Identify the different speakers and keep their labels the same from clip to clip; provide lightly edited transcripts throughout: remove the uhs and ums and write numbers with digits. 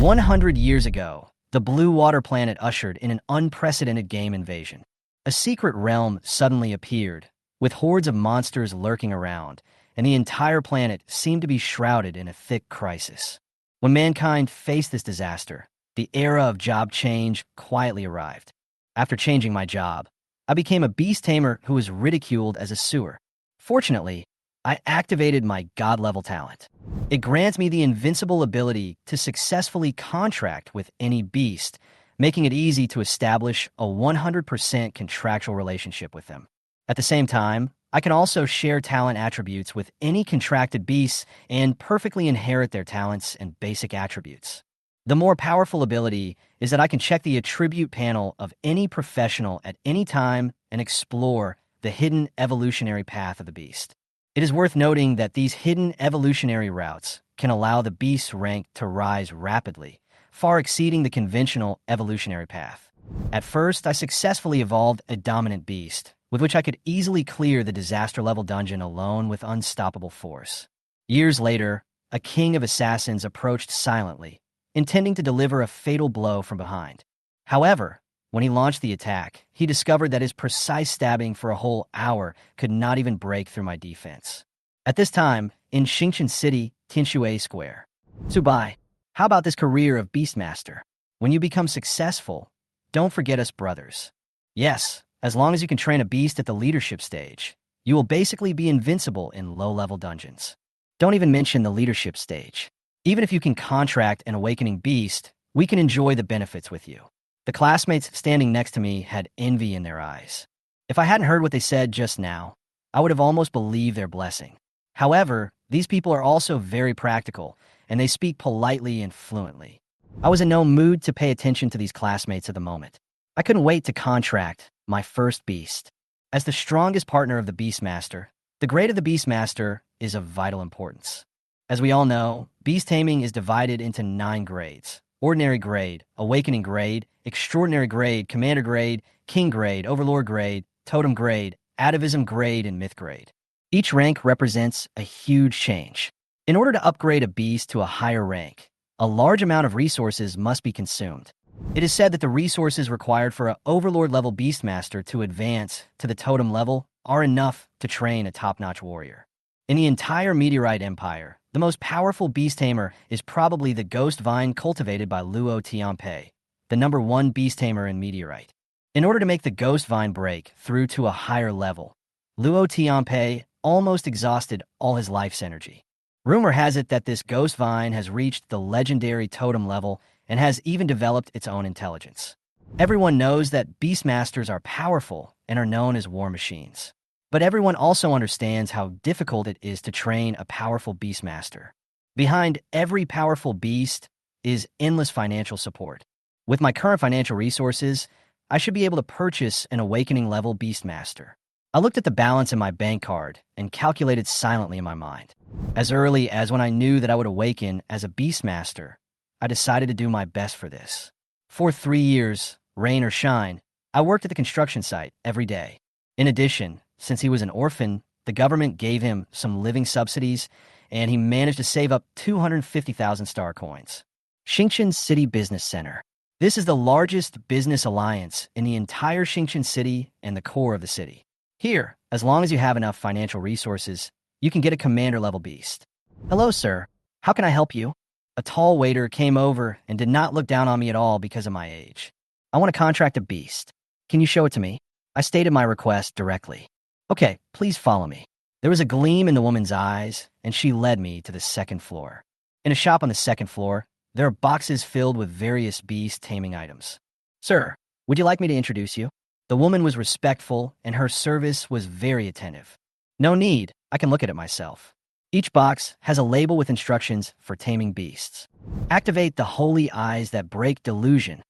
Speaker 1: 100 years ago, the blue water planet ushered in an unprecedented game invasion. A secret realm suddenly appeared, with hordes of monsters lurking around, and the entire planet seemed to be shrouded in a thick crisis. When mankind faced this disaster, the era of job change quietly arrived. After changing my job, I became a beast tamer who was ridiculed as a sewer. Fortunately, I activated my god-level talent. It grants me the invincible ability to successfully contract with any beast, making it easy to establish a 100% contractual relationship with them. At the same time, I can also share talent attributes with any contracted beasts and perfectly inherit their talents and basic attributes. The more powerful ability is that I can check the attribute panel of any professional at any time and explore the hidden evolutionary path of the beast. It is worth noting that these hidden evolutionary routes can allow the beast's rank to rise rapidly, far exceeding the conventional evolutionary path. At first, I successfully evolved a dominant beast, with which I could easily clear the disaster-level dungeon alone with unstoppable force. Years later, a king of assassins approached silently, intending to deliver a fatal blow from behind. However, when he launched the attack, he discovered that his precise stabbing for a whole hour could not even break through my defense. At this time, in Xingqian City, Tinshui Square. Subai, how about this career of Beastmaster? When you become successful, don't forget us brothers. Yes, as long as you can train a beast at the leadership stage, you will basically be invincible in low-level dungeons. Don't even mention the leadership stage. Even if you can contract an awakening beast, we can enjoy the benefits with you. The classmates standing next to me had envy in their eyes. If I hadn't heard what they said just now, I would have almost believed their blessing. However, these people are also very practical, and they speak politely and fluently. I was in no mood to pay attention to these classmates at the moment. I couldn't wait to contract my first beast. As the strongest partner of the Beastmaster, the grade of the Beastmaster is of vital importance. As we all know, beast taming is divided into 9 grades. Ordinary grade, awakening grade, extraordinary grade, commander grade, king grade, overlord grade, totem grade, atavism grade, and myth grade. Each rank represents a huge change. In order to upgrade a beast to a higher rank, a large amount of resources must be consumed. It is said that the resources required for an overlord-level beastmaster to advance to the totem level are enough to train a top-notch warrior. In the entire Meteorite Empire, the most powerful beast tamer is probably the ghost vine cultivated by Luo Tianpei, the #1 beast tamer in Meteorite. In order to make the ghost vine break through to a higher level, Luo Tianpei almost exhausted all his life's energy. Rumor has it that this ghost vine has reached the legendary totem level and has even developed its own intelligence. Everyone knows that beastmasters are powerful and are known as war machines. But everyone also understands how difficult it is to train a powerful beastmaster. Behind every powerful beast is endless financial support. With my current financial resources, I should be able to purchase an awakening-level beastmaster. I looked at the balance in my bank card and calculated silently in my mind. As early as when I knew that I would awaken as a beastmaster, I decided to do my best for this. For 3 years, rain or shine, I worked at the construction site every day. In addition, since he was an orphan, the government gave him some living subsidies, and he managed to save up 250,000 star coins. Xingqian City Business Center. This is the largest business alliance in the entire Xingqian City and the core of the city. Here, as long as you have enough financial resources, you can get a commander-level beast. Hello, sir. How can I help you? A tall waiter came over and did not look down on me at all because of my age. I want to contract a beast. Can you show it to me? I stated my request directly. Okay, please follow me. There was a gleam in the woman's eyes, and she led me to the second floor. In a shop on the second floor, there are boxes filled with various beast taming items. Sir, would you like me to introduce you? The woman was respectful, and her service was very attentive. No need, I can look at it myself. Each box has a label with instructions for taming beasts. Activate the holy eyes that break delusion.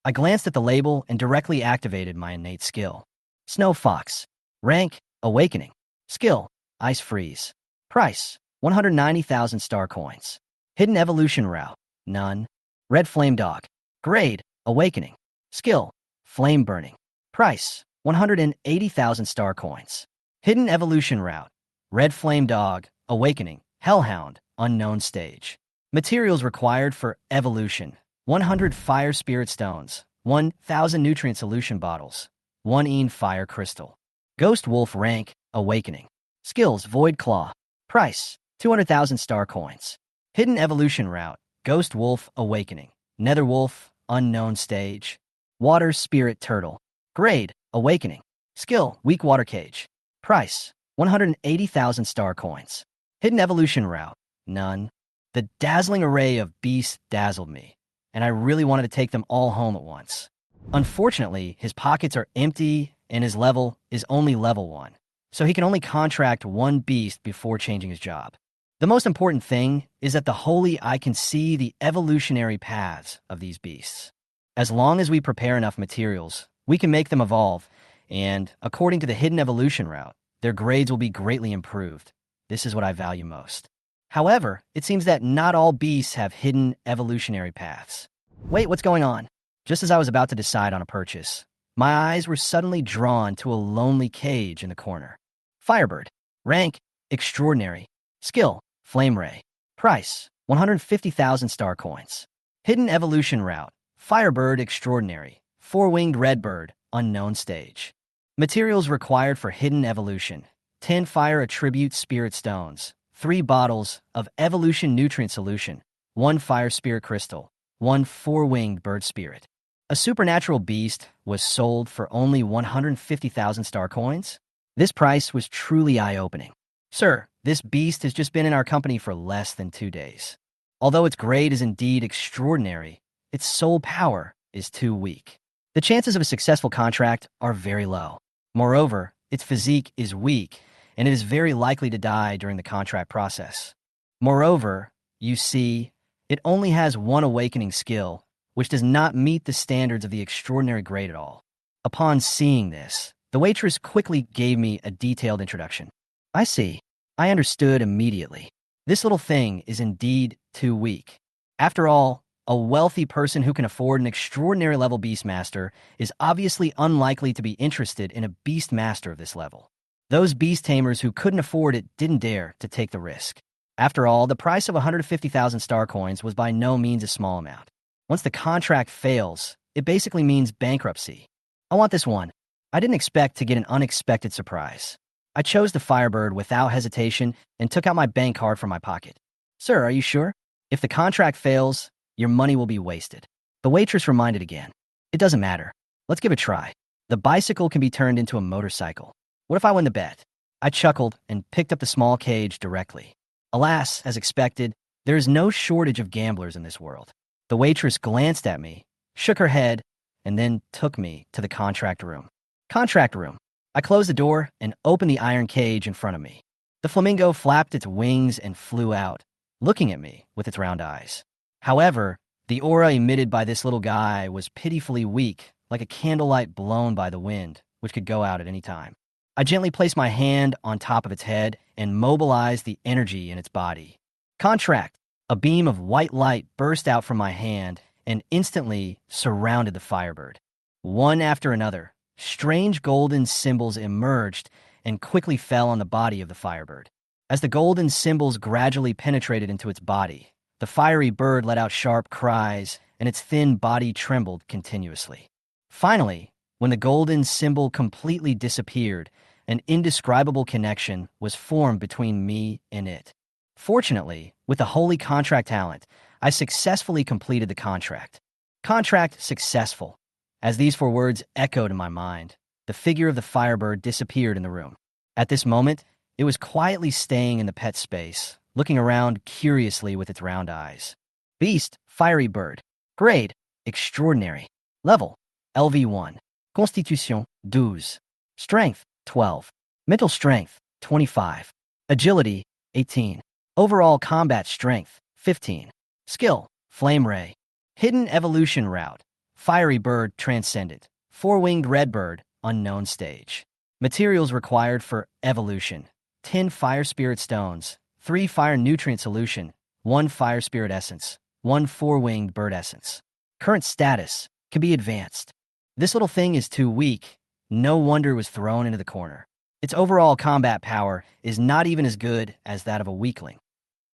Speaker 1: I glanced at the label and directly activated my innate skill. Snow Fox. Rank, Awakening. Skill, Ice Freeze. Price, 190,000 star coins. Hidden Evolution Route, none. Red Flame Dog. Grade, Awakening. Skill, Flame Burning. Price, 180,000 star coins. Hidden Evolution Route, Red Flame Dog, Awakening. Hellhound, Unknown Stage. Materials required for evolution: 100 fire spirit stones, 1,000 nutrient solution bottles, 1 fire crystal. Ghost wolf rank, awakening. Skills, void claw. Price, 200,000 star coins. Hidden evolution route: ghost wolf, awakening. Nether wolf, unknown stage. Water spirit turtle. Grade, awakening. Skill, weak water cage. Price, 180,000 star coins. Hidden evolution route, none. The dazzling array of beasts dazzled me, and I really wanted to take them all home at once. Unfortunately, his pockets are empty and his level is only level 1, so he can only contract one beast before changing his job. The most important thing is that the holy eye can see the evolutionary paths of these beasts. As long as we prepare enough materials, we can make them evolve, and according to the hidden evolution route, their grades will be greatly improved. This is what I value most. However, it seems that not all beasts have hidden evolutionary paths. Wait, what's going on? Just as I was about to decide on a purchase, my eyes were suddenly drawn to a lonely cage in the corner. Firebird. Rank, extraordinary. Skill, flame ray. Price, 150,000 star coins. Hidden evolution route: Firebird extraordinary. Four-winged redbird, unknown stage. Materials required for hidden evolution: 10 fire attribute spirit stones, 3 bottles of evolution nutrient solution, 1 fire spirit crystal, 1 four-winged bird spirit. A supernatural beast was sold for only 150,000 star coins? This price was truly eye-opening. Sir, this beast has just been in our company for less than 2 days. Although its grade is indeed extraordinary, its soul power is too weak. The chances of a successful contract are very low. Moreover, its physique is weak, and it is very likely to die during the contract process. Moreover, you see, it only has 1 awakening skill, which does not meet the standards of the extraordinary grade at all. Upon seeing this, the waitress quickly gave me a detailed introduction. I see. I understood immediately. This little thing is indeed too weak. After all, a wealthy person who can afford an extraordinary level beastmaster is obviously unlikely to be interested in a beastmaster of this level. Those beast tamers who couldn't afford it didn't dare to take the risk. After all, the price of 150,000 star coins was by no means a small amount. Once the contract fails, it basically means bankruptcy. I want this one. I didn't expect to get an unexpected surprise. I chose the Firebird without hesitation and took out my bank card from my pocket. Sir, are you sure? If the contract fails, your money will be wasted. The waitress reminded again. It doesn't matter. Let's give it a try. The bicycle can be turned into a motorcycle. What if I win the bet? I chuckled and picked up the small cage directly. Alas, as expected, there is no shortage of gamblers in this world. The waitress glanced at me, shook her head, and then took me to the contract room. Contract room. I closed the door and opened the iron cage in front of me. The flamingo flapped its wings and flew out, looking at me with its round eyes. However, the aura emitted by this little guy was pitifully weak, like a candlelight blown by the wind, which could go out at any time. I gently placed my hand on top of its head and mobilized the energy in its body. Contract. A beam of white light burst out from my hand and instantly surrounded the Firebird. One after another, strange golden symbols emerged and quickly fell on the body of the Firebird. As the golden symbols gradually penetrated into its body, the fiery bird let out sharp cries and its thin body trembled continuously. Finally, when the golden symbol completely disappeared, an indescribable connection was formed between me and it. Fortunately, with the holy contract talent, I successfully completed the contract. Contract successful. As these 4 words echoed in my mind, the figure of the Firebird disappeared in the room. At this moment, it was quietly staying in the pet space, looking around curiously with its round eyes. Beast, fiery bird. Grade, extraordinary. Level, LV1. Constitution, 12. Strength, 12. Mental strength, 25. Agility, 18. Overall combat strength, 15. Skill, flame ray. Hidden evolution route: fiery bird transcendent. Four-winged redbird, unknown stage. Materials required for evolution: 10 fire spirit stones, 3 fire nutrient solution, 1 fire spirit essence, 1 four-winged bird essence. Current status can be advanced. This little thing is too weak. No wonder it was thrown into the corner. Its overall combat power is not even as good as that of a weakling.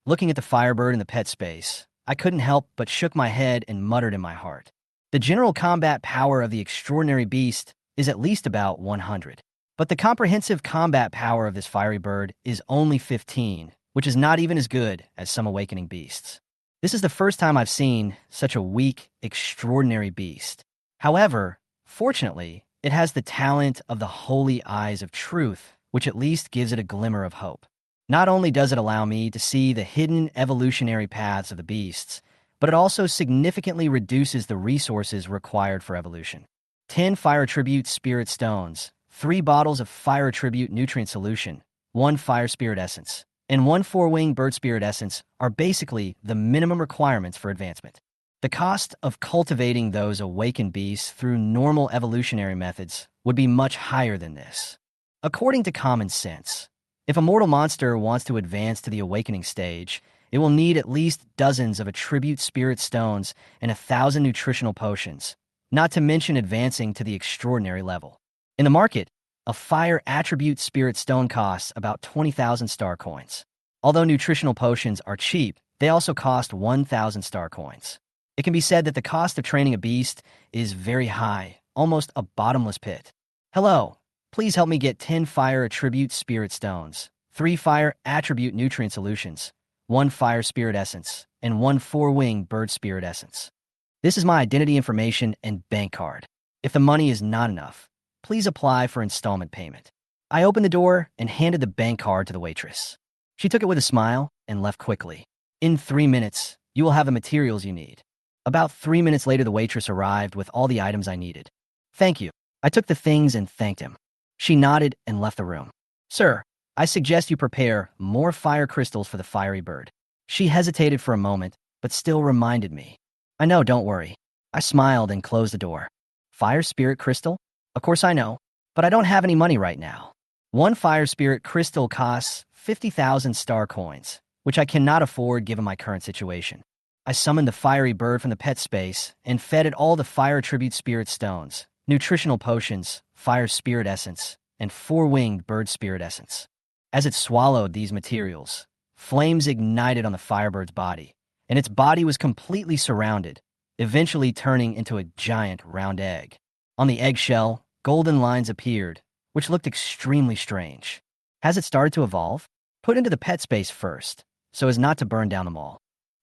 Speaker 1: Looking at the firebird in the pet space, I couldn't help but shook my head and muttered in my heart. The general combat power of the extraordinary beast is at least about 100. But the comprehensive combat power of this fiery bird is only 15, which is not even as good as some awakening beasts. This is the first time I've seen such a weak, extraordinary beast. However, fortunately, it has the talent of the holy eyes of truth, which at least gives it a glimmer of hope. Not only does it allow me to see the hidden evolutionary paths of the beasts, but it also significantly reduces the resources required for evolution. 10 fire tribute spirit stones, 3 bottles of fire tribute nutrient solution, 1 fire spirit essence, and 1 four-winged bird spirit essence are basically the minimum requirements for advancement. The cost of cultivating those awakened beasts through normal evolutionary methods would be much higher than this. According to common sense, if a mortal monster wants to advance to the awakening stage, it will need at least dozens of attribute spirit stones and 1,000 nutritional potions, not to mention advancing to the extraordinary level. In the market, a fire attribute spirit stone costs about 20,000 star coins. Although nutritional potions are cheap, they also cost 1,000 star coins. It can be said that the cost of training a beast is very high, almost a bottomless pit. Hello, please help me get 10 fire attribute spirit stones, 3 fire attribute nutrient solutions, 1 fire spirit essence, and 1 four-winged bird spirit essence. This is my identity information and bank card. If the money is not enough, please apply for installment payment. I opened the door and handed the bank card to the waitress. She took it with a smile and left quickly. In 3 minutes, you will have the materials you need. About 3 minutes later, the waitress arrived with all the items I needed. Thank you. I took the things and thanked him. She nodded and left the room. Sir, I suggest you prepare more fire crystals for the fiery bird. She hesitated for a moment, but still reminded me. I know, don't worry. I smiled and closed the door. Fire spirit crystal? Of course I know, but I don't have any money right now. 1 fire spirit crystal costs 50,000 star coins, which I cannot afford given my current situation. I summoned the fiery bird from the pet space and fed it all the fire tribute spirit stones, nutritional potions, fire spirit essence, and four-winged bird spirit essence. As it swallowed these materials, flames ignited on the firebird's body, and its body was completely surrounded, eventually turning into a giant round egg. On the eggshell, golden lines appeared, which looked extremely strange. Has it started to evolve? Put into the pet space first, so as not to burn down them all.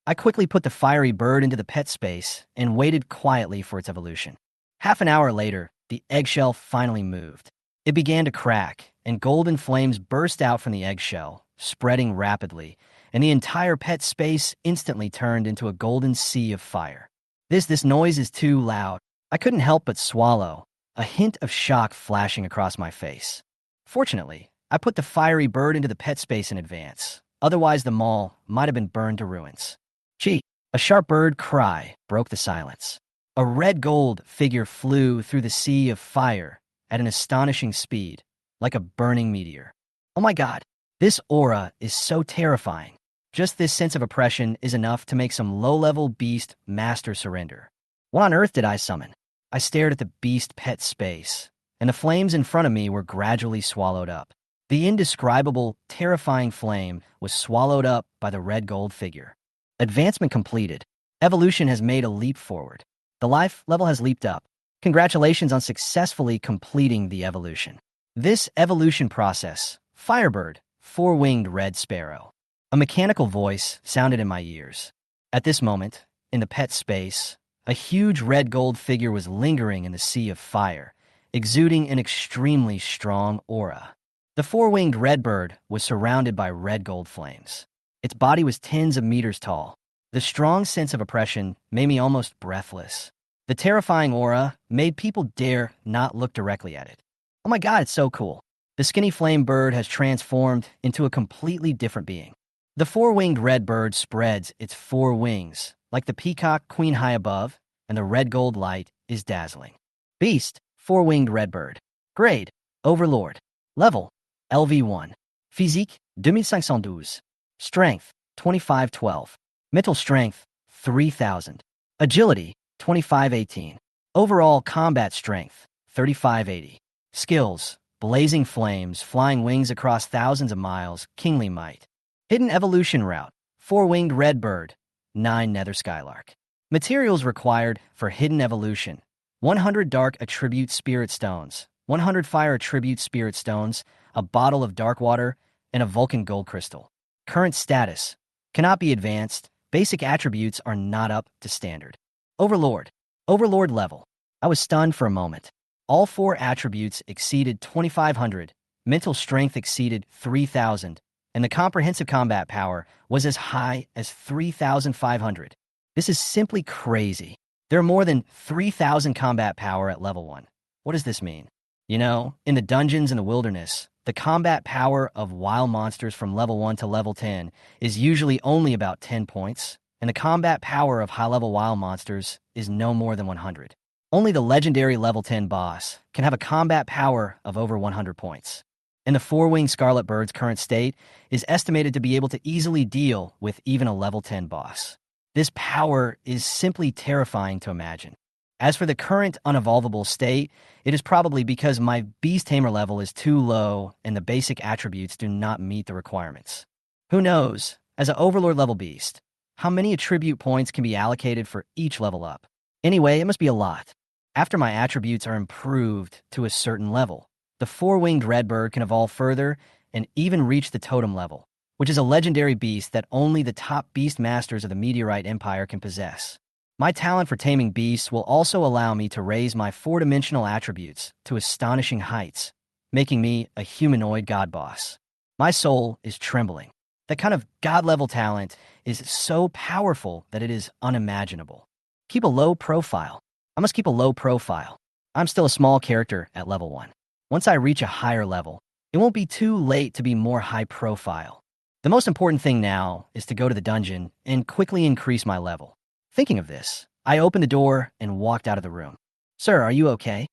Speaker 1: I quickly put the fiery bird into the pet space and waited quietly for its evolution. Half an hour later, the eggshell finally moved. It began to crack, and golden flames burst out from the eggshell, spreading rapidly, and the entire pet space instantly turned into a golden sea of fire. This noise is too loud. I couldn't help but swallow, a hint of shock flashing across my face. Fortunately, I put the fiery bird into the pet space in advance. Otherwise, the mall might have been burned to ruins. Gee, a sharp bird cry broke the silence. A red gold figure flew through the sea of fire at an astonishing speed, like a burning meteor. Oh my God, this aura is so terrifying. Just this sense of oppression is enough to make some low-level beast master surrender. What on earth did I summon? I stared at the beast pet space, and the flames in front of me were gradually swallowed up. The indescribable, terrifying flame was swallowed up by the red gold figure. Advancement completed. Evolution has made a leap forward. The life level has leaped up. Congratulations on successfully completing the evolution. This evolution process, Firebird, four-winged red sparrow. A mechanical voice sounded in my ears. At this moment, in the pet space, a huge red gold figure was lingering in the sea of fire, exuding an extremely strong aura. The four-winged red bird was surrounded by red gold flames. Its body was tens of meters tall. The strong sense of oppression made me almost breathless. The terrifying aura made people dare not look directly at it. Oh my God, it's so cool. The skinny flame bird has transformed into a completely different being. The four-winged red bird spreads its four wings, like the peacock queen high above, and the red gold light is dazzling. Beast, four-winged red bird. Grade, Overlord. Level, LV1. Physique, 2512. Strength, 2512. Mental strength, 3000. Agility, 2518. Overall combat strength, 3580. Skills, blazing flames, flying wings across thousands of miles, kingly might. Hidden evolution route, 4-winged redbird, 9 nether skylark. Materials required for hidden evolution: 100 dark attribute spirit stones, 100 fire attribute spirit stones, a bottle of dark water, and a Vulcan gold crystal. Current status: cannot be advanced. Basic attributes are not up to standard. Overlord. Overlord level. I was stunned for a moment. All 4 attributes exceeded 2,500, mental strength exceeded 3,000, and the comprehensive combat power was as high as 3,500. This is simply crazy. There are more than 3,000 combat power at level 1. What does this mean? You know, in the dungeons in the wilderness, the combat power of wild monsters from level 1 to level 10 is usually only about 10 points, and the combat power of high-level wild monsters is no more than 100. Only the legendary level 10 boss can have a combat power of over 100 points. And the 4-winged scarlet bird's current state is estimated to be able to easily deal with even a level 10 boss. This power is simply terrifying to imagine. As for the current unevolvable state, it is probably because my beast tamer level is too low and the basic attributes do not meet the requirements. Who knows, as an overlord level beast, how many attribute points can be allocated for each level up? Anyway, it must be a lot. After my attributes are improved to a certain level, the 4-winged redbird can evolve further and even reach the totem level, which is a legendary beast that only the top beast masters of the Meteorite Empire can possess. My talent for taming beasts will also allow me to raise my 4-dimensional attributes to astonishing heights, making me a humanoid god boss. My soul is trembling. That kind of god-level talent is so powerful that it is unimaginable. Keep a low profile. I must keep a low profile. I'm still a small character at level 1. Once I reach a higher level, it won't be too late to be more high profile. The most important thing now is to go to the dungeon and quickly increase my level. Thinking of this, I opened the door and walked out of the room. "Sir, are you okay?"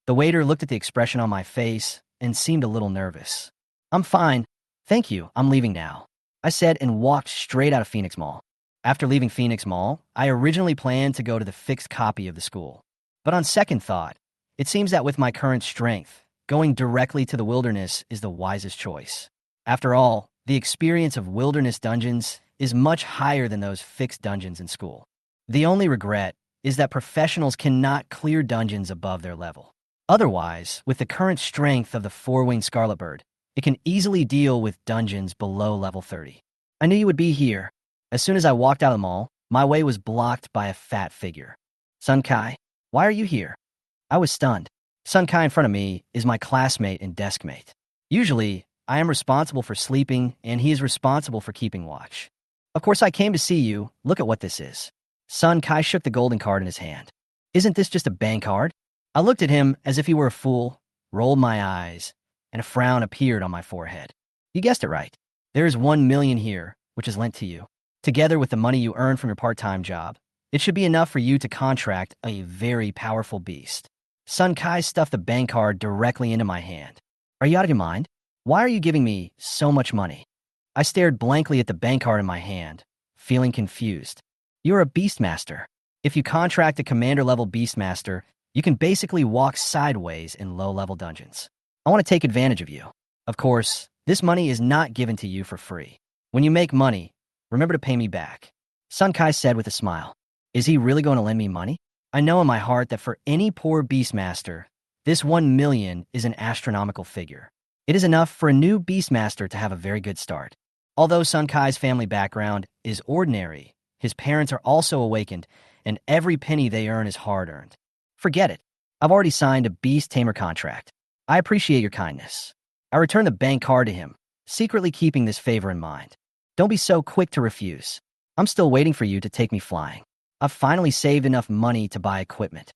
Speaker 1: The waiter looked at the expression on my face and seemed a little nervous. "I'm fine. Thank you, I'm leaving now," I said and walked straight out of Phoenix Mall. After leaving Phoenix Mall, I originally planned to go to the fixed copy of the school. But on second thought, it seems that with my current strength, going directly to the wilderness is the wisest choice. After all, the experience of wilderness dungeons is much higher than those fixed dungeons in school. The only regret is that professionals cannot clear dungeons above their level. Otherwise, with the current strength of the 4-winged scarlet bird, it can easily deal with dungeons below level 30. I knew you would be here. As soon as I walked out of the mall, my way was blocked by a fat figure. "Sun Kai, why are you here?" I was stunned. Sun Kai in front of me is my classmate and desk mate. Usually, I am responsible for sleeping, and he is responsible for keeping watch. "Of course I came to see you. Look at what this is." Sun Kai shook the golden card in his hand. "Isn't this just a bank card?" I looked at him as if he were a fool, rolled my eyes, and a frown appeared on my forehead. "You guessed it right. There is 1 million here, which is lent to you. Together with the money you earn from your part-time job, it should be enough for you to contract a very powerful beast." Sun Kai stuffed the bank card directly into my hand. "Are you out of your mind? Why are you giving me so much money?" I stared blankly at the bank card in my hand, feeling confused. "You're a beastmaster. If you contract a commander-level beastmaster, you can basically walk sideways in low-level dungeons. I want to take advantage of you. Of course, this money is not given to you for free. When you make money, remember to pay me back," Sun Kai said with a smile. Is he really going to lend me money? I know in my heart that for any poor beastmaster, this 1 million is an astronomical figure. It is enough for a new beastmaster to have a very good start. Although Sun Kai's family background is ordinary, his parents are also awakened, and every penny they earn is hard-earned. Forget it. I've already signed a beast tamer contract. I appreciate your kindness. I returned the bank card to him, secretly keeping this favor in mind. Don't be so quick to refuse. I'm still waiting for you to take me flying. I've finally saved enough money to buy equipment.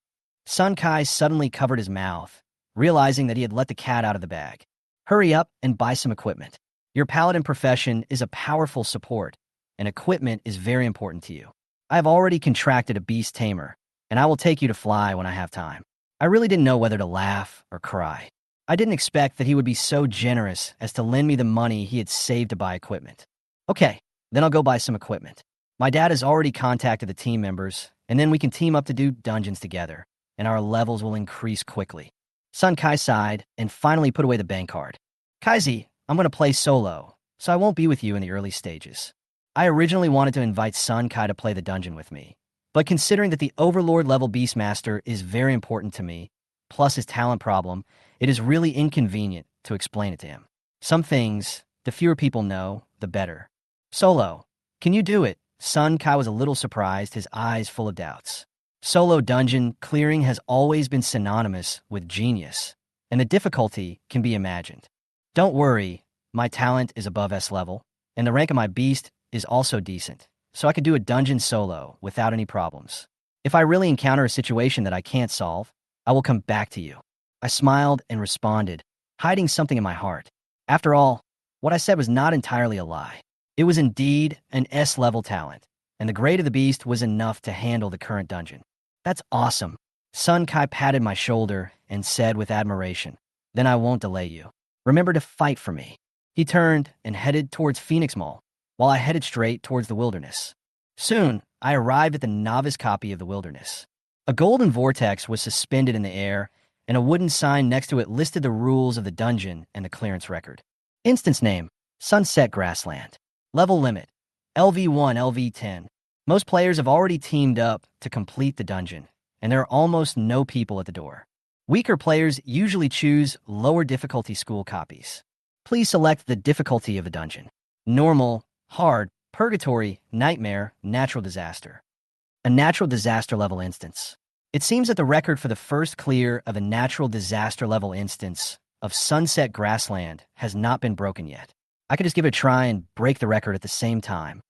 Speaker 1: Sun Kai suddenly covered his mouth, realizing that he had let the cat out of the bag. Hurry up and buy some equipment. Your paladin profession is a powerful support, and equipment is very important to you. I have already contracted a beast tamer, and I will take you to fly when I have time. I really didn't know whether to laugh or cry. I didn't expect that he would be so generous as to lend me the money he had saved to buy equipment. Okay, then I'll go buy some equipment. My dad has already contacted the team members, and then we can team up to do dungeons together, and our levels will increase quickly. Sun Kai sighed and finally put away the bank card. Kaizi, I'm going to play solo, so I won't be with you in the early stages. I originally wanted to invite Sun Kai to play the dungeon with me, but considering that the Overlord level Beastmaster is very important to me, plus his talent problem, it is really inconvenient to explain it to him. Some things, the fewer people know, the better. Solo, can you do it? Sun Kai was a little surprised, his eyes full of doubts. Solo dungeon clearing has always been synonymous with genius, and the difficulty can be imagined. Don't worry, my talent is above S level, and the rank of my beast is also decent, so I could do a dungeon solo without any problems. If I really encounter a situation that I can't solve, I will come back to you. I smiled and responded, hiding something in my heart. After all, what I said was not entirely a lie. It was indeed an S-level talent, and the grade of the beast was enough to handle the current dungeon. That's awesome. Sun Kai patted my shoulder and said with admiration, then I won't delay you. Remember to fight for me. He turned and headed towards Phoenix Mall, while I headed straight towards the wilderness. Soon, I arrived at the novice copy of the wilderness. A golden vortex was suspended in the air, and a wooden sign next to it listed the rules of the dungeon and the clearance record. Instance name, Sunset Grassland. Level limit, LV1, LV10. Most players have already teamed up to complete the dungeon, and there are almost no people at the door. Weaker players usually choose lower difficulty school copies. Please select the difficulty of the dungeon. Normal, hard, purgatory, nightmare, natural disaster. A natural disaster level instance. It seems that the record for the first clear of a natural disaster level instance of Sunset Grassland has not been broken yet. I could just give it a try and break the record at the same time.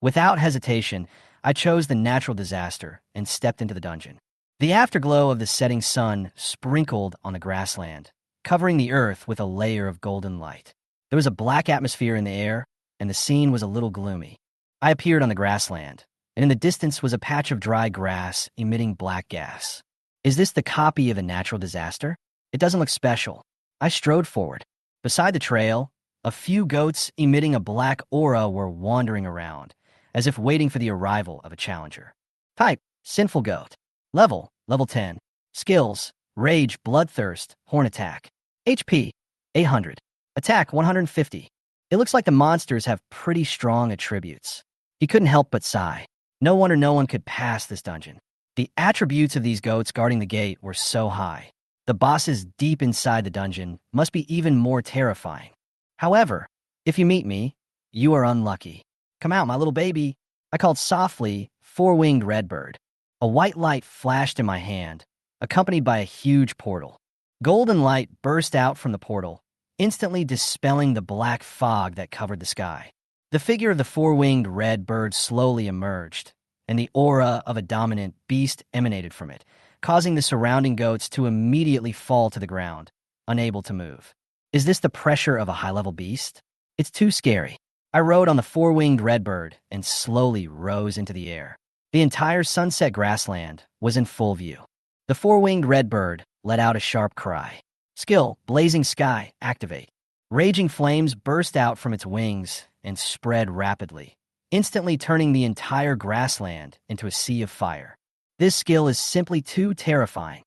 Speaker 1: Without hesitation, I chose the natural disaster and stepped into the dungeon. The afterglow of the setting sun sprinkled on the grassland, covering the earth with a layer of golden light. There was a black atmosphere in the air, and the scene was a little gloomy. I appeared on the grassland, and in the distance was a patch of dry grass emitting black gas. Is this the copy of a natural disaster? It doesn't look special. I strode forward. Beside the trail, a few goats emitting a black aura were wandering around, as if waiting for the arrival of a challenger. Type, sinful goat. Level, level 10. Skills, rage, bloodthirst, horn attack. HP, 800. Attack, 150. It looks like the monsters have pretty strong attributes. He couldn't help but sigh. No wonder no one could pass this dungeon. The attributes of these goats guarding the gate were so high. The bosses deep inside the dungeon must be even more terrifying. However, if you meet me, you are unlucky. Come out, my little baby. I called softly, four-winged redbird. A white light flashed in my hand, accompanied by a huge portal. Golden light burst out from the portal, instantly dispelling the black fog that covered the sky. The figure of the four-winged red bird slowly emerged, and the aura of a dominant beast emanated from it, causing the surrounding goats to immediately fall to the ground, unable to move. Is this the pressure of a high-level beast? It's too scary. I rode on the four-winged redbird and slowly rose into the air. The entire sunset grassland was in full view. The four-winged redbird let out a sharp cry. Skill, blazing sky, activate. Raging flames burst out from its wings and spread rapidly, instantly turning the entire grassland into a sea of fire. This skill is simply too terrifying.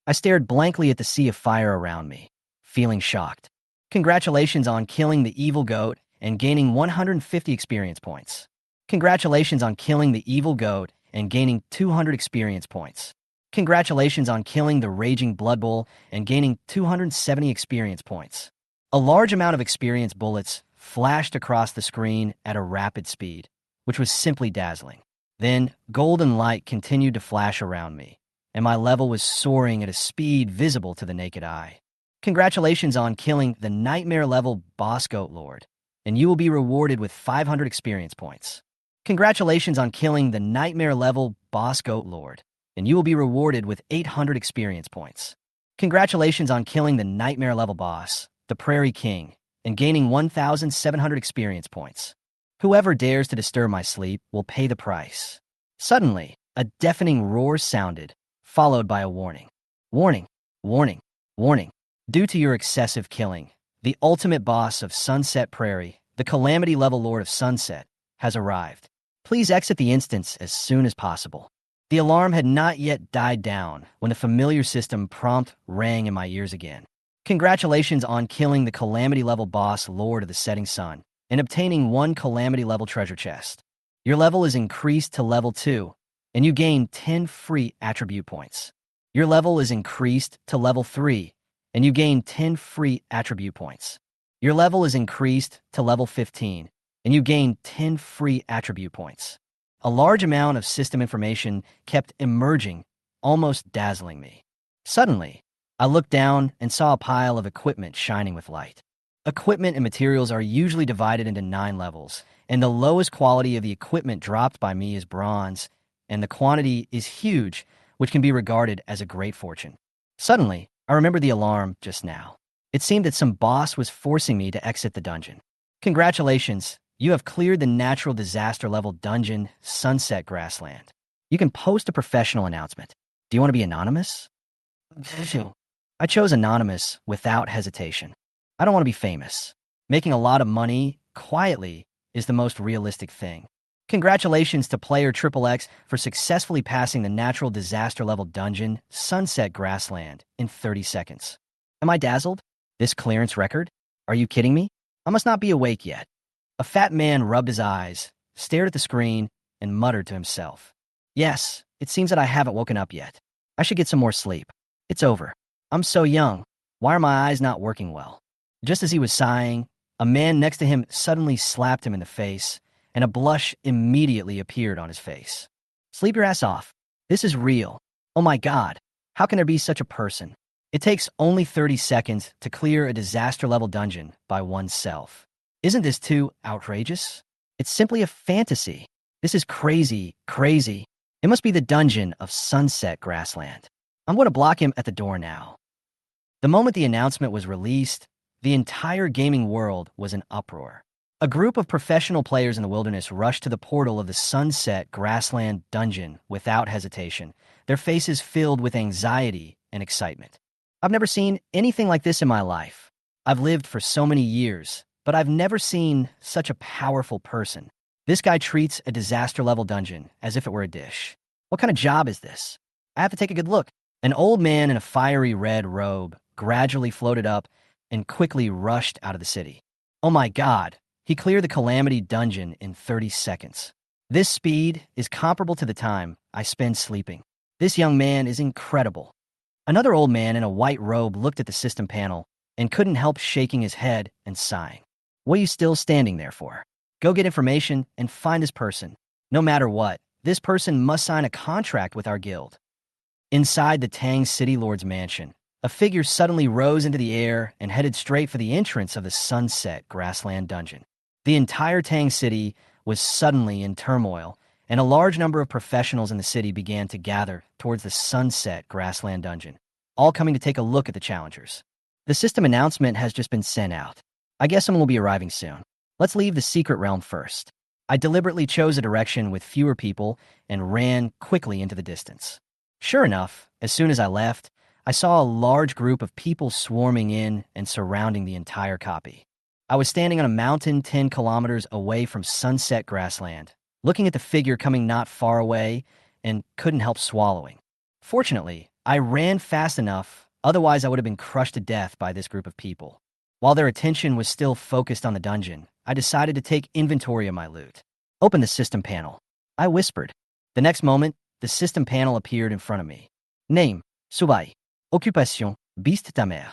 Speaker 1: I stared blankly at the sea of fire around me, feeling shocked. Congratulations on killing the evil goat and gaining 150 experience points. Congratulations on killing the evil goat and gaining 200 experience points. Congratulations on killing the raging blood bull and gaining 270 experience points. A large amount of experience bullets flashed across the screen at a rapid speed, which was simply dazzling. Then, golden light continued to flash around me, and my level was soaring at a speed visible to the naked eye. Congratulations on killing the nightmare-level boss goat lord, and you will be rewarded with 500 experience points. Congratulations on killing the nightmare-level boss goat lord, and you will be rewarded with 800 experience points. Congratulations on killing the nightmare-level boss, the Prairie King, and gaining 1,700 experience points. Whoever dares to disturb my sleep will pay the price. Suddenly, a deafening roar sounded, followed by a warning. Warning, warning, warning. Due to your excessive killing, the ultimate boss of Sunset Prairie, the Calamity-level Lord of Sunset, has arrived. Please exit the instance as soon as possible. The alarm had not yet died down when the familiar system prompt rang in my ears again. Congratulations on killing the Calamity-level boss Lord of the Setting Sun, and obtaining 1 calamity level treasure chest. Your level is increased to level 2, and you gain 10 free attribute points. Your level is increased to level 3, and you gain 10 free attribute points. Your level is increased to level 15, and you gain 10 free attribute points. A large amount of system information kept emerging, almost dazzling me. Suddenly, I looked down and saw a pile of equipment shining with light. Equipment and materials are usually divided into 9 levels, and the lowest quality of the equipment dropped by me is bronze, and the quantity is huge, which can be regarded as a great fortune. Suddenly, I remembered the alarm just now. It seemed that some boss was forcing me to exit the dungeon. Congratulations, you have cleared the natural disaster level dungeon, Sunset Grassland. You can post a professional announcement. Do you want to be anonymous? I chose anonymous without hesitation. I don't want to be famous. Making a lot of money quietly is the most realistic thing. Congratulations to player XXX for successfully passing the natural disaster level dungeon, Sunset Grassland, in 30 seconds. Am I dazzled? This clearance record? Are you kidding me? I must not be awake yet. A fat man rubbed his eyes, stared at the screen, and muttered to himself. Yes, it seems that I haven't woken up yet. I should get some more sleep. It's over. I'm so young. Why are my eyes not working well? Just as he was sighing, a man next to him suddenly slapped him in the face, and a blush immediately appeared on his face. Sleep your ass off. This is real. Oh my God, how can there be such a person? It takes only 30 seconds to clear a disaster-level dungeon by oneself. Isn't this too outrageous? It's simply a fantasy. This is crazy, crazy. It must be the dungeon of Sunset Grassland. I'm going to block him at the door now. The moment the announcement was released, the entire gaming world was in uproar. A group of professional players in the wilderness rushed to the portal of the Sunset Grassland dungeon without hesitation, their faces filled with anxiety and excitement. I've never seen anything like this in my life. I've lived for so many years, but I've never seen such a powerful person. This guy treats a disaster-level dungeon as if it were a dish. What kind of job is this? I have to take a good look. An old man in a fiery red robe gradually floated up and quickly rushed out of the city. Oh my God, he cleared the Calamity dungeon in 30 seconds. This speed is comparable to the time I spend sleeping. This young man is incredible. Another old man in a white robe looked at the system panel and couldn't help shaking his head and sighing. What are you still standing there for? Go get information and find this person. No matter what, this person must sign a contract with our guild. Inside the Tang City Lord's mansion, a figure suddenly rose into the air and headed straight for the entrance of the Sunset Grassland dungeon. The entire Tang City was suddenly in turmoil, and a large number of professionals in the city began to gather towards the Sunset Grassland dungeon, all coming to take a look at the challengers. The system announcement has just been sent out. I guess someone will be arriving soon. Let's leave the secret realm first. I deliberately chose a direction with fewer people and ran quickly into the distance. Sure enough, as soon as I left, I saw a large group of people swarming in and surrounding the entire copy. I was standing on a mountain 10 kilometers away from Sunset Grassland, looking at the figure coming not far away, and couldn't help swallowing. Fortunately, I ran fast enough, otherwise I would have been crushed to death by this group of people. While their attention was still focused on the dungeon, I decided to take inventory of my loot. Open the system panel. I whispered. The next moment, the system panel appeared in front of me. Name, Subai. Occupation, Beast Tamer.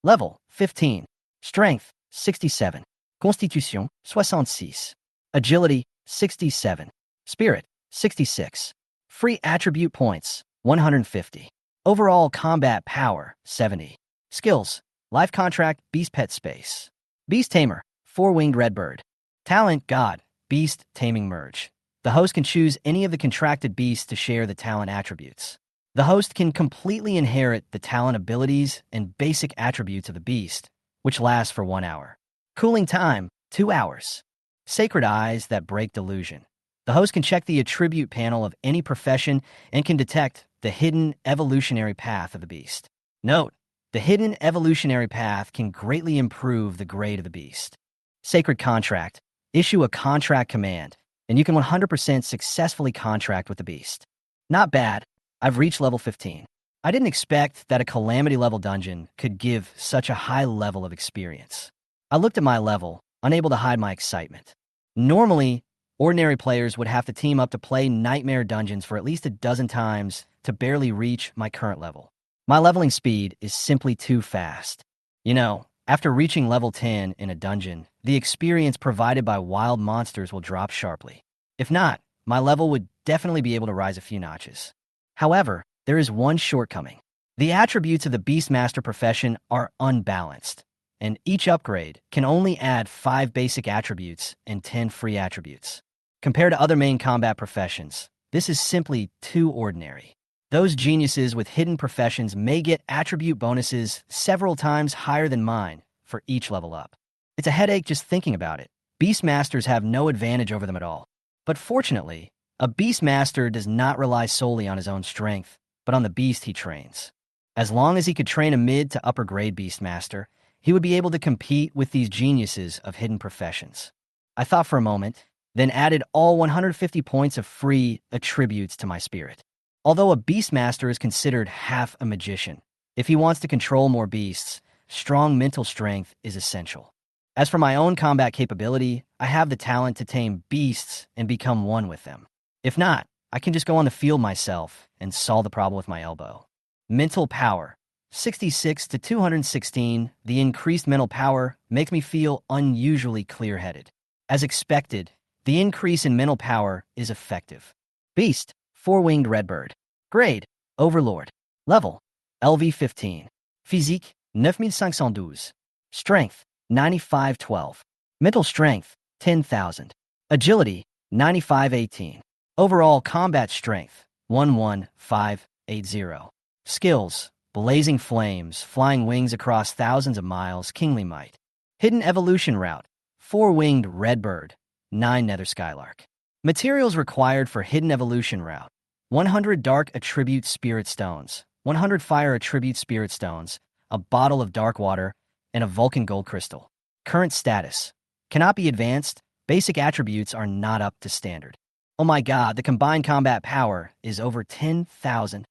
Speaker 1: Level, 15. Strength, 67. Constitution, 66. Agility, 67. Spirit, 66. Free attribute points, 150. Overall combat power, 70. Skills, life contract, beast pet space. Beast tamer, 4-winged redbird. Talent, god, beast taming merge. The host can choose any of the contracted beasts to share the talent attributes. The host can completely inherit the talent abilities and basic attributes of the beast, which lasts for 1 hour. Cooling time, 2 hours. Sacred eyes that break delusion. The host can check the attribute panel of any profession and can detect the hidden evolutionary path of the beast. Note, the hidden evolutionary path can greatly improve the grade of the beast. Sacred contract. Issue a contract command, and you can 100% successfully contract with the beast. Not bad. I've reached level 15. I didn't expect that a calamity level dungeon could give such a high level of experience. I looked at my level, unable to hide my excitement. Normally, ordinary players would have to team up to play nightmare dungeons for at least a dozen times to barely reach my current level. My leveling speed is simply too fast. After reaching level 10 in a dungeon, the experience provided by wild monsters will drop sharply. If not, my level would definitely be able to rise a few notches. However, there is one shortcoming. The attributes of the Beastmaster profession are unbalanced, and each upgrade can only add 5 basic attributes and 10 free attributes. Compared to other main combat professions, this is simply too ordinary. Those geniuses with hidden professions may get attribute bonuses several times higher than mine for each level up. It's a headache just thinking about it. Beastmasters have no advantage over them at all. But fortunately, a Beastmaster does not rely solely on his own strength, but on the beast he trains. As long as he could train a mid to upper grade Beastmaster, he would be able to compete with these geniuses of hidden professions. I thought for a moment, then added all 150 points of free attributes to my spirit. Although a Beastmaster is considered half a magician, if he wants to control more beasts, strong mental strength is essential. As for my own combat capability, I have the talent to tame beasts and become one with them. If not, I can just go on the field myself and solve the problem with my elbow. Mental power. 66 to 216, the increased mental power makes me feel unusually clear-headed. As expected, the increase in mental power is effective. Beast. 4-winged redbird. Grade, Overlord. Level, LV15. Physique, 9512. Strength, 9512. Mental strength, 10,000. Agility, 9518. Overall combat strength, 11580. Skills, blazing flames, flying wings across thousands of miles, kingly might. Hidden evolution route, 4-winged redbird, 9 nether skylark. Materials required for hidden evolution route. 100 dark attribute spirit stones, 100 fire attribute spirit stones, a bottle of dark water, and a Vulcan gold crystal. Current status. Cannot be advanced. Basic attributes are not up to standard. Oh my god, the combined combat power is over 10,000.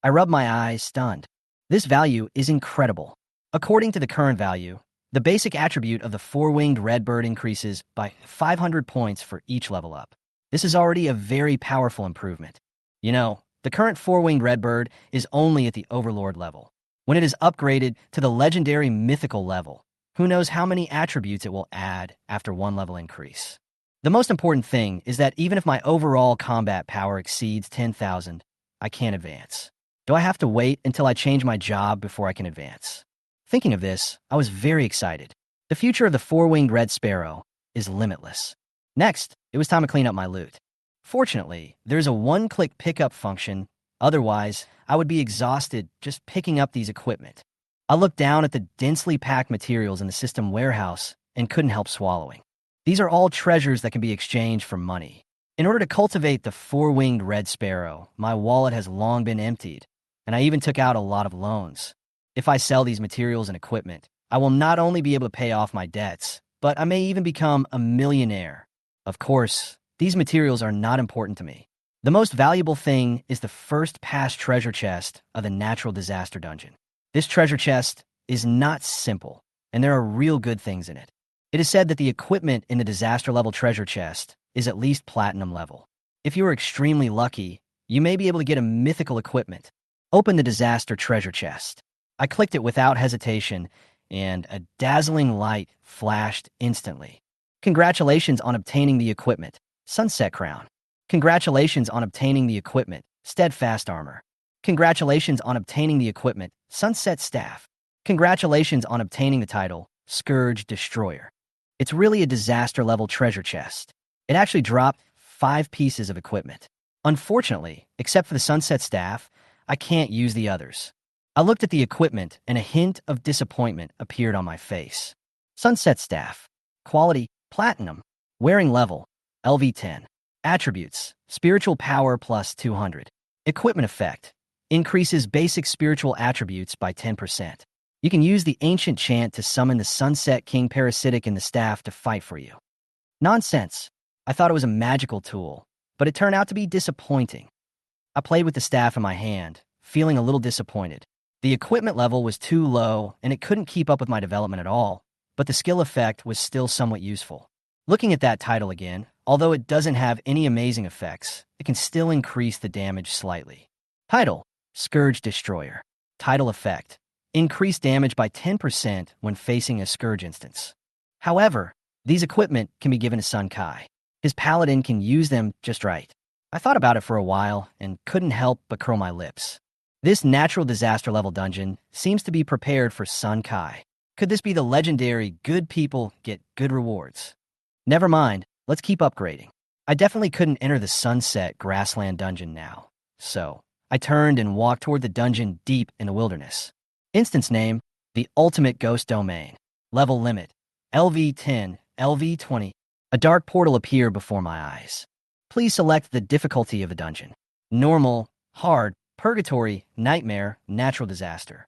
Speaker 1: I rub my eyes, stunned. This value is incredible. According to the current value, the basic attribute of the 4-winged redbird increases by 500 points for each level up. This is already a very powerful improvement. The current 4-winged redbird is only at the Overlord level. When it is upgraded to the legendary mythical level, who knows how many attributes it will add after 1 level increase. The most important thing is that even if my overall combat power exceeds 10,000, I can't advance. Do I have to wait until I change my job before I can advance? Thinking of this, I was very excited. The future of the 4-winged red sparrow is limitless. Next, it was time to clean up my loot. Fortunately, there's a one-click pickup function, otherwise, I would be exhausted just picking up these equipment. I looked down at the densely packed materials in the system warehouse and couldn't help swallowing. These are all treasures that can be exchanged for money. In order to cultivate the 4-winged red sparrow, my wallet has long been emptied, and I even took out a lot of loans. If I sell these materials and equipment, I will not only be able to pay off my debts, but I may even become a millionaire. Of course, these materials are not important to me. The most valuable thing is the first pass treasure chest of the natural disaster dungeon. This treasure chest is not simple, and there are real good things in it. It is said that the equipment in the disaster level treasure chest is at least platinum level. If you are extremely lucky, you may be able to get a mythical equipment. Open the disaster treasure chest. I clicked it without hesitation, and a dazzling light flashed instantly. Congratulations on obtaining the equipment. Sunset Crown. Congratulations on obtaining the equipment. Steadfast Armor. Congratulations on obtaining the equipment. Sunset Staff. Congratulations on obtaining the title. Scourge Destroyer. It's really a disaster-level treasure chest. It actually dropped 5 pieces of equipment. Unfortunately, except for the Sunset Staff, I can't use the others. I looked at the equipment, and a hint of disappointment appeared on my face. Sunset Staff. Quality, Platinum. Wearing level, LV10. Attributes, Spiritual Power plus 200. Equipment effect, increases basic spiritual attributes by 10%. You can use the ancient chant to summon the Sunset King Parasitic in the staff to fight for you. Nonsense. I thought it was a magical tool, but it turned out to be disappointing. I played with the staff in my hand, feeling a little disappointed. The equipment level was too low, and it couldn't keep up with my development at all, but the skill effect was still somewhat useful. Looking at that title again, although it doesn't have any amazing effects, it can still increase the damage slightly. Title: Scourge Destroyer. Title effect: increase damage by 10% when facing a Scourge instance. However, these equipment can be given to Sun Kai. His paladin can use them just right. I thought about it for a while and couldn't help but curl my lips. This natural disaster level dungeon seems to be prepared for Sun Kai. Could this be the legendary good people get good rewards? Never mind, let's keep upgrading. I definitely couldn't enter the Sunset Grassland dungeon now, so I turned and walked toward the dungeon deep in the wilderness. Instance name: the Ultimate Ghost Domain. Level limit: LV10, LV20. A dark portal appeared before my eyes. Please select the difficulty of the dungeon: normal, hard, purgatory, nightmare, natural disaster.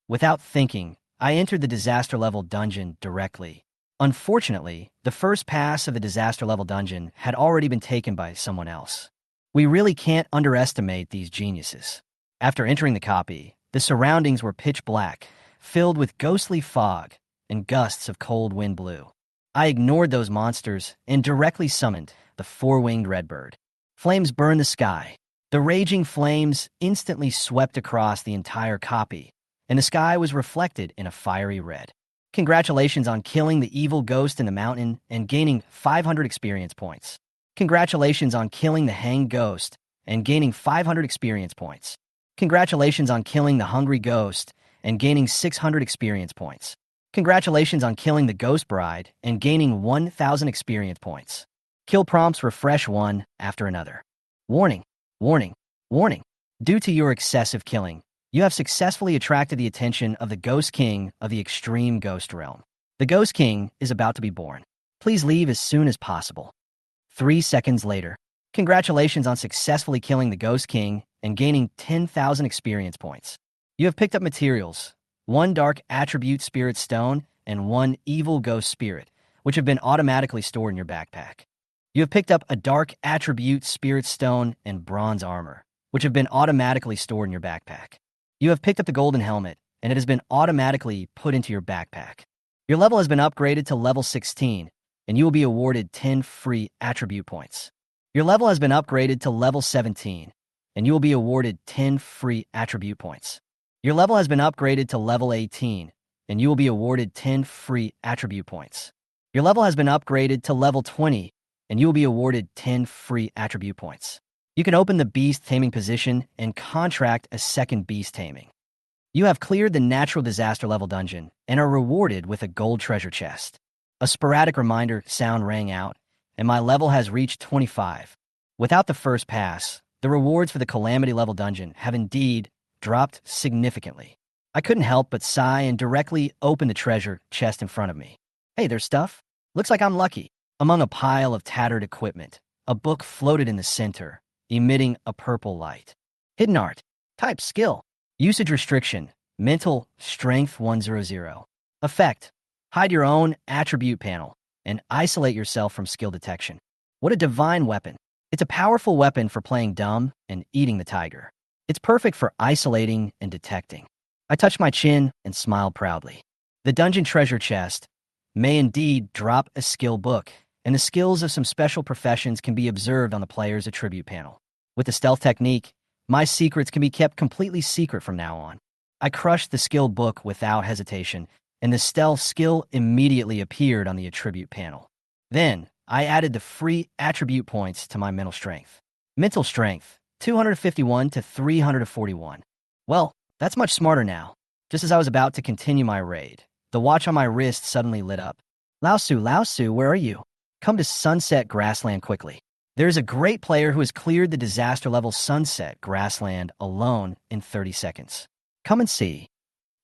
Speaker 1: Without thinking, I entered the disaster level dungeon directly. Unfortunately, the first pass of the disaster level dungeon had already been taken by someone else. We really can't underestimate these geniuses. After entering the copy, the surroundings were pitch black, filled with ghostly fog and gusts of cold wind blew. I ignored those monsters and directly summoned the four-winged redbird. Flames burned the sky. The raging flames instantly swept across the entire copy, and the sky was reflected in a fiery red. Congratulations on killing the evil ghost in the mountain and gaining 500 experience points. Congratulations on killing the hanged ghost and gaining 500 experience points. Congratulations on killing the hungry ghost and gaining 600 experience points. Congratulations on killing the ghost bride and gaining 1,000 experience points. Kill prompts refresh one after another. Warning, warning, warning. Due to your excessive killing, you have successfully attracted the attention of the Ghost King of the Extreme Ghost Realm. The Ghost King is about to be born. Please leave as soon as possible. 3 seconds later. Congratulations on successfully killing the Ghost King and gaining 10,000 experience points. You have picked up materials: 1 dark attribute spirit stone and 1 evil ghost spirit, which have been automatically stored in your backpack. You have picked up a dark attribute spirit stone and bronze armor, which have been automatically stored in your backpack. You have picked up the golden helmet, and it has been automatically put into your backpack. Your level has been upgraded to level 16, and you will be awarded 10 free attribute points. Your level has been upgraded to level 17, and you will be awarded 10 free attribute points. Your level has been upgraded to level 18, and you will be awarded 10 free attribute points. Your level has been upgraded to level 20, and you will be awarded 10 free attribute points. You can open the beast taming position and contract a second beast taming. You have cleared the natural disaster level dungeon and are rewarded with a gold treasure chest. A sporadic reminder sound rang out, and my level has reached 25. Without the first pass, the rewards for the calamity level dungeon have indeed dropped significantly. I couldn't help but sigh and directly open the treasure chest in front of me. Hey, there's stuff. Looks like I'm lucky. Among a pile of tattered equipment, a book floated in the center, emitting a purple light. Hidden art. Type: skill. Usage restriction: mental strength 100. Effect: hide your own attribute panel and isolate yourself from skill detection. What a divine weapon. It's a powerful weapon for playing dumb and eating the tiger. It's perfect for isolating and detecting. I touched my chin and smiled proudly. The dungeon treasure chest may indeed drop a skill book, and the skills of some special professions can be observed on the player's attribute panel. With the stealth technique, my secrets can be kept completely secret from now on. I crushed the skill book without hesitation, and the stealth skill immediately appeared on the attribute panel. Then, I added the free attribute points to my mental strength. Mental strength, 251 to 341. Well, that's much smarter now. Just as I was about to continue my raid, the watch on my wrist suddenly lit up. Lao-Su, where are you? Come to Sunset Grassland quickly. There is a great player who has cleared the disaster level Sunset Grassland alone in 30 seconds. Come and see.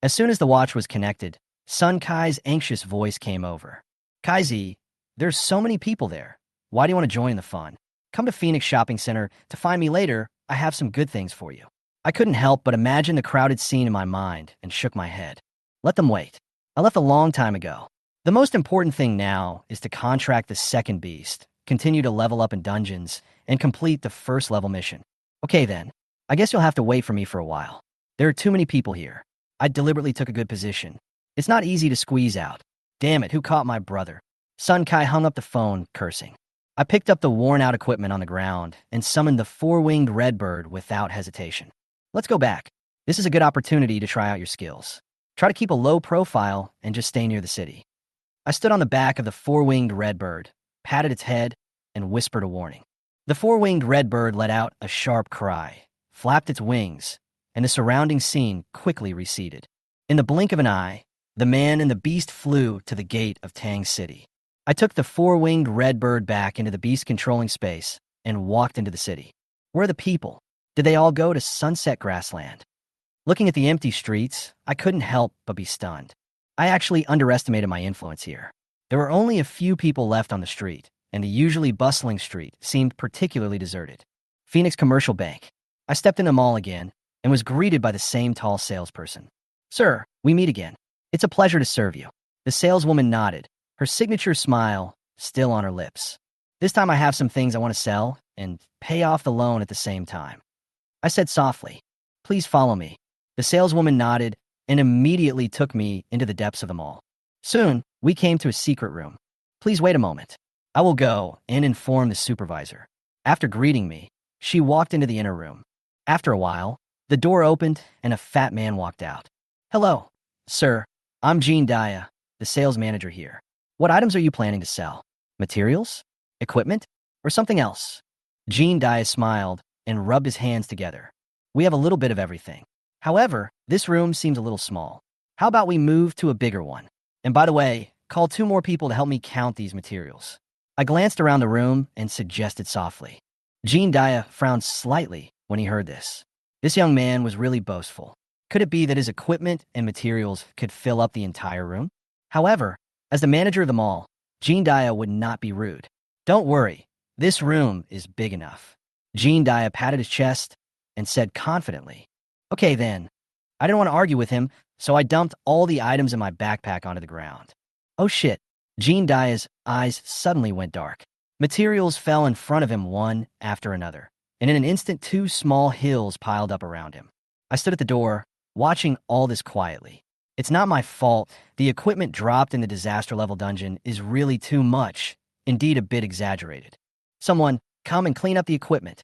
Speaker 1: As soon as the watch was connected, Sun Kai's anxious voice came over. Kaizi, there's so many people there. Why do you want to join the fun? Come to Phoenix Shopping Center to find me later. I have some good things for you. I couldn't help but imagine the crowded scene in my mind and shook my head. Let them wait. I left a long time ago. The most important thing now is to contract the second beast, continue to level up in dungeons, and complete the first level mission. Okay then, I guess you'll have to wait for me for a while. There are too many people here. I deliberately took a good position. It's not easy to squeeze out. Damn it, who caught my brother? Sun Kai hung up the phone, cursing. I picked up the worn-out equipment on the ground and summoned the four-winged redbird without hesitation. Let's go back. This is a good opportunity to try out your skills. Try to keep a low profile and just stay near the city. I stood on the back of the four-winged redbird, patted its head, and whispered a warning. The four-winged redbird let out a sharp cry, flapped its wings, and the surrounding scene quickly receded. In the blink of an eye, the man and the beast flew to the gate of Tang City. I took the four-winged redbird back into the beast-controlling space and walked into the city. Where are the people? Did they all go to Sunset Grassland? Looking at the empty streets, I couldn't help but be stunned. I actually underestimated my influence here. There were only a few people left on the street, and the usually bustling street seemed particularly deserted. Phoenix Commercial Bank. I stepped in the mall again and was greeted by the same tall salesperson. Sir, we meet again. It's a pleasure to serve you. The saleswoman nodded, her signature smile still on her lips. This time I have some things I want to sell and pay off the loan at the same time. I said softly, please follow me. The saleswoman nodded and immediately took me into the depths of the mall. Soon, we came to a secret room. Please wait a moment. I will go and inform the supervisor. After greeting me, she walked into the inner room. After a while, the door opened and a fat man walked out. Hello, sir. I'm Gene Daya, the sales manager here. What items are you planning to sell? Materials? Equipment? Or something else? Gene Daya smiled and rubbed his hands together. We have a little bit of everything. However, this room seems a little small. How about we move to a bigger one? And by the way, call 2 more people to help me count these materials. I glanced around the room and suggested softly. Gene Daya frowned slightly when he heard this. This young man was really boastful. Could it be that his equipment and materials could fill up the entire room? However, as the manager of the mall, Gene Daya would not be rude. Don't worry, this room is big enough. Gene Daya patted his chest and said confidently, okay then. I didn't want to argue with him, so I dumped all the items in my backpack onto the ground. Oh shit. Gene Daya's eyes suddenly went dark. Materials fell in front of him one after another, and in an instant 2 small hills piled up around him. I stood at the door, watching all this quietly. It's not my fault. The equipment dropped in the disaster-level dungeon is really too much, indeed a bit exaggerated. Someone, come and clean up the equipment.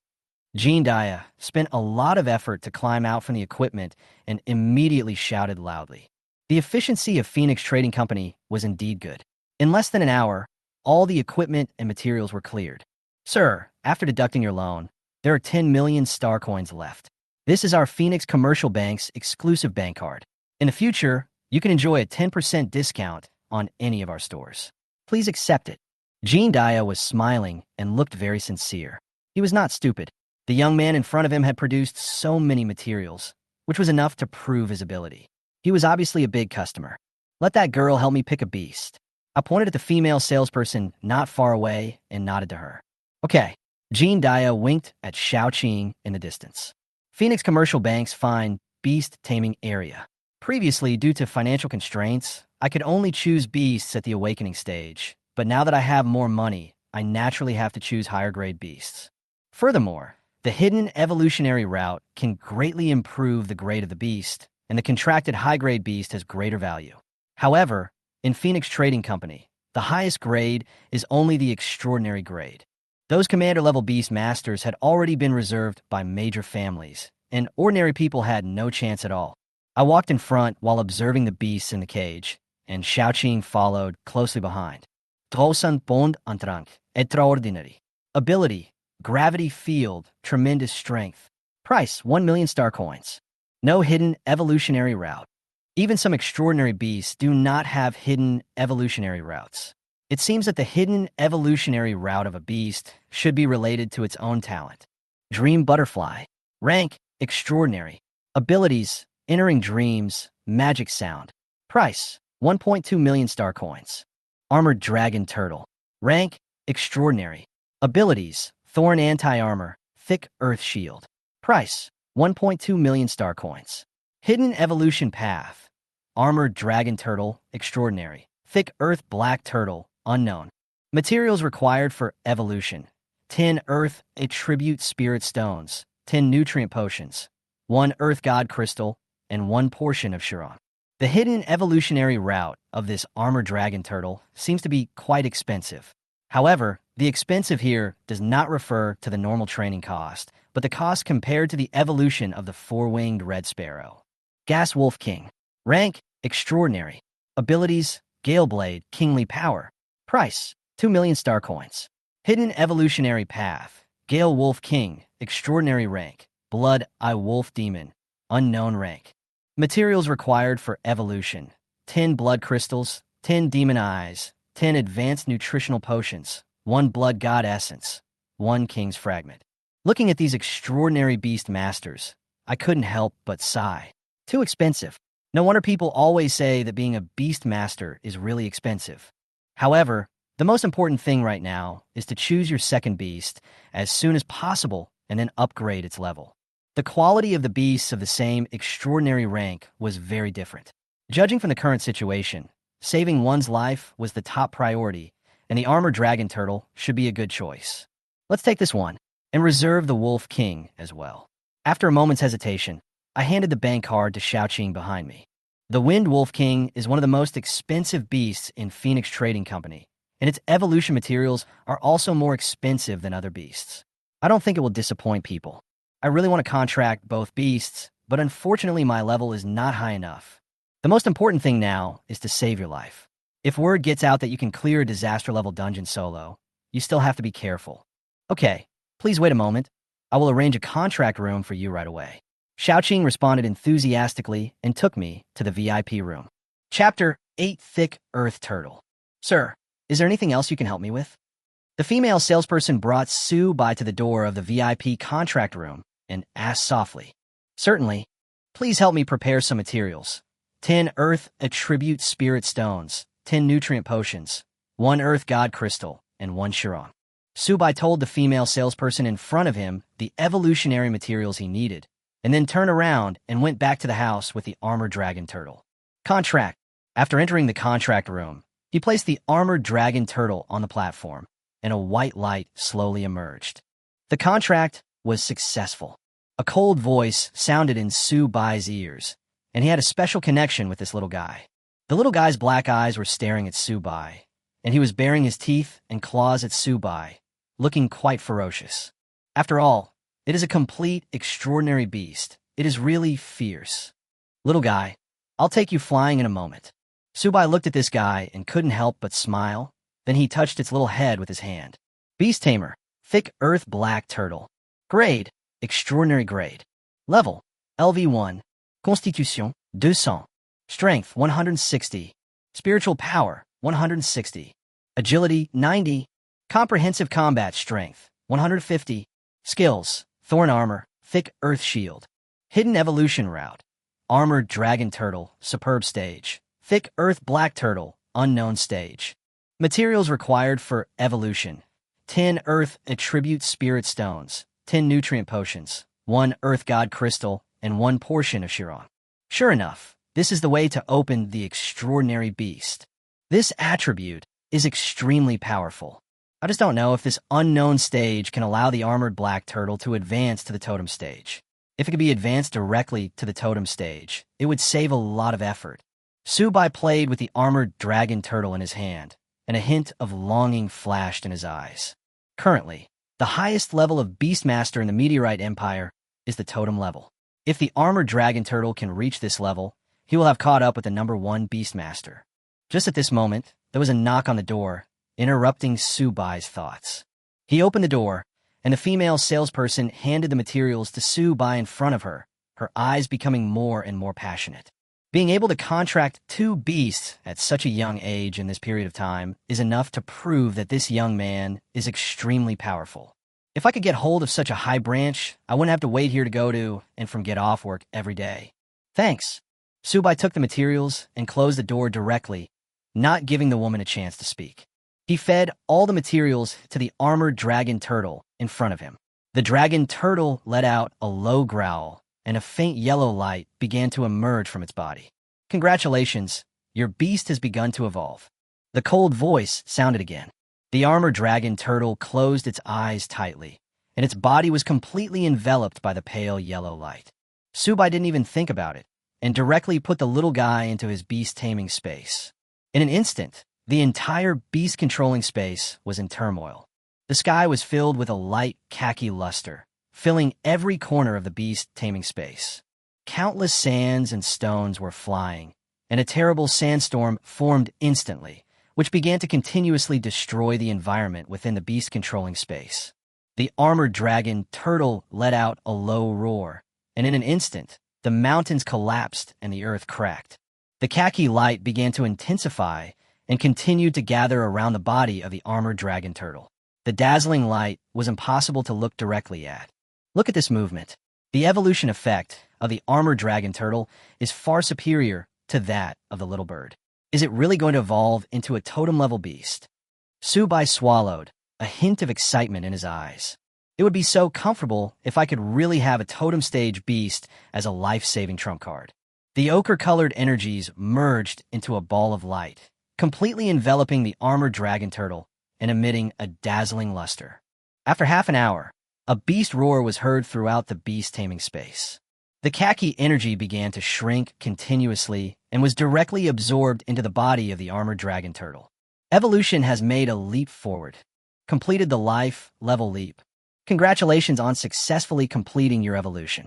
Speaker 1: Gene Daya spent a lot of effort to climb out from the equipment and immediately shouted loudly. The efficiency of Phoenix Trading Company was indeed good. In less than an hour, all the equipment and materials were cleared. Sir, after deducting your loan, there are 10 million star coins left. This is our Phoenix Commercial Bank's exclusive bank card. In the future, you can enjoy a 10% discount on any of our stores. Please accept it. Gene Daya was smiling and looked very sincere. He was not stupid. The young man in front of him had produced so many materials, which was enough to prove his ability. He was obviously a big customer. Let that girl help me pick a beast. I pointed at the female salesperson not far away and nodded to her. Okay. Gene Daya winked at Xiao Qing in the distance. Phoenix Commercial Bank's fine beast taming area. Previously, due to financial constraints, I could only choose beasts at the awakening stage, but now that I have more money, I naturally have to choose higher grade beasts. Furthermore, the hidden evolutionary route can greatly improve the grade of the beast, and the contracted high-grade beast has greater value. However, in Phoenix Trading Company, the highest grade is only the extraordinary grade. Those commander-level beast masters had already been reserved by major families, and ordinary people had no chance at all. I walked in front while observing the beasts in the cage, and Xiaoqing followed closely behind. Trosan bond antrang, extraordinary. Ability, gravity field, tremendous strength. Price, 1 million star coins. No hidden evolutionary route. Even some extraordinary beasts do not have hidden evolutionary routes. It seems that the hidden evolutionary route of a beast should be related to its own talent. Dream butterfly. Rank, extraordinary. Abilities, entering dreams, magic sound. Price, 1.2 million star coins. Armored dragon turtle. Rank, extraordinary. Abilities, thorn anti-armor, thick earth shield. Price, 1.2 million star coins. Hidden evolution path. Armored dragon turtle, extraordinary. Thick earth black turtle, unknown. Materials required for evolution. 10 earth attribute spirit stones, 10 nutrient potions, 1 earth god crystal, and 1 portion of Chiron. The hidden evolutionary route of this armored dragon turtle seems to be quite expensive. However, the expensive here does not refer to the normal training cost, but the cost compared to the evolution of the four-winged red sparrow. Gas Wolf King. Rank, extraordinary. Abilities, Gale Blade, kingly power. Price, 2 million star coins. Hidden evolutionary path. Gale Wolf King, extraordinary rank. Blood Eye Wolf Demon, unknown rank. Materials required for evolution: 10 blood crystals, 10 demon eyes, 10 advanced nutritional potions, 1 blood god essence, 1 king's fragment. Looking at these extraordinary beast masters, I couldn't help but sigh. Too expensive. No wonder people always say that being a beast master is really expensive. However, the most important thing right now is to choose your second beast as soon as possible and then upgrade its level. The quality of the beasts of the same extraordinary rank was very different. Judging from the current situation, saving one's life was the top priority, and the armored dragon turtle should be a good choice. Let's take this one, and reserve the Wolf King as well. After a moment's hesitation, I handed the bank card to Xiaoqing behind me. The Wind Wolf King is one of the most expensive beasts in Phoenix Trading Company, and its evolution materials are also more expensive than other beasts. I don't think it will disappoint people. I really want to contract both beasts, but unfortunately my level is not high enough. The most important thing now is to save your life. If word gets out that you can clear a disaster-level dungeon solo, you still have to be careful. Okay, please wait a moment. I will arrange a contract room for you right away. Xiaoqing responded enthusiastically and took me to the VIP room. Chapter 8: Thick Earth Turtle. Sir, is there anything else you can help me with? The female salesperson brought Sue by to the door of the VIP contract room and asked softly, "Certainly. Please help me prepare some materials. 10 Earth Attribute Spirit Stones, 10 Nutrient Potions, 1 Earth God Crystal, and 1 Chiron." Subai told the female salesperson in front of him the evolutionary materials he needed, and then turned around and went back to the house with the armored dragon turtle. Contract. After entering the contract room, he placed the armored dragon turtle on the platform, and a white light slowly emerged. The contract was successful. A cold voice sounded in Su Bai's ears, and he had a special connection with this little guy. The little guy's black eyes were staring at Su Bai, and he was baring his teeth and claws at Su Bai, looking quite ferocious. After all, it is a complete, extraordinary beast. It is really fierce. Little guy, I'll take you flying in a moment. Su Bai looked at this guy and couldn't help but smile. Then he touched its little head with his hand. Beast Tamer, Thick Earth Black Turtle. Grade, Extraordinary Grade. Level, LV1. Constitution, 200. Strength, 160. Spiritual Power, 160. Agility, 90. Comprehensive Combat Strength, 150. Skills, Thorn Armor, Thick Earth Shield. Hidden Evolution Route. Armored Dragon Turtle, Superb Stage. Thick Earth Black Turtle, Unknown Stage. Materials required for evolution: 10 Earth Attribute Spirit Stones, 10 Nutrient Potions, 1 Earth God Crystal, and 1 portion of Chiron. Sure enough, this is the way to open the extraordinary beast. This attribute is extremely powerful. I just don't know if this unknown stage can allow the armored black turtle to advance to the totem stage. If it could be advanced directly to the totem stage, it would save a lot of effort. Subai played with the armored dragon turtle in his hand, and a hint of longing flashed in his eyes. Currently, the highest level of Beastmaster in the Meteorite Empire is the totem level. If the armored dragon turtle can reach this level, he will have caught up with the #1 Beastmaster. Just at this moment, there was a knock on the door, interrupting Subai's thoughts. He opened the door, and the female salesperson handed the materials to Subai in front of her, her eyes becoming more and more passionate. Being able to contract 2 beasts at such a young age in this period of time is enough to prove that this young man is extremely powerful. If I could get hold of such a high branch, I wouldn't have to wait here to go to and from get off work every day. Thanks. Subai took the materials and closed the door directly, not giving the woman a chance to speak. He fed all the materials to the armored dragon turtle in front of him. The dragon turtle let out a low growl, and a faint yellow light began to emerge from its body. Congratulations, your beast has begun to evolve. The cold voice sounded again. The armored dragon turtle closed its eyes tightly, and its body was completely enveloped by the pale yellow light. Subai didn't even think about it. and directly put the little guy into his beast taming space. In an instant, the entire beast controlling space was in turmoil. The sky was filled with a light khaki luster, filling every corner of the beast taming space. Countless sands and stones were flying, and a terrible sandstorm formed instantly, which began to continuously destroy the environment within the beast controlling space. The armored dragon turtle let out a low roar, and in an instant, the mountains collapsed and the earth cracked. The khaki light began to intensify and continued to gather around the body of the armored dragon turtle. The dazzling light was impossible to look directly at. Look at this movement. The evolution effect of the armored dragon turtle is far superior to that of the little bird. Is it really going to evolve into a totem-level beast? Subai swallowed, a hint of excitement in his eyes. It would be so comfortable if I could really have a totem-stage beast as a life-saving trump card. The ochre-colored energies merged into a ball of light, completely enveloping the armored dragon turtle and emitting a dazzling luster. After half an hour, a beast roar was heard throughout the beast taming space. The khaki energy began to shrink continuously and was directly absorbed into the body of the armored dragon turtle. Evolution has made a leap forward. Completed the life level leap. Congratulations on successfully completing your evolution.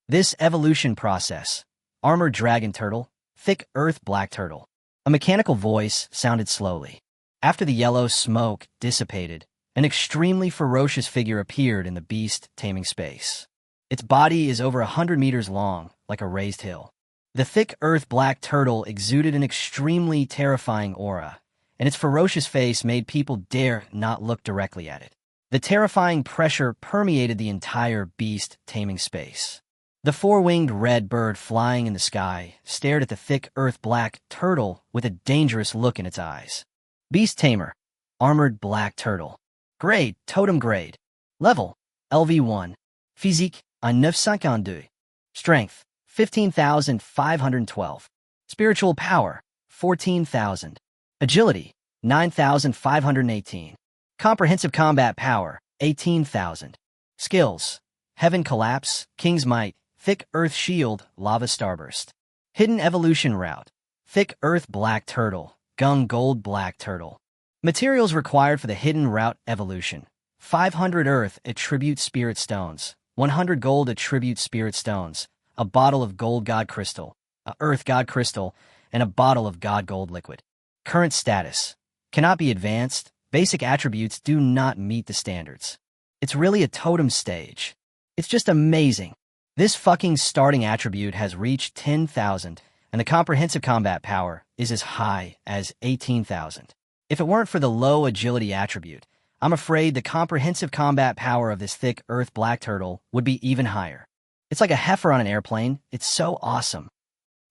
Speaker 1: This evolution process, armored dragon turtle, thick earth black turtle. A mechanical voice sounded slowly. After the yellow smoke dissipated, an extremely ferocious figure appeared in the beast taming space. Its body is over 100 meters long, like a raised hill. The thick earth black turtle exuded an extremely terrifying aura, and its ferocious face made people dare not look directly at it. The terrifying pressure permeated the entire beast taming space. The four-winged red bird flying in the sky stared at the thick earth-black turtle with a dangerous look in its eyes. Beast Tamer, armored black turtle. Grade, totem grade. Level, LV1. Physique, 952. Strength, 15,512. Spiritual power, 14,000. Agility, 9,518. Comprehensive combat power, 18,000. Skills, Heaven Collapse, King's Might, Thick Earth Shield, Lava Starburst. Hidden Evolution Route, Thick Earth Black Turtle, Gung Gold Black Turtle. Materials required for the Hidden Route Evolution. 500 Earth Attribute Spirit Stones, 100 Gold Attribute Spirit Stones, a bottle of Gold God Crystal, a Earth God Crystal, and a bottle of God Gold Liquid. Current status. Cannot be advanced. Basic attributes do not meet the standards. It's really a totem stage. It's just amazing. This fucking starting attribute has reached 10,000, and the comprehensive combat power is as high as 18,000. If it weren't for the low agility attribute, I'm afraid the comprehensive combat power of this thick earth black turtle would be even higher. It's like a heifer on an airplane. It's so awesome.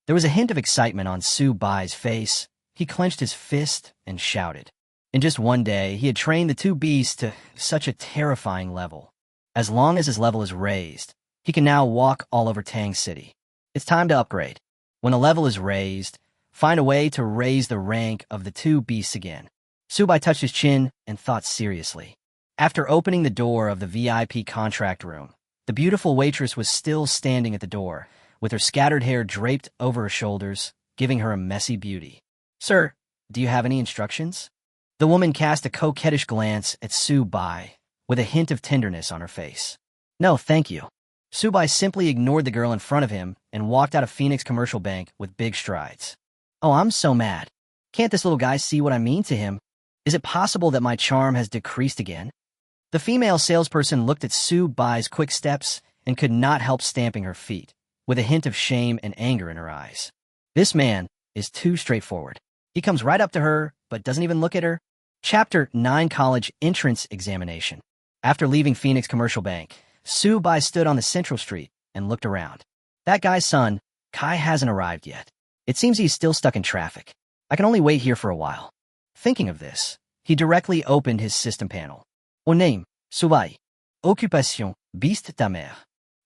Speaker 1: There was a hint of excitement on Su Bai's face. He clenched his fist and shouted. In just one day, he had trained the two beasts to such a terrifying level. As long as his level is raised, he can now walk all over Tang City. It's time to upgrade. When a level is raised, find a way to raise the rank of the two beasts again. Subai touched his chin and thought seriously. After opening the door of the VIP contract room, the beautiful waitress was still standing at the door, with her scattered hair draped over her shoulders, giving her a messy beauty. Sir, do you have any instructions? The woman cast a coquettish glance at Subai, with a hint of tenderness on her face. No, thank you. Subai simply ignored the girl in front of him and walked out of Phoenix Commercial Bank with big strides. Oh, I'm so mad. Can't this little guy see what I mean to him? Is it possible that my charm has decreased again? The female salesperson looked at Subai's quick steps and could not help stamping her feet, with a hint of shame and anger in her eyes. This man is too straightforward. He comes right up to her, but doesn't even look at her. Chapter 9 College Entrance Examination. After leaving Phoenix Commercial Bank, Subai stood on the Central Street and looked around. That guy's son, Kai, hasn't arrived yet. It seems he's still stuck in traffic. I can only wait here for a while. Thinking of this, he directly opened his system panel. Name, Subai. Occupation, Beast Tamer.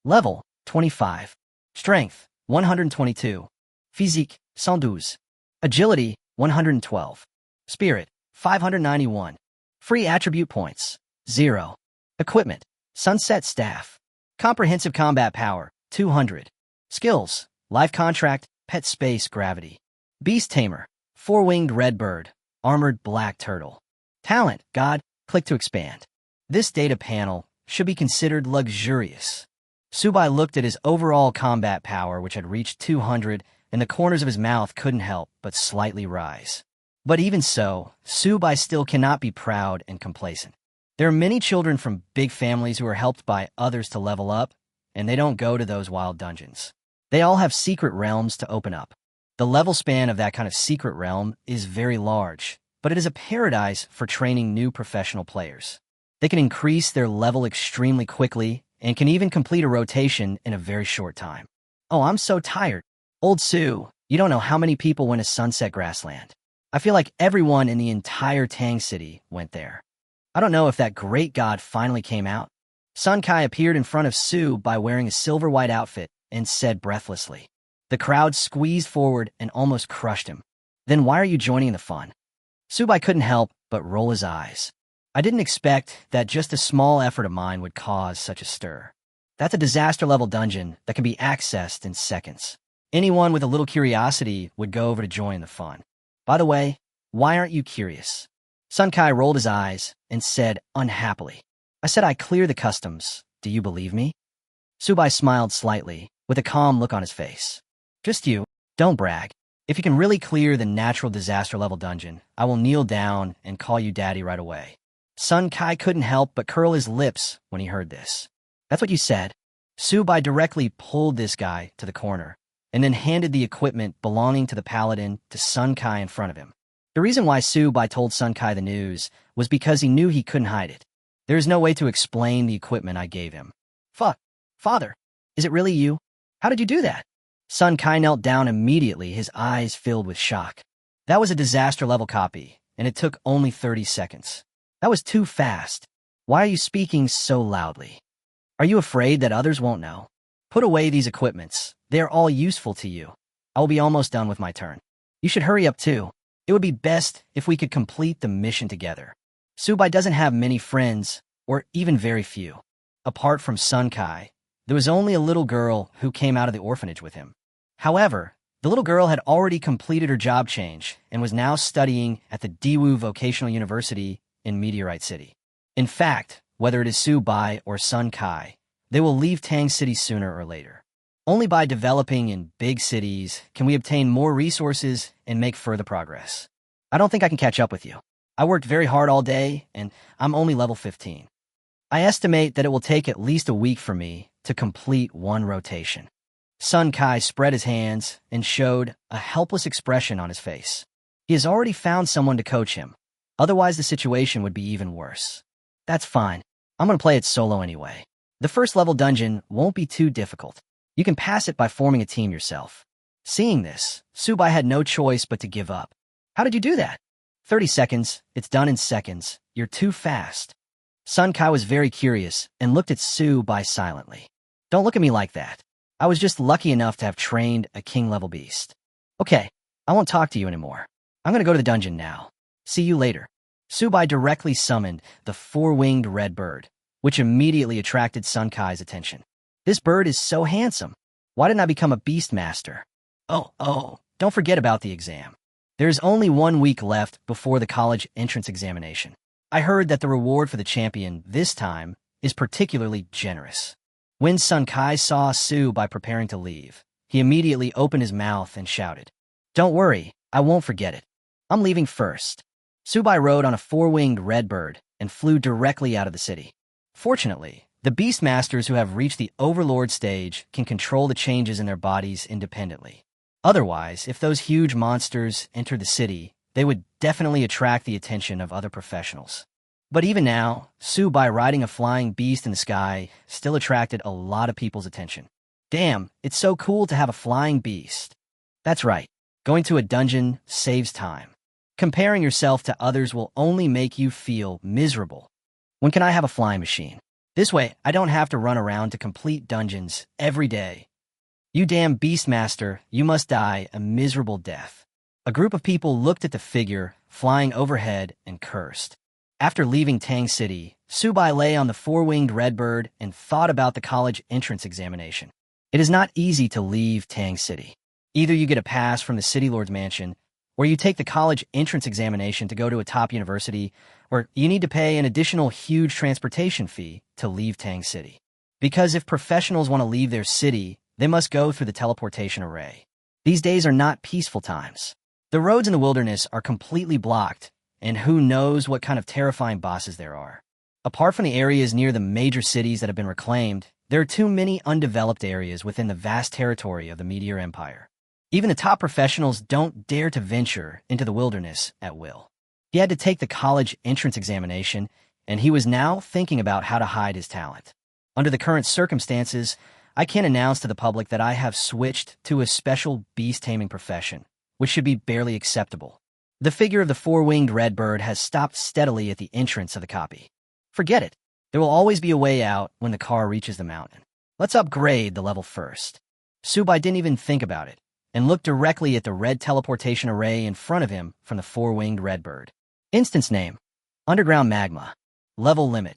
Speaker 1: Level, 25. Strength, 122. Physique, 112. Agility, 112. Spirit, 591. Free attribute points, 0. Equipment, Sunset Staff. Comprehensive combat power, 200. Skills, Life contract, pet space, gravity. Beast tamer, four-winged red bird, armored black turtle. Talent, god, click to expand. This data panel should be considered luxurious. Subai looked at his overall combat power, which had reached 200, and the corners of his mouth couldn't help but slightly rise. But even so, Subai still cannot be proud and complacent. There are many children from big families who are helped by others to level up, and they don't go to those wild dungeons. They all have secret realms to open up. The level span of that kind of secret realm is very large, but it is a paradise for training new professional players. They can increase their level extremely quickly and can even complete a rotation in a very short time. Oh, I'm so tired. Old Sue, you don't know how many people went to Sunset Grassland. I feel like everyone in the entire Tang City went there. I don't know if that great god finally came out. Sun Kai appeared in front of Sue by wearing a silver-white outfit and said breathlessly. The crowd squeezed forward and almost crushed him. Then why are you joining the fun? Subai couldn't help but roll his eyes. I didn't expect that just a small effort of mine would cause such a stir. That's a disaster-level dungeon that can be accessed in seconds. Anyone with a little curiosity would go over to join the fun. By the way, why aren't you curious? Sun Kai rolled his eyes and said unhappily, I said I clear the customs. Do you believe me? Subai smiled slightly, with a calm look on his face. Just you. Don't brag. If you can really clear the natural disaster-level dungeon, I will kneel down and call you daddy right away. Sun Kai couldn't help but curl his lips when he heard this. That's what you said. Subai directly pulled this guy to the corner, and then handed the equipment belonging to the paladin to Sun Kai in front of him. The reason why Subai told Sun Kai the news was because he knew he couldn't hide it. There is no way to explain the equipment I gave him. Fuck. Father, is it really you? How did you do that? Sun Kai knelt down immediately, his eyes filled with shock. That was a disaster-level copy, and it took only 30 seconds. That was too fast. Why are you speaking so loudly? Are you afraid that others won't know? Put away these equipments. They are all useful to you. I will be almost done with my turn. You should hurry up too. It would be best if we could complete the mission together. Subai doesn't have many friends, or even very few. Apart from Sun Kai, there was only a little girl who came out of the orphanage with him. However, the little girl had already completed her job change and was now studying at the Daewoo Vocational University in Meteorite City. In fact, whether it is Subai or Sun Kai, they will leave Tang City sooner or later. Only by developing in big cities can we obtain more resources and make further progress. I don't think I can catch up with you. I worked very hard all day, and I'm only level 15. I estimate that it will take at least a week for me to complete one rotation. Sun Kai spread his hands and showed a helpless expression on his face. He has already found someone to coach him. Otherwise, the situation would be even worse. That's fine. I'm going to play it solo anyway. The first level dungeon won't be too difficult. You can pass it by forming a team yourself. Seeing this, Subai had no choice but to give up. How did you do that? 30 seconds. It's done in seconds. You're too fast. Sun Kai was very curious and looked at Subai silently. Don't look at me like that. I was just lucky enough to have trained a king-level beast. Okay, I won't talk to you anymore. I'm going to go to the dungeon now. See you later. Subai directly summoned the four-winged red bird, which immediately attracted Sun Kai's attention. This bird is so handsome. Why didn't I become a beast master? Oh, don't forget about the exam. There's only 1 week left before the college entrance examination. I heard that the reward for the champion this time is particularly generous. When Sun Kai saw Subai preparing to leave, he immediately opened his mouth and shouted, Don't worry, I won't forget it. I'm leaving first. Subai rode on a four-winged red bird and flew directly out of the city. Fortunately, the Beastmasters who have reached the Overlord stage can control the changes in their bodies independently. Otherwise, if those huge monsters entered the city, they would definitely attract the attention of other professionals. But even now, Subai riding a flying beast in the sky still attracted a lot of people's attention. Damn, it's so cool to have a flying beast. That's right, going to a dungeon saves time. Comparing yourself to others will only make you feel miserable. When can I have a flying machine? This way, I don't have to run around to complete dungeons every day. You damn Beastmaster, you must die a miserable death. A group of people looked at the figure flying overhead and cursed. After leaving Tang City, Subai lay on the four-winged red bird and thought about the college entrance examination. It is not easy to leave Tang City. Either you get a pass from the City Lord's mansion, or you take the college entrance examination to go to a top university, or you need to pay an additional huge transportation fee to leave Tang City. Because if professionals want to leave their city, they must go through the teleportation array. These days are not peaceful times. The roads in the wilderness are completely blocked, and who knows what kind of terrifying bosses there are. Apart from the areas near the major cities that have been reclaimed, there are too many undeveloped areas within the vast territory of the Meteor Empire. Even the top professionals don't dare to venture into the wilderness at will. He had to take the college entrance examination, and he was now thinking about how to hide his talent. Under the current circumstances, I can announce to the public that I have switched to a special beast-taming profession, which should be barely acceptable. The figure of the four-winged red bird has stopped steadily at the entrance of the copy. Forget it. There will always be a way out when the car reaches the mountain. Let's upgrade the level first. Subai didn't even think about it, and looked directly at the red teleportation array in front of him from the four-winged red bird. Instance name: Underground Magma. Level limit: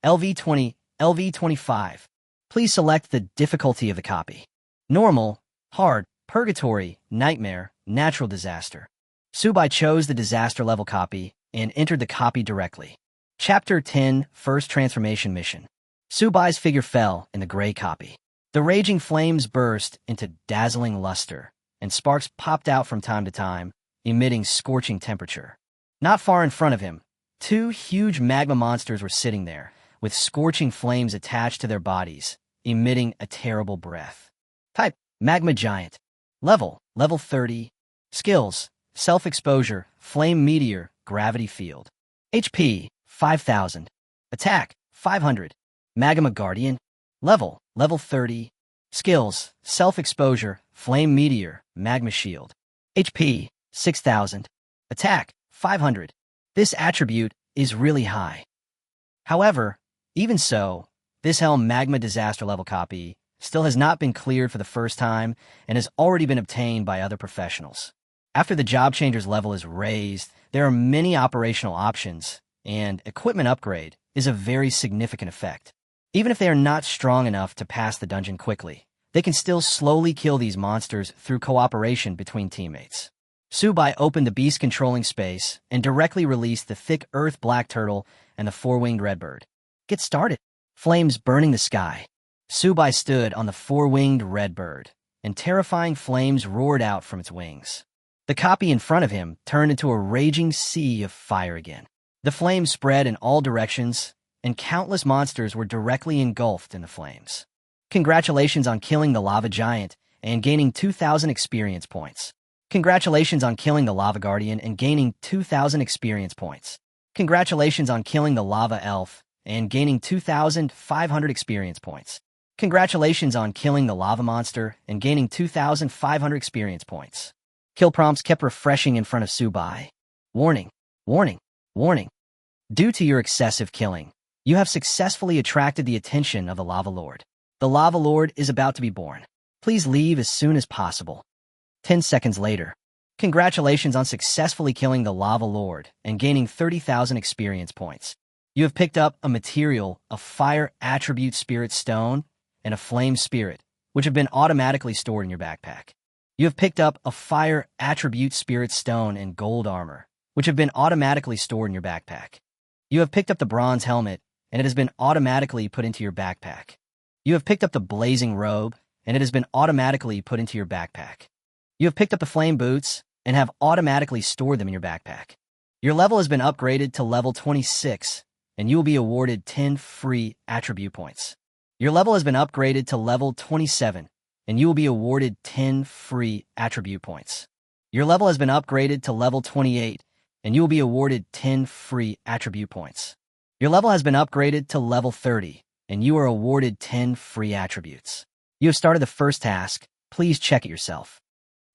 Speaker 1: LV20, LV25. Please select the difficulty of the copy: Normal, Hard, Purgatory, Nightmare, Natural Disaster. Subai chose the disaster level copy and entered the copy directly. Chapter 10, First Transformation Mission. Subai's figure fell in the gray copy. The raging flames burst into dazzling luster, and sparks popped out from time to time, emitting scorching temperature. Not far in front of him, two huge magma monsters were sitting there, with scorching flames attached to their bodies, emitting a terrible breath. Type: Magma Giant. Level 30. Skills: Self-Exposure, Flame Meteor, Gravity Field. HP: 5,000. Attack: 500. Magma Guardian. Level 30. Skills: Self-Exposure, Flame Meteor, Magma Shield. HP: 6,000. Attack: 500. This attribute is really high. However, even so, this Helm Magma Disaster level copy still has not been cleared for the first time and has already been obtained by other professionals. After the Job Changer's level is raised, there are many operational options, and equipment upgrade is a very significant effect. Even if they are not strong enough to pass the dungeon quickly, they can still slowly kill these monsters through cooperation between teammates. Subai opened the beast controlling space and directly released the thick earth black turtle and the four-winged redbird. Get started. Flames burning the sky. Subai stood on the four-winged redbird, and terrifying flames roared out from its wings. The copy in front of him turned into a raging sea of fire again. The flames spread in all directions, and countless monsters were directly engulfed in the flames. Congratulations on killing the lava giant and gaining 2,000 experience points. Congratulations on killing the lava guardian and gaining 2,000 experience points. Congratulations on killing the lava elf and gaining 2,500 experience points. Congratulations on killing the lava monster and gaining 2,500 experience points. Kill prompts kept refreshing in front of Subai. Warning, warning, warning. Due to your excessive killing, you have successfully attracted the attention of the Lava Lord. The Lava Lord is about to be born. Please leave as soon as possible. 10 seconds later. Congratulations on successfully killing the Lava Lord and gaining 30,000 experience points. You have picked up a material, a fire attribute spirit stone, and a flame spirit, which have been automatically stored in your backpack. You have picked up a fire attribute spirit stone and gold armor, which have been automatically stored in your backpack. You have picked up the bronze helmet, and it has been automatically put into your backpack. You have picked up the blazing robe, and it has been automatically put into your backpack. You have picked up the flame boots, and have automatically stored them in your backpack. Your level has been upgraded to level 26, and you will be awarded 10 free attribute points. Your level has been upgraded to level 27, and you will be awarded 10 free attribute points. Your level has been upgraded to level 28, and you will be awarded 10 free attribute points. Your level has been upgraded to level 30, and you are awarded 10 free attributes. You have started the first task. Please check it yourself.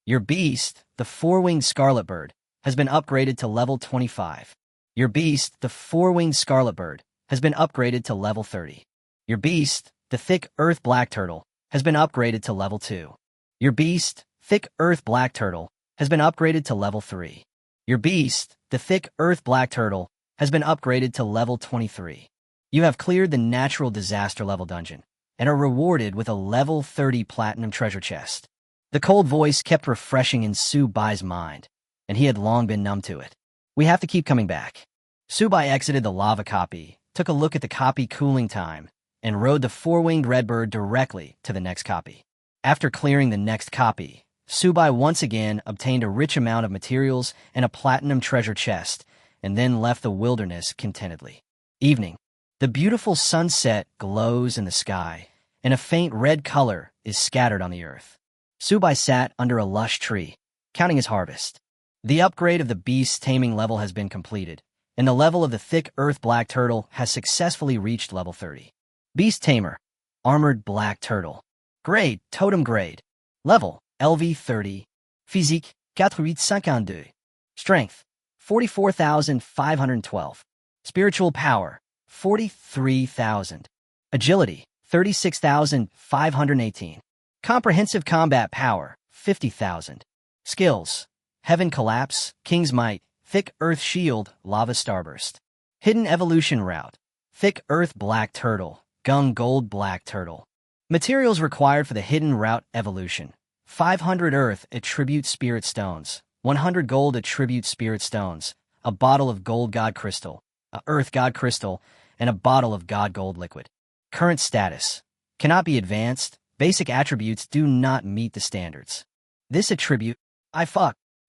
Speaker 1: Your beast, the four-winged scarlet bird, has been upgraded to level 25. Your beast, the four-winged scarlet bird, has been upgraded to level 30. Your beast, the thick earth black turtle, has been upgraded to level 2. Your beast, thick earth black turtle, has been upgraded to level 3. Your beast, the thick earth black turtle, has been upgraded to level 23. You have cleared the natural disaster level dungeon, and are rewarded with a level 30 platinum treasure chest. The cold voice kept refreshing in Su-bai's mind, and he had long been numb to it. We have to keep coming back. Su-bai exited the lava copy, took a look at the copy cooling time, and rode the four-winged redbird directly to the next copy. After clearing the next copy, Su-bai once again obtained a rich amount of materials and a platinum treasure chest, and then left the wilderness contentedly. Evening. The beautiful sunset glows in the sky, and a faint red color is scattered on the earth. Su-bai sat under a lush tree, counting his harvest. The upgrade of the beast's taming level has been completed, and the level of the thick earth black turtle has successfully reached level 30. Beast Tamer, armored black turtle. Grade, totem grade. Level, LV 30. Physique, 4852. Strength, 44,512. Spiritual power, 43,000. Agility, 36,518. Comprehensive combat power, 50,000. Skills, Heaven Collapse, King's Might, Thick Earth Shield, Lava Starburst. Hidden Evolution Route, Thick Earth Black Turtle, Gung Gold Black Turtle. Materials required for the Hidden Route Evolution. 500 Earth Attribute Spirit Stones, 100 Gold Attribute Spirit Stones, a bottle of Gold God Crystal, a Earth God Crystal, and a bottle of God Gold Liquid. Current status. Cannot be advanced. Basic attributes do not meet the standards. This attribute, I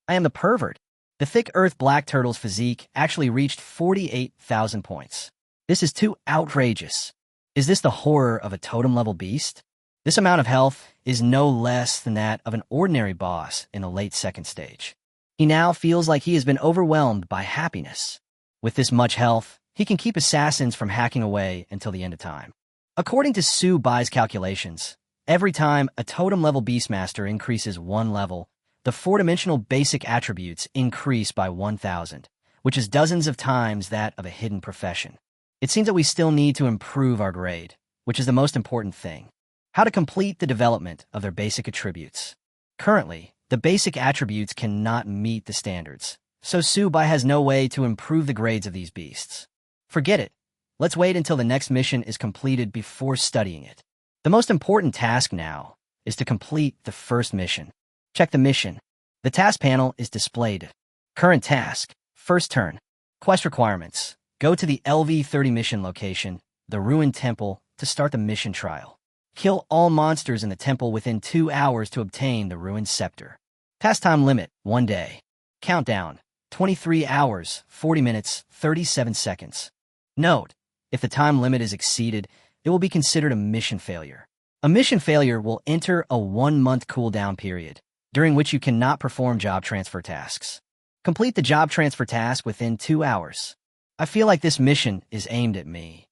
Speaker 1: am the pervert. The Thick Earth Black Turtle's physique actually reached 48,000 points. This is too outrageous. Is this the horror of a totem-level beast? This amount of health is no less than that of an ordinary boss in the late second stage. He now feels like he has been overwhelmed by happiness. With this much health, he can keep assassins from hacking away until the end of time. According to Su-bai's calculations, every time a totem-level beastmaster increases one level, the four-dimensional basic attributes increase by 1,000, which is dozens of times that of a hidden profession. It seems that we still need to improve our grade, which is the most important thing. How to complete the development of their basic attributes. Currently, the basic attributes cannot meet the standards, so Su-bai has no way to improve the grades of these beasts. Forget it. Let's wait until the next mission is completed before studying it. The most important task now is to complete the first mission. Check the mission. The task panel is displayed. Current task, first turn. Quest requirements. Go to the LV30 mission location, the ruined temple, to start the mission trial. Kill all monsters in the temple within 2 hours to obtain the ruined scepter. Task time limit, 1 day. Countdown, 23 hours, 40 minutes, 37 seconds. Note, if the time limit is exceeded, it will be considered a mission failure. A mission failure will enter a 1-month cooldown period, during which you cannot perform job transfer tasks. Complete the job transfer task within 2 hours. I feel like this mission is aimed at me.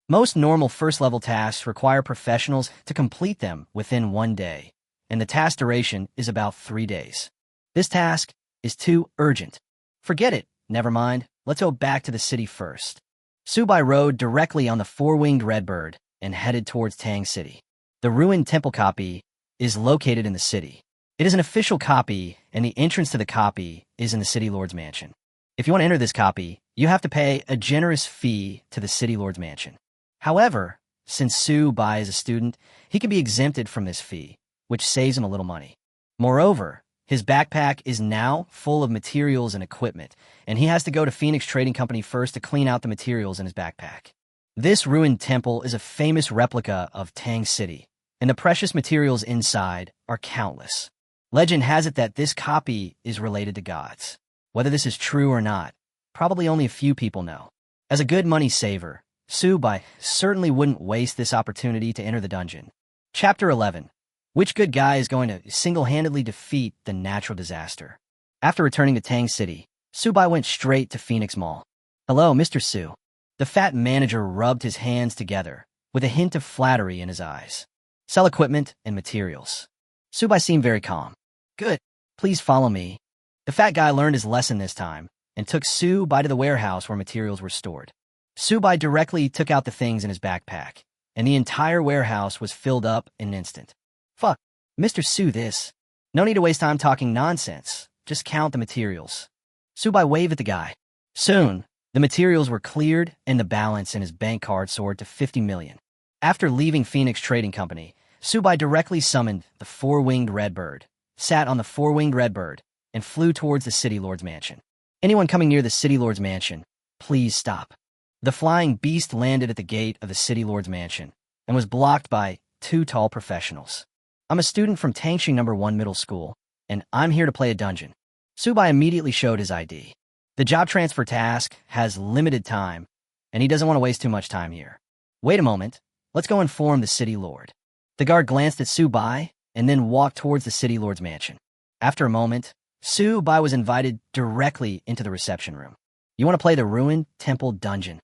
Speaker 1: Most normal first-level tasks require professionals to complete them within 1 day, and the task duration is about 3 days. This task is too urgent. Forget it. Never mind. Let's go back to the city first. Su-bai rode directly on the four-winged redbird and headed towards Tang City. The ruined temple copy is located in the city. It is an official copy, and the entrance to the copy is in the City Lord's mansion. If you want to enter this copy, you have to pay a generous fee to the City Lord's mansion. However, since Su-bai is a student, he can be exempted from this fee, which saves him a little money. Moreover, his backpack is now full of materials and equipment, and he has to go to Phoenix Trading Company first to clean out the materials in his backpack. This ruined temple is a famous replica of Tang City, and the precious materials inside are countless. Legend has it that this copy is related to gods. Whether this is true or not, probably only a few people know. As a good money saver, Su-bai certainly wouldn't waste this opportunity to enter the dungeon. Chapter 11. Which good guy is going to single-handedly defeat the natural disaster? After returning to Tang City, Su-bai went straight to Phoenix Mall. Hello, Mr. Su. The fat manager rubbed his hands together, with a hint of flattery in his eyes. Sell equipment and materials. Su-bai seemed very calm. Good. Please follow me. The fat guy learned his lesson this time, and took Su-bai to the warehouse where materials were stored. Su-bai directly took out the things in his backpack, and the entire warehouse was filled up in an instant. Fuck, Mr. Su this. No need to waste time talking nonsense. Just count the materials. Su-bai waved at the guy. Soon, the materials were cleared and the balance in his bank card soared to 50 million. After leaving Phoenix Trading Company, Subai directly summoned the four-winged redbird, sat on the four-winged redbird, and flew towards the City Lord's mansion. Anyone coming near the City Lord's mansion, please stop. The flying beast landed at the gate of the City Lord's mansion and was blocked by two tall professionals. I'm a student from Tangshin No. 1 Middle School, and I'm here to play a dungeon. Subai immediately showed his ID. The job transfer task has limited time, and he doesn't want to waste too much time here. Wait a moment. Let's go inform the City Lord. The guard glanced at Subai and then walked towards the City Lord's mansion. After a moment, Subai was invited directly into the reception room. You want to play the ruined temple dungeon?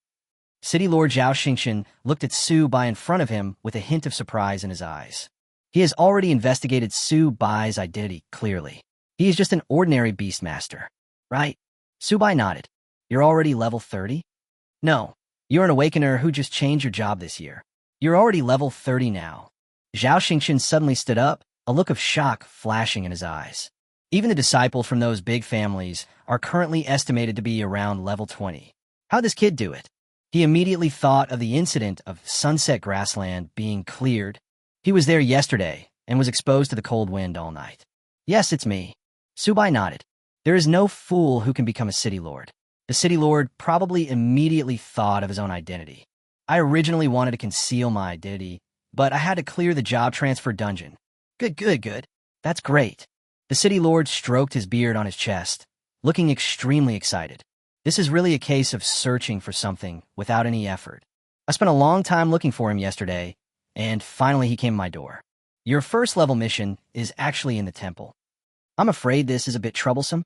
Speaker 1: City Lord Zhao Xingxian looked at Subai in front of him with a hint of surprise in his eyes. He has already investigated Subai's identity clearly. He is just an ordinary beastmaster, right? Subai nodded. You're already level 30? No, you're an awakener who just changed your job this year. You're already level 30 now. Zhao Xingxian suddenly stood up, a look of shock flashing in his eyes. Even the disciples from those big families are currently estimated to be around level 20. How'd this kid do it? He immediately thought of the incident of Sunset Grassland being cleared. He was there yesterday and was exposed to the cold wind all night. Yes, it's me. Subai nodded. There is no fool who can become a city lord. The city lord probably immediately thought of his own identity. I originally wanted to conceal my identity, but I had to clear the job transfer dungeon. Good. That's great. The city lord stroked his beard on his chest, looking extremely excited. This is really a case of searching for something without any effort. I spent a long time looking for him yesterday, and finally he came to my door. Your first level mission is actually in the temple. I'm afraid this is a bit troublesome.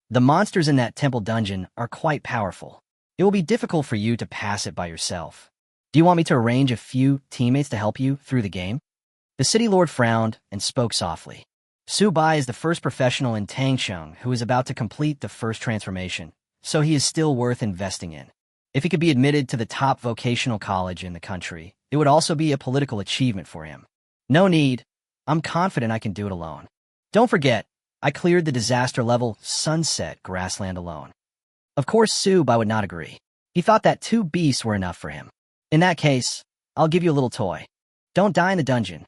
Speaker 1: The monsters in that temple dungeon are quite powerful. It will be difficult for you to pass it by yourself. Do you want me to arrange a few teammates to help you through the game? The city lord frowned and spoke softly. Subai is the first professional in Tangsheng who is about to complete the first transformation, so he is still worth investing in. If he could be admitted to the top vocational college in the country, it would also be a political achievement for him. No need. I'm confident I can do it alone. Don't forget, I cleared the disaster level Sunset Grassland alone. Of course, Subai would not agree. He thought that 2 beasts were enough for him. In that case, I'll give you a little toy. Don't die in the dungeon.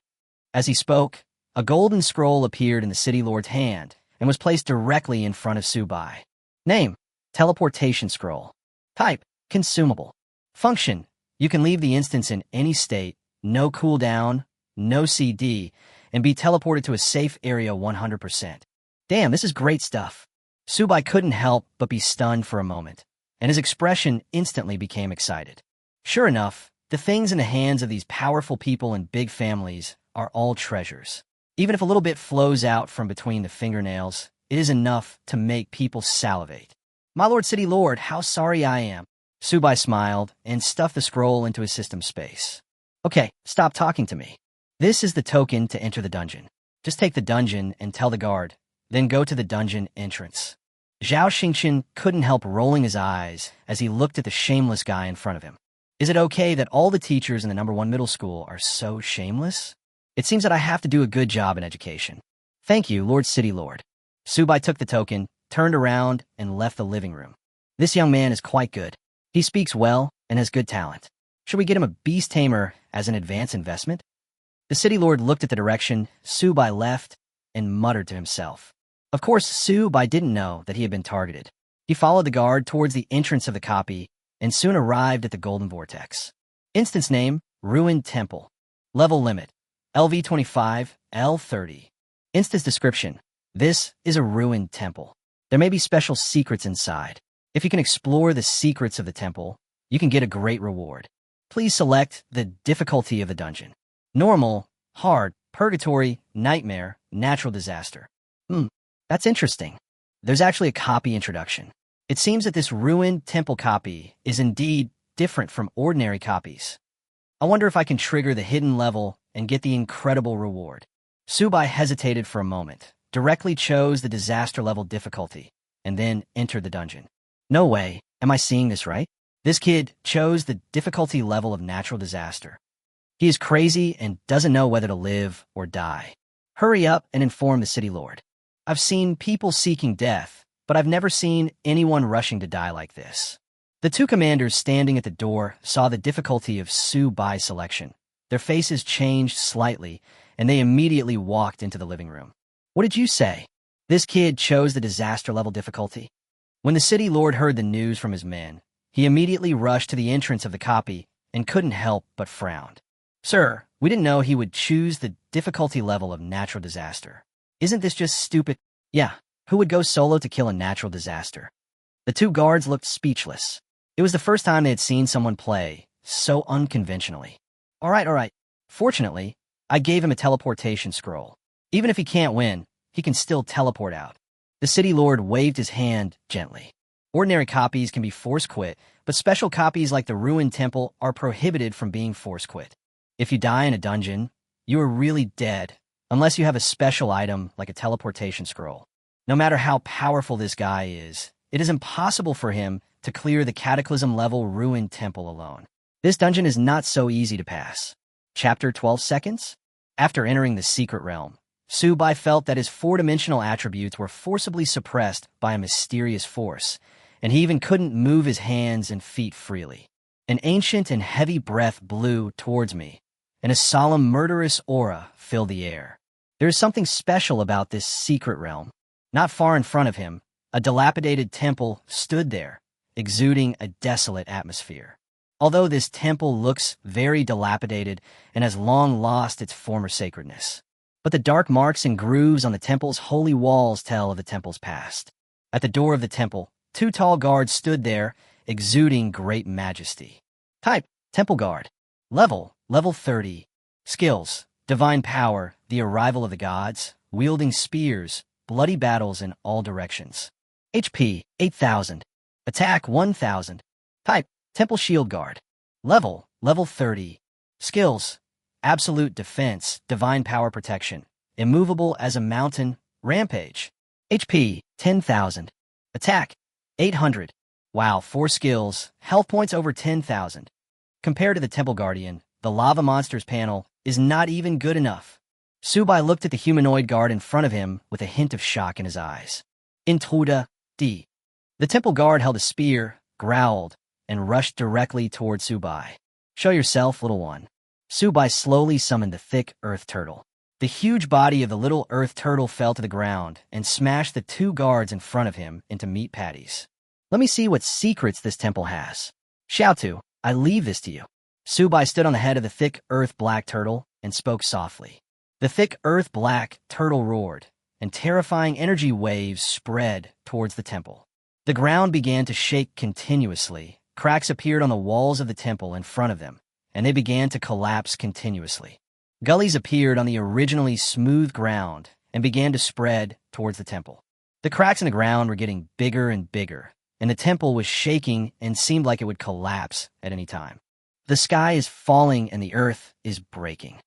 Speaker 1: As he spoke, a golden scroll appeared in the city lord's hand and was placed directly in front of Subai. Name: Teleportation Scroll. Type: Consumable. Function: you can leave the instance in any state, no cooldown, no CD, and be teleported to a safe area 100%. Damn, this is great stuff. Subai couldn't help but be stunned for a moment, and his expression instantly became excited. Sure enough, the things in the hands of these powerful people and big families are all treasures. Even if a little bit flows out from between the fingernails, it is enough to make people salivate. My lord city lord, how sorry I am. Subai smiled and stuffed the scroll into his system space. Okay, stop talking to me. This is the token to enter the dungeon. Just take the dungeon and tell the guard, then go to the dungeon entrance. Zhao Xingxian couldn't help rolling his eyes as he looked at the shameless guy in front of him. Is it okay that all the teachers in the No. 1 Middle School are so shameless? It seems that I have to do a good job in education. Thank you, Lord City Lord. Subai took the token, turned around, and left the living room. This young man is quite good. He speaks well and has good talent. Should we get him a beast tamer as an advance investment? The city lord looked at the direction Subai left and muttered to himself. Of course, Subai didn't know that he had been targeted. He followed the guard towards the entrance of the copy and soon arrived at the Golden Vortex. Instance name: Ruined Temple. Level limit: LV25, L30. Instance description: this is a ruined temple. There may be special secrets inside. If you can explore the secrets of the temple, you can get a great reward. Please select the difficulty of the dungeon: normal, hard, purgatory, nightmare, natural disaster. That's interesting. There's actually a copy introduction. It seems that this ruined temple copy is indeed different from ordinary copies. I wonder if I can trigger the hidden level and get the incredible reward. Subai hesitated for a moment, directly chose the disaster level difficulty, and then entered the dungeon. No way, am I seeing this right? This kid chose the difficulty level of natural disaster. He is crazy and doesn't know whether to live or die. Hurry up and inform the city lord. I've seen people seeking death, but I've never seen anyone rushing to die like this. The 2 commanders standing at the door saw the difficulty of Subai's selection, Their faces changed slightly, and they immediately walked into the living room. What did you say? This kid chose the disaster level difficulty. When the city lord heard the news from his men, he immediately rushed to the entrance of the copy and couldn't help but frowned. Sir, we didn't know he would choose the difficulty level of natural disaster. Isn't this just stupid? Yeah, who would go solo to kill a natural disaster? The two guards looked speechless. It was the first time they had seen someone play so unconventionally. All right. Fortunately, I gave him a teleportation scroll. Even if he can't win, he can still teleport out. The city lord waved his hand gently. Ordinary copies can be force quit, but special copies like the ruined temple are prohibited from being force quit. If you die in a dungeon, you are really dead, unless you have a special item like a teleportation scroll. No matter how powerful this guy is, it is impossible for him to clear the cataclysm-level ruined temple alone. This dungeon is not so easy to pass. Chapter 12 Seconds? After entering the secret realm, Subai felt that his four-dimensional attributes were forcibly suppressed by a mysterious force, and he even couldn't move his hands and feet freely. An ancient and heavy breath blew towards me, and a solemn, murderous aura filled the air. There is something special about this secret realm. Not far in front of him, a dilapidated temple stood there, exuding a desolate atmosphere. Although this temple looks very dilapidated and has long lost its former sacredness, but the dark marks and grooves on the temple's holy walls tell of the temple's past. At the door of the temple, two tall guards stood there, exuding great majesty. Type, Temple Guard. Level 30. Skills, Divine Power, the arrival of the gods, wielding spears, bloody battles in all directions. HP, 8,000. Attack, 1,000. Type, Temple Shield Guard. Level 30. Skills, Absolute Defense, Divine Power Protection, immovable as a mountain, Rampage. HP, 10,000. Attack, 800. Wow, 4 skills, health points over 10,000. Compared to the Temple Guardian, the Lava Monsters panel is not even good enough. Subai looked at the humanoid guard in front of him with a hint of shock in his eyes. Intruder, D. The Temple Guard held a spear, growled, and rushed directly toward Subai. Show yourself, little one. Subai slowly summoned the thick earth turtle. The huge body of the little earth turtle fell to the ground and smashed the two guards in front of him into meat patties. Let me see what secrets this temple has. Xiaotu, I leave this to you. Subai stood on the head of the thick earth black turtle and spoke softly. The thick earth black turtle roared, and terrifying energy waves spread towards the temple. The ground began to shake continuously. Cracks appeared on the walls of the temple in front of them, and they began to collapse continuously. Gullies appeared on the originally smooth ground and began to spread towards the temple. The cracks in the ground were getting bigger and bigger, and the temple was shaking and seemed like it would collapse at any time. The sky is falling and the earth is breaking.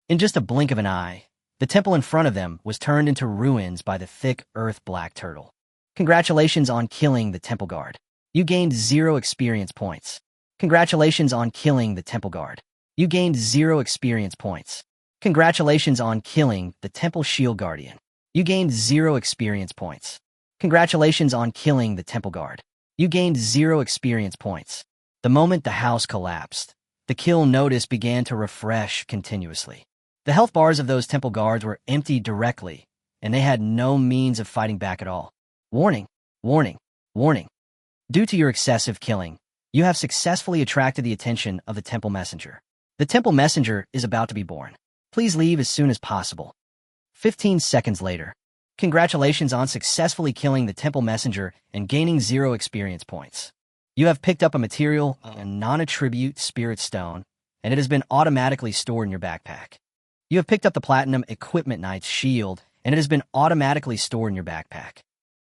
Speaker 1: In just a blink of an eye, the temple in front of them was turned into ruins by the thick earth black turtle. Congratulations on killing the temple guard. You gained 0 experience points. Congratulations on killing the temple guard. You gained 0 experience points. Congratulations on killing the temple shield guardian. You gained 0 experience points. Congratulations on killing the temple guard. You gained 0 experience points. The moment the house collapsed, the kill notice began to refresh continuously. The health bars of those temple guards were emptied directly, and they had no means of fighting back at all. Warning, warning, warning. Due to your excessive killing, you have successfully attracted the attention of the temple messenger. The temple messenger is about to be born. Please leave as soon as possible. 15 seconds later. Congratulations on successfully killing the temple messenger and gaining 0 experience points. You have picked up a material, a non-attribute spirit stone, and it has been automatically stored in your backpack. You have picked up the platinum equipment knight's shield, and it has been automatically stored in your backpack.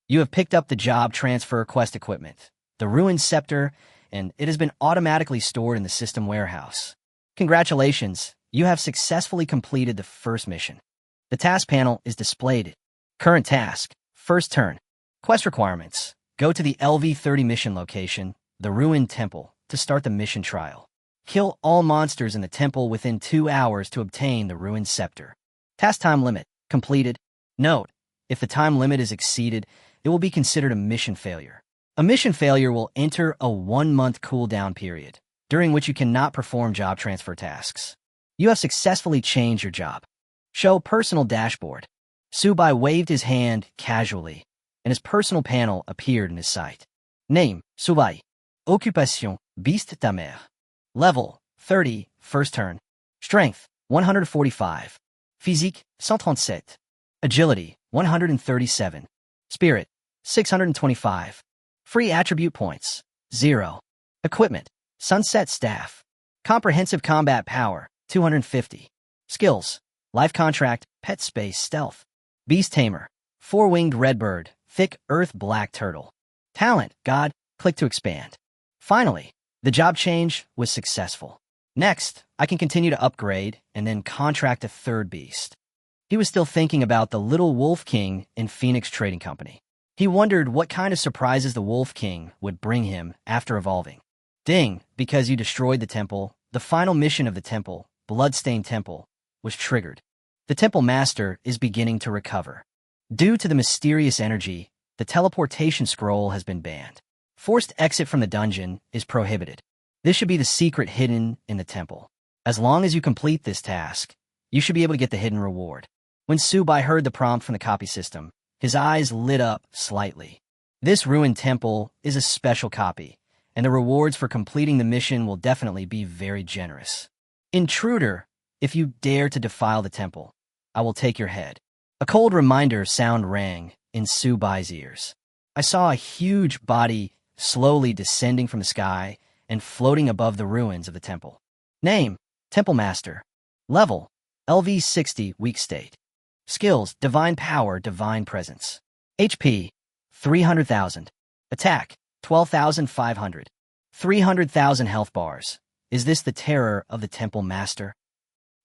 Speaker 1: You have picked up the job transfer quest equipment, the ruined scepter, and it has been automatically stored in the system warehouse. Congratulations, you have successfully completed the first mission. The task panel is displayed. Current task, first turn. Quest requirements. Go to the LV-30 mission location, the ruined temple, to start the mission trial. Kill all monsters in the temple within 2 hours to obtain the ruined scepter. Task time limit, completed. Note, if the time limit is exceeded, it will be considered a mission failure. A mission failure will enter a 1-month cooldown period, during which you cannot perform job transfer tasks. You have successfully changed your job. Show personal dashboard. Subai waved his hand casually, and his personal panel appeared in his sight. Name, Subai. Occupation, beast Tamer. Level, 30, first turn. Strength, 145. Physique, 137. Agility, 137. Spirit, 625. Free attribute points, 0. Equipment, sunset staff. Comprehensive combat power, 250. Skills, life contract, pet space, stealth. Beast tamer, four-winged red bird, thick earth black turtle. Talent, god, click to expand. Finally, the job change was successful. Next, I can continue to upgrade and then contract a third beast. He was still thinking about the little Wolf King in Phoenix Trading Company. He wondered what kind of surprises the Wolf King would bring him after evolving. Ding, because you destroyed the temple, the final mission of the temple, Bloodstained Temple, was triggered. The temple master is beginning to recover. Due to the mysterious energy, the teleportation scroll has been banned. Forced exit from the dungeon is prohibited. This should be the secret hidden in the temple. As long as you complete this task, you should be able to get the hidden reward. When Subai heard the prompt from the copy system, his eyes lit up slightly. This ruined temple is a special copy, and the rewards for completing the mission will definitely be very generous. Intruder, if you dare to defile the temple, I will take your head. A cold reminder sound rang in Subai's ears. I saw a huge body slowly descending from the sky and floating above the ruins of the temple. Name, Temple Master. Level, LV 60, weak state. Skills, Divine Power, Divine Presence. HP, 300,000. Attack, 12,500. 300,000 health bars. Is this the terror of the Temple Master?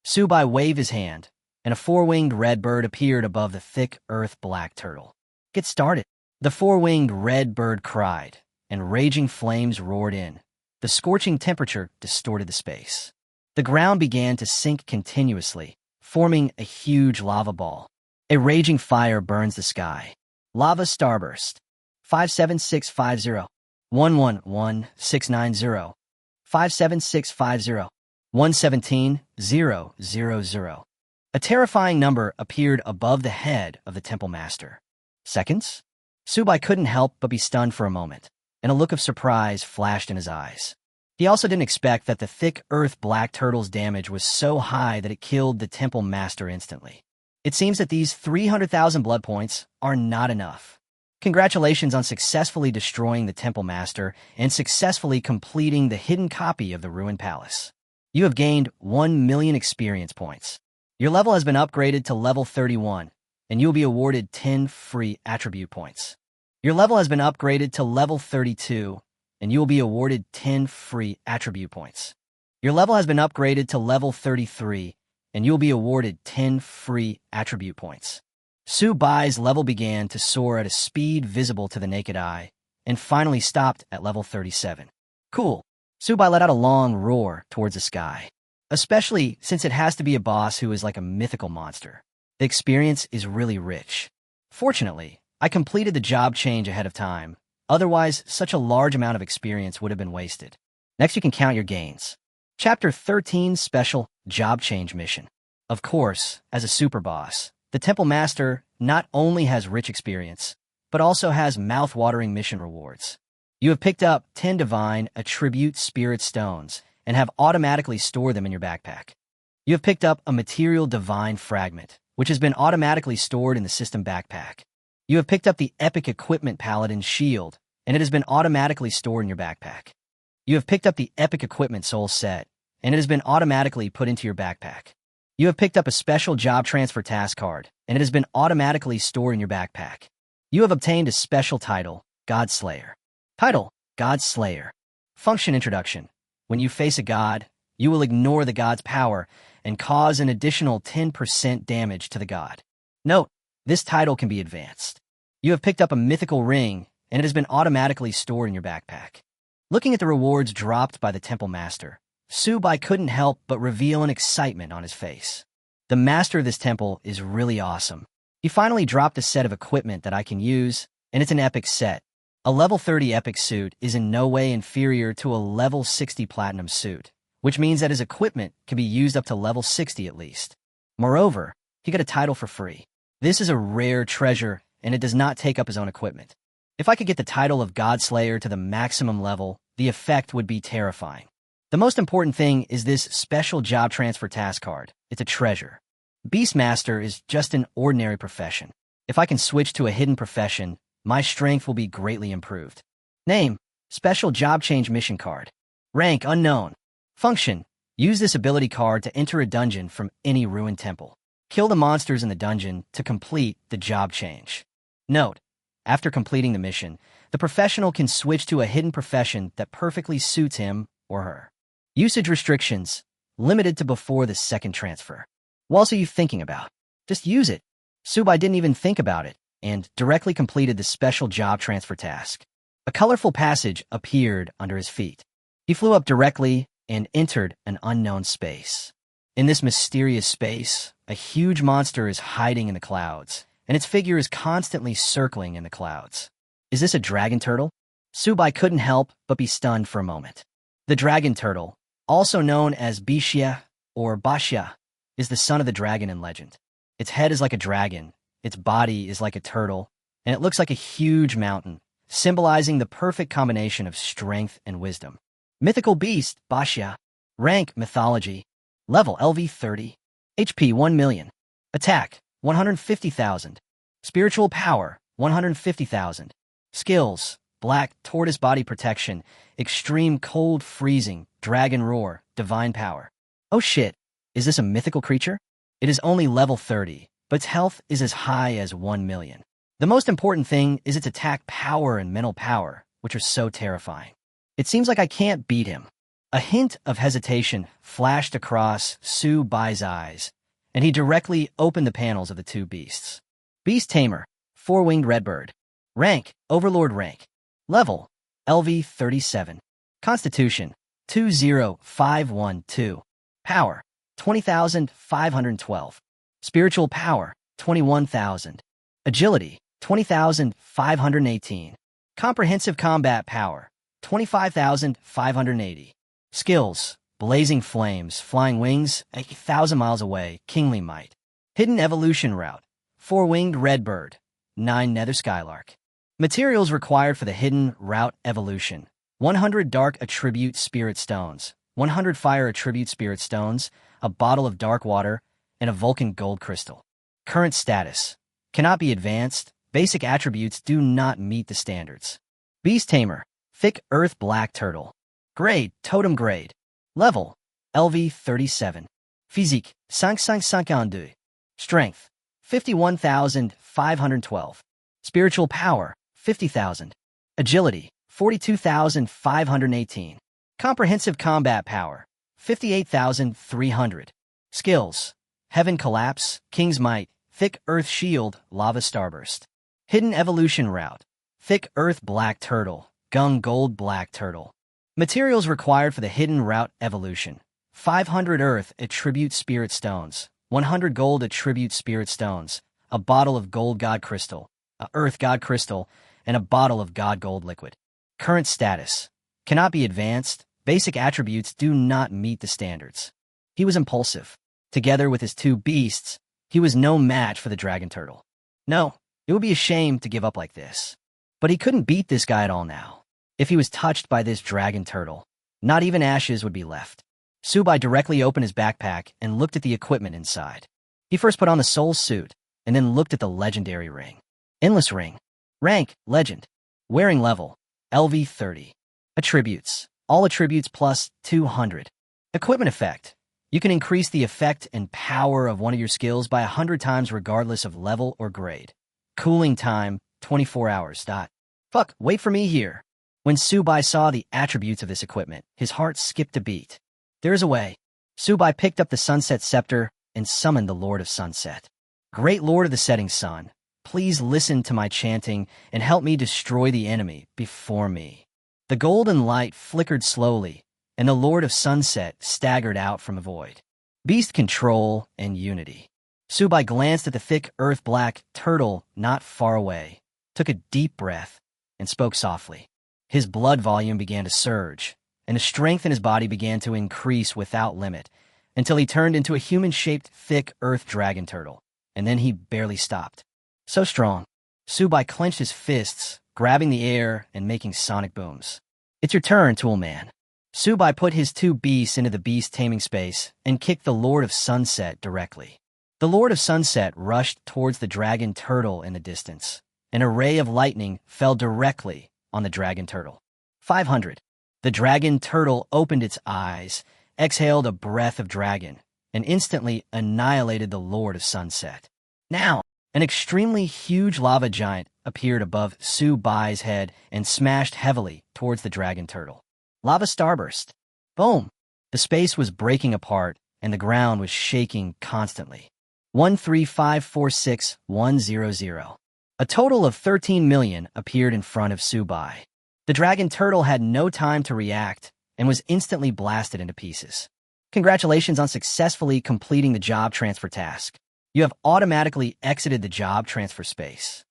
Speaker 1: Subai waved his hand, and a four-winged red bird appeared above the thick earth black turtle. Get started. The four-winged red bird cried, and raging flames roared in. The scorching temperature distorted the space. The ground began to sink continuously, forming a huge lava ball. A raging fire burns the sky. Lava starburst. 57650. 111690. 57650. 117000. A terrifying number appeared above the head of the temple master. Seconds? Subai couldn't help but be stunned for a moment, and a look of surprise flashed in his eyes. He also didn't expect that the thick earth black turtle's damage was so high that it killed the temple master instantly. It seems that these 300,000 blood points are not enough. Congratulations on successfully destroying the temple master and successfully completing the hidden copy of the ruined palace. You have gained 1 million experience points. Your level has been upgraded to level 31, and you will be awarded 10 free attribute points. Your level has been upgraded to level 32, and you will be awarded 10 free attribute points. Your level has been upgraded to level 33, and you will be awarded 10 free attribute points. Subai's level began to soar at a speed visible to the naked eye, and finally stopped at level 37. Cool. Subai let out a long roar towards the sky, especially since it has to be a boss who is like a mythical monster. The experience is really rich. Fortunately, I completed the job change ahead of time. Otherwise, such a large amount of experience would have been wasted. Next, you can count your gains. Chapter 13, Special Job Change Mission. Of course, as a super boss, the Temple Master not only has rich experience, but also has mouth-watering mission rewards. You have picked up 10 Divine Attribute Spirit Stones and have automatically stored them in your backpack. You have picked up a Material Divine Fragment, which has been automatically stored in the system backpack. You have picked up the Epic Equipment Paladin Shield, and it has been automatically stored in your backpack. You have picked up the Epic Equipment Soul Set, and it has been automatically put into your backpack. You have picked up a Special Job Transfer Task Card, and it has been automatically stored in your backpack. You have obtained a special title, God Slayer. Title, God Slayer. Function Introduction. When you face a god, you will ignore the god's power and cause an additional 10% damage to the god. Note, this title can be advanced. You have picked up a mythical ring, and it has been automatically stored in your backpack. Looking at the rewards dropped by the Temple Master, Subai couldn't help but reveal an excitement on his face. The master of this temple is really awesome. He finally dropped a set of equipment that I can use, and it's an epic set. A level 30 epic suit is in no way inferior to a level 60 platinum suit, which means that his equipment can be used up to level 60 at least. Moreover, he got a title for free. This is a rare treasure, and it does not take up his own equipment. If I could get the title of Godslayer to the maximum level, the effect would be terrifying. The most important thing is this special job transfer task card. It's a treasure. Beastmaster is just an ordinary profession. If I can switch to a hidden profession, my strength will be greatly improved. Name: Special Job Change Mission Card. Rank: Unknown. Function: use this ability card to enter a dungeon from any ruined temple. Kill the monsters in the dungeon to complete the job change. Note: after completing the mission, the professional can switch to a hidden profession that perfectly suits him or her. Usage restrictions: limited to before the second transfer. What else are you thinking about? Just use it. Subai didn't even think about it and directly completed the special job transfer task. A colorful passage appeared under his feet. He flew up directly and entered an unknown space. In this mysterious space, a huge monster is hiding in the clouds, and its figure is constantly circling in the clouds. Is this a dragon turtle? Subai couldn't help but be stunned for a moment. The dragon turtle, also known as Bishya or Bashya, is the son of the dragon in legend. Its head is like a dragon, its body is like a turtle, and it looks like a huge mountain, symbolizing the perfect combination of strength and wisdom. Mythical beast, Bashya. Rank: Mythology. Level: LV 30. HP: 1 million. Attack: 150,000. Spiritual power: 150,000. Skills: Black Tortoise Body Protection, Extreme Cold Freezing, Dragon Roar, Divine Power. Oh shit, is this a mythical creature? It is only level 30, but its health is as high as 1 million. The most important thing is its attack power and mental power, which are so terrifying. It seems like I can't beat him. A hint of hesitation flashed across Subai's eyes, and he directly opened the panels of the two beasts. Beast Tamer, Four-Winged Redbird. Rank: Overlord rank. Level: LV 37. Constitution: 20512. Power: 20,512. Spiritual power: 21,000. Agility: 20,518. Comprehensive combat power: 25,580. Skills: Blazing Flames, Flying Wings, 1,000 miles away, Kingly Might. Hidden Evolution Route: Four-Winged Redbird, 9 Nether Skylark. Materials required for the Hidden Route Evolution: 100 Dark Attribute Spirit Stones, 100 Fire Attribute Spirit Stones, a bottle of dark water, and a Vulcan Gold Crystal. Current status: cannot be advanced. Basic attributes do not meet the standards. Beast Tamer, Thick Earth Black Turtle. Grade: Totem Grade. Level: LV 37. Physique: 552. Strength: 51,512. Spiritual power: 50,000. Agility: 42,518. Comprehensive combat power: 58,300. Skills: Heaven Collapse, King's Might, Thick Earth Shield, Lava Starburst. Hidden Evolution Route: Thick Earth Black Turtle, Gung Gold Black Turtle. Materials required for the Hidden Route Evolution: 500 Earth Attribute Spirit Stones, 100 Gold Attribute Spirit Stones, a bottle of Gold God Crystal, a Earth God Crystal, and a bottle of God Gold Liquid. Current status: cannot be advanced. Basic attributes do not meet the standards. He was impulsive. Together with his two beasts, he was no match for the dragon turtle. No, it would be a shame to give up like this. But he couldn't beat this guy at all now. If he was touched by this dragon turtle, not even ashes would be left. Subai directly opened his backpack and looked at the equipment inside. He first put on the soul suit, and then looked at the legendary ring. Endless ring. Rank: Legend. Wearing level: LV 30. Attributes: all attributes plus 200. Equipment effect: you can increase the effect and power of one of your skills by 100 times regardless of level or grade. Cooling time: 24 hours. Fuck, wait for me here. When Subai saw the attributes of this equipment, his heart skipped a beat. There is a way. Subai picked up the Sunset Scepter and summoned the Lord of Sunset. Great Lord of the Setting Sun, please listen to my chanting and help me destroy the enemy before me. The golden light flickered slowly, and the Lord of Sunset staggered out from the void. Beast control and unity. Subai glanced at the thick earth-black turtle not far away, took a deep breath, and spoke softly. His blood volume began to surge, and the strength in his body began to increase without limit, until he turned into a human-shaped, thick earth dragon turtle, and then he barely stopped. So strong. Subai clenched his fists, grabbing the air and making sonic booms. It's your turn, Toolman. Subai put his two beasts into the beast taming space and kicked the Lord of Sunset directly. The Lord of Sunset rushed towards the dragon turtle in the distance. An array of lightning fell directly on the dragon turtle. 500. The dragon turtle opened its eyes, exhaled a breath of dragon, and instantly annihilated the Lord of Sunset. Now, an extremely huge lava giant appeared above Subai's head and smashed heavily towards the dragon turtle. Lava starburst. Boom! The space was breaking apart, and the ground was shaking constantly. 13546-100. A total of 13 million appeared in front of Subai. The dragon turtle had no time to react and was instantly blasted into pieces. Congratulations on successfully completing the job transfer task. You have automatically exited the job transfer space.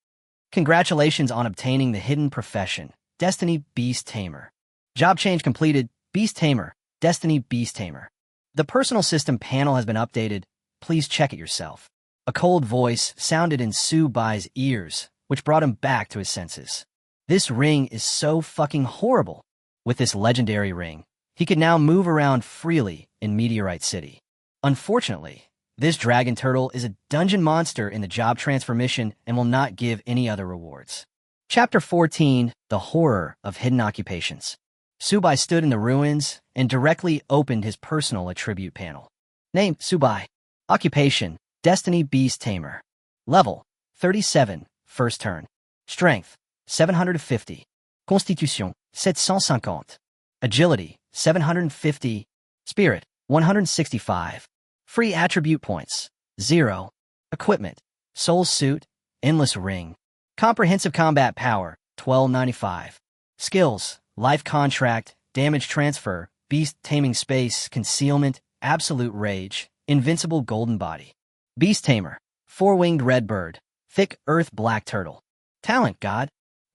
Speaker 1: Congratulations on obtaining the hidden profession, Destiny Beast Tamer. Job change completed, Beast Tamer, Destiny Beast Tamer. The personal system panel has been updated. Please check it yourself. A cold voice sounded in Subai's ears, which brought him back to his senses. This ring is so fucking horrible. With this legendary ring, he could now move around freely in Meteorite City. Unfortunately, this dragon turtle is a dungeon monster in the job transfer mission and will not give any other rewards. Chapter 14, The Horror of Hidden Occupations. Subai stood in the ruins and directly opened his personal attribute panel. Name, Subai. Occupation, Destiny Beast Tamer. Level, 37, first turn. Strength, 750. Constitution, 750. Agility, 750. Spirit, 165. Free attribute points, 0. Equipment, soul suit, endless ring. Comprehensive combat power, 1295. Skills, life contract, damage transfer, beast taming space, concealment, absolute rage, invincible golden body. Beast tamer, four-winged red bird, thick earth black turtle. Talent god,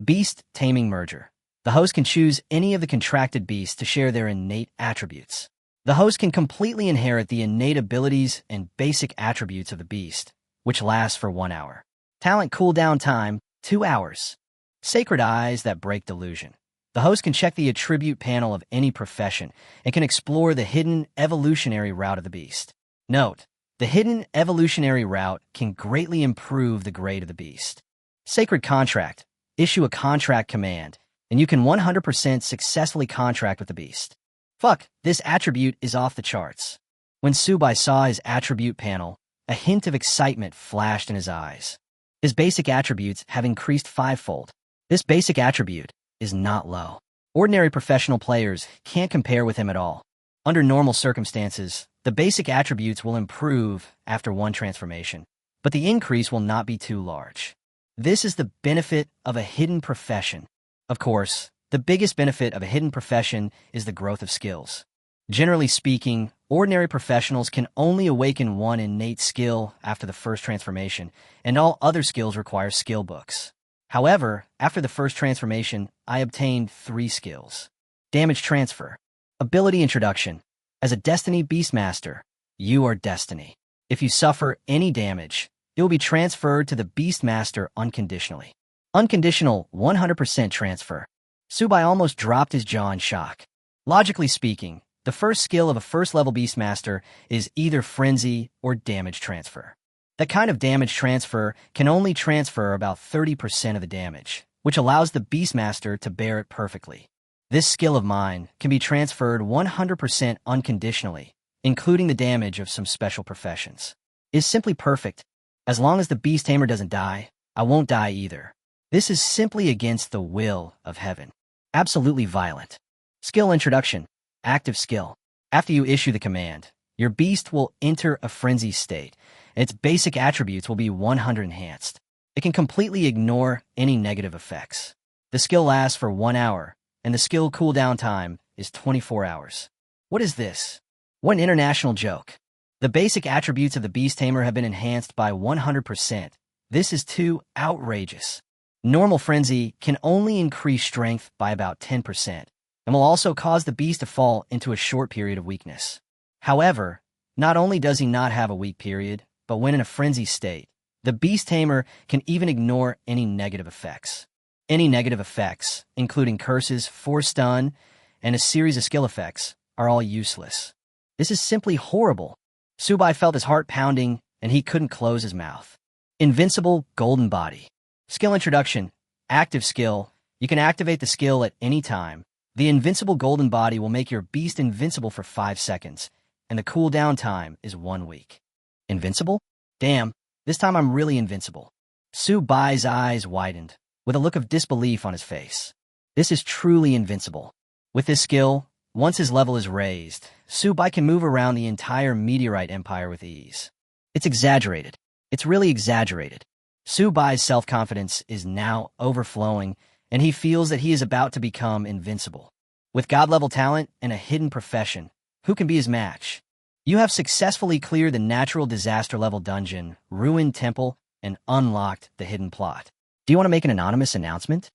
Speaker 1: beast taming merger. The host can choose any of the contracted beasts to share their innate attributes. The host can completely inherit the innate abilities and basic attributes of the beast, which lasts for 1 hour. Talent cooldown time, 2 hours. Sacred eyes that break delusion. The host can check the attribute panel of any profession and can explore the hidden evolutionary route of the beast. Note, the hidden evolutionary route can greatly improve the grade of the beast. Sacred contract. Issue a contract command, and you can 100% successfully contract with the beast. Fuck, this attribute is off the charts. When Subai saw his attribute panel, a hint of excitement flashed in his eyes. His basic attributes have increased 5-fold. This basic attribute is not low. Ordinary professional players can't compare with him at all. Under normal circumstances, the basic attributes will improve after 1 transformation, but the increase will not be too large. This is the benefit of a hidden profession. Of course, the biggest benefit of a hidden profession is the growth of skills. Generally speaking, ordinary professionals can only awaken 1 innate skill after the first transformation, and all other skills require skill books. However, after the first transformation, I obtained 3 skills. Damage transfer. Ability introduction. As a Destiny Beastmaster, you are Destiny. If you suffer any damage, it will be transferred to the Beastmaster unconditionally. Unconditional 100% transfer. Subai almost dropped his jaw in shock. Logically speaking, the first skill of a first-level Beastmaster is either Frenzy or Damage Transfer. That kind of damage transfer can only transfer about 30% of the damage, which allows the Beastmaster to bear it perfectly. This skill of mine can be transferred 100% unconditionally, including the damage of some special professions. It's simply perfect. As long as the Beast Tamer doesn't die, I won't die either. This is simply against the will of heaven. Absolutely violent. Skill introduction. Active skill. After you issue the command, your beast will enter a frenzy state, and its basic attributes will be 100 enhanced. It can completely ignore any negative effects. The skill lasts for 1 hour, and the skill cooldown time is 24 hours. What is this? What an international joke. The basic attributes of the Beast Tamer have been enhanced by 100%. This is too outrageous. Normal Frenzy can only increase strength by about 10%, and will also cause the beast to fall into a short period of weakness. However, not only does he not have a weak period, but when in a frenzy state, the beast tamer can even ignore any negative effects. Any negative effects, including curses, force stun, and a series of skill effects, are all useless. This is simply horrible. Subai felt his heart pounding, and he couldn't close his mouth. Invincible golden body. Skill introduction. Active skill. You can activate the skill at any time. The invincible golden body will make your beast invincible for 5 seconds, and the cooldown time is 1 week. Invincible? Damn, this time I'm really invincible. Subai's eyes widened, with a look of disbelief on his face. This is truly invincible. With this skill, once his level is raised, Subai can move around the entire meteorite empire with ease. It's exaggerated. It's really exaggerated. Subai's self-confidence is now overflowing, and he feels that he is about to become invincible. With god-level talent and a hidden profession, who can be his match? You have successfully cleared the natural disaster-level dungeon, ruined temple, and unlocked the hidden plot. Do you want to make an anonymous announcement?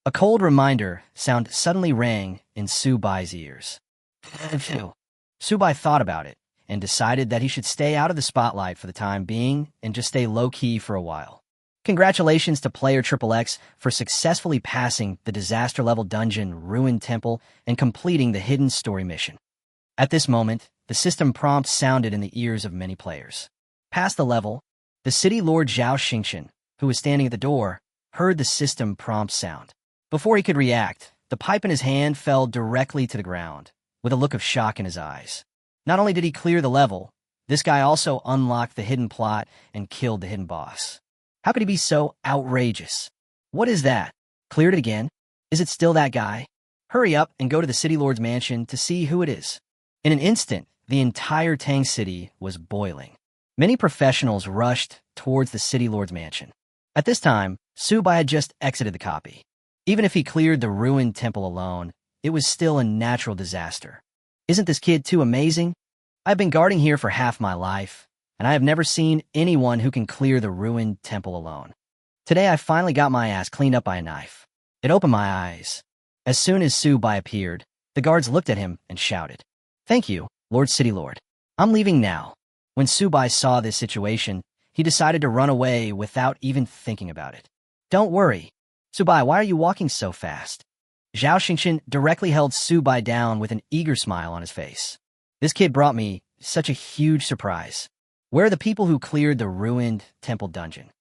Speaker 1: A cold reminder sound suddenly rang in Subai's ears. Subai thought about it and decided that he should stay out of the spotlight for the time being and just stay low-key for a while. Congratulations to player XXX for successfully passing the disaster-level dungeon Ruined Temple and completing the hidden story mission. At this moment, the system prompt sounded in the ears of many players. Past the level, the city lord Zhao Xingqian, who was standing at the door, heard the system prompt sound. Before he could react, the pipe in his hand fell directly to the ground, with a look of shock in his eyes. Not only did he clear the level, this guy also unlocked the hidden plot and killed the hidden boss. How could he be so outrageous? What is that? Cleared it again? Is it still that guy? Hurry up and go to the city lord's mansion to see who it is. In an instant, the entire Tang city was boiling. Many professionals rushed towards the city lord's mansion. At this time, Subai had just exited the copy. Even if he cleared the ruined temple alone, it was still a natural disaster. Isn't this kid too amazing? I've been guarding here for half my life, and I have never seen anyone who can clear the ruined temple alone. Today I finally got my ass cleaned up by a knife. It opened my eyes. As soon as Subai appeared, the guards looked at him and shouted, "Thank you, Lord City Lord. I'm leaving now." When Subai saw this situation, he decided to run away without even thinking about it. "Don't worry. Subai, why are you walking so fast?" Zhao Xingqian directly held Subai down with an eager smile on his face. "This kid brought me such a huge surprise. Where are the people who cleared the ruined temple dungeon?"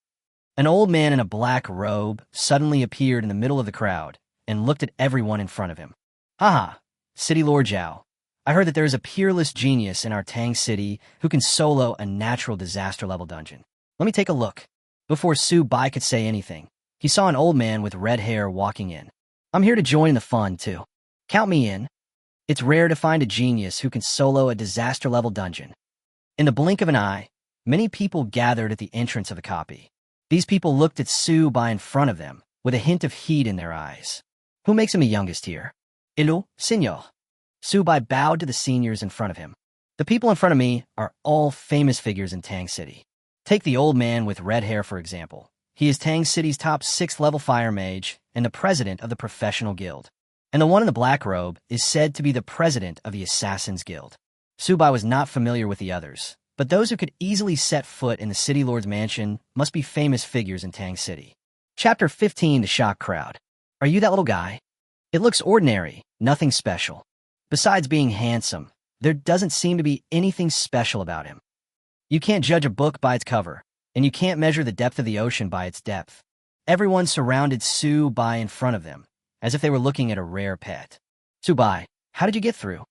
Speaker 1: An old man in a black robe suddenly appeared in the middle of the crowd and looked at everyone in front of him. "Haha, City Lord Zhao. I heard that there is a peerless genius in our Tang city who can solo a natural disaster-level dungeon. Let me take a look." Before Subai could say anything, he saw an old man with red hair walking in. "I'm here to join in the fun, too. Count me in. It's rare to find a genius who can solo a disaster-level dungeon." In the blink of an eye, many people gathered at the entrance of the copy. These people looked at Subai in front of them, with a hint of heat in their eyes. Who makes him a youngest here? "Hello, senor." Subai bowed to the seniors in front of him. "The people in front of me are all famous figures in Tang City. Take the old man with red hair, for example. He is Tang City's top 6th-level fire mage and the president of the professional guild. And the one in the black robe is said to be the president of the Assassin's Guild." Subai was not familiar with the others, but those who could easily set foot in the City Lord's mansion must be famous figures in Tang City. Chapter 15, The Shock Crowd. "Are you that little guy? It looks ordinary, nothing special. Besides being handsome, there doesn't seem to be anything special about him. You can't judge a book by its cover, and you can't measure the depth of the ocean by its depth." Everyone surrounded Subai in front of them, as if they were looking at a rare pet. "Subai, how did you get through?"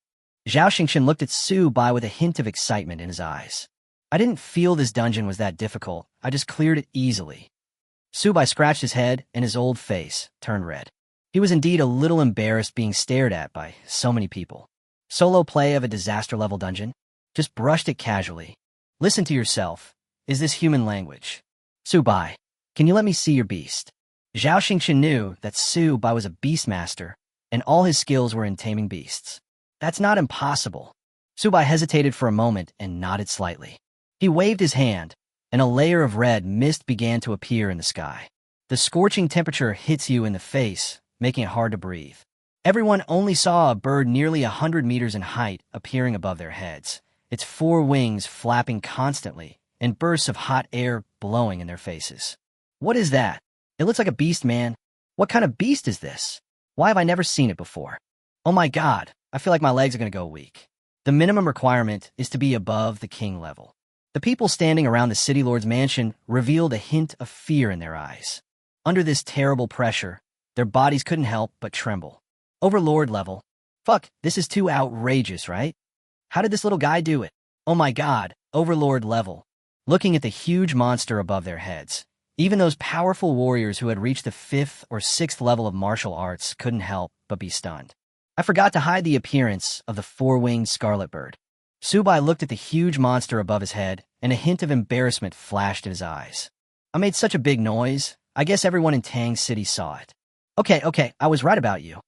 Speaker 1: Zhao Xingqian looked at Subai with a hint of excitement in his eyes. "I didn't feel this dungeon was that difficult. I just cleared it easily." Subai scratched his head, and his old face turned red. He was indeed a little embarrassed being stared at by so many people. Solo play of a disaster-level dungeon? Just brushed it casually. Listen to yourself. Is this human language? "Subai, can you let me see your beast?" Zhao Xingqian knew that Subai was a beastmaster, and all his skills were in taming beasts. "That's not impossible." Subai hesitated for a moment and nodded slightly. He waved his hand, and a layer of red mist began to appear in the sky. The scorching temperature hits you in the face, making it hard to breathe. Everyone only saw a bird nearly 100 meters in height appearing above their heads, its four wings flapping constantly, and bursts of hot air blowing in their faces. What is that? It looks like a beast, man. What kind of beast is this? Why have I never seen it before? Oh my god, I feel like my legs are gonna go weak. The minimum requirement is to be above the king level. The people standing around the city lord's mansion revealed a hint of fear in their eyes. Under this terrible pressure, their bodies couldn't help but tremble. Overlord level. Fuck, this is too outrageous, right? How did this little guy do it? Oh my god, Overlord level. Looking at the huge monster above their heads, even those powerful warriors who had reached the 5th or 6th level of martial arts couldn't help but be stunned. I forgot to hide the appearance of the four-winged scarlet bird. Subai looked at the huge monster above his head, and a hint of embarrassment flashed in his eyes. I made such a big noise, I guess everyone in Tang City saw it. Okay, I was right about you.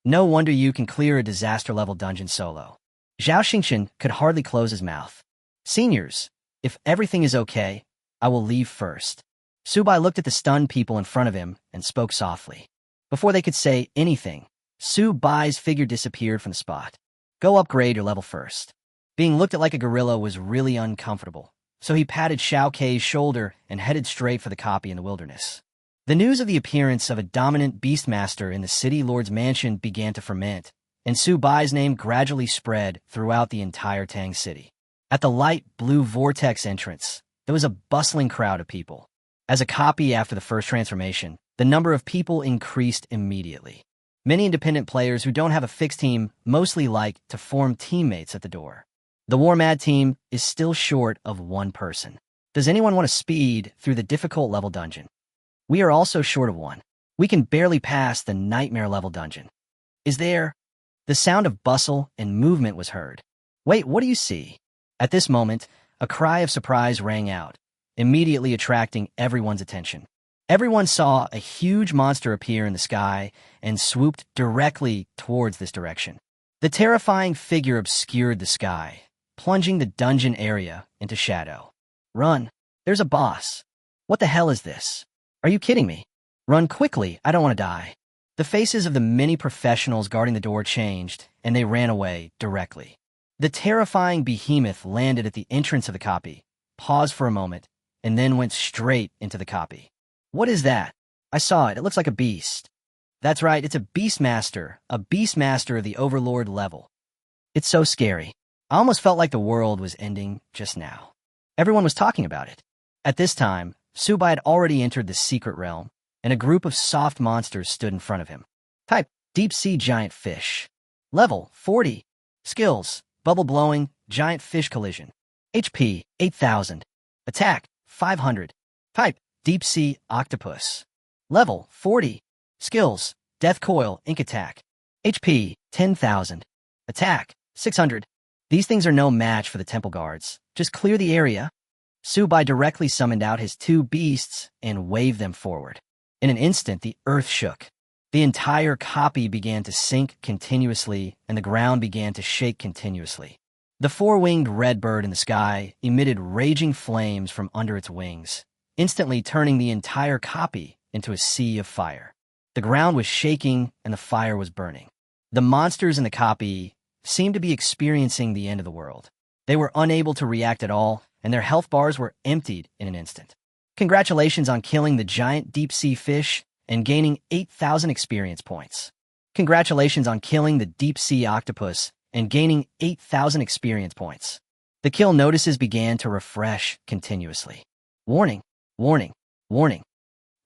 Speaker 1: No wonder you can clear a disaster-level dungeon solo. Zhao Xingchen could hardly close his mouth. Seniors, if everything is okay, I will leave first. Subai looked at the stunned people in front of him and spoke softly. Before they could say anything, Subai's figure disappeared from the spot. Go upgrade your level first. Being looked at like a gorilla was really uncomfortable, so he patted Xiao Kei's shoulder and headed straight for the copy in the wilderness. The news of the appearance of a dominant beastmaster in the city lord's mansion began to ferment, and Subai's name gradually spread throughout the entire Tang City. At the light blue vortex entrance, there was a bustling crowd of people. As a copy after the first transformation, the number of people increased immediately. Many independent players who don't have a fixed team mostly like to form teammates at the door. The Warmad team is still short of one person. Does anyone want to speed through the difficult level dungeon? We are also short of one. We can barely pass the nightmare level dungeon. Is there? The sound of bustle and movement was heard. Wait, what do you see? At this moment, a cry of surprise rang out, immediately attracting everyone's attention. Everyone saw a huge monster appear in the sky and swooped directly towards this direction. The terrifying figure obscured the sky, plunging the dungeon area into shadow. Run! There's a boss. What the hell is this? Are you kidding me? Run quickly, I don't want to die. The faces of the many professionals guarding the door changed, and they ran away directly. The terrifying behemoth landed at the entrance of the copy, paused for a moment, and then went straight into the copy. What is that? I saw it. It looks like a beast. That's right, it's a beastmaster of the Overlord level. It's so scary. I almost felt like the world was ending just now. Everyone was talking about it. At this time, Subai had already entered the secret realm, and a group of soft monsters stood in front of him. Type, deep-sea giant fish. Level, 40. Skills, bubble blowing, giant fish collision. HP, 8,000. Attack, 500. Type, deep-sea octopus. Level, 40. Skills, death coil, ink attack. HP, 10,000. Attack, 600. These things are no match for the temple guards. Just clear the area. Subai directly summoned out his two beasts and waved them forward. In an instant, the earth shook. The entire copy began to sink continuously, and the ground began to shake continuously. The four-winged red bird in the sky emitted raging flames from under its wings, instantly turning the entire copy into a sea of fire. The ground was shaking, and the fire was burning. The monsters in the copy seemed to be experiencing the end of the world. They were unable to react at all, and their health bars were emptied in an instant. Congratulations on killing the giant deep-sea fish and gaining 8,000 experience points. Congratulations on killing the deep-sea octopus and gaining 8,000 experience points. The kill notices began to refresh continuously. Warning, warning, warning.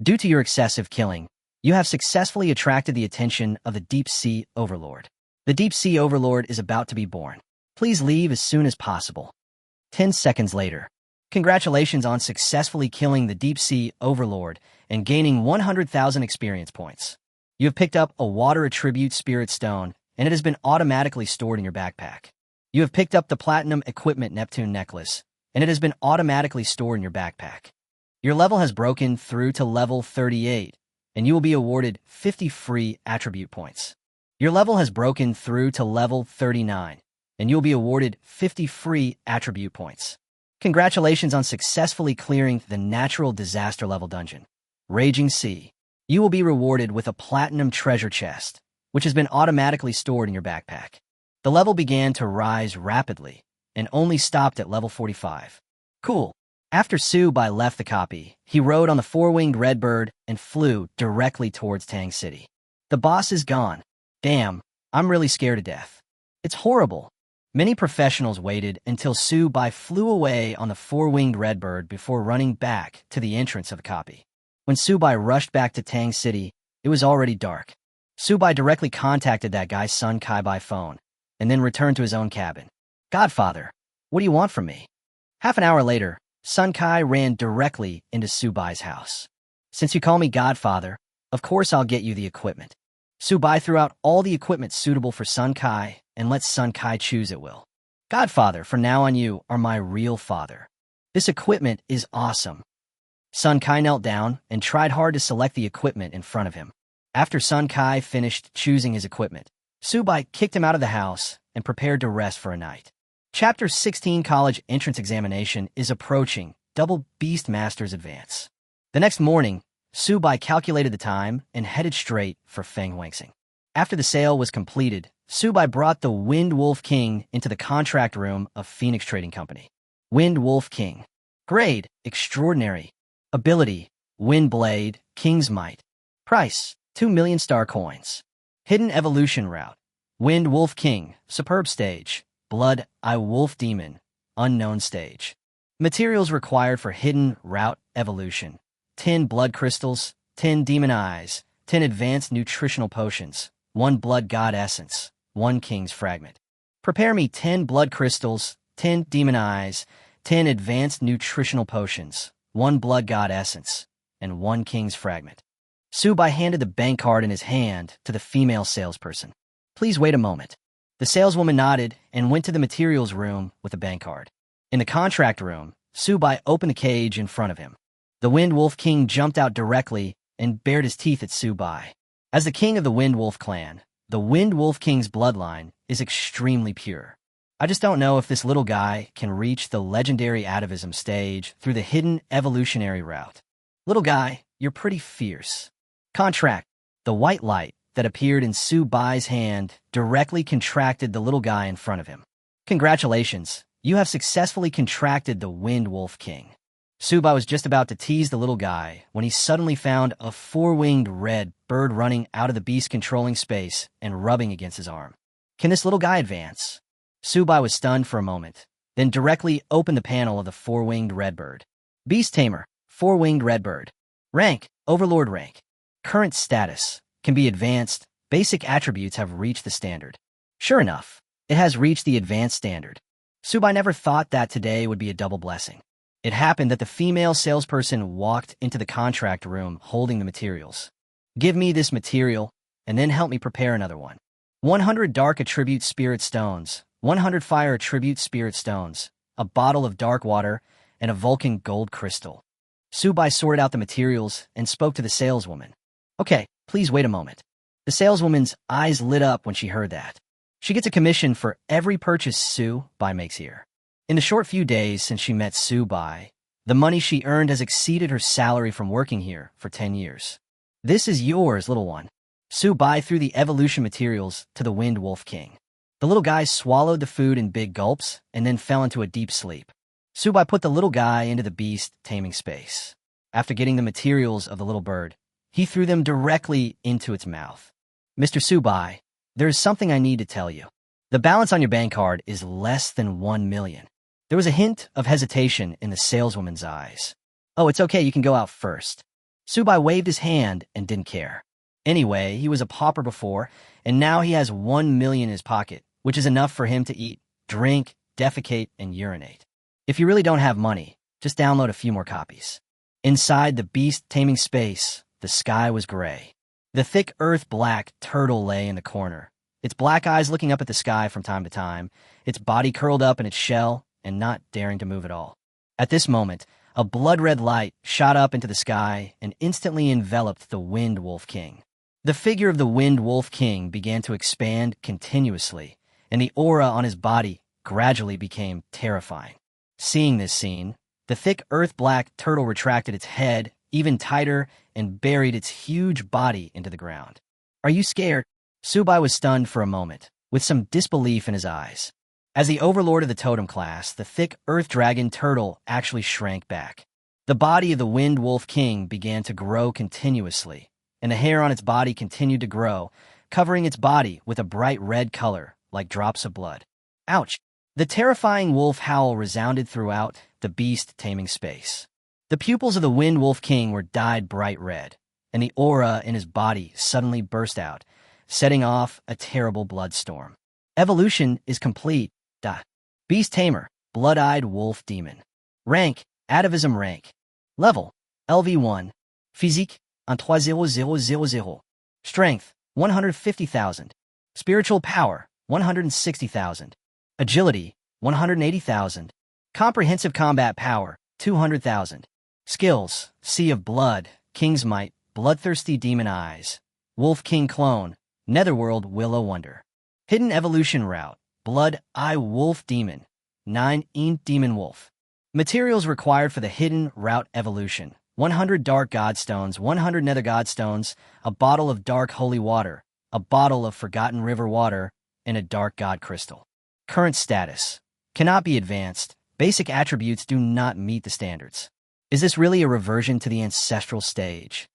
Speaker 1: Due to your excessive killing, you have successfully attracted the attention of the deep-sea overlord. The deep-sea overlord is about to be born. Please leave as soon as possible. 10 seconds later. Congratulations on successfully killing the deep-sea overlord and gaining 100,000 experience points. You have picked up a water attribute spirit stone, and it has been automatically stored in your backpack. You have picked up the platinum equipment Neptune necklace, and it has been automatically stored in your backpack. Your level has broken through to level 38, and you will be awarded 50 free attribute points. Your level has broken through to level 39, and you'll be awarded 50 free attribute points. Congratulations on successfully clearing the natural disaster level dungeon, Raging Sea. You will be rewarded with a platinum treasure chest, which has been automatically stored in your backpack. The level began to rise rapidly and only stopped at level 45. Cool. After Subai left the copy, he rode on the four-winged redbird and flew directly towards Tang City. The boss is gone. Damn, I'm really scared to death. It's horrible. Many professionals waited until Subai flew away on the four-winged redbird before running back to the entrance of the copy. When Subai rushed back to Tang City, it was already dark. Subai directly contacted that guy Sun Kai by phone, and then returned to his own cabin. Godfather, what do you want from me? Half an hour later, Sun Kai ran directly into Subai's house. Since you call me Godfather, of course I'll get you the equipment. Subai threw out all the equipment suitable for Sun Kai and let Sun Kai choose at will. Godfather, from now on you are my real father. This equipment is awesome. Sun Kai knelt down and tried hard to select the equipment in front of him. After Sun Kai finished choosing his equipment, Subai kicked him out of the house and prepared to rest for a night. Chapter 16 College Entrance Examination is approaching. Double Beast Masters Advance. The next morning, Subai calculated the time and headed straight for Feng Huangsing. After the sale was completed, Subai brought the Wind Wolf King into the contract room of Phoenix Trading Company. Wind Wolf King. Grade, Extraordinary. Ability, Wind Blade, King's Might. Price, 2 million star coins. Hidden Evolution Route. Wind Wolf King, Superb Stage. Blood Eye Wolf Demon, Unknown Stage. Materials required for Hidden Route Evolution. 10 Blood Crystals, 10 Demon Eyes, 10 Advanced Nutritional Potions, 1 Blood God Essence, 1 King's Fragment. Prepare me 10 Blood Crystals, 10 Demon Eyes, 10 Advanced Nutritional Potions, 1 Blood God Essence, and 1 King's Fragment. Subai handed the bank card in his hand to the female salesperson. Please wait a moment. The saleswoman nodded and went to the materials room with the bank card. In the contract room, Subai opened the cage in front of him. The Wind Wolf King jumped out directly and bared his teeth at Subai. As the king of the Wind Wolf clan, the Wind Wolf King's bloodline is extremely pure. I just don't know if this little guy can reach the legendary atavism stage through the hidden evolutionary route. Little guy, you're pretty fierce. Contract. The white light that appeared in Subai's hand directly contracted the little guy in front of him. Congratulations, you have successfully contracted the Wind Wolf King. Subai was just about to tease the little guy when he suddenly found a four-winged red bird running out of the beast controlling space and rubbing against his arm. Can this little guy advance? Subai was stunned for a moment, then directly opened the panel of the four-winged red bird. Beast Tamer, four-winged red bird. Rank, Overlord rank. Current status. Can be advanced. Basic attributes have reached the standard. Sure enough, it has reached the advanced standard. Subai never thought that today would be a double blessing. It happened that the female salesperson walked into the contract room holding the materials. Give me this material, and then help me prepare another one. 100 Dark Attribute Spirit Stones, 100 Fire Attribute Spirit Stones, a bottle of dark water, and a Vulcan gold crystal. Subai sorted out the materials and spoke to the saleswoman. Okay, please wait a moment. The saleswoman's eyes lit up when she heard that. She gets a commission for every purchase Subai makes here. In the short few days since she met Subai, the money she earned has exceeded her salary from working here for 10 years. This is yours, little one. Subai threw the evolution materials to the Wind Wolf King. The little guy swallowed the food in big gulps and then fell into a deep sleep. Subai put the little guy into the beast taming space. After getting the materials of the little bird, he threw them directly into its mouth. Mr. Subai, there is something I need to tell you. The balance on your bank card is less than 1 million. There was a hint of hesitation in the saleswoman's eyes. Oh, it's okay, you can go out first. Subai waved his hand and didn't care. Anyway, he was a pauper before, and now he has 1 million in his pocket, which is enough for him to eat, drink, defecate, and urinate. If you really don't have money, just download a few more copies. Inside the beast taming space, the sky was gray. The thick earth-black turtle lay in the corner, its black eyes looking up at the sky from time to time, its body curled up in its shell and not daring to move at all. At this moment, a blood-red light shot up into the sky and instantly enveloped the Wind Wolf King. The figure of the Wind Wolf King began to expand continuously, and the aura on his body gradually became terrifying. Seeing this scene, the thick earth-black turtle retracted its head even tighter and buried its huge body into the ground. Are you scared? Subai was stunned for a moment, with some disbelief in his eyes. As the overlord of the totem class, the thick earth dragon turtle actually shrank back. The body of the wind wolf king began to grow continuously, and the hair on its body continued to grow, covering its body with a bright red color, like drops of blood. Ouch! The terrifying wolf howl resounded throughout the beast taming space. The pupils of the wind wolf king were dyed bright red, and the aura in his body suddenly burst out, setting off a terrible blood storm. Evolution is complete. Beast Tamer, blood-eyed wolf demon. Rank, atavism rank. Level, LV1. Physique, 13000. Strength, 150,000. Spiritual power, 160,000. Agility, 180,000. Comprehensive combat power, 200,000. Skills, Sea of Blood, King's Might, Bloodthirsty Demon Eyes. Wolf King Clone, Netherworld Willow Wonder. Hidden Evolution Route, Blood Eye Wolf Demon, 9 Int Demon Wolf. Materials required for the Hidden Route Evolution, 100 Dark Godstones, 100 Nether Godstones, a bottle of Dark Holy Water, a bottle of Forgotten River Water, and a Dark God Crystal. Current status. Cannot be advanced. Basic attributes do not meet the standards. Is this really a reversion to the ancestral stage?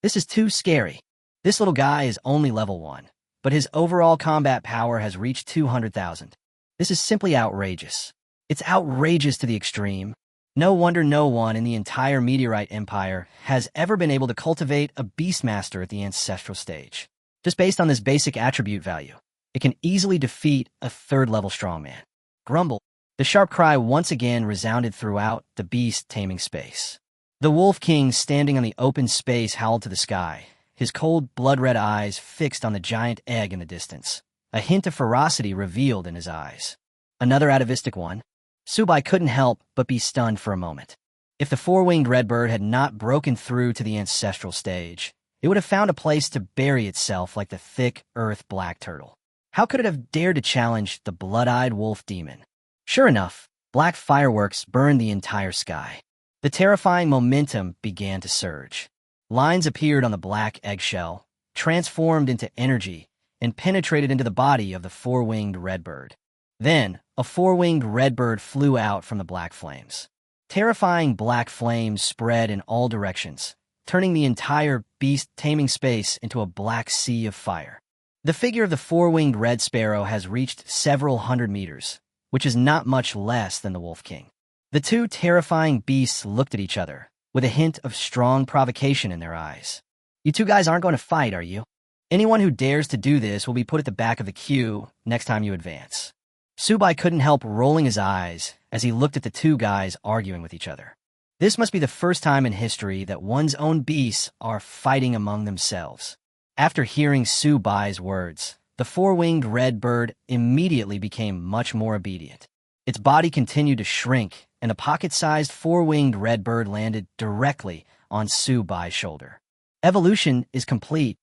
Speaker 1: This is too scary. This little guy is only level 1, but his overall combat power has reached 200,000. This is simply outrageous. It's outrageous to the extreme. No wonder no one in the entire Meteorite Empire has ever been able to cultivate a Beastmaster at the ancestral stage. Just based on this basic attribute value, it can easily defeat a 3rd-level strongman. Grumble. The sharp cry once again resounded throughout the beast taming space. The Wolf King, standing on the open space, howled to the sky, his cold, blood-red eyes fixed on the giant egg in the distance. A hint of ferocity revealed in his eyes. Another atavistic one. Subai couldn't help but be stunned for a moment. If the 4-winged redbird had not broken through to the ancestral stage, it would have found a place to bury itself like the thick earth black turtle. How could it have dared to challenge the blood-eyed wolf demon? Sure enough, black fireworks burned the entire sky. The terrifying momentum began to surge. Lines appeared on the black eggshell, transformed into energy, and penetrated into the body of the 4-winged redbird. Then, a 4-winged redbird flew out from the black flames. Terrifying black flames spread in all directions, turning the entire beast taming space into a black sea of fire. The figure of the 4-winged red sparrow has reached several hundred meters, which is not much less than the Wolf King. The two terrifying beasts looked at each other, with a hint of strong provocation in their eyes. You two guys aren't going to fight, are you? Anyone who dares to do this will be put at the back of the queue next time you advance. Subai couldn't help rolling his eyes as he looked at the two guys arguing with each other. This must be the first time in history that one's own beasts are fighting among themselves. After hearing Subai's words, the 4-winged red bird immediately became much more obedient. Its body continued to shrink, and a pocket-sized 4-winged red bird landed directly on Subai's shoulder. Evolution is complete.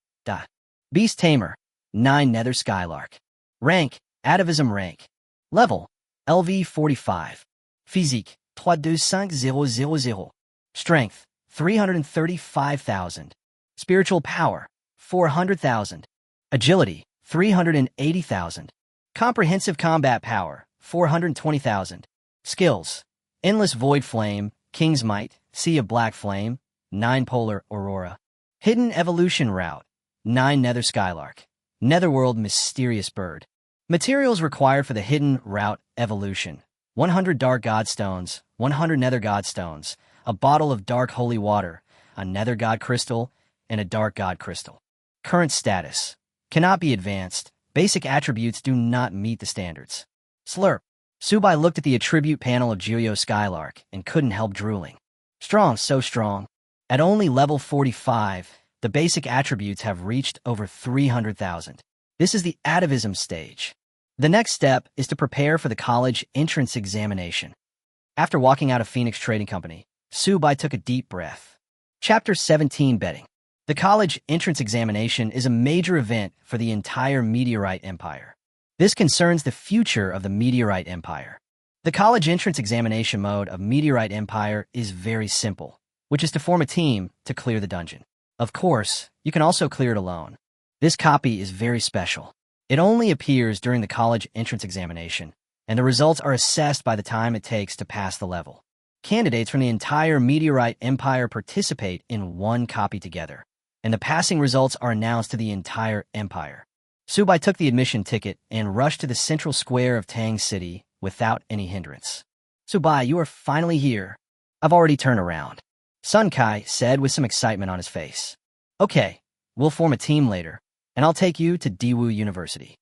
Speaker 1: Beast Tamer, 9 Nether Skylark. Rank, Atavism rank. Level, LV 45. Physique, 325000. Strength, 335,000. Spiritual power, 400,000. Agility, 380,000. Comprehensive combat power, 420,000. Skills, Endless Void Flame, King's Might, Sea of Black Flame, 9 Polar Aurora. Hidden Evolution Route, 9 Nether Skylark. Netherworld Mysterious Bird. Materials required for the Hidden Route Evolution: 100 Dark Godstones, 100 Nether Godstones, a bottle of Dark Holy Water, a Nether God Crystal, and a Dark God Crystal. Current status: cannot be advanced. Basic attributes do not meet the standards. Slurp. Subai looked at the attribute panel of Juyo Skylark and couldn't help drooling. Strong, so strong. At only level 45, the basic attributes have reached over 300,000. This is the atavism stage. The next step is to prepare for the college entrance examination. After walking out of Phoenix Trading Company, Subai took a deep breath. Chapter 17 Betting. The college entrance examination is a major event for the entire Meteorite Empire. This concerns the future of the Meteorite Empire. The college entrance examination mode of Meteorite Empire is very simple, which is to form a team to clear the dungeon. Of course, you can also clear it alone. This copy is very special. It only appears during the college entrance examination, and the results are assessed by the time it takes to pass the level. Candidates from the entire Meteorite Empire participate in one copy together, and the passing results are announced to the entire empire. Subai took the admission ticket and rushed to the central square of Tang City without any hindrance. Subai, you are finally here. I've already turned around, Sun Kai said with some excitement on his face. Okay, we'll form a team later, and I'll take you to Daewoo University.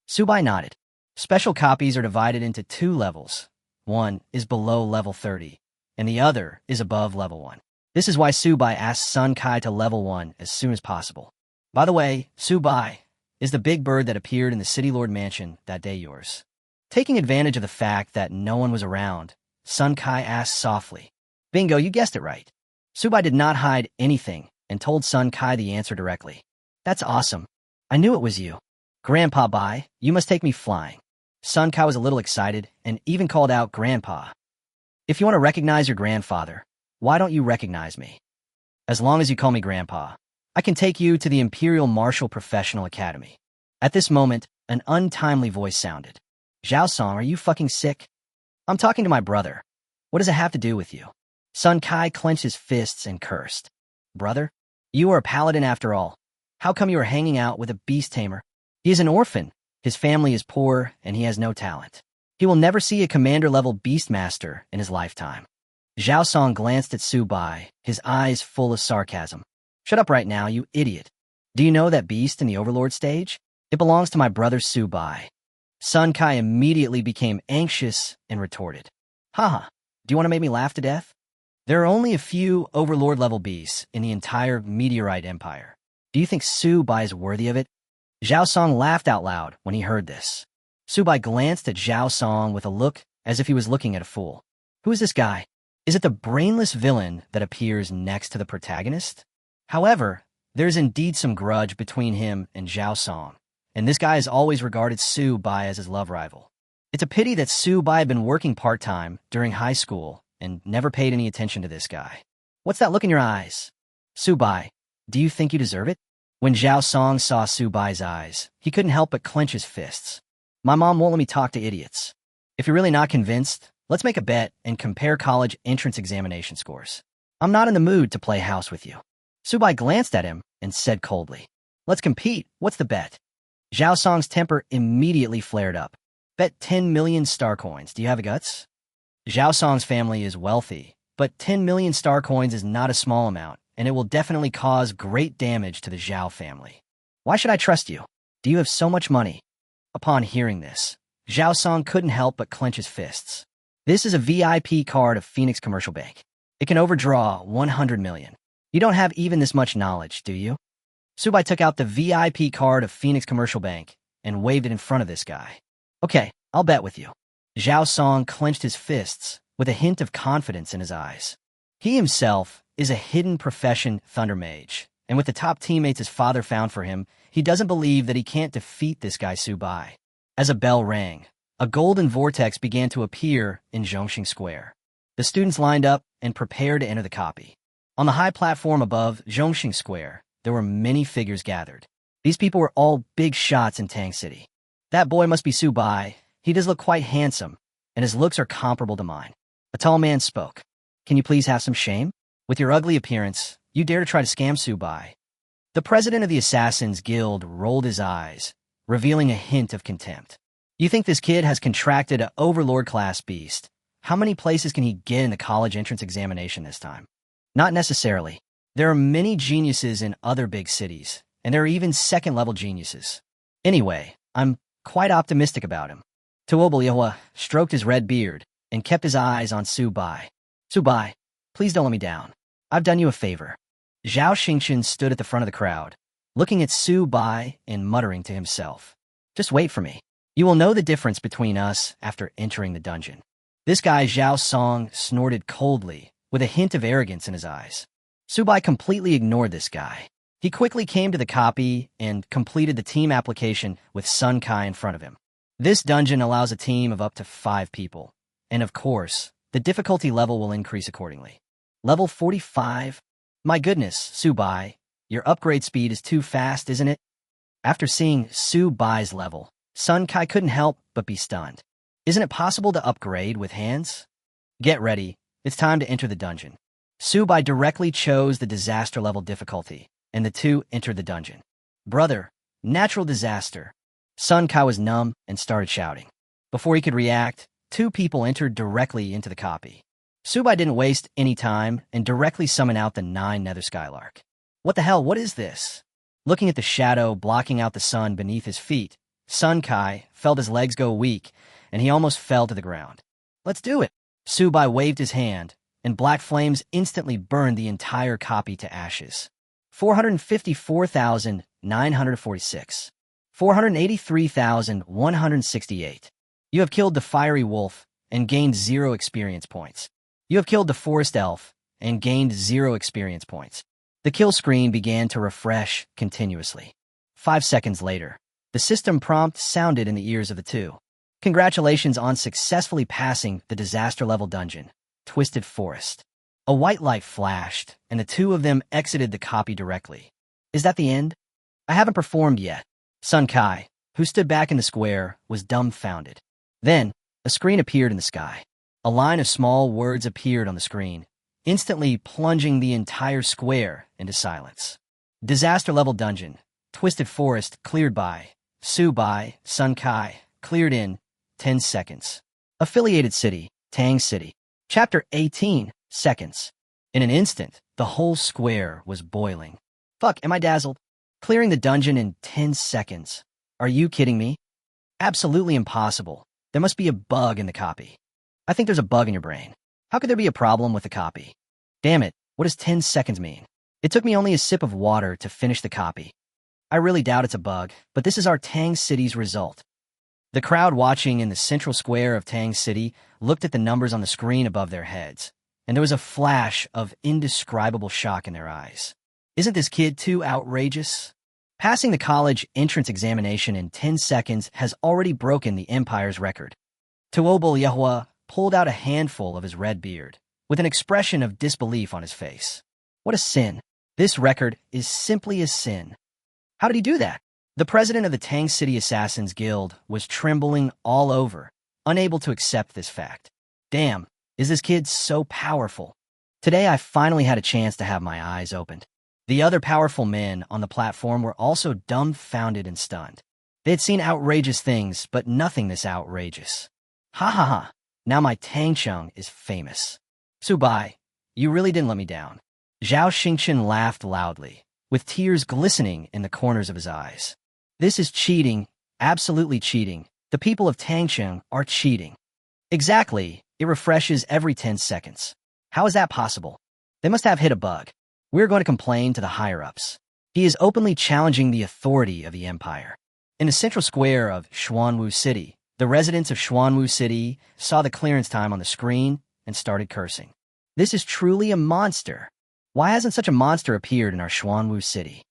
Speaker 1: Subai nodded. Special copies are divided into 2 levels. One is below level 30, and the other is above level 1. This is why Subai asked Sun Kai to level 1 as soon as possible. By the way, Subai, is the big bird that appeared in the City Lord Mansion that day yours? Taking advantage of the fact that no one was around, Sun Kai asked softly. Bingo, you guessed it right. Subai did not hide anything and told Sun Kai the answer directly. That's awesome. I knew it was you. Grandpa Bai, you must take me flying. Sun Kai was a little excited and even called out Grandpa. If you want to recognize your grandfather, why don't you recognize me? As long as you call me Grandpa, I can take you to the Imperial Martial Professional Academy. At this moment, an untimely voice sounded. Zhao Song, are you fucking sick? I'm talking to my brother. What does it have to do with you? Sun Kai clenched his fists and cursed. Brother? You are a paladin after all. How come you are hanging out with a beast tamer? He is an orphan. His family is poor, and he has no talent. He will never see a commander-level beastmaster in his lifetime. Zhao Song glanced at Subai, his eyes full of sarcasm. Shut up right now, you idiot. Do you know that beast in the Overlord stage? It belongs to my brother Subai. Sun Kai immediately became anxious and retorted. Haha, do you want to make me laugh to death? There are only a few Overlord-level beasts in the entire Meteorite Empire. Do you think Subai is worthy of it? Zhao Song laughed out loud when he heard this. Subai glanced at Zhao Song with a look as if he was looking at a fool. Who is this guy? Is it the brainless villain that appears next to the protagonist? However, there is indeed some grudge between him and Zhao Song, and this guy has always regarded Subai as his love rival. It's a pity that Subai had been working part-time during high school and never paid any attention to this guy. What's that look in your eyes? Subai, do you think you deserve it? When Zhao Song saw Subai's eyes, he couldn't help but clench his fists. My mom won't let me talk to idiots. If you're really not convinced, let's make a bet and compare college entrance examination scores. I'm not in the mood to play house with you. Subai glanced at him and said coldly, Let's compete. What's the bet? Zhao Song's temper immediately flared up. Bet 10 million star coins. Do you have the guts? Zhao Song's family is wealthy, but 10 million star coins is not a small amount, and it will definitely cause great damage to the Zhao family. Why should I trust you? Do you have so much money? Upon hearing this, Zhao Song couldn't help but clench his fists. This is a VIP card of Phoenix Commercial Bank. It can overdraw 100 million. You don't have even this much knowledge, do you? Subai took out the VIP card of Phoenix Commercial Bank and waved it in front of this guy. Okay, I'll bet with you. Zhao Song clenched his fists with a hint of confidence in his eyes. He himself is a hidden profession thunder mage, and with the top teammates his father found for him, he doesn't believe that he can't defeat this guy Subai. As a bell rang, a golden vortex began to appear in Zhongxing Square. The students lined up and prepared to enter the copy. On the high platform above Zhongxing Square, there were many figures gathered. These people were all big shots in Tang City. That boy must be Subai. He does look quite handsome, and his looks are comparable to mine. A tall man spoke. Can you please have some shame? With your ugly appearance, you dare to try to scam Subai. The president of the Assassins Guild rolled his eyes, revealing a hint of contempt. You think this kid has contracted an Overlord-class beast? How many places can he get in the college entrance examination this time? Not necessarily. There are many geniuses in other big cities, and there are even second-level geniuses. Anyway, I'm quite optimistic about him. Tuobal Yahua stroked his red beard and kept his eyes on Subai. Subai, please don't let me down. I've done you a favor. Zhao Xingchen stood at the front of the crowd, looking at Subai and muttering to himself. Just wait for me. You will know the difference between us after entering the dungeon. This guy Zhao Song snorted coldly, with a hint of arrogance in his eyes. Subai completely ignored this guy. He quickly came to the copy and completed the team application with Sun Kai in front of him. This dungeon allows a team of up to 5 people, and of course, the difficulty level will increase accordingly. Level 45? My goodness, Subai, your upgrade speed is too fast, isn't it? After seeing Su Bai's level, Sun Kai couldn't help but be stunned. Isn't it possible to upgrade with hands? Get ready, it's time to enter the dungeon. Su Bai directly chose the disaster level difficulty, and the two entered the dungeon. Brother, natural disaster. Sun Kai was numb and started shouting. Before he could react, two people entered directly into the copy. Su Bai didn't waste any time and directly summoned out the 9 nether skylark. What the hell, what is this? Looking at the shadow blocking out the sun beneath his feet, Sun Kai felt his legs go weak, and he almost fell to the ground. Let's do it. Su Bai waved his hand, and black flames instantly burned the entire copy to ashes. 454,946. 483,168. You have killed the fiery wolf and gained 0 experience points. You have killed the forest elf and gained 0 experience points. The kill screen began to refresh continuously. 5 seconds later, the system prompt sounded in the ears of the two. Congratulations on successfully passing the disaster level dungeon, Twisted Forest. A white light flashed, and the two of them exited the copy directly. Is that the end? I haven't performed yet. Sun Kai, who stood back in the square, was dumbfounded. Then, a screen appeared in the sky. A line of small words appeared on the screen, instantly plunging the entire square into silence. Disaster level dungeon, Twisted Forest, cleared by Su Bai, Sun Kai, cleared in 10 seconds. Affiliated city, Tang City. Chapter 18, seconds. In an instant, the whole square was boiling. Fuck, am I dazzled? Clearing the dungeon in 10 seconds. Are you kidding me? Absolutely impossible. There must be a bug in the copy. I think there's a bug in your brain. How could there be a problem with the copy? Damn it, what does 10 seconds mean? It took me only a sip of water to finish the copy. I really doubt it's a bug, but this is our Tang City's result. The crowd watching in the central square of Tang City looked at the numbers on the screen above their heads, and there was a flash of indescribable shock in their eyes. Isn't this kid too outrageous? Passing the college entrance examination in 10 seconds has already broken the Empire's record. Tuobal Yahua pulled out a handful of his red beard, with an expression of disbelief on his face. What a sin. This record is simply a sin. How did he do that? The president of the Tang City Assassins Guild was trembling all over, unable to accept this fact. Damn, is this kid so powerful? Today I finally had a chance to have my eyes opened. The other powerful men on the platform were also dumbfounded and stunned. They had seen outrageous things, but nothing this outrageous. Ha ha ha, now my Tangcheng is famous. Su Bai, you really didn't let me down. Zhao Xingchen laughed loudly, with tears glistening in the corners of his eyes. This is cheating, absolutely cheating. The people of Tangcheng are cheating. Exactly, it refreshes every 10 seconds. How is that possible? They must have hit a bug. We're going to complain to the higher-ups. He is openly challenging the authority of the Empire. In the central square of Xuanwu City, the residents of Xuanwu City saw the clearance time on the screen and started cursing. This is truly a monster. Why hasn't such a monster appeared in our Xuanwu City?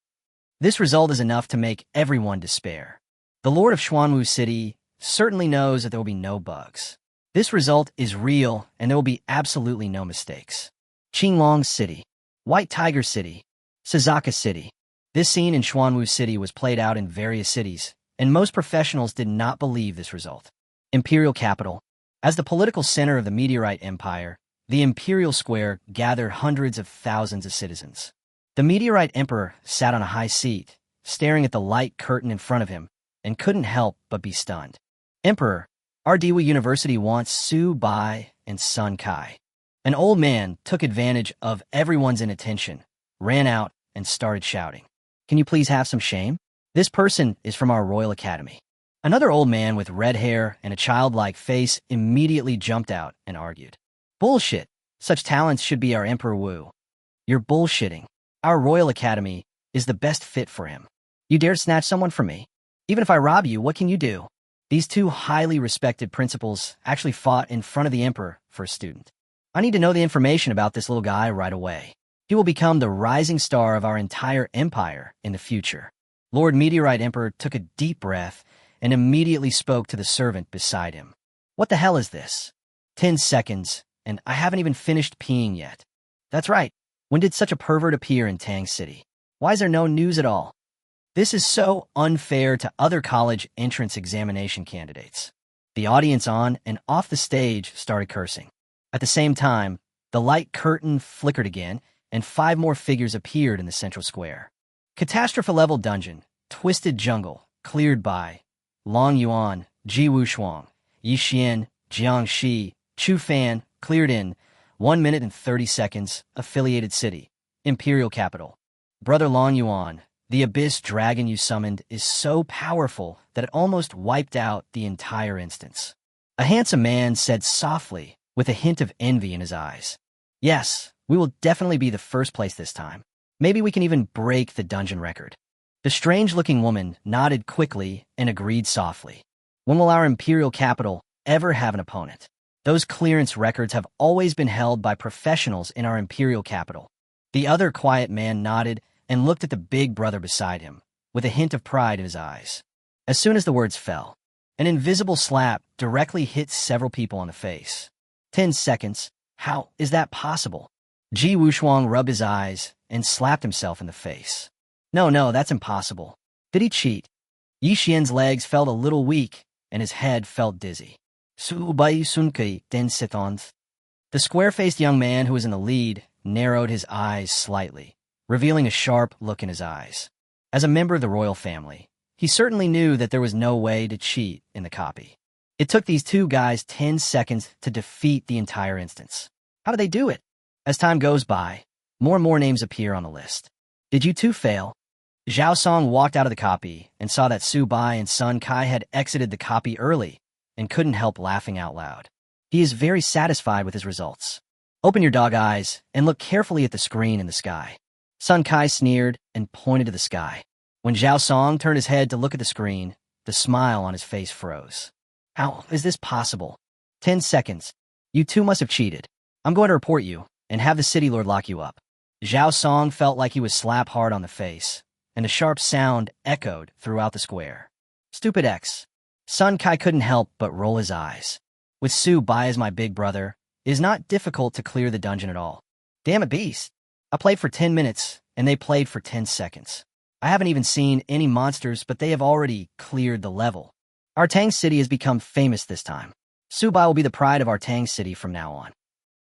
Speaker 1: This result is enough to make everyone despair. The Lord of Xuanwu City certainly knows that there will be no bugs. This result is real, and there will be absolutely no mistakes. Qinglong City, White Tiger City, Suzaka City. This scene in Xuanwu City was played out in various cities, and most professionals did not believe this result. Imperial capital. As the political center of the Meteorite Empire, the Imperial Square gathered hundreds of thousands of citizens. The Meteorite Emperor sat on a high seat, staring at the light curtain in front of him, and couldn't help but be stunned. Emperor, our Diwa University wants Su Bai and Sun Kai. An old man took advantage of everyone's inattention, ran out, and started shouting. Can you please have some shame? This person is from our Royal Academy. Another old man with red hair and a childlike face immediately jumped out and argued. Bullshit. Such talents should be our Emperor Wu. You're bullshitting. Our Royal Academy is the best fit for him. You dare snatch someone from me? Even if I rob you, what can you do? These two highly respected principals actually fought in front of the Emperor for a student. I need to know the information about this little guy right away. He will become the rising star of our entire empire in the future. Lord Meteorite Emperor took a deep breath and immediately spoke to the servant beside him. What the hell is this? 10 seconds, and I haven't even finished peeing yet. That's right. When did such a pervert appear in Tang City? Why is there no news at all? This is so unfair to other college entrance examination candidates. The audience on and off the stage started cursing. At the same time, the light curtain flickered again, and 5 more figures appeared in the central square. Catastrophe-level dungeon, twisted jungle, cleared by Long Yuan, Ji Wushuang, Yi Xian, Jiang Shi, Chu Fan, cleared in 1 minute and 30 seconds, affiliated city, imperial capital. Brother Long Yuan, the abyss dragon you summoned is so powerful that it almost wiped out the entire instance. A handsome man said softly, with a hint of envy in his eyes. Yes, we will definitely be the first place this time. Maybe we can even break the dungeon record. The strange-looking woman nodded quickly and agreed softly. When will our imperial capital ever have an opponent? Those clearance records have always been held by professionals in our imperial capital. The other quiet man nodded and looked at the big brother beside him, with a hint of pride in his eyes. As soon as the words fell, an invisible slap directly hit several people on the face. 10 seconds. How is that possible? Ji Wushuang rubbed his eyes and slapped himself in the face. No, that's impossible. Did he cheat? Yi Xian's legs felt a little weak, and his head felt dizzy. Su bai sunkei den sitons. The square-faced young man who was in the lead narrowed his eyes slightly, revealing a sharp look in his eyes. As a member of the royal family, he certainly knew that there was no way to cheat in the copy. It took these 2 guys 10 seconds to defeat the entire instance. How did they do it? As time goes by, more and more names appear on the list. Did you 2 fail? Zhao Song walked out of the copy and saw that Su Bai and Sun Kai had exited the copy early and couldn't help laughing out loud. He is very satisfied with his results. Open your dog eyes and look carefully at the screen in the sky. Sun Kai sneered and pointed to the sky. When Zhao Song turned his head to look at the screen, the smile on his face froze. How is this possible? 10 seconds. You 2 must have cheated. I'm going to report you and have the city lord lock you up. Zhao Song felt like he was slapped hard on the face, and a sharp sound echoed throughout the square. Stupid X. Sun Kai couldn't help but roll his eyes. With Su Bai as my big brother, it is not difficult to clear the dungeon at all. Damn it, beast. I played for 10 minutes, and they played for 10 seconds. I haven't even seen any monsters, but they have already cleared the level. Our Tang City has become famous this time. Su Bai will be the pride of our Tang City from now on.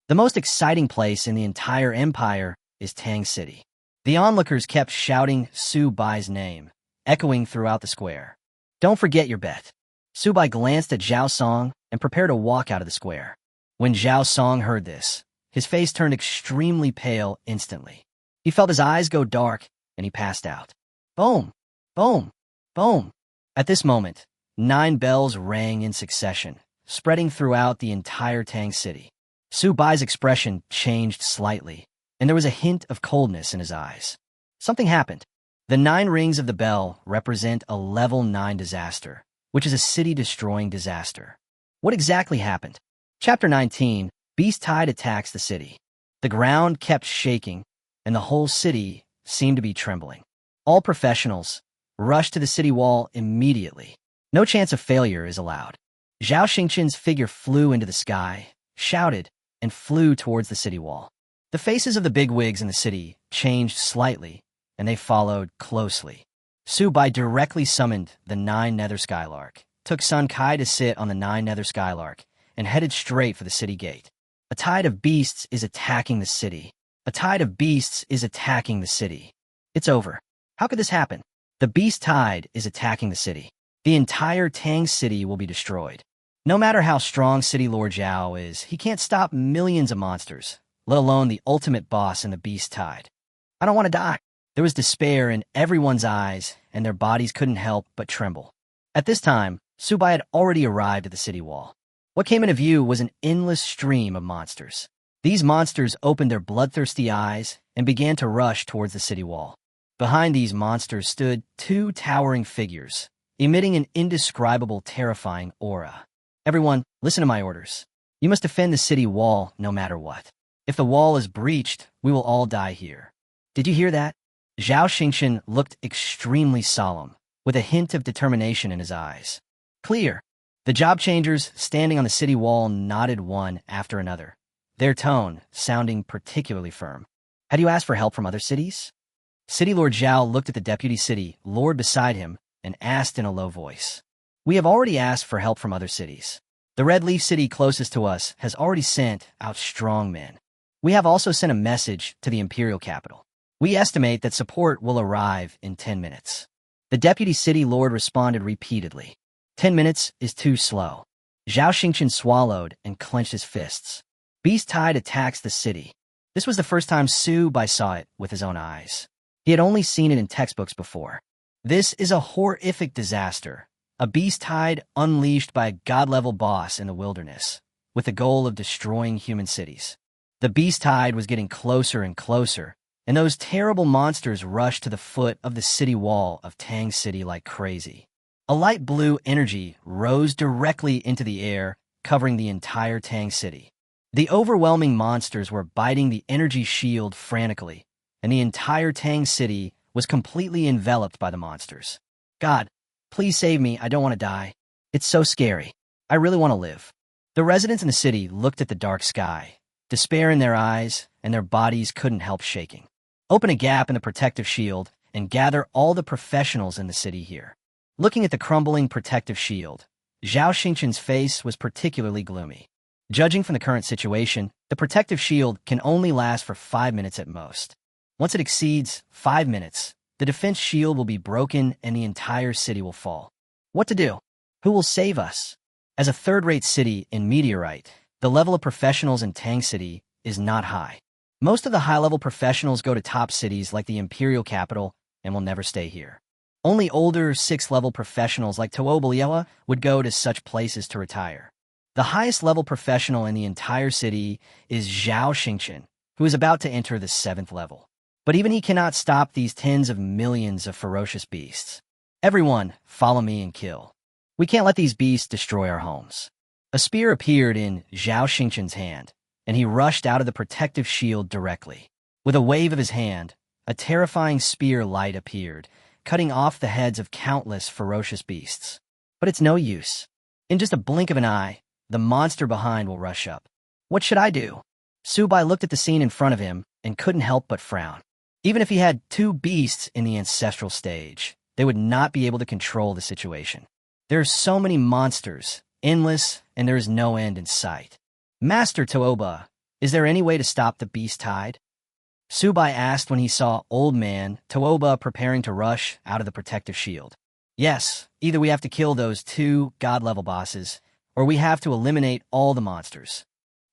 Speaker 1: The most exciting place in the entire empire is Tang City. The onlookers kept shouting Su Bai's name, echoing throughout the square. Don't forget your bet. Su Bai glanced at Zhao Song and prepared to walk out of the square. When Zhao Song heard this, his face turned extremely pale instantly. He felt his eyes go dark, and he passed out. Boom! Boom! Boom! At this moment, 9 bells rang in succession, spreading throughout the entire Tang City. Su Bai's expression changed slightly, and there was a hint of coldness in his eyes. Something happened. The 9 rings of the bell represent a level 9 disaster, which is a city-destroying disaster. What exactly happened? Chapter 19, Beast Tide attacks the city. The ground kept shaking, and the whole city seemed to be trembling. All professionals rushed to the city wall immediately. No chance of failure is allowed. Zhao Xingqian's figure flew into the sky, shouted, and flew towards the city wall. The faces of the bigwigs in the city changed slightly, and they followed closely. Su Bai directly summoned the 9 nether skylark, took Sun Kai to sit on the 9 nether skylark, and headed straight for the city gate. A tide of beasts is attacking the city. A tide of beasts is attacking the city. It's over. How could this happen? The beast tide is attacking the city. The entire Tang City will be destroyed. No matter how strong City Lord Zhao is, he can't stop millions of monsters, let alone the ultimate boss in the beast tide. I don't want to die. There was despair in everyone's eyes, and their bodies couldn't help but tremble. At this time, Su Bai had already arrived at the city wall. What came into view was an endless stream of monsters. These monsters opened their bloodthirsty eyes and began to rush towards the city wall. Behind these monsters stood 2 towering figures, emitting an indescribable, terrifying aura. Everyone, listen to my orders. You must defend the city wall no matter what. If the wall is breached, we will all die here. Did you hear that? Zhao Xingqian looked extremely solemn, with a hint of determination in his eyes. Clear. The job changers standing on the city wall nodded one after another, their tone sounding particularly firm. Had you asked for help from other cities? City Lord Zhao looked at the deputy city lord beside him and asked in a low voice. We have already asked for help from other cities. The Red Leaf city closest to us has already sent out strong men. We have also sent a message to the imperial capital. We estimate that support will arrive in 10 minutes. The deputy city lord responded repeatedly. 10 minutes is too slow. Zhao Xingqian swallowed and clenched his fists. Beast Tide attacks the city. This was the first time Su Bai saw it with his own eyes. He had only seen it in textbooks before. This is a horrific disaster, a beast tide unleashed by a god-level boss in the wilderness, with the goal of destroying human cities. The beast tide was getting closer and closer, and those terrible monsters rushed to the foot of the city wall of Tang City like crazy. A light blue energy rose directly into the air, covering the entire Tang City. The overwhelming monsters were biting the energy shield frantically, and the entire Tang City was completely enveloped by the monsters. God, please save me, I don't want to die. It's so scary. I really want to live. The residents in the city looked at the dark sky, despair in their eyes, and their bodies couldn't help shaking. Open a gap in the protective shield and gather all the professionals in the city here. Looking at the crumbling protective shield, Zhao Xingqian's face was particularly gloomy. Judging from the current situation, the protective shield can only last for 5 minutes at most. Once it exceeds 5 minutes, the defense shield will be broken and the entire city will fall. What to do? Who will save us? As a third-rate city in Meteorite, the level of professionals in Tang City is not high. Most of the high-level professionals go to top cities like the imperial capital and will never stay here. Only older 6th-level professionals like Tuobaliewa would go to such places to retire. The highest-level professional in the entire city is Zhao Xingqian, who is about to enter the 7th level. But even he cannot stop these tens of millions of ferocious beasts. Everyone, follow me and kill. We can't let these beasts destroy our homes. A spear appeared in Zhao Xingqian's hand, and he rushed out of the protective shield directly. With a wave of his hand, a terrifying spear light appeared, cutting off the heads of countless ferocious beasts. But it's no use. In just a blink of an eye, the monster behind will rush up. What should I do? Su Bai looked at the scene in front of him and couldn't help but frown. Even if he had 2 beasts in the ancestral stage, they would not be able to control the situation. There are so many monsters, endless, and there is no end in sight. Master Tooba, is there any way to stop the beast tide? Su Bai asked when he saw Old Man Tooba preparing to rush out of the protective shield. Yes, either we have to kill those 2 god-level bosses, or we have to eliminate all the monsters.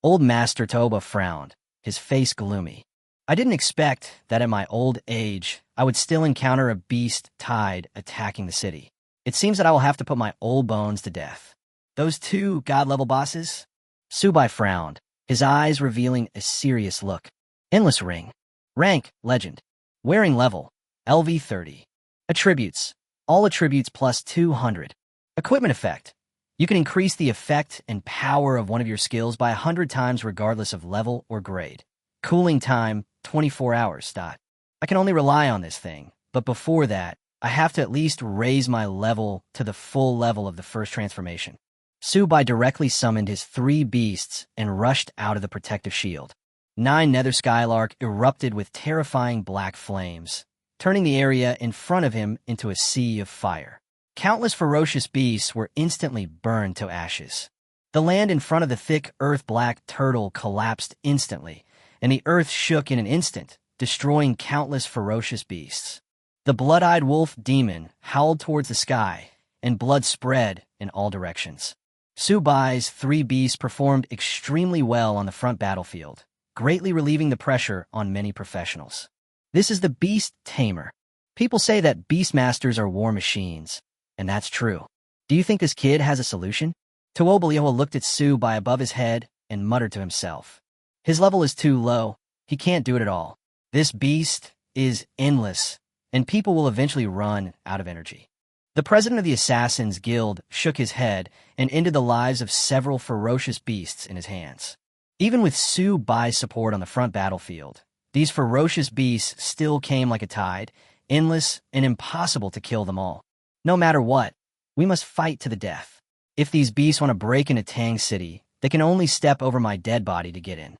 Speaker 1: Old Master Tooba frowned, his face gloomy. I didn't expect that at my old age, I would still encounter a beast tide attacking the city. It seems that I will have to put my old bones to death. Those 2 god-level bosses? Su Bai frowned, his eyes revealing a serious look. Endless Ring. Rank, Legend. Wearing level, LV30. Attributes, all attributes plus 200. Equipment effect. You can increase the effect and power of one of your skills by 100 times regardless of level or grade. Cooling time, 24 hours. I can only rely on this thing, but before that, I have to at least raise my level to the full level of the first transformation. Su Bai directly summoned his 3 beasts and rushed out of the protective shield. 9 nether skylark erupted with terrifying black flames, turning the area in front of him into a sea of fire. Countless ferocious beasts were instantly burned to ashes. The land in front of the thick earth-black turtle collapsed instantly, and the earth shook in an instant, destroying countless ferocious beasts. The blood-eyed wolf demon howled towards the sky, and blood spread in all directions. Su Bai's 3 beasts performed extremely well on the front battlefield, greatly relieving the pressure on many professionals. This is the beast Tamer. People say that beastmasters are war machines, and that's true. Do you think this kid has a solution? Tuobaliewa looked at Su Bai above his head and muttered to himself. His level is too low. He can't do it at all. This beast is endless, and people will eventually run out of energy. The president of the Assassins Guild shook his head and ended the lives of several ferocious beasts in his hands. Even with Su Bai's support on the front battlefield, these ferocious beasts still came like a tide, endless and impossible to kill them all. No matter what, we must fight to the death. If these beasts want to break into Tang City, they can only step over my dead body to get in.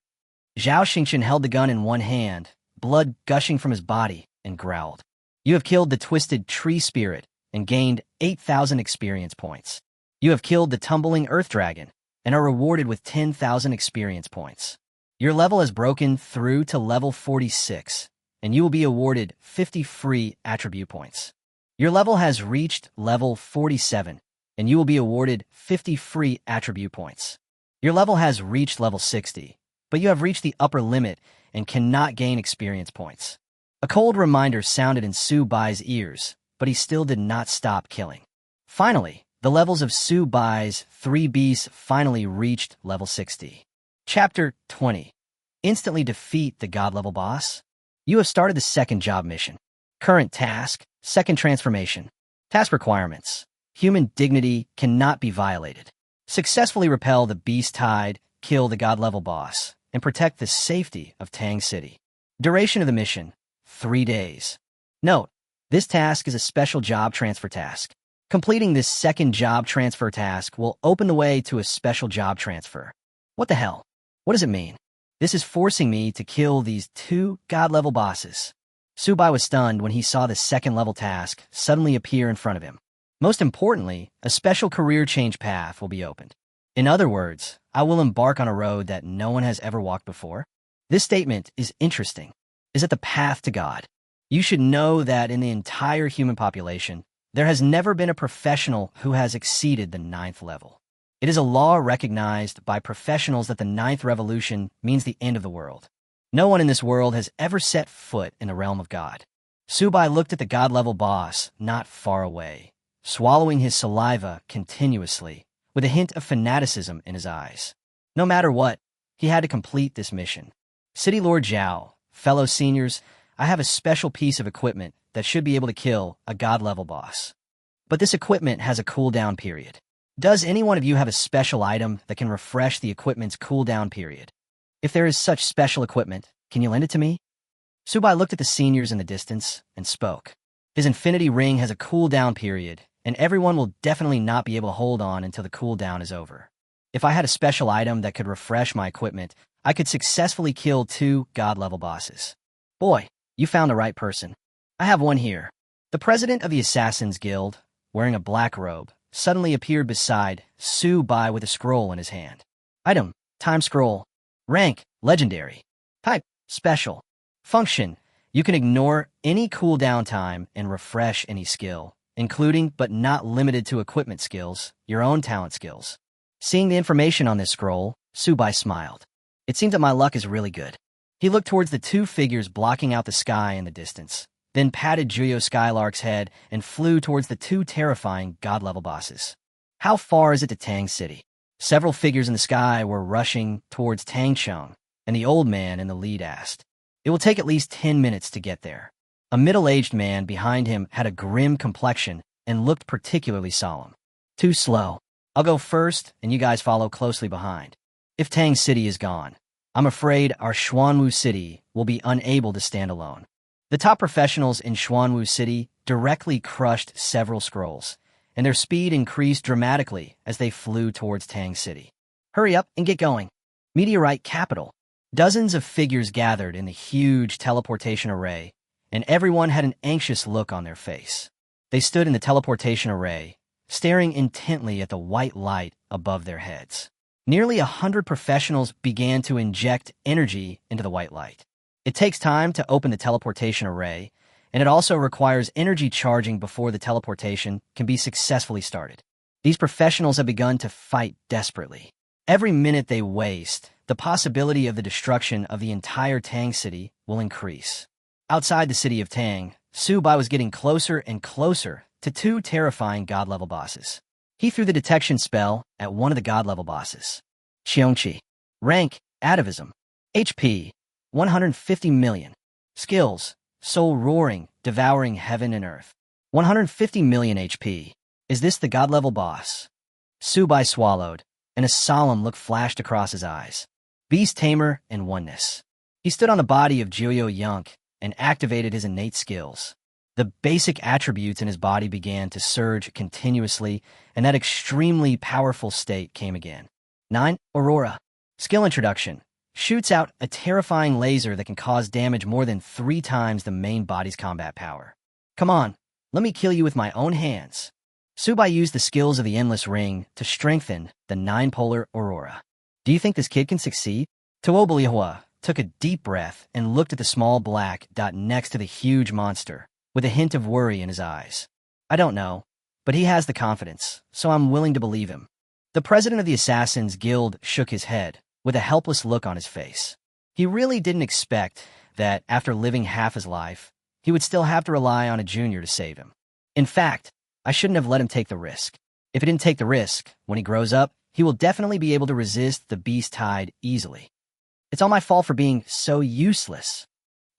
Speaker 1: Zhao Xingqian held the gun in one hand, blood gushing from his body, and growled. You have killed the twisted tree spirit and gained 8,000 experience points. You have killed the tumbling earth dragon and are rewarded with 10,000 experience points. Your level has broken through to level 46, and you will be awarded 50 free attribute points. Your level has reached level 47, and you will be awarded 50 free attribute points. Your level has reached level 60, but you have reached the upper limit and cannot gain experience points. A cold reminder sounded in Su Bai's ears, but he still did not stop killing. Finally, the levels of Su Bai's 3 beasts finally reached level 60. Chapter 20. Instantly defeat the God-level boss. You have started the second job mission. Current task, second transformation. Task requirements. Human dignity cannot be violated. Successfully repel the beast tide, kill the God-level boss, and protect the safety of Tang City. Duration of the mission, 3 days. Note, this task is a special job transfer task. Completing this second job transfer task will open the way to a special job transfer. What the hell? What does it mean? This is forcing me to kill these 2 God-level bosses. Su Bai was stunned when he saw the second-level task suddenly appear in front of him. Most importantly, a special career change path will be opened. In other words, I will embark on a road that no one has ever walked before. This statement is interesting. Is it the path to God? You should know that in the entire human population, there has never been a professional who has exceeded the 9th level. It is a law recognized by professionals that the 9th revolution means the end of the world. No one in this world has ever set foot in the realm of God. Su Bai looked at the God-level boss not far away, swallowing his saliva continuously, with a hint of fanaticism in his eyes. No matter what, he had to complete this mission. City Lord Zhao, fellow seniors, I have a special piece of equipment that should be able to kill a God-level boss. But this equipment has a cooldown period. Does any one of you have a special item that can refresh the equipment's cooldown period? If there is such special equipment, can you lend it to me? Su Bai looked at the seniors in the distance and spoke. His infinity ring has a cooldown period, and everyone will definitely not be able to hold on until the cooldown is over. If I had a special item that could refresh my equipment, I could successfully kill 2 God-level bosses. Boy, you found the right person. I have one here. The president of the Assassin's Guild, wearing a black robe, suddenly appeared beside Su Bai with a scroll in his hand. Item, time scroll. Rank, legendary. Type, special. Function, you can ignore any cooldown time and refresh any skill, including but not limited to equipment skills, your own talent skills. Seeing the information on this scroll, Su Bai smiled. It seems that my luck is really good. He looked towards the 2 figures blocking out the sky in the distance, then patted Juyo Skylark's head and flew towards the 2 terrifying God-level bosses. How far is it to Tang City? Several figures in the sky were rushing towards Tangcheng, and the old man in the lead asked. It will take at least 10 minutes to get there. A middle-aged man behind him had a grim complexion and looked particularly solemn. Too slow. I'll go first, and you guys follow closely behind. If Tang City is gone, I'm afraid our Xuanwu City will be unable to stand alone. The top professionals in Xuanwu City directly crushed several scrolls, and their speed increased dramatically as they flew towards Tang City. Hurry up and get going. Meteorite capital. Dozens of figures gathered in the huge teleportation array, and everyone had an anxious look on their face. They stood in the teleportation array, staring intently at the white light above their heads. Nearly 100 professionals began to inject energy into the white light. It takes time to open the teleportation array, and it also requires energy charging before the teleportation can be successfully started. These professionals have begun to fight desperately. Every minute they waste, the possibility of the destruction of the entire Tang City will increase. Outside the city of Tang, Su Bai was getting closer and closer to 2 terrifying God-level bosses. He threw the detection spell at one of the God-level bosses. Xiongqi. Rank, atavism. HP, 150 million. Skills, soul roaring, devouring heaven and earth. 150 million HP. Is this the God-level boss? Su Bai swallowed, and a solemn look flashed across his eyes. Beast Tamer and oneness. He stood on the body of Juyo Yunk and activated his innate skills. The basic attributes in his body began to surge continuously, and that extremely powerful state came again. 9. Aurora. Skill introduction. shoots out a terrifying laser that can cause damage more than 3 times the main body's combat power. Come on, let me kill you with my own hands. Subai used the skills of the Endless Ring to strengthen the 9-polar aurora. Do you think this kid can succeed? Tuobalihua took a deep breath and looked at the small black dot next to the huge monster, with a hint of worry in his eyes. I don't know, but he has the confidence, so I'm willing to believe him. The president of the Assassins Guild shook his head, with a helpless look on his face. He really didn't expect that, after living half his life, he would still have to rely on a junior to save him. In fact, I shouldn't have let him take the risk. If he didn't take the risk, when he grows up, he will definitely be able to resist the beast tide easily. It's all my fault for being so useless.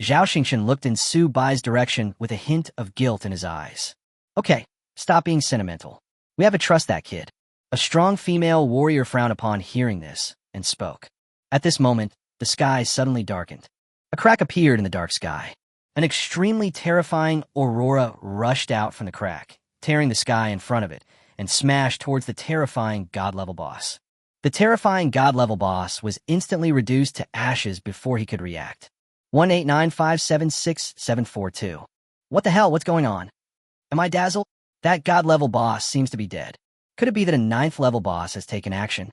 Speaker 1: Zhao Xingchen looked in Su Bai's direction with a hint of guilt in his eyes. Okay, stop being sentimental. We have to trust that kid. A strong female warrior frowned upon hearing this and spoke. At this moment, the sky suddenly darkened. A crack appeared in the dark sky. An extremely terrifying aurora rushed out from the crack, tearing the sky in front of it, and smashed towards the terrifying god-level boss. The terrifying god-level boss was instantly reduced to ashes before he could react. 189576742. What the hell? What's going on? Am I dazzled? That god-level boss seems to be dead. Could it be that a 9th-level boss has taken action?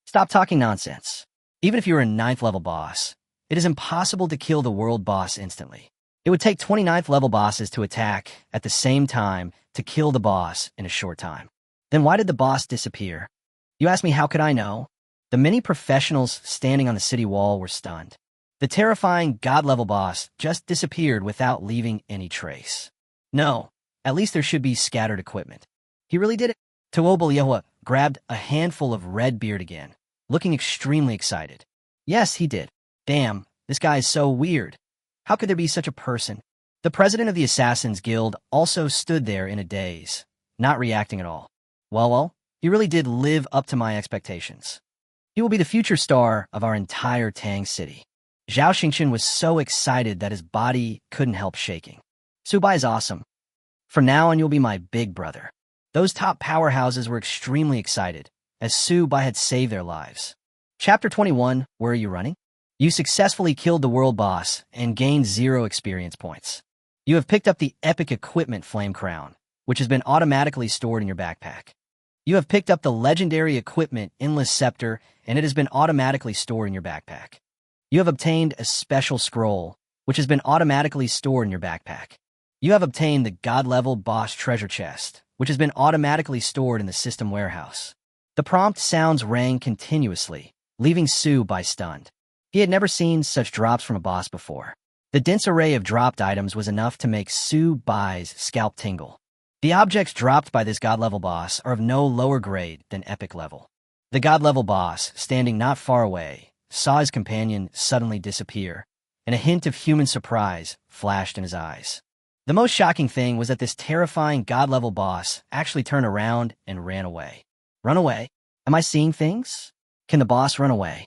Speaker 1: Stop talking nonsense. Even if you're a 9th-level boss, it is impossible to kill the world boss instantly. It would take 29th-level bosses to attack at the same time to kill the boss in a short time. Then why did the boss disappear? You ask me, how could I know? The many professionals standing on the city wall were stunned. The terrifying god-level boss just disappeared without leaving any trace. No, at least there should be scattered equipment. He really did it. Tuobalihua grabbed a handful of red beard again, looking extremely excited. Yes, he did. Damn, this guy is so weird. How could there be such a person? The president of the Assassins Guild also stood there in a daze, not reacting at all. Well, he really did live up to my expectations. He will be the future star of our entire Tang city. Zhao Xingchen was so excited that his body couldn't help shaking. Subai is awesome. From now on, you'll be my big brother. Those top powerhouses were extremely excited, as Subai had saved their lives. Chapter 21, Where are you running? You successfully killed the world boss and gained 0 experience points. You have picked up the epic equipment Flame Crown, which has been automatically stored in your backpack. You have picked up the legendary equipment Endless Scepter, and it has been automatically stored in your backpack. You have obtained a special scroll, which has been automatically stored in your backpack. You have obtained the God-level boss treasure chest, which has been automatically stored in the system warehouse. The prompt sounds rang continuously, leaving Subai stunned. He had never seen such drops from a boss before. The dense array of dropped items was enough to make Subai's scalp tingle. The objects dropped by this god-level boss are of no lower grade than epic level. The god-level boss, standing not far away, saw his companion suddenly disappear, and a hint of human surprise flashed in his eyes. The most shocking thing was that this terrifying god-level boss actually turned around and ran away. Run away? Am I seeing things? Can the boss run away?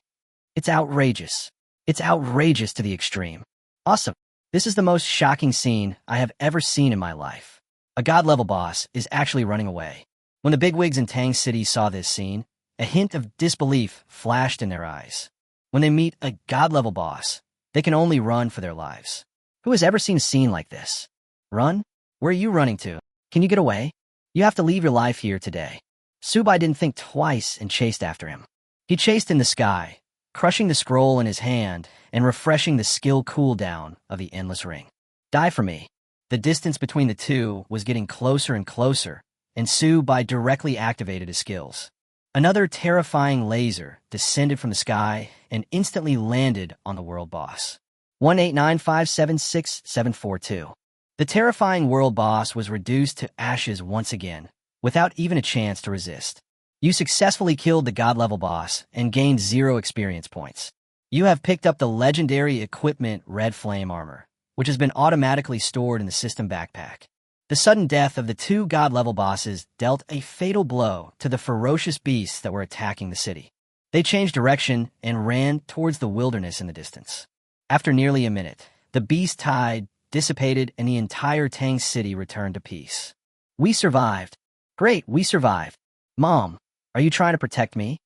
Speaker 1: It's outrageous. It's outrageous to the extreme. Awesome. This is the most shocking scene I have ever seen in my life. A god-level boss is actually running away. When the bigwigs in Tang City saw this scene, a hint of disbelief flashed in their eyes. When they meet a god-level boss, they can only run for their lives. Who has ever seen a scene like this? Run? Where are you running to? Can you get away? You have to leave your life here today. Subai didn't think twice and chased after him. He chased in the sky, crushing the scroll in his hand and refreshing the skill cooldown of the Endless Ring. Die for me. The distance between the two was getting closer and closer, and Subai directly activated his skills. Another terrifying laser descended from the sky and instantly landed on the world boss. 189576742. The terrifying world boss was reduced to ashes once again, without even a chance to resist. You successfully killed the god-level boss and gained 0 experience points. You have picked up the legendary equipment Red Flame Armor, which has been automatically stored in the system backpack. The sudden death of the 2 god-level bosses dealt a fatal blow to the ferocious beasts that were attacking the city. They changed direction and ran towards the wilderness in the distance. After nearly a minute, the beast tide dissipated and the entire Tang City returned to peace. We survived. Great, we survived. Mom, are you trying to protect me?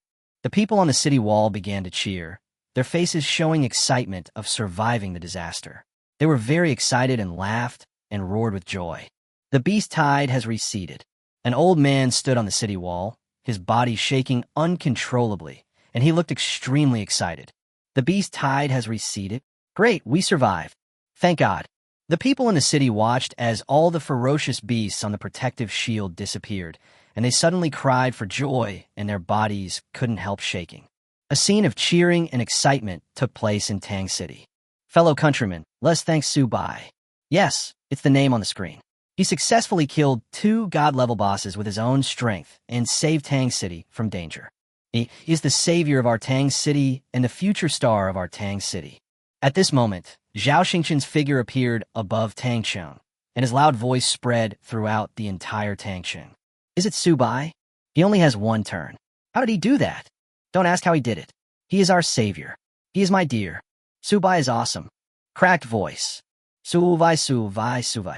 Speaker 1: The people on the city wall began to cheer, their faces showing excitement of surviving the disaster. They were very excited and laughed and roared with joy. The beast tide has receded. An old man stood on the city wall, his body shaking uncontrollably, and he looked extremely excited. The beast tide has receded. Great, we survived. Thank God. The people in the city watched as all the ferocious beasts on the protective shield disappeared, and they suddenly cried for joy, and their bodies couldn't help shaking. A scene of cheering and excitement took place in Tang City. Fellow countrymen, let's thank Subai. Yes, it's the name on the screen. He successfully killed 2 god-level bosses with his own strength and saved Tang City from danger. He is the savior of our Tang City and the future star of our Tang City. At this moment, Zhao Xingqian's figure appeared above Tang Cheng, and his loud voice spread throughout the entire Tang Cheng. Is it Subai? He only has 1 turn. How did he do that? Don't ask how he did it. He is our savior. He is my dear. Subai is awesome. Cracked voice. Suvai, Suvai, Suvai.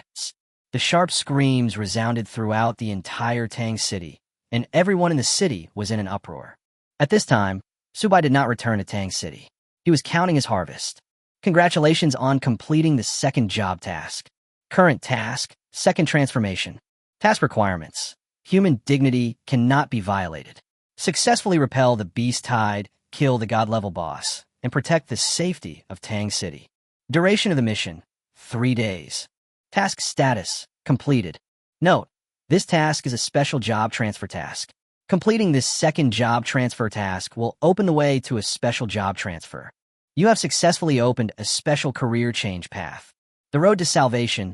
Speaker 1: The sharp screams resounded throughout the entire Tang City, and everyone in the city was in an uproar. At this time, Subai did not return to Tang City. He was counting his harvest. Congratulations on completing the 2nd job task. Current task, 2nd transformation. Task requirements. Human dignity cannot be violated. Successfully repel the beast tide, kill the god-level boss, and protect the safety of Tang City. Duration of the mission, 3 days. Task status, completed. Note, this task is a special job transfer task. Completing this 2nd job transfer task will open the way to a special job transfer. You have successfully opened a special career change path. The road to salvation,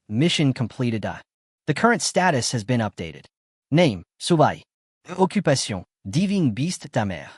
Speaker 1: mission completed. The current status has been updated. Name, Subai. Occupation, divine beast Tamer.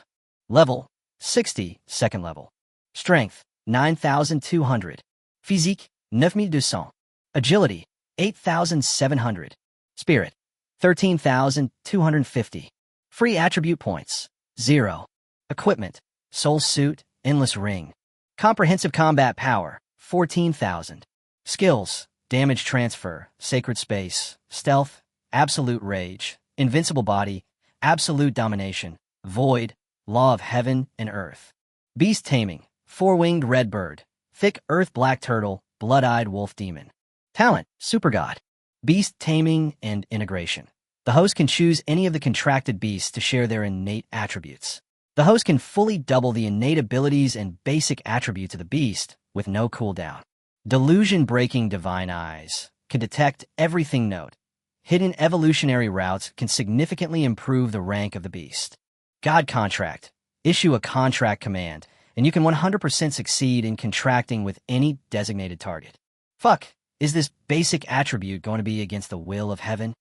Speaker 1: Level, 60, 2nd level. Strength, 9,200. Physique, 9,200. Agility, 8,700. Spirit, 13,250. Free attribute points, 0. Equipment, soul suit, endless ring. Comprehensive combat power, 14,000. Skills, damage transfer, sacred space, stealth, absolute rage, invincible body, absolute domination, void, law of heaven and earth. Beast taming, 4-winged red bird, thick earth black turtle, blood-eyed wolf demon. Talent, super god. Beast taming and integration. The host can choose any of the contracted beasts to share their innate attributes. The host can fully double the innate abilities and basic attributes of the beast with no cooldown. Delusion-breaking divine eyes can detect everything. Note, hidden evolutionary routes can significantly improve the rank of the beast. God contract. Issue a contract command, and you can 100% succeed in contracting with any designated target. Fuck, is this basic attribute going to be against the will of heaven?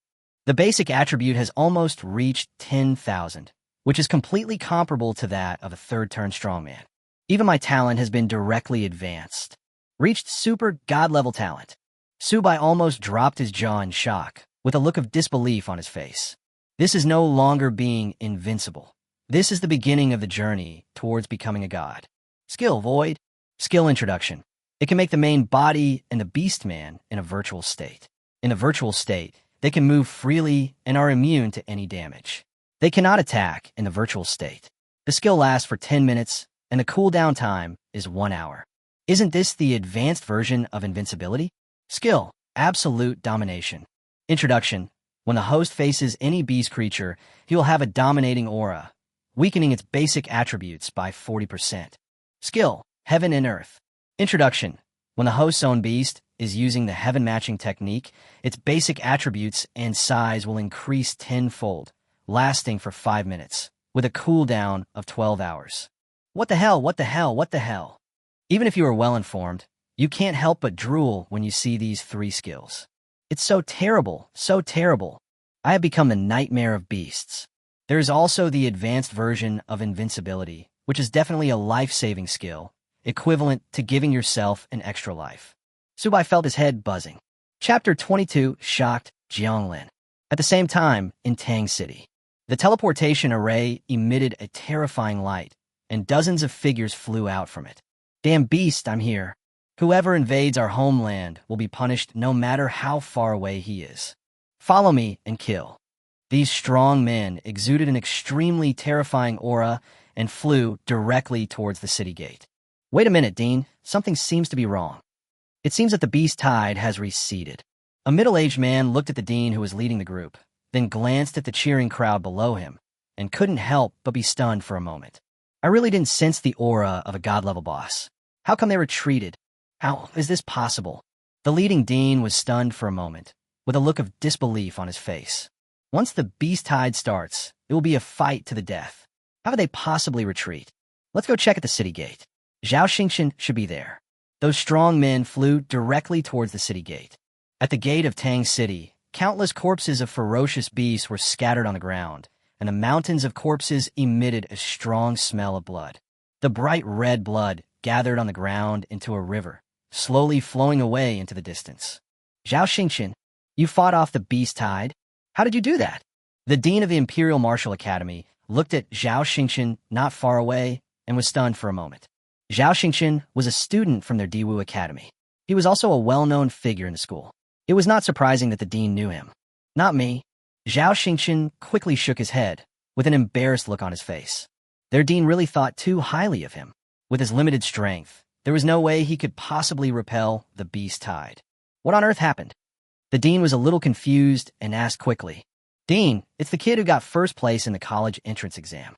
Speaker 1: The basic attribute has almost reached 10,000, which is completely comparable to that of a 3rd turn strongman. Even my talent has been directly advanced. Reached super god-level talent. Subai almost dropped his jaw in shock, with a look of disbelief on his face. This is no longer being invincible. This is the beginning of the journey towards becoming a god. Skill void. Skill introduction. It can make the main body and the beast man in a virtual state. In the virtual state, they can move freely and are immune to any damage. They cannot attack in the virtual state. The skill lasts for 10 minutes, and the cooldown time is 1 hour. Isn't this the advanced version of invincibility? Skill, absolute domination. Introduction. When the host faces any beast creature, he will have a dominating aura, weakening its basic attributes by 40%. Skill, heaven and earth. Introduction. When the host's own beast is using the heaven matching technique, its basic attributes and size will increase tenfold, lasting for 5 minutes, with a cooldown of 12 hours. What the hell, what the hell, what the hell? Even if you are well informed, you can't help but drool when you see these 3 skills. It's so terrible, so terrible. I have become the nightmare of beasts. There is also the advanced version of invincibility, which is definitely a life-saving skill, equivalent to giving yourself an extra life. Subai felt his head buzzing. Chapter 22, Shocked Jianglin. At the same time, in Tang City, the teleportation array emitted a terrifying light, and dozens of figures flew out from it. Damn beast, I'm here. Whoever invades our homeland will be punished no matter how far away he is. Follow me and kill. These strong men exuded an extremely terrifying aura and flew directly towards the city gate. Wait a minute, Dean. Something seems to be wrong. It seems that the beast tide has receded. A middle-aged man looked at the dean who was leading the group, then glanced at the cheering crowd below him, and couldn't help but be stunned for a moment. I really didn't sense the aura of a god-level boss. How come they retreated? How is this possible? The leading dean was stunned for a moment, with a look of disbelief on his face. Once the beast tide starts, it will be a fight to the death. How could they possibly retreat? Let's go check at the city gate. Zhao Xingqian should be there. Those strong men flew directly towards the city gate. At the gate of Tang City, countless corpses of ferocious beasts were scattered on the ground, and the mountains of corpses emitted a strong smell of blood. The bright red blood gathered on the ground into a river, slowly flowing away into the distance. Zhao Xingqian, you fought off the beast tide? How did you do that? The dean of the Imperial Martial Academy looked at Zhao Xingqian not far away and was stunned for a moment. Zhao Xingqian was a student from their Diwu Academy. He was also a well-known figure in the school. It was not surprising that the dean knew him. Not me. Zhao Xingqian quickly shook his head, with an embarrassed look on his face. Their dean really thought too highly of him. With his limited strength, there was no way he could possibly repel the beast tide. What on earth happened? The dean was a little confused and asked quickly. Dean, it's the kid who got first place in the college entrance exam.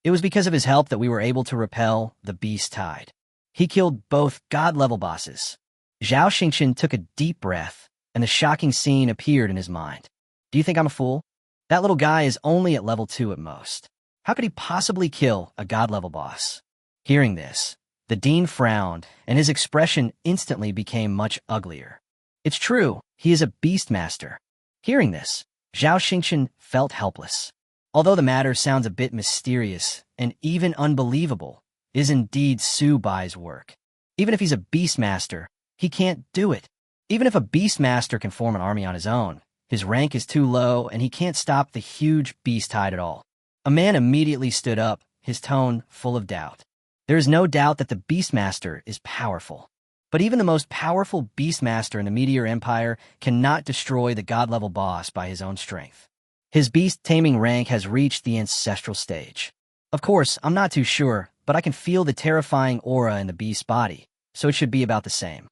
Speaker 1: It was because of his help that we were able to repel the beast tide. He killed both god-level bosses. Zhao Xingqian took a deep breath, and the shocking scene appeared in his mind. Do you think I'm a fool? That little guy is only at level 2 at most. How could he possibly kill a god-level boss? Hearing this, the dean frowned, and his expression instantly became much uglier. It's true, he is a beast master. Hearing this, Zhao Xingqian felt helpless. Although the matter sounds a bit mysterious and even unbelievable, it is indeed Su Bai's work. Even if he's a beast master, he can't do it. Even if a beast master can form an army on his own, his rank is too low and he can't stop the huge beast tide at all. A man immediately stood up, his tone full of doubt. There is no doubt that the Beastmaster is powerful. But even the most powerful Beastmaster in the Meteor Empire cannot destroy the god-level boss by his own strength. His beast taming rank has reached the ancestral stage. Of course, I'm not too sure, but I can feel the terrifying aura in the beast's body, so it should be about the same.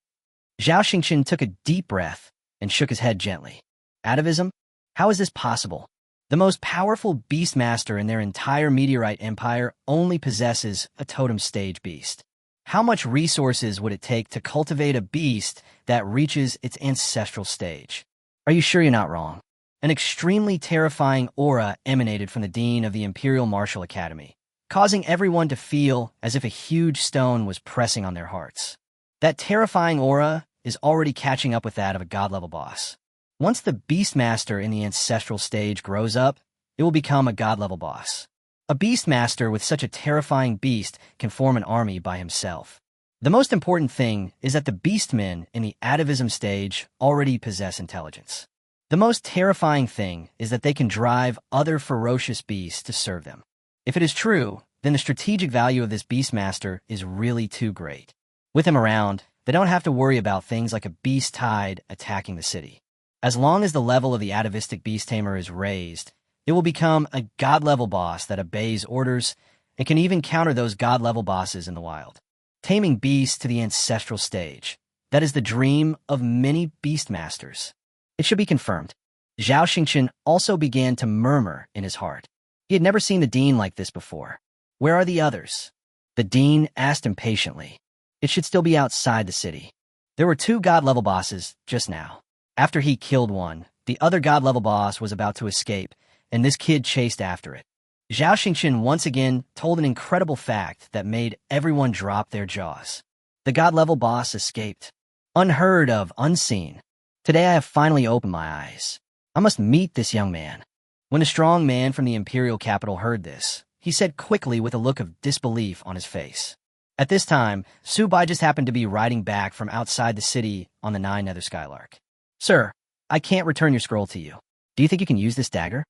Speaker 1: Zhao Xingqian took a deep breath and shook his head gently. Atavism? How is this possible? The most powerful Beastmaster in their entire Meteorite Empire only possesses a totem stage beast. How much resources would it take to cultivate a beast that reaches its ancestral stage? Are you sure you're not wrong? An extremely terrifying aura emanated from the dean of the Imperial Martial Academy, causing everyone to feel as if a huge stone was pressing on their hearts. That terrifying aura is already catching up with that of a god-level boss. Once the Beastmaster in the ancestral stage grows up, it will become a god-level boss. A Beastmaster with such a terrifying beast can form an army by himself. The most important thing is that the Beastmen in the atavism stage already possess intelligence. The most terrifying thing is that they can drive other ferocious beasts to serve them. If it is true, then the strategic value of this Beastmaster is really too great. With him around, they don't have to worry about things like a beast tide attacking the city. As long as the level of the atavistic beast tamer is raised, it will become a god-level boss that obeys orders and can even counter those god-level bosses in the wild. Taming beasts to the ancestral stage. That is the dream of many beastmasters. It should be confirmed. Zhao Xingqian also began to murmur in his heart. He had never seen the dean like this before. Where are the others? The dean asked impatiently. It should still be outside the city. There were 2 god-level bosses just now. After he killed one, the other god-level boss was about to escape, and this kid chased after it. Zhao Xingqian once again told an incredible fact that made everyone drop their jaws. The god-level boss escaped. Unheard of, unseen. Today I have finally opened my eyes. I must meet this young man. When a strong man from the imperial capital heard this, he said quickly with a look of disbelief on his face. At this time, Su Bai just happened to be riding back from outside the city on the 9 Nether Skylark. Sir, I can't return your scroll to you. Do you think you can use this dagger?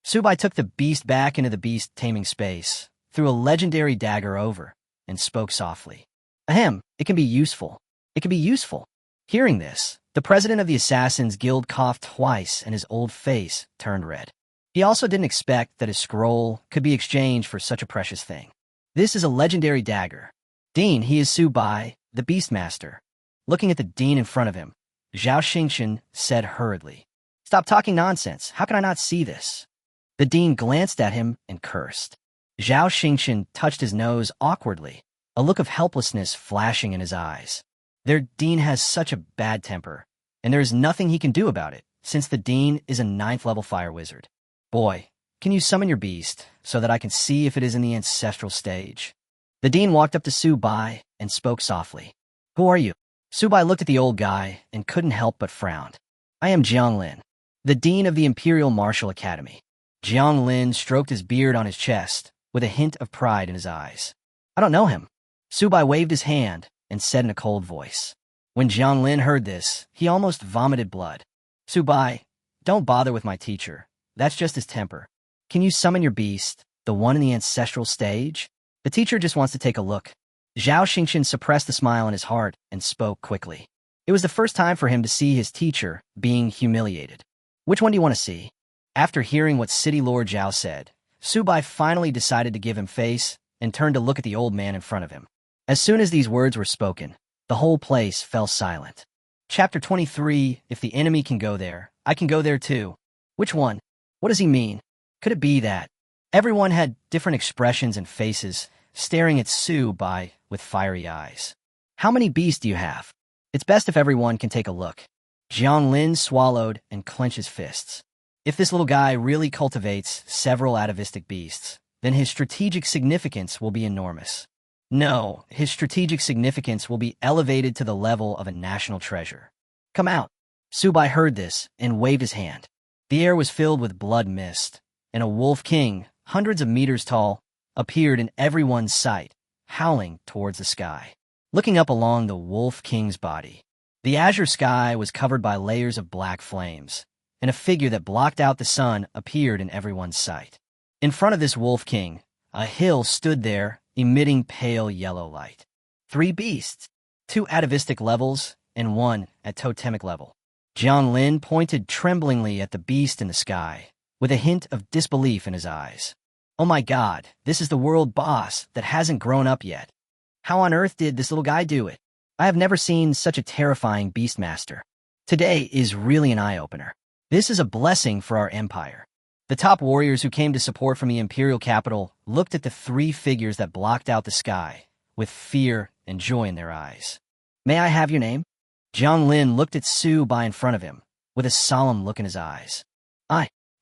Speaker 1: Su Bai took the beast back into the beast taming space, threw a legendary dagger over, and spoke softly. Ahem, it can be useful. It can be useful. Hearing this, the president of the Assassins Guild coughed twice and his old face turned red. He also didn't expect that his scroll could be exchanged for such a precious thing. This is a legendary dagger. Dean, he is Su Bai, the Beastmaster. Looking at the dean in front of him, Zhao Xingchen said hurriedly, "Stop talking nonsense. How can I not see this?" The dean glanced at him and cursed. Zhao Xingchen touched his nose awkwardly, a look of helplessness flashing in his eyes. Their dean has such a bad temper, and there is nothing he can do about it, since the dean is a 9th level fire wizard. "Boy, can you summon your beast, so that I can see if it is in the ancestral stage?" The dean walked up to Su Bai and spoke softly. "Who are you?" Su Bai looked at the old guy and couldn't help but frowned. "I am Jiang Lin, the dean of the Imperial Martial Academy." Jiang Lin stroked his beard on his chest, with a hint of pride in his eyes. "I don't know him." Su Bai waved his hand and said in a cold voice. When Jiang Lin heard this, he almost vomited blood. "Su Bai, don't bother with my teacher. That's just his temper. Can you summon your beast, the one in the ancestral stage? The teacher just wants to take a look." Zhao Xingchen suppressed the smile in his heart and spoke quickly. It was the first time for him to see his teacher being humiliated. "Which one do you want to see?" After hearing what City Lord Zhao said, Su Bai finally decided to give him face and turned to look at the old man in front of him. As soon as these words were spoken, the whole place fell silent. Chapter 23, If the enemy can go there, I can go there too. Which one? What does he mean? Could it be that? Everyone had different expressions and faces, staring at Su Bai with fiery eyes. "How many beasts do you have? It's best if everyone can take a look." Jiang Lin swallowed and clenched his fists. If this little guy really cultivates several atavistic beasts, then his strategic significance will be enormous. No, his strategic significance will be elevated to the level of a national treasure. "Come out." Su Bai heard this and waved his hand. The air was filled with blood mist, and a wolf king, hundreds of meters tall, appeared in everyone's sight, howling towards the sky. Looking up along the wolf king's body, the azure sky was covered by layers of black flames, and a figure that blocked out the sun appeared in everyone's sight. In front of this wolf king, a hill stood there, emitting pale yellow light. 3 beasts, 2 atavistic levels, and 1 at totemic level. Jiang Lin pointed tremblingly at the beast in the sky, with a hint of disbelief in his eyes. "Oh my god, this is the world boss that hasn't grown up yet. How on earth did this little guy do it? I have never seen such a terrifying beastmaster. Today is really an eye-opener. This is a blessing for our empire." The top warriors who came to support from the imperial capital looked at the 3 figures that blocked out the sky, with fear and joy in their eyes. "May I have your name?" Jiang Lin looked at Su Bai in front of him, with a solemn look in his eyes.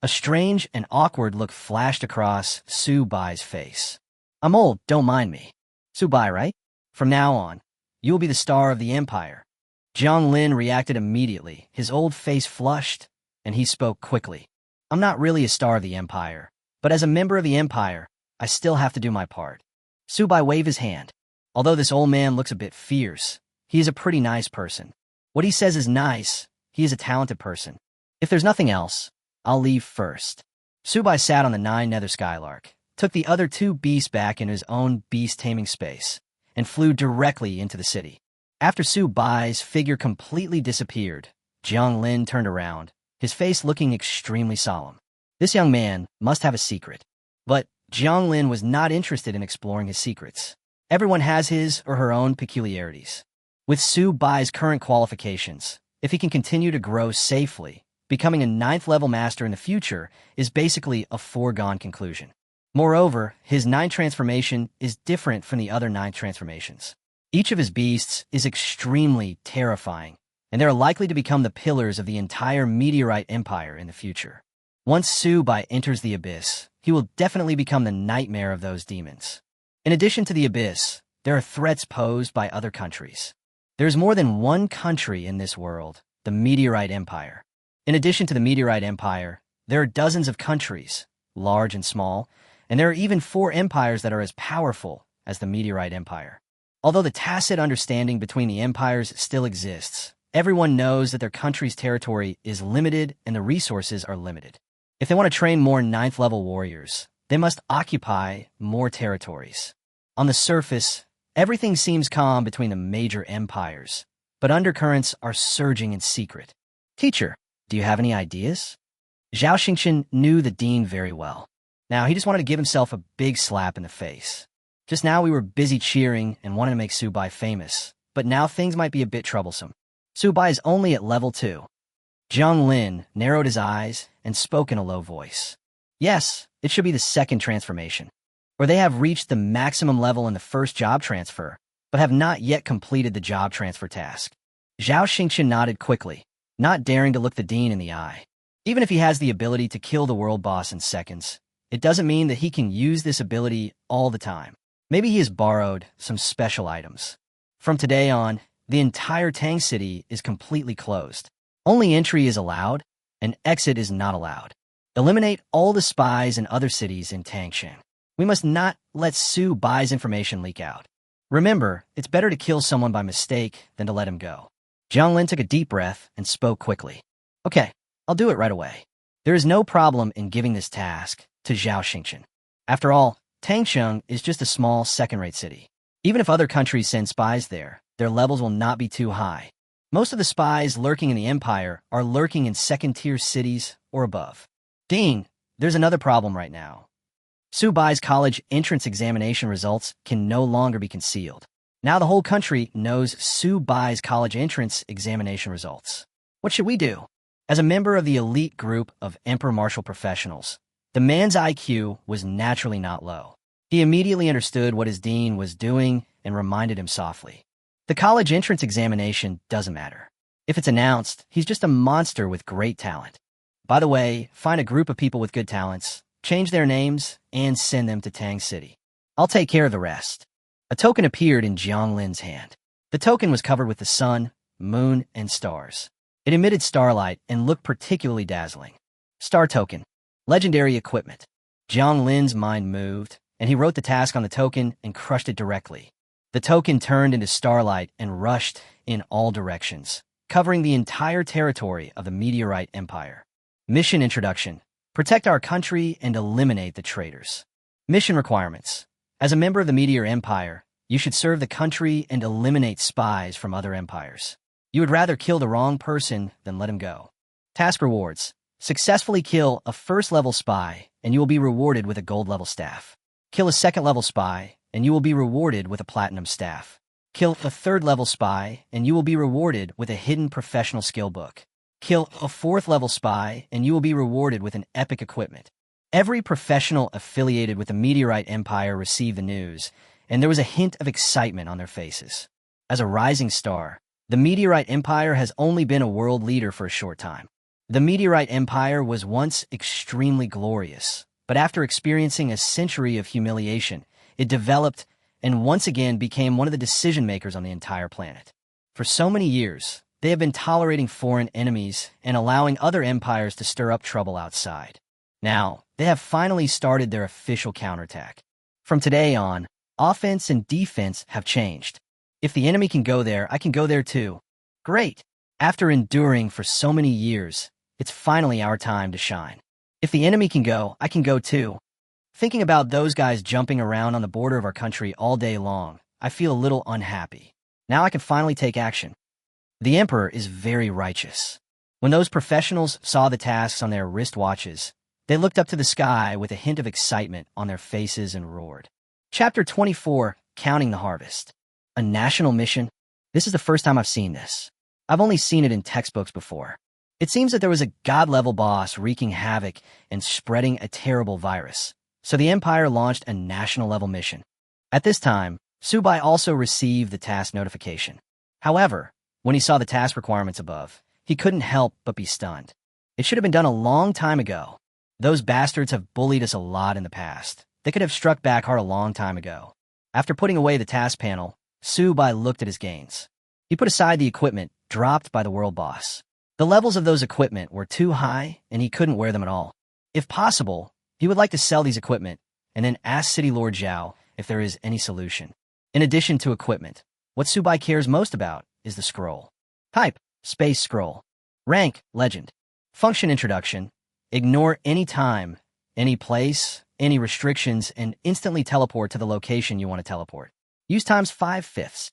Speaker 1: A strange and awkward look flashed across Su Bai's face. "I'm old, don't mind me. Su Bai, right? From now on, you will be the star of the empire." Jiang Lin reacted immediately, his old face flushed, and he spoke quickly. "I'm not really a star of the empire, but as a member of the empire, I still have to do my part." Su Bai waved his hand. Although this old man looks a bit fierce, he is a pretty nice person. What he says is nice, he is a talented person. If there's nothing else, I'll leave first. Su Bai sat on the 9 nether skylark, took the other 2 beasts back in his own beast taming space, and flew directly into the city. After Su Bai's figure completely disappeared, Jiang Lin turned around, his face looking extremely solemn. This young man must have a secret. But Jiang Lin was not interested in exploring his secrets. Everyone has his or her own peculiarities. With Su Bai's current qualifications, if he can continue to grow safely, becoming a 9th level master in the future is basically a foregone conclusion. Moreover, his 9 transformation is different from the other 9 transformations. Each of his beasts is extremely terrifying, and they are likely to become the pillars of the entire meteorite empire in the future. Once Su Bai enters the abyss, he will definitely become the nightmare of those demons. In addition to the abyss, there are threats posed by other countries. There's more than one country in this world, the meteorite empire. In addition to the meteorite empire, there are dozens of countries, large and small, and there are even 4 empires that are as powerful as the meteorite empire. Although the tacit understanding between the empires still exists, everyone knows that their country's territory is limited and the resources are limited. If they want to train more 9th level warriors, they must occupy more territories. On the surface, everything seems calm between the major empires, but undercurrents are surging in secret. "Teacher, do you have any ideas?" Zhao Xingchen knew the dean very well. Now, he just wanted to give himself a big slap in the face. Just now we were busy cheering and wanted to make Subai famous, but now things might be a bit troublesome. Subai is only at level 2. Jiang Lin narrowed his eyes and spoke in a low voice. Yes, it should be the second transformation. Or they have reached the maximum level in the first job transfer, but have not yet completed the job transfer task. Zhao Xingqian nodded quickly, not daring to look the dean in the eye. Even if he has the ability to kill the world boss in seconds, it doesn't mean that he can use this ability all the time. Maybe he has borrowed some special items. From today on, the entire Tang city is completely closed. Only entry is allowed, and exit is not allowed. Eliminate all the spies in other cities in Tangshan. We must not let Su Bai's information leak out. Remember, it's better to kill someone by mistake than to let him go. Jiang Lin took a deep breath and spoke quickly. Okay, I'll do it right away. There is no problem in giving this task to Zhao Xingqian. After all, Tangshan is just a small second-rate city. Even if other countries send spies there, their levels will not be too high. Most of the spies lurking in the Empire are lurking in second-tier cities or above. Dean, there's another problem right now. Su Bai's college entrance examination results can no longer be concealed. Now the whole country knows Su Bai's college entrance examination results. What should we do? As a member of the elite group of Emperor Martial professionals, the man's IQ was naturally not low. He immediately understood what his dean was doing and reminded him softly. The college entrance examination doesn't matter. If it's announced, he's just a monster with great talent. By the way, find a group of people with good talents, change their names, and send them to Tang City. I'll take care of the rest. A token appeared in Jiang Lin's hand. The token was covered with the sun, moon, and stars. It emitted starlight and looked particularly dazzling. Star token. Legendary equipment. Jiang Lin's mind moved, and he wrote the task on the token and crushed it directly. The token turned into starlight and rushed in all directions, covering the entire territory of the Meteorite Empire. Mission introduction. Protect our country and eliminate the traitors. Mission requirements. As a member of the Meteor Empire, you should serve the country and eliminate spies from other empires. You would rather kill the wrong person than let him go. Task rewards. Successfully kill a first-level spy, and you will be rewarded with a gold-level staff. Kill a second-level spy, and you will be rewarded with a platinum staff. Kill a third-level spy, and you will be rewarded with a hidden professional skill book. Kill a fourth-level spy, and you will be rewarded with an epic equipment. Every professional affiliated with the Meteorite Empire received the news, and there was a hint of excitement on their faces. As a rising star, the Meteorite Empire has only been a world leader for a short time. The Meteorite Empire was once extremely glorious, but after experiencing a century of humiliation, it developed and once again became one of the decision-makers on the entire planet. For so many years, they have been tolerating foreign enemies and allowing other empires to stir up trouble outside. Now, they have finally started their official counterattack. From today on, offense and defense have changed. If the enemy can go there, I can go there too. Great! After enduring for so many years, it's finally our time to shine. If the enemy can go, I can go too. Thinking about those guys jumping around on the border of our country all day long, I feel a little unhappy. Now I can finally take action. The Emperor is very righteous. When those professionals saw the tasks on their wristwatches, they looked up to the sky with a hint of excitement on their faces and roared. Chapter 24, Counting the Harvest. A national mission? This is the first time I've seen this. I've only seen it in textbooks before. It seems that there was a god-level boss wreaking havoc and spreading a terrible virus, so the Empire launched a national-level mission. At this time, Subai also received the task notification. However, when he saw the task requirements above, he couldn't help but be stunned. It should have been done a long time ago. Those bastards have bullied us a lot in the past. They could have struck back hard a long time ago. After putting away the task panel, Subai looked at his gains. He put aside the equipment dropped by the world boss. The levels of those equipment were too high, and he couldn't wear them at all. If possible, he would like to sell these equipment, and then ask City Lord Zhao if there is any solution. In addition to equipment, what Subai cares most about is the scroll. Type, space scroll. Rank, legend. Function introduction. Ignore any time, any place, any restrictions, and instantly teleport to the location you want to teleport. Use times 5/5.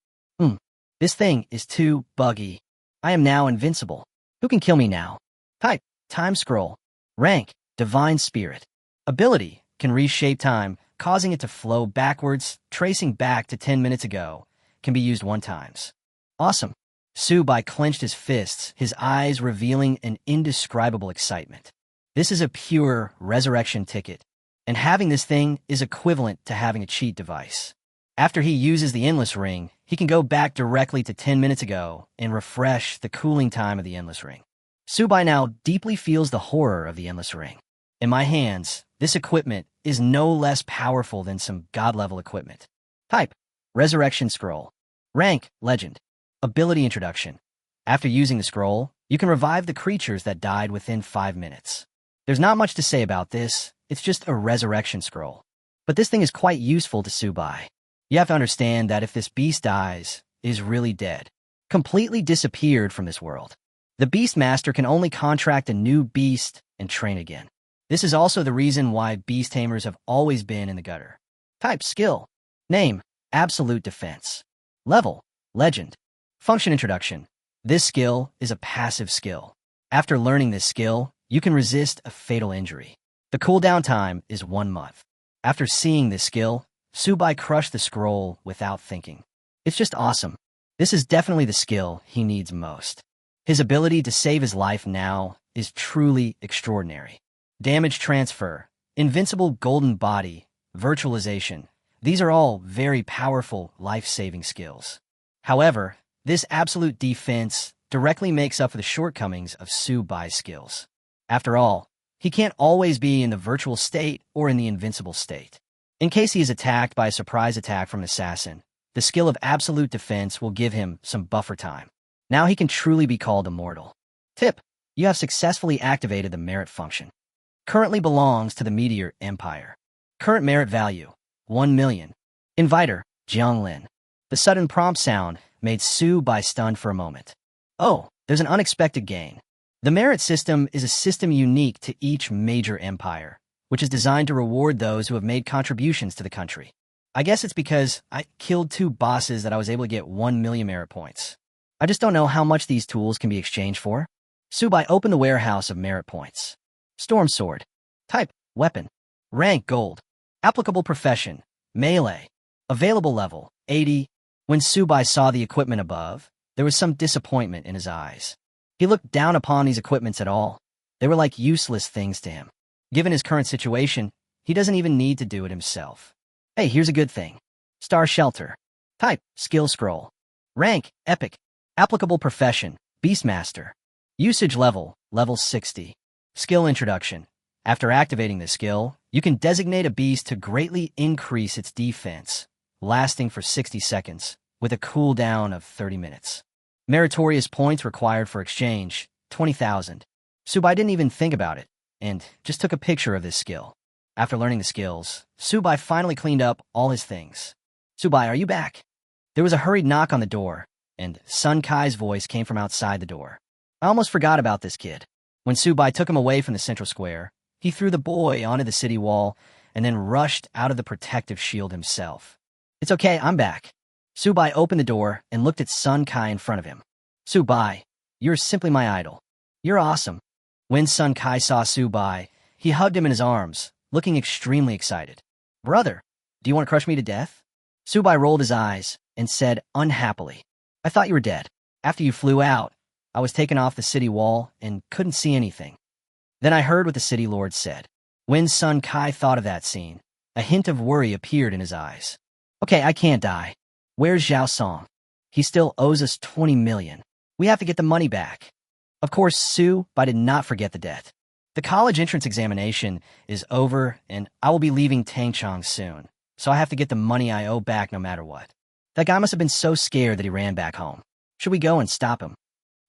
Speaker 1: This thing is too buggy. I am now invincible. Who can kill me now? Type, time scroll. Rank, divine spirit. Ability, can reshape time, causing it to flow backwards, tracing back to 10 minutes ago, can be used 1 time. Awesome. Subai clenched his fists, his eyes revealing an indescribable excitement. This is a pure resurrection ticket, and having this thing is equivalent to having a cheat device. After he uses the endless ring, he can go back directly to 10 minutes ago and refresh the cooling time of the endless ring. Subai now deeply feels the horror of the endless ring. In my hands, this equipment is no less powerful than some god-level equipment. Type: Resurrection Scroll. Rank: Legend. Ability Introduction. After using the scroll, you can revive the creatures that died within 5 minutes. There's not much to say about this, it's just a resurrection scroll. But this thing is quite useful to Subai. You have to understand that if this beast dies, is really dead, completely disappeared from this world, the Beast Master can only contract a new beast and train again. This is also the reason why beast tamers have always been in the gutter. Type: Skill. Name: Absolute Defense. Level: Legend. Function Introduction. This skill is a passive skill. After learning this skill, you can resist a fatal injury. The cooldown time is 1 month. After seeing this skill, Subai crushed the scroll without thinking. It's just awesome. This is definitely the skill he needs most. His ability to save his life now is truly extraordinary. Damage transfer, invincible golden body, virtualization. These are all very powerful life-saving skills. However, this absolute defense directly makes up for the shortcomings of Subai's skills. After all, he can't always be in the virtual state or in the invincible state. In case he is attacked by a surprise attack from an assassin, the skill of absolute defense will give him some buffer time. Now he can truly be called immortal. Tip: You have successfully activated the merit function. Currently belongs to the Meteor Empire. Current merit value: 1 million. Inviter: Jianglin. The sudden prompt sound made Subai stunned for a moment. Oh, there's an unexpected gain. The merit system is a system unique to each major empire, which is designed to reward those who have made contributions to the country. I guess it's because I killed 2 bosses that I was able to get 1 million merit points. I just don't know how much these tools can be exchanged for. Subai opened the warehouse of merit points. Storm Sword. Type: Weapon. Rank: Gold. Applicable profession: Melee. Available level: 80. When Subai saw the equipment above, there was some disappointment in his eyes. He looked down upon these equipments at all. They were like useless things to him. Given his current situation, he doesn't even need to do it himself. Hey, here's a good thing. Star Shelter. Type: Skill Scroll. Rank: Epic. Applicable profession: Beastmaster. Usage level: Level 60. Skill Introduction. After activating this skill, you can designate a beast to greatly increase its defense, lasting for 60 seconds, with a cooldown of 30 minutes. Meritorious points required for exchange: 20,000. Subai didn't even think about it, and just took a picture of this skill. After learning the skills, Subai finally cleaned up all his things. Subai, are you back? There was a hurried knock on the door, and Sun Kai's voice came from outside the door. I almost forgot about this kid. When Subai took him away from the central square, he threw the boy onto the city wall and then rushed out of the protective shield himself. It's okay, I'm back. Subai opened the door and looked at Sun Kai in front of him. Subai, you're simply my idol. You're awesome. When Sun Kai saw Subai, he hugged him in his arms, looking extremely excited. Brother, do you want to crush me to death? Subai rolled his eyes and said unhappily, I thought you were dead. After you flew out, I was taken off the city wall and couldn't see anything. Then I heard what the city lord said. When Sun Kai thought of that scene, a hint of worry appeared in his eyes. Okay, I can't die. Where's Zhao Song? He still owes us 20 million. We have to get the money back. Of course, Subai did not forget the debt. The college entrance examination is over, and I will be leaving Tangchong soon, so I have to get the money I owe back no matter what. That guy must have been so scared that he ran back home. Should we go and stop him?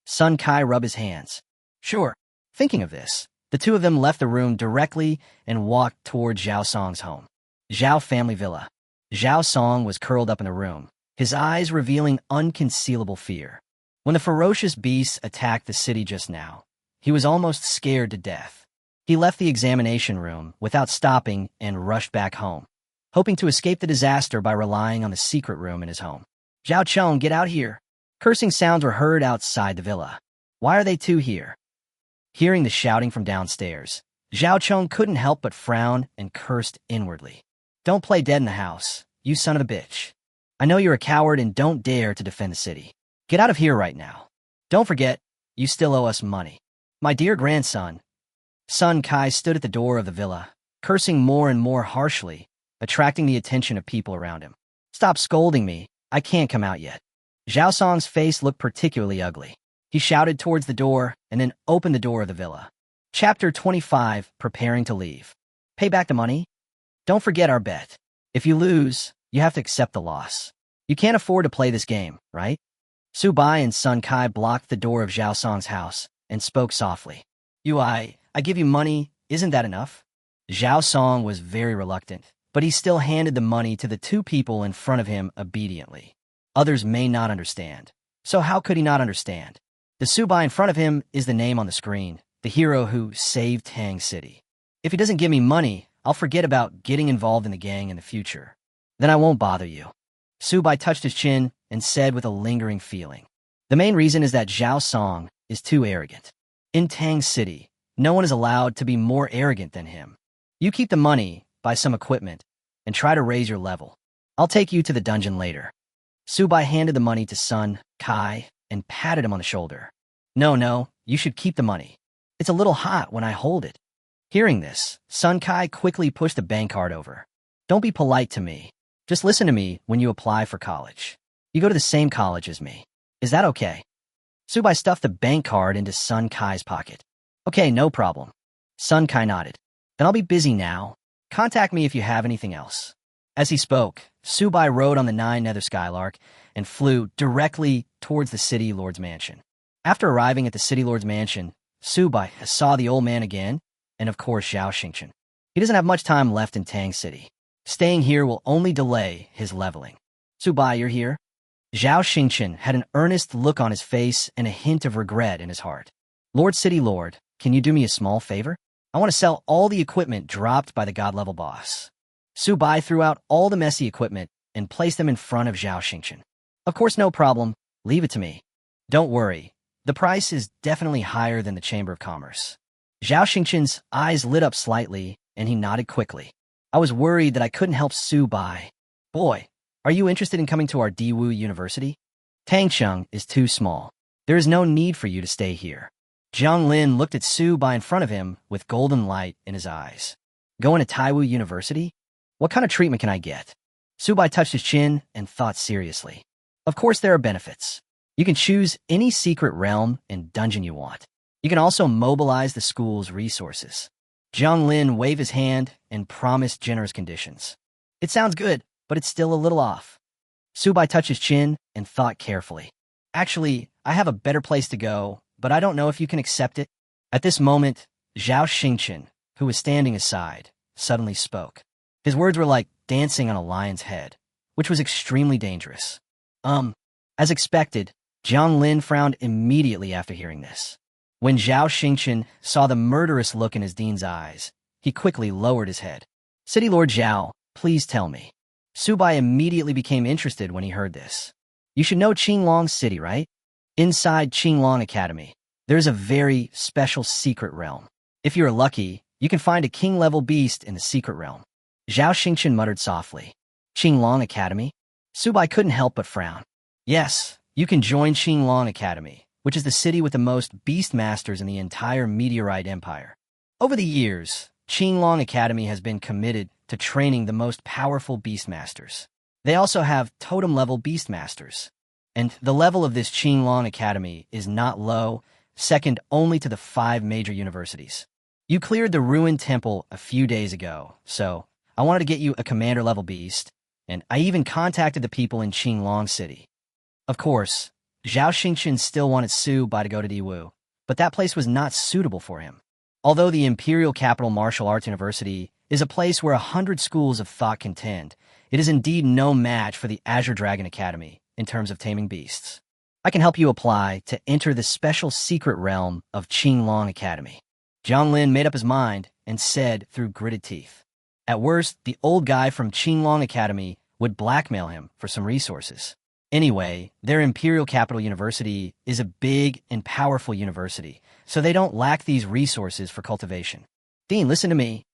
Speaker 1: Sun Kai rubbed his hands. Sure. Thinking of this, the two of them left the room directly and walked toward Zhao Song's home. Zhao family villa. Zhao Song was curled up in the room, his eyes revealing unconcealable fear. When the ferocious beasts attacked the city just now, he was almost scared to death. He left the examination room without stopping and rushed back home, hoping to escape the disaster by relying on the secret room in his home. Zhao Chong, get out here. Cursing sounds were heard outside the villa. Why are they two here? Hearing the shouting from downstairs, Zhao Chong couldn't help but frown and cursed inwardly. Don't play dead in the house, you son of a bitch. I know you're a coward and don't dare to defend the city. Get out of here right now. Don't forget, you still owe us money. My dear grandson. Son Kai stood at the door of the villa, cursing more and more harshly, attracting the attention of people around him. Stop scolding me, I can't come out yet. Zhao Song's face looked particularly ugly. He shouted towards the door and then opened the door of the villa. Chapter 25, Preparing to Leave. Pay back the money? Don't forget our bet. If you lose, you have to accept the loss. You can't afford to play this game, right? Su Bai and Sun Kai blocked the door of Zhao Song's house and spoke softly. I give you money, isn't that enough? Zhao Song was very reluctant, but he still handed the money to the two people in front of him obediently. Others may not understand. So how could he not understand? The Su Bai in front of him is the name on the screen, the hero who saved Tang City. If he doesn't give me money, I'll forget about getting involved in the gang in the future. Then I won't bother you. Su Bai touched his chin and said with a lingering feeling. The main reason is that Zhao Song is too arrogant. In Tang City, no one is allowed to be more arrogant than him. You keep the money, buy some equipment, and try to raise your level. I'll take you to the dungeon later. Su Bai handed the money to Sun Kai and patted him on the shoulder. No, you should keep the money. It's a little hot when I hold it. Hearing this, Sun Kai quickly pushed the bank card over. Don't be polite to me. Just listen to me when you apply for college. You go to the same college as me. Is that okay? Su Bai stuffed the bank card into Sun Kai's pocket. Okay, no problem. Sun Kai nodded. Then I'll be busy now. Contact me if you have anything else. As he spoke, Su Bai rode on the 9 Nether Skylark and flew directly towards the City Lord's mansion. After arriving at the City Lord's mansion, Su Bai saw the old man again, and of course Zhao Xingchen. He doesn't have much time left in Tang City. Staying here will only delay his leveling. Su Bai, you're here? Zhao Xingchen had an earnest look on his face and a hint of regret in his heart. Lord City Lord, can you do me a small favor? I want to sell all the equipment dropped by the god-level boss. Su Bai threw out all the messy equipment and placed them in front of Zhao Xingchen. Of course, no problem. Leave it to me. Don't worry. The price is definitely higher than the Chamber of Commerce. Zhao Xingchen's eyes lit up slightly, and he nodded quickly. I was worried that I couldn't help Su Bai. Boy, are you interested in coming to our Diwu University? Tangcheng is too small. There is no need for you to stay here. Jiang Lin looked at Su Bai in front of him with golden light in his eyes. Going to Taiwu University? What kind of treatment can I get? Su Bai touched his chin and thought seriously. Of course there are benefits. You can choose any secret realm and dungeon you want. You can also mobilize the school's resources. Jiang Lin waved his hand and promised generous conditions. It sounds good, but it's still a little off. Su Bai touched his chin and thought carefully. Actually, I have a better place to go, but I don't know if you can accept it. At this moment, Zhao Xingchen, who was standing aside, suddenly spoke. His words were like dancing on a lion's head, which was extremely dangerous. As expected, Jiang Lin frowned immediately after hearing this. When Zhao Xingchen saw the murderous look in his dean's eyes, he quickly lowered his head. City Lord Zhao, please tell me. Su Bai immediately became interested when he heard this. You should know Qinglong City, right? Inside Qinglong Academy, there's a very special secret realm. If you're lucky, you can find a king-level beast in the secret realm. Zhao Xingchen muttered softly. Qinglong Academy? Su Bai couldn't help but frown. Yes, you can join Qinglong Academy, which is the city with the most beast masters in the entire Meteorite Empire. Over the years, Qinglong Academy has been committed to training the most powerful beast masters. They also have totem-level beast masters. And the level of this Qinglong Academy is not low, second only to the 5 major universities. You cleared the ruined temple a few days ago, so I wanted to get you a commander-level beast, and I even contacted the people in Qinglong City. Of course, Zhao Xingchen still wanted Su Bai to go to Diwu, but that place was not suitable for him. Although the Imperial Capital Martial Arts University is a place where 100 schools of thought contend, it is indeed no match for the Azure Dragon Academy in terms of taming beasts. I can help you apply to enter the special secret realm of Qinglong Academy. Jiang Lin made up his mind and said through gritted teeth. At worst, the old guy from Qinglong Academy would blackmail him for some resources. Anyway, their Imperial Capital University is a big and powerful university, so they don't lack these resources for cultivation. Dean, listen to me.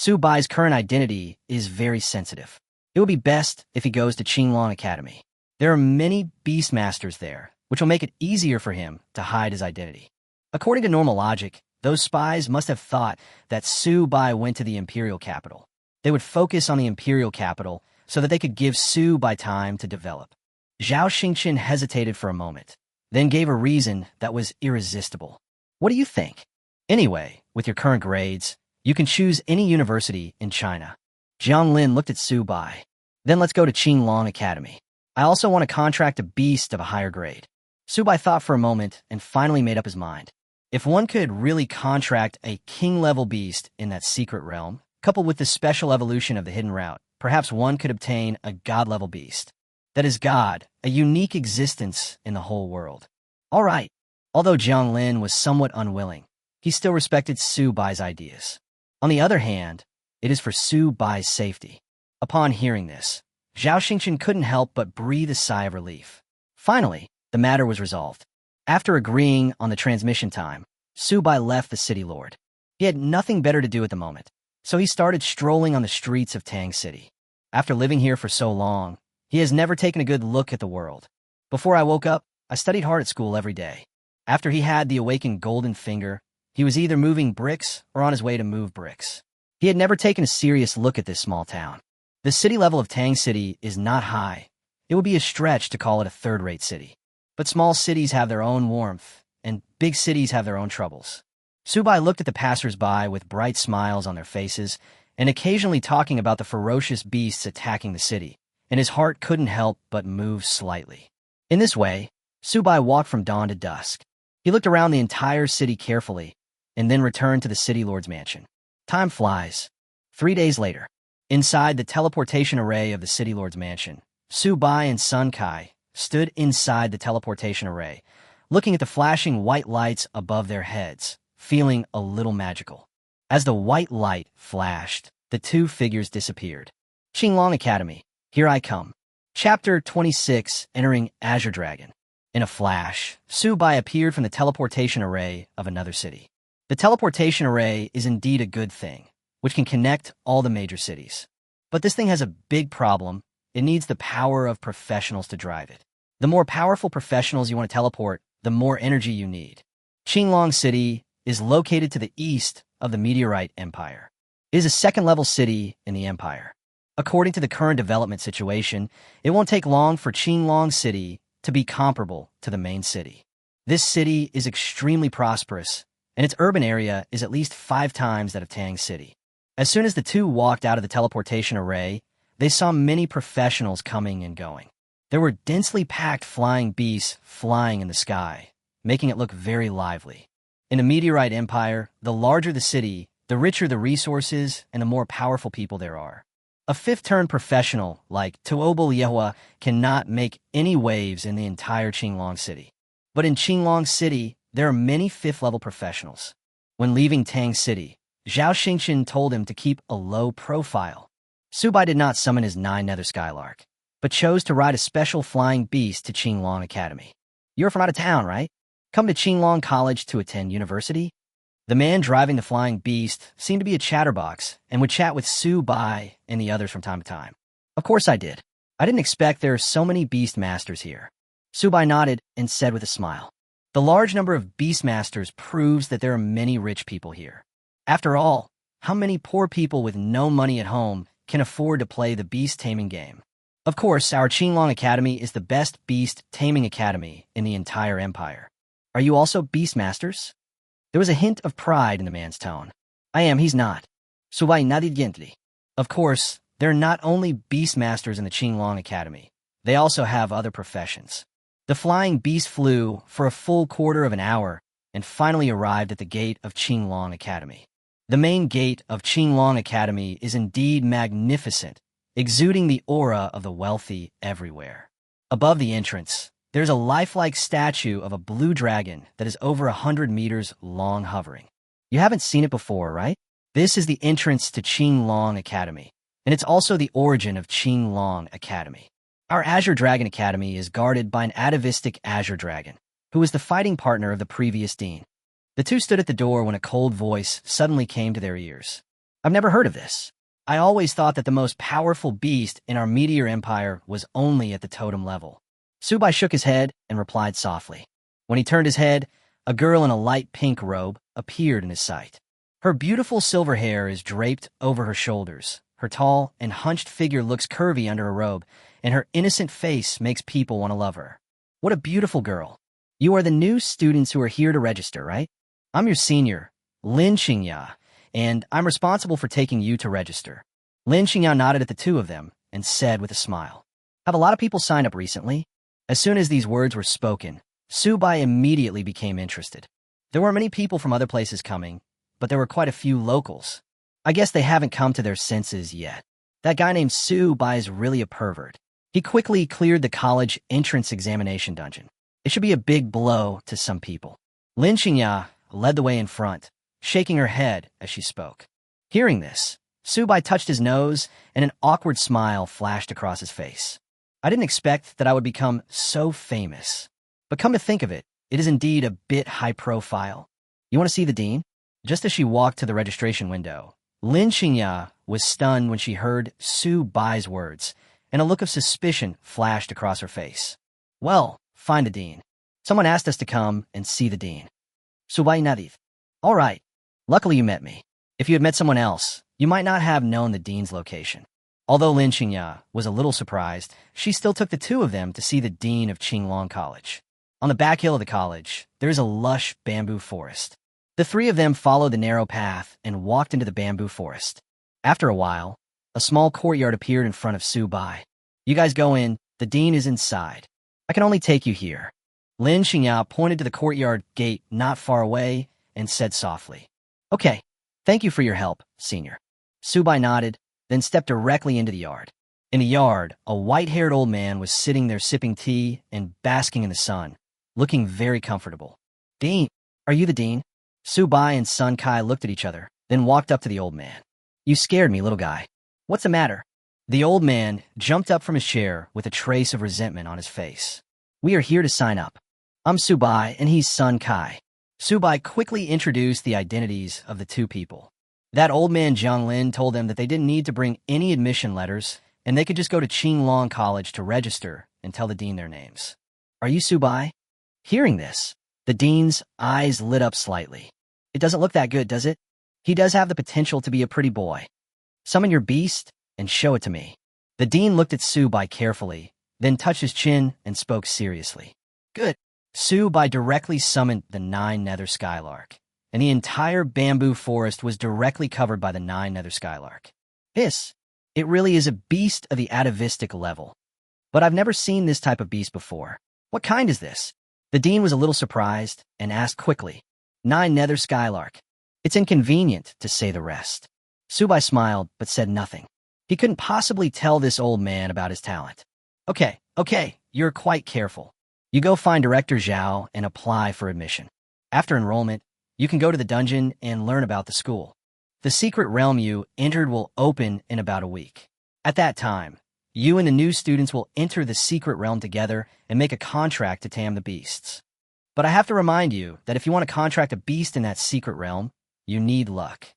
Speaker 1: Su Bai's current identity is very sensitive. It would be best if he goes to Qinglong Academy. There are many Beastmasters there, which will make it easier for him to hide his identity. According to normal logic, those spies must have thought that Su Bai went to the imperial capital. They would focus on the imperial capital so that they could give Su Bai time to develop. Zhao Xingqian hesitated for a moment, then gave a reason that was irresistible. What do you think? Anyway, with your current grades, you can choose any university in China. Jiang Lin looked at Su Bai. Then let's go to Qinglong Academy. I also want to contract a beast of a higher grade. Su Bai thought for a moment and finally made up his mind. If one could really contract a king-level beast in that secret realm, coupled with the special evolution of the hidden route, perhaps one could obtain a god-level beast. That is God, a unique existence in the whole world. All right. Although Jiang Lin was somewhat unwilling, he still respected Su Bai's ideas. On the other hand, it is for Su Bai's safety. Upon hearing this, Zhao Xingqian couldn't help but breathe a sigh of relief. Finally, the matter was resolved. After agreeing on the transmission time, Su Bai left the city lord. He had nothing better to do at the moment, so he started strolling on the streets of Tang City. After living here for so long, he has never taken a good look at the world. Before I woke up, I studied hard at school every day. After he had the awakened golden finger, he was either moving bricks or on his way to move bricks. He had never taken a serious look at this small town. The city level of Tang City is not high. It would be a stretch to call it a third-rate city. But small cities have their own warmth, and big cities have their own troubles. Su Bai looked at the passers-by with bright smiles on their faces, and occasionally talking about the ferocious beasts attacking the city, and his heart couldn't help but move slightly. In this way, Su Bai walked from dawn to dusk. He looked around the entire city carefully, and then returned to the city lord's mansion. Time flies. 3 days later, inside the teleportation array of the city lord's mansion, Su Bai and Sun Kai stood inside the teleportation array, looking at the flashing white lights above their heads, feeling a little magical. As the white light flashed, the two figures disappeared. Qinglong Academy, here I come. Chapter 26, Entering Azure Dragon. In a flash, Su Bai appeared from the teleportation array of another city. The teleportation array is indeed a good thing, which can connect all the major cities. But this thing has a big problem. It needs the power of professionals to drive it. The more powerful professionals you want to teleport, the more energy you need. Qinglong City is located to the east of the Meteorite Empire. It is a second-level city in the empire. According to the current development situation, it won't take long for Qinglong City to be comparable to the main city. This city is extremely prosperous, and its urban area is at least 5 times that of Tang City. As soon as the two walked out of the teleportation array, they saw many professionals coming and going. There were densely packed flying beasts flying in the sky, making it look very lively. In a meteorite empire, the larger the city, the richer the resources and the more powerful people there are. A fifth-turn professional like Tuobel Yehua cannot make any waves in the entire Qinglong City. But in Qinglong City, there are many fifth-level professionals. When leaving Tang City, Zhao Xingqian told him to keep a low profile. Su Bai did not summon his 9-nether skylark, but chose to ride a special flying beast to Qinglong Academy. You're from out of town, right? Come to Qinglong College to attend university? The man driving the flying beast seemed to be a chatterbox and would chat with Su Bai and the others from time to time. Of course I did. I didn't expect there are so many beast masters here. Su Bai nodded and said with a smile. The large number of beast masters proves that there are many rich people here. After all, how many poor people with no money at home can afford to play the beast taming game? Of course, our Qinglong Academy is the best beast taming academy in the entire empire. Are you also beast masters? There was a hint of pride in the man's tone. I am, he's not. Su Bai nodded gently. Of course, there are not only beast masters in the Qinglong Academy. They also have other professions. The flying beast flew for a full quarter of an hour and finally arrived at the gate of Qinglong Academy. The main gate of Qinglong Academy is indeed magnificent, exuding the aura of the wealthy everywhere. Above the entrance, there's a lifelike statue of a blue dragon that is over 100 meters long hovering. You haven't seen it before, right? This is the entrance to Qinglong Academy, and it's also the origin of Qinglong Academy. Our Azure Dragon Academy is guarded by an atavistic Azure Dragon, who is the fighting partner of the previous dean. The two stood at the door when a cold voice suddenly came to their ears. I've never heard of this. I always thought that the most powerful beast in our meteor empire was only at the totem level. Subai shook his head and replied softly. When he turned his head, a girl in a light pink robe appeared in his sight. Her beautiful silver hair is draped over her shoulders. Her tall and hunched figure looks curvy under her robe, and her innocent face makes people want to love her. What a beautiful girl. You are the new students who are here to register, right? I'm your senior, Lin Xingya, and I'm responsible for taking you to register. Lin Xingya nodded at the two of them and said with a smile, Have a lot of people signed up recently? As soon as these words were spoken, Subai immediately became interested. There were many people from other places coming, but there were quite a few locals. I guess they haven't come to their senses yet. That guy named Subai is really a pervert. He quickly cleared the college entrance examination dungeon. It should be a big blow to some people. Lin Xingya led the way in front, shaking her head as she spoke. Hearing this, Subai touched his nose, and an awkward smile flashed across his face. I didn't expect that I would become so famous. But come to think of it, it is indeed a bit high profile. You want to see the dean? Just as she walked to the registration window, Lin Xingya was stunned when she heard Subai's words, and a look of suspicion flashed across her face. Well, find the dean. Someone asked us to come and see the dean. Subai nodded. All right. Luckily you met me. If you had met someone else, you might not have known the dean's location. Although Lin Xingya was a little surprised, she still took the two of them to see the dean of Qinglong College. On the back hill of the college, there is a lush bamboo forest. The three of them followed the narrow path and walked into the bamboo forest. After a while, a small courtyard appeared in front of Subai. You guys go in, the dean is inside. I can only take you here. Lin Xingya pointed to the courtyard gate not far away and said softly, Okay, thank you for your help, senior. Subai nodded, then stepped directly into the yard. In the yard, a white-haired old man was sitting there sipping tea and basking in the sun, looking very comfortable. Dean, are you the dean? Subai and Sun Kai looked at each other, then walked up to the old man. You scared me, little guy. What's the matter? The old man jumped up from his chair with a trace of resentment on his face. We are here to sign up. I'm Subai, and he's Sun Kai. Subai quickly introduced the identities of the two people. That old man Jiang Lin told them that they didn't need to bring any admission letters, and they could just go to Qinglong College to register and tell the dean their names. Are you Subai? Hearing this, the dean's eyes lit up slightly. It doesn't look that good, does it? He does have the potential to be a pretty boy. Summon your beast and show it to me. The dean looked at Subai carefully, then touched his chin and spoke seriously. Good. Subai directly summoned the 9 nether skylark, and the entire bamboo forest was directly covered by the 9 nether skylark. It really is a beast of the atavistic level. But I've never seen this type of beast before. What kind is this? The dean was a little surprised and asked quickly. 9 nether skylark. It's inconvenient, to say the rest. Subai smiled, but said nothing. He couldn't possibly tell this old man about his talent. Okay, you're quite careful. You go find Director Zhao and apply for admission. After enrollment, you can go to the dungeon and learn about the school. The secret realm you entered will open in about a week. At that time, you and the new students will enter the secret realm together and make a contract to tame the beasts. But I have to remind you that if you want to contract a beast in that secret realm, you need luck.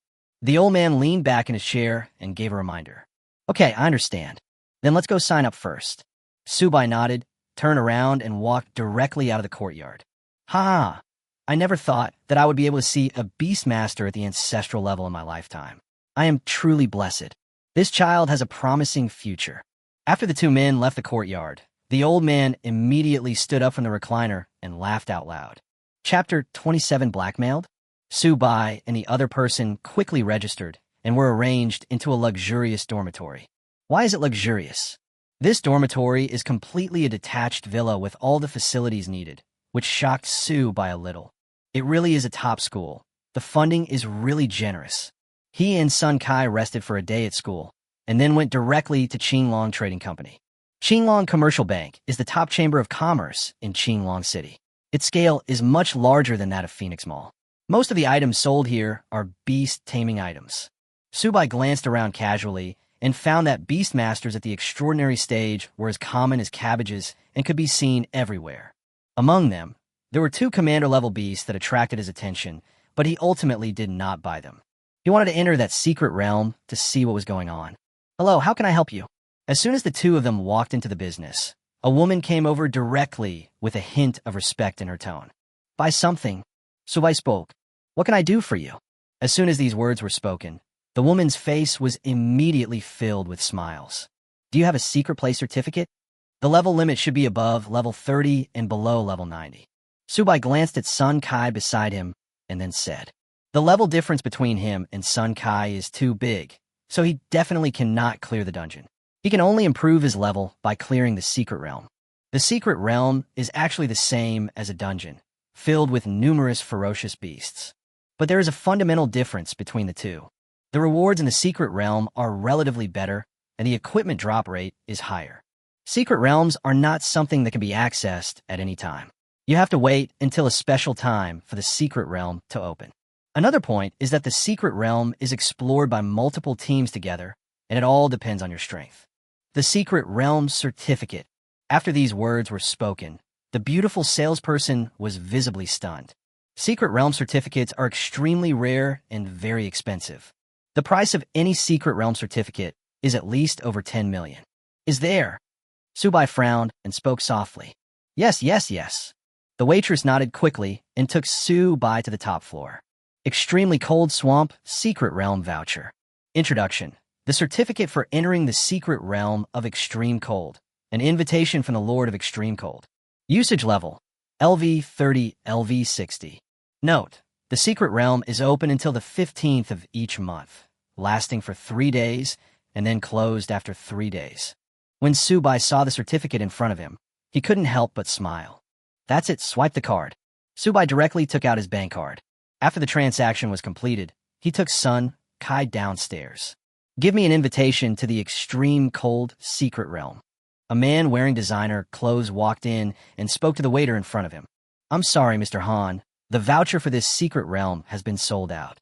Speaker 1: The old man leaned back in his chair and gave a reminder. Okay, I understand. Then let's go sign up first. Subai nodded, turned around, and walked directly out of the courtyard. Ha! I never thought that I would be able to see a beastmaster at the ancestral level in my lifetime. I am truly blessed. This child has a promising future. After the two men left the courtyard, the old man immediately stood up from the recliner and laughed out loud. Chapter 27 Blackmailed? Subai and the other person quickly registered and were arranged into a luxurious dormitory. Why is it luxurious? This dormitory is completely a detached villa with all the facilities needed, which shocked Subai a little. It really is a top school. The funding is really generous. He and Sun Kai rested for a day at school, and then went directly to Qinglong Trading Company. Qinglong Commercial Bank is the top chamber of commerce in Qinglong City. Its scale is much larger than that of Phoenix Mall. Most of the items sold here are beast taming items. Subai glanced around casually and found that beastmasters at the extraordinary stage were as common as cabbages and could be seen everywhere. Among them, there were 2 commander-level beasts that attracted his attention, but he ultimately did not buy them. He wanted to enter that secret realm to see what was going on. Hello, how can I help you? As soon as the two of them walked into the business, a woman came over directly with a hint of respect in her tone. Buy something. Subai spoke. What can I do for you? As soon as these words were spoken, the woman's face was immediately filled with smiles. Do you have a secret play certificate? The level limit should be above level 30 and below level 90. Subai glanced at Sun Kai beside him and then said, the level difference between him and Sun Kai is too big, so he definitely cannot clear the dungeon. He can only improve his level by clearing the secret realm. The secret realm is actually the same as a dungeon, filled with numerous ferocious beasts. But there is a fundamental difference between the two. The rewards in the secret realm are relatively better, and the equipment drop rate is higher. Secret realms are not something that can be accessed at any time. You have to wait until a special time for the secret realm to open. Another point is that the secret realm is explored by multiple teams together, and it all depends on your strength. The secret realm certificate. After these words were spoken, the beautiful salesperson was visibly stunned. Secret realm certificates are extremely rare and very expensive. The price of any secret realm certificate is at least over 10 million. Is there? Subai frowned and spoke softly. Yes. The waitress nodded quickly and took Subai to the top floor. Extremely Cold Swamp Secret Realm Voucher. Introduction. The certificate for entering the secret realm of Extreme Cold. An invitation from the Lord of Extreme Cold. Usage level. LV 30, LV 60. Note. The secret realm is open until the 15th of each month, lasting for 3 days and then closed after 3 days. When Subai saw the certificate in front of him, he couldn't help but smile. That's it, swipe the card. Subai directly took out his bank card. After the transaction was completed, he took Sun Kai downstairs. Give me an invitation to the Extreme Cold Secret Realm. A man wearing designer clothes walked in and spoke to the waiter in front of him. I'm sorry, Mr. Han. The voucher for this secret realm has been sold out.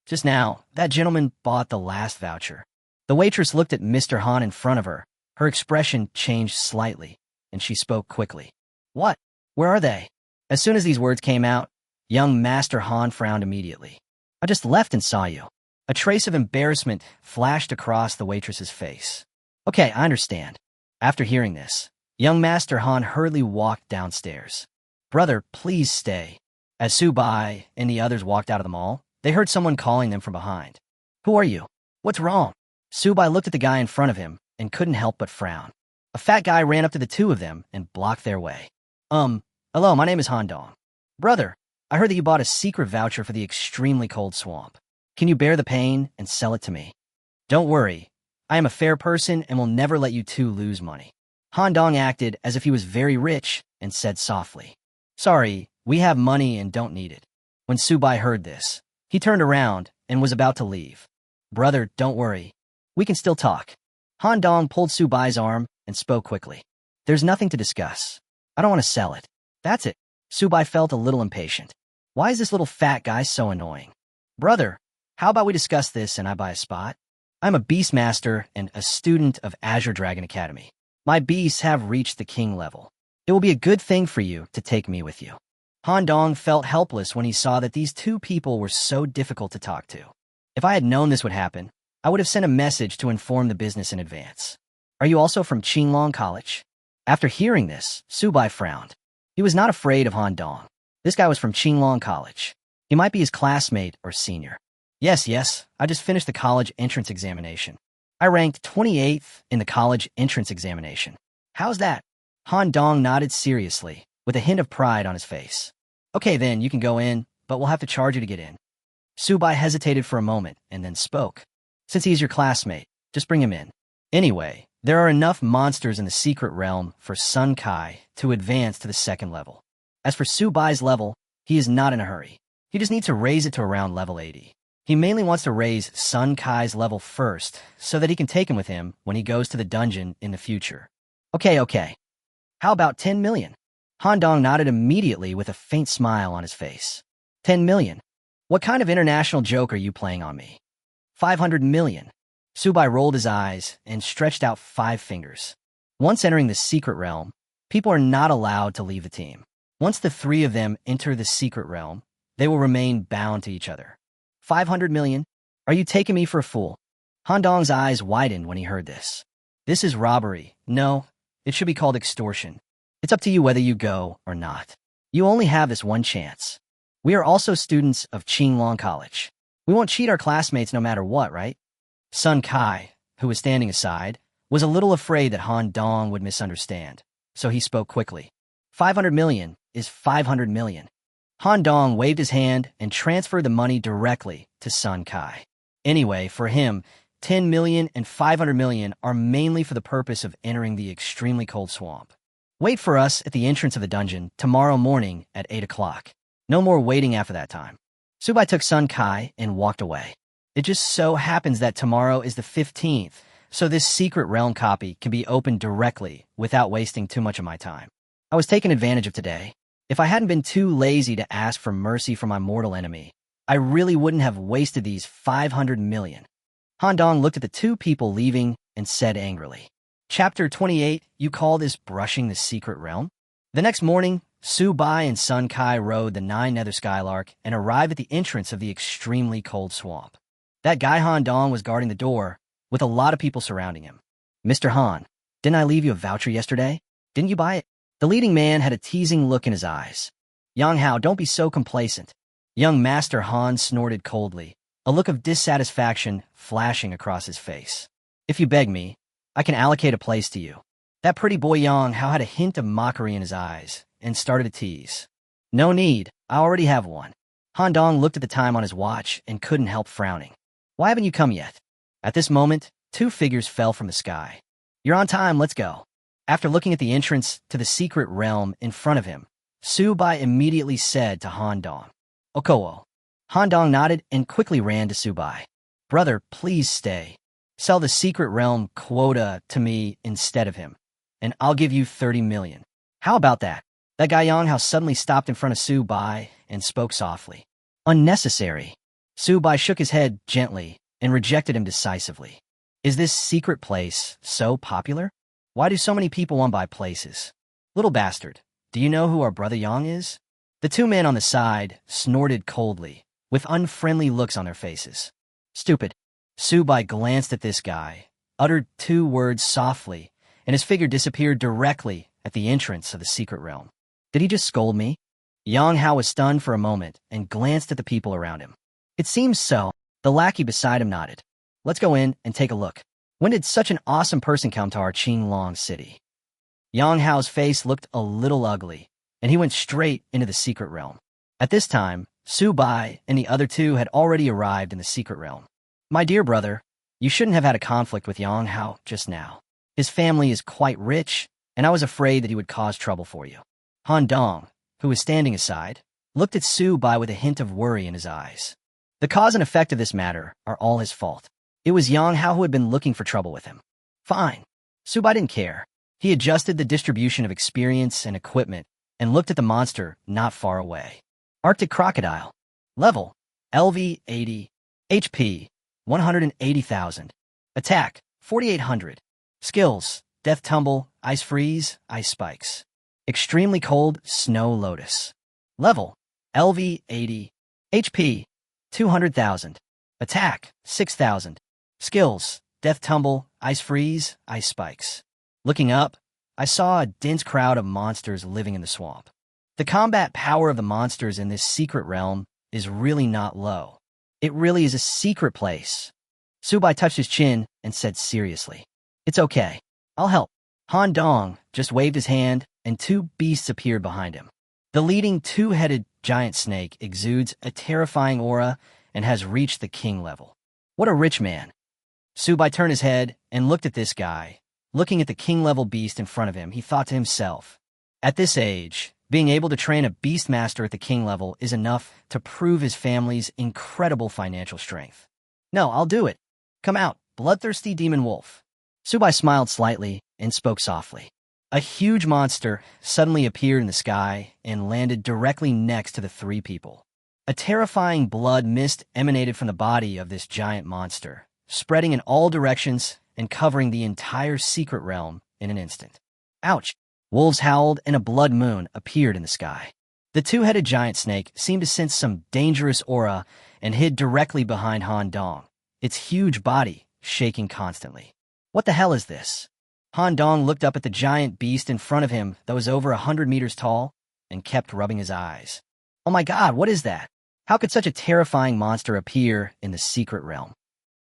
Speaker 1: Just now, that gentleman bought the last voucher. The waitress looked at Mr. Han in front of her. Her expression changed slightly, and she spoke quickly. What? Where are they? As soon as these words came out, young Master Han frowned immediately. I just left and saw you. A trace of embarrassment flashed across the waitress's face. Okay, I understand. After hearing this, young Master Han hurriedly walked downstairs. Brother, please stay. As Subai and the others walked out of the mall, they heard someone calling them from behind. Who are you? What's wrong? Subai looked at the guy in front of him and couldn't help but frown. A fat guy ran up to the two of them and blocked their way. Hello, my name is Han Dong. Brother, I heard that you bought a secret voucher for the Extremely Cold Swamp. Can you bear the pain and sell it to me? Don't worry. I am a fair person and will never let you two lose money. Han Dong acted as if he was very rich and said softly, Sorry, we have money and don't need it. When Subai heard this, he turned around and was about to leave. Brother, don't worry. We can still talk. Han Dong pulled Subai's arm and spoke quickly. There's nothing to discuss. I don't want to sell it. That's it. Subai felt a little impatient. Why is this little fat guy so annoying? Brother, how about we discuss this and I buy a spot? I'm a Beastmaster and a student of Azure Dragon Academy. My beasts have reached the king level. It will be a good thing for you to take me with you. Han Dong felt helpless when he saw that these two people were so difficult to talk to. If I had known this would happen, I would have sent a message to inform the business in advance. Are you also from Qinglong College? After hearing this, Subai frowned. He was not afraid of Han Dong. This guy was from Qinglong College. He might be his classmate or senior. Yes, I just finished the college entrance examination. I ranked 28th in the college entrance examination. How's that? Han Dong nodded seriously, with a hint of pride on his face. Okay then, you can go in, but we'll have to charge you to get in. Subai hesitated for a moment and then spoke. Since he's your classmate, just bring him in. Anyway, there are enough monsters in the secret realm for Sun Kai to advance to the second level. As for Subai's level, he is not in a hurry. He just needs to raise it to around level 80. He mainly wants to raise Sun Kai's level first so that he can take him with him when he goes to the dungeon in the future. Okay. How about 10 million? Han Dong nodded immediately with a faint smile on his face. 10 million? What kind of international joke are you playing on me? 500 million. Subai rolled his eyes and stretched out 5 fingers. Once entering the secret realm, people are not allowed to leave the team. Once the 3 of them enter the secret realm, they will remain bound to each other. 500 million? Are you taking me for a fool? Han Dong's eyes widened when he heard this. This is robbery. No, it should be called extortion. It's up to you whether you go or not. You only have this one chance. We are also students of Qinglong College. We won't cheat our classmates no matter what, right? Sun Kai, who was standing aside, was a little afraid that Han Dong would misunderstand, so he spoke quickly. 500 million is 500 million. Han Dong waved his hand and transferred the money directly to Sun Kai. Anyway, for him, 10 million and 500 million are mainly for the purpose of entering the extremely cold swamp. Wait for us at the entrance of the dungeon tomorrow morning at 8 o'clock. No more waiting after that time. Subai took Sun Kai and walked away. It just so happens that tomorrow is the 15th, so this secret realm copy can be opened directly without wasting too much of my time. I was taking advantage of today. If I hadn't been too lazy to ask for mercy from my mortal enemy, I really wouldn't have wasted these 500 million. Han Dong looked at the two people leaving and said angrily, Chapter 28, you call this brushing the secret realm? The next morning, Su Bai and Sun Kai rode the 9 nether skylark and arrived at the entrance of the extremely cold swamp. That guy Han Dong was guarding the door, with a lot of people surrounding him. Mr. Han, didn't I leave you a voucher yesterday? Didn't you buy it? The leading man had a teasing look in his eyes. Yang Hao, don't be so complacent. Young Master Han snorted coldly, a look of dissatisfaction flashing across his face. If you beg me, I can allocate a place to you. That pretty boy Yang Hao had a hint of mockery in his eyes and started to tease. No need, I already have one. Han Dong looked at the time on his watch and couldn't help frowning. Why haven't you come yet? At this moment, 2 figures fell from the sky. You're on time, let's go. After looking at the entrance to the secret realm in front of him, Su Bai immediately said to Han Dong, Okowo. Han Dong nodded and quickly ran to Su Bai. Brother, please stay. Sell the secret realm quota to me instead of him, and I'll give you 30 million. How about that? That guy Yang Hao suddenly stopped in front of Su Bai and spoke softly. Unnecessary. Su Bai shook his head gently and rejected him decisively. Is this secret place so popular? Why do so many people want to buy places? Little bastard, do you know who our brother Yang is? The 2 men on the side snorted coldly, with unfriendly looks on their faces. Stupid. Su Bai glanced at this guy, uttered 2 words softly, and his figure disappeared directly at the entrance of the secret realm. Did he just scold me? Yang Hao was stunned for a moment and glanced at the people around him. It seems so. The lackey beside him nodded. Let's go in and take a look. When did such an awesome person come to our Qinglong city? Yang Hao's face looked a little ugly, and he went straight into the secret realm. At this time, Su Bai and the other 2 had already arrived in the secret realm. My dear brother, you shouldn't have had a conflict with Yang Hao just now. His family is quite rich, and I was afraid that he would cause trouble for you. Han Dong, who was standing aside, looked at Su Bai with a hint of worry in his eyes. The cause and effect of this matter are all his fault. It was Yang Hao who had been looking for trouble with him. Fine. Su Bai didn't care. He adjusted the distribution of experience and equipment and looked at the monster not far away. Arctic crocodile. Level, LV 80. HP, 180,000. Attack, 4,800. Skills, death tumble, ice freeze, ice spikes. Extremely cold, snow lotus. Level, LV 80. HP, 200,000. Attack, 6,000. Skills, death tumble, ice freeze, ice spikes. Looking up, I saw a dense crowd of monsters living in the swamp. The combat power of the monsters in this secret realm is really not low. It really is a secret place. Su Bai touched his chin and said seriously, It's okay. I'll help. Han Dong just waved his hand and 2 beasts appeared behind him. The leading 2-headed giant snake exudes a terrifying aura and has reached the king level. What a rich man. Su Bai turned his head and looked at this guy. Looking at the king-level beast in front of him, he thought to himself, at this age, being able to train a beastmaster at the king level is enough to prove his family's incredible financial strength. No, I'll do it. Come out, bloodthirsty demon wolf. Su Bai smiled slightly and spoke softly. A huge monster suddenly appeared in the sky and landed directly next to the 3 people. A terrifying blood mist emanated from the body of this giant monster, spreading in all directions and covering the entire secret realm in an instant. Ouch! Wolves howled and a blood moon appeared in the sky. The 2-headed giant snake seemed to sense some dangerous aura and hid directly behind Han Dong, its huge body shaking constantly. What the hell is this? Han Dong looked up at the giant beast in front of him that was over 100 meters tall and kept rubbing his eyes. Oh my god, what is that? How could such a terrifying monster appear in the secret realm?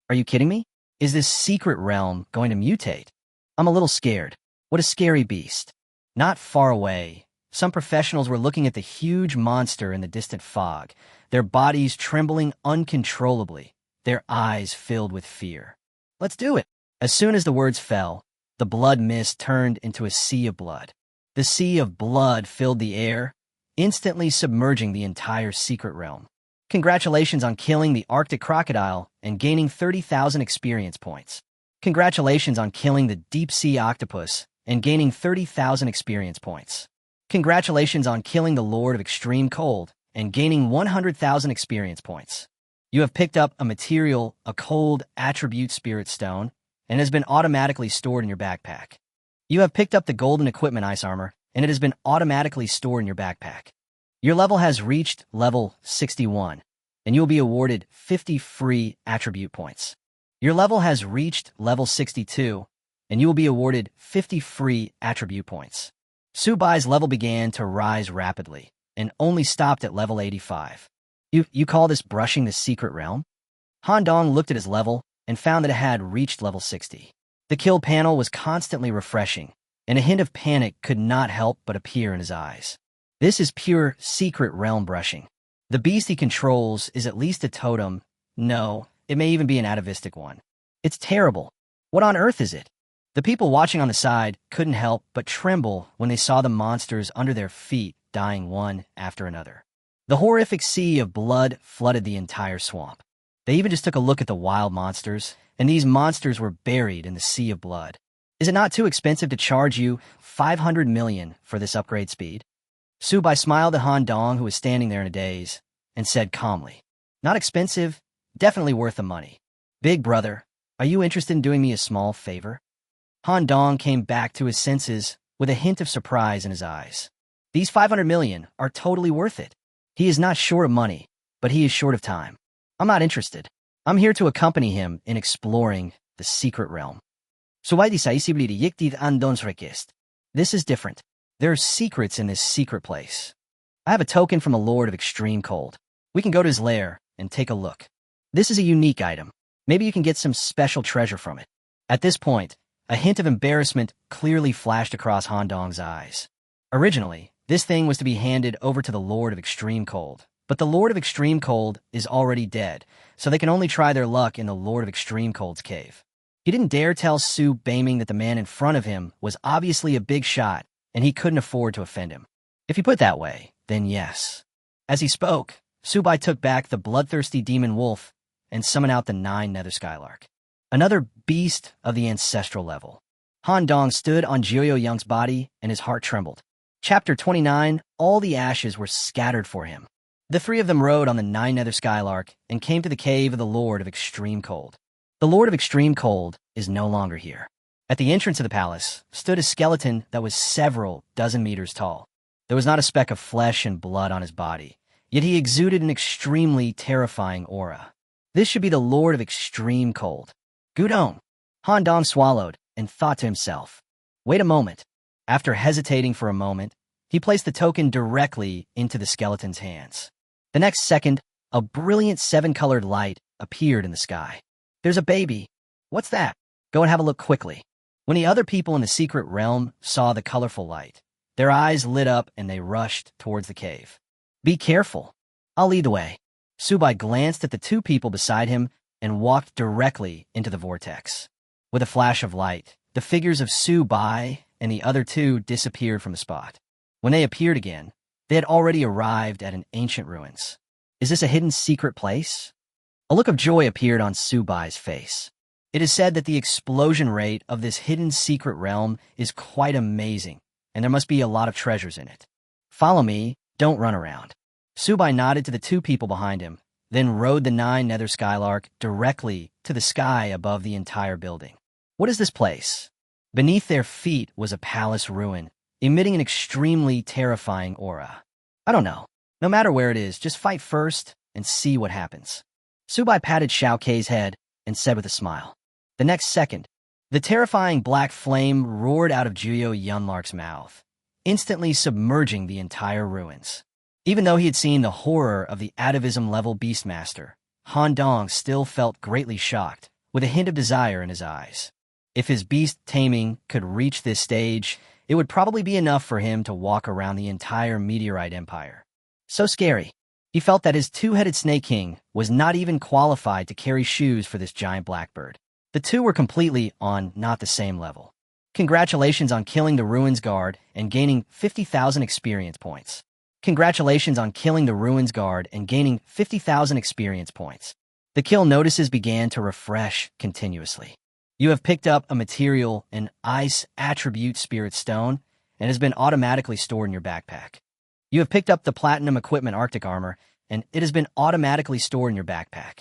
Speaker 1: Are you kidding me? Is this secret realm going to mutate? I'm a little scared. What a scary beast. Not far away, some professionals were looking at the huge monster in the distant fog, their bodies trembling uncontrollably, their eyes filled with fear. Let's do it. As soon as the words fell, the blood mist turned into a sea of blood. The sea of blood filled the air, instantly submerging the entire secret realm. Congratulations on killing the Arctic crocodile and gaining 30,000 experience points. Congratulations on killing the deep-sea octopus and gaining 30,000 experience points. Congratulations on killing the Lord of Extreme Cold and gaining 100,000 experience points. You have picked up a material, a cold attribute spirit stone, and it has been automatically stored in your backpack. You have picked up the golden equipment ice armor, and it has been automatically stored in your backpack. Your level has reached level 61, and you will be awarded 50 free attribute points. Your level has reached level 62, and you will be awarded 50 free attribute points. Su Bai's level began to rise rapidly, and only stopped at level 85. You call this brushing the secret realm? Han Dong looked at his level and found that it had reached level 60. The kill panel was constantly refreshing, and a hint of panic could not help but appear in his eyes. This is pure secret realm brushing. The beast he controls is at least a totem. No, it may even be an atavistic one. It's terrible. What on earth is it? The people watching on the side couldn't help but tremble when they saw the monsters under their feet dying one after another. The horrific sea of blood flooded the entire swamp. They even just took a look at the wild monsters, and these monsters were buried in the sea of blood. Is it not too expensive to charge you 500 million for this upgrade speed? Su Bai smiled at Han Dong, who was standing there in a daze, and said calmly, "Not expensive, definitely worth the money. Big brother, are you interested in doing me a small favor?" Han Dong came back to his senses with a hint of surprise in his eyes. These 500 million are totally worth it. He is not short of money, but he is short of time. I'm not interested. I'm here to accompany him in exploring the secret realm. This is different. There are secrets in this secret place. I have a token from a Lord of Extreme Cold. We can go to his lair and take a look. This is a unique item. Maybe you can get some special treasure from it. At this point, a hint of embarrassment clearly flashed across Han Dong's eyes. Originally, this thing was to be handed over to the Lord of Extreme Cold, but the Lord of Extreme Cold is already dead, so they can only try their luck in the Lord of Extreme Cold's cave. He didn't dare tell Su Baiming that the man in front of him was obviously a big shot, and he couldn't afford to offend him. If he put it that way, then yes. As he spoke, Su Bai took back the bloodthirsty demon wolf and summoned out the 9 nether skylark. Another beast of the ancestral level. Han Dong stood on Jioyo Young's body, and his heart trembled. Chapter 29, all the ashes were scattered for him. The 3 of them rode on the 9 nether skylark and came to the cave of the Lord of Extreme Cold. The Lord of Extreme Cold is no longer here. At the entrance of the palace stood a skeleton that was several dozen meters tall. There was not a speck of flesh and blood on his body, yet he exuded an extremely terrifying aura. This should be the Lord of Extreme Cold. Gudong. Han Dong swallowed and thought to himself, wait a moment. After hesitating for a moment, he placed the token directly into the skeleton's hands. The next second, a brilliant 7-colored light appeared in the sky. There's a baby. What's that? Go and have a look quickly. When the other people in the secret realm saw the colorful light, their eyes lit up and they rushed towards the cave. Be careful. I'll lead the way. Su Bai glanced at the 2 people beside him and walked directly into the vortex. With a flash of light, the figures of Su Bai and the other 2 disappeared from the spot. When they appeared again, they had already arrived at an ancient ruins. Is this a hidden secret place? A look of joy appeared on Su Bai's face. It is said that the explosion rate of this hidden secret realm is quite amazing, and there must be a lot of treasures in it. Follow me, don't run around. Su Bai nodded to the 2 people behind him, then rode the 9 nether skylark directly to the sky above the entire building. What is this place? Beneath their feet was a palace ruin, emitting an extremely terrifying aura. I don't know. No matter where it is, just fight first and see what happens. Su Bai patted Xiao Kei's head and said with a smile. The next second, the terrifying black flame roared out of Juyo Yunlark's mouth, instantly submerging the entire ruins. Even though he had seen the horror of the atavism-level Beastmaster, Han Dong still felt greatly shocked, with a hint of desire in his eyes. If his beast taming could reach this stage, it would probably be enough for him to walk around the entire meteorite empire. So scary. He felt that his two-headed Snake King was not even qualified to carry shoes for this giant blackbird. The two were completely on not the same level. Congratulations on killing the Ruins Guard and gaining 50,000 experience points. Congratulations on killing the Ruins Guard and gaining 50,000 experience points. The kill notices began to refresh continuously. You have picked up a material, an ice attribute spirit stone, and has been automatically stored in your backpack. You have picked up the platinum equipment Arctic armor, and it has been automatically stored in your backpack.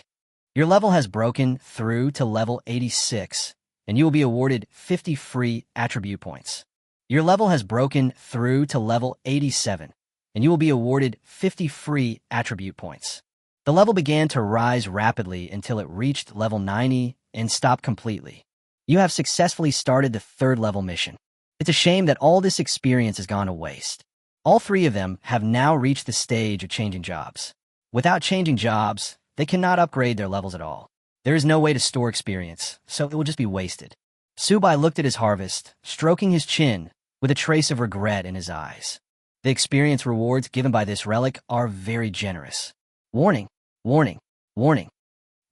Speaker 1: Your level has broken through to level 86, and you will be awarded 50 free attribute points. Your level has broken through to level 87, and you will be awarded 50 free attribute points. The level began to rise rapidly until it reached level 90 and stopped completely. You have successfully started the third level mission. It's a shame that all this experience has gone to waste. All three of them have now reached the stage of changing jobs. Without changing jobs, they cannot upgrade their levels at all. There is no way to store experience, so it will just be wasted. Subai looked at his harvest, stroking his chin, with a trace of regret in his eyes. The experience rewards given by this relic are very generous. Warning, warning, warning.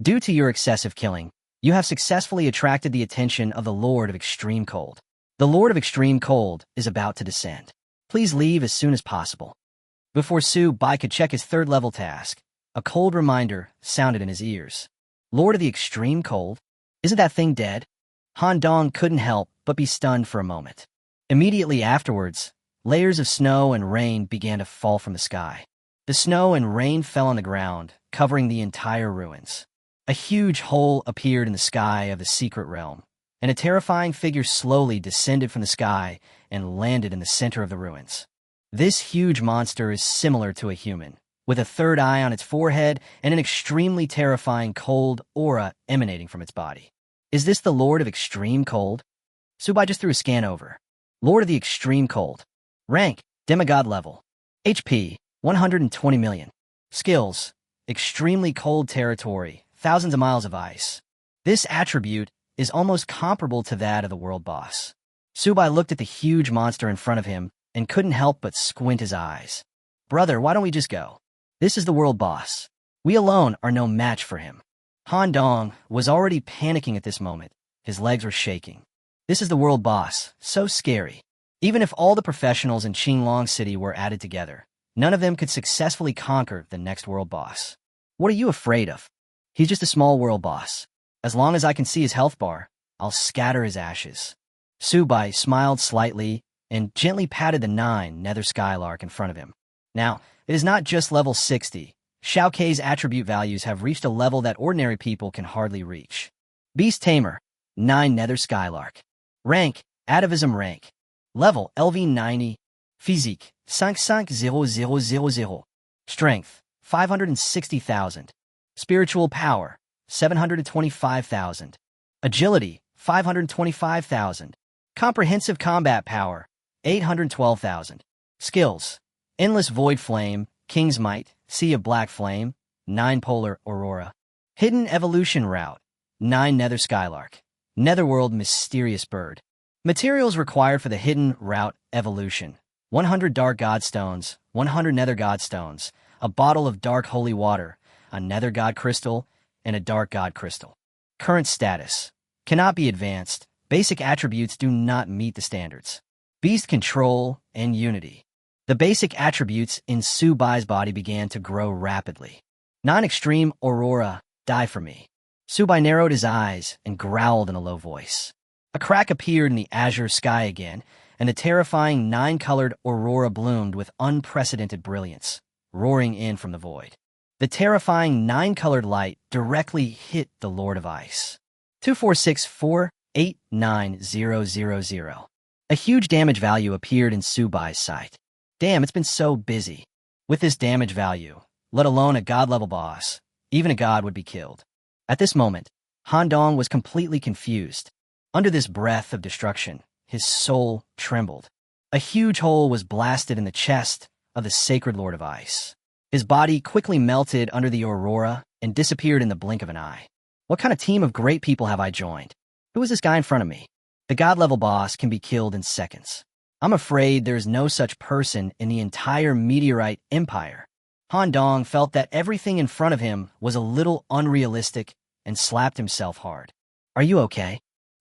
Speaker 1: Due to your excessive killing, you have successfully attracted the attention of the Lord of Extreme Cold. The Lord of Extreme Cold is about to descend. Please leave as soon as possible. Before Subai could check his third-level task, a cold reminder sounded in his ears. Lord of the Extreme Cold? Isn't that thing dead? Han Dong couldn't help but be stunned for a moment. Immediately afterwards, layers of snow and rain began to fall from the sky. The snow and rain fell on the ground, covering the entire ruins. A huge hole appeared in the sky of the secret realm, and a terrifying figure slowly descended from the sky and landed in the center of the ruins. This huge monster is similar to a human, with a third eye on its forehead and an extremely terrifying cold aura emanating from its body. Is this the Lord of Extreme Cold? Subai just threw a scan over. Lord of the Extreme Cold. Rank, demigod level. HP, 120 million. Skills, extremely cold territory, thousands of miles of ice. This attribute is almost comparable to that of the world boss. Subai looked at the huge monster in front of him and couldn't help but squint his eyes. Brother, why don't we just go? This is the world boss. We alone are no match for him. Han Dong was already panicking at this moment. His legs were shaking. This is the world boss, so scary. Even if all the professionals in Qinglong City were added together, none of them could successfully conquer the next world boss. What are you afraid of? He's just a small world boss. As long as I can see his health bar, I'll scatter his ashes. Subai smiled slightly and gently patted the 9 nether skylark in front of him. Now, it is not just level 60. Shao Kei's attribute values have reached a level that ordinary people can hardly reach. Beast Tamer, 9 nether skylark. Rank, atavism rank. Level, LV 90. Physique, 550000. Strength, 560,000. Spiritual power, 725,000. Agility, 525,000. Comprehensive combat power, 812,000. Skills, Endless Void Flame, King's Might, Sea of Black Flame, 9 Polar Aurora. Hidden Evolution Route, 9 Nether Skylark. Netherworld Mysterious Bird. Materials required for the Hidden Route Evolution. 100 Dark Godstones, 100 Nether Godstones, a bottle of Dark Holy Water, a Nether God Crystal, and a Dark God Crystal. Current status. Cannot be advanced. Basic attributes do not meet the standards. Beast Control and Unity. The basic attributes in Subai's body began to grow rapidly. Non-extreme Aurora, die for me. Subai narrowed his eyes and growled in a low voice. A crack appeared in the azure sky again, and the terrifying 9-colored aurora bloomed with unprecedented brilliance, roaring in from the void. The terrifying 9-colored light directly hit the Lord of Ice. 246489000. A huge damage value appeared in Subai's sight. Damn, it's been so busy. With this damage value, let alone a god-level boss, even a god would be killed. At this moment, Han Dong was completely confused. Under this breath of destruction, his soul trembled. A huge hole was blasted in the chest of the sacred Lord of Ice. His body quickly melted under the aurora and disappeared in the blink of an eye. What kind of team of great people have I joined? Who is this guy in front of me? The god-level boss can be killed in seconds. I'm afraid there is no such person in the entire meteorite empire. Han Dong felt that everything in front of him was a little unrealistic and slapped himself hard. Are you okay?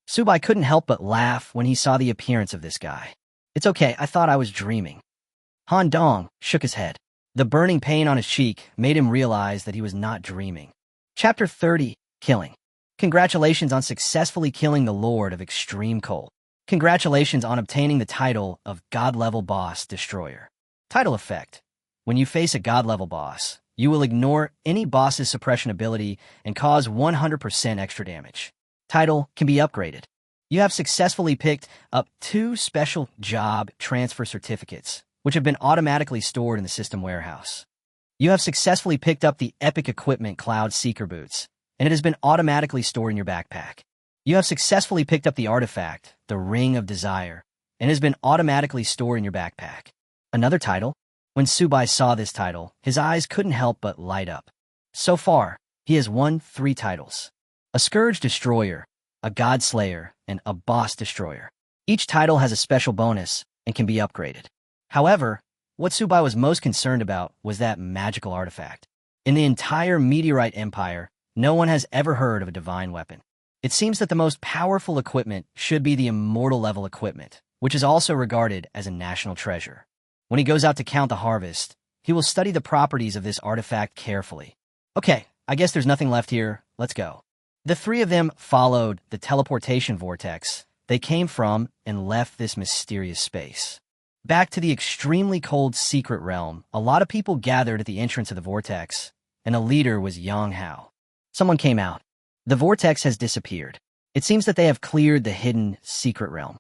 Speaker 1: Subai couldn't help but laugh when he saw the appearance of this guy. It's okay, I thought I was dreaming. Han Dong shook his head. The burning pain on his cheek made him realize that he was not dreaming. Chapter 30, Killing. Congratulations on successfully killing the Lord of Extreme Cold. Congratulations on obtaining the title of God-level Boss Destroyer. Title effect. When you face a God-level boss, you will ignore any boss's suppression ability and cause 100% extra damage. Title can be upgraded. You have successfully picked up 2 special job transfer certificates, which have been automatically stored in the system warehouse. You have successfully picked up the Epic Equipment Cloud Seeker Boots, and it has been automatically stored in your backpack. You have successfully picked up the artifact, the Ring of Desire, and it has been automatically stored in your backpack. Another title? When Subai saw this title, his eyes couldn't help but light up. So far, he has won 3 titles. A Scourge Destroyer, a God Slayer, and a Boss Destroyer. Each title has a special bonus and can be upgraded. However, what Subai was most concerned about was that magical artifact. In the entire Meteorite Empire, no one has ever heard of a divine weapon. It seems that the most powerful equipment should be the immortal level equipment, which is also regarded as a national treasure. When he goes out to count the harvest, he will study the properties of this artifact carefully. Okay, I guess there's nothing left here. Let's go. The 3 of them followed the teleportation vortex they came from and left this mysterious space. Back to the extremely cold secret realm, a lot of people gathered at the entrance of the vortex, and a leader was Yang Hao. Someone came out. The vortex has disappeared. It seems that they have cleared the hidden secret realm.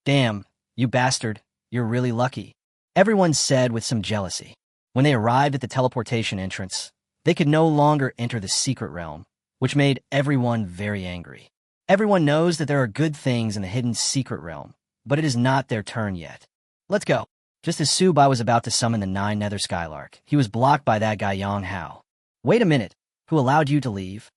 Speaker 1: Damn, you bastard, you're really lucky. Everyone said with some jealousy. When they arrived at the teleportation entrance, they could no longer enter the secret realm, which made everyone very angry. Everyone knows that there are good things in the hidden secret realm, but it is not their turn yet. Let's go. Just as Subai was about to summon the 9 Nether Skylark, he was blocked by that guy Yang Hao. Wait a minute, who allowed you to leave?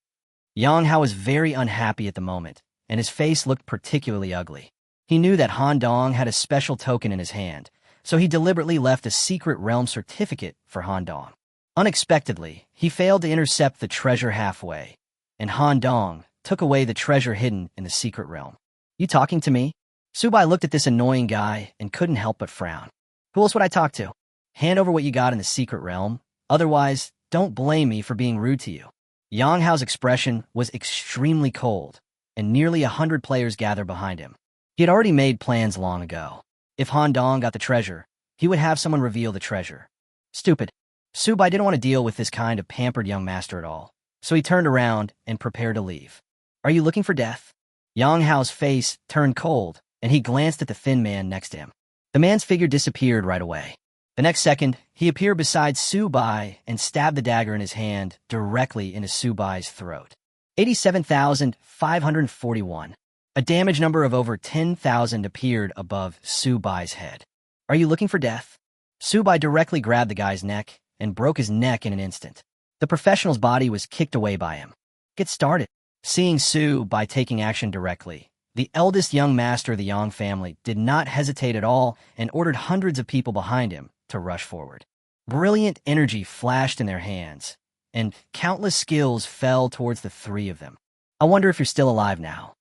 Speaker 1: Yang Hao was very unhappy at the moment, and his face looked particularly ugly. He knew that Han Dong had a special token in his hand, so he deliberately left a secret realm certificate for Han Dong. Unexpectedly, he failed to intercept the treasure halfway, and Han Dong took away the treasure hidden in the secret realm. You talking to me? Subai looked at this annoying guy and couldn't help but frown. Who else would I talk to? Hand over what you got in the secret realm. Otherwise, don't blame me for being rude to you. Yang Hao's expression was extremely cold, and nearly 100 players gathered behind him. He had already made plans long ago. If Han Dong got the treasure, he would have someone reveal the treasure. Stupid. Subai didn't want to deal with this kind of pampered young master at all, so he turned around and prepared to leave. Are you looking for death? Yang Hao's face turned cold, and he glanced at the thin man next to him. The man's figure disappeared right away. The next second, he appeared beside Subai and stabbed the dagger in his hand directly into Subai's throat. 87,541. A damage number of over 10,000 appeared above Subai's head. Are you looking for death? Subai directly grabbed the guy's neck and broke his neck in an instant. The professional's body was kicked away by him. Get started. Seeing Subai taking action directly, the eldest young master of the Yang family did not hesitate at all and ordered hundreds of people behind him to rush forward. Brilliant energy flashed in their hands, and countless skills fell towards the 3 of them. I wonder if you're still alive now.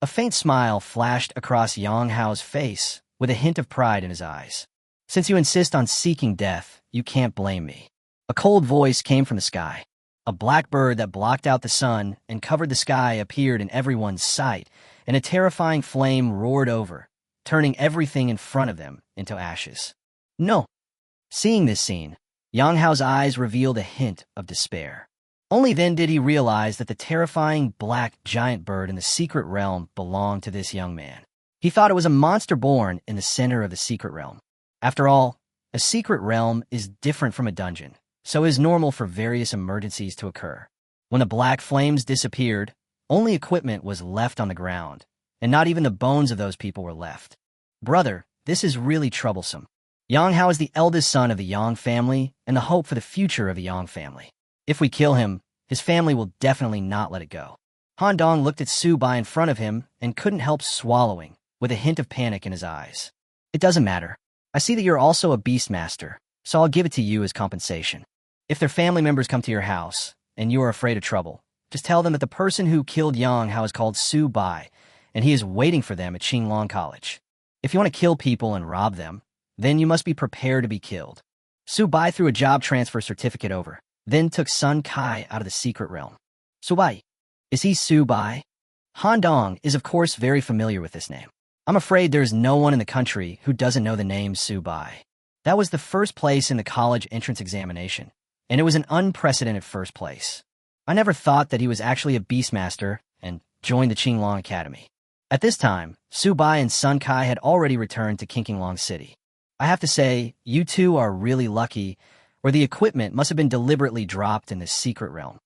Speaker 1: A faint smile flashed across Yang Hao's face with a hint of pride in his eyes. Since you insist on seeking death, you can't blame me. A cold voice came from the sky. A black bird that blocked out the sun and covered the sky appeared in everyone's sight, and a terrifying flame roared over, turning everything in front of them into ashes. No. Seeing this scene, Yang Hao's eyes revealed a hint of despair. Only then did he realize that the terrifying black giant bird in the secret realm belonged to this young man. He thought it was a monster born in the center of the secret realm. After all, a secret realm is different from a dungeon, so it is normal for various emergencies to occur. When the black flames disappeared, Only equipment was left on the ground, and not even the bones of those people were left. Brother, this is really troublesome. Yang Hao is the eldest son of the Yang family and the hope for the future of the Yang family. If we kill him, his family will definitely not let it go. Han Dong looked at Su Bai in front of him and couldn't help swallowing, with a hint of panic in his eyes. It doesn't matter. I see that you're also a beastmaster, so I'll give it to you as compensation. If their family members come to your house, and you are afraid of trouble, just tell them that the person who killed Yang Hao is called Su Bai, and he is waiting for them at Qinglong College. If you want to kill people and rob them, then you must be prepared to be killed. Su Bai threw a job transfer certificate over, then took Sun Kai out of the secret realm. Su Bai. Is he Su Bai? Han Dong is of course very familiar with this name. I'm afraid there's no one in the country who doesn't know the name Su Bai. That was the first place in the college entrance examination, and it was an unprecedented first place. I never thought that he was actually a beastmaster and joined the Qinglong Academy. At this time, Su Bai and Sun Kai had already returned to Qinglong City. I have to say, you two are really lucky, or the equipment must have been deliberately dropped in this secret realm.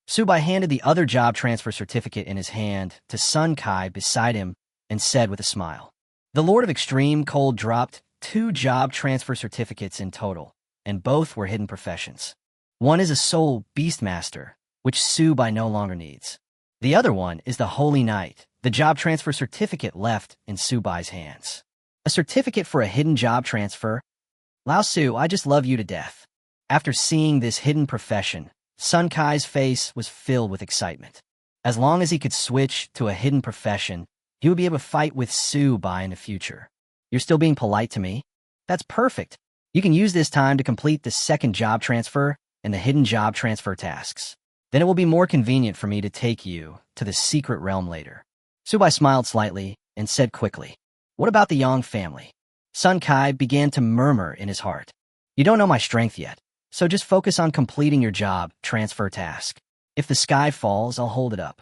Speaker 1: Su Bai handed the other job transfer certificate in his hand to Sun Kai beside him and said with a smile. The Lord of Extreme Cold dropped 2 job transfer certificates in total, and both were hidden professions. One is a soul beastmaster, which Su Bai no longer needs. The other one is the Holy Knight, the job transfer certificate left in Su Bai's hands. A certificate for a hidden job transfer? Lao Su, I just love you to death. After seeing this hidden profession, Sun Kai's face was filled with excitement. As long as he could switch to a hidden profession, he would be able to fight with Su Bai in the future. You're still being polite to me? That's perfect. You can use this time to complete the second job transfer and the hidden job transfer tasks. Then it will be more convenient for me to take you to the secret realm later. Su Bai smiled slightly and said quickly, what about the Yang family? Sun Kai began to murmur in his heart. You don't know my strength yet, so just focus on completing your job transfer task. If the sky falls, I'll hold it up.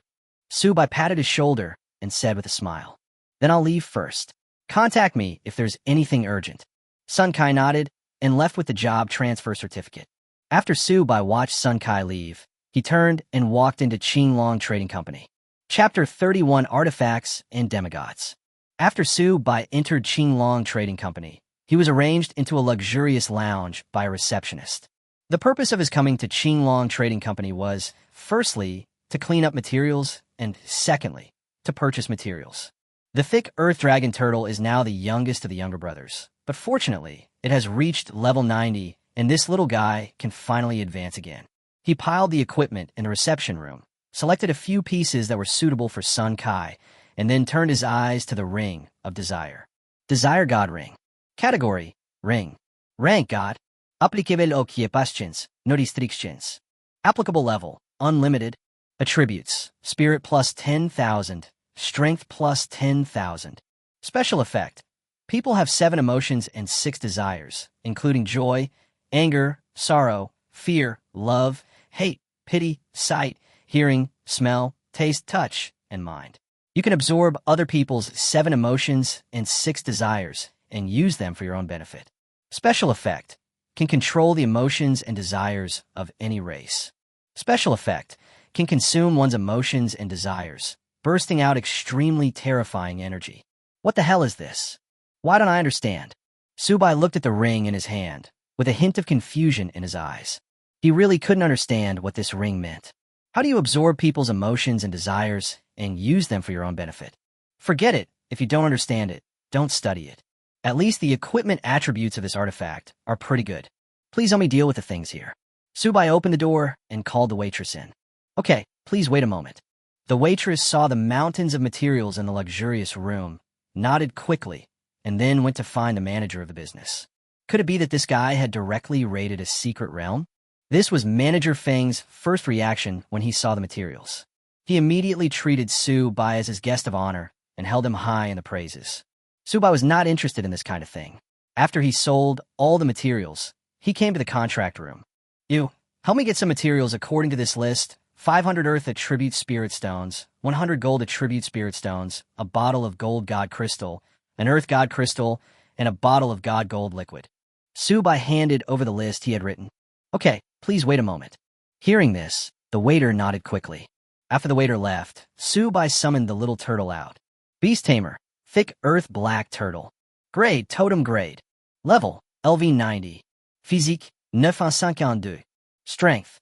Speaker 1: Su Bai patted his shoulder and said with a smile, then I'll leave first. Contact me if there's anything urgent. Sun Kai nodded and left with the job transfer certificate. After Su Bai watched Sun Kai leave, he turned and walked into Qinglong Trading Company. Chapter 31 Artifacts and Demigods. After Su Bai entered Qinglong Trading Company, he was arranged into a luxurious lounge by a receptionist. The purpose of his coming to Qinglong Trading Company was, firstly, to clean up materials, and secondly, to purchase materials. The thick earth dragon turtle is now the youngest of the younger brothers, but fortunately, it has reached level 90, and this little guy can finally advance again. He piled the equipment in the reception room, selected a few pieces that were suitable for Sun Kai, and then turned his eyes to the Ring of Desire. Desire God Ring. Category, Ring. Rank God. Applicable occupations, no restrictions. Applicable level, Unlimited. Attributes, Spirit plus 10,000, Strength plus 10,000. Special effect. People have 7 emotions and 6 desires, including joy, anger, sorrow, fear, love, hate, pity, sight, hearing, smell, taste, touch, and mind. You can absorb other people's 7 emotions and 6 desires and use them for your own benefit. Special effect. Can control the emotions and desires of any race. Special effect. Can consume one's emotions and desires, bursting out extremely terrifying energy. What the hell is this? Why don't I understand? Su Bai looked at the ring in his hand, with a hint of confusion in his eyes. He really couldn't understand what this ring meant. How do you absorb people's emotions and desires and use them for your own benefit? Forget it. If you don't understand it, don't study it. At least the equipment attributes of this artifact are pretty good. Please let me deal with the things here. Su Bai opened the door and called the waitress in. Okay, please wait a moment. The waitress saw the mountains of materials in the luxurious room, nodded quickly, and then went to find the manager of the business. Could it be that this guy had directly raided a secret realm? This was Manager Feng's first reaction when he saw the materials. He immediately treated Su Bai as his guest of honor and held him high in the praises. Su Bai was not interested in this kind of thing. After he sold all the materials, he came to the contract room. You, help me get some materials according to this list. 500 Earth Attribute Spirit Stones, 100 Gold Attribute Spirit Stones, a bottle of Gold God Crystal, an Earth God Crystal, and a bottle of God Gold Liquid. Su Bai handed over the list he had written. Okay, please wait a moment. Hearing this, the waiter nodded quickly. After the waiter left, Subai summoned the little turtle out. Beast Tamer, thick earth black turtle. Grade, totem grade. Level, LV90. Physique, 952. Strength,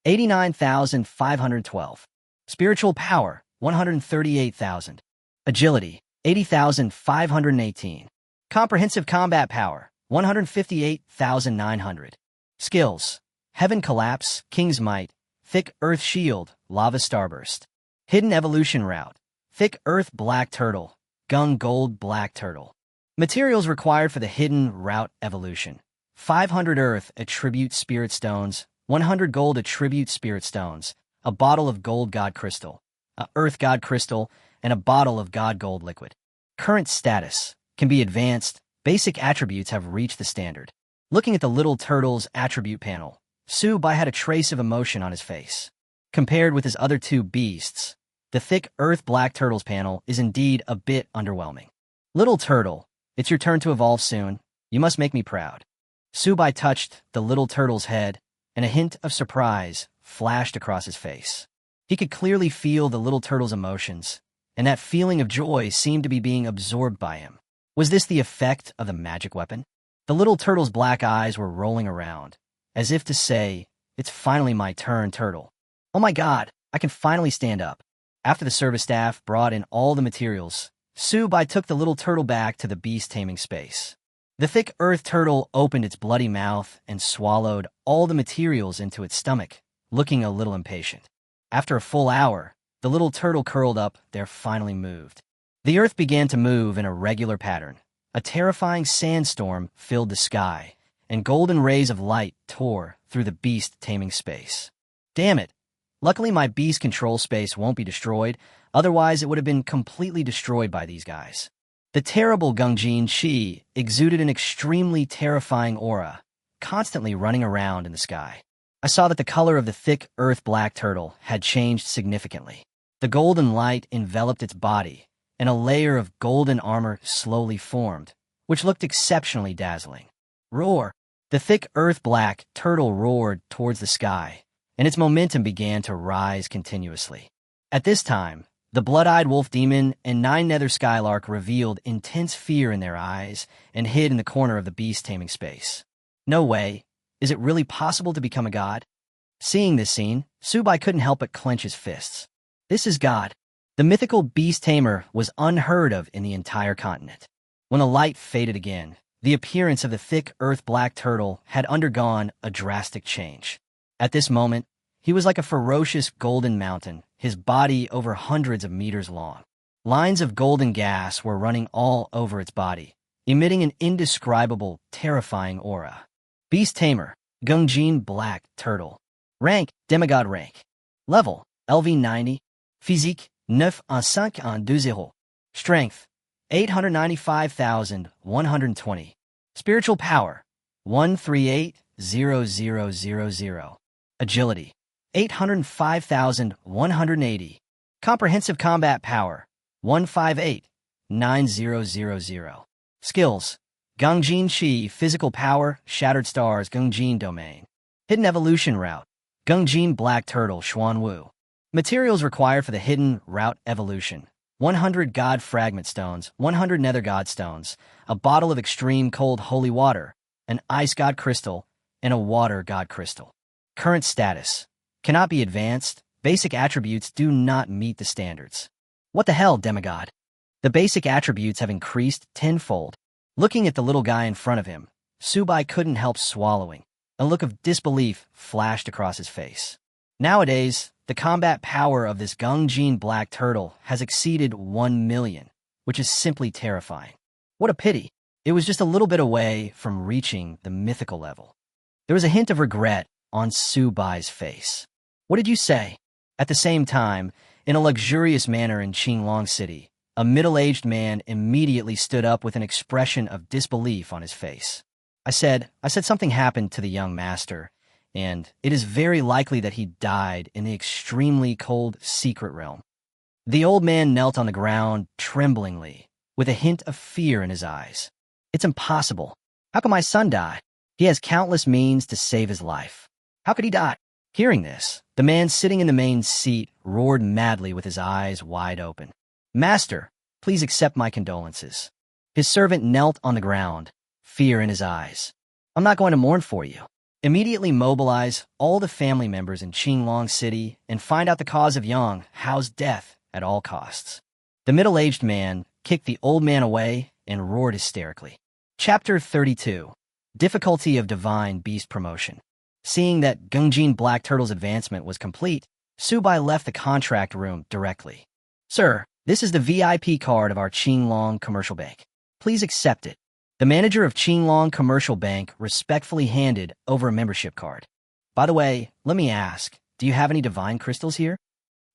Speaker 1: 89,512. Spiritual power, 138,000. Agility, 80,518. Comprehensive combat power, 158,900. Skills, Heaven Collapse, King's Might, Thick Earth Shield, Lava Starburst. Hidden Evolution Route, Thick Earth Black Turtle, Gung Gold Black Turtle. Materials required for the Hidden Route Evolution. 500 Earth Attribute Spirit Stones, 100 Gold Attribute Spirit Stones, a bottle of Gold God Crystal, a Earth God Crystal, and a bottle of God Gold Liquid. Current status can be advanced. Basic attributes have reached the standard. Looking at the little turtle's attribute panel, Subai had a trace of emotion on his face. Compared with his other two beasts, the thick earth black turtle's panel is indeed a bit underwhelming. Little turtle, it's your turn to evolve soon. You must make me proud. Subai touched the little turtle's head, and a hint of surprise flashed across his face. He could clearly feel the little turtle's emotions, and that feeling of joy seemed to be being absorbed by him. Was this the effect of the magic weapon? The little turtle's black eyes were rolling around, as if to say, "It's finally my turn, turtle. Oh my God, I can finally stand up." After the service staff brought in all the materials, Subai took the little turtle back to the beast taming space. The thick earth turtle opened its bloody mouth and swallowed all the materials into its stomach, looking a little impatient. After a full hour, the little turtle curled up there finally moved. The earth began to move in a regular pattern. A terrifying sandstorm filled the sky, and golden rays of light tore through the beast taming space. Damn it! Luckily my beast control space won't be destroyed, otherwise it would have been completely destroyed by these guys. The terrible Gungjin Shi exuded an extremely terrifying aura, constantly running around in the sky. I saw that the color of the thick earth black turtle had changed significantly. The golden light enveloped its body, and a layer of golden armor slowly formed, which looked exceptionally dazzling. Roar! The thick earth black turtle roared towards the sky, and its momentum began to rise continuously. At this time, the blood-eyed wolf demon and 9-nether skylark revealed intense fear in their eyes and hid in the corner of the beast taming space. No way. Is it really possible to become a god? Seeing this scene, Subai couldn't help but clench his fists. This is God. The mythical beast tamer was unheard of in the entire continent. When the light faded again, the appearance of the thick earth black turtle had undergone a drastic change. At this moment, he was like a ferocious golden mountain, his body over hundreds of meters long. Lines of golden gas were running all over its body, emitting an indescribable, terrifying aura. Beast Tamer, Gungjin Black Turtle. Rank, Demigod Rank. Level, LV90. Physique, 9,520. Strength, 895,120. Spiritual power, 138,0000. Agility, 805,180. Comprehensive combat power, 158,9000. Skills, Gungjin Shi, physical power, shattered stars, Gungjin domain. Hidden evolution route, Gungjin Black Turtle, Xuanwu. Materials required for the hidden route evolution: 100 God Fragment Stones, 100 Nether God Stones, a bottle of extreme cold holy water, an Ice God Crystal, and a Water God Crystal. Current status: cannot be advanced. Basic attributes do not meet the standards. What the hell, demigod? The basic attributes have increased tenfold. Looking at the little guy in front of him, Subai couldn't help swallowing. A look of disbelief flashed across his face. Nowadays, the combat power of this Gungjin Black Turtle has exceeded 1 million, which is simply terrifying. What a pity. It was just a little bit away from reaching the mythical level. There was a hint of regret on Subai's face. What did you say? At the same time, in a luxurious manner in Qinglong City, a middle-aged man immediately stood up with an expression of disbelief on his face. I said something happened to the young master, and it is very likely that he died in the extremely cold secret realm. The old man knelt on the ground tremblingly, with a hint of fear in his eyes. It's impossible. How can my son die? He has countless means to save his life. How could he die? Hearing this, the man sitting in the main seat roared madly with his eyes wide open. "Master, please accept my condolences." His servant knelt on the ground, fear in his eyes. "I'm not going to mourn for you. Immediately mobilize all the family members in Qinglong City and find out the cause of Yang Hao's death at all costs." The middle-aged man kicked the old man away and roared hysterically. Chapter 32. Difficulty of Divine Beast Promotion. Seeing that Gungjin Black Turtle's advancement was complete, Subai left the contract room directly. "Sir, this is the VIP card of our Qinglong Commercial Bank. Please accept it." The manager of Qinglong Commercial Bank respectfully handed over a membership card. "By the way, let me ask, do you have any divine crystals here?"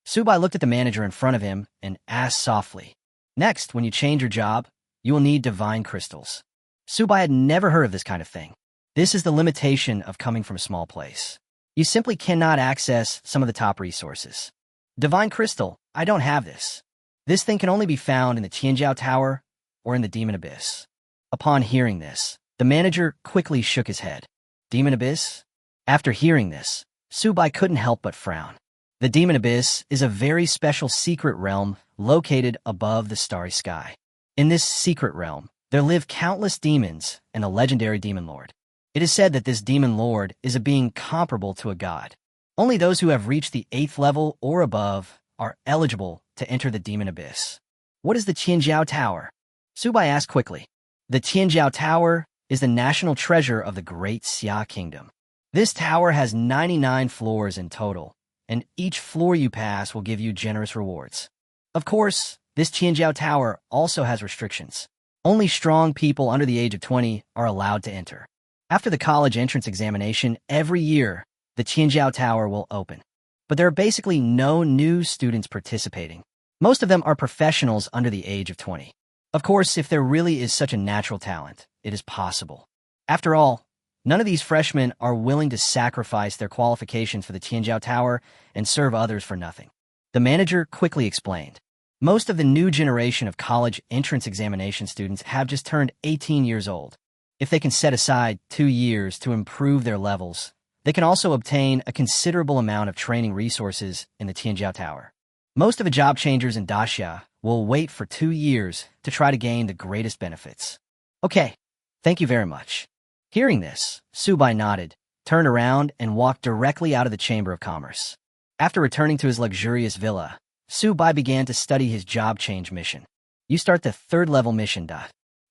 Speaker 1: Subai looked at the manager in front of him and asked softly. "Next, when you change your job, you will need divine crystals." Subai had never heard of this kind of thing. This is the limitation of coming from a small place. You simply cannot access some of the top resources. Divine crystal, I don't have this. This thing can only be found in the Tianjiao Tower or in the Demon Abyss. Upon hearing this, the manager quickly shook his head. Demon Abyss? After hearing this, Subai couldn't help but frown. The Demon Abyss is a very special secret realm located above the starry sky. In this secret realm, there live countless demons and a legendary demon lord. It is said that this demon lord is a being comparable to a god. Only those who have reached the 8th level or above are eligible to enter the Demon Abyss. What is the Tianjiao Tower? Subai asked quickly. The Tianjiao Tower is the national treasure of the Great Xia Kingdom. This tower has 99 floors in total, and each floor you pass will give you generous rewards. Of course, this Tianjiao Tower also has restrictions. Only strong people under the age of 20 are allowed to enter. After the college entrance examination, every year, the Tianjiao Tower will open. But there are basically no new students participating. Most of them are professionals under the age of 20. Of course, if there really is such a natural talent, it is possible. After all, none of these freshmen are willing to sacrifice their qualifications for the Tianjiao Tower and serve others for nothing. The manager quickly explained. Most of the new generation of college entrance examination students have just turned 18 years old. If they can set aside 2 years to improve their levels, they can also obtain a considerable amount of training resources in the Tianjiao Tower. Most of the job changers in Daxia will wait for 2 years to try to gain the greatest benefits. Okay, thank you very much. Hearing this, Subai nodded, turned around, and walked directly out of the Chamber of Commerce. After returning to his luxurious villa, Subai began to study his job change mission. You start the 3rd level mission.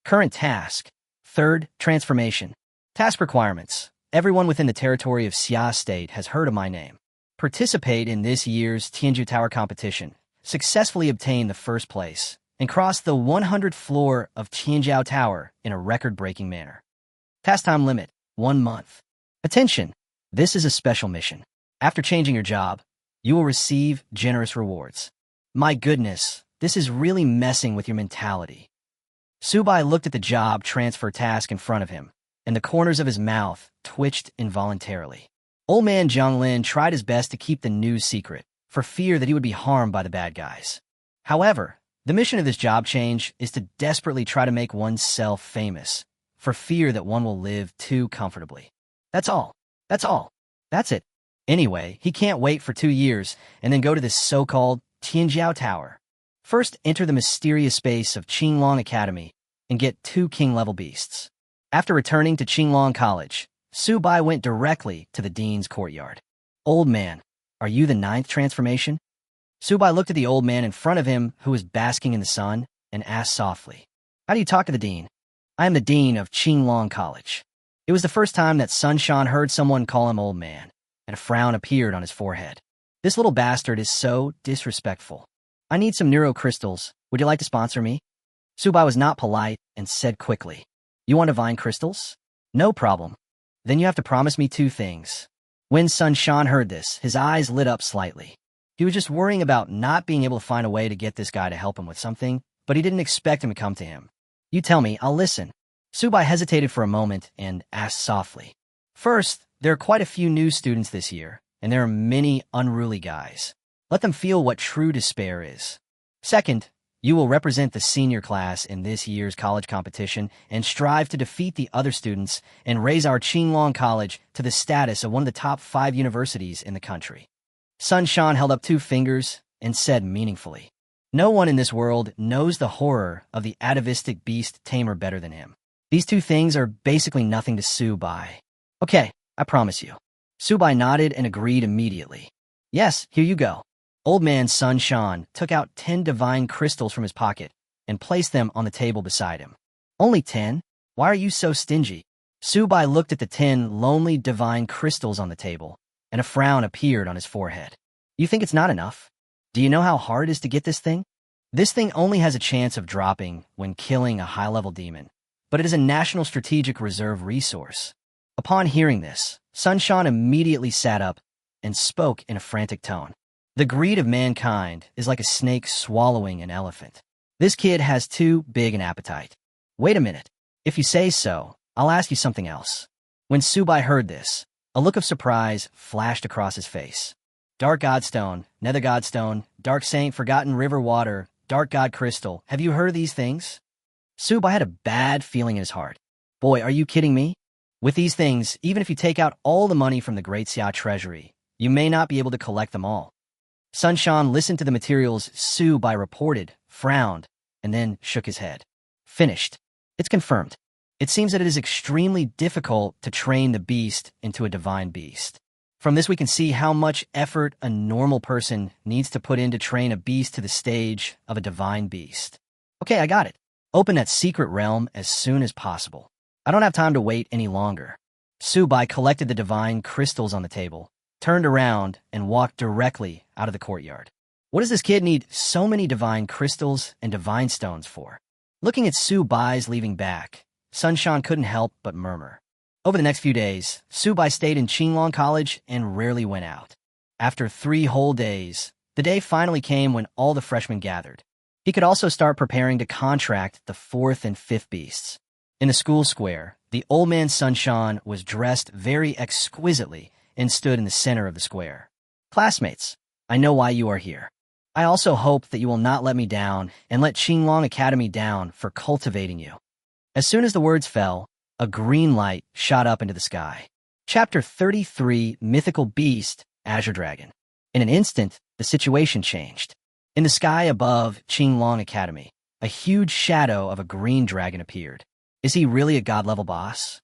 Speaker 1: Current task, 3rd transformation. Task requirements. Everyone within the territory of Xia State has heard of my name. Participate in this year's Tianjiao Tower competition. Successfully obtain the 1st place and cross the 100th floor of Tianjiao Tower in a record-breaking manner. Task time limit, 1 month. Attention! This is a special mission. After changing your job, you will receive generous rewards. My goodness, this is really messing with your mentality. Subai looked at the job transfer task in front of him, and the corners of his mouth twitched involuntarily. Old man Zhonglin tried his best to keep the news secret, for fear that he would be harmed by the bad guys. However, the mission of this job change is to desperately try to make oneself famous, for fear that one will live too comfortably. That's all. That's all. That's it. Anyway, he can't wait for 2 years and then go to this so-called Tianjiao Tower. First, enter the mysterious space of Qinglong Academy and get 2 king-level beasts. After returning to Qinglong College, Subai went directly to the dean's courtyard. Old man, are you the 9th transformation? Subai looked at the old man in front of him who was basking in the sun and asked softly, How do you talk to the dean? I am the dean of Qinglong College. It was the first time that Sunshan heard someone call him old man, and a frown appeared on his forehead. This little bastard is so disrespectful. I need some neurocrystals. Would you like to sponsor me? Subai was not polite and said quickly, You want divine crystals? No problem. Then you have to promise me 2 things. When Sunshan heard this, his eyes lit up slightly. He was just worrying about not being able to find a way to get this guy to help him with something, but he didn't expect him to come to him. You tell me, I'll listen. Subai hesitated for a moment and asked softly. First, there are quite a few new students this year, and there are many unruly guys. Let them feel what true despair is. Second, You will represent the senior class in this year's college competition and strive to defeat the other students and raise our Qinglong College to the status of one of the top 5 universities in the country. Sun Shan held up 2 fingers and said meaningfully, "No one in this world knows the horror of the atavistic beast Tamer better than him. These 2 things are basically nothing to Su Bai." "Okay, I promise you." Su Bai nodded and agreed immediately. "Yes, here you go." Old man Sun Shan took out 10 divine crystals from his pocket and placed them on the table beside him. "Only 10? Why are you so stingy?" Su Bai looked at the 10 lonely divine crystals on the table, and a frown appeared on his forehead. "You think it's not enough? Do you know how hard it is to get this thing? This thing only has a chance of dropping when killing a high-level demon, but it is a national strategic reserve resource." Upon hearing this, Sun Shan immediately sat up and spoke in a frantic tone. "The greed of mankind is like a snake swallowing an elephant. This kid has too big an appetite." "Wait a minute. If you say so, I'll ask you something else." When Su Bai heard this, a look of surprise flashed across his face. "Dark Godstone, Nether Godstone, Dark Saint, Forgotten River Water, Dark God Crystal. Have you heard of these things?" Su Bai had a bad feeling in his heart. "Boy, are you kidding me? With these things, even if you take out all the money from the Great Xia Treasury, you may not be able to collect them all." Sun Shan listened to the materials Su Bai reported, frowned, and then shook his head. "Finished. It's confirmed. It seems that it is extremely difficult to train the beast into a divine beast. From this we can see how much effort a normal person needs to put in to train a beast to the stage of a divine beast. Okay, I got it. Open that secret realm as soon as possible. I don't have time to wait any longer." Su Bai collected the divine crystals on the table, turned around, and walked directly out of the courtyard. What does this kid need so many divine crystals and divine stones for? Looking at Su Bai's leaving back, Sun Shan couldn't help but murmur. Over the next few days, Su Bai stayed in Qinglong College and rarely went out. After 3 whole days, the day finally came when all the freshmen gathered. He could also start preparing to contract the 4th and 5th beasts. In the school square, the old man Sun Shan was dressed very exquisitely and stood in the center of the square. "Classmates, I know why you are here. I also hope that you will not let me down and let Qinglong Academy down for cultivating you." As soon as the words fell, a green light shot up into the sky. Chapter 33, Mythical Beast, Azure Dragon. In an instant, the situation changed. In the sky above Qinglong Academy, a huge shadow of a green dragon appeared. Is he really a god-level boss?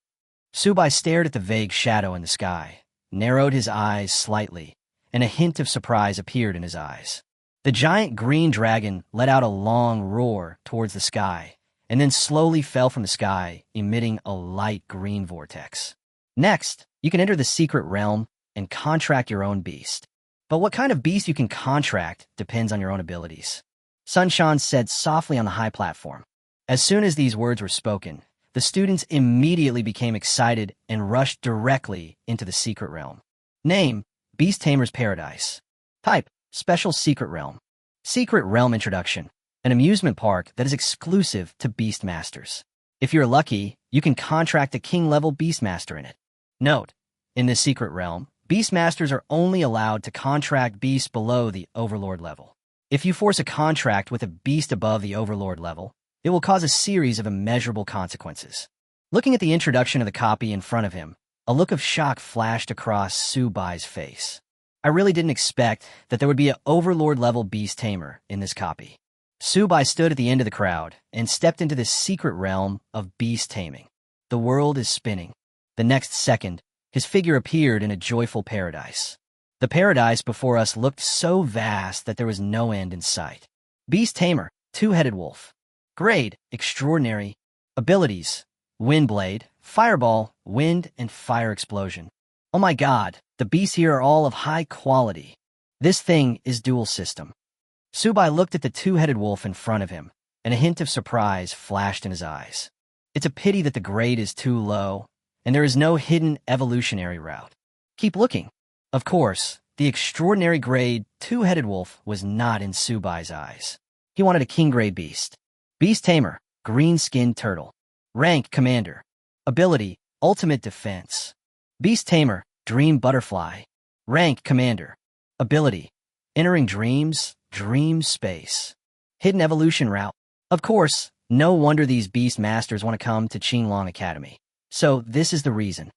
Speaker 1: Su Bai stared at the vague shadow in the sky, narrowed his eyes slightly, and a hint of surprise appeared in his eyes. The giant green dragon let out a long roar towards the sky, and then slowly fell from the sky, emitting a light green vortex. Next, you can enter the secret realm and contract your own beast. But what kind of beast you can contract depends on your own abilities. Sun Shan said softly on the high platform. As soon as these words were spoken, the students immediately became excited and rushed directly into the secret realm. Name, Beast Tamer's Paradise. Type, Special Secret Realm. Secret Realm Introduction, an amusement park that is exclusive to Beastmasters. If you're lucky, you can contract a king-level Beastmaster in it. Note, in this secret realm, Beastmasters are only allowed to contract beasts below the Overlord level. If you force a contract with a beast above the Overlord level, it will cause a series of immeasurable consequences. Looking at the introduction of the copy in front of him, a look of shock flashed across Su Bai's face. I really didn't expect that there would be an Overlord-level Beast Tamer in this copy. Su Bai stood at the end of the crowd and stepped into this secret realm of beast taming. The world is spinning. The next second, his figure appeared in a joyful paradise. The paradise before us looked so vast that there was no end in sight. Beast Tamer, 2-headed wolf. Grade, extraordinary. Abilities, Windblade, Fireball, Wind, and Fire Explosion. Oh my god, the beasts here are all of high quality. This thing is dual system. Su Bai looked at the 2-headed wolf in front of him, and a hint of surprise flashed in his eyes. It's a pity that the grade is too low, and there is no hidden evolutionary route. Keep looking. Of course, the extraordinary grade 2-headed wolf was not in Su Bai's eyes. He wanted a king-grade beast. Beast Tamer, green-skinned turtle. Rank, Commander. Ability, Ultimate Defense. Beast Tamer, Dream Butterfly. Rank, Commander. Ability, Entering Dreams, Dream Space. Hidden evolution route. Of course, no wonder these beast masters want to come to Qinglong Academy. So this is the reason.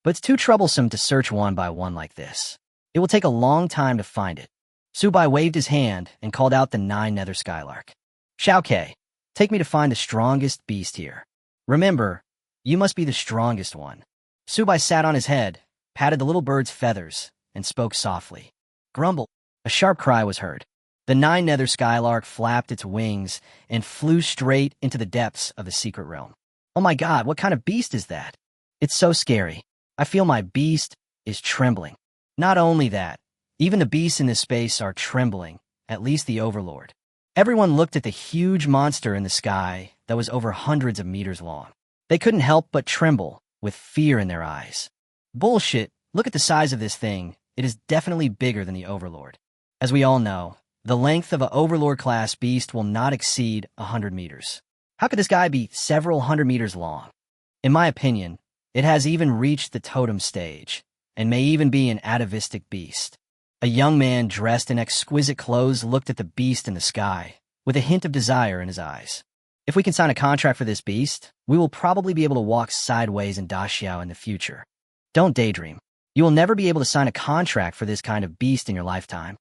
Speaker 1: But it's too troublesome to search one by one like this. It will take a long time to find it. Subai waved his hand and called out the 9 nether skylark. Xiaoke, take me to find the strongest beast here. Remember, you must be the strongest one. Subai sat on his head, patted the little bird's feathers, and spoke softly. Grumble. A sharp cry was heard. The 9 nether skylark flapped its wings and flew straight into the depths of the secret realm. Oh my god, what kind of beast is that? It's so scary. I feel my beast is trembling. Not only that, even the beasts in this space are trembling, at least the overlord. Everyone looked at the huge monster in the sky that was over hundreds of meters long. They couldn't help but tremble, with fear in their eyes. Bullshit, look at the size of this thing. It is definitely bigger than the overlord. As we all know, the length of an overlord-class beast will not exceed 100 meters. How could this guy be several hundred meters long? In my opinion, it has even reached the totem stage, and may even be an atavistic beast. A young man dressed in exquisite clothes looked at the beast in the sky, with a hint of desire in his eyes. If we can sign a contract for this beast, we will probably be able to walk sideways in Daxiao in the future. Don't daydream. You will never be able to sign a contract for this kind of beast in your lifetime.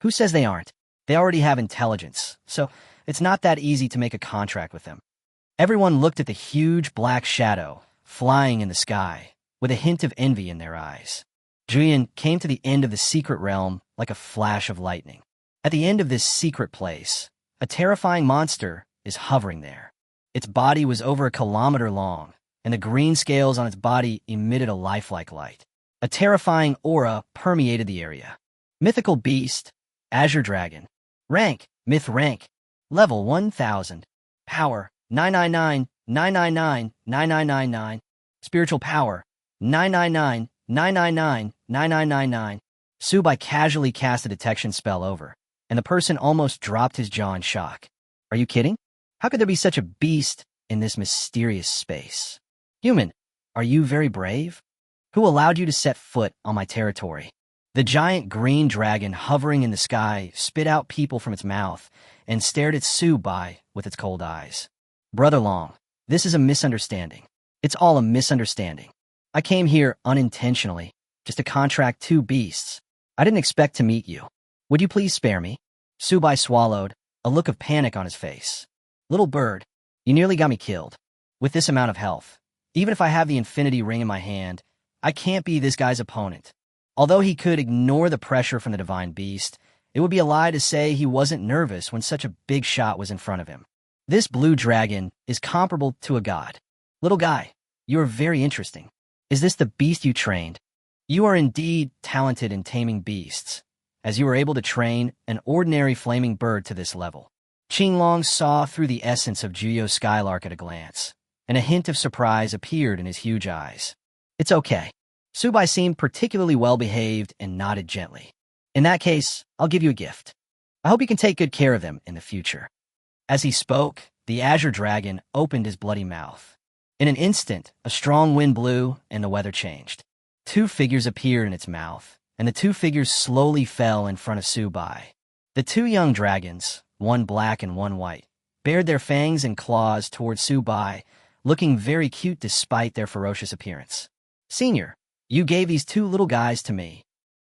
Speaker 1: Who says they aren't? They already have intelligence, so it's not that easy to make a contract with them. Everyone looked at the huge black shadow flying in the sky, with a hint of envy in their eyes. Julian came to the end of the secret realm like a flash of lightning. At the end of this secret place, a terrifying monster is hovering there. Its body was over 1 kilometer long, and the green scales on its body emitted a lifelike light. A terrifying aura permeated the area. Mythical beast, azure dragon. Rank, myth rank. Level 1000. Power, 999, 999, 9999. Spiritual power, 999, 999, 9999. Subai casually cast a detection spell over, and the person almost dropped his jaw in shock. Are you kidding? How could there be such a beast in this mysterious space? Human, are you very brave? Who allowed you to set foot on my territory? The giant green dragon hovering in the sky spit out people from its mouth and stared at Subai with its cold eyes. Brother Long, this is a misunderstanding. It's all a misunderstanding. I came here unintentionally, just to contract 2 beasts. I didn't expect to meet you. Would you please spare me? Subai swallowed, a look of panic on his face. Little bird, you nearly got me killed. With this amount of health, even if I have the infinity ring in my hand, I can't be this guy's opponent. Although he could ignore the pressure from the divine beast, it would be a lie to say he wasn't nervous when such a big shot was in front of him. This blue dragon is comparable to a god. Little guy, you are very interesting. Is this the beast you trained? You are indeed talented in taming beasts, as you were able to train an ordinary flaming bird to this level. Qinglong saw through the essence of Juyo's skylark at a glance, and a hint of surprise appeared in his huge eyes. It's okay. Subai seemed particularly well-behaved and nodded gently. In that case, I'll give you a gift. I hope you can take good care of them in the future. As he spoke, the azure dragon opened his bloody mouth. In an instant, a strong wind blew and the weather changed. 2 figures appeared in its mouth, and the 2 figures slowly fell in front of Subai. The 2 young dragons, one black and one white, bared their fangs and claws towards Subai, looking very cute despite their ferocious appearance. Senior, you gave these 2 little guys to me.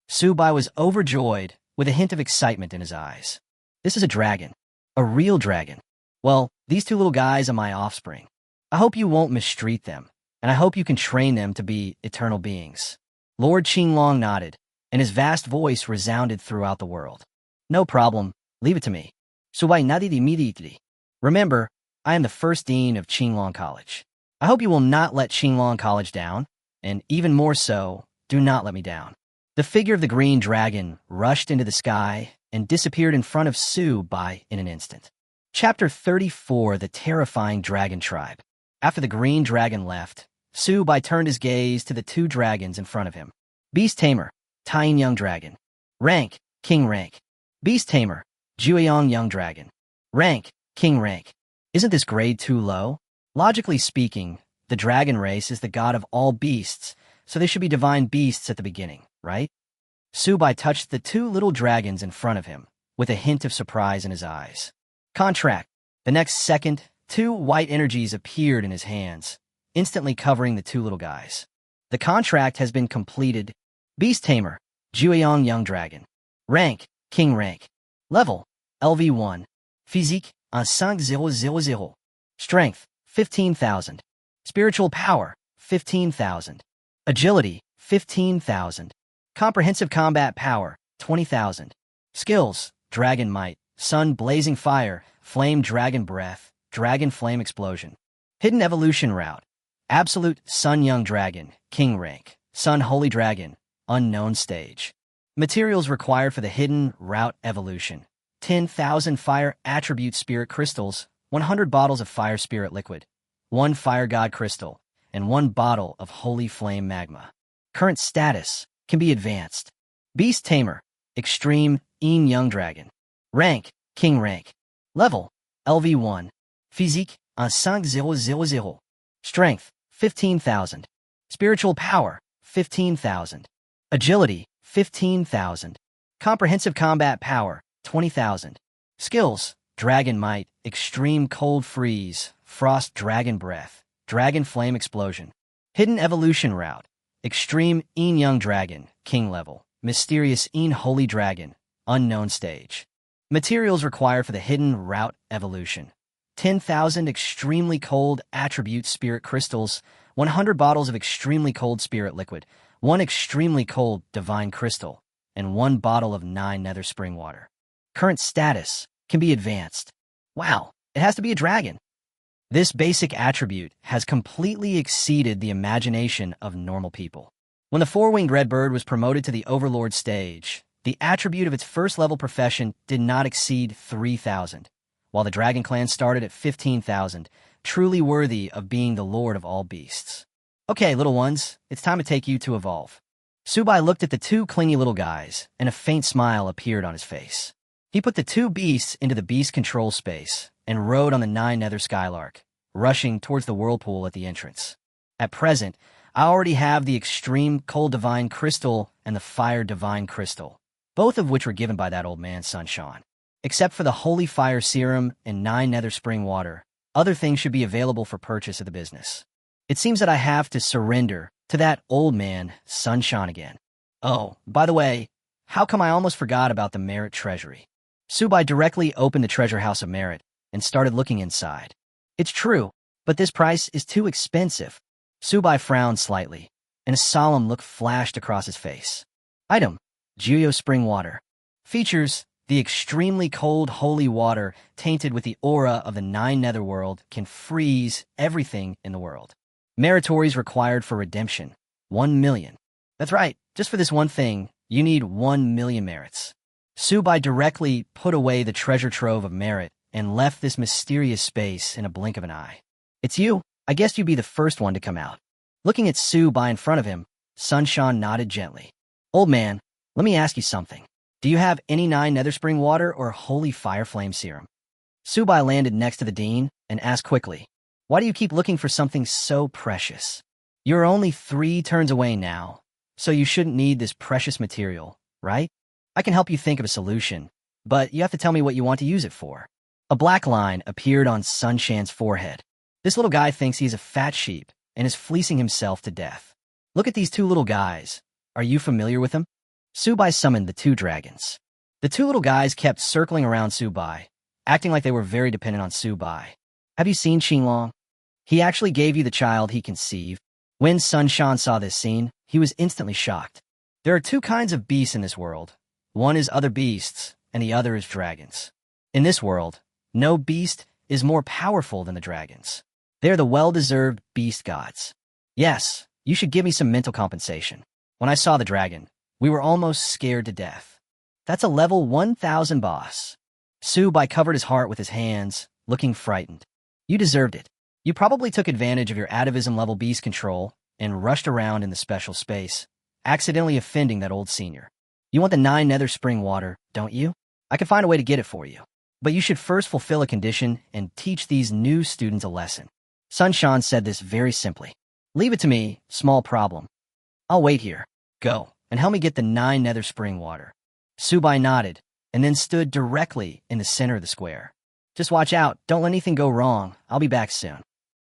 Speaker 1: Subai was overjoyed, with a hint of excitement in his eyes. This is a dragon. A real dragon. Well, these 2 little guys are my offspring. I hope you won't mistreat them, and I hope you can train them to be eternal beings. Lord Qinglong nodded, and his vast voice resounded throughout the world. No problem. Leave it to me. Subai nodded immediately. Remember, I am the first dean of Qinglong College. I hope you will not let Qinglong College down, and even more so, do not let me down. The figure of the green dragon rushed into the sky and disappeared in front of Subai in an instant. Chapter 34, The Terrifying Dragon Tribe. After the green dragon left, Subai turned his gaze to the 2 dragons in front of him. Beast Tamer, Tying Young Dragon. Rank, King Rank. Beast Tamer, Jueyong Young Dragon. Rank, King Rank. Isn't this grade too low? Logically speaking, the dragon race is the god of all beasts, so they should be divine beasts at the beginning, right? Subai touched the 2 little dragons in front of him, with a hint of surprise in his eyes. Contract. The next second, two white energies appeared in his hands, instantly covering the two little guys. The contract has been completed. Beast Tamer, Jueyong Young Dragon. Rank, King Rank. Level, LV1. Physique, 5000. Strength, 15,000. Spiritual power, 15,000. Agility, 15,000. Comprehensive combat power, 20,000. Skills, Dragon Might, Sun Blazing Fire, Flame Dragon Breath, Dragon Flame Explosion. Hidden Evolution Route. Absolute Sun Young Dragon, King Rank. Sun Holy Dragon, Unknown Stage. Materials required for the Hidden Route Evolution. 10,000 Fire Attribute Spirit Crystals, 100 bottles of Fire Spirit Liquid, 1 Fire God Crystal, and 1 bottle of Holy Flame Magma. Current status can be advanced. Beast Tamer, Extreme Young Dragon. Rank, King Rank. Level, LV1. Physique, 5000. Strength, 15,000. Spiritual power, 15,000. Agility, 15,000. Comprehensive combat power, 20,000. Skills, Dragon Might, Extreme Cold Freeze, Frost Dragon Breath, Dragon Flame Explosion. Hidden Evolution Route. Extreme Young Dragon, King Level. Mysterious Holy Dragon, Unknown Stage. Materials required for the Hidden Route Evolution. 10,000 Extremely Cold Attribute Spirit Crystals, 100 bottles of Extremely Cold Spirit Liquid, 1 Extremely Cold Divine Crystal, and 1 bottle of 9 Nether Spring Water. Current status can be advanced. Wow, it has to be a dragon. This basic attribute has completely exceeded the imagination of normal people. When the four-winged red bird was promoted to the Overlord stage, the attribute of its first-level profession did not exceed 3,000, while the Dragon Clan started at 15,000, truly worthy of being the lord of all beasts. Okay, little ones, it's time to take you to evolve. Subai looked at the two clingy little guys, and a faint smile appeared on his face. He put the two beasts into the beast control space and rode on the 9 Nether Skylark, rushing towards the whirlpool at the entrance. At present, I already have the Extreme Cold Divine Crystal and the Fire Divine Crystal, both of which were given by that old man, Sunshine. Except for the Holy Fire Serum and 9 Nether Spring Water, other things should be available for purchase at the business. It seems that I have to surrender to that old man, Sunshine again. Oh, by the way, how come I almost forgot about the Merit Treasury? Subai directly opened the treasure house of Merit and started looking inside. It's true, but this price is too expensive. Subai frowned slightly, and a solemn look flashed across his face. Item, Juyo Spring Water. Features, the extremely cold holy water tainted with the aura of the 9 Netherworld can freeze everything in the world. Meritories required for redemption, 1 million. That's right, just for this one thing, you need 1 million merits. Subai directly put away the treasure trove of merit and left this mysterious space in a blink of an eye. It's you. I guess you'd be the first one to come out. Looking at Subai in front of him, Sunshine nodded gently. Old man, let me ask you something. Do you have any 9 Nether Spring Water or Holy Fire Flame Serum? Subai landed next to the dean and asked quickly, why do you keep looking for something so precious? You're only 3 turns away now, so you shouldn't need this precious material, right? I can help you think of a solution, but you have to tell me what you want to use it for. A black line appeared on Sunshan's forehead. This little guy thinks he's a fat sheep and is fleecing himself to death. Look at these 2 little guys. Are you familiar with them? Subai summoned the 2 dragons. The 2 little guys kept circling around Subai, acting like they were very dependent on Subai. Have you seen Xinglong? He actually gave you the child he conceived. When Sunshine saw this scene, he was instantly shocked. There are 2 kinds of beasts in this world. One is other beasts, and the other is dragons. In this world, no beast is more powerful than the dragons. They are the well-deserved beast gods. Yes, you should give me some mental compensation. When I saw the dragon, we were almost scared to death. That's a level 1,000 boss. Subai covered his heart with his hands, looking frightened. You deserved it. You probably took advantage of your atavism level beast control and rushed around in the special space, accidentally offending that old senior. You want the 9 Nether Spring Water, don't you? I can find a way to get it for you. But you should first fulfill a condition and teach these new students a lesson. Sunshine said this very simply. Leave it to me, small problem. I'll wait here. Go, and help me get the 9 Nether Spring Water. Subai nodded, and then stood directly in the center of the square. Just watch out, don't let anything go wrong, I'll be back soon.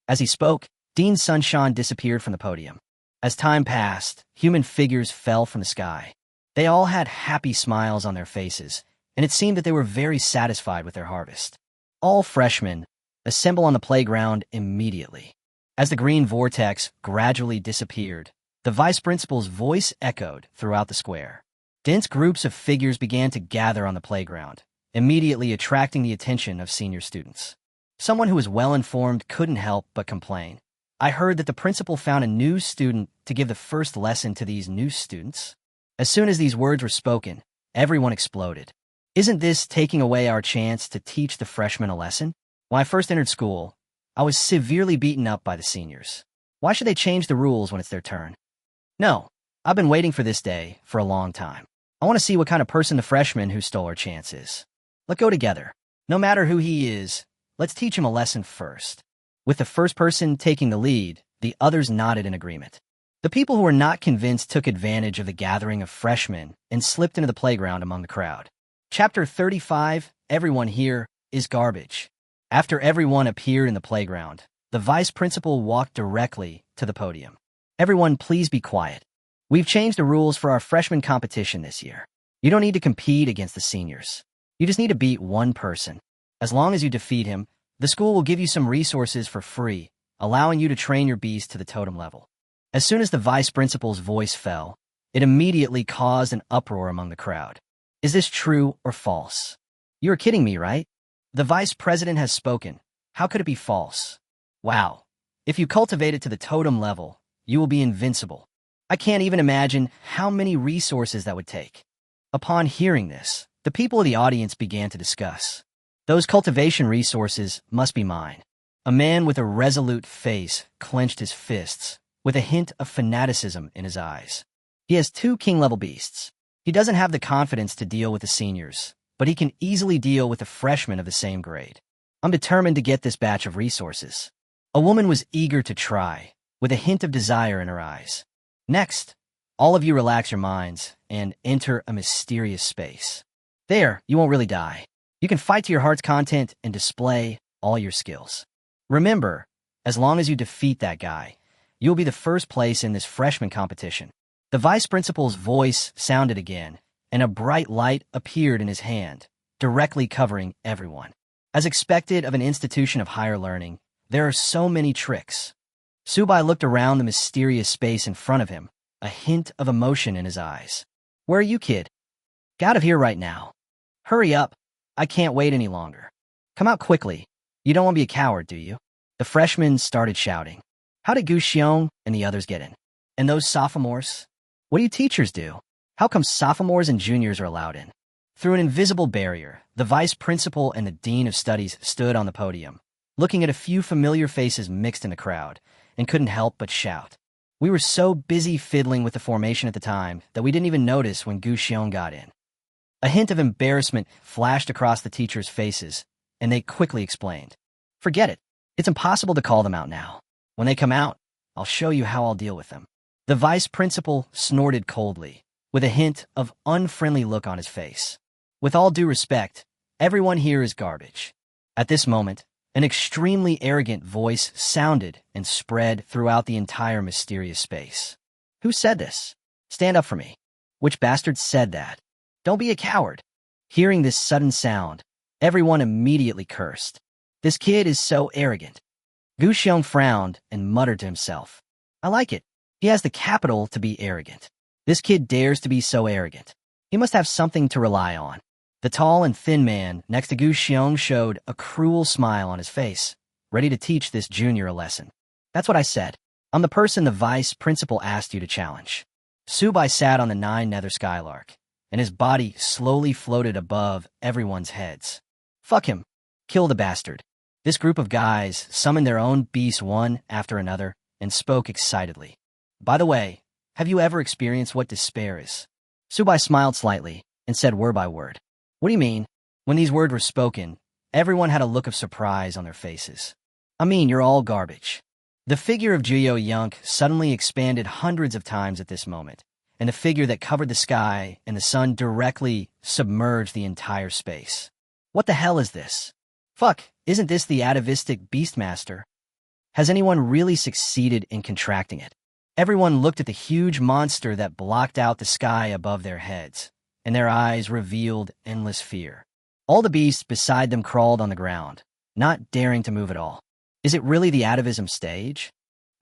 Speaker 1: As he spoke, Dean Sunshine disappeared from the podium. As time passed, human figures fell from the sky. They all had happy smiles on their faces, and it seemed that they were very satisfied with their harvest. All freshmen assemble on the playground immediately. As the green vortex gradually disappeared, the vice principal's voice echoed throughout the square. Dense groups of figures began to gather on the playground, immediately attracting the attention of senior students. Someone who was well-informed couldn't help but complain. I heard that the principal found a new student to give the first lesson to these new students. As soon as these words were spoken, everyone exploded. Isn't this taking away our chance to teach the freshmen a lesson? When I first entered school, I was severely beaten up by the seniors. Why should they change the rules when it's their turn? No, I've been waiting for this day for a long time. I want to see what kind of person the freshman who stole our chance is. Let's go together. No matter who he is, let's teach him a lesson first. With the first person taking the lead, the others nodded in agreement. The people who were not convinced took advantage of the gathering of freshmen and slipped into the playground among the crowd. Chapter 35, Everyone Here is Garbage. After everyone appeared in the playground, the vice principal walked directly to the podium. Everyone, please be quiet. We've changed the rules for our freshman competition this year. You don't need to compete against the seniors. You just need to beat one person. As long as you defeat him, the school will give you some resources for free, allowing you to train your beast to the totem level. As soon as the vice principal's voice fell, it immediately caused an uproar among the crowd. Is this true or false? You're kidding me, right? The vice president has spoken. How could it be false? Wow. If you cultivate it to the totem level, you will be invincible. I can't even imagine how many resources that would take. Upon hearing this, the people of the audience began to discuss. Those cultivation resources must be mine. A man with a resolute face clenched his fists, with a hint of fanaticism in his eyes. He has 2 king-level beasts. He doesn't have the confidence to deal with the seniors, but he can easily deal with the freshmen of the same grade. I'm determined to get this batch of resources. A woman was eager to try, with a hint of desire in her eyes. Next, all of you relax your minds and enter a mysterious space. There, you won't really die. You can fight to your heart's content and display all your skills. Remember, as long as you defeat that guy, you'll be the first place in this freshman competition. The vice principal's voice sounded again, and a bright light appeared in his hand, directly covering everyone. As expected of an institution of higher learning, there are so many tricks. Subai looked around the mysterious space in front of him, a hint of emotion in his eyes. Where are you, kid? Get out of here right now. Hurry up. I can't wait any longer. Come out quickly. You don't want to be a coward, do you? The freshmen started shouting. How did Gu Xiong and the others get in? And those sophomores? What do you teachers do? How come sophomores and juniors are allowed in? Through an invisible barrier, the vice principal and the dean of studies stood on the podium, looking at a few familiar faces mixed in the crowd, and couldn't help but shout. We were so busy fiddling with the formation at the time that we didn't even notice when Gu Xiong got in. A hint of embarrassment flashed across the teachers' faces, and they quickly explained. Forget it. It's impossible to call them out now. When they come out, I'll show you how I'll deal with them. The vice principal snorted coldly, with a hint of unfriendly look on his face. With all due respect, everyone here is garbage. At this moment, an extremely arrogant voice sounded and spread throughout the entire mysterious space. Who said this? Stand up for me. Which bastard said that? Don't be a coward. Hearing this sudden sound, everyone immediately cursed. This kid is so arrogant. Gu Xiong frowned and muttered to himself. I like it. He has the capital to be arrogant. This kid dares to be so arrogant. He must have something to rely on. The tall and thin man next to Gu Xiong showed a cruel smile on his face, ready to teach this junior a lesson. That's what I said. I'm the person the vice principal asked you to challenge. Subai sat on the 9 nether skylark, and his body slowly floated above everyone's heads. Fuck him. Kill the bastard. This group of guys summoned their own beasts one after another and spoke excitedly. By the way, have you ever experienced what despair is? Subai smiled slightly and said word by word. What do you mean? When these words were spoken, everyone had a look of surprise on their faces. I mean, you're all garbage. The figure of Jiyo Yunk suddenly expanded hundreds of times at this moment, and the figure that covered the sky and the sun directly submerged the entire space. What the hell is this? Fuck, isn't this the atavistic beastmaster? Has anyone really succeeded in contracting it? Everyone looked at the huge monster that blocked out the sky above their heads, and their eyes revealed endless fear. All the beasts beside them crawled on the ground, not daring to move at all. Is it really the atavism stage?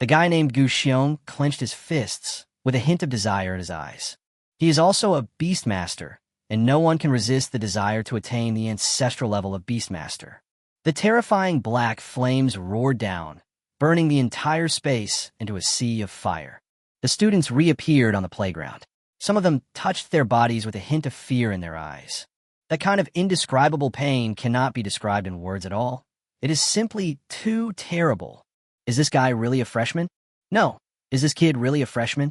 Speaker 1: The guy named Gu Xiong clenched his fists, with a hint of desire in his eyes. He is also a beastmaster, and no one can resist the desire to attain the ancestral level of beastmaster. The terrifying black flames roared down, burning the entire space into a sea of fire. The students reappeared on the playground. Some of them touched their bodies with a hint of fear in their eyes. That kind of indescribable pain cannot be described in words at all. It is simply too terrible. Is this guy really a freshman? No. Is this kid really a freshman?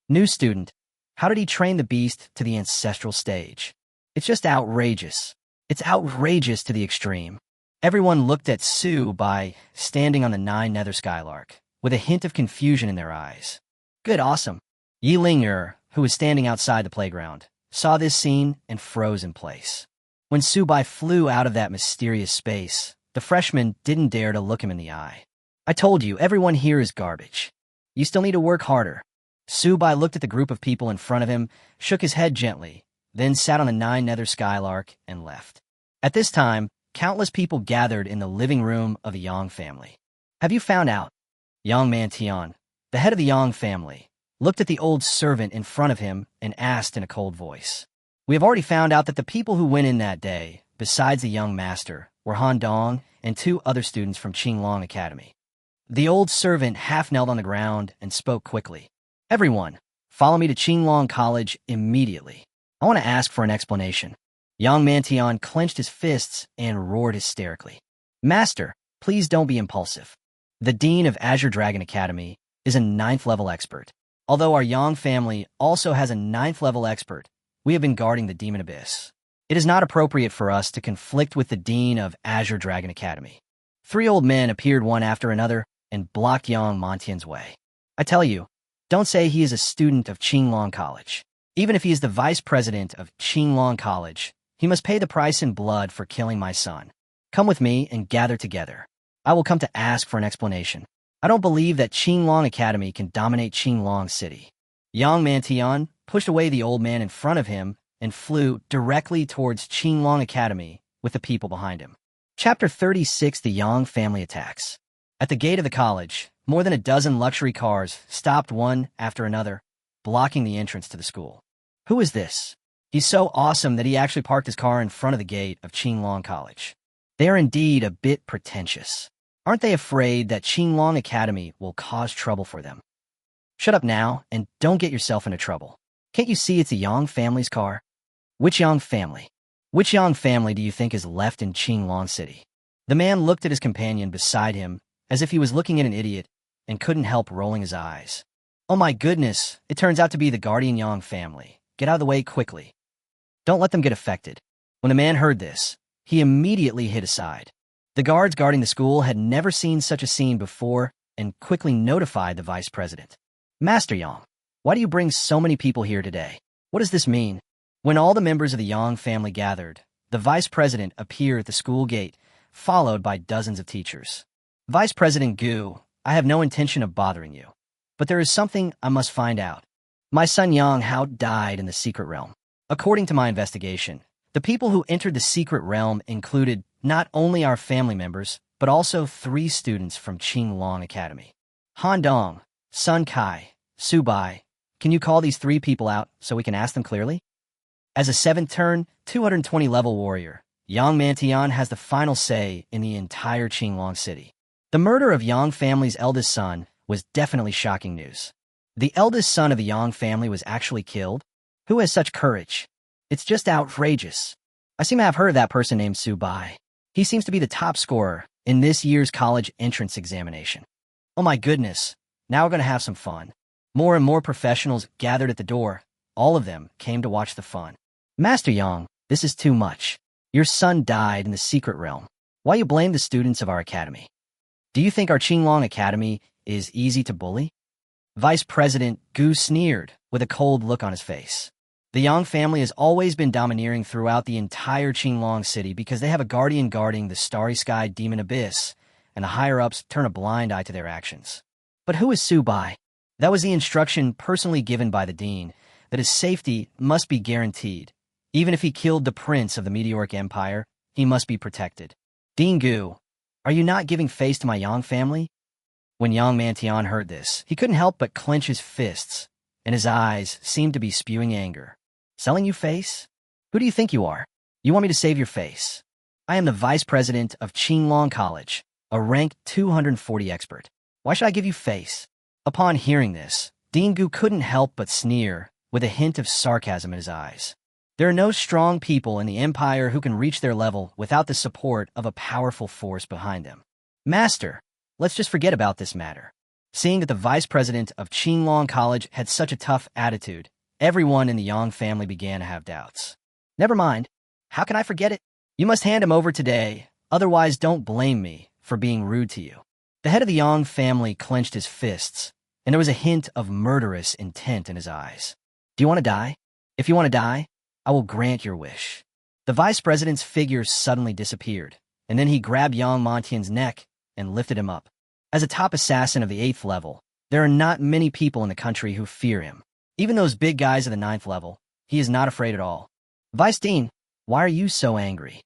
Speaker 1: New student. How did he train the beast to the ancestral stage? It's just outrageous. It's outrageous to the extreme. Everyone looked at Su Bai standing on the 9 nether skylark, with a hint of confusion in their eyes. Good, awesome. Yi Ling-er, who was standing outside the playground, saw this scene and froze in place. When Su Bai flew out of that mysterious space, the freshman didn't dare to look him in the eye. I told you, everyone here is garbage. You still need to work harder. Su Bai looked at the group of people in front of him, shook his head gently, then sat on the 9 nether skylark and left. At this time, countless people gathered in the living room of the Yang family. Have you found out? Yang Mantian, the head of the Yang family, looked at the old servant in front of him and asked in a cold voice. We have already found out that the people who went in that day, besides the young master, were Han Dong and 2 other students from Qinglong Academy. The old servant half knelt on the ground and spoke quickly. Everyone, follow me to Qinglong College immediately. I want to ask for an explanation. Yang Mantian clenched his fists and roared hysterically. Master, please don't be impulsive. The dean of Azure Dragon Academy is a 9th level expert. Although our Yang family also has a 9th level expert, we have been guarding the demon abyss. It is not appropriate for us to conflict with the dean of Azure Dragon Academy. 3 old men appeared one after another and blocked Yang Mantian's way. I tell you, don't say he is a student of Qinglong College. Even if he is the vice president of Qinglong College, he must pay the price in blood for killing my son. Come with me and gather together. I will come to ask for an explanation. I don't believe that Qinglong Academy can dominate Qinglong City. Yang Mantian pushed away the old man in front of him and flew directly towards Qinglong Academy with the people behind him. Chapter 36, The Yang Family Attacks. At the gate of the college, more than a dozen luxury cars stopped one after another, blocking the entrance to the school. Who is this? He's so awesome that he actually parked his car in front of the gate of Qinglong College. They are indeed a bit pretentious. Aren't they afraid that Qinglong Academy will cause trouble for them? Shut up now and don't get yourself into trouble. Can't you see it's the Yang family's car? Which Yang family? Which Yang family do you think is left in Qinglong City? The man looked at his companion beside him as if he was looking at an idiot and couldn't help rolling his eyes. Oh my goodness, it turns out to be the Guardian Yang family. Get out of the way quickly. Don't let them get affected. When the man heard this, he immediately hid aside. The guards guarding the school had never seen such a scene before and quickly notified the vice president. Master Yang, why do you bring so many people here today? What does this mean? When all the members of the Yang family gathered, the vice president appeared at the school gate, followed by dozens of teachers. Vice President Gu, I have no intention of bothering you, but there is something I must find out. My son Yang Hao died in the secret realm. According to my investigation, the people who entered the secret realm included not only our family members, but also 3 students from Qinglong Academy. Han Dong, Sun Kai, Su Bai. Can you call these 3 people out so we can ask them clearly? As a 7th turn, 220 level warrior, Yang Mantian has the final say in the entire Qinglong City. The murder of Yang family's eldest son was definitely shocking news. The eldest son of the Yang family was actually killed? Who has such courage? It's just outrageous. I seem to have heard of that person named Su Bai. He seems to be the top scorer in this year's college entrance examination. Oh my goodness, now we're going to have some fun. More and more professionals gathered at the door. All of them came to watch the fun. Master Yang, this is too much. Your son died in the secret realm. Why you blame the students of our academy? Do you think our Qinglong Academy is easy to bully? Vice President Gu sneered with a cold look on his face. The Yang family has always been domineering throughout the entire Qinglong city because they have a guardian guarding the starry-skied demon abyss, and the higher-ups turn a blind eye to their actions. But who is Su Bai? That was the instruction personally given by the dean, that his safety must be guaranteed. Even if he killed the prince of the meteoric empire, he must be protected. Dean Gu, are you not giving face to my Yang family? When Yang Mantian heard this, he couldn't help but clench his fists, and his eyes seemed to be spewing anger. Selling you face? Who do you think you are? You want me to save your face? I am the vice president of Qinglong College, a rank 240 expert. Why should I give you face? Upon hearing this, Dean Gu couldn't help but sneer, with a hint of sarcasm in his eyes. There are no strong people in the empire who can reach their level without the support of a powerful force behind them. Master, let's just forget about this matter. Seeing that the vice president of Qinglong College had such a tough attitude, everyone in the Yang family began to have doubts. Never mind. How can I forget it? You must hand him over today, otherwise don't blame me for being rude to you. The head of the Yang family clenched his fists, and there was a hint of murderous intent in his eyes. Do you want to die? If you want to die, I will grant your wish. The vice president's figure suddenly disappeared, and then he grabbed Yang Mantian's neck and lifted him up. As a top assassin of the 8th level, there are not many people in the country who fear him. Even those big guys of the 9th level, he is not afraid at all. Vice Dean, why are you so angry?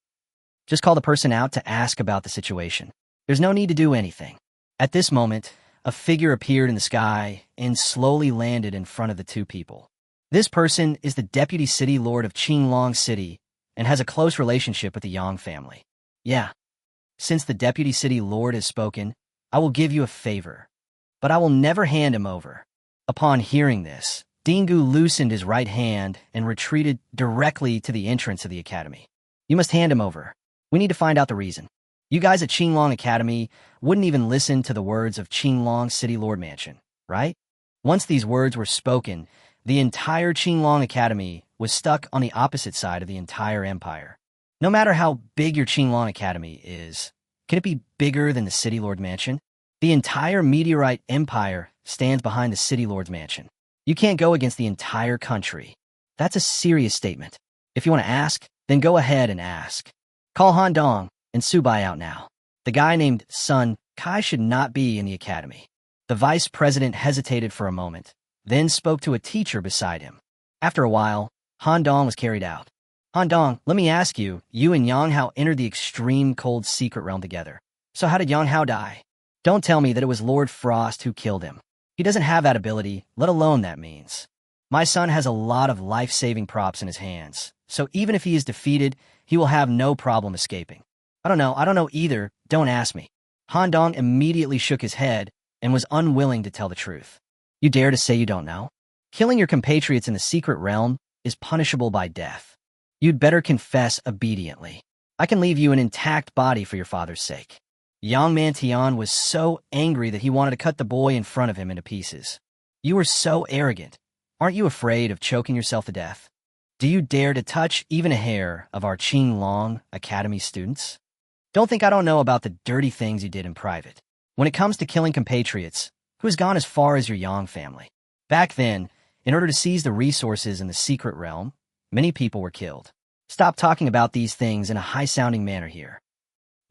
Speaker 1: Just call the person out to ask about the situation. There's no need to do anything. At this moment, a figure appeared in the sky and slowly landed in front of the two people. This person is the deputy city lord of Qinglong City and has a close relationship with the Yang family. Yeah, since the deputy city lord has spoken, I will give you a favor, but I will never hand him over. Upon hearing this, Dingu loosened his right hand and retreated directly to the entrance of the academy. You must hand him over. We need to find out the reason. You guys at Qinglong Academy wouldn't even listen to the words of Qinglong City Lord Mansion, right? Once these words were spoken, the entire Qinglong Academy was stuck on the opposite side of the entire empire. No matter how big your Qinglong Academy is, can it be bigger than the City Lord Mansion? The entire meteorite empire stands behind the City Lord's Mansion. You can't go against the entire country. That's a serious statement. If you want to ask, then go ahead and ask. Call Han Dong and Su Bai out now. The guy named Sun Kai should not be in the academy. The vice president hesitated for a moment, then spoke to a teacher beside him. After a while, Han Dong was carried out. Han Dong, let me ask you, you and Yang Hao entered the extreme cold secret realm together. So how did Yang Hao die? Don't tell me that it was Lord Frost who killed him. He doesn't have that ability, let alone that means. My son has a lot of life-saving props in his hands, so even if he is defeated, he will have no problem escaping. I don't know either, don't ask me. Han Dong immediately shook his head and was unwilling to tell the truth. You dare to say you don't know? Killing your compatriots in the secret realm is punishable by death. You'd better confess obediently. I can leave you an intact body for your father's sake. Yang Mantian was so angry that he wanted to cut the boy in front of him into pieces. You are so arrogant. Aren't you afraid of choking yourself to death? Do you dare to touch even a hair of our Qinglong Academy students? Don't think I don't know about the dirty things you did in private. When it comes to killing compatriots, who has gone as far as your Yang family? Back then, in order to seize the resources in the secret realm, many people were killed. Stop talking about these things in a high-sounding manner here.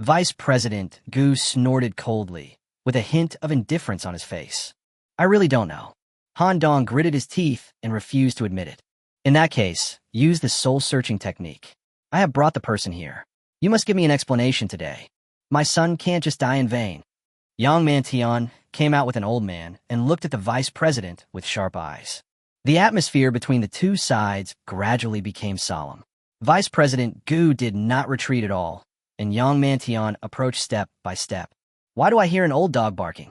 Speaker 1: Vice President Gu snorted coldly, with a hint of indifference on his face. I really don't know. Han Dong gritted his teeth and refused to admit it. In that case, use the soul-searching technique. I have brought the person here. You must give me an explanation today. My son can't just die in vain. Yang Mantian came out with an old man and looked at the vice president with sharp eyes. The atmosphere between the two sides gradually became solemn. Vice President Gu did not retreat at all, and Yang Mantian approached step by step. Why do I hear an old dog barking?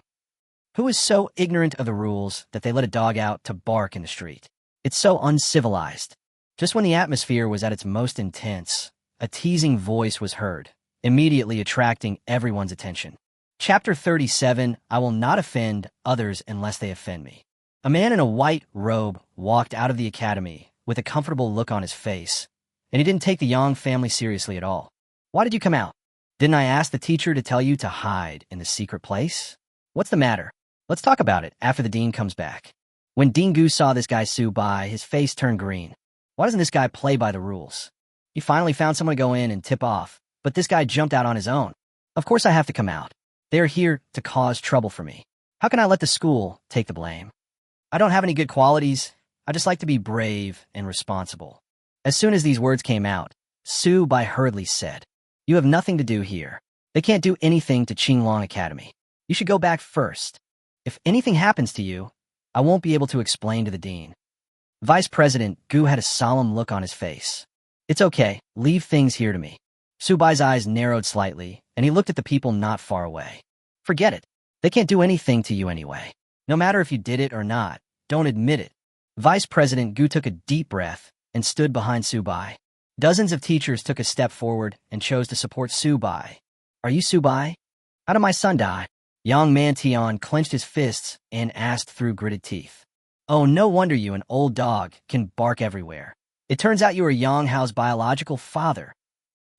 Speaker 1: Who is so ignorant of the rules that they let a dog out to bark in the street? It's so uncivilized. Just when the atmosphere was at its most intense, a teasing voice was heard, immediately attracting everyone's attention. Chapter 37, I will not offend others unless they offend me. A man in a white robe walked out of the academy with a comfortable look on his face, and he didn't take the Yang family seriously at all. Why did you come out? Didn't I ask the teacher to tell you to hide in the secret place? What's the matter? Let's talk about it after the dean comes back. When Dean Gu saw this guy Su Bai, his face turned green. Why doesn't this guy play by the rules? He finally found someone to go in and tip off, but this guy jumped out on his own. Of course I have to come out. They are here to cause trouble for me. How can I let the school take the blame? I don't have any good qualities. I just like to be brave and responsible. As soon as these words came out, Su Bai hurriedly said, "You have nothing to do here. They can't do anything to Qinglong Academy. You should go back first. If anything happens to you, I won't be able to explain to the dean." Vice President Gu had a solemn look on his face. "It's okay. Leave things here to me." Su Bai's eyes narrowed slightly, and he looked at the people not far away. "Forget it. They can't do anything to you anyway. No matter if you did it or not, don't admit it." Vice President Gu took a deep breath and stood behind Su Bai. Dozens of teachers took a step forward and chose to support Su Bai. "Are you Su Bai? How did my son die?" Young Man Tian clenched his fists and asked through gritted teeth. "Oh, no wonder you, an old dog, can bark everywhere. It turns out you are Yang Hao's biological father.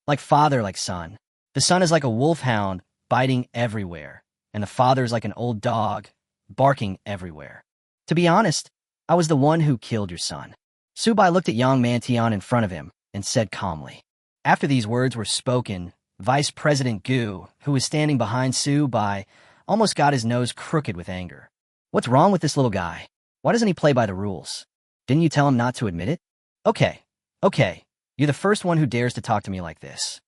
Speaker 1: Like father, like son. The son is like a wolfhound, biting everywhere, and the father is like an old dog, barking everywhere. To be honest, I was the one who killed your son." Su Bai looked at Young Man Tian in front of him and said calmly. After these words were spoken, Vice President Gu, who was standing behind Su Bai, almost got his nose crooked with anger. "What's wrong with this little guy? Why doesn't he play by the rules? Didn't you tell him not to admit it? Okay, you're the first one who dares to talk to me like this.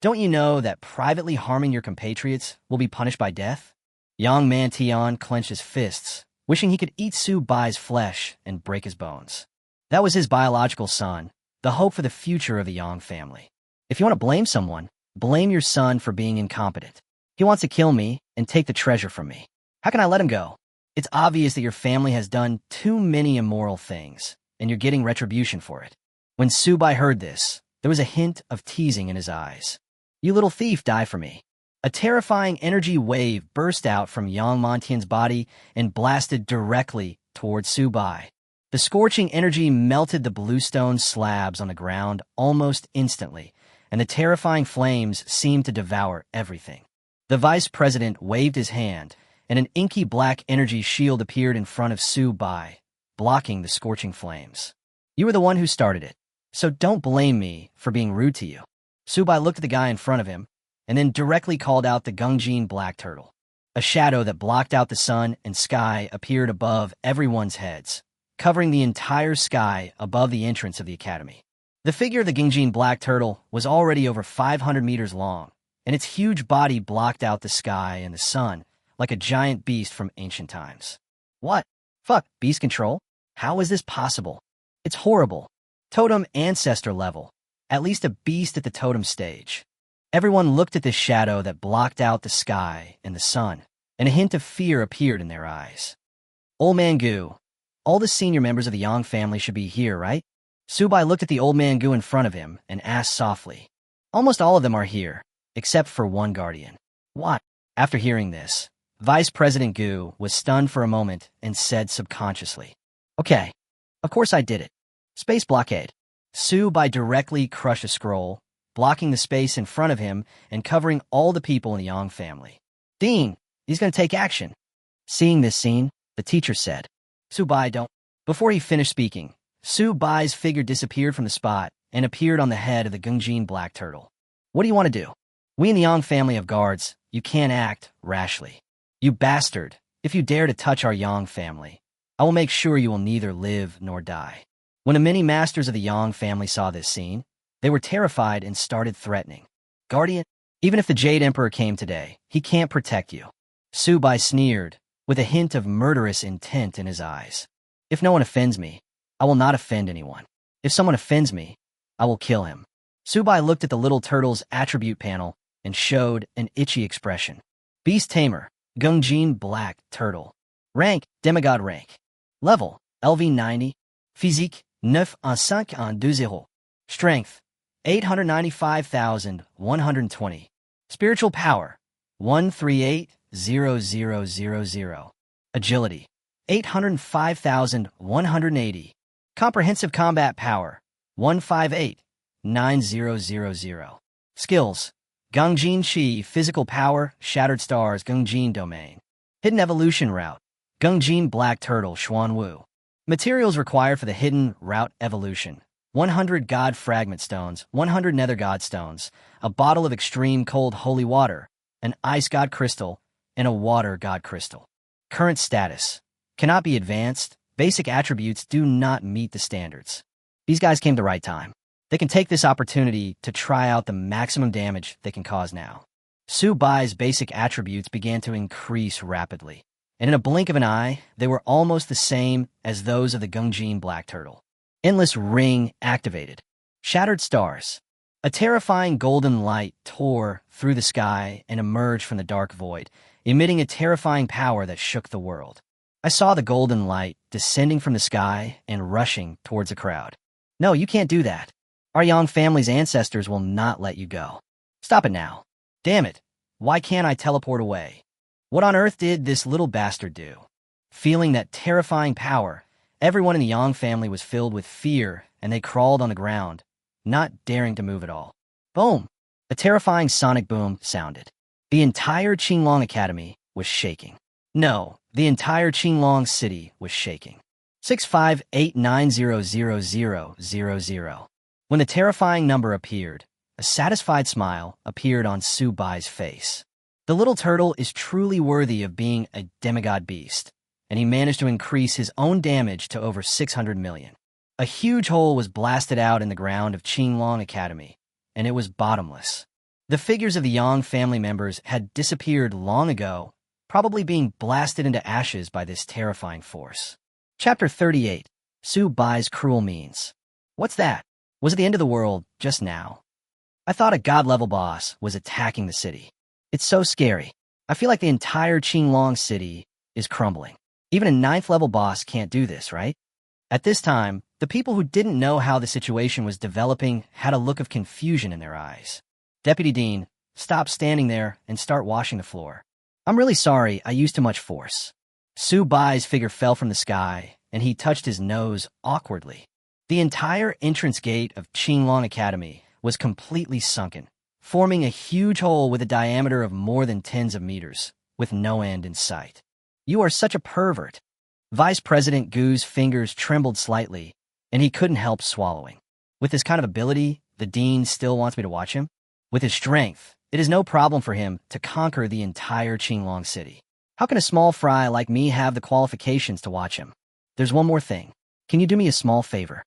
Speaker 1: Don't you know that privately harming your compatriots will be punished by death?" Young Man Tian clenched his fists, wishing he could eat Su Bai's flesh and break his bones. That was his biological son, the hope for the future of the Yang family. If you want to blame someone, blame your son for being incompetent. He wants to kill me and take the treasure from me. How can I let him go? It's obvious that your family has done too many immoral things, and you're getting retribution for it. When Su Bai heard this, there was a hint of teasing in his eyes. "You little thief, die for me." A terrifying energy wave burst out from Yang Mantian's body and blasted directly towards Su Bai. The scorching energy melted the bluestone slabs on the ground almost instantly, and the terrifying flames seemed to devour everything. The vice president waved his hand, and an inky black energy shield appeared in front of Su Bai, blocking the scorching flames. "You were the one who started it, so don't blame me for being rude to you." Su Bai looked at the guy in front of him, and then directly called out the Gungjin black turtle. A shadow that blocked out the sun and sky appeared above everyone's heads, covering the entire sky above the entrance of the academy. The figure of the Gungjin black turtle was already over 500 meters long, and its huge body blocked out the sky and the sun like a giant beast from ancient times. "What? Fuck, beast control? How is this possible? It's horrible. Totem ancestor level. At least a beast at the totem stage." Everyone looked at this shadow that blocked out the sky and the sun, and a hint of fear appeared in their eyes. "Old Man Gu, all the senior members of the Yang family should be here, right?" Su Bai looked at the old man Gu in front of him and asked softly. "Almost all of them are here, except for one guardian." "What?" After hearing this, Vice President Gu was stunned for a moment and said subconsciously, "Okay, of course I did it. Space blockade." Su Bai directly crushed a scroll, blocking the space in front of him and covering all the people in the Yang family. "Dean, he's going to take action." Seeing this scene, the teacher said, "Su Bai, don't." Before he finished speaking, Su Bai's figure disappeared from the spot and appeared on the head of the Gungjin black turtle. "What do you want to do? We in the Yang family have guards. You can't act rashly. You bastard, if you dare to touch our Yang family, I will make sure you will neither live nor die." When the many masters of the Yang family saw this scene, they were terrified and started threatening. "Guardian, even if the Jade Emperor came today, he can't protect you." Su Bai sneered, with a hint of murderous intent in his eyes. "If no one offends me, I will not offend anyone. If someone offends me, I will kill him." Su Bai looked at the little turtle's attribute panel and showed an itchy expression. Beast Tamer, Gungjin black turtle. Rank, demigod rank. Level, LV90. Physique, 9,520. Strength, 895,120. Spiritual power, 138,0000. Agility, 805,180. Comprehensive combat power, 158,9000. Skills, Gungjin Chi, physical power, shattered stars, Gungjin domain. Hidden evolution route, Gungjin black turtle, Xuan Wu. Materials required for the hidden route evolution, 100 god fragment stones, 100 nether god stones, a bottle of extreme cold holy water, an ice god crystal, and a water god crystal. Current status. Cannot be advanced. Basic attributes do not meet the standards. These guys came the right time. They can take this opportunity to try out the maximum damage they can cause now. Su Bai's basic attributes began to increase rapidly, and in a blink of an eye, they were almost the same as those of the Gungjin black turtle. Endless ring activated. Shattered stars. A terrifying golden light tore through the sky and emerged from the dark void, emitting a terrifying power that shook the world. I saw the golden light descending from the sky and rushing towards a crowd. No, you can't do that. Our Yang family's ancestors will not let you go. Stop it now. Damn it. Why can't I teleport away? What on earth did this little bastard do? Feeling that terrifying power, everyone in the Yang family was filled with fear, and they crawled on the ground, not daring to move at all. Boom! A terrifying sonic boom sounded. The entire Qinglong Academy was shaking. No, the entire Qinglong city was shaking. 658900000. When the terrifying number appeared, a satisfied smile appeared on Su Bai's face. The little turtle is truly worthy of being a demigod beast, and he managed to increase his own damage to over 600 million. A huge hole was blasted out in the ground of Qinglong Academy, and it was bottomless. The figures of the Yang family members had disappeared long ago, probably being blasted into ashes by this terrifying force. Chapter 38. Su Bai's Cruel Means. What's that? Was it the end of the world just now? I thought a god-level boss was attacking the city. It's so scary. I feel like the entire Qinglong city is crumbling. Even a 9th-level boss can't do this, right? At this time, the people who didn't know how the situation was developing had a look of confusion in their eyes. Deputy Dean, stop standing there and start washing the floor. I'm really sorry I used too much force. Su Bai's figure fell from the sky, and he touched his nose awkwardly. The entire entrance gate of Qinglong Academy was completely sunken, forming a huge hole with a diameter of more than tens of meters, with no end in sight. You are such a pervert. Vice President Gu's fingers trembled slightly, and he couldn't help swallowing. With this kind of ability, the dean still wants me to watch him? With his strength, it is no problem for him to conquer the entire Qinglong city. How can a small fry like me have the qualifications to watch him? There's one more thing. Can you do me a small favor?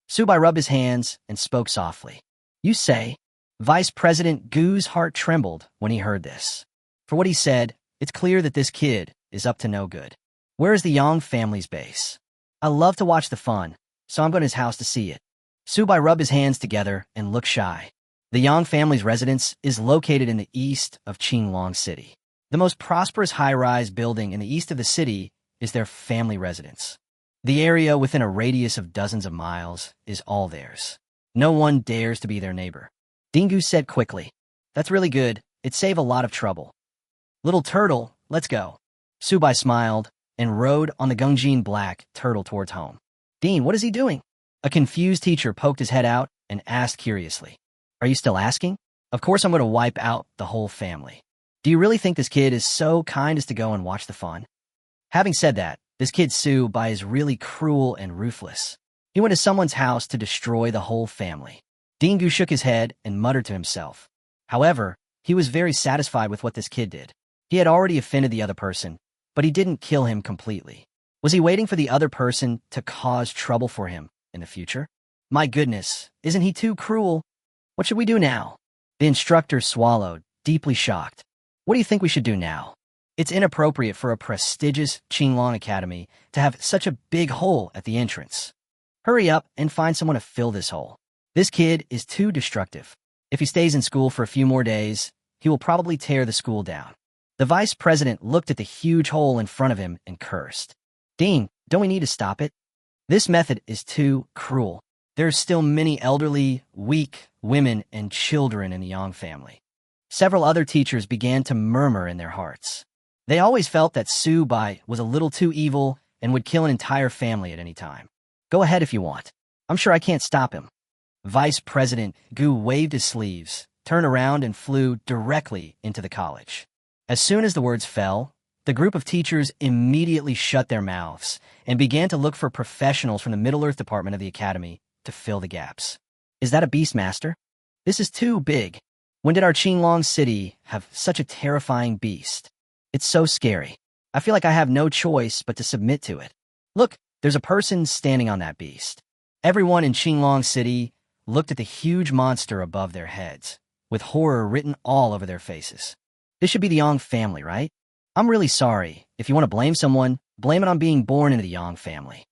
Speaker 1: Su Bai rubbed his hands and spoke softly. You say? Vice President Gu's heart trembled when he heard this. For what he said, it's clear that this kid is up to no good. Where is the Yang family's base? I love to watch the fun, so I'm going to his house to see it. Su Bai rubbed his hands together and looked shy. The Yang family's residence is located in the east of Qinglong City. The most prosperous high-rise building in the east of the city is their family residence. The area within a radius of dozens of miles is all theirs. No one dares to be their neighbor. Dingu said quickly. That's really good. It'd save a lot of trouble. Little turtle, let's go. Su Bai smiled and rode on the Gungjin black turtle towards home. Dean, what is he doing? A confused teacher poked his head out and asked curiously. Are you still asking? Of course I'm going to wipe out the whole family. Do you really think this kid is so kind as to go and watch the fun? Having said that, this kid Su Bai is really cruel and ruthless. He went to someone's house to destroy the whole family. Dingu shook his head and muttered to himself. However, he was very satisfied with what this kid did. He had already offended the other person, but he didn't kill him completely. Was he waiting for the other person to cause trouble for him in the future? My goodness, isn't he too cruel? What should we do now? The instructor swallowed, deeply shocked. What do you think we should do now? It's inappropriate for a prestigious Qinglong Academy to have such a big hole at the entrance. Hurry up and find someone to fill this hole. This kid is too destructive. If he stays in school for a few more days, he will probably tear the school down. The vice president looked at the huge hole in front of him and cursed. Dean, don't we need to stop it? This method is too cruel. There are still many elderly, weak women and children in the Yang family. Several other teachers began to murmur in their hearts. They always felt that Su Bai was a little too evil and would kill an entire family at any time. Go ahead if you want. I'm sure I can't stop him. Vice President Gu waved his sleeves, turned around and flew directly into the college. As soon as the words fell, the group of teachers immediately shut their mouths and began to look for professionals from the Middle-earth department of the academy to fill the gaps. Is that a beastmaster? This is too big. When did our Qinglong city have such a terrifying beast? It's so scary. I feel like I have no choice but to submit to it. Look, there's a person standing on that beast. Everyone in Qinglong city looked at the huge monster above their heads, with horror written all over their faces. This should be the Yang family, right? I'm really sorry. If you want to blame someone, blame it on being born into the Yang family.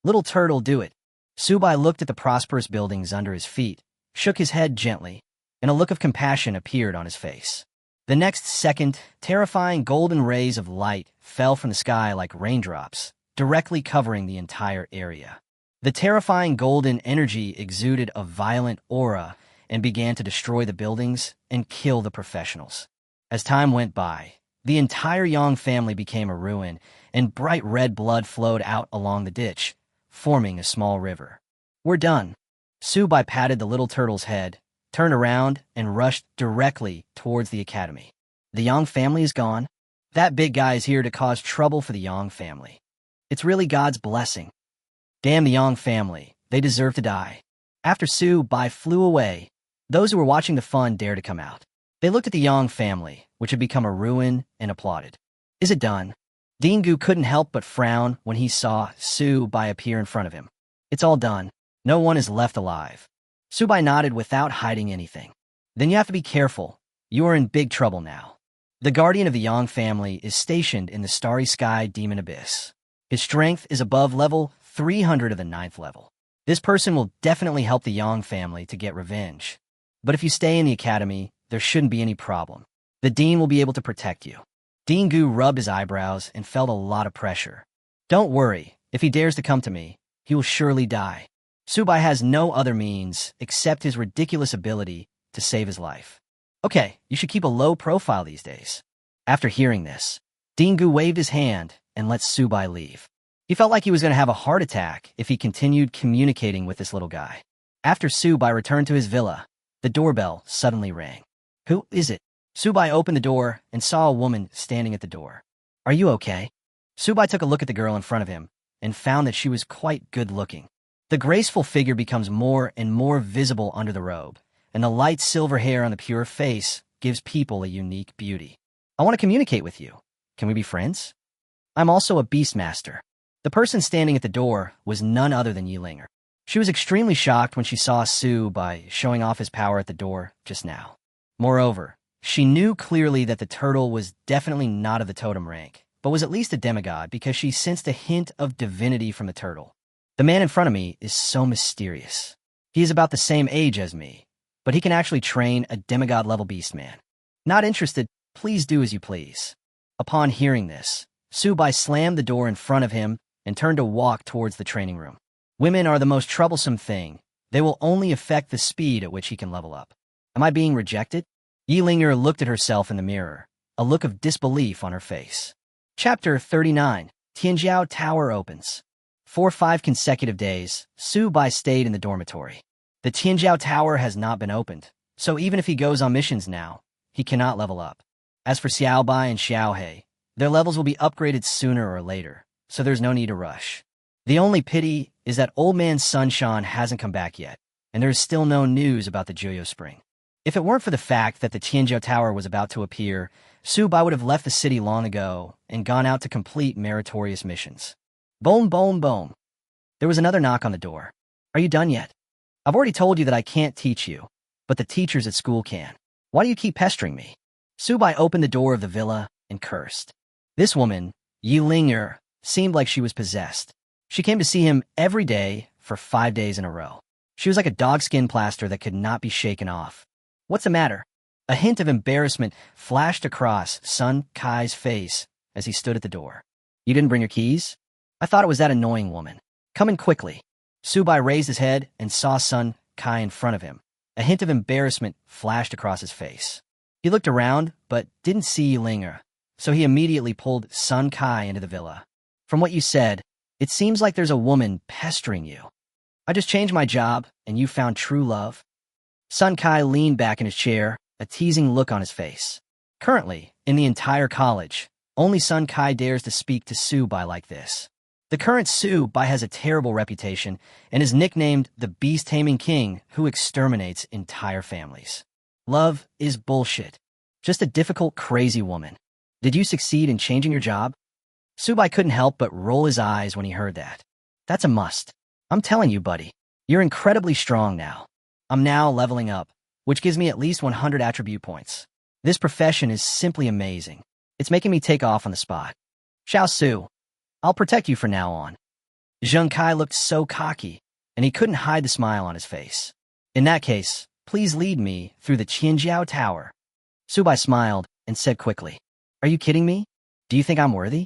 Speaker 1: Little turtle, do it. Subai looked at the prosperous buildings under his feet, shook his head gently, and a look of compassion appeared on his face. The next second, terrifying golden rays of light fell from the sky like raindrops, directly covering the entire area. The terrifying golden energy exuded a violent aura and began to destroy the buildings and kill the professionals. As time went by, the entire Yang family became a ruin, and bright red blood flowed out along the ditch, forming a small river. We're done. Subai patted the little turtle's head, turned around, and rushed directly towards the academy. The Yang family is gone. That big guy is here to cause trouble for the Yang family. It's really God's blessing. Damn the Yang family. They deserve to die. After Subai flew away, those who were watching the fun dared to come out. They looked at the Yang family, which had become a ruin, and applauded. Is it done? Dingu couldn't help but frown when he saw Subai appear in front of him. It's all done. No one is left alive. Subai nodded without hiding anything. Then you have to be careful. You are in big trouble now. The guardian of the Yang family is stationed in the starry sky demon abyss. His strength is above level 300 of the 9th level. This person will definitely help the Yang family to get revenge. But if you stay in the academy, there shouldn't be any problem. The dean will be able to protect you. Dingu rubbed his eyebrows and felt a lot of pressure. Don't worry, if he dares to come to me, he will surely die. Subai has no other means except his ridiculous ability to save his life. Okay, you should keep a low profile these days. After hearing this, Dingu waved his hand and let Subai leave. He felt like he was going to have a heart attack if he continued communicating with this little guy. After Subai returned to his villa, the doorbell suddenly rang. Who is it? Subai opened the door and saw a woman standing at the door. Are you okay? Subai took a look at the girl in front of him and found that she was quite good-looking. The graceful figure becomes more and more visible under the robe, and the light silver hair on the pure face gives people a unique beauty. I want to communicate with you. Can we be friends? I'm also a beastmaster. The person standing at the door was none other than Yilinger. She was extremely shocked when she saw Subai showing off his power at the door just now. Moreover, she knew clearly that the turtle was definitely not of the totem rank, but was at least a demigod because she sensed a hint of divinity from the turtle. The man in front of me is so mysterious. He is about the same age as me, but he can actually train a demigod-level beastman. Not interested, please do as you please. Upon hearing this, Subai slammed the door in front of him and turned to walk towards the training room. Women are the most troublesome thing. They will only affect the speed at which he can level up. Am I being rejected? Yilinger looked at herself in the mirror, a look of disbelief on her face. Chapter 39, Tianjiao Tower opens. For 5 consecutive days, Subai stayed in the dormitory. The Tianjiao Tower has not been opened, so even if he goes on missions now, he cannot level up. As for Xiaobai and Xiaohei, their levels will be upgraded sooner or later, so there's no need to rush. The only pity is that old man Sunshan hasn't come back yet, and there is still no news about the Juyo Spring. If it weren't for the fact that the Tianjiao Tower was about to appear, Subai would have left the city long ago and gone out to complete meritorious missions. Boom, boom, boom. There was another knock on the door. Are you done yet? I've already told you that I can't teach you, but the teachers at school can. Why do you keep pestering me? Subai opened the door of the villa and cursed. This woman, Yilinger, seemed like she was possessed. She came to see him every day for 5 days in a row. She was like a dogskin plaster that could not be shaken off. What's the matter? A hint of embarrassment flashed across Sun Kai's face as he stood at the door. You didn't bring your keys? I thought it was that annoying woman. Come in quickly. Subai raised his head and saw Sun Kai in front of him. A hint of embarrassment flashed across his face. He looked around, but didn't see Yilinger, so he immediately pulled Sun Kai into the villa. From what you said, it seems like there's a woman pestering you. I just changed my job, and you found true love? Sun Kai leaned back in his chair, a teasing look on his face. Currently, in the entire college, only Sun Kai dares to speak to Subai like this. The The current Su Bai has a terrible reputation and is nicknamed the beast taming king who exterminates entire families. Love is bullshit. Just a difficult, crazy woman. Did you succeed in changing your job? Su Bai couldn't help but roll his eyes when he heard that. That's a must. I'm telling you, buddy. You're incredibly strong now. I'm now leveling up, which gives me at least 100 attribute points. This profession is simply amazing. It's making me take off on the spot. Xiao Su, I'll protect you from now on. Zheng Kai looked so cocky, and he couldn't hide the smile on his face. In that case, please lead me through the Qianjiao Tower. Su Bai smiled and said quickly, Are you kidding me? Do you think I'm worthy?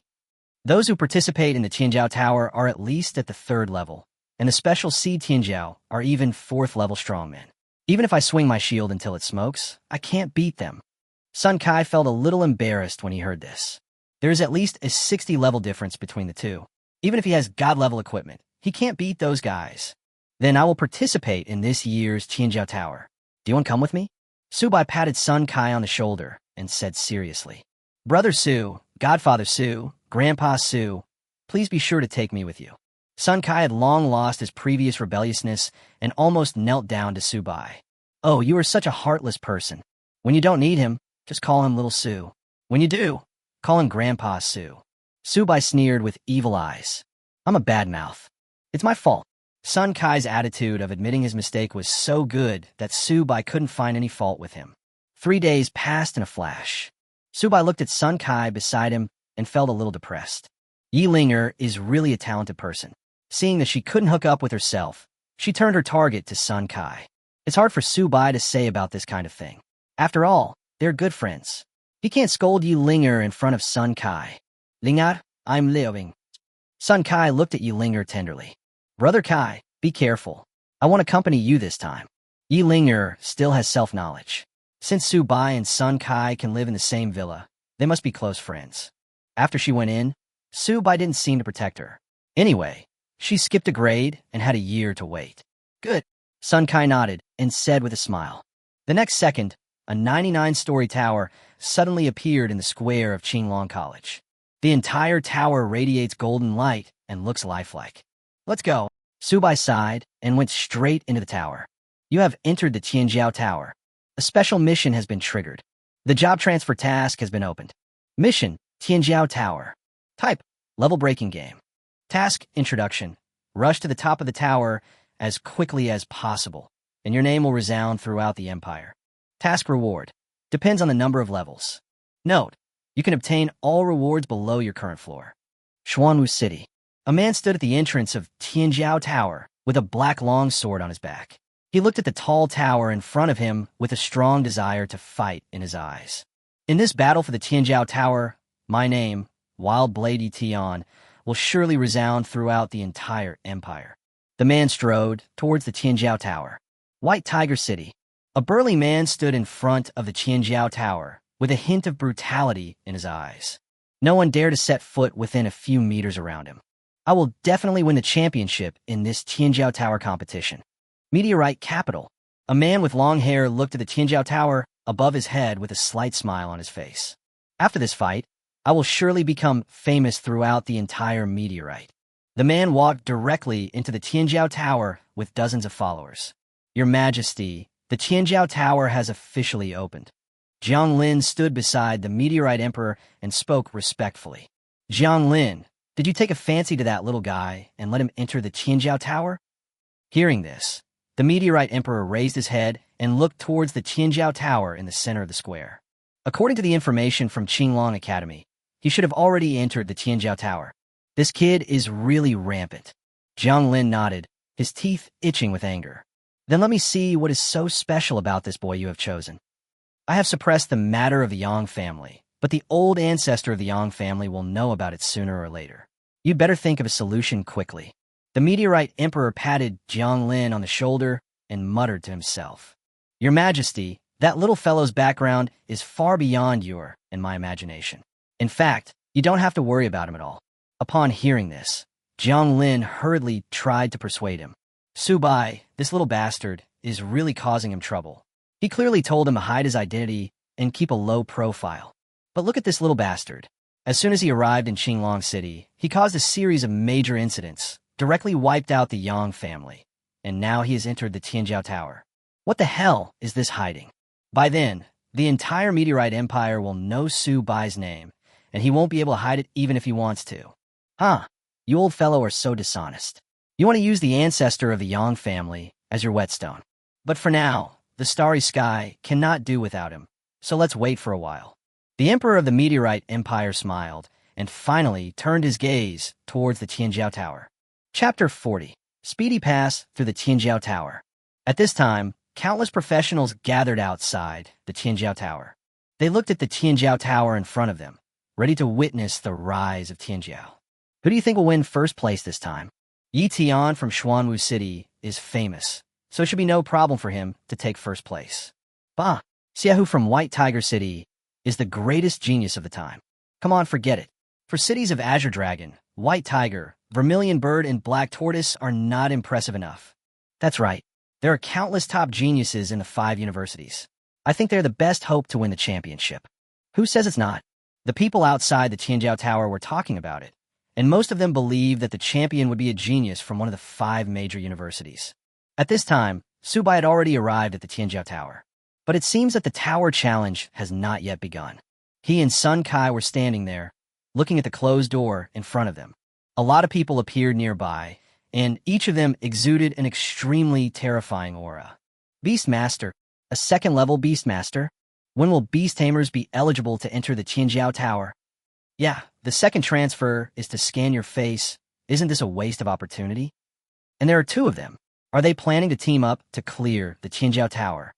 Speaker 1: Those who participate in the Qianjiao Tower are at least at the 3rd level, and the special seed Qianjiao are even 4th level strongmen. Even if I swing my shield until it smokes, I can't beat them. Sun Kai felt a little embarrassed when he heard this. There is at least a 60 level difference between the two. Even if he has god level equipment, he can't beat those guys. Then I will participate in this year's Qianjiao Tower. Do you want to come with me? Su Bai patted Sun Kai on the shoulder and said seriously, Brother Su, Godfather Su, Grandpa Su, please be sure to take me with you. Sun Kai had long lost his previous rebelliousness and almost knelt down to Su Bai. Oh, you are such a heartless person. When you don't need him, just call him Little Su. When you do, call him Grandpa Su. Su Bai sneered with evil eyes. I'm a bad mouth. It's my fault. Sun Kai's attitude of admitting his mistake was so good that Su Bai couldn't find any fault with him. 3 days passed in a flash. Su Bai looked at Sun Kai beside him and felt a little depressed. Yi Linger is really a talented person. Seeing that she couldn't hook up with herself, she turned her target to Sun Kai. It's hard for Su Bai to say about this kind of thing. After all, they're good friends. He can't scold Yi Linger in front of Sun Kai. Linger, I'm leaving. Sun Kai looked at Yi Linger tenderly. Brother Kai, be careful. I want to accompany you this time. Yi Linger still has self-knowledge. Since Su Bai and Sun Kai can live in the same villa, they must be close friends. After she went in, Su Bai didn't seem to protect her. Anyway, she skipped a grade and had a year to wait. Good. Sun Kai nodded and said with a smile. The next second, a 99-story tower suddenly appeared in the square of Qinglong College. The entire tower radiates golden light and looks lifelike. Let's go. Su Bai sighed and went straight into the tower. You have entered the Qianjiao Tower. A special mission has been triggered. The job transfer task has been opened. Mission, Qianjiao Tower. Type, level breaking game. Task, introduction. Rush to the top of the tower as quickly as possible, and your name will resound throughout the empire. Task reward. Depends on the number of levels. Note, you can obtain all rewards below your current floor. Xuanwu City. A man stood at the entrance of Qianjiao Tower with a black longsword on his back. He looked at the tall tower in front of him with a strong desire to fight in his eyes. In this battle for the Qianjiao Tower, my name, Wild Blade Tian, will surely resound throughout the entire empire. The man strode towards the Qianjiao Tower. White Tiger City. A burly man stood in front of the Qianjiao Tower with a hint of brutality in his eyes. No one dared to set foot within a few meters around him. I will definitely win the championship in this Qianjiao Tower competition. Meteorite Capital. A man with long hair looked at the Qianjiao Tower above his head with a slight smile on his face. After this fight, I will surely become famous throughout the entire meteorite. The man walked directly into the Qianjiao Tower with dozens of followers. Your Majesty, the Qianjiao Tower has officially opened. Jiang Lin stood beside the meteorite emperor and spoke respectfully. Jiang Lin, did you take a fancy to that little guy and let him enter the Qianjiao Tower? Hearing this, the meteorite emperor raised his head and looked towards the Qianjiao Tower in the center of the square. According to the information from Qinglong Academy, he should have already entered the Qianjiao Tower. This kid is really rampant. Jiang Lin nodded, his teeth itching with anger. Then let me see what is so special about this boy you have chosen. I have suppressed the matter of the Yang family, but the old ancestor of the Yang family will know about it sooner or later. You'd better think of a solution quickly. The meteorite emperor patted Jiang Lin on the shoulder and muttered to himself. Your Majesty, that little fellow's background is far beyond your and my imagination. In fact, you don't have to worry about him at all. Upon hearing this, Jiang Lin hurriedly tried to persuade him. Su Bai, this little bastard, is really causing him trouble. He clearly told him to hide his identity and keep a low profile. But look at this little bastard. As soon as he arrived in Qinglong City, he caused a series of major incidents, directly wiped out the Yang family, and now he has entered the Tianjiao Tower. What the hell is this hiding? By then, the entire meteorite empire will know Su Bai's name, and he won't be able to hide it even if he wants to. Huh, you old fellow are so dishonest. You want to use the ancestor of the Yang family as your whetstone. But for now, the starry sky cannot do without him, so let's wait for a while. The emperor of the meteorite empire smiled, and finally turned his gaze towards the Tianjiao Tower. Chapter 40. Speedy Pass through the Tianjiao Tower. At this time, countless professionals gathered outside the Tianjiao Tower. They looked at the Tianjiao Tower in front of them, ready to witness the rise of Tianjiao. Who do you think will win first place this time? Yi Tian from Xuanwu City is famous, so it should be no problem for him to take first place. Bah, Xiaohu from White Tiger City is the greatest genius of the time. Come on, forget it. For cities of Azure Dragon, White Tiger, Vermilion Bird, and Black Tortoise are not impressive enough. That's right. There are countless top geniuses in the 5 universities. I think they're the best hope to win the championship. Who says it's not? The people outside the Tianjiao Tower were talking about it, and most of them believed that the champion would be a genius from one of the 5 major universities. At this time, Su Bai had already arrived at the Tianjiao Tower. But it seems that the tower challenge has not yet begun. He and Sun Kai were standing there, looking at the closed door in front of them. A lot of people appeared nearby, and each of them exuded an extremely terrifying aura. Beastmaster, a 2nd-level Beastmaster? When will Beast Tamers be eligible to enter the Tianjiao Tower? Yeah, the second transfer is to scan your face. Isn't this a waste of opportunity? And there are 2 of them. Are they planning to team up to clear the Tianjiao Tower?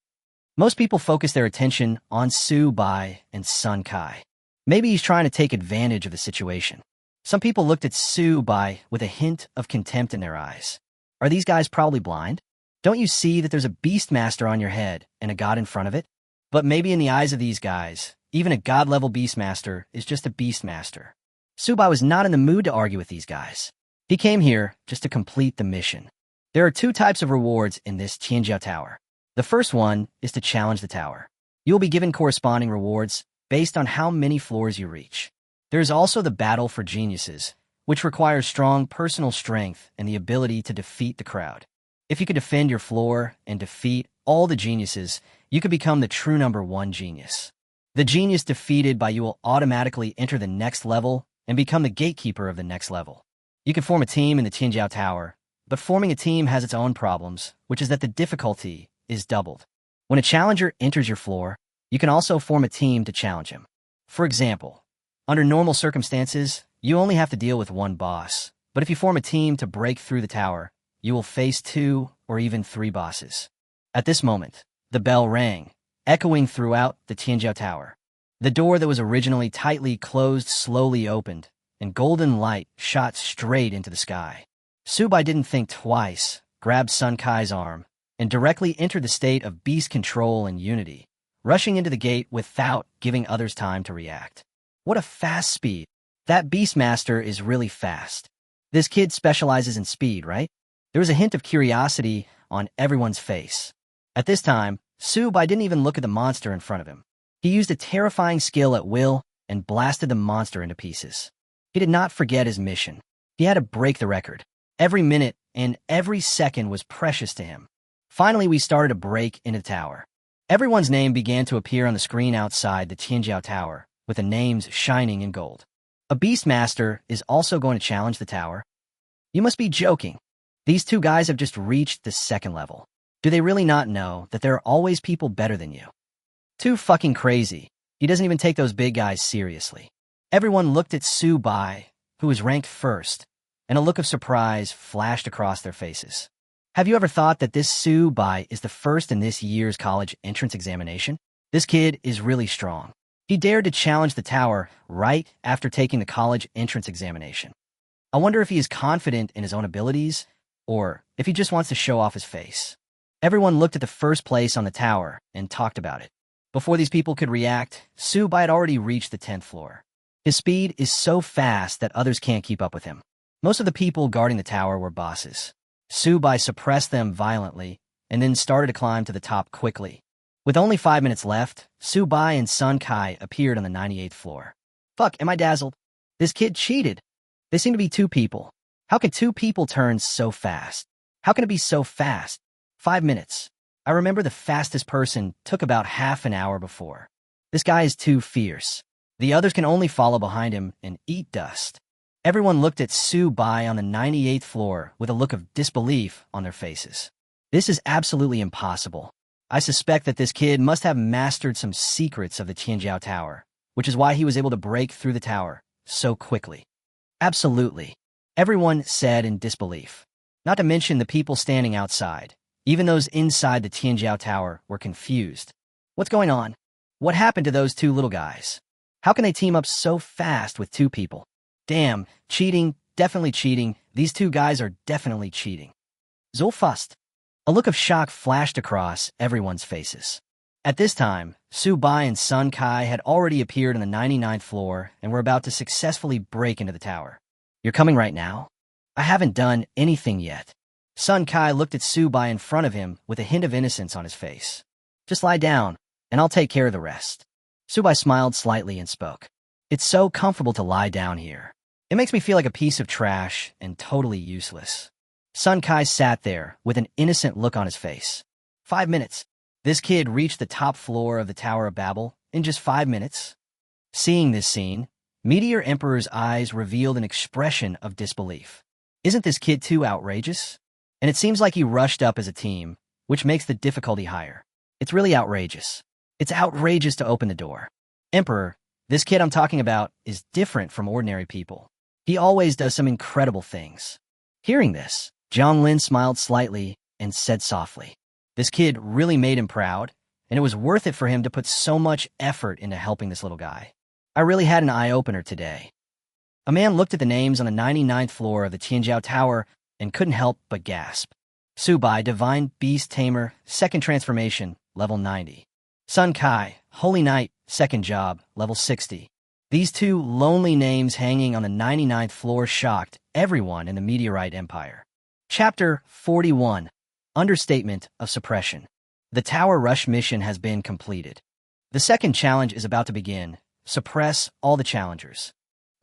Speaker 1: Most people focus their attention on Su Bai and Sun Kai. Maybe he's trying to take advantage of the situation. Some people looked at Su Bai with a hint of contempt in their eyes. Are these guys probably blind? Don't you see that there's a Beastmaster on your head and a god in front of it? But maybe in the eyes of these guys, even a god-level Beastmaster is just a Beastmaster. Su Bai was not in the mood to argue with these guys. He came here just to complete the mission. There are 2 types of rewards in this Tianjiao Tower. The first one is to challenge the tower. You will be given corresponding rewards based on how many floors you reach. There is also the Battle for Geniuses, which requires strong personal strength and the ability to defeat the crowd. If you could defend your floor and defeat all the geniuses, you could become the true number 1 genius. The genius defeated by you will automatically enter the next level and become the gatekeeper of the next level. You can form a team in the Tianjiao Tower, but forming a team has its own problems, which is that the difficulty is doubled. When a challenger enters your floor, you can also form a team to challenge him. For example, under normal circumstances, you only have to deal with 1 boss, but if you form a team to break through the tower, you will face 2 or even 3 bosses. At this moment, the bell rang, echoing throughout the Tianjiao Tower. The door that was originally tightly closed slowly opened, and golden light shot straight into the sky. Su Bai didn't think twice, grabbed Sun Kai's arm, and directly entered the state of beast control and unity, rushing into the gate without giving others time to react. What a fast speed. That Beastmaster is really fast. This kid specializes in speed, right? There was a hint of curiosity on everyone's face. At this time, Su Bai didn't even look at the monster in front of him. He used a terrifying skill at will and blasted the monster into pieces. He did not forget his mission. He had to break the record. Every minute and every second was precious to him. Finally, we started a break into the tower. Everyone's name began to appear on the screen outside the Tianjiao Tower, with the names shining in gold. A Beastmaster is also going to challenge the tower. You must be joking. These 2 guys have just reached the 2nd level. Do they really not know that there are always people better than you? Too fucking crazy. He doesn't even take those big guys seriously. Everyone looked at Su Bai, who was ranked 1st, and a look of surprise flashed across their faces. Have you ever thought that this Su Bai is the 1st in this year's college entrance examination? This kid is really strong. He dared to challenge the tower right after taking the college entrance examination. I wonder if he is confident in his own abilities, or if he just wants to show off his face. Everyone looked at the 1st place on the tower and talked about it. Before these people could react, Su Bai had already reached the 10th floor. His speed is so fast that others can't keep up with him. Most of the people guarding the tower were bosses. Su Bai suppressed them violently and then started to climb to the top quickly. With only 5 minutes left, Su Bai and Sun Kai appeared on the 98th floor. Fuck, am I dazzled? This kid cheated. They seem to be two people. How can two people turn so fast? How can it be so fast? 5 minutes. I remember the fastest person took about half an hour before. This guy is too fierce. The others can only follow behind him and eat dust. Everyone looked at Su Bai on the 98th floor with a look of disbelief on their faces. This is absolutely impossible. I suspect that this kid must have mastered some secrets of the Tianjiao Tower, which is why he was able to break through the tower so quickly. Absolutely. Everyone said in disbelief. Not to mention the people standing outside. Even those inside the Tianjiao Tower were confused. What's going on? What happened to those two little guys? How can they team up so fast with two people? Damn, cheating, definitely cheating. These two guys are definitely cheating. Zulfast. A look of shock flashed across everyone's faces. At this time, Su Bai and Sun Kai had already appeared on the 99th floor and were about to successfully break into the tower. You're coming right now? I haven't done anything yet. Sun Kai looked at Su Bai in front of him with a hint of innocence on his face. Just lie down, and I'll take care of the rest. Su Bai smiled slightly and spoke. It's so comfortable to lie down here. It makes me feel like a piece of trash and totally useless. Sun Kai sat there with an innocent look on his face. 5 minutes. This kid reached the top floor of the Tower of Babel in just 5 minutes. Seeing this scene, Meteor Emperor's eyes revealed an expression of disbelief. Isn't this kid too outrageous? And it seems like he rushed up as a team, which makes the difficulty higher. It's really outrageous. It's outrageous to open the door. Emperor, this kid I'm talking about is different from ordinary people. He always does some incredible things. Hearing this, Zhang Lin smiled slightly and said softly, this kid really made him proud, and it was worth it for him to put so much effort into helping this little guy. I really had an eye-opener today. A man looked at the names on the 99th floor of the Tianjiao Tower and couldn't help but gasp. Su Bai, Divine Beast Tamer, Second Transformation, level 90. Sun Kai, Holy Knight, Second Job, level 60. These two lonely names hanging on the 99th floor shocked everyone in the Meteorite Empire. Chapter 41. Understatement of Suppression. The Tower Rush mission has been completed. The second challenge is about to begin. Suppress all the challengers.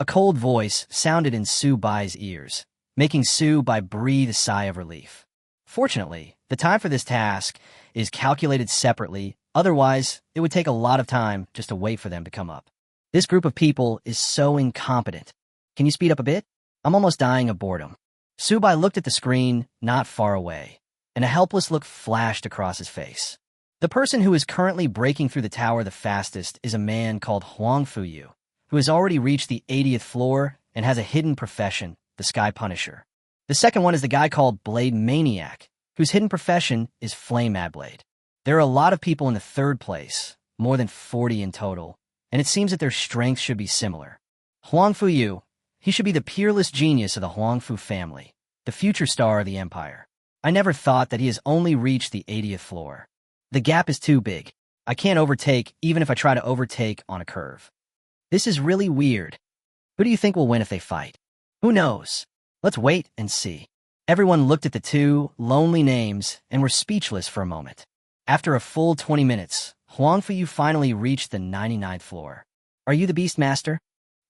Speaker 1: A cold voice sounded in Su Bai's ears, making Su Bai breathe a sigh of relief. Fortunately, the time for this task is calculated separately, otherwise it would take a lot of time just to wait for them to come up. This group of people is so incompetent. Can you speed up a bit? I'm almost dying of boredom. Su Bai looked at the screen not far away, and a helpless look flashed across his face. The person who is currently breaking through the tower the fastest is a man called Huang Fuyu, who has already reached the 80th floor and has a hidden profession, the Sky Punisher. The second one is the guy called Blade Maniac, whose hidden profession is Flame Adblade. There are a lot of people in the third place, more than 40 in total, and it seems that their strengths should be similar. Huang Fuyu, he should be the peerless genius of the Huangfu family, the future star of the Empire. I never thought that he has only reached the 80th floor. The gap is too big. I can't overtake even if I try to overtake on a curve. This is really weird. Who do you think will win if they fight? Who knows? Let's wait and see. Everyone looked at the two lonely names and were speechless for a moment. After a full 20 minutes, Huang Fuyu finally reached the 99th floor. Are you the Beast Master?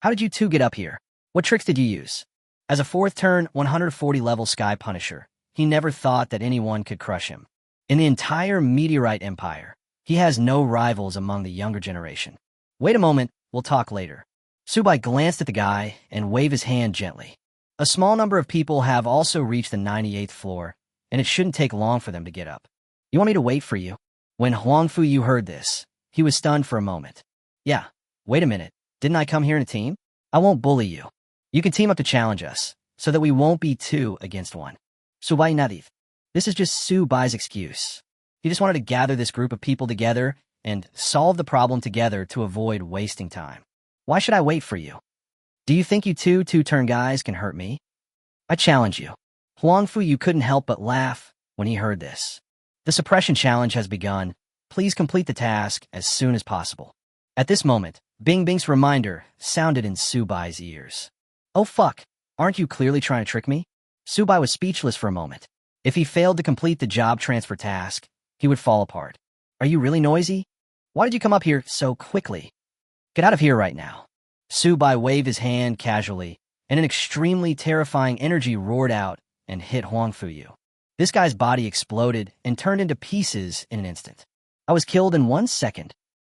Speaker 1: How did you two get up here? What tricks did you use? As a fourth turn 140 level Sky Punisher, he never thought that anyone could crush him. In the entire Meteorite Empire, he has no rivals among the younger generation. Wait a moment, we'll talk later. Su Bai glanced at the guy and waved his hand gently. A small number of people have also reached the 98th floor, and it shouldn't take long for them to get up. You want me to wait for you? When Huang Fuyu heard this, he was stunned for a moment. Yeah, wait a minute, didn't I come here in a team? I won't bully you. You can team up to challenge us, so that we won't be 2 against 1. Su Bai Nadith. This is just Su Bai's excuse. He just wanted to gather this group of people together and solve the problem together to avoid wasting time. Why should I wait for you? Do you think you two-turn guys can hurt me? I challenge you. Huang Fuyu couldn't help but laugh when he heard this. The suppression challenge has begun. Please complete the task as soon as possible. At this moment, Bing Bing's reminder sounded in Su Bai's ears. Oh fuck, aren't you clearly trying to trick me? Su Bai was speechless for a moment. If he failed to complete the job transfer task, he would fall apart. Are you really noisy? Why did you come up here so quickly? Get out of here right now. Subai waved his hand casually, and an extremely terrifying energy roared out and hit Huang Fuyu. This guy's body exploded and turned into pieces in an instant. I was killed in 1 second.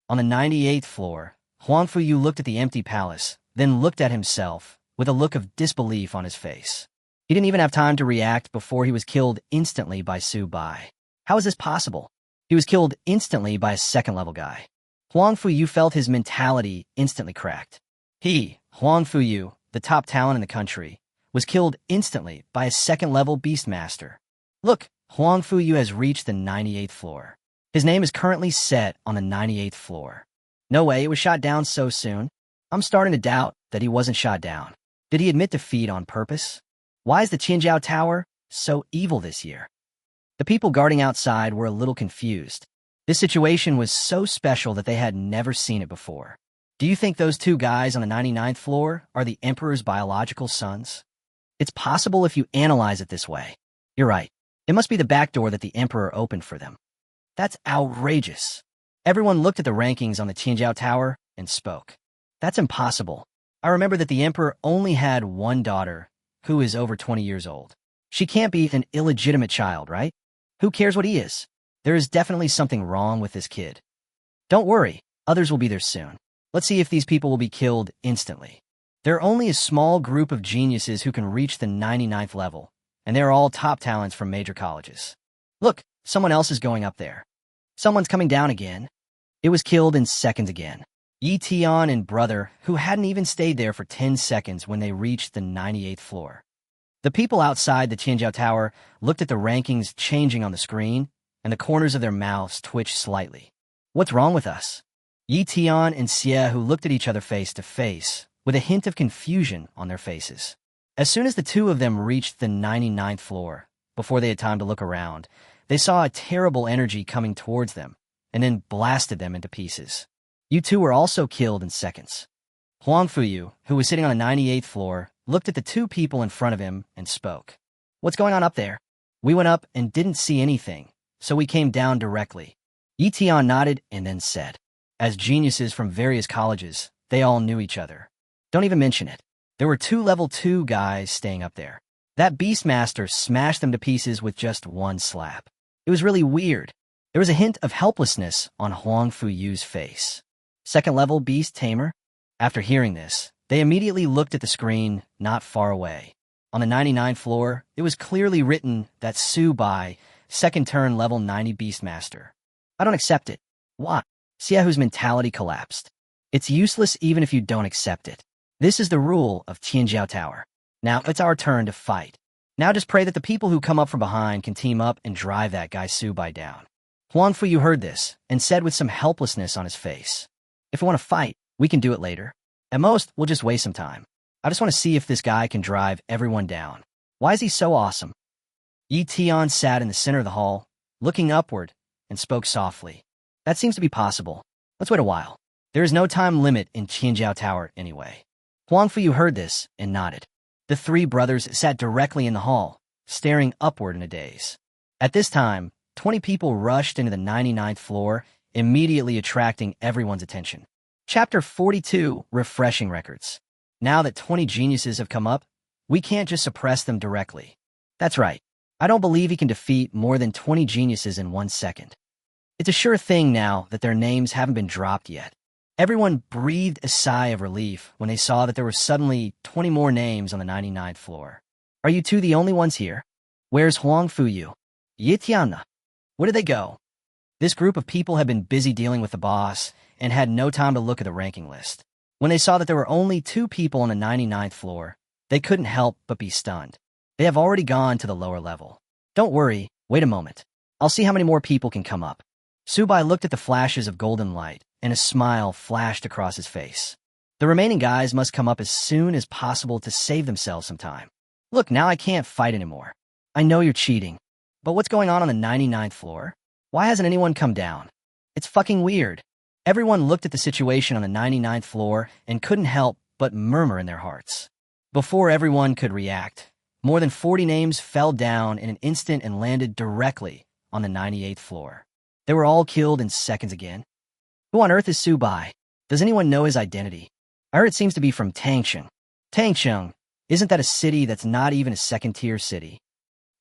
Speaker 1: On the 98th floor, Huang Fuyu looked at the empty palace, then looked at himself with a look of disbelief on his face. He didn't even have time to react before he was killed instantly by Subai. How is this possible? He was killed instantly by a second-level guy. Huang Fuyu felt his mentality instantly cracked. He, Huang Fuyu, the top talent in the country, was killed instantly by a second-level beastmaster. Look, Huang Fuyu has reached the 98th floor. His name is currently set on the 98th floor. No way it was shot down so soon. I'm starting to doubt that he wasn't shot down. Did he admit defeat on purpose? Why is the Qinjiao Tower so evil this year? The people guarding outside were a little confused. This situation was so special that they had never seen it before. Do you think those two guys on the 99th floor are the Emperor's biological sons? It's possible if you analyze it this way. You're right. It must be the back door that the Emperor opened for them. That's outrageous. Everyone looked at the rankings on the Qinjiao Tower and spoke. That's impossible. I remember that the Emperor only had one daughter, who is over 20 years old. She can't be an illegitimate child, right? Who cares what he is? There is definitely something wrong with this kid. Don't worry, others will be there soon. Let's see if these people will be killed instantly. There are only a small group of geniuses who can reach the 99th level, and they're all top talents from major colleges. Look, someone else is going up there. Someone's coming down again. It was killed in seconds again. Yi Tian and brother, who hadn't even stayed there for 10 seconds when they reached the 98th floor. The people outside the Qinjiao Tower looked at the rankings changing on the screen, and the corners of their mouths twitched slightly. What's wrong with us? Yi Tian and Xie, who looked at each other face to face, with a hint of confusion on their faces. As soon as the two of them reached the 99th floor, before they had time to look around, they saw a terrible energy coming towards them, and then blasted them into pieces. You two were also killed in seconds. Huang Fuyu, who was sitting on the 98th floor, looked at the two people in front of him and spoke. What's going on up there? We went up and didn't see anything, so we came down directly. Yi Tian nodded and then said, as geniuses from various colleges, they all knew each other. Don't even mention it. There were two level 2 guys staying up there. That Beastmaster smashed them to pieces with just one slap. It was really weird. There was a hint of helplessness on Huang Fuyu's face. Second level beast Tamer? After hearing this, they immediately looked at the screen not far away. On the 99th floor, it was clearly written that Subai, second turn level 90 Beastmaster. I don't accept it. Why? Xiaohu's mentality collapsed. It's useless even if you don't accept it. This is the rule of Qinjiao Tower. Now it's our turn to fight. Now just pray that the people who come up from behind can team up and drive that guy Subai down. Huang Fuyu heard this and said with some helplessness on his face, if we want to fight, we can do it later. At most, we'll just waste some time. I just want to see if this guy can drive everyone down. Why is he so awesome? Yi Tian sat in the center of the hall, looking upward, and spoke softly. That seems to be possible. Let's wait a while. There is no time limit in Qinjiao Tower anyway. Huang Fuyu heard this and nodded. The three brothers sat directly in the hall, staring upward in a daze. At this time, 20 people rushed into the 99th floor, immediately attracting everyone's attention. Chapter 42, Refreshing Records. Now that 20 geniuses have come up, we can't just suppress them directly. That's right. I don't believe he can defeat more than 20 geniuses in 1 second. It's a sure thing now that their names haven't been dropped yet. Everyone breathed a sigh of relief when they saw that there were suddenly 20 more names on the 99th floor. Are you two the only ones here? Where's Huang Fuyu? Yi Tianna? Where did they go? This group of people had been busy dealing with the boss and had no time to look at the ranking list. When they saw that there were only 2 people on the 99th floor, they couldn't help but be stunned. They have already gone to the lower level. Don't worry, wait a moment. I'll see how many more people can come up. Subai looked at the flashes of golden light, and a smile flashed across his face. The remaining guys must come up as soon as possible to save themselves some time. Look, now I can't fight anymore. I know you're cheating. But what's going on the 99th floor? Why hasn't anyone come down? It's fucking weird. Everyone looked at the situation on the 99th floor and couldn't help but murmur in their hearts. Before everyone could react, more than 40 names fell down in an instant and landed directly on the 98th floor. They were all killed in seconds again. Who on earth is Subai? Does anyone know his identity? I heard it seems to be from Tangcheng. Tangcheng, isn't that a city that's not even a second-tier city?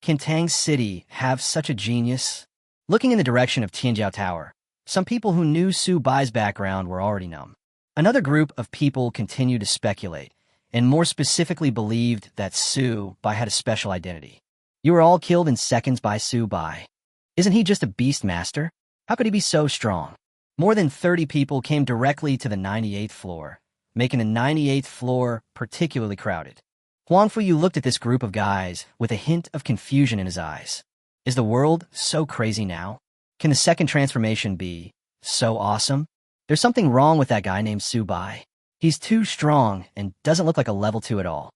Speaker 1: Can Tang City have such a genius? Looking in the direction of Tianjiao Tower, some people who knew Su Bai's background were already numb. Another group of people continued to speculate, and more specifically believed that Su Bai had a special identity. You were all killed in seconds by Su Bai. Isn't he just a beast master? How could he be so strong? More than 30 people came directly to the 98th floor, making the 98th floor particularly crowded. Huang Fuyu looked at this group of guys with a hint of confusion in his eyes. Is the world so crazy now? Can the second transformation be so awesome? There's something wrong with that guy named Su Bai. He's too strong and doesn't look like a level 2 at all.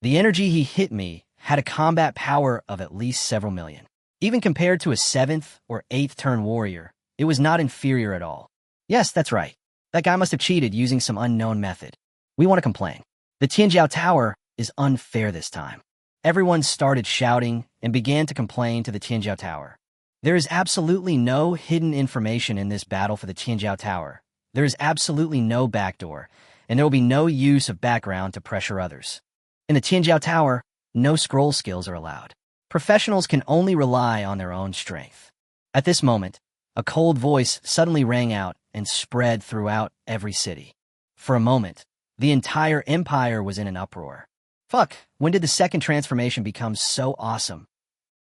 Speaker 1: The energy he hit me had a combat power of at least several million. Even compared to a 7th or 8th turn warrior, it was not inferior at all. Yes, that's right. That guy must have cheated using some unknown method. We want to complain. The Tianjiao Tower is unfair this time. Everyone started shouting and began to complain to the Tianjiao Tower. There is absolutely no hidden information in this battle for the Tianjiao Tower. There is absolutely no backdoor, and there will be no use of background to pressure others. In the Tianjiao Tower, no scroll skills are allowed. Professionals can only rely on their own strength. At this moment, a cold voice suddenly rang out and spread throughout every city. For a moment, the entire empire was in an uproar. Fuck, when did the second transformation become so awesome?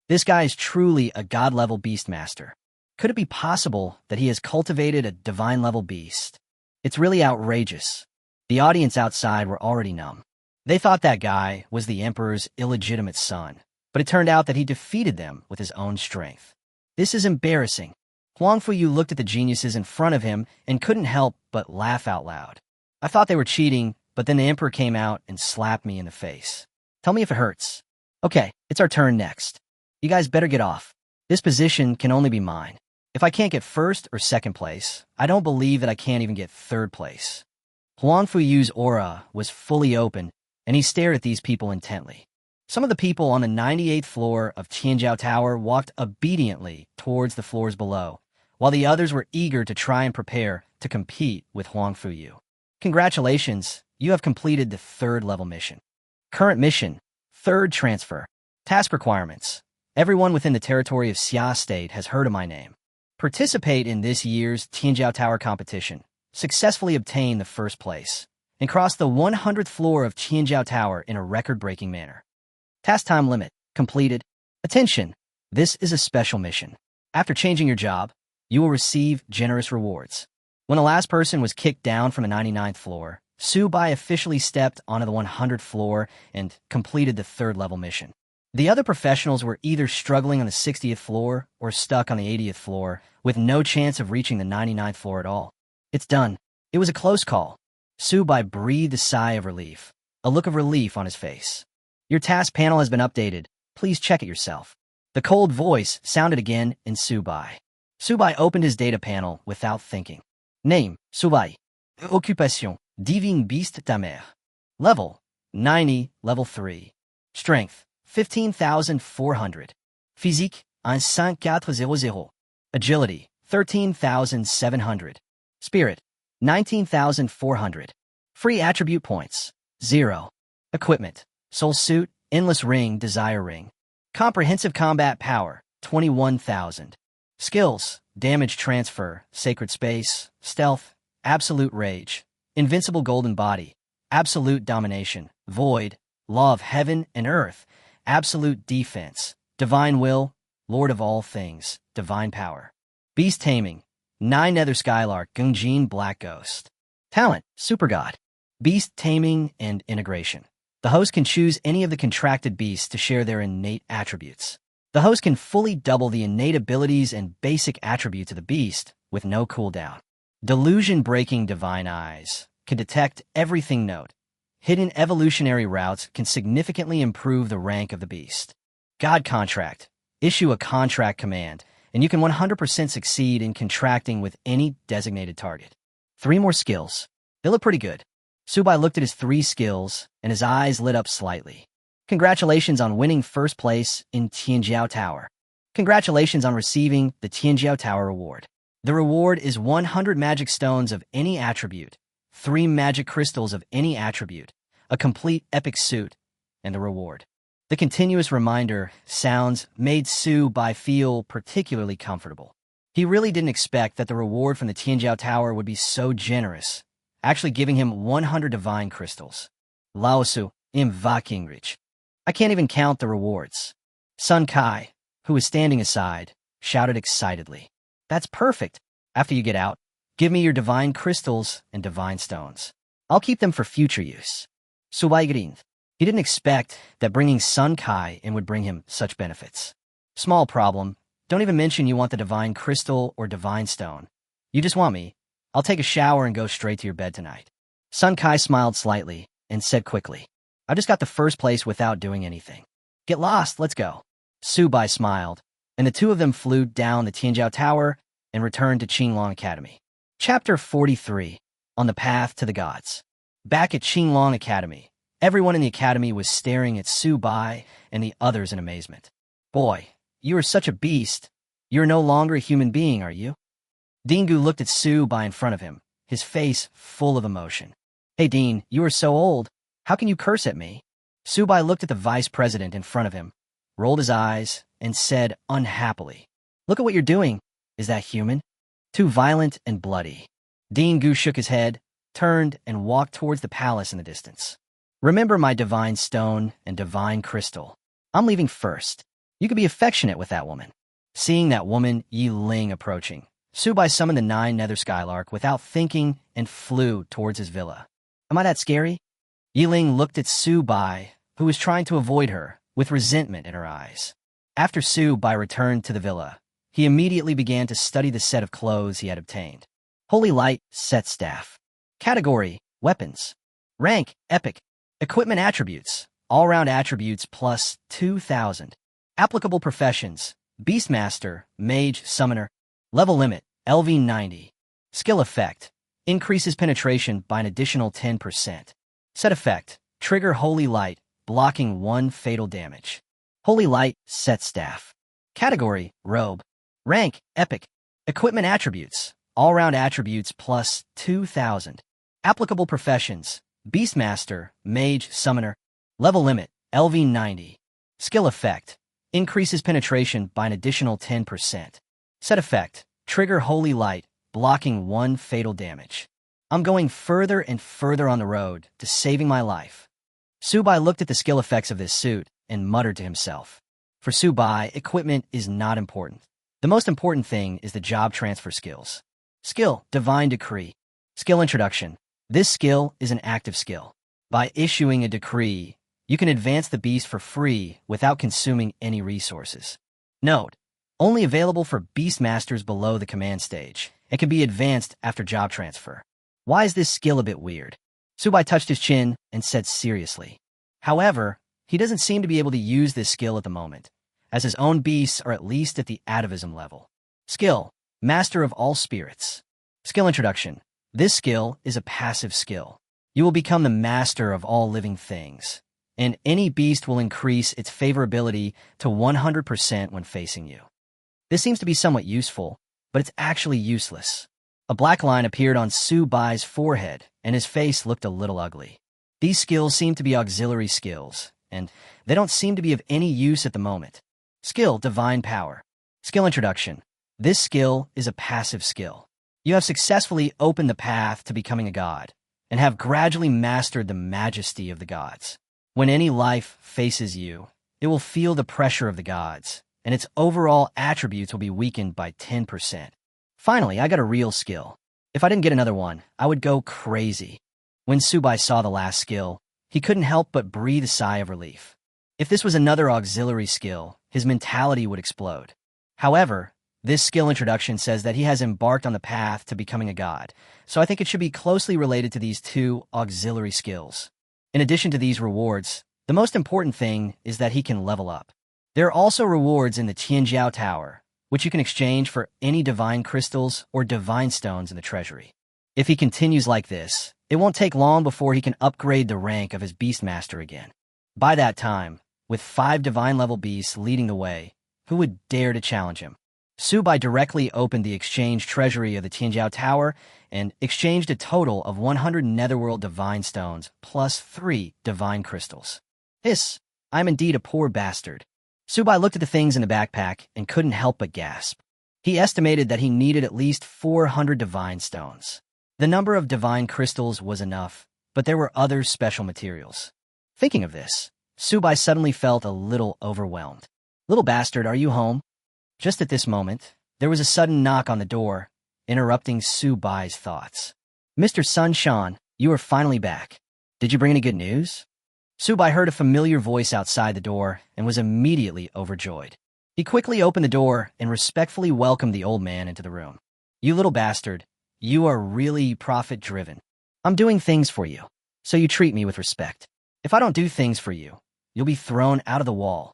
Speaker 1: This guy is truly a god-level beastmaster. Could it be possible that he has cultivated a divine-level beast? It's really outrageous. The audience outside were already numb. They thought that guy was the emperor's illegitimate son, but it turned out that he defeated them with his own strength. This is embarrassing. Huang Fuyu looked at the geniuses in front of him and couldn't help but laugh out loud. I thought they were cheating, but then the emperor came out and slapped me in the face. Tell me if it hurts. Okay, it's our turn next. You guys better get off. This position can only be mine. If I can't get first or second place, I don't believe that I can't even get third place. Huang Fuyu's aura was fully open, and he stared at these people intently. Some of the people on the 98th floor of Tianjiao Tower walked obediently towards the floors below, while the others were eager to try and prepare to compete with Huang Fuyu. Congratulations, you have completed the 3rd level mission. Current mission, 3rd transfer. Task requirements. Everyone within the territory of Xia State has heard of my name. Participate in this year's Tianjiao Tower competition. Successfully obtain the 1st place, and cross the 100th floor of Tianjiao Tower in a record-breaking manner. Task time limit, completed. Attention, this is a special mission. After changing your job, you will receive generous rewards. When the last person was kicked down from the 99th floor, Su Bai officially stepped onto the 100th floor and completed the 3rd level mission. The other professionals were either struggling on the 60th floor or stuck on the 80th floor with no chance of reaching the 99th floor at all. It's done. It was a close call. Su Bai breathed a sigh of relief, a look of relief on his face. Your task panel has been updated. Please check it yourself. The cold voice sounded again in Su Bai. Su Bai opened his data panel without thinking. Name, Su Bai. Occupation, divine beast Tamer. Level, 90, level 3. Strength, 15,400. Physique, 15400. Agility, 13,700. Spirit, 19,400. Free attribute points, 0. Equipment, soul suit, endless ring, desire ring. Comprehensive combat power, 21,000. Skills, damage transfer, sacred space, stealth, absolute rage, invincible golden body, absolute domination, void, law of heaven and earth, absolute defense, divine will, lord of all things, divine power. Beast taming, 9 nether skylark, Gungjin black ghost. Talent, super god. Beast taming and integration. The host can choose any of the contracted beasts to share their innate attributes. The host can fully double the innate abilities and basic attributes of the beast with no cooldown. Delusion-breaking divine eyes can detect everything. Note, hidden evolutionary routes can significantly improve the rank of the beast. God contract. Issue a contract command, and you can 100% succeed in contracting with any designated target. 3 more skills. They look pretty good. Su Bai looked at his 3 skills, and his eyes lit up slightly. Congratulations on winning 1st place in Tianjiao Tower. Congratulations on receiving the Tianjiao Tower reward. The reward is 100 magic stones of any attribute, 3 magic crystals of any attribute, a complete epic suit, and the reward. The continuous reminder sounds made Su-bai feel particularly comfortable. He really didn't expect that the reward from the Tianjiao Tower would be so generous, actually giving him 100 divine crystals. Laosu, im Vakingrich. I can't even count the rewards. Sun Kai, who was standing aside, shouted excitedly. That's perfect. After you get out, give me your divine crystals and divine stones. I'll keep them for future use. Su-bai grinned. He didn't expect that bringing Sun Kai in would bring him such benefits. Small problem. Don't even mention you want the divine crystal or divine stone. You just want me. I'll take a shower and go straight to your bed tonight. Sun Kai smiled slightly and said quickly, I just got the first place without doing anything. Get lost, let's go. Su-bai smiled, and the two of them flew down the Tianjiao Tower and returned to Qinglong Academy. Chapter 43, On the Path to the Gods. Back at Qinglong Academy, everyone in the academy was staring at Su-bai and the others in amazement. Boy, you are such a beast. You're no longer a human being, are you? Dingu looked at Su-bai in front of him, his face full of emotion. Hey Dean, you are so old. How can you curse at me? Su-bai looked at the vice president in front of him, rolled his eyes, and said unhappily, Look at what you're doing. Is that human? Too violent and bloody. Dingu shook his head, turned, and walked towards the palace in the distance. Remember my divine stone and divine crystal. I'm leaving first. You could be affectionate with that woman. Seeing that woman, Yi Ling, approaching, Su-bai summoned the 9 nether skylark without thinking and flew towards his villa. Am I that scary? Yi Ling looked at Su-bai, who was trying to avoid her, with resentment in her eyes. After Su-bai returned to the villa, he immediately began to study the set of clothes he had obtained. Holy Light Set Staff. Category, Weapons. Rank, Epic. Equipment Attributes, All-Round Attributes plus 2,000. Applicable Professions, Beastmaster, Mage, Summoner. Level Limit, LV 90. Skill Effect, Increases penetration by an additional 10%. Set Effect, Trigger Holy Light, blocking 1 fatal damage. Holy Light Set Staff. Category, Robe. Rank, Epic. Equipment Attributes, All-Round Attributes plus 2,000. Applicable Professions, Beastmaster, Mage, Summoner. Level Limit, LV 90. Skill Effect, Increases penetration by an additional 10%. Set Effect, Trigger Holy Light, blocking 1 fatal damage. I'm going further and further on the road to saving my life. Su-bai looked at the skill effects of this suit and muttered to himself. For Su-bai, equipment is not important. The most important thing is the job transfer skills. Skill, Divine Decree. Skill Introduction. This skill is an active skill. By issuing a decree, you can advance the beast for free without consuming any resources. Note, only available for beastmasters below the command stage, and can be advanced after job transfer. Why is this skill a bit weird? Su-bai touched his chin and said seriously. However, he doesn't seem to be able to use this skill at the moment, as his own beasts are at least at the atavism level. Skill, Master of All Spirits. Skill Introduction. This skill is a passive skill. You will become the master of all living things, and any beast will increase its favorability to 100% when facing you. This seems to be somewhat useful, but it's actually useless. A black line appeared on Su-bai's forehead, and his face looked a little ugly. These skills seem to be auxiliary skills, and they don't seem to be of any use at the moment. Skill, Divine Power. Skill Introduction. This skill is a passive skill. You have successfully opened the path to becoming a god, and have gradually mastered the majesty of the gods. When any life faces you, it will feel the pressure of the gods, and its overall attributes will be weakened by 10%. Finally, I got a real skill. If I didn't get another one, I would go crazy. When Su-bai saw the last skill, he couldn't help but breathe a sigh of relief. If this was another auxiliary skill, his mentality would explode. However, this skill introduction says that he has embarked on the path to becoming a god, so I think it should be closely related to these 2 auxiliary skills. In addition to these rewards, the most important thing is that he can level up. There are also rewards in the Tianjiao Tower, which you can exchange for any divine crystals or divine stones in the treasury. If he continues like this, it won't take long before he can upgrade the rank of his beastmaster again. By that time, with 5 divine level beasts leading the way, who would dare to challenge him? Subai directly opened the exchange treasury of the Tianjiao Tower and exchanged a total of 100 netherworld divine stones plus 3 divine crystals. I'm indeed a poor bastard. Subai looked at the things in the backpack and couldn't help but gasp. He estimated that he needed at least 400 divine stones. The number of divine crystals was enough, but there were other special materials. Thinking of this, Subai suddenly felt a little overwhelmed. "Little bastard, are you home?" Just at this moment, there was a sudden knock on the door, interrupting Subai's thoughts. "Mr. Sunshan, you are finally back. Did you bring any good news?" Subai heard a familiar voice outside the door and was immediately overjoyed. He quickly opened the door and respectfully welcomed the old man into the room. "You little bastard, you are really profit-driven. I'm doing things for you, so you treat me with respect. If I don't do things for you, you'll be thrown out of the wall."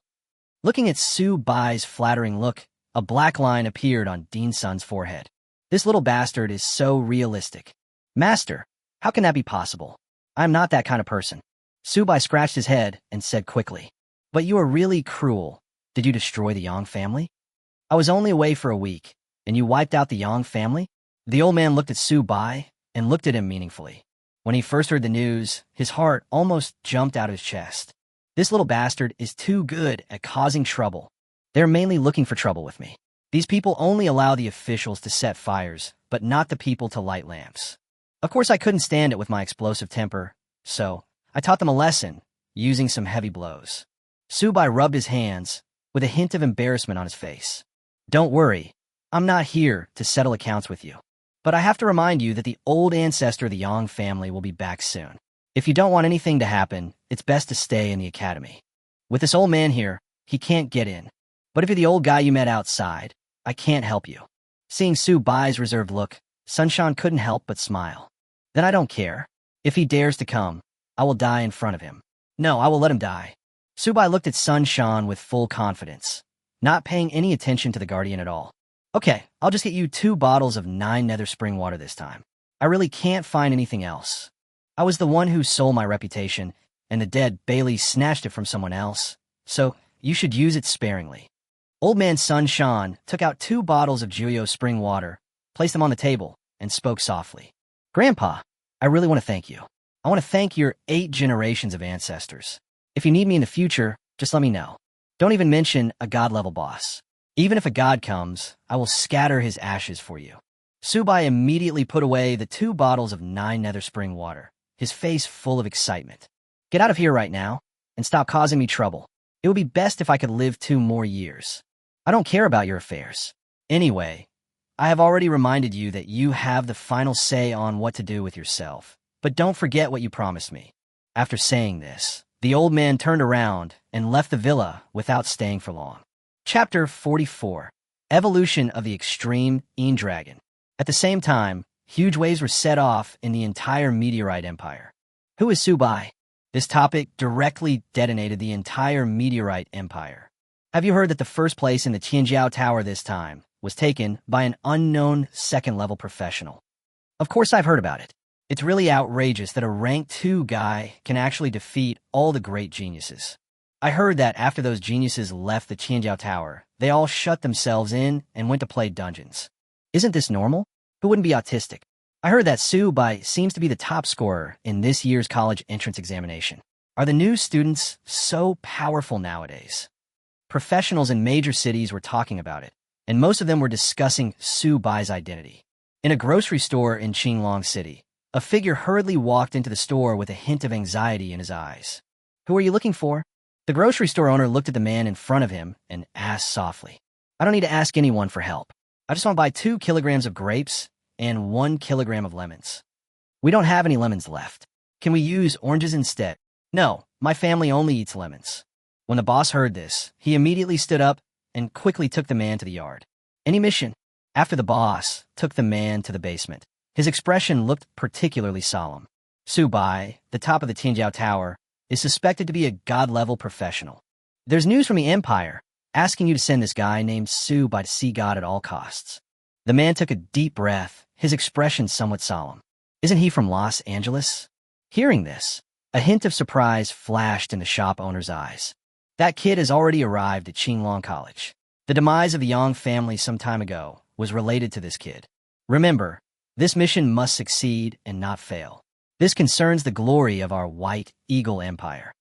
Speaker 1: Looking at Subai's flattering look, a black line appeared on Dean Sun's forehead. "This little bastard is so realistic. Master, how can that be possible? I'm not that kind of person." Subai scratched his head and said quickly, "But you are really cruel. Did you destroy the Yang family?" "I was only away for a week, and you wiped out the Yang family?" The old man looked at Subai and looked at him meaningfully. When he first heard the news, his heart almost jumped out of his chest. This little bastard is too good at causing trouble. They're mainly looking for trouble with me. These people only allow the officials to set fires, but not the people to light lamps. Of course, I couldn't stand it with my explosive temper, so I taught them a lesson, using some heavy blows. Subai rubbed his hands, with a hint of embarrassment on his face. "Don't worry, I'm not here to settle accounts with you. But I have to remind you that the old ancestor of the Yang family will be back soon. If you don't want anything to happen, it's best to stay in the academy. With this old man here, he can't get in. But if you're the old guy you met outside, I can't help you." Seeing Subai's reserved look, Sunshan couldn't help but smile. "Then I don't care. If he dares to come, I will die in front of him. No, I will let him die." Subai looked at Sunshan with full confidence, not paying any attention to the guardian at all. "Okay, I'll just get you 2 bottles of 9 nether spring water this time. I really can't find anything else. I was the one who sold my reputation, and the dead Bailey snatched it from someone else, so you should use it sparingly." Old man Sunshan took out 2 bottles of Juyo spring water, placed them on the table, and spoke softly. "Grandpa, I really want to thank you. I want to thank your 8 generations of ancestors. If you need me in the future, just let me know. Don't even mention a god-level boss. Even if a god comes, I will scatter his ashes for you." Subai immediately put away the 2 bottles of 9 nether spring water, his face full of excitement. "Get out of here right now, and stop causing me trouble. It would be best if I could live 2 more years. I don't care about your affairs. Anyway, I have already reminded you that you have the final say on what to do with yourself, but don't forget what you promised me." After saying this, the old man turned around and left the villa without staying for long. Chapter 44. Evolution of the Extreme Dragon. At the same time, huge waves were set off in the entire meteorite empire. Who is Subai? This topic directly detonated the entire meteorite empire. Have you heard that the first place in the Tianjiao Tower this time was taken by an unknown second-level professional? Of course I've heard about it. It's really outrageous that a rank 2 guy can actually defeat all the great geniuses. I heard that after those geniuses left the Tianjiao Tower, they all shut themselves in and went to play dungeons. Isn't this normal? Who wouldn't be autistic? I heard that Subai seems to be the top scorer in this year's college entrance examination. Are the new students so powerful nowadays? Professionals in major cities were talking about it, and most of them were discussing Subai's identity. In a grocery store in Qinglong City, a figure hurriedly walked into the store with a hint of anxiety in his eyes. "Who are you looking for?" The grocery store owner looked at the man in front of him and asked softly, "I don't need to ask anyone for help. I just want to buy 2 kilograms of grapes and 1 kilogram of lemons." "We don't have any lemons left. Can we use oranges instead?" "No, my family only eats lemons." When the boss heard this, he immediately stood up and quickly took the man to the yard. "Any mission?" After the boss took the man to the basement, his expression looked particularly solemn. Subai, the top of the Tianjiao Tower, is suspected to be a god-level professional. "There's news from the Empire, asking you to send this guy named Subai to see God at all costs." The man took a deep breath, his expression somewhat solemn. "Isn't he from Los Angeles?" Hearing this, a hint of surprise flashed in the shop owner's eyes. "That kid has already arrived at Qinglong College. The demise of the Yang family some time ago was related to this kid. Remember, this mission must succeed and not fail. This concerns the glory of our White Eagle Empire.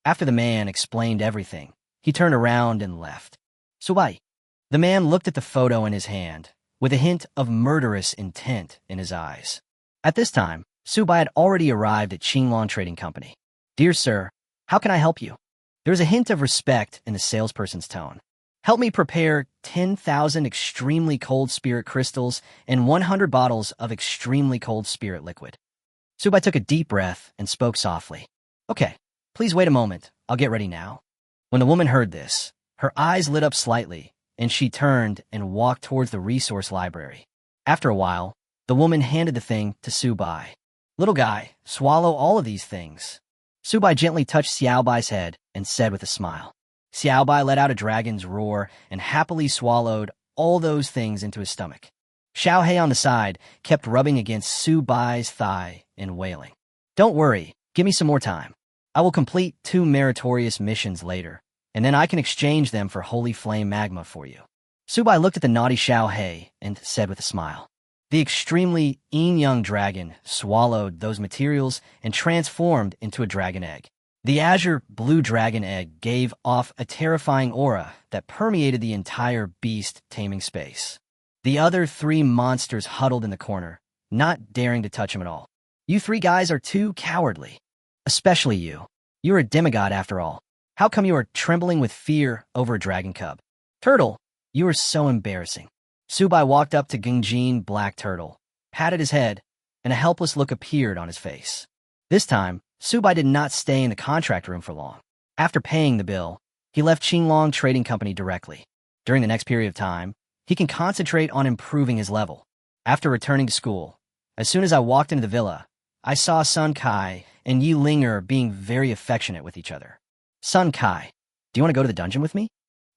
Speaker 1: After the man explained everything, he turned around and left. Subai. The man looked at the photo in his hand, with a hint of murderous intent in his eyes. At this time, Subai had already arrived at Qinglong Trading Company. Dear sir, how can I help you? There was a hint of respect in the salesperson's tone. Help me prepare 10,000 extremely cold spirit crystals and 100 bottles of extremely cold spirit liquid. Subai took a deep breath and spoke softly. Okay, please wait a moment. I'll get ready now. When the woman heard this, her eyes lit up slightly, and she turned and walked towards the resource library. After a while, the woman handed the thing to Subai. Little guy, swallow all of these things. Subai gently touched Xiaobai's head and said with a smile. Xiaobai let out a dragon's roar and happily swallowed all those things into his stomach. Xiaohei on the side kept rubbing against Subai's thigh and wailing. Don't worry, give me some more time. I will complete 2 meritorious missions later, and then I can exchange them for holy flame magma for you. Subai looked at the naughty Xiaohei and said with a smile. The extremely yin-yang dragon swallowed those materials and transformed into a dragon egg. The azure blue dragon egg gave off a terrifying aura that permeated the entire beast taming space. The other 3 monsters huddled in the corner, not daring to touch him at all. You 3 guys are too cowardly. Especially you. You're a demigod after all. How come you are trembling with fear over a dragon cub? Turtle, you are so embarrassing. Subai walked up to Gungjin Black Turtle, patted his head, and a helpless look appeared on his face. This time, Subai did not stay in the contract room for long. After paying the bill, he left Qinglong Trading Company directly. During the next period of time, he can concentrate on improving his level. After returning to school, as soon as I walked into the villa, I saw Sun Kai and Yi Linger being very affectionate with each other. Sun Kai, do you want to go to the dungeon with me?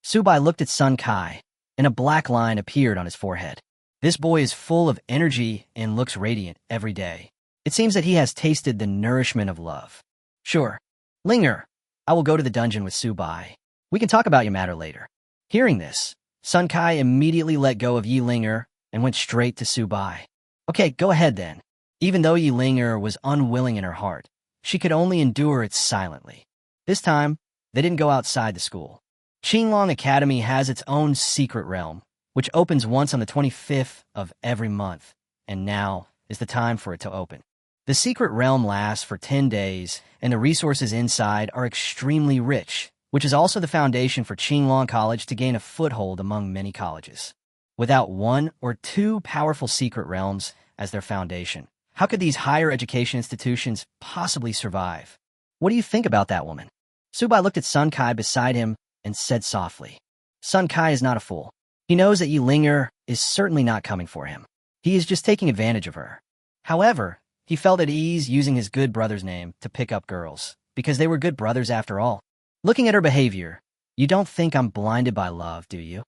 Speaker 1: Subai looked at Sun Kai, and a black line appeared on his forehead. This boy is full of energy and looks radiant every day. It seems that he has tasted the nourishment of love. Sure. Linger, I will go to the dungeon with Subai. We can talk about your matter later. Hearing this, Sun Kai immediately let go of Yi Linger and went straight to Subai. Okay, go ahead then. Even though Yi Linger was unwilling in her heart, she could only endure it silently. This time, they didn't go outside the school. Qinglong Academy has its own secret realm, which opens once on the 25th of every month, and now is the time for it to open. The secret realm lasts for 10 days, and the resources inside are extremely rich, which is also the foundation for Qinglong College to gain a foothold among many colleges. Without 1 or 2 powerful secret realms as their foundation, how could these higher education institutions possibly survive? What do you think about that woman? Subai looked at Sun Kai beside him and said softly. Sun Kai is not a fool. He knows that Yi Linger is certainly not coming for him. He is just taking advantage of her. However, he felt at ease using his good brother's name to pick up girls, because they were good brothers after all. Looking at her behavior, you don't think I'm blinded by love, do you?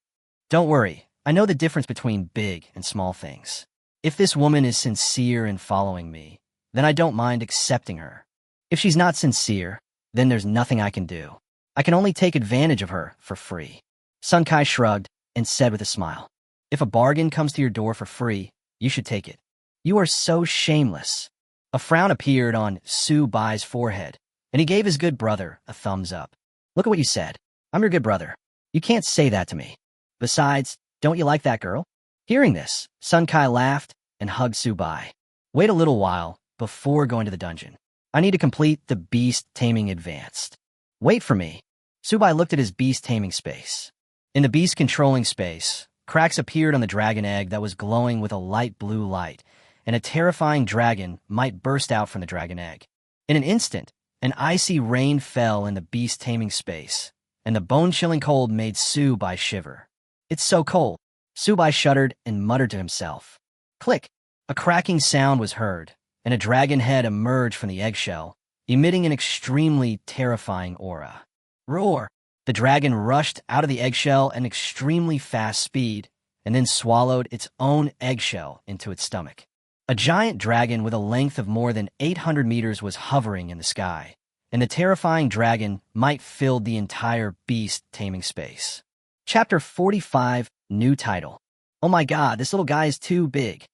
Speaker 1: Don't worry, I know the difference between big and small things. If this woman is sincere in following me, then I don't mind accepting her. If she's not sincere, then there's nothing I can do. I can only take advantage of her for free. Sun Kai shrugged and said with a smile, if a bargain comes to your door for free, you should take it. You are so shameless. A frown appeared on Subai's forehead, and he gave his good brother a thumbs up. Look at what you said. I'm your good brother. You can't say that to me. Besides, don't you like that girl? Hearing this, Sun Kai laughed and hugged Subai. Wait a little while before going to the dungeon. I need to complete the beast taming advanced. Wait for me. Subai looked at his beast taming space. In the beast controlling space, cracks appeared on the dragon egg that was glowing with a light blue light, and a terrifying dragon might burst out from the dragon egg. In an instant, an icy rain fell in the beast taming space, and the bone-chilling cold made Subai shiver. It's so cold. Subai shuddered and muttered to himself. Click! A cracking sound was heard, and a dragon head emerged from the eggshell, emitting an extremely terrifying aura. Roar! The dragon rushed out of the eggshell at an extremely fast speed, and then swallowed its own eggshell into its stomach. A giant dragon with a length of more than 800 meters was hovering in the sky, and the terrifying dragon might fill the entire beast taming space. Chapter 45, New Title. Oh my god, this little guy is too big.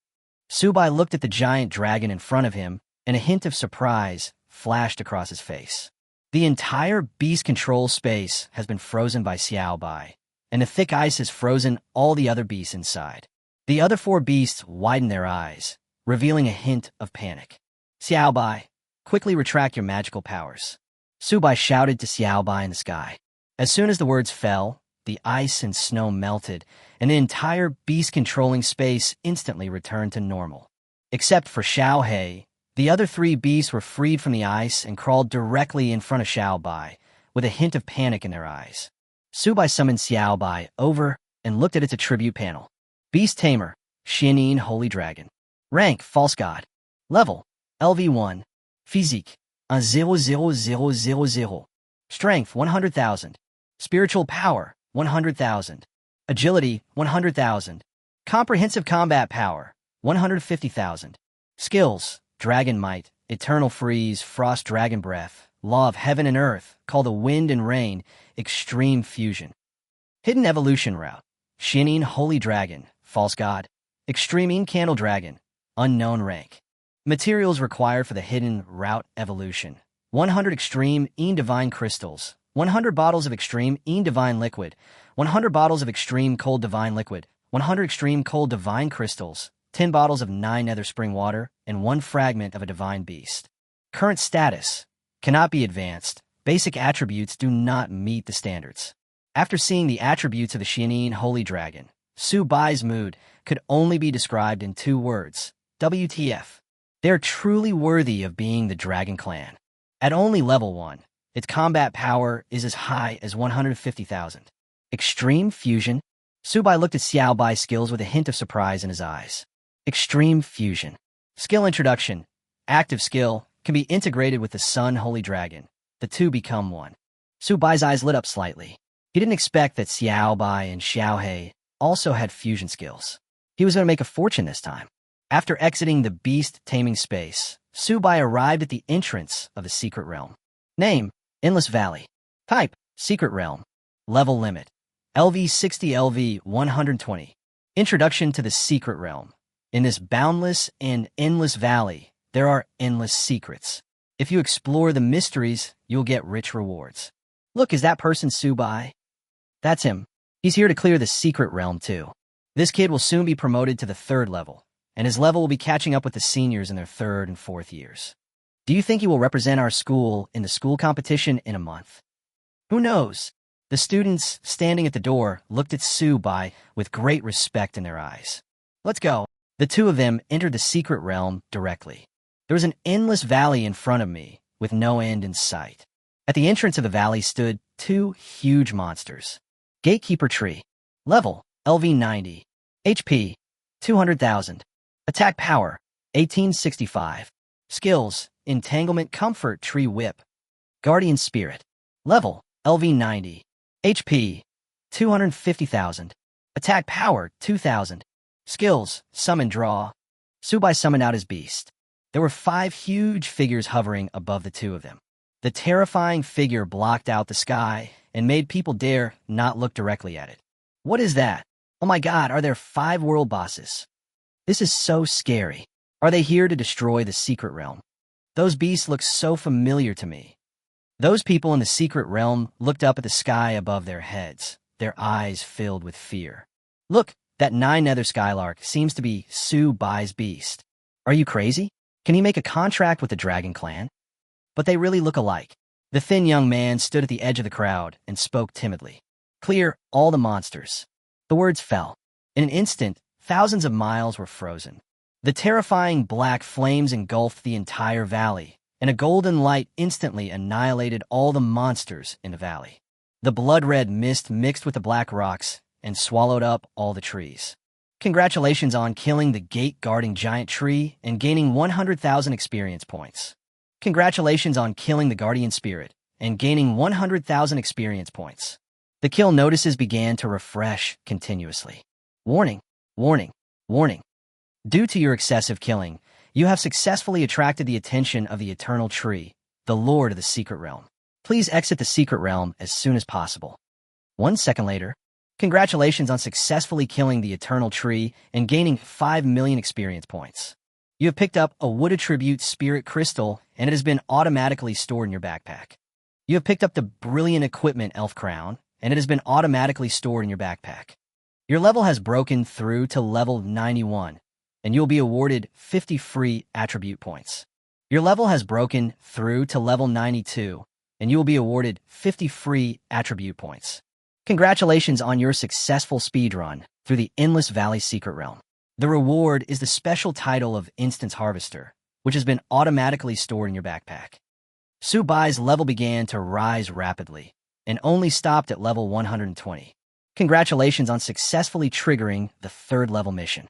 Speaker 1: Subai looked at the giant dragon in front of him, and a hint of surprise flashed across his face. The entire beast control space has been frozen by Xiaobai, and the thick ice has frozen all the other beasts inside. The other four beasts widened their eyes, revealing a hint of panic. Xiaobai, quickly retract your magical powers. Subai shouted to Xiaobai in the sky. As soon as the words fell, the ice and snow melted, and the entire beast-controlling space instantly returned to normal. Except for Xiaohei, the other three beasts were freed from the ice and crawled directly in front of Xiaobai, with a hint of panic in their eyes. Subai summoned Xiaobai over and looked at its attribute panel. Beast Tamer, Xianin Holy Dragon. Rank, False God. Level, LV1. Physique, 00000. Strength, 100,000. Spiritual power, 100,000. Agility, 100,000. Comprehensive combat power, 150,000. Skills, Dragon Might, Eternal Freeze, Frost Dragon Breath, Law of Heaven and Earth, Call the Wind and Rain, Extreme Fusion. Hidden Evolution Route, Xianin Holy Dragon, False God. Extreme Candle Dragon, Unknown Rank. Materials required for the Hidden Route Evolution. 100 Extreme Divine Crystals, 100 bottles of Extreme Divine Liquid, 100 bottles of Extreme Cold Divine Liquid, 100 Extreme Cold Divine Crystals, 10 bottles of 9 Nether Spring Water, and 1 fragment of a Divine Beast. Current status, cannot be advanced. Basic attributes do not meet the standards. After seeing the attributes of the Xianin Holy Dragon, Subai's mood could only be described in 2 words, WTF. They are truly worthy of being the Dragon Clan. At only level 1, its combat power is as high as 150,000. Extreme Fusion. Subai looked at Xiaobai's skills with a hint of surprise in his eyes. Extreme Fusion. Skill Introduction. Active skill can be integrated with the Sun Holy Dragon. The two become one. Subai's eyes lit up slightly. He didn't expect that Xiaobai and Xiaohei also had fusion skills. He was going to make a fortune this time. After exiting the beast taming space, Subai arrived at the entrance of the secret realm. Name, Endless Valley. Type, Secret Realm. Level limit, LV60 LV120. Introduction to the Secret Realm. In this boundless and endless valley, there are endless secrets. If you explore the mysteries, you'll get rich rewards. Look, is that person Subai? That's him. He's here to clear the Secret Realm too. This kid will soon be promoted to the 3rd level, and his level will be catching up with the seniors in their 3rd and 4th years. Do you think he will represent our school in the school competition in a month? Who knows? The students standing at the door looked at Subai with great respect in their eyes. Let's go. The two of them entered the secret realm directly. There was an endless valley in front of me, with no end in sight. At the entrance of the valley stood 2 huge monsters. Gatekeeper Tree. Level, LV90. HP, 200,000. Attack Power, 1865. Skills, Entanglement Comfort Tree Whip. Guardian Spirit. Level, LV90. HP, 250,000. Attack Power, 2,000. Skills, Summon Draw. Subai summoned out his beast. There were 5 huge figures hovering above the two of them. The terrifying figure blocked out the sky and made people dare not look directly at it. What is that? Oh my god, are there 5 world bosses? This is so scary. Are they here to destroy the secret realm? Those beasts look so familiar to me. Those people in the secret realm looked up at the sky above their heads, their eyes filled with fear. Look, that 9 Nether Skylark seems to be Subai's beast. Are you crazy? Can he make a contract with the Dragon Clan? But they really look alike. The thin young man stood at the edge of the crowd and spoke timidly. Clear all the monsters. The words fell. In an instant, thousands of miles were frozen. The terrifying black flames engulfed the entire valley, and a golden light instantly annihilated all the monsters in the valley. The blood-red mist mixed with the black rocks and swallowed up all the trees. Congratulations on killing the gate-guarding giant tree and gaining 100,000 experience points. Congratulations on killing the guardian spirit and gaining 100,000 experience points. The kill notices began to refresh continuously. Warning, warning, warning. Due to your excessive killing, you have successfully attracted the attention of the Eternal Tree, the Lord of the Secret Realm. Please exit the Secret Realm as soon as possible. 1 second later. Congratulations on successfully killing the Eternal Tree and gaining 5 million experience points. You have picked up a Wood Attribute Spirit Crystal, and it has been automatically stored in your backpack. You have picked up the Brilliant Equipment Elf Crown, and it has been automatically stored in your backpack. Your level has broken through to level 91, and you'll be awarded 50 free attribute points. Your level has broken through to level 92, and you will be awarded 50 free attribute points. Congratulations on your successful speedrun through the Endless Valley Secret Realm. The reward is the special title of Instance Harvester, which has been automatically stored in your backpack. Subai's level began to rise rapidly and only stopped at level 120. Congratulations on successfully triggering the 3rd level mission.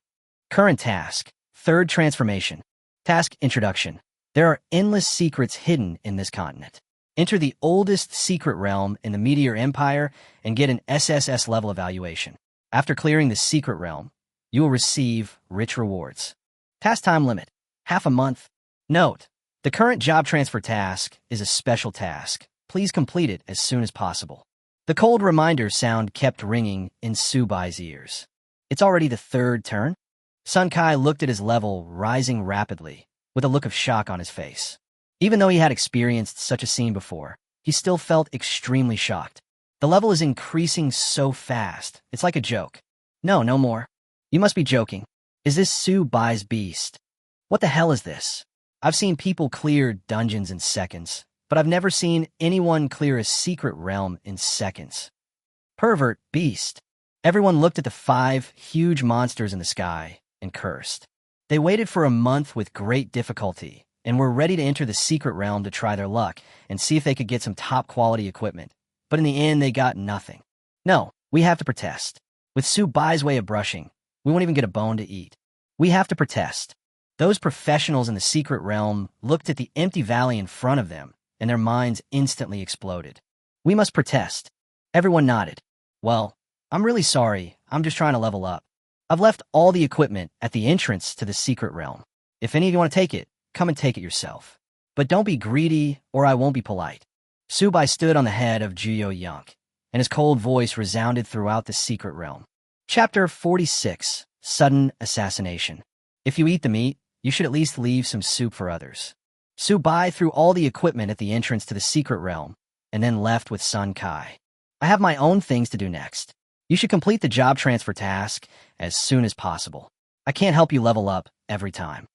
Speaker 1: Current task, 3rd transformation. Task introduction. There are endless secrets hidden in this continent. Enter the oldest secret realm in the Meteor Empire and get an SSS level evaluation. After clearing the secret realm, you will receive rich rewards. Task time limit, half a month. Note, the current job transfer task is a special task. Please complete it as soon as possible. The cold reminder sound kept ringing in Subai's ears. It's already the 3rd turn? Sun Kai looked at his level rising rapidly, with a look of shock on his face. Even though he had experienced such a scene before, he still felt extremely shocked. The level is increasing so fast, it's like a joke. No, no more. You must be joking. Is this Subai's beast? What the hell is this? I've seen people clear dungeons in seconds, but I've never seen anyone clear a secret realm in seconds. Pervert beast. Everyone looked at the 5 huge monsters in the sky and cursed. They waited for a month with great difficulty and were ready to enter the secret realm to try their luck and see if they could get some top-quality equipment. But in the end, they got nothing. No, we have to protest. With Subai's way of brushing, we won't even get a bone to eat. We have to protest. Those professionals in the secret realm looked at the empty valley in front of them, and their minds instantly exploded. We must protest. Everyone nodded. Well, I'm really sorry. I'm just trying to level up. I've left all the equipment at the entrance to the secret realm. If any of you want to take it, come and take it yourself. But don't be greedy, or I won't be polite. Subai stood on the head of Juyo Yunk, and his cold voice resounded throughout the secret realm. Chapter 46, Sudden Assassination. If you eat the meat, you should at least leave some soup for others. Subai threw all the equipment at the entrance to the secret realm, and then left with Sun Kai. I have my own things to do next. You should complete the job transfer task as soon as possible. I can't help you level up every time.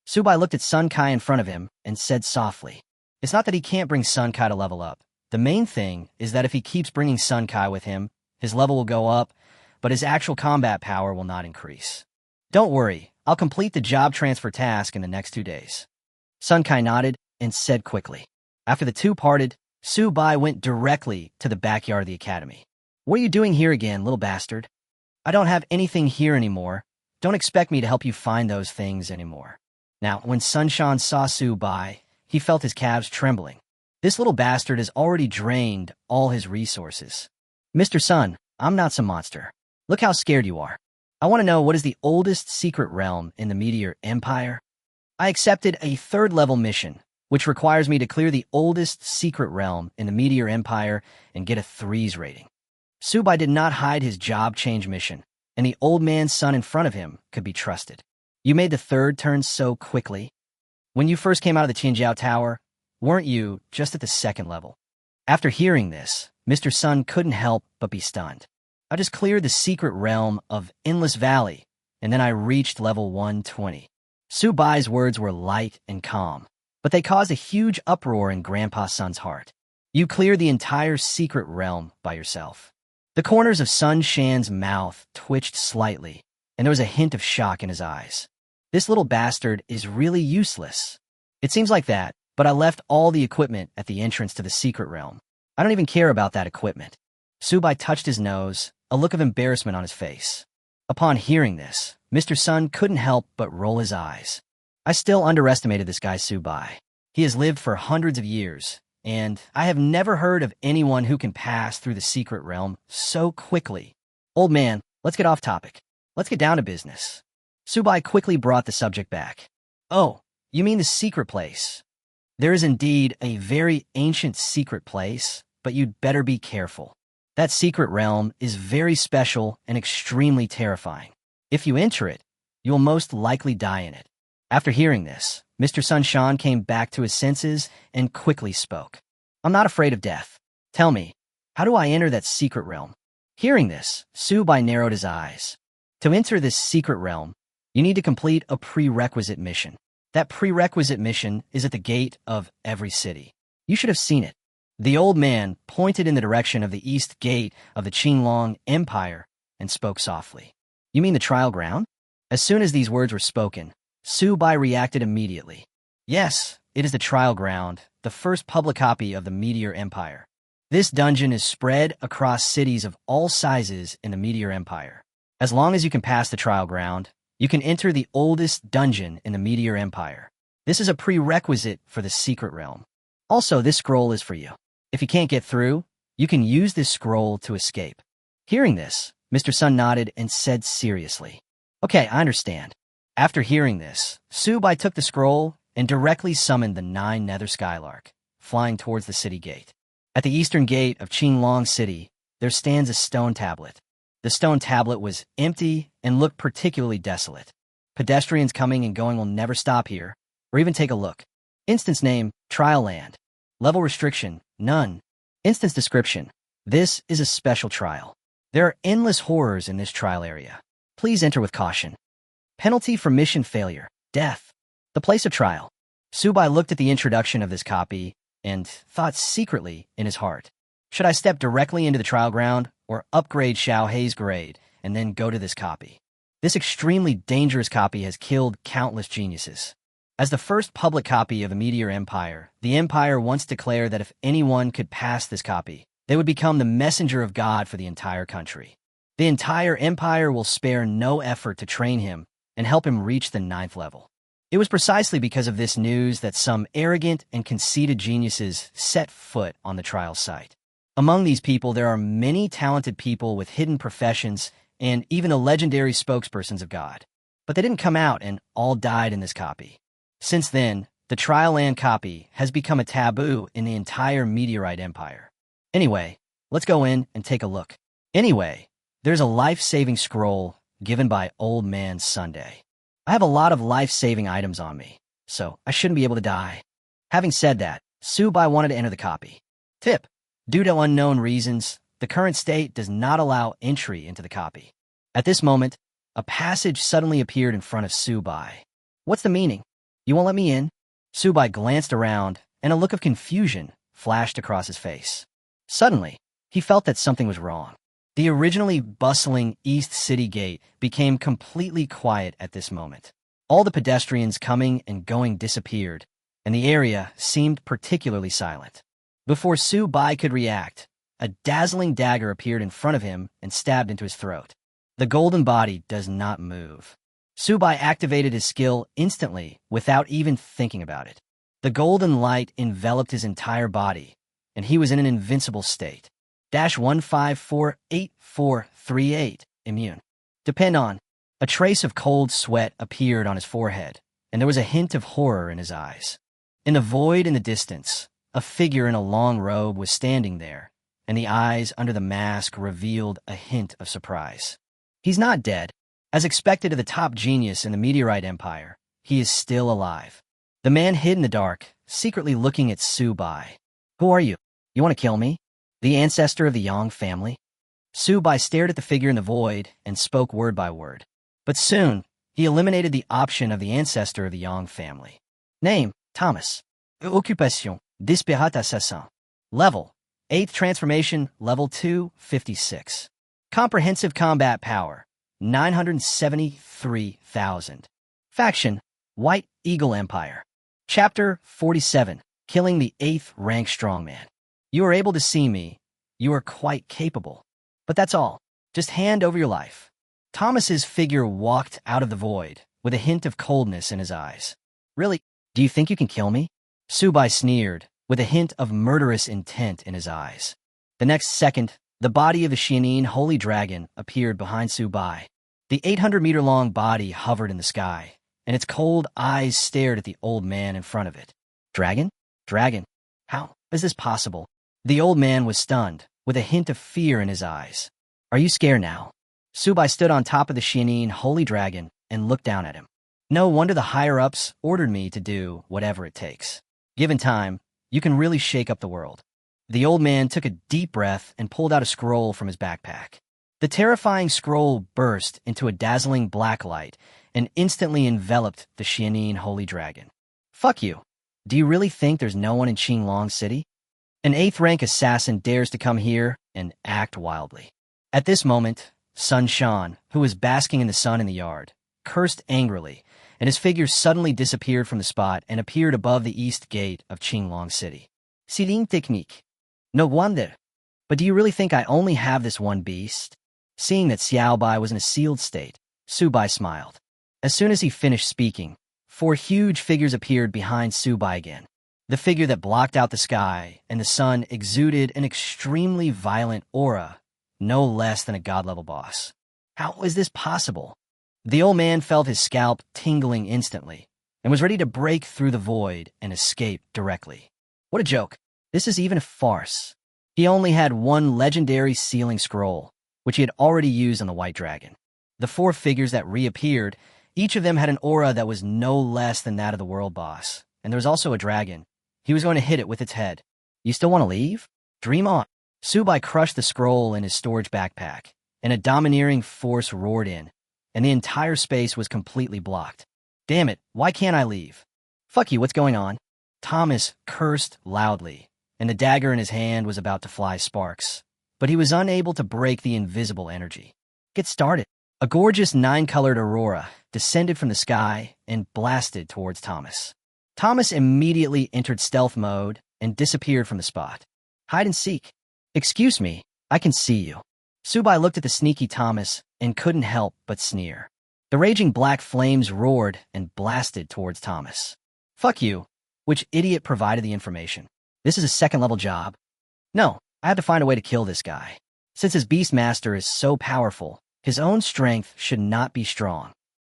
Speaker 1: Subai looked at Sun Kai in front of him and said softly, it's not that he can't bring Sun Kai to level up. The main thing is that if he keeps bringing Sun Kai with him, his level will go up, but his actual combat power will not increase. Don't worry, I'll complete the job transfer task in the next 2 days. Sun Kai nodded and said quickly. After the two parted, Subai went directly to the backyard of the academy. What are you doing here again, little bastard? I don't have anything here anymore. Don't expect me to help you find those things anymore. Now, when Sunshan saw Subai, he felt his calves trembling. This little bastard has already drained all his resources. Mr. Sun, I'm not some monster. Look how scared you are. I want to know what is the oldest secret realm in the Meteor Empire. I accepted a 3rd level mission, which requires me to clear the oldest secret realm in the Meteor Empire and get a 3's rating. Subai did not hide his job change mission, and the old man's son in front of him could be trusted. You made the 3rd turn so quickly. When you first came out of the Qinjiao Tower, weren't you just at the 2nd level? After hearing this, Mr. Sun couldn't help but be stunned. I just cleared the secret realm of Endless Valley, and then I reached level 120. Subai's words were light and calm, but they caused a huge uproar in Grandpa Sun's heart. You cleared the entire secret realm by yourself. The corners of Sun Shan's mouth twitched slightly, and there was a hint of shock in his eyes. This little bastard is really useless. It seems like that, but I left all the equipment at the entrance to the secret realm. I don't even care about that equipment. Subai touched his nose, a look of embarrassment on his face. Upon hearing this, Mr. Sun couldn't help but roll his eyes. I still underestimated this guy Subai. He has lived for hundreds of years, and I have never heard of anyone who can pass through the secret realm so quickly. Old man, let's get off topic. Let's get down to business. Subai quickly brought the subject back. Oh, you mean the secret place? There is indeed a very ancient secret place, but you'd better be careful. That secret realm is very special and extremely terrifying. If you enter it, you will most likely die in it. After hearing this, Mr. Sunshine came back to his senses and quickly spoke. I'm not afraid of death. Tell me, how do I enter that secret realm? Hearing this, Subai narrowed his eyes. To enter this secret realm, you need to complete a prerequisite mission. That prerequisite mission is at the gate of every city. You should have seen it. The old man pointed in the direction of the east gate of the Qinglong Empire and spoke softly. You mean the trial ground? As soon as these words were spoken, Subai reacted immediately. Yes, it is the trial ground, the first public copy of the Meteor Empire. This dungeon is spread across cities of all sizes in the Meteor Empire. As long as you can pass the trial ground, you can enter the oldest dungeon in the Meteor Empire. This is a prerequisite for the secret realm. Also, this scroll is for you. If you can't get through, you can use this scroll to escape. Hearing this, Mr. Sun nodded and said seriously, Okay, I understand. After hearing this, Subai took the scroll and directly summoned the 9 nether skylark, flying towards the city gate. At the eastern gate of Qinglong City, there stands a stone tablet. The stone tablet was empty and looked particularly desolate. Pedestrians coming and going will never stop here, or even take a look. Instance name, Trial Land. Level restriction, none. Instance description, this is a special trial. There are endless horrors in this trial area. Please enter with caution. Penalty for mission failure, death. The place of trial. Subai looked at the introduction of this copy and thought secretly in his heart. Should I step directly into the trial ground or upgrade Xiao Hei's grade and then go to this copy? This extremely dangerous copy has killed countless geniuses. As the first public copy of the Meteor Empire, the Empire once declared that if anyone could pass this copy, they would become the messenger of God for the entire country. The entire Empire will spare no effort to train him and help him reach the 9th level. It was precisely because of this news that some arrogant and conceited geniuses set foot on the trial site. Among these people, there are many talented people with hidden professions and even the legendary spokespersons of God. But they didn't come out and all died in this copy. Since then, the Trial Land copy has become a taboo in the entire Meteorite Empire. Anyway, let's go in and take a look. Anyway, there's a life-saving scroll given by Old Man Sunday. I have a lot of life-saving items on me, so I shouldn't be able to die. Having said that, Subai wanted to enter the copy. Tip: due to unknown reasons, the current state does not allow entry into the copy. At this moment, a passage suddenly appeared in front of Subai. What's the meaning? You won't let me in? Subai glanced around, and a look of confusion flashed across his face. Suddenly, he felt that something was wrong. The originally bustling East City Gate became completely quiet at this moment. All the pedestrians coming and going disappeared, and the area seemed particularly silent. Before Subai could react, a dazzling dagger appeared in front of him and stabbed into his throat. The golden body does not move. Subai activated his skill instantly without even thinking about it. The golden light enveloped his entire body, and he was in an invincible state. -1548438, immune. Depend on. A trace of cold sweat appeared on his forehead, and there was a hint of horror in his eyes. In the void in the distance, a figure in a long robe was standing there, and the eyes under the mask revealed a hint of surprise. He's not dead. As expected of the top genius in the Meteorite Empire, he is still alive. The man hid in the dark, secretly looking at Subai. Who are you? You want to kill me? The ancestor of the Yang family? Subai stared at the figure in the void and spoke word by word. But soon, he eliminated the option of the ancestor of the Yang family. Name, Thomas. Occupation, disparate assassin. Level, 8th transformation, level 2, 56. Comprehensive combat power, 973,000. Faction, White Eagle Empire. Chapter 47, Killing the 8th Rank Strongman. You are able to see me. You are quite capable. But that's all. Just hand over your life. Thomas's figure walked out of the void, with a hint of coldness in his eyes. Really? Do you think you can kill me? Subai sneered, with a hint of murderous intent in his eyes. The next second, the body of the Xianin Holy Dragon appeared behind Subai. The 800-meter-long body hovered in the sky, and its cold eyes stared at the old man in front of it. Dragon? Dragon? How is this possible? The old man was stunned, with a hint of fear in his eyes. Are you scared now? Subai stood on top of the Xianin holy dragon and looked down at him. No wonder the higher-ups ordered me to do whatever it takes. Given time, you can really shake up the world. The old man took a deep breath and pulled out a scroll from his backpack. The terrifying scroll burst into a dazzling black light and instantly enveloped the Xianin holy dragon. Fuck you. Do you really think there's no one in Qinglong City? An 8th-rank assassin dares to come here and act wildly. At this moment, Sun Shan, who was basking in the sun in the yard, cursed angrily, and his figure suddenly disappeared from the spot and appeared above the east gate of Qinglong City. Siling technique. No wonder. But do you really think I only have this one beast? Seeing that Xiaobai was in a sealed state, Subai smiled. As soon as he finished speaking, 4 huge figures appeared behind Subai again. The figure that blocked out the sky and the sun exuded an extremely violent aura, no less than a god-level boss. How is this possible? The old man felt his scalp tingling instantly and was ready to break through the void and escape directly. What a joke. This is even a farce. He only had one legendary sealing scroll, which he had already used on the white dragon. The 4 figures that reappeared, each of them had an aura that was no less than that of the world boss, and there was also a dragon. He was going to hit it with its head. You still want to leave? Dream on. Subai crushed the scroll in his storage backpack, and a domineering force roared in, and the entire space was completely blocked. Damn it, why can't I leave? Fuck you, what's going on? Thomas cursed loudly, and the dagger in his hand was about to fly sparks, but he was unable to break the invisible energy. Get started. A gorgeous 9-colored aurora descended from the sky and blasted towards Thomas. Thomas immediately entered stealth mode and disappeared from the spot. Hide and seek. Excuse me, I can see you. Subai looked at the sneaky Thomas and couldn't help but sneer. The raging black flames roared and blasted towards Thomas. Fuck you. Which idiot provided the information? This is a 2nd-level job. No, I have to find a way to kill this guy. Since his Beastmaster is so powerful, his own strength should not be strong.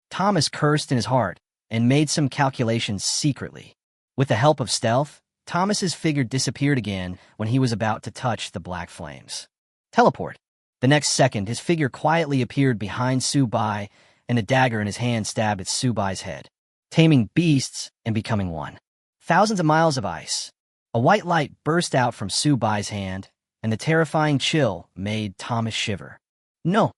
Speaker 1: Thomas cursed in his heart and made some calculations secretly. With the help of stealth, Thomas's figure disappeared again when he was about to touch the black flames. Teleport. The next second, his figure quietly appeared behind Subai, and the dagger in his hand stabbed at Subai's head, taming beasts and becoming one. Thousands of miles of ice. A white light burst out from Subai's hand, and the terrifying chill made Thomas shiver. No.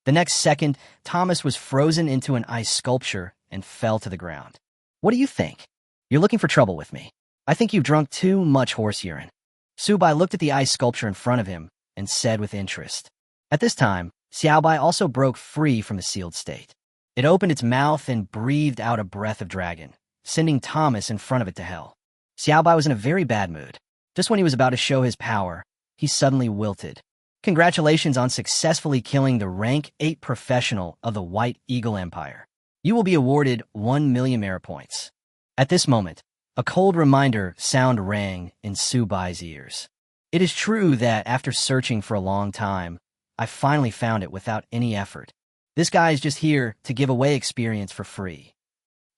Speaker 1: The next second, Thomas was frozen into an ice sculpture and fell to the ground. What do you think? You're looking for trouble with me. I think you've drunk too much horse urine. Subai looked at the ice sculpture in front of him and said with interest. At this time, Xiaobai also broke free from the sealed state. It opened its mouth and breathed out a breath of dragon, sending Thomas in front of it to hell. Xiaobai was in a very bad mood. Just when he was about to show his power, he suddenly wilted. Congratulations on successfully killing the rank 8 professional of the White Eagle Empire. You will be awarded 1 million merit points. At this moment, a cold reminder sound rang in Subai's ears. It is true that after searching for a long time, I finally found it without any effort. This guy is just here to give away experience for free.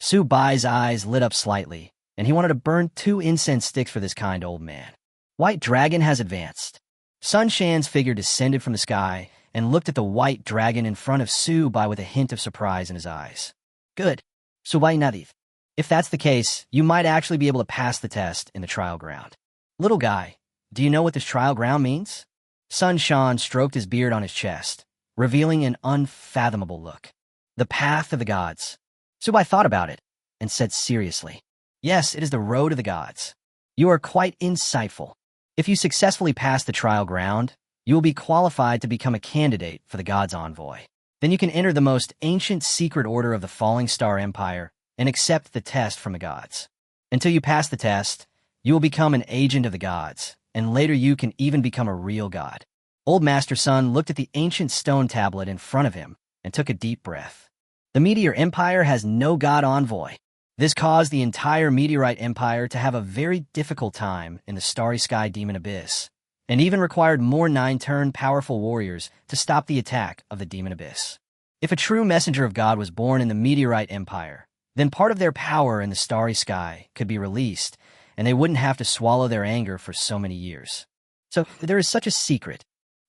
Speaker 1: Subai's eyes lit up slightly, and he wanted to burn 2 incense sticks for this kind old man. White Dragon has advanced. Sun Shan's figure descended from the sky and looked at the white dragon in front of Subai with a hint of surprise in his eyes. Good. Subai Nadith. If that's the case, you might actually be able to pass the test in the trial ground. Little guy, do you know what this trial ground means? Sun Shan stroked his beard on his chest, revealing an unfathomable look. The path of the gods. Subai thought about it and said seriously, yes, it is the road of the gods. You are quite insightful. If you successfully pass the trial ground, you will be qualified to become a candidate for the God's Envoy. Then you can enter the most ancient secret order of the Falling Star Empire and accept the test from the gods. Until you pass the test, you will become an agent of the gods, and later you can even become a real god. Old Master Sun looked at the ancient stone tablet in front of him and took a deep breath. The Meteor Empire has no God Envoy. This caused the entire Meteorite Empire to have a very difficult time in the Starry Sky Demon Abyss, and even required more 9-turn powerful warriors to stop the attack of the Demon Abyss. If a true messenger of God was born in the Meteorite Empire, then part of their power in the Starry Sky could be released, and they wouldn't have to swallow their anger for so many years. So there is such a secret.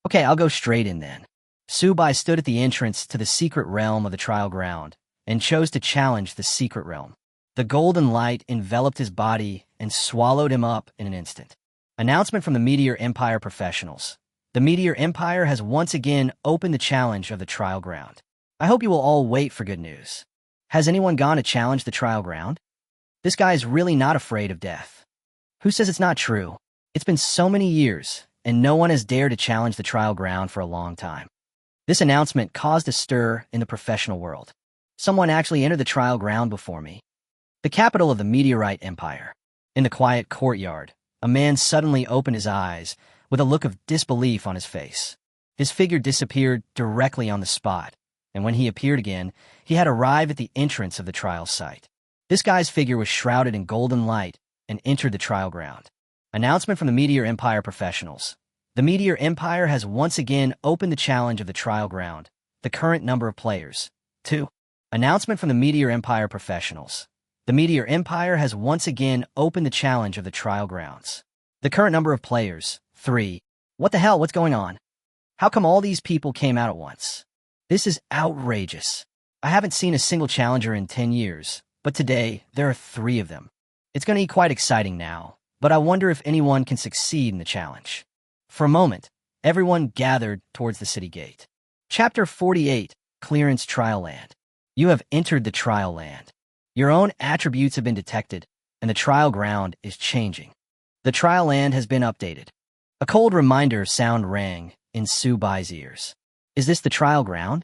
Speaker 1: Okay, I'll go straight in then. Subai stood at the entrance to the secret realm of the trial ground and chose to challenge the secret realm. The golden light enveloped his body and swallowed him up in an instant. Announcement from the Meteor Empire professionals. The Meteor Empire has once again opened the challenge of the trial ground. I hope you will all wait for good news. Has anyone gone to challenge the trial ground? This guy is really not afraid of death. Who says it's not true? It's been so many years, and no one has dared to challenge the trial ground for a long time. This announcement caused a stir in the professional world. Someone actually entered the trial ground before me. The capital of the Meteorite Empire. In the quiet courtyard, a man suddenly opened his eyes with a look of disbelief on his face. His figure disappeared directly on the spot, and when he appeared again, he had arrived at the entrance of the trial site. This guy's figure was shrouded in golden light and entered the trial ground. Announcement from the Meteor Empire professionals. The Meteor Empire has once again opened the challenge of the trial ground. The current number of players, 2. Announcement from the Meteor Empire professionals. The Meteor Empire has once again opened the challenge of the trial grounds. The current number of players, 3. What the hell? What's going on? How come all these people came out at once? This is outrageous. I haven't seen a single challenger in 10 years, but today there are 3 of them. It's going to be quite exciting now, but I wonder if anyone can succeed in the challenge. For a moment, everyone gathered towards the city gate. Chapter 48, Clearance Trial Land. You have entered the trial land. Your own attributes have been detected, and the trial ground is changing. The trial land has been updated. A cold reminder sound rang in Subai's ears. Is this the trial ground?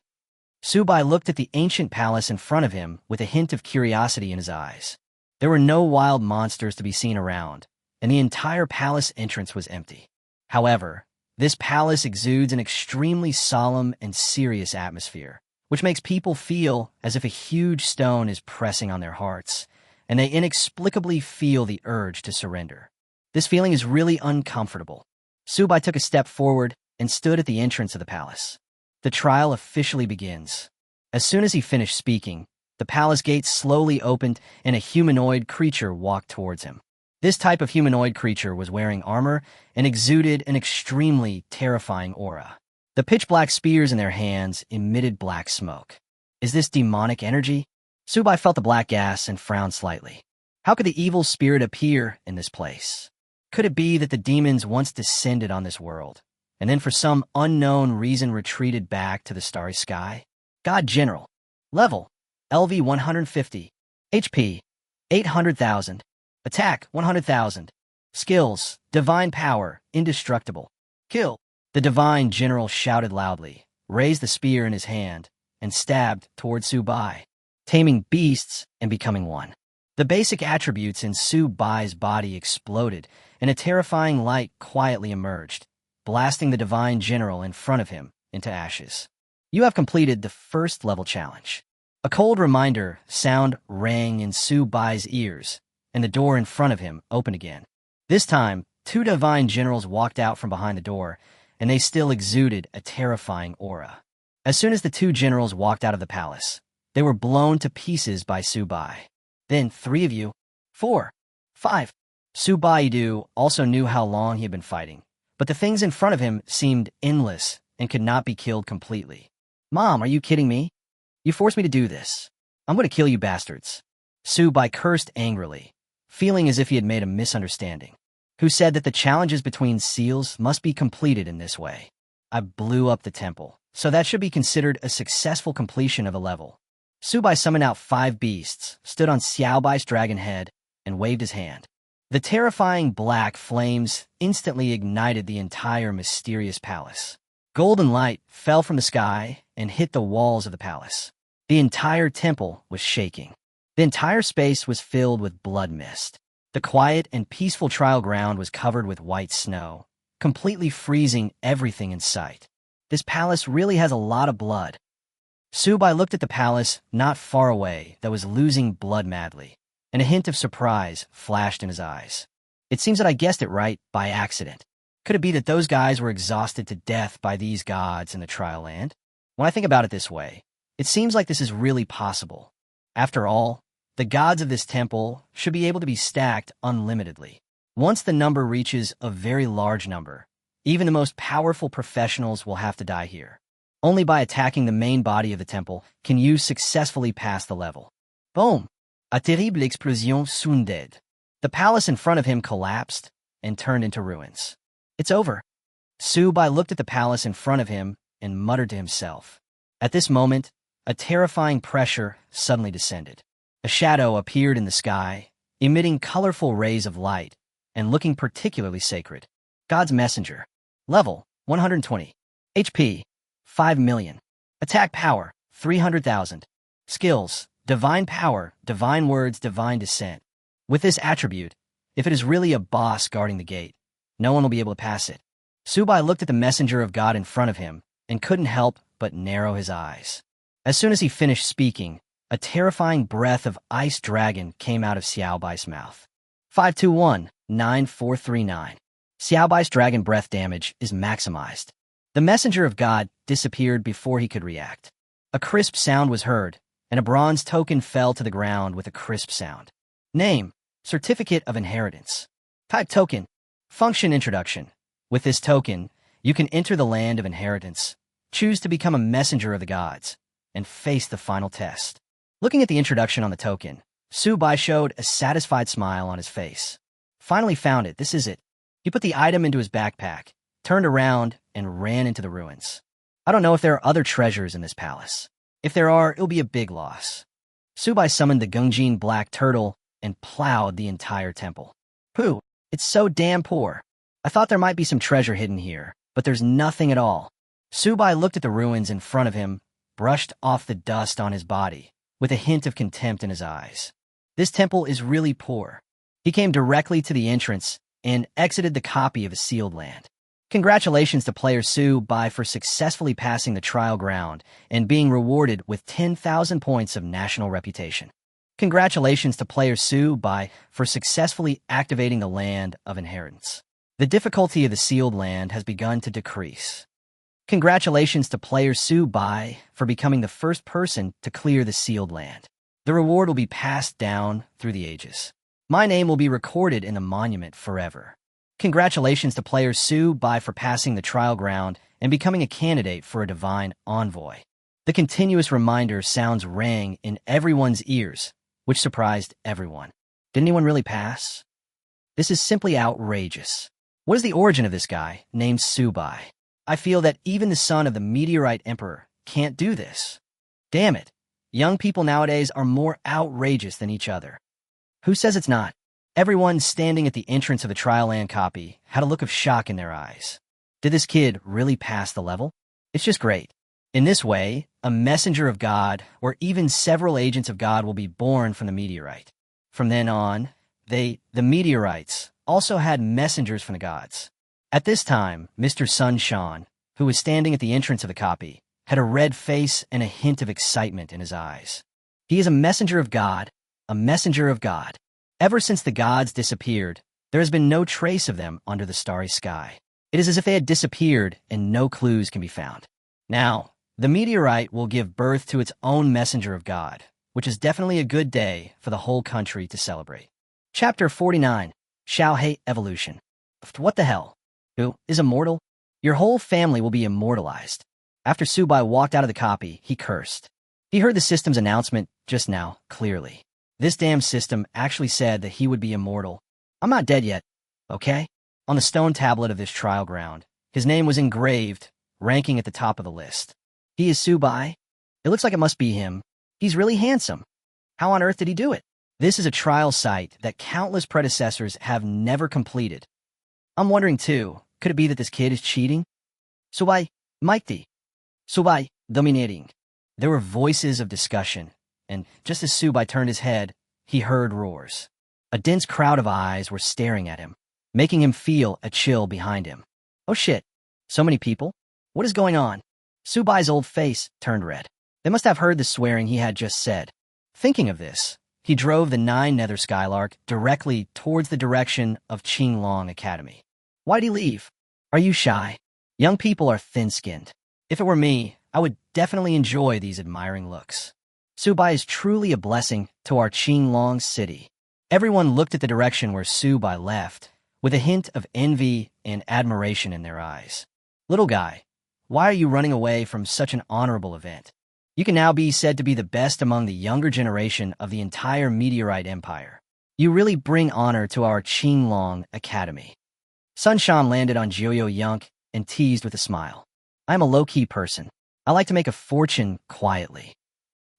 Speaker 1: Subai looked at the ancient palace in front of him with a hint of curiosity in his eyes. There were no wild monsters to be seen around, and the entire palace entrance was empty. However, this palace exudes an extremely solemn and serious atmosphere, which makes people feel as if a huge stone is pressing on their hearts, and they inexplicably feel the urge to surrender. This feeling is really uncomfortable. Subai took a step forward and stood at the entrance of the palace. The trial officially begins. As soon as he finished speaking, the palace gates slowly opened and a humanoid creature walked towards him. This type of humanoid creature was wearing armor and exuded an extremely terrifying aura. The pitch-black spears in their hands emitted black smoke. Is this demonic energy? Subai felt the black gas and frowned slightly. How could the evil spirit appear in this place? Could it be that the demons once descended on this world, and then for some unknown reason retreated back to the starry sky? God General. Level: LV 150. HP: 800,000. Attack: 100,000. Skills: Divine Power, Indestructible. Kill. The Divine General shouted loudly, raised the spear in his hand, and stabbed toward Subai, taming beasts and becoming one. The basic attributes in Subai's body exploded, and a terrifying light quietly emerged, blasting the Divine General in front of him into ashes. You have completed the first level challenge. A cold reminder sound rang in Subai's ears, and the door in front of him opened again. This time, 2 Divine Generals walked out from behind the door, and they still exuded a terrifying aura. As soon as the 2 generals walked out of the palace, they were blown to pieces by Subai. Then 3 of you, 4, 5. Subaidu also knew how long he had been fighting, but the things in front of him seemed endless and could not be killed completely. Mom, are you kidding me? You forced me to do this. I'm going to kill you bastards. Subai cursed angrily, feeling as if he had made a misunderstanding. Who said that the challenges between seals must be completed in this way? I blew up the temple, so that should be considered a successful completion of a level. Subai summoned out 5 beasts, stood on Xiaobai's dragon head, and waved his hand. The terrifying black flames instantly ignited the entire mysterious palace. Golden light fell from the sky and hit the walls of the palace. The entire temple was shaking. The entire space was filled with blood mist. The quiet and peaceful trial ground was covered with white snow, completely freezing everything in sight. This palace really has a lot of blood. Subai looked at the palace not far away that was losing blood madly, and a hint of surprise flashed in his eyes. It seems that I guessed it right by accident. Could it be that those guys were exhausted to death by these gods in the trial land? When I think about it this way, it seems like this is really possible. After all, the gods of this temple should be able to be stacked unlimitedly. Once the number reaches a very large number, Even the most powerful professionals will have to die here. Only by attacking the main body of the temple can you successfully pass the level. Boom! A terrible explosion sounded. The palace in front of him collapsed and turned into ruins. It's over. Subai looked at the palace in front of him and muttered to himself. At this moment, a terrifying pressure suddenly descended. A shadow appeared in the sky, emitting colorful rays of light and looking particularly sacred. God's messenger. Level 120. HP 5 million. Attack power 300,000. Skills: divine power, divine words, divine descent. With this attribute, if it is really a boss guarding the gate, no one will be able to pass it. Subai looked at the messenger of God in front of him and couldn't help but narrow his eyes. As soon as he finished speaking, a terrifying breath of ice dragon came out of Xiaobai's mouth. 521-9439. Xiaobai's dragon breath damage is maximized. The messenger of God disappeared before he could react. A crisp sound was heard, and a bronze token fell to the ground with a crisp sound. Name: Certificate of Inheritance. Type: Token. Function: Introduction. With this token, you can enter the land of inheritance, choose to become a messenger of the gods, and face the final test. Looking at the introduction on the token, Subai showed a satisfied smile on his face. Finally found it, this is it. He put the item into his backpack, turned around, and ran into the ruins. I don't know if there are other treasures in this palace. If there are, it'll be a big loss. Subai summoned the Gungjin black turtle and plowed the entire temple. Pooh, it's so damn poor. I thought there might be some treasure hidden here, but there's nothing at all. Subai looked at the ruins in front of him, brushed off the dust on his body, with a hint of contempt in his eyes. This temple is really poor. He came directly to the entrance and exited the copy of a sealed land. Congratulations to player Subai for successfully passing the trial ground and being rewarded with 10,000 points of national reputation. Congratulations to player Subai for successfully activating the land of inheritance. The difficulty of the sealed land has begun to decrease. Congratulations to player Subai for becoming the first person to clear the sealed land. The reward will be passed down through the ages. My name will be recorded in the monument forever. Congratulations to player Subai for passing the trial ground and becoming a candidate for a divine envoy. The continuous reminder sounds rang in everyone's ears, which surprised everyone. Did anyone really pass? This is simply outrageous. What is the origin of this guy named Subai? I feel that even the son of the meteorite emperor can't do this. Damn it. Young people nowadays are more outrageous than each other. Who says it's not? Everyone standing at the entrance of the trial land copy had a look of shock in their eyes. Did this kid really pass the level? It's just great. In this way, a messenger of God or even several agents of God will be born from the meteorite. From then on, the meteorites, also had messengers from the gods. At this time, Mr. Sunshine, who was standing at the entrance of the copy, had a red face and a hint of excitement in his eyes. He is a messenger of God, a messenger of God. Ever since the gods disappeared, there has been no trace of them under the starry sky. It is as if they had disappeared and no clues can be found. Now, the meteorite will give birth to its own messenger of God, which is definitely a good day for the whole country to celebrate. Chapter 49. Xiaohei Evolution. What the hell? Who is immortal? Your whole family will be immortalized. After Subai walked out of the copy, he cursed. He heard the system's announcement just now, clearly. This damn system actually said that he would be immortal. I'm not dead yet, okay? On the stone tablet of this trial ground, his name was engraved, ranking at the top of the list. He is Subai. It looks like it must be him. He's really handsome. How on earth did he do it? This is a trial site that countless predecessors have never completed. I'm wondering too, could it be that this kid is cheating? Subai, mighty. Subai, dominating. There were voices of discussion, and just as Subai turned his head, he heard roars. A dense crowd of eyes were staring at him, making him feel a chill behind him. Oh shit, so many people? What is going on? Subai's old face turned red. They must have heard the swearing he had just said. Thinking of this, he drove the 9 Nether Skylark directly towards the direction of Qinglong Academy. Why'd he leave? Are you shy? Young people are thin-skinned. If it were me, I would definitely enjoy these admiring looks. Subai is truly a blessing to our Qinglong city. Everyone looked at the direction where Subai left, with a hint of envy and admiration in their eyes. Little guy, why are you running away from such an honorable event? You can now be said to be the best among the younger generation of the entire meteorite empire. You really bring honor to our Qinglong Academy. Sunshan landed on Jiuyo Yunk and teased with a smile. I'm a low-key person. I like to make a fortune quietly.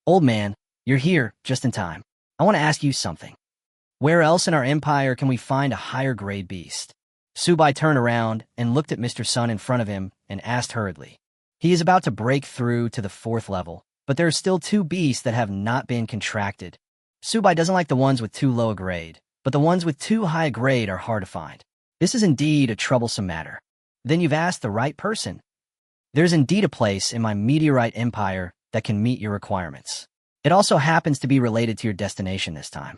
Speaker 1: Old man, you're here just in time. I want to ask you something. Where else in our empire can we find a higher-grade beast? Subai turned around and looked at Mr. Sun in front of him and asked hurriedly. He is about to break through to the 4th level, but there are still 2 beasts that have not been contracted. Subai doesn't like the ones with too low a grade, but the ones with too high a grade are hard to find. This is indeed a troublesome matter. Then you've asked the right person. There's indeed a place in my meteorite empire that can meet your requirements. It also happens to be related to your destination this time.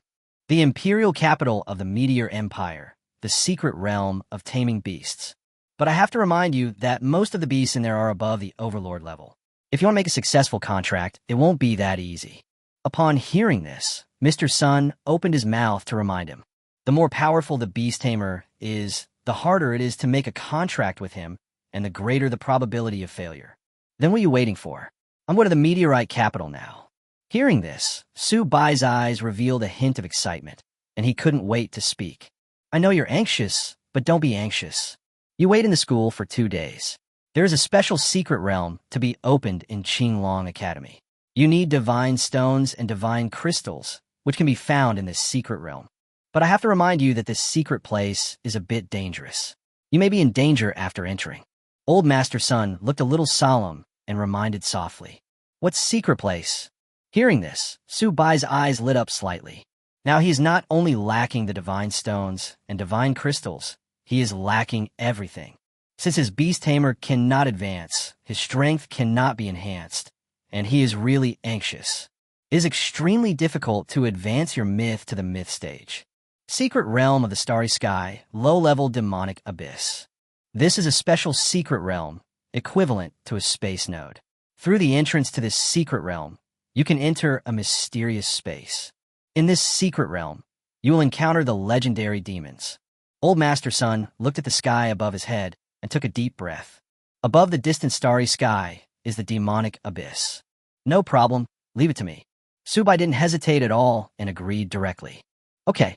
Speaker 1: The imperial capital of the Meteor Empire, the secret realm of taming beasts. But I have to remind you that most of the beasts in there are above the overlord level. If you want to make a successful contract, it won't be that easy. Upon hearing this, Mr. Sun opened his mouth to remind him. The more powerful the beast tamer is, the harder it is to make a contract with him, and the greater the probability of failure. Then what are you waiting for? I'm going to the meteorite capital now. Hearing this, Su Bai's eyes revealed a hint of excitement, and he couldn't wait to speak. I know you're anxious, but don't be anxious. You wait in the school for 2 days. There is a special secret realm to be opened in Qinglong Academy. You need divine stones and divine crystals, which can be found in this secret realm. But I have to remind you that this secret place is a bit dangerous. You may be in danger after entering. Old Master Sun looked a little solemn and reminded softly. What secret place? Hearing this, Su Bai's eyes lit up slightly. Now he is not only lacking the divine stones and divine crystals, he is lacking everything. Since his beast tamer cannot advance, his strength cannot be enhanced, and he is really anxious. It is extremely difficult to advance your myth to the myth stage. Secret realm of the starry sky, low-level demonic abyss. This is a special secret realm, equivalent to a space node. Through the entrance to this secret realm, you can enter a mysterious space. In this secret realm, you will encounter the legendary demons. Old Master Sun looked at the sky above his head and took a deep breath. Above the distant starry sky is the demonic abyss. No problem, leave it to me. Subai didn't hesitate at all and agreed directly. Okay,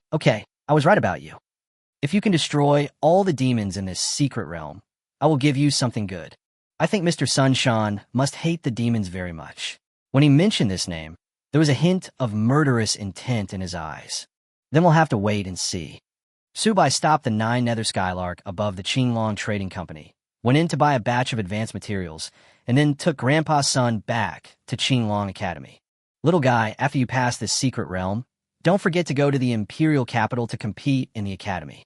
Speaker 1: I was right about you. If you can destroy all the demons in this secret realm, I will give you something good. I think Mr. Sunshan must hate the demons very much. When he mentioned this name, there was a hint of murderous intent in his eyes. Then we'll have to wait and see. Subai stopped the 9 nether skylark above the Qinglong Trading Company, went in to buy a batch of advanced materials, and then took Grandpa's son back to Qinglong Academy. Little guy, after you pass this secret realm, don't forget to go to the imperial capital to compete in the academy.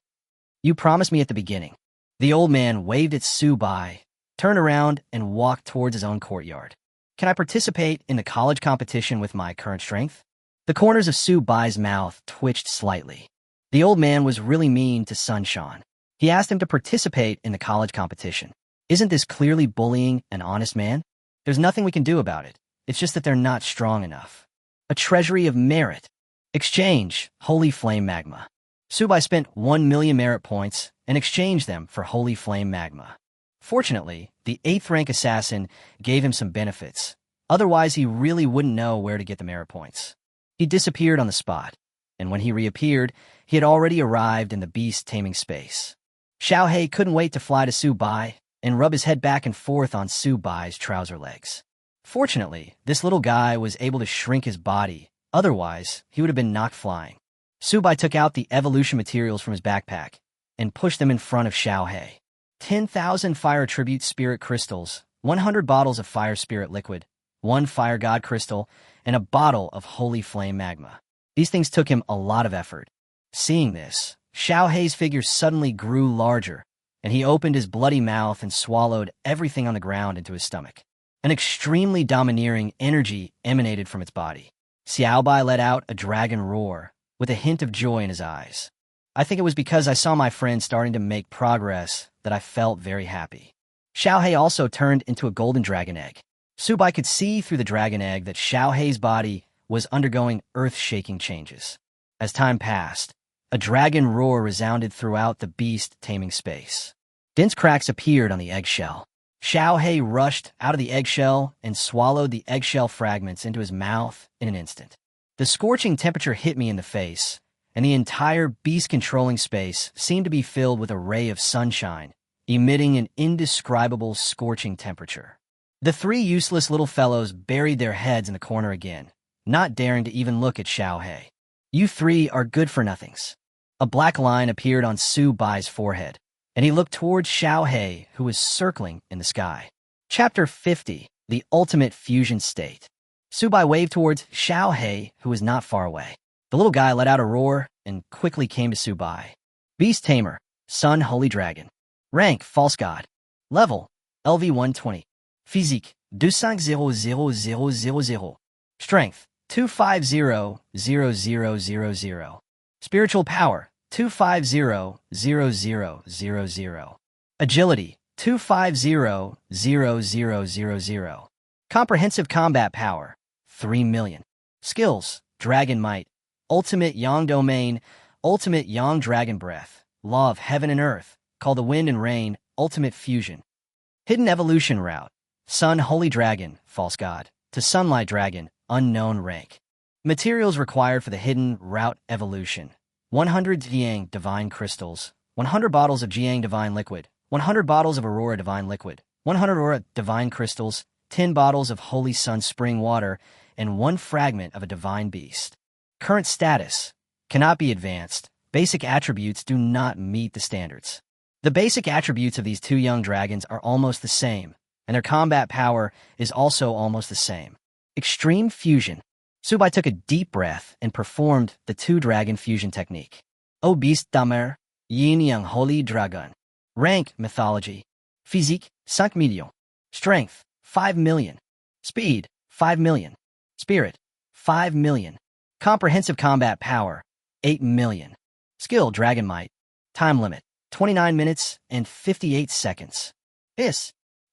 Speaker 1: You promised me at the beginning. The old man waved at Subai, turned around, and walked towards his own courtyard. Can I participate in the college competition with my current strength? The corners of Subai's mouth twitched slightly. The old man was really mean to Sunshan. He asked him to participate in the college competition. Isn't this clearly bullying an honest man? There's nothing we can do about it. It's just that they're not strong enough. A treasury of merit. Exchange, Holy Flame Magma. Subai spent 1 million merit points and exchanged them for Holy Flame Magma. Fortunately, the 8th rank assassin gave him some benefits. Otherwise, he really wouldn't know where to get the merit points. He disappeared on the spot, and when he reappeared, he had already arrived in the beast taming space. Xiaohei couldn't wait to fly to Subai and rub his head back and forth on Subai's trouser legs. Fortunately, this little guy was able to shrink his body. Otherwise, he would have been knocked flying. Subai took out the evolution materials from his backpack and pushed them in front of Xiaohei. 10,000 fire tribute spirit crystals, 100 bottles of fire spirit liquid, 1 fire god crystal, and a bottle of holy flame magma. These things took him a lot of effort. Seeing this, Xiaohei's figure suddenly grew larger, and he opened his bloody mouth and swallowed everything on the ground into his stomach. An extremely domineering energy emanated from its body. Xiaobai let out a dragon roar, with a hint of joy in his eyes. I think it was because I saw my friend starting to make progress that I felt very happy. Xiaohei also turned into a golden dragon egg. Subai could see through the dragon egg that Xiaohei's body was undergoing earth-shaking changes. As time passed, A dragon roar resounded throughout the beast taming space. Dense cracks appeared on the eggshell. Xiao He rushed out of the eggshell and swallowed the eggshell fragments into his mouth in an instant. The scorching temperature hit me in the face, and the entire beast-controlling space seemed to be filled with a ray of sunshine, emitting an indescribable scorching temperature. The three useless little fellows buried their heads in the corner again, not daring to even look at Xiao He. You three are good-for-nothings. A black line appeared on Su Bai's forehead, and he looked towards Xiao He, who was circling in the sky. Chapter 50, The Ultimate Fusion State. Su Bai waved towards Xiao He, who was not far away. The little guy let out a roar and quickly came to Su Bai. Beast Tamer, Sun Holy Dragon. Rank, False God. Level, LV 120. Physique, 2500000. Strength, 2500000. Spiritual power, 2500000. Agility, 2500000. Comprehensive combat power, 3 million. Skills, Dragon Might, Ultimate Yang Domain, Ultimate Yang Dragon Breath, Law of Heaven and Earth, Call the Wind and Rain, Ultimate Fusion. Hidden Evolution Route, Sun Holy Dragon, False God, to Sunlight Dragon, Unknown Rank. Materials required for the Hidden Route Evolution: 100 Jiang Divine Crystals, 100 bottles of Jiang Divine Liquid, 100 bottles of Aurora Divine Liquid, 100 Aurora Divine Crystals, 10 bottles of Holy Sun Spring Water, and 1 fragment of a Divine Beast. Current status: cannot be advanced. Basic attributes do not meet the standards. The basic attributes of these two young dragons are almost the same, and their combat power is also almost the same. Extreme Fusion. Su Bai took a deep breath and performed the two-dragon fusion technique. O Beast Tamer, Yin Yang Holy Dragon. Rank, Mythology. Physique, 5 millions. Strength, 5 million. Speed, 5 million. Spirit, 5 million. Comprehensive combat power, 8 million. Skill, Dragon Might. Time limit, 29 minutes and 58 seconds.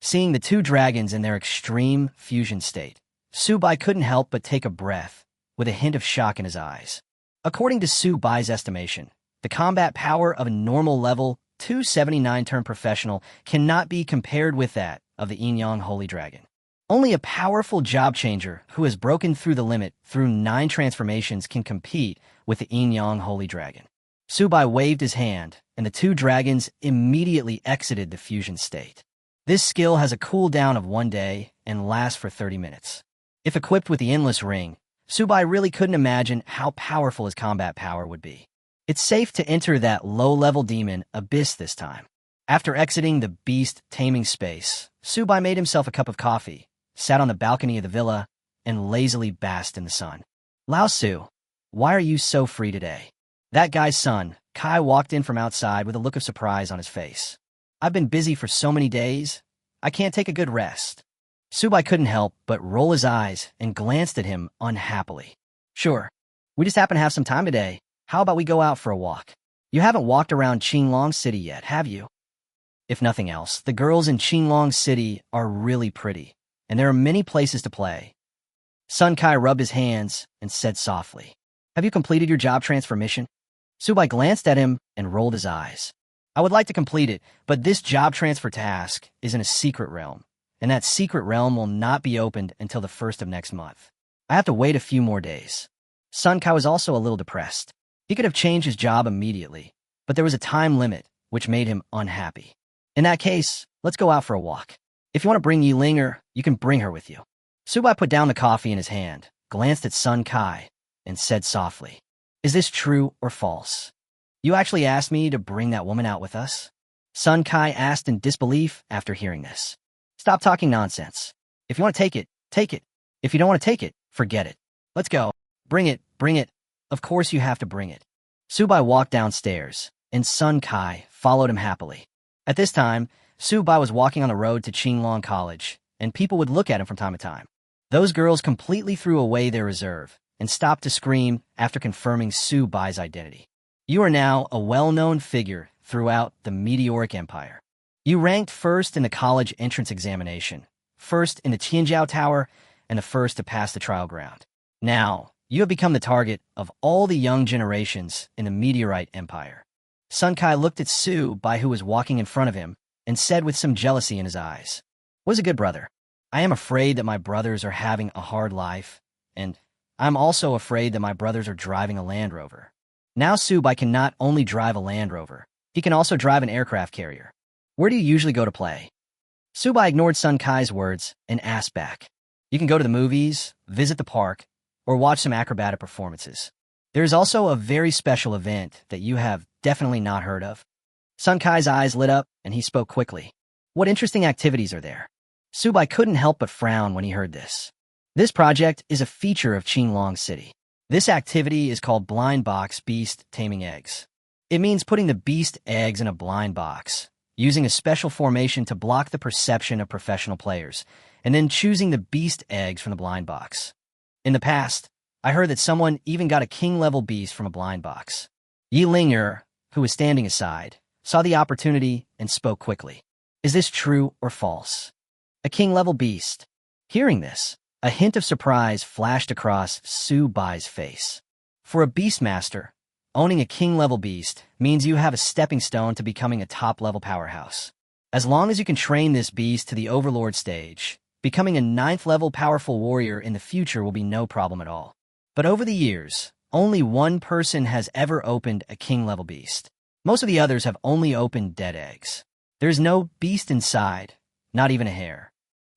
Speaker 1: Seeing the two dragons in their extreme fusion state, Su Bai couldn't help but take a breath, with a hint of shock in his eyes. According to Su Bai's estimation, the combat power of a normal level 279-turn professional cannot be compared with that of the Yin Yang Holy Dragon. Only a powerful job changer who has broken through the limit through 9 transformations can compete with the Yin Yang Holy Dragon. Su Bai waved his hand, and the two dragons immediately exited the fusion state. This skill has a cooldown of 1 day and lasts for 30 minutes. If equipped with the Endless Ring, Su Bai really couldn't imagine how powerful his combat power would be. It's safe to enter that low-level demon abyss this time. After exiting the beast taming space, Su Bai made himself a cup of coffee, sat on the balcony of the villa, and lazily basked in the sun. Lao Su, why are you so free today? That guy's son, Kai, walked in from outside with a look of surprise on his face. I've been busy for so many days, I can't take a good rest. Su Bai couldn't help but roll his eyes and glanced at him unhappily. Sure, we just happen to have some time today. How about we go out for a walk? You haven't walked around Qinglong City yet, have you? If nothing else, the girls in Qinglong City are really pretty, and there are many places to play. Sun Kai rubbed his hands and said softly, have you completed your job transfer mission? Su Bai glanced at him and rolled his eyes. I would like to complete it, but this job transfer task is in a secret realm, and that secret realm will not be opened until the 1st of next month. I have to wait a few more days. Sun Kai was also a little depressed. He could have changed his job immediately, but there was a time limit, which made him unhappy. In that case, let's go out for a walk. If you want to bring Yilinger, you can bring her with you. Su Bai put down the coffee in his hand, glanced at Sun Kai, and said softly, is this true or false? You actually asked me to bring that woman out with us? Sun Kai asked in disbelief after hearing this. Stop talking nonsense. If you want to take it, take it. If you don't want to take it, forget it. Let's go. Bring it, bring it. Of course you have to bring it. Su Bai walked downstairs, and Sun Kai followed him happily. At this time, Su Bai was walking on the road to Qinglong College, and people would look at him from time to time. Those girls completely threw away their reserve and stopped to scream after confirming Su Bai's identity. You are now a well-known figure throughout the Meteoric Empire. You ranked first in the college entrance examination, first in the Tianjiao Tower, and the first to pass the trial ground. Now, You have become the target of all the young generations in the Meteorite Empire. Sun Kai looked at Su Bai, who was walking in front of him, and said with some jealousy in his eyes, "Was a good brother. I am afraid that my brothers are having a hard life, and I'm also afraid that my brothers are driving a Land Rover." Now Su Bai can not only drive a Land Rover, he can also drive an aircraft carrier. "Where do you usually go to play?" Su Bai ignored Sun Kai's words and asked back. "You can go to the movies, visit the park, or watch some acrobatic performances. There's also a very special event that you have definitely not heard of." Sun Kai's eyes lit up, and he spoke quickly. "What interesting activities are there?" Su Bai couldn't help but frown when he heard this. This project is a feature of Qinglong City. This activity is called blind box beast taming eggs. It means putting the beast eggs in a blind box, using a special formation to block the perception of professional players, and then choosing the beast eggs from the blind box. In the past, I heard that someone even got a king-level beast from a blind box. Yi Ling'er, who was standing aside, saw the opportunity and spoke quickly. "Is this true or false?" "A king-level beast." Hearing this, a hint of surprise flashed across Su Bai's face. For a beastmaster, owning a king-level beast means you have a stepping stone to becoming a top-level powerhouse. As long as you can train this beast to the overlord stage, becoming a 9th-level powerful warrior in the future will be no problem at all. But over the years, only one person has ever opened a king-level beast. Most of the others have only opened dead eggs. There's no beast inside, not even a hair.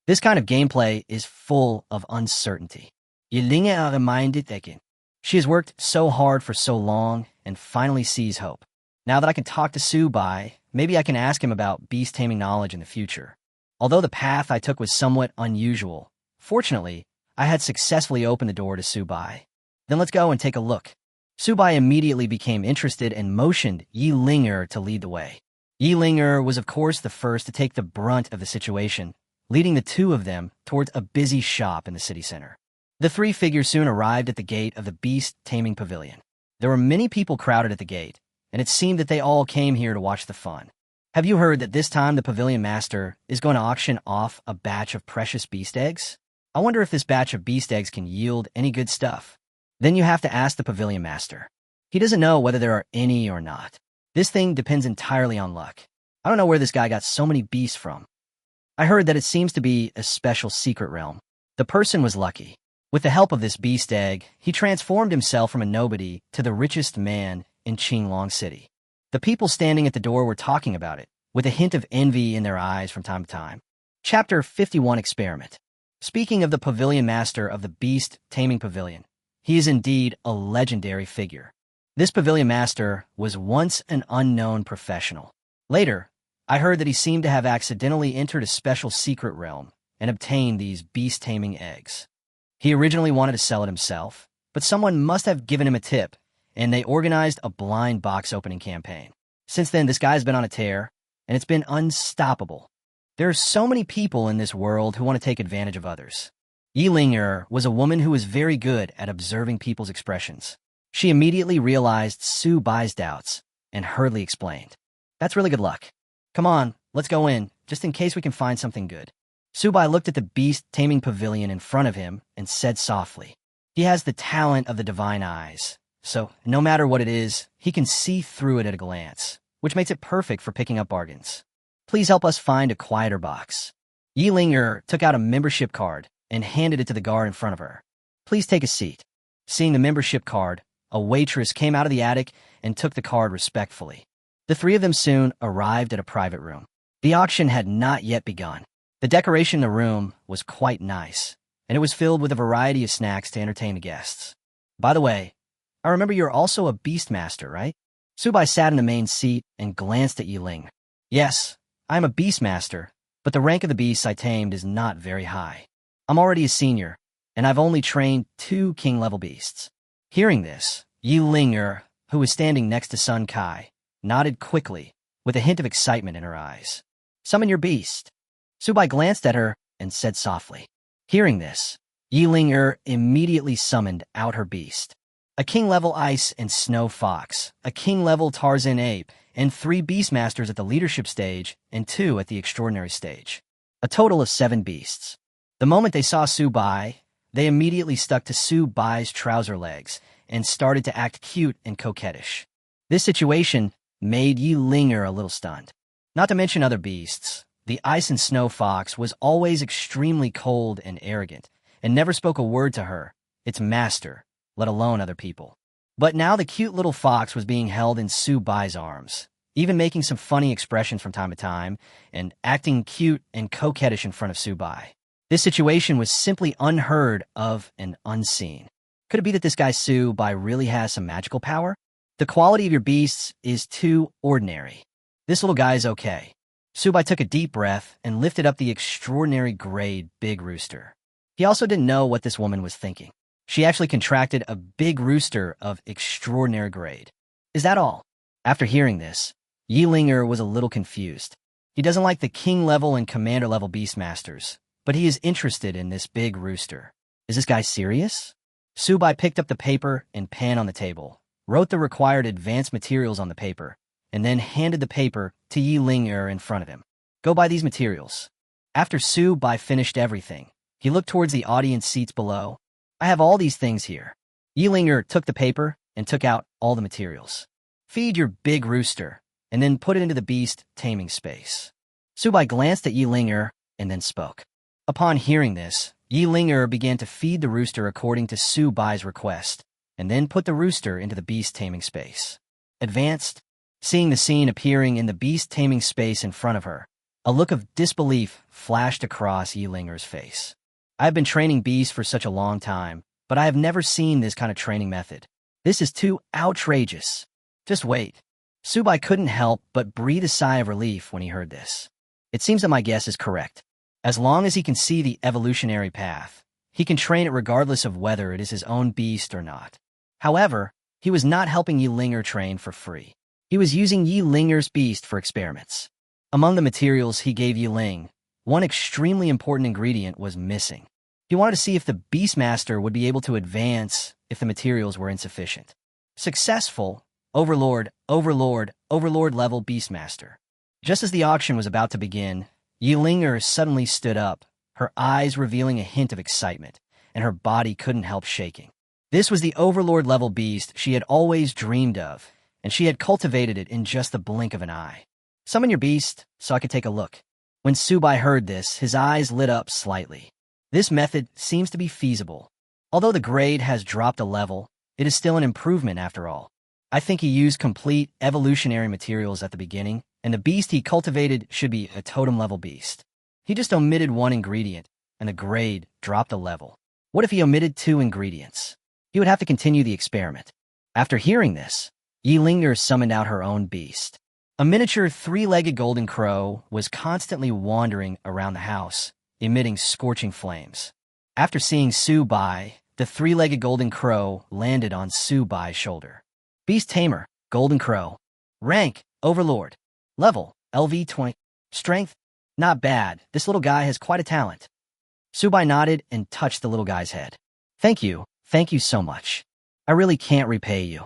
Speaker 1: This kind of gameplay is full of uncertainty. Yilinga reminded Tekken. She has worked so hard for so long and finally sees hope. Now that I can talk to Su Bai, maybe I can ask him about beast taming knowledge in the future. Although the path I took was somewhat unusual, fortunately, I had successfully opened the door to Su Bai. "Then let's go and take a look." Su Bai immediately became interested and motioned Yi Ling'er to lead the way. Yi Ling'er was of course the first to take the brunt of the situation, leading the two of them towards a busy shop in the city center. The three figures soon arrived at the gate of the beast taming pavilion. There were many people crowded at the gate, and it seemed that they all came here to watch the fun. "Have you heard that this time the pavilion master is going to auction off a batch of precious beast eggs? I wonder if this batch of beast eggs can yield any good stuff." Then you have to ask the pavilion master. He doesn't know whether there are any or not. This thing depends entirely on luck. I don't know where this guy got so many beasts from. I heard that it seems to be a special secret realm. The person was lucky. With the help of this beast egg, he transformed himself from a nobody to the richest man in Qinglong City. The people standing at the door were talking about it, with a hint of envy in their eyes from time to time. Chapter 51 Experiment. Speaking of the pavilion master of the beast taming pavilion, he is indeed a legendary figure. This pavilion master was once an unknown professional. Later, I heard that he seemed to have accidentally entered a special secret realm and obtained these beast taming eggs. He originally wanted to sell it himself, but someone must have given him a tip, and they organized a blind box opening campaign. Since then, this guy's been on a tear, and it's been unstoppable. There are so many people in this world who want to take advantage of others. Yi Ling'er was a woman who was very good at observing people's expressions. She immediately realized Su Bai's doubts and hurriedly explained, "That's really good luck. Come on, let's go in, just in case we can find something good." Su Bai looked at the beast taming pavilion in front of him and said softly, "He has the talent of the divine eyes, so no matter what it is, he can see through it at a glance, which makes it perfect for picking up bargains. Please help us find a quieter box." Yi Ling'er took out a membership card and handed it to the guard in front of her. "Please take a seat." Seeing the membership card, a waitress came out of the attic and took the card respectfully. The three of them soon arrived at a private room. The auction had not yet begun. The decoration in the room was quite nice, and it was filled with a variety of snacks to entertain the guests. "By the way, I remember you're also a beastmaster, right?" Su Bai sat in the main seat and glanced at Yi Ling. "Yes, I'm a beastmaster, but the rank of the beasts I tamed is not very high. I'm already a senior, and I've only trained 2 king-level beasts." Hearing this, Yi Ling'er, who was standing next to Sun Kai, nodded quickly, with a hint of excitement in her eyes. "Summon your beast." Su Bai glanced at her and said softly. Hearing this, Yi Ling'er immediately summoned out her beast. A king-level ice and snow fox, a king-level Tarzan ape, and 3 beastmasters at the leadership stage and 2 at the extraordinary stage. A total of 7 beasts. The moment they saw Su Bai, They immediately stuck to Su-bai's trouser legs and started to act cute and coquettish. This situation made Yi Linger a little stunned. Not to mention other beasts, the ice and snow fox was always extremely cold and arrogant, and never spoke a word to her, its master, let alone other people. But now the cute little fox was being held in Su-bai's arms, even making some funny expressions from time to time, and acting cute and coquettish in front of Su-bai. This situation was simply unheard of and unseen. Could it be that this guy Su-bai really has some magical power? The quality of your beasts is too ordinary. This little guy is okay. Su-bai took a deep breath and lifted up the extraordinary grade big rooster. He also didn't know what this woman was thinking. She actually contracted a big rooster of extraordinary grade. Is that all? After hearing this, Yi Linger was a little confused. He doesn't like the king level and commander level beastmasters, but he is interested in this big rooster. Is this guy serious? Su-bai picked up the paper and pen on the table, wrote the required advanced materials on the paper, and then handed the paper to Yi Linger in front of him. Go buy these materials. After Su-bai finished everything, he looked towards the audience seats below. I have all these things here. Yi Linger took the paper and took out all the materials. Feed your big rooster, and then put it into the beast taming space. Su-bai glanced at Yi Linger and then spoke. Upon hearing this, Yi Linger began to feed the rooster according to Su-bai's request, and then put the rooster into the beast taming space. Advanced, seeing the scene appearing in the beast taming space in front of her, a look of disbelief flashed across Yi Linger's face. I have been training beasts for such a long time, but I have never seen this kind of training method. This is too outrageous. Just wait. Su-bai couldn't help but breathe a sigh of relief when he heard this. It seems that my guess is correct. As long as he can see the evolutionary path, he can train it regardless of whether it is his own beast or not. However, he was not helping Yi Linger train for free. He was using Yi Linger's beast for experiments. Among the materials he gave Yi Ling, one extremely important ingredient was missing. He wanted to see if the Beastmaster would be able to advance if the materials were insufficient. Successful, Overlord level Beastmaster. Just as the auction was about to begin, Yi Linger suddenly stood up, her eyes revealing a hint of excitement, and her body couldn't help shaking. This was the Overlord level beast she had always dreamed of, and she had cultivated it in just the blink of an eye. Summon your beast so I could take a look. When Su-bai heard this, his eyes lit up slightly. This method seems to be feasible. Although the grade has dropped a level, it is still an improvement after all. I think he used complete evolutionary materials at the beginning, and the beast he cultivated should be a totem-level beast. He just omitted one ingredient, and the grade dropped a level. What if he omitted 2 ingredients? He would have to continue the experiment. After hearing this, Yi Linger summoned out her own beast. A miniature 3-legged golden crow was constantly wandering around the house, emitting scorching flames. After seeing Su-bai, the 3-legged golden crow landed on Su-bai's shoulder. Beast Tamer, Golden Crow. Rank, Overlord. Level, LV20. Strength, not bad. This little guy has quite a talent. Su-bai nodded and touched the little guy's head. Thank you so much. I really can't repay you.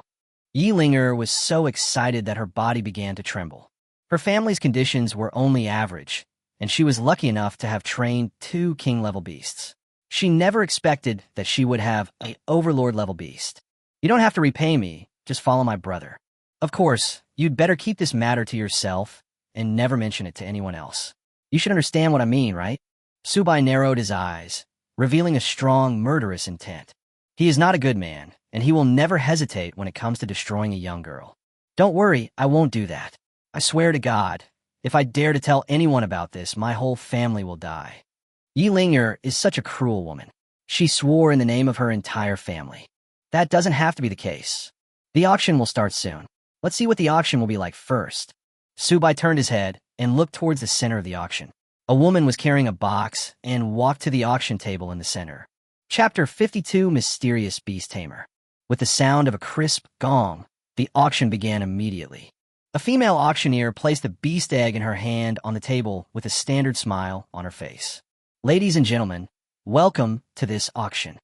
Speaker 1: Yi Linger was so excited that her body began to tremble. Her family's conditions were only average, and she was lucky enough to have trained 2 king-level beasts. She never expected that she would have an Overlord-level beast. You don't have to repay me, just follow my brother. Of course, you'd better keep this matter to yourself and never mention it to anyone else. You should understand what I mean, right? Su-bai narrowed his eyes, revealing a strong, murderous intent. He is not a good man, and he will never hesitate when it comes to destroying a young girl. Don't worry, I won't do that. I swear to God, if I dare to tell anyone about this, my whole family will die. Yi Linger is such a cruel woman. She swore in the name of her entire family. That doesn't have to be the case. The auction will start soon. Let's see what the auction will be like first. Su-bai turned his head and looked towards the center of the auction. A woman was carrying a box and walked to the auction table in the center. Chapter 52, Mysterious Beast Tamer. With the sound of a crisp gong, the auction began immediately. A female auctioneer placed a beast egg in her hand on the table with a standard smile on her face. Ladies and gentlemen, welcome to this auction.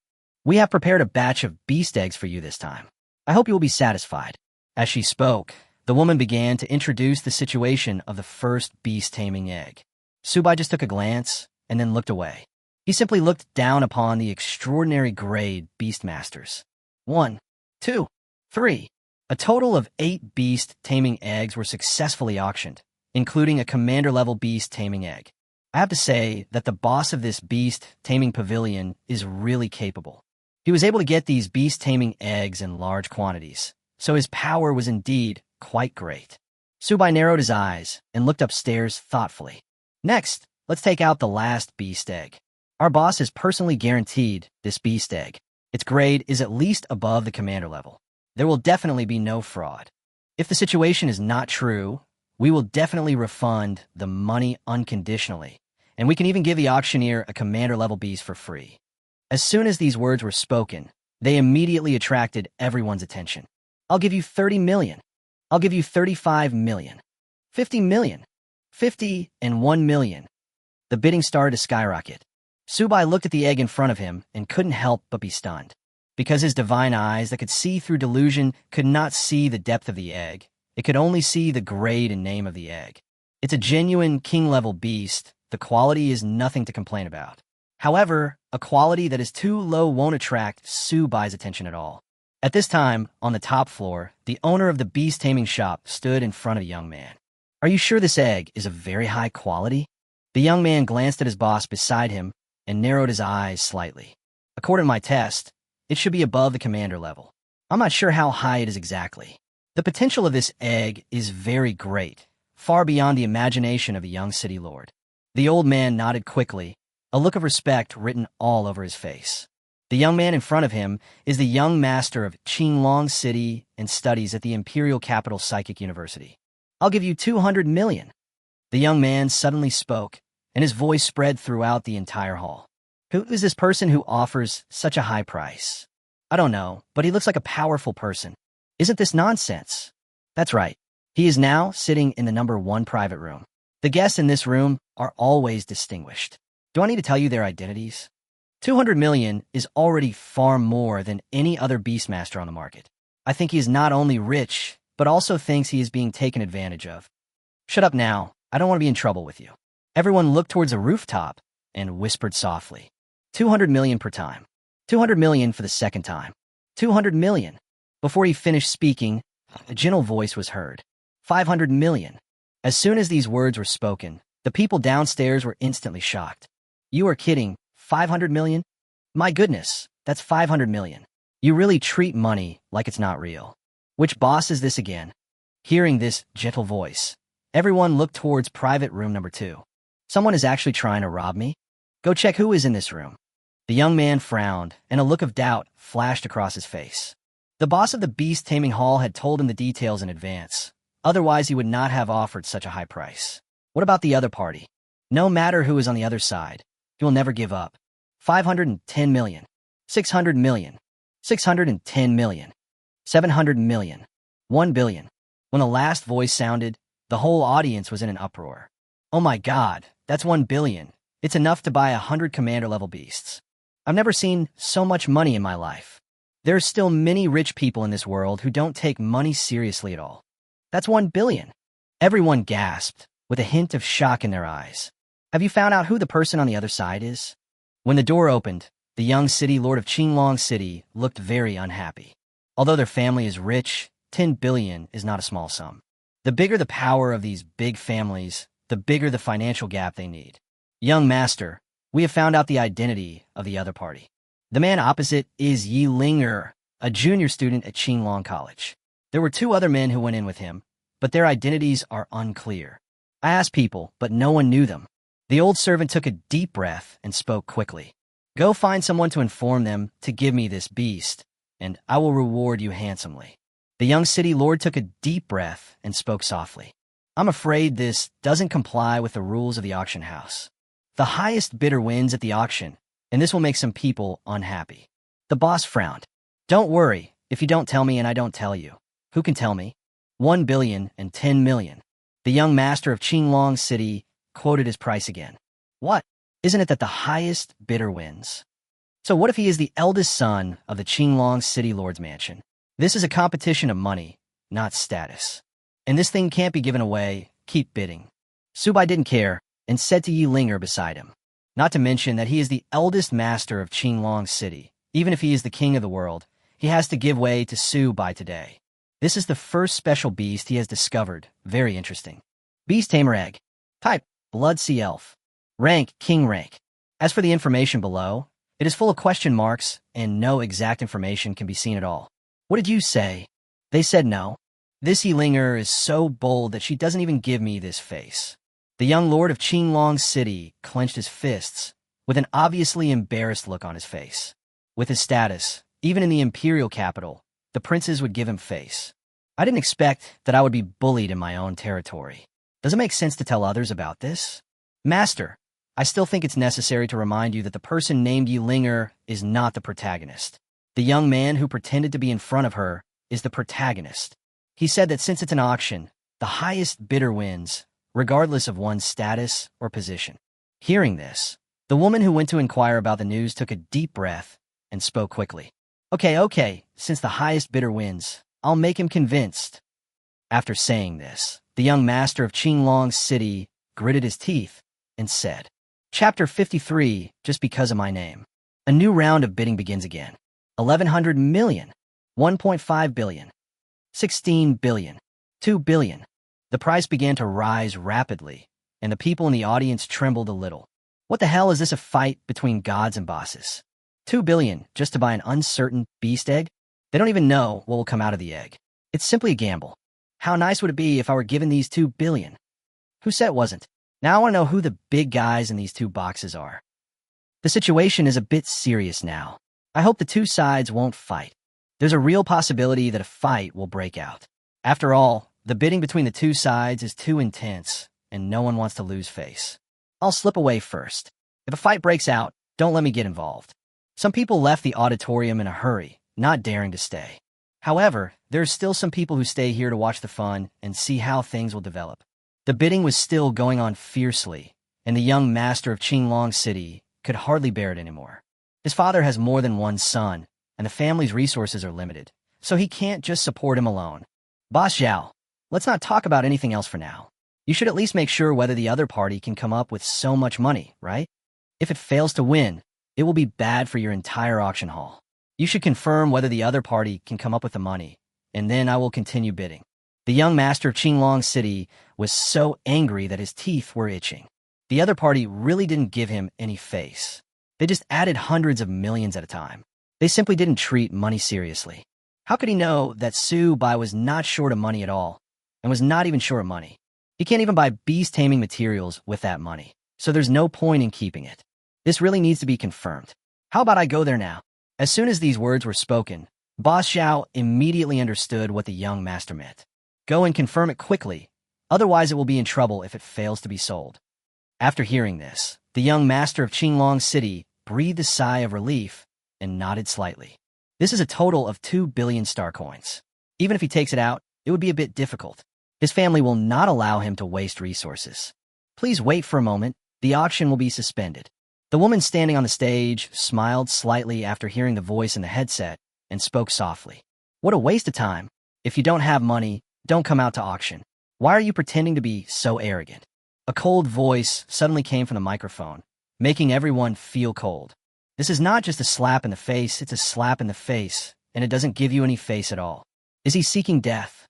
Speaker 1: We have prepared a batch of beast eggs for you this time. I hope you will be satisfied. As she spoke, the woman began to introduce the situation of the first beast taming egg. Su-bai just took a glance and then looked away. He simply looked down upon the extraordinary grade beastmasters. 1, 2, 3. A total of 8 beast taming eggs were successfully auctioned, including a commander-level beast taming egg. I have to say that the boss of this beast taming pavilion is really capable. He was able to get these beast taming eggs in large quantities, so his power was indeed quite great. Subai narrowed his eyes and looked upstairs thoughtfully. Next, let's take out the last beast egg. Our boss has personally guaranteed this beast egg. Its grade is at least above the commander level. There will definitely be no fraud. If the situation is not true, we will definitely refund the money unconditionally, and we can even give the auctioneer a commander-level beast for free. As soon as these words were spoken, they immediately attracted everyone's attention. I'll give you 30 million. I'll give you 35 million. 50 million. 50 and 1 million. The bidding started to skyrocket. Subai looked at the egg in front of him and couldn't help but be stunned. Because his divine eyes that could see through delusion could not see the depth of the egg, it could only see the grade and name of the egg. It's a genuine king-level beast. The quality is nothing to complain about. However, a quality that is too low won't attract Subai's attention at all. At this time, on the top floor, the owner of the beast taming shop stood in front of a young man. Are you sure this egg is of very high quality? The young man glanced at his boss beside him and narrowed his eyes slightly. According to my test, it should be above the commander level. I'm not sure how high it is exactly. The potential of this egg is very great, far beyond the imagination of a young city lord. The old man nodded quickly, a look of respect written all over his face. The young man in front of him is the young master of Qinglong City and studies at the Imperial Capital Psychic University. I'll give you 200 million. The young man suddenly spoke, and his voice spread throughout the entire hall. Who is this person who offers such a high price? I don't know, but he looks like a powerful person. Isn't this nonsense? That's right. He is now sitting in the number 1 private room. The guests in this room are always distinguished. Do I need to tell you their identities? 200 million is already far more than any other beastmaster on the market. I think he is not only rich, but also thinks he is being taken advantage of. Shut up now. I don't want to be in trouble with you. Everyone looked towards a rooftop and whispered softly. 200 million per time. 200 million for the second time. 200 million. Before he finished speaking, a gentle voice was heard. 500 million. As soon as these words were spoken, the people downstairs were instantly shocked. You are kidding. 500 million? My goodness, that's 500 million. You really treat money like it's not real. Which boss is this again? Hearing this gentle voice, everyone looked towards private room number 2. Someone is actually trying to rob me? Go check who is in this room. The young man frowned, and a look of doubt flashed across his face. The boss of the beast taming hall had told him the details in advance. Otherwise, he would not have offered such a high price. What about the other party? No matter who is on the other side, he will never give up. 510 million. 600 million. 610 million. 700 million. 1 billion. When the last voice sounded, the whole audience was in an uproar. Oh my God, that's 1 billion. It's enough to buy 100 commander-level beasts. I've never seen so much money in my life. There are still many rich people in this world who don't take money seriously at all. That's 1 billion. Everyone gasped, with a hint of shock in their eyes. Have you found out who the person on the other side is? When the door opened, the young city lord of Qinglong City looked very unhappy. Although their family is rich, 10 billion is not a small sum. The bigger the power of these big families, the bigger the financial gap they need. Young master, we have found out the identity of the other party. The man opposite is Yi Linger, a junior student at Qinglong College. There were 2 other men who went in with him, but their identities are unclear. I asked people, but no one knew them. The old servant took a deep breath and spoke quickly. Go find someone to inform them to give me this beast, and I will reward you handsomely. The young city lord took a deep breath and spoke softly. I'm afraid this doesn't comply with the rules of the auction house. The highest bidder wins at the auction, and this will make some people unhappy. The boss frowned. Don't worry, if you don't tell me and I don't tell you. Who can tell me? 1 billion and 10 million. The young master of Qinglong City quoted his price again. What? Isn't it that the highest bidder wins? So what if he is the eldest son of the Qinglong City Lord's mansion? This is a competition of money, not status. And this thing can't be given away. Keep bidding. Subai didn't care and said to Yi Linger beside him. Not to mention that he is the eldest master of Qinglong City. Even if he is the king of the world, he has to give way to Su by today. This is the first special beast he has discovered. Very interesting. Beast Tamer egg. Type, Blood Sea Elf. Rank, King rank. As for the information below, it is full of question marks, and no exact information can be seen at all. What did you say? They said no. This Yilinger is so bold that she doesn't even give me this face. The young lord of Qinglong City clenched his fists, with an obviously embarrassed look on his face. With his status, even in the imperial capital, the princes would give him face. I didn't expect that I would be bullied in my own territory. Does it make sense to tell others about this? Master, I still think it's necessary to remind you that the person named Yilinger is not the protagonist. The young man who pretended to be in front of her is the protagonist. He said that since it's an auction, the highest bidder wins, regardless of one's status or position. Hearing this, the woman who went to inquire about the news took a deep breath and spoke quickly. Okay, since the highest bidder wins, I'll make him convinced. After saying this, the young master of Qinglong City gritted his teeth and said, Chapter 53, just because of my name. A new round of bidding begins again. 1,100 million, 1.5 billion, 16 billion, 2 billion. The price began to rise rapidly, and the people in the audience trembled a little. What the hell is this, a fight between gods and bosses? 2 billion just to buy an uncertain beast egg? They don't even know what will come out of the egg. It's simply a gamble. How nice would it be if I were given these 2 billion? Who said it wasn't? Now I want to know who the big guys in these 2 boxes are. The situation is a bit serious now. I hope the 2 sides won't fight. There's a real possibility that a fight will break out. After all, the bidding between the 2 sides is too intense, and no one wants to lose face. I'll slip away first. If a fight breaks out, don't let me get involved. Some people left the auditorium in a hurry, not daring to stay. However, there's still some people who stay here to watch the fun and see how things will develop. The bidding was still going on fiercely, and the young master of Qinglong City could hardly bear it anymore. His father has more than one son, and the family's resources are limited, so he can't just support him alone. Boss Zhao, let's not talk about anything else for now. You should at least make sure whether the other party can come up with so much money, right? If it fails to win, it will be bad for your entire auction hall. You should confirm whether the other party can come up with the money, and then I will continue bidding. The young master of Qinglong City was so angry that his teeth were itching. The other party really didn't give him any face. They just added hundreds of millions at a time. They simply didn't treat money seriously. How could he know that Su Bai was not short of money at all, and was not even short of money? He can't even buy beast taming materials with that money, so there's no point in keeping it. This really needs to be confirmed. How about I go there now? As soon as these words were spoken, Boss Zhao immediately understood what the young master meant. Go and confirm it quickly, otherwise it will be in trouble if it fails to be sold. After hearing this, the young master of Qinglong City breathed a sigh of relief and nodded slightly. This is a total of 2 billion star coins. Even if he takes it out, it would be a bit difficult. His family will not allow him to waste resources. Please wait for a moment. The auction will be suspended. The woman standing on the stage smiled slightly after hearing the voice in the headset and spoke softly. What a waste of time. If you don't have money, don't come out to auction. Why are you pretending to be so arrogant? A cold voice suddenly came from the microphone, making everyone feel cold. This is not just a slap in the face, it's a slap in the face, and it doesn't give you any face at all. Is he seeking death?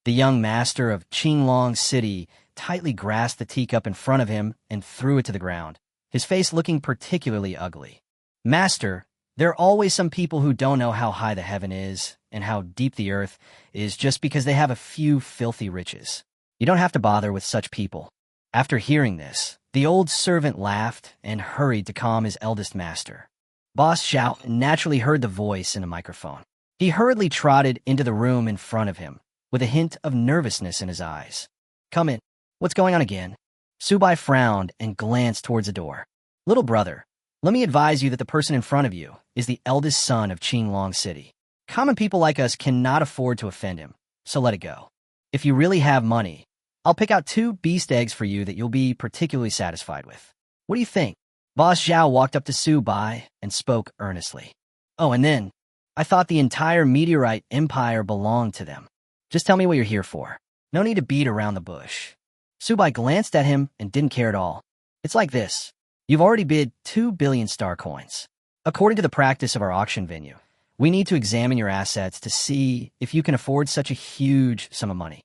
Speaker 1: The young master of Qinglong City tightly grasped the teacup in front of him and threw it to the ground, his face looking particularly ugly. Master, there are always some people who don't know how high the heaven is and how deep the earth is just because they have a few filthy riches. You don't have to bother with such people. After hearing this, the old servant laughed and hurried to calm his eldest master. Boss Zhao naturally heard the voice in the microphone. He hurriedly trotted into the room in front of him, with a hint of nervousness in his eyes. Come in. What's going on again? Su Bai frowned and glanced towards the door. Little brother, let me advise you that the person in front of you is the eldest son of Qinglong City. Common people like us cannot afford to offend him, so let it go. If you really have money, I'll pick out 2 beast eggs for you that you'll be particularly satisfied with. What do you think? Boss Zhao walked up to Su Bai and spoke earnestly. Oh, and then, I thought the entire meteorite empire belonged to them. Just tell me what you're here for. No need to beat around the bush. Su Bai glanced at him and didn't care at all. It's like this. You've already bid 2 billion star coins. According to the practice of our auction venue, we need to examine your assets to see if you can afford such a huge sum of money.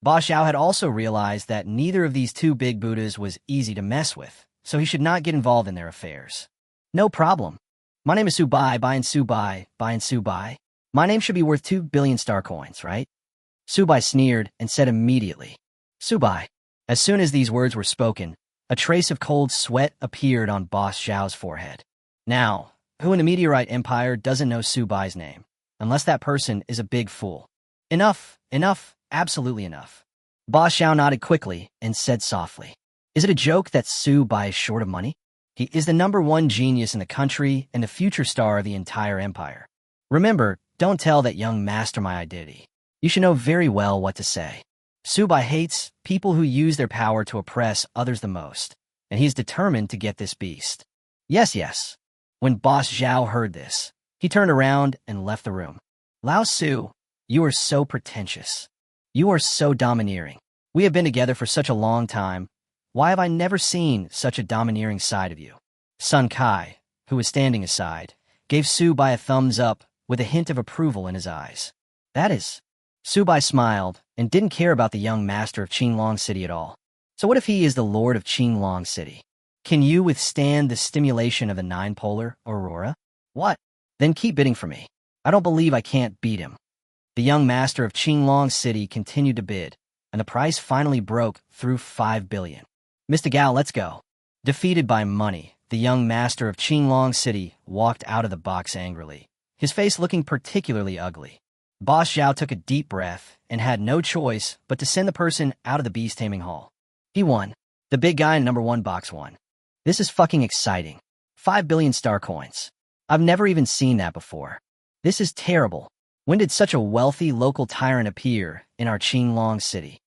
Speaker 1: Ba Xiao had also realized that neither of these two big Buddhas was easy to mess with, so he should not get involved in their affairs. No problem. My name is Su Bai, buying Su Bai, buying Su Bai. My name should be worth 2 billion star coins, right? Su Bai sneered and said immediately, Su Bai. As soon as these words were spoken, a trace of cold sweat appeared on Boss Zhao's forehead. Now, who in the Meteorite Empire doesn't know Su Bai's name? Unless that person is a big fool. Enough, absolutely enough. Boss Zhao nodded quickly and said softly, Is it a joke that Su Bai is short of money? He is the #1 genius in the country and the future star of the entire empire. Remember, don't tell that young master my identity. You should know very well what to say. Su Bai hates people who use their power to oppress others the most, and he is determined to get this beast. Yes. When Boss Zhao heard this, he turned around and left the room. Lao Su, you are so pretentious. You are so domineering. We have been together for such a long time. Why have I never seen such a domineering side of you? Sun Kai, who was standing aside, gave Su Bai a thumbs up with a hint of approval in his eyes. That is. Su Bai smiled and didn't care about the young master of Qinglong City at all. So what if he is the lord of Qinglong City? Can you withstand the stimulation of the nine-polar aurora? What? Then keep bidding for me. I don't believe I can't beat him. The young master of Qinglong City continued to bid, and the price finally broke through 5 billion. Mr. Gao, let's go. Defeated by money, the young master of Qinglong City walked out of the box angrily, his face looking particularly ugly. Boss Zhao took a deep breath and had no choice but to send the person out of the beast taming hall. He won. The big guy in #1 box won. This is fucking exciting. 5 billion star coins. I've never even seen that before. This is terrible. When did such a wealthy local tyrant appear in our Qinglong City?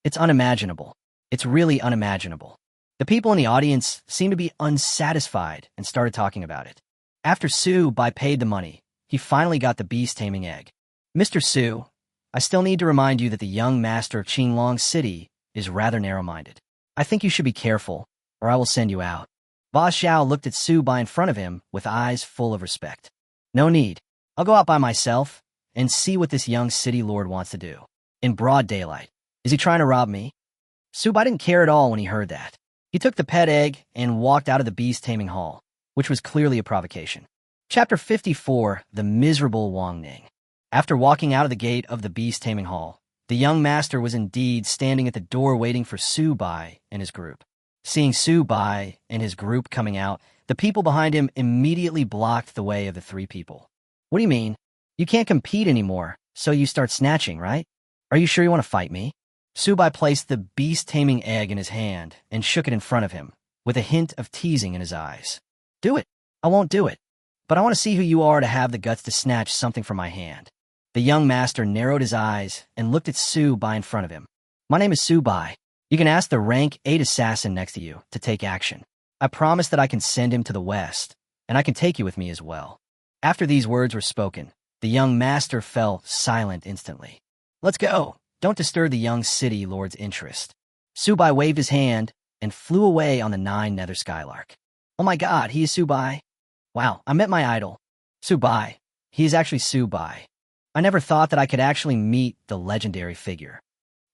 Speaker 1: It's unimaginable. It's really unimaginable. The people in the audience seemed to be unsatisfied and started talking about it. After Su Bai paid the money, he finally got the beast taming egg. Mr. Su, I still need to remind you that the young master of Qinglong City is rather narrow-minded. I think you should be careful, or I will send you out. Ba Xiao looked at Su Bai in front of him with eyes full of respect. No need. I'll go out by myself and see what this young city lord wants to do. In broad daylight. Is he trying to rob me? Su Bai didn't care at all when he heard that. He took the pet egg and walked out of the beast taming hall, which was clearly a provocation. Chapter 54, The Miserable Wang Ning. After walking out of the gate of the beast taming hall, the young master was indeed standing at the door waiting for Su Bai and his group. Seeing Su Bai and his group coming out, the people behind him immediately blocked the way of the three people. What do you mean? You can't compete anymore, so you start snatching, right? Are you sure you want to fight me? Su Bai placed the beast-taming egg in his hand and shook it in front of him, with a hint of teasing in his eyes. Do it. I won't do it. But I want to see who you are to have the guts to snatch something from my hand. The young master narrowed his eyes and looked at Su Bai in front of him. My name is Su Bai. You can ask the rank 8 assassin next to you to take action. I promise that I can send him to the west, and I can take you with me as well. After these words were spoken, the young master fell silent instantly. Let's go. Don't disturb the young city lord's interest. Su Bai waved his hand and flew away on the 9 nether skylark. Oh my god, he is Su Bai. Wow, I met my idol. Su Bai. He is actually Su Bai. I never thought that I could actually meet the legendary figure.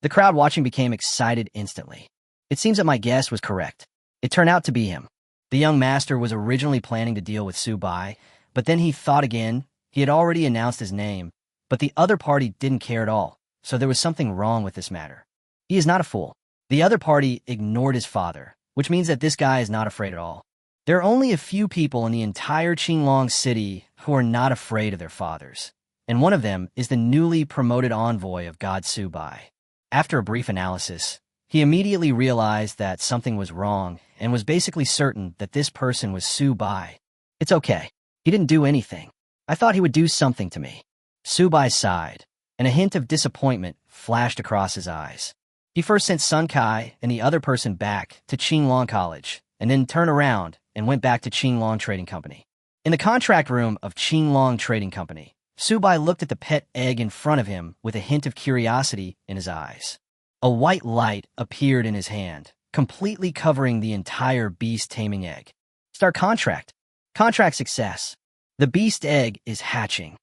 Speaker 1: The crowd watching became excited instantly. It seems that my guess was correct. It turned out to be him. The young master was originally planning to deal with Su Bai, but then he thought again. He had already announced his name, but the other party didn't care at all, so there was something wrong with this matter. He is not a fool. The other party ignored his father, which means that this guy is not afraid at all. There are only a few people in the entire Qinglong City who are not afraid of their fathers, and one of them is the newly promoted envoy of God Su Bai. After a brief analysis, he immediately realized that something was wrong and was basically certain that this person was Su Bai. It's okay. He didn't do anything. I thought he would do something to me. Su Bai sighed, and a hint of disappointment flashed across his eyes. He first sent Sun Kai and the other person back to Qinglong College, and then turned around and went back to Qinglong Trading Company. In the contract room of Qinglong Trading Company, Su Bai looked at the pet egg in front of him with a hint of curiosity in his eyes. A white light appeared in his hand, completely covering the entire beast taming egg. Start contract. Contract success. The beast egg is hatching.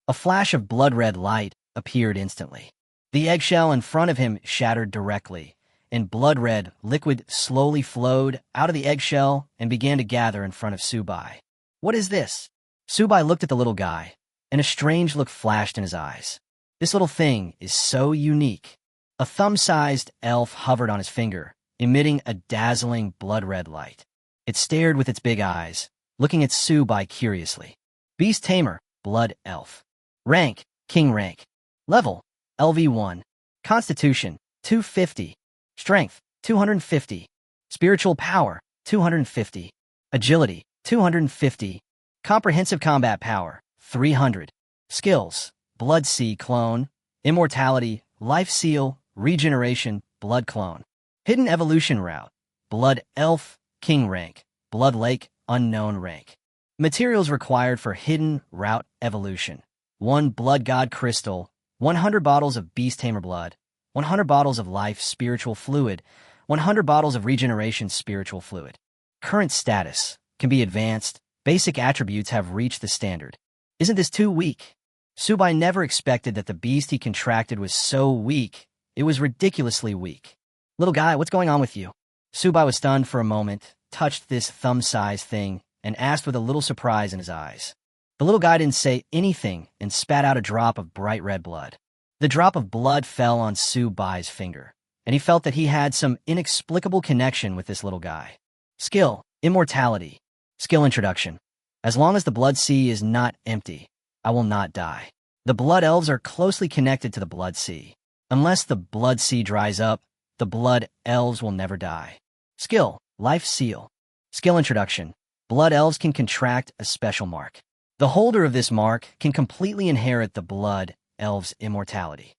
Speaker 1: A flash of blood-red light appeared instantly. The eggshell in front of him shattered directly, and blood-red liquid slowly flowed out of the eggshell and began to gather in front of Subai. What is this? Subai looked at the little guy, and a strange look flashed in his eyes. This little thing is so unique. A thumb-sized elf hovered on his finger, emitting a dazzling blood-red light. It stared with its big eyes, looking at Subai curiously. Beast Tamer, Blood Elf. Rank, King Rank. Level, LV1. Constitution, 250. Strength, 250. Spiritual power, 250. Agility, 250. Comprehensive combat power, 300. Skills, Blood Sea Clone. Immortality, Life Seal, Regeneration, Blood Clone. Hidden Evolution Route, Blood Elf, King Rank. Blood Lake, Unknown Rank. Materials required for Hidden Route Evolution. 1 Blood God Crystal, 100 bottles of Beast Tamer Blood, 100 bottles of Life Spiritual Fluid, 100 bottles of Regeneration Spiritual Fluid. Current status can be advanced. Basic attributes have reached the standard. Isn't this too weak? Subai never expected that the beast he contracted was so weak. It was ridiculously weak. Little guy, what's going on with you? Subai was stunned for a moment, touched this thumb-sized thing, and asked with a little surprise in his eyes. The little guy didn't say anything and spat out a drop of bright red blood. The drop of blood fell on Subai's finger, and he felt that he had some inexplicable connection with this little guy. Skill, Immortality. Skill introduction. As long as the blood sea is not empty, I will not die. The blood elves are closely connected to the blood sea. Unless the blood sea dries up, the blood elves will never die. Skill, Life Seal. Skill introduction. Blood elves can contract a special mark. The holder of this mark can completely inherit the blood elves' immortality.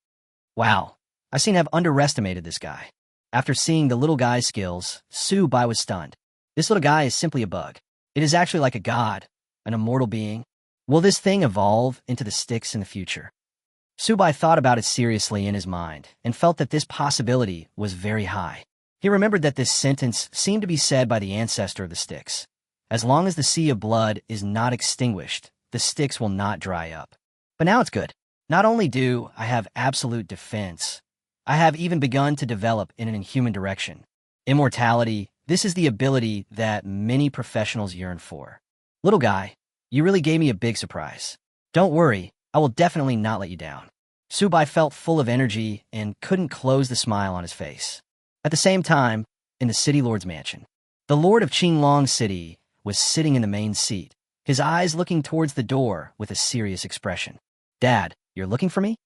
Speaker 1: Wow, I seem to have underestimated this guy. After seeing the little guy's skills, Subai was stunned. This little guy is simply a bug. It is actually like a god, an immortal being. Will this thing evolve into the sticks in the future? Subai thought about it seriously in his mind and felt that this possibility was very high. He remembered that this sentence seemed to be said by the ancestor of the sticks. As long as the sea of blood is not extinguished, the sticks will not dry up. But now it's good. Not only do I have absolute defense, I have even begun to develop in an inhuman direction. Immortality, this is the ability that many professionals yearn for. Little guy, you really gave me a big surprise. Don't worry, I will definitely not let you down. Subai felt full of energy and couldn't close the smile on his face. At the same time, in the city lord's mansion, the lord of Qinglong City was sitting in the main seat, his eyes looking towards the door with a serious expression. Dad, you're looking for me?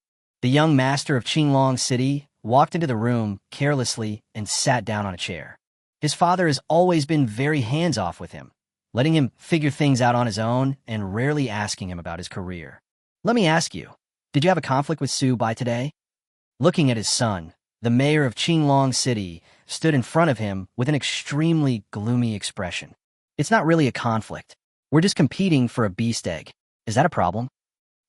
Speaker 1: The young master of Qinglong City walked into the room carelessly and sat down on a chair. His father has always been very hands-off with him, letting him figure things out on his own and rarely asking him about his career. Let me ask you, did you have a conflict with Subai today? Looking at his son, the mayor of Qinglong City stood in front of him with an extremely gloomy expression. It's not really a conflict. We're just competing for a beast egg. Is that a problem?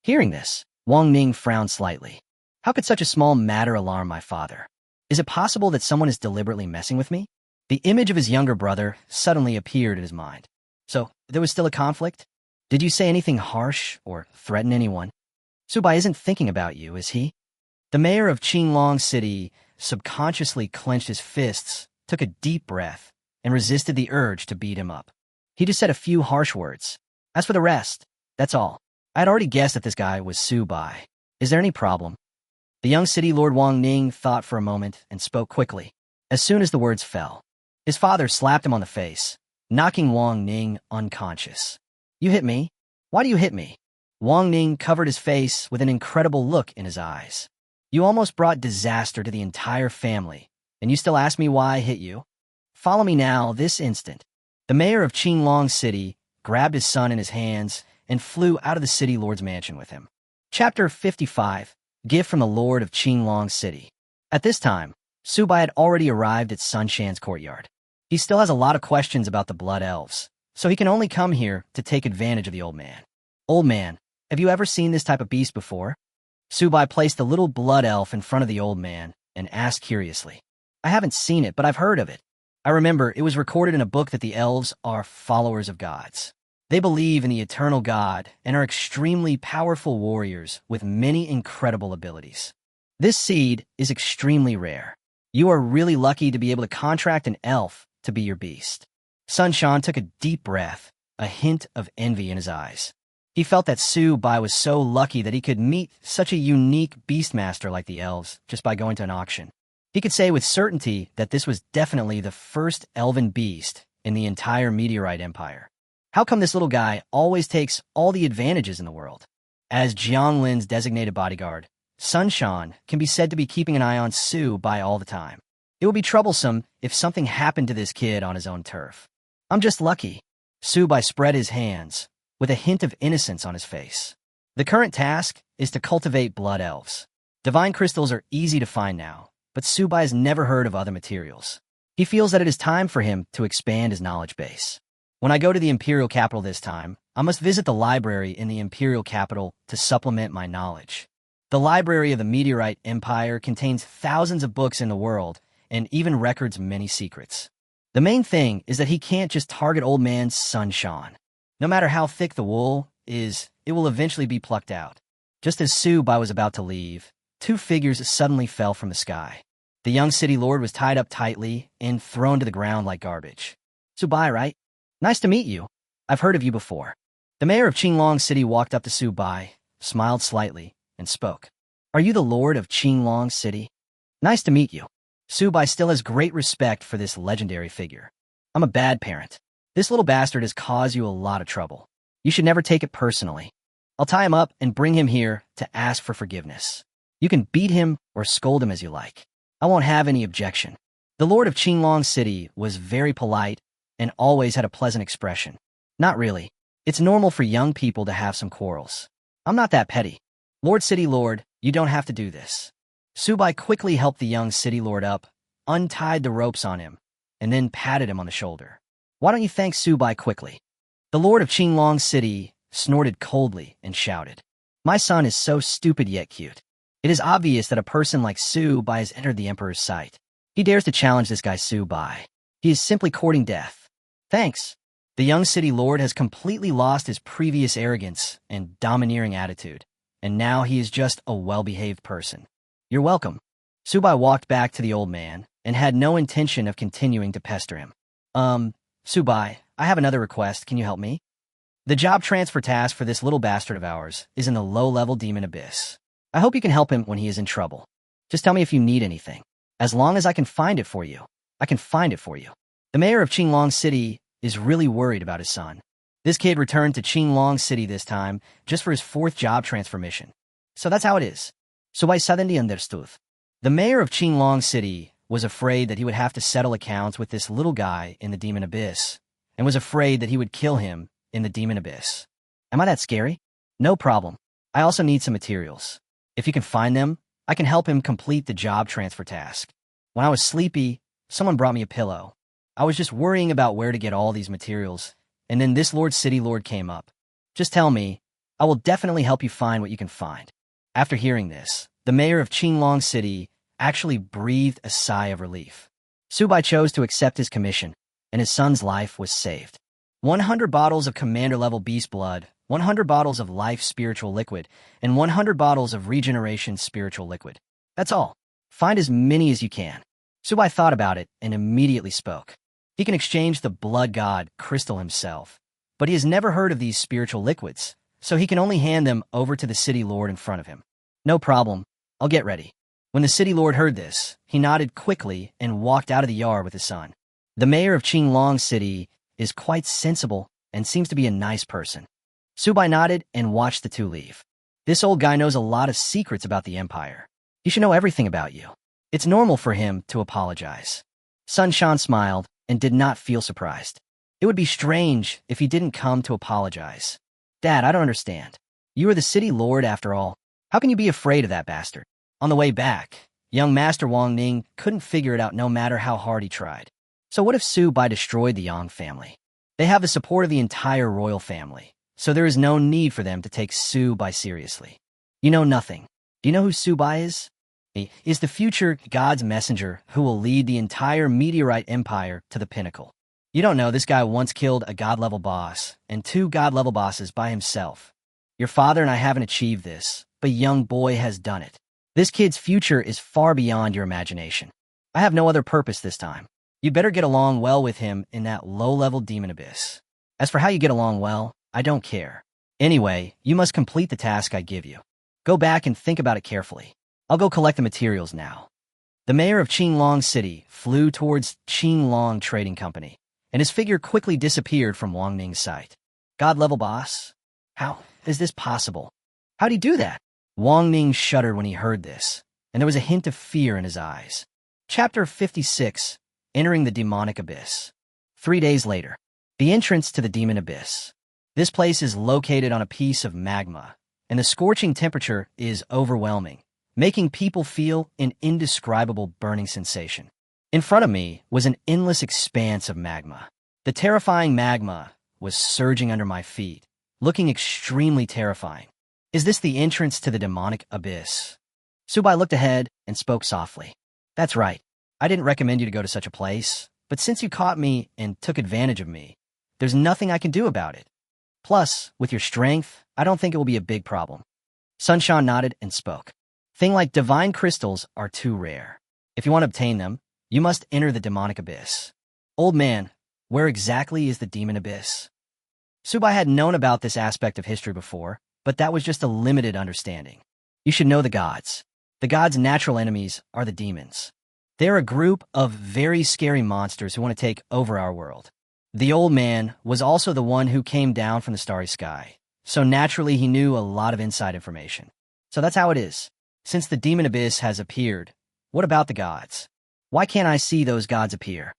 Speaker 1: Hearing this, Wang Ning frowned slightly. How could such a small matter alarm my father? Is it possible that someone is deliberately messing with me? The image of his younger brother suddenly appeared in his mind. So, there was still a conflict? Did you say anything harsh or threaten anyone? Subai isn't thinking about you, is he? The mayor of Qinglong City subconsciously clenched his fists, took a deep breath, and resisted the urge to beat him up. He just said a few harsh words. As for the rest, that's all. I had already guessed that this guy was Subai. Is there any problem? The young city lord Wang Ning thought for a moment and spoke quickly. As soon as the words fell, his father slapped him on the face, knocking Wang Ning unconscious. You hit me? Why do you hit me? Wang Ning covered his face with an incredible look in his eyes. You almost brought disaster to the entire family, and you still ask me why I hit you? Follow me now, this instant. The mayor of Qinglong City grabbed his son in his hands and flew out of the city lord's mansion with him. Chapter 55, Gift from the Lord of Qinglong City. At this time, Subai had already arrived at Sun Shan's courtyard. He still has a lot of questions about the blood elves, so he can only come here to take advantage of the old man. Old man, have you ever seen this type of beast before? Subai placed the little blood elf in front of the old man and asked curiously. I haven't seen it, but I've heard of it. I remember it was recorded in a book that the elves are followers of gods. They believe in the eternal God and are extremely powerful warriors with many incredible abilities. This seed is extremely rare. You are really lucky to be able to contract an elf to be your beast. Sun Shan took a deep breath, a hint of envy in his eyes. He felt that Su Bai was so lucky that he could meet such a unique beastmaster like the elves just by going to an auction. He could say with certainty that this was definitely the first elven beast in the entire meteorite empire. How come this little guy always takes all the advantages in the world? As Jiang Lin's designated bodyguard, Sun Shan can be said to be keeping an eye on Su Bai all the time. It would be troublesome if something happened to this kid on his own turf. I'm just lucky. Su Bai spread his hands, with a hint of innocence on his face. The current task is to cultivate blood elves. Divine crystals are easy to find now, but Su Bai has never heard of other materials. He feels that it is time for him to expand his knowledge base. When I go to the imperial capital this time, I must visit the library in the imperial capital to supplement my knowledge. The library of the meteorite empire contains thousands of books in the world and even records many secrets. The main thing is that he can't just target old man Sun Shan. No matter how thick the wool is, it will eventually be plucked out. Just as Su Bai was about to leave, two figures suddenly fell from the sky. The young city lord was tied up tightly and thrown to the ground like garbage. Su Bai, right? Nice to meet you. I've heard of you before. The mayor of Qinglong City walked up to Su Bai, smiled slightly, and spoke. Are you the lord of Qinglong City? Nice to meet you. Su Bai still has great respect for this legendary figure. I'm a bad parent. This little bastard has caused you a lot of trouble. You should never take it personally. I'll tie him up and bring him here to ask for forgiveness. You can beat him or scold him as you like. I won't have any objection. The lord of Qinglong City was very polite and always had a pleasant expression. Not really. It's normal for young people to have some quarrels. I'm not that petty. Lord City Lord, you don't have to do this. Su Bai quickly helped the young city lord up, untied the ropes on him, and then patted him on the shoulder. Why don't you thank Su Bai quickly? The lord of Qinglong City snorted coldly and shouted. My son is so stupid yet cute. It is obvious that a person like Su Bai has entered the emperor's sight. He dares to challenge this guy Su Bai. He is simply courting death. Thanks. The young city lord has completely lost his previous arrogance and domineering attitude, and now he is just a well-behaved person. You're welcome. Su Bai walked back to the old man and had no intention of continuing to pester him. Su Bai, I have another request. Can you help me? The job transfer task for this little bastard of ours is in the low-level demon abyss. I hope you can help him when he is in trouble. Just tell me if you need anything. As long as I can find it for you, I can find it for you. The mayor of Qinglong City is really worried about his son. This kid returned to Qinglong City this time just for his 4th job transfer mission. So that's how it is. So I suddenly understood. The mayor of Qinglong City was afraid that he would have to settle accounts with this little guy in the demon abyss, and was afraid that he would kill him in the demon abyss. Am I that scary? No problem. I also need some materials. If you can find them, I can help him complete the job transfer task. When I was sleepy, someone brought me a pillow. I was just worrying about where to get all these materials, and then this Lord City Lord came up. Just tell me, I will definitely help you find what you can find. After hearing this, the mayor of Qinglong City actually breathed a sigh of relief. Su Bai chose to accept his commission, and his son's life was saved. 100 bottles of commander-level beast blood, 100 bottles of life spiritual liquid, and 100 bottles of regeneration spiritual liquid. That's all. Find as many as you can. Su Bai thought about it and immediately spoke. He can exchange the blood god crystal himself, but he has never heard of these spiritual liquids, so he can only hand them over to the city lord in front of him. No problem. I'll get ready. When the city lord heard this, he nodded quickly and walked out of the yard with his son. The mayor of Qinglong City is quite sensible and seems to be a nice person. Su Bai nodded and watched the two leave. This old guy knows a lot of secrets about the empire. He should know everything about you. It's normal for him to apologize. Sun Shan smiled and did not feel surprised. It would be strange if he didn't come to apologize. Dad, I don't understand. You are the city lord after all. How can you be afraid of that bastard? On the way back, young Master Wang Ning couldn't figure it out no matter how hard he tried. So what if Su Bai destroyed the Yang family? They have the support of the entire royal family, so there is no need for them to take Su Bai seriously. You know nothing. Do you know who Su Bai is? He is the future God's messenger who will lead the entire meteorite empire to the pinnacle. You don't know, this guy once killed a god-level boss and 2 god-level bosses by himself. Your father and I haven't achieved this, but young boy has done it. This kid's future is far beyond your imagination. I have no other purpose this time. You better get along well with him in that low-level demon abyss. As for how you get along well, I don't care. Anyway, you must complete the task I give you. Go back and think about it carefully. I'll go collect the materials now. The mayor of Qinglong City flew towards Qinglong Trading Company, and his figure quickly disappeared from Wang Ning's sight. God-level boss? How is this possible? How'd he do that? Wang Ning shuddered when he heard this, and there was a hint of fear in his eyes. Chapter 56, Entering the Demonic Abyss. 3 days later, the entrance to the Demon Abyss. This place is located on a piece of magma, and the scorching temperature is overwhelming, making people feel an indescribable burning sensation. In front of me was an endless expanse of magma. The terrifying magma was surging under my feet, looking extremely terrifying. Is this the entrance to the demonic abyss? Subai looked ahead and spoke softly. That's right. I didn't recommend you to go to such a place, but since you caught me and took advantage of me, there's nothing I can do about it. Plus, with your strength, I don't think it will be a big problem. Sunshan nodded and spoke. Things like divine crystals are too rare. If you want to obtain them, you must enter the demonic abyss. Old man, where exactly is the demon abyss? Subai had known about this aspect of history before, but that was just a limited understanding. You should know the gods. The gods' natural enemies are the demons. They're a group of very scary monsters who want to take over our world. The old man was also the one who came down from the starry sky, so naturally he knew a lot of inside information. So that's how it is. Since the demon abyss has appeared, what about the gods? Why can't I see those gods appear?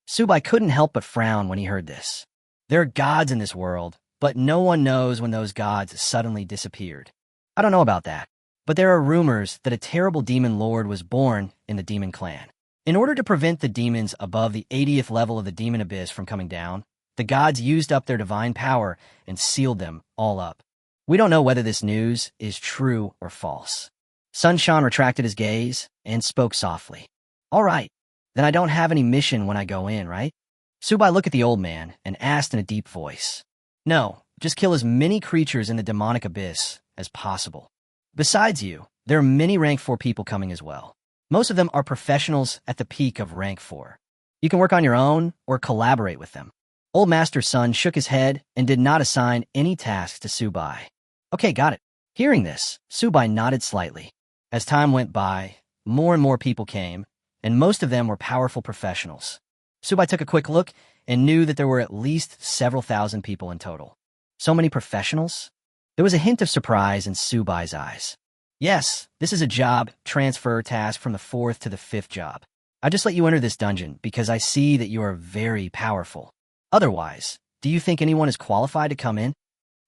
Speaker 1: Subai couldn't help but frown when he heard this. There are gods in this world, but no one knows when those gods suddenly disappeared. I don't know about that, but there are rumors that a terrible demon lord was born in the demon clan. In order to prevent the demons above the 80th level of the demon abyss from coming down, the gods used up their divine power and sealed them all up. We don't know whether this news is true or false. Sunshan retracted his gaze and spoke softly. All right, then I don't have any mission when I go in, right? Subai looked at the old man and asked in a deep voice. No, just kill as many creatures in the demonic abyss as possible. Besides you, there are many rank 4 people coming as well. Most of them are professionals at the peak of rank 4. You can work on your own or collaborate with them. Old Master Sun shook his head and did not assign any tasks to Subai. Okay, got it. Hearing this, Subai nodded slightly. As time went by, more and more people came, and most of them were powerful professionals. Subai took a quick look and knew that there were at least several thousand people in total. So many professionals? There was a hint of surprise in Subai's eyes. Yes, this is a job transfer task from the 4th to the 5th job. I just let you enter this dungeon because I see that you are very powerful. Otherwise, do you think anyone is qualified to come in?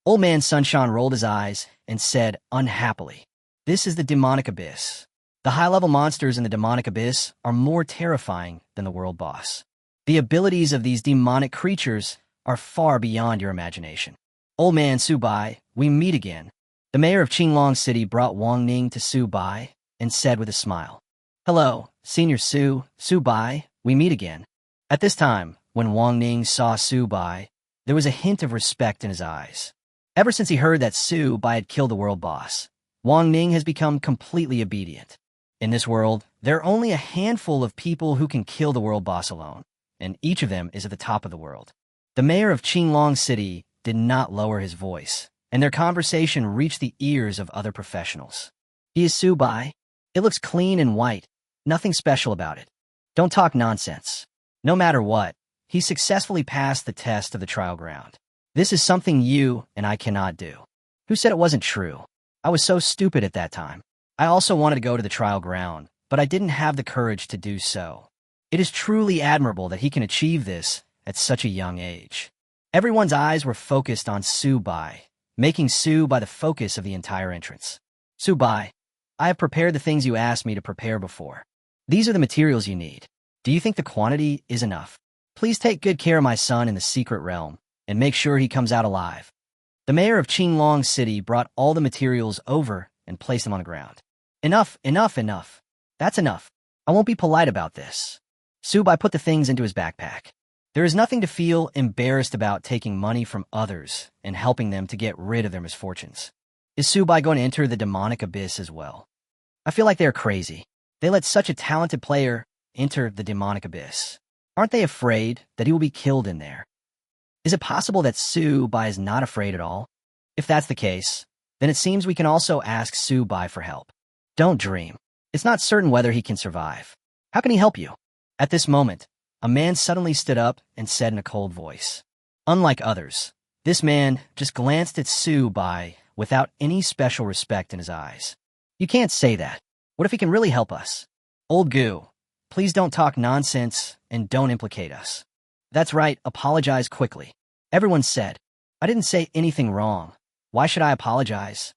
Speaker 1: Old man Sunshan rolled his eyes and said unhappily, This is the demonic abyss. The high-level monsters in the demonic abyss are more terrifying than the world boss. The abilities of these demonic creatures are far beyond your imagination. Old man Subai, we meet again. The mayor of Qinglong City brought Wang Ning to Subai and said with a smile, Hello, Senior Subai, we meet again. At this time, when Wang Ning saw Subai, there was a hint of respect in his eyes. Ever since he heard that Subai had killed the world boss, Wang Ning has become completely obedient. In this world, there are only a handful of people who can kill the world boss alone, and each of them is at the top of the world. The mayor of Qinglong City did not lower his voice, and their conversation reached the ears of other professionals. He is Subai. It looks clean and white. Nothing special about it. Don't talk nonsense. No matter what, he successfully passed the test of the trial ground. This is something you and I cannot do. Who said it wasn't true? I was so stupid at that time. I also wanted to go to the trial ground, but I didn't have the courage to do so. It is truly admirable that he can achieve this at such a young age. Everyone's eyes were focused on Subai, making Subai the focus of the entire entrance. Subai, I have prepared the things you asked me to prepare before. These are the materials you need. Do you think the quantity is enough? Please take good care of my son in the secret realm, and make sure he comes out alive. The mayor of Qinglong City brought all the materials over and placed them on the ground. Enough, enough, enough. That's enough. I won't be polite about this. Subai put the things into his backpack. There is nothing to feel embarrassed about taking money from others and helping them to get rid of their misfortunes. Is Subai going to enter the demonic abyss as well? I feel like they're crazy. They let such a talented player enter the demonic abyss. Aren't they afraid that he will be killed in there? Is it possible that Subai is not afraid at all? If that's the case, then it seems we can also ask Subai for help. Don't dream. It's not certain whether he can survive. How can he help you? At this moment, a man suddenly stood up and said in a cold voice. Unlike others, this man just glanced at Subai without any special respect in his eyes. You can't say that. What if he can really help us? Old Goo, please don't talk nonsense and don't implicate us. That's right, apologize quickly. Everyone said, I didn't say anything wrong. Why should I apologize?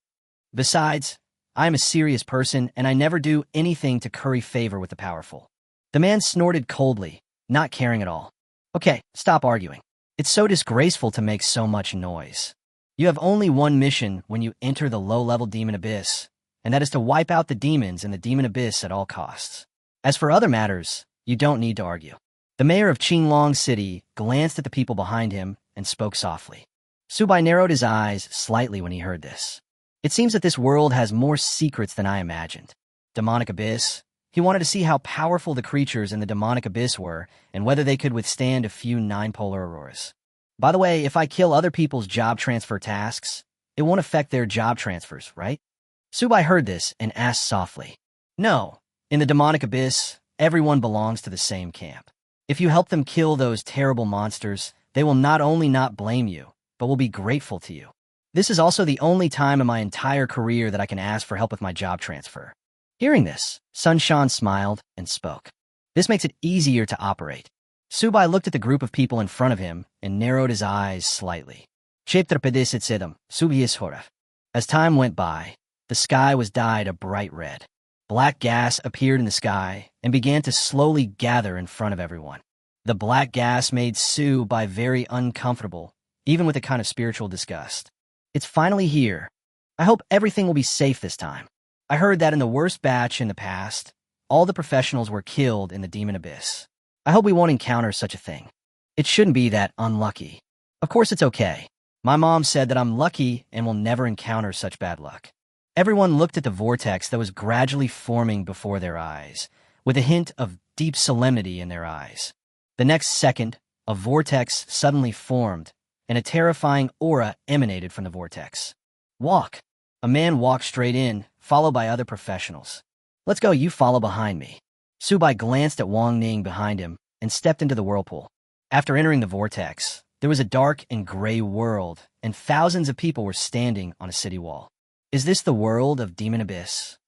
Speaker 1: Besides, I am a serious person and I never do anything to curry favor with the powerful. The man snorted coldly, not caring at all. Okay, stop arguing. It's so disgraceful to make so much noise. You have only one mission when you enter the low-level demon abyss, and that is to wipe out the demons in the demon abyss at all costs. As for other matters, you don't need to argue. The mayor of Qinglong City glanced at the people behind him and spoke softly. Subai narrowed his eyes slightly when he heard this. It seems that this world has more secrets than I imagined. Demonic abyss. He wanted to see how powerful the creatures in the demonic abyss were and whether they could withstand a few nine-polar auroras. By the way, if I kill other people's job transfer tasks, it won't affect their job transfers, right? Subai heard this and asked softly. No, in the demonic abyss, everyone belongs to the same camp. If you help them kill those terrible monsters, they will not only not blame you, but will be grateful to you. This is also the only time in my entire career that I can ask for help with my job transfer. Hearing this, Sunshan smiled and spoke. This makes it easier to operate. Subai looked at the group of people in front of him and narrowed his eyes slightly. As time went by, the sky was dyed a bright red. Black gas appeared in the sky and began to slowly gather in front of everyone. The black gas made Subai very uncomfortable, even with a kind of spiritual disgust. It's finally here. I hope everything will be safe this time. I heard that in the worst batch in the past, all the professionals were killed in the demon abyss. I hope we won't encounter such a thing. It shouldn't be that unlucky. Of course it's okay. My mom said that I'm lucky and will never encounter such bad luck. Everyone looked at the vortex that was gradually forming before their eyes, with a hint of deep solemnity in their eyes. The next second, a vortex suddenly formed, and a terrifying aura emanated from the vortex. Walk. A man walked straight in, followed by other professionals. Let's go, you follow behind me. Subai glanced at Wang Ning behind him and stepped into the whirlpool. After entering the vortex, there was a dark and gray world, and thousands of people were standing on a city wall. Is this the world of Demon Abyss?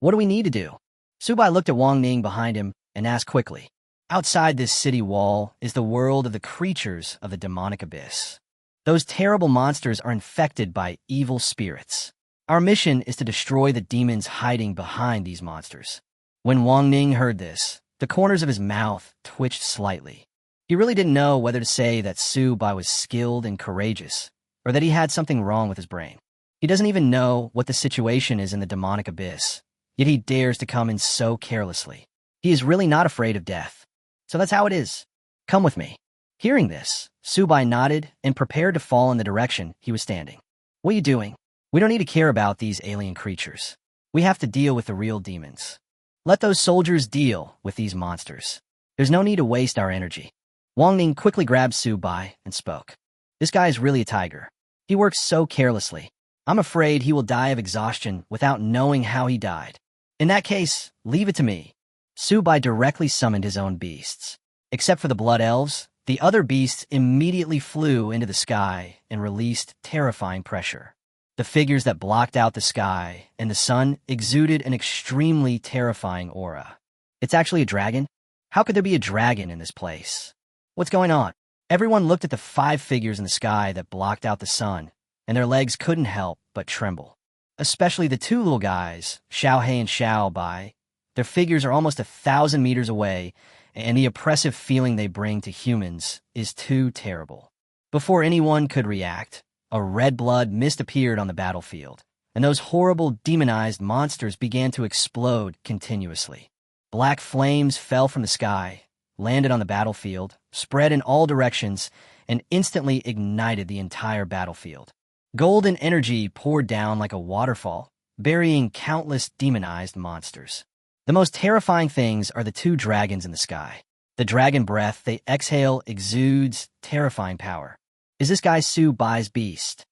Speaker 1: What do we need to do? Subai looked at Wang Ning behind him and asked quickly. Outside this city wall is the world of the creatures of the demonic abyss. Those terrible monsters are infected by evil spirits. Our mission is to destroy the demons hiding behind these monsters. When Wang Ning heard this, the corners of his mouth twitched slightly. He really didn't know whether to say that Subai was skilled and courageous, or that he had something wrong with his brain. He doesn't even know what the situation is in the demonic abyss, yet he dares to come in so carelessly. He is really not afraid of death. So that's how it is. Come with me. Hearing this, Subai nodded and prepared to fall in the direction he was standing. What are you doing? We don't need to care about these alien creatures. We have to deal with the real demons. Let those soldiers deal with these monsters. There's no need to waste our energy. Wang Ning quickly grabbed Subai and spoke. This guy is really a tiger. He works so carelessly. I'm afraid he will die of exhaustion without knowing how he died. In that case, leave it to me. Subai directly summoned his own beasts. Except for the blood elves, the other beasts immediately flew into the sky and released terrifying pressure. The figures that blocked out the sky and the sun exuded an extremely terrifying aura. It's actually a dragon? How could there be a dragon in this place? What's going on? Everyone looked at the 5 figures in the sky that blocked out the sun, and their legs couldn't help but tremble. Especially the 2 little guys, Xiao He and Xiao Bai. Their figures are almost 1,000 meters away, and the oppressive feeling they bring to humans is too terrible. Before anyone could react, a red blood mist appeared on the battlefield, and those horrible demonized monsters began to explode continuously. Black flames fell from the sky, landed on the battlefield, spread in all directions, and instantly ignited the entire battlefield. Golden energy poured down like a waterfall, burying countless demonized monsters. The most terrifying things are the two dragons in the sky. The dragon breath they exhale exudes terrifying power. Is this guy Su-Bai's beast?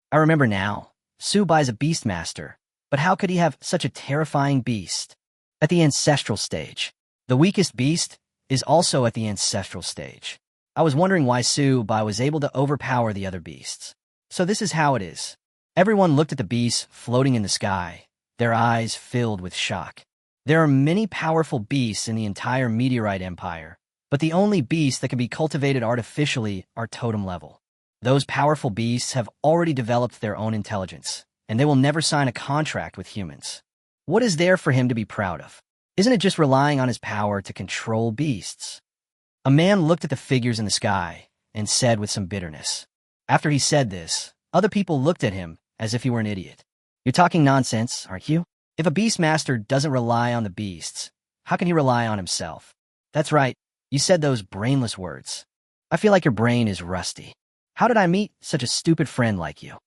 Speaker 1: I remember now. Su-Bai's a beastmaster, but how could he have such a terrifying beast? At the ancestral stage. The weakest beast is also at the ancestral stage. I was wondering why Su-Bai was able to overpower the other beasts. So this is how it is. Everyone looked at the beasts floating in the sky, their eyes filled with shock. There are many powerful beasts in the entire meteorite empire, but the only beasts that can be cultivated artificially are totem level. Those powerful beasts have already developed their own intelligence, and they will never sign a contract with humans. What is there for him to be proud of? Isn't it just relying on his power to control beasts? A man looked at the figures in the sky and said with some bitterness. After he said this, other people looked at him as if he were an idiot. You're talking nonsense, aren't you? If a beastmaster doesn't rely on the beasts, how can he rely on himself? That's right, you said those brainless words. I feel like your brain is rusty. How did I meet such a stupid friend like you?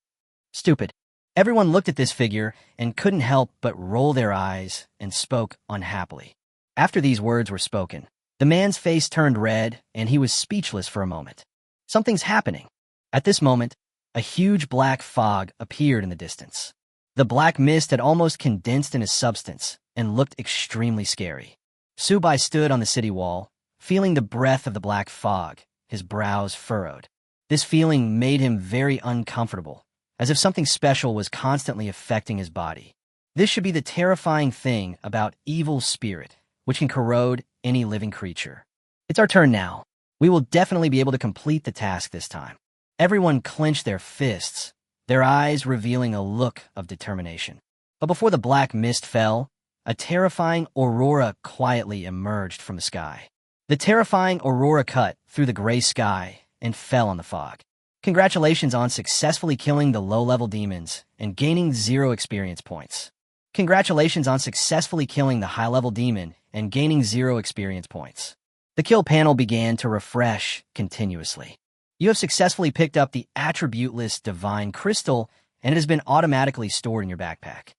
Speaker 1: Stupid. Everyone looked at this figure and couldn't help but roll their eyes and spoke unhappily. After these words were spoken, the man's face turned red and he was speechless for a moment. Something's happening. At this moment, a huge black fog appeared in the distance. The black mist had almost condensed into substance and looked extremely scary. Su-Bai stood on the city wall, feeling the breath of the black fog, his brows furrowed. This feeling made him very uncomfortable, as if something special was constantly affecting his body. This should be the terrifying thing about evil spirit, which can corrode any living creature. It's our turn now. We will definitely be able to complete the task this time. Everyone clenched their fists, their eyes revealing a look of determination. But before the black mist fell, a terrifying aurora quietly emerged from the sky. The terrifying aurora cut through the gray sky and fell on the fog. Congratulations on successfully killing the low-level demons and gaining 0 experience points. Congratulations on successfully killing the high-level demon and gaining 0 experience points. The kill panel began to refresh continuously. You have successfully picked up the attributeless divine crystal, and it has been automatically stored in your backpack.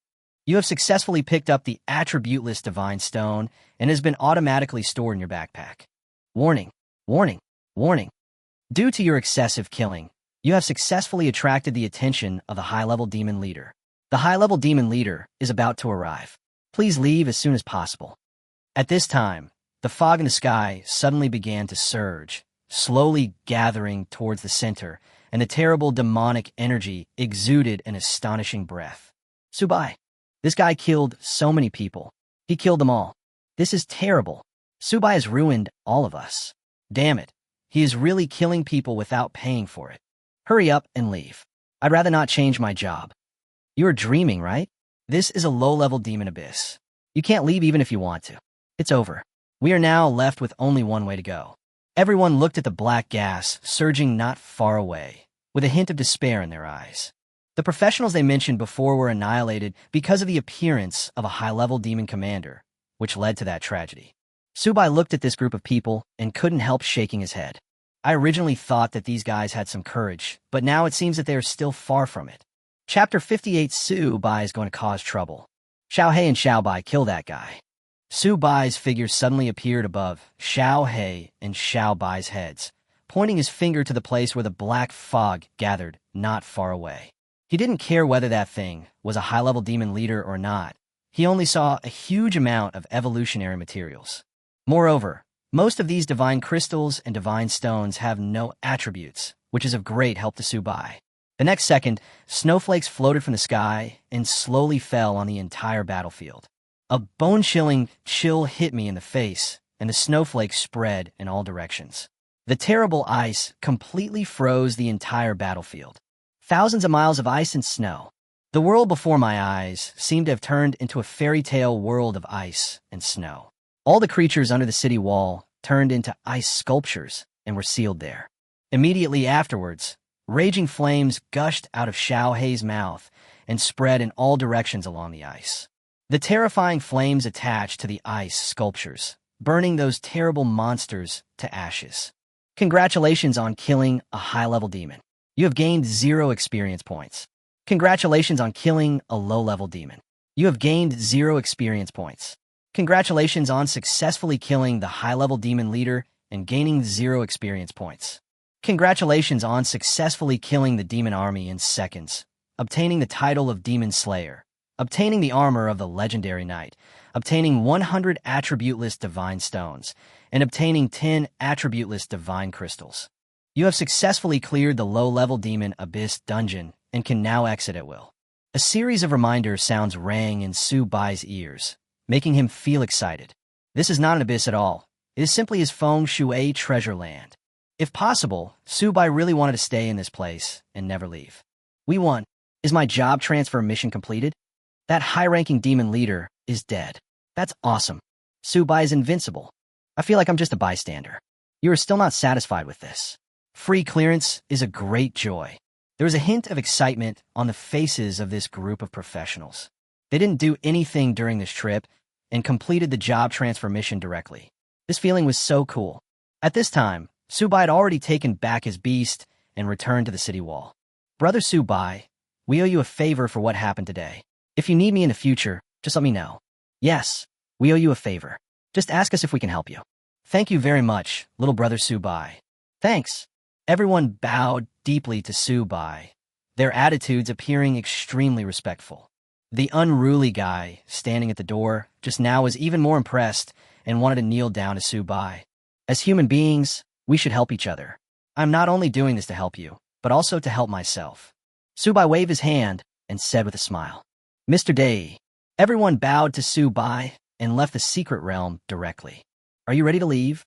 Speaker 1: You have successfully picked up the attributeless divine stone, and it has been automatically stored in your backpack. Warning, warning, warning. Due to your excessive killing, you have successfully attracted the attention of the high-level demon leader. The high-level demon leader is about to arrive. Please leave as soon as possible. At this time, the fog in the sky suddenly began to surge, slowly gathering towards the center, and the terrible demonic energy exuded an astonishing breath. Su-Bai, this guy killed so many people. He killed them all. This is terrible. Su-Bai has ruined all of us. Damn it. He is really killing people without paying for it. Hurry up and leave. I'd rather not change my job. You are dreaming, right? This is a low-level demon abyss. You can't leave even if you want to. It's over. We are now left with only one way to go. Everyone looked at the black gas surging not far away, with a hint of despair in their eyes. The professionals they mentioned before were annihilated because of the appearance of a high-level demon commander, which led to that tragedy. Su-Bai looked at this group of people and couldn't help shaking his head. I originally thought that these guys had some courage, but now it seems that they are still far from it. Chapter 58. Su-Bai is going to cause trouble. Xiao-Hei and Xiao-Bai kill that guy. Su-Bai's figure suddenly appeared above Xiao-Hei and Xiao-Bai's heads, pointing his finger to the place where the black fog gathered not far away. He didn't care whether that thing was a high-level demon leader or not. He only saw a huge amount of evolutionary materials. Moreover, most of these divine crystals and divine stones have no attributes, which is of great help to Su-Bai. The next second, snowflakes floated from the sky and slowly fell on the entire battlefield. A bone-chilling chill hit me in the face, and the snowflakes spread in all directions. The terrible ice completely froze the entire battlefield. Thousands of miles of ice and snow. The world before my eyes seemed to have turned into a fairy tale world of ice and snow. All the creatures under the city wall turned into ice sculptures and were sealed there. Immediately afterwards, raging flames gushed out of Xiao-Hei's mouth, and spread in all directions along the ice. The terrifying flames attached to the ice sculptures, burning those terrible monsters to ashes. Congratulations on killing a high-level demon. You have gained 0 experience points. Congratulations on killing a low-level demon. You have gained 0 experience points. Congratulations on successfully killing the high-level demon leader and gaining 0 experience points. Congratulations on successfully killing the demon army in seconds, obtaining the title of Demon Slayer, obtaining the armor of the legendary knight, obtaining 100 attributeless divine stones, and obtaining 10 attributeless divine crystals. You have successfully cleared the low-level demon abyss dungeon and can now exit at will. A series of reminder sounds rang in Su Bai's ears, making him feel excited. This is not an abyss at all. It is simply his feng shui treasure land. If possible, Su Bai really wanted to stay in this place and never leave. We won. Is my job transfer mission completed? That high-ranking demon leader is dead. That's awesome. Su Bai is invincible. I feel like I'm just a bystander. You are still not satisfied with this. Free clearance is a great joy. There was a hint of excitement on the faces of this group of professionals. They didn't do anything during this trip and completed the job transfer mission directly. This feeling was so cool. At this time, Su Bai had already taken back his beast and returned to the city wall. Brother Su Bai, we owe you a favor for what happened today. If you need me in the future, just let me know. Yes, we owe you a favor. Just ask us if we can help you. Thank you very much, little brother Su Bai. Thanks. Everyone bowed deeply to Su Bai, their attitudes appearing extremely respectful. The unruly guy standing at the door just now was even more impressed and wanted to kneel down to Su Bai. As human beings, we should help each other. I'm not only doing this to help you, but also to help myself. Su Bai waved his hand and said with a smile, Mr. Day. Everyone bowed to Su Bai and left the secret realm directly. Are you ready to leave?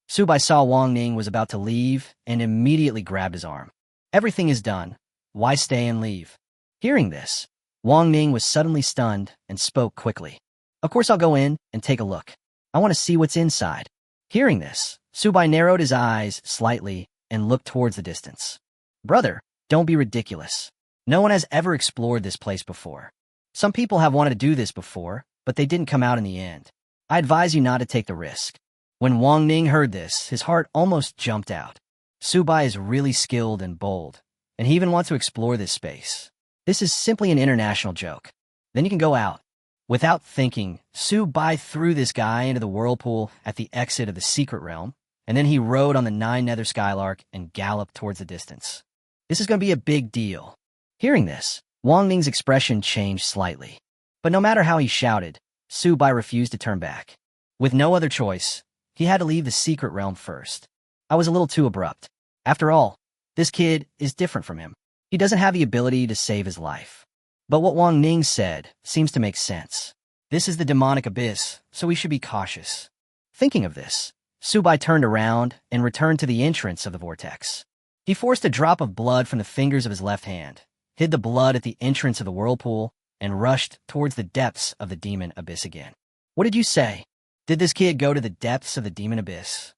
Speaker 1: Su Bai saw Wang Ning was about to leave and immediately grabbed his arm. Everything is done. Why stay and leave? Hearing this, Wang Ning was suddenly stunned and spoke quickly. Of course I'll go in and take a look. I want to see what's inside. Hearing this, Su Bai narrowed his eyes slightly and looked towards the distance. Brother, don't be ridiculous. No one has ever explored this place before. Some people have wanted to do this before, but they didn't come out in the end. I advise you not to take the risk. When Wang Ning heard this, his heart almost jumped out. Su Bai is really skilled and bold, and he even wants to explore this space. This is simply an international joke. Then you can go out. Without thinking, Su Bai threw this guy into the whirlpool at the exit of the secret realm, and then he rode on the 9 nether skylark and galloped towards the distance. This is going to be a big deal. Hearing this, Wang Ning's expression changed slightly. But no matter how he shouted, Su Bai refused to turn back. With no other choice, he had to leave the secret realm first. I was a little too abrupt. After all, this kid is different from him. He doesn't have the ability to save his life. But what Wang Ning said seems to make sense. This is the demonic abyss, so we should be cautious. Thinking of this, Su Bai turned around and returned to the entrance of the vortex. He forced a drop of blood from the fingers of his left hand, hid the blood at the entrance of the whirlpool, and rushed towards the depths of the demon abyss again. What did you say? Did this kid go to the depths of the demon abyss?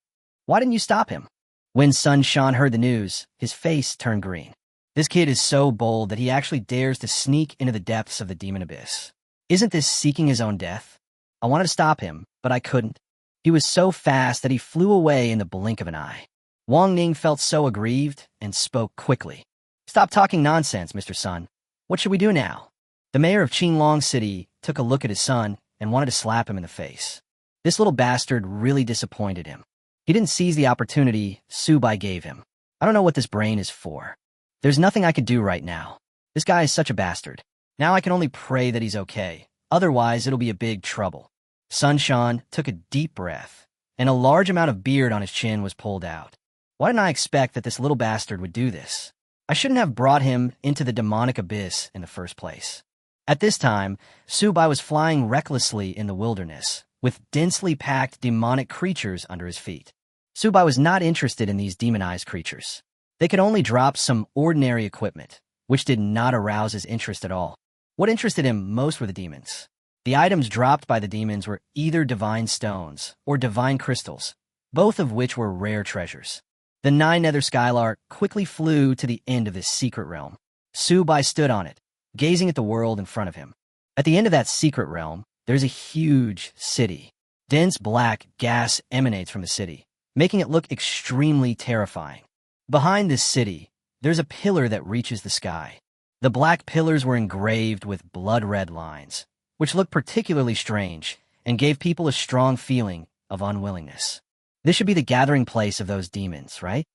Speaker 1: Why didn't you stop him? When Sun Shan heard the news, his face turned green. This kid is so bold that he actually dares to sneak into the depths of the demon abyss. Isn't this seeking his own death? I wanted to stop him, but I couldn't. He was so fast that he flew away in the blink of an eye. Wang Ning felt so aggrieved and spoke quickly. Stop talking nonsense, Mr. Sun. What should we do now? The mayor of Qinglong City took a look at his son and wanted to slap him in the face. This little bastard really disappointed him. He didn't seize the opportunity Su Bai gave him. I don't know what this brain is for. There's nothing I could do right now. This guy is such a bastard. Now I can only pray that he's okay. Otherwise, it'll be a big trouble. Sun Shan took a deep breath, and a large amount of beard on his chin was pulled out. Why didn't I expect that this little bastard would do this? I shouldn't have brought him into the demonic abyss in the first place. At this time, Su Bai was flying recklessly in the wilderness, with densely packed demonic creatures under his feet. Su Bai was not interested in these demonized creatures. They could only drop some ordinary equipment, which did not arouse his interest at all. What interested him most were the demons. The items dropped by the demons were either divine stones or divine crystals, both of which were rare treasures. The 9 nether skylark quickly flew to the end of this secret realm. Su Bai stood on it, gazing at the world in front of him. At the end of that secret realm, there's a huge city. Dense black gas emanates from the city, making it look extremely terrifying. Behind this city, there's a pillar that reaches the sky. The black pillars were engraved with blood-red lines, which looked particularly strange and gave people a strong feeling of unwillingness. This should be the gathering place of those demons, right?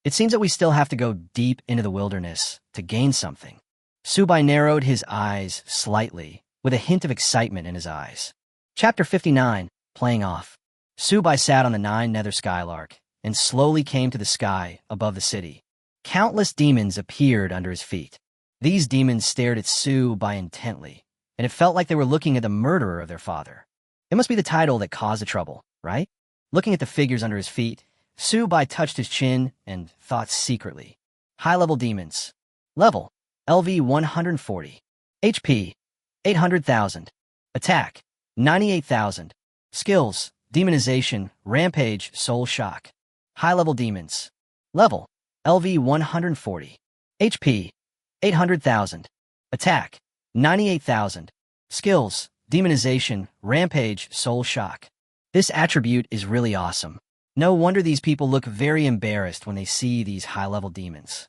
Speaker 1: It seems that we still have to go deep into the wilderness to gain something. Subai narrowed his eyes slightly, with a hint of excitement in his eyes. Chapter 59, Playing Off. Subai sat on the 9-nether skylark and slowly came to the sky above the city. Countless demons appeared under his feet. These demons stared at Subai intently, and it felt like they were looking at the murderer of their father. It must be the title that caused the trouble, right? Looking at the figures under his feet, Subai touched his chin and thought secretly. High-level demons. Level, LV 140. HP, 800,000. Attack, 98,000. Skills, demonization, rampage, soul shock. High-level demons. Level, LV 140. HP, 800,000. Attack, 98,000. Skills, demonization, rampage, soul shock. This attribute is really awesome. No wonder these people look very embarrassed when they see these high-level demons.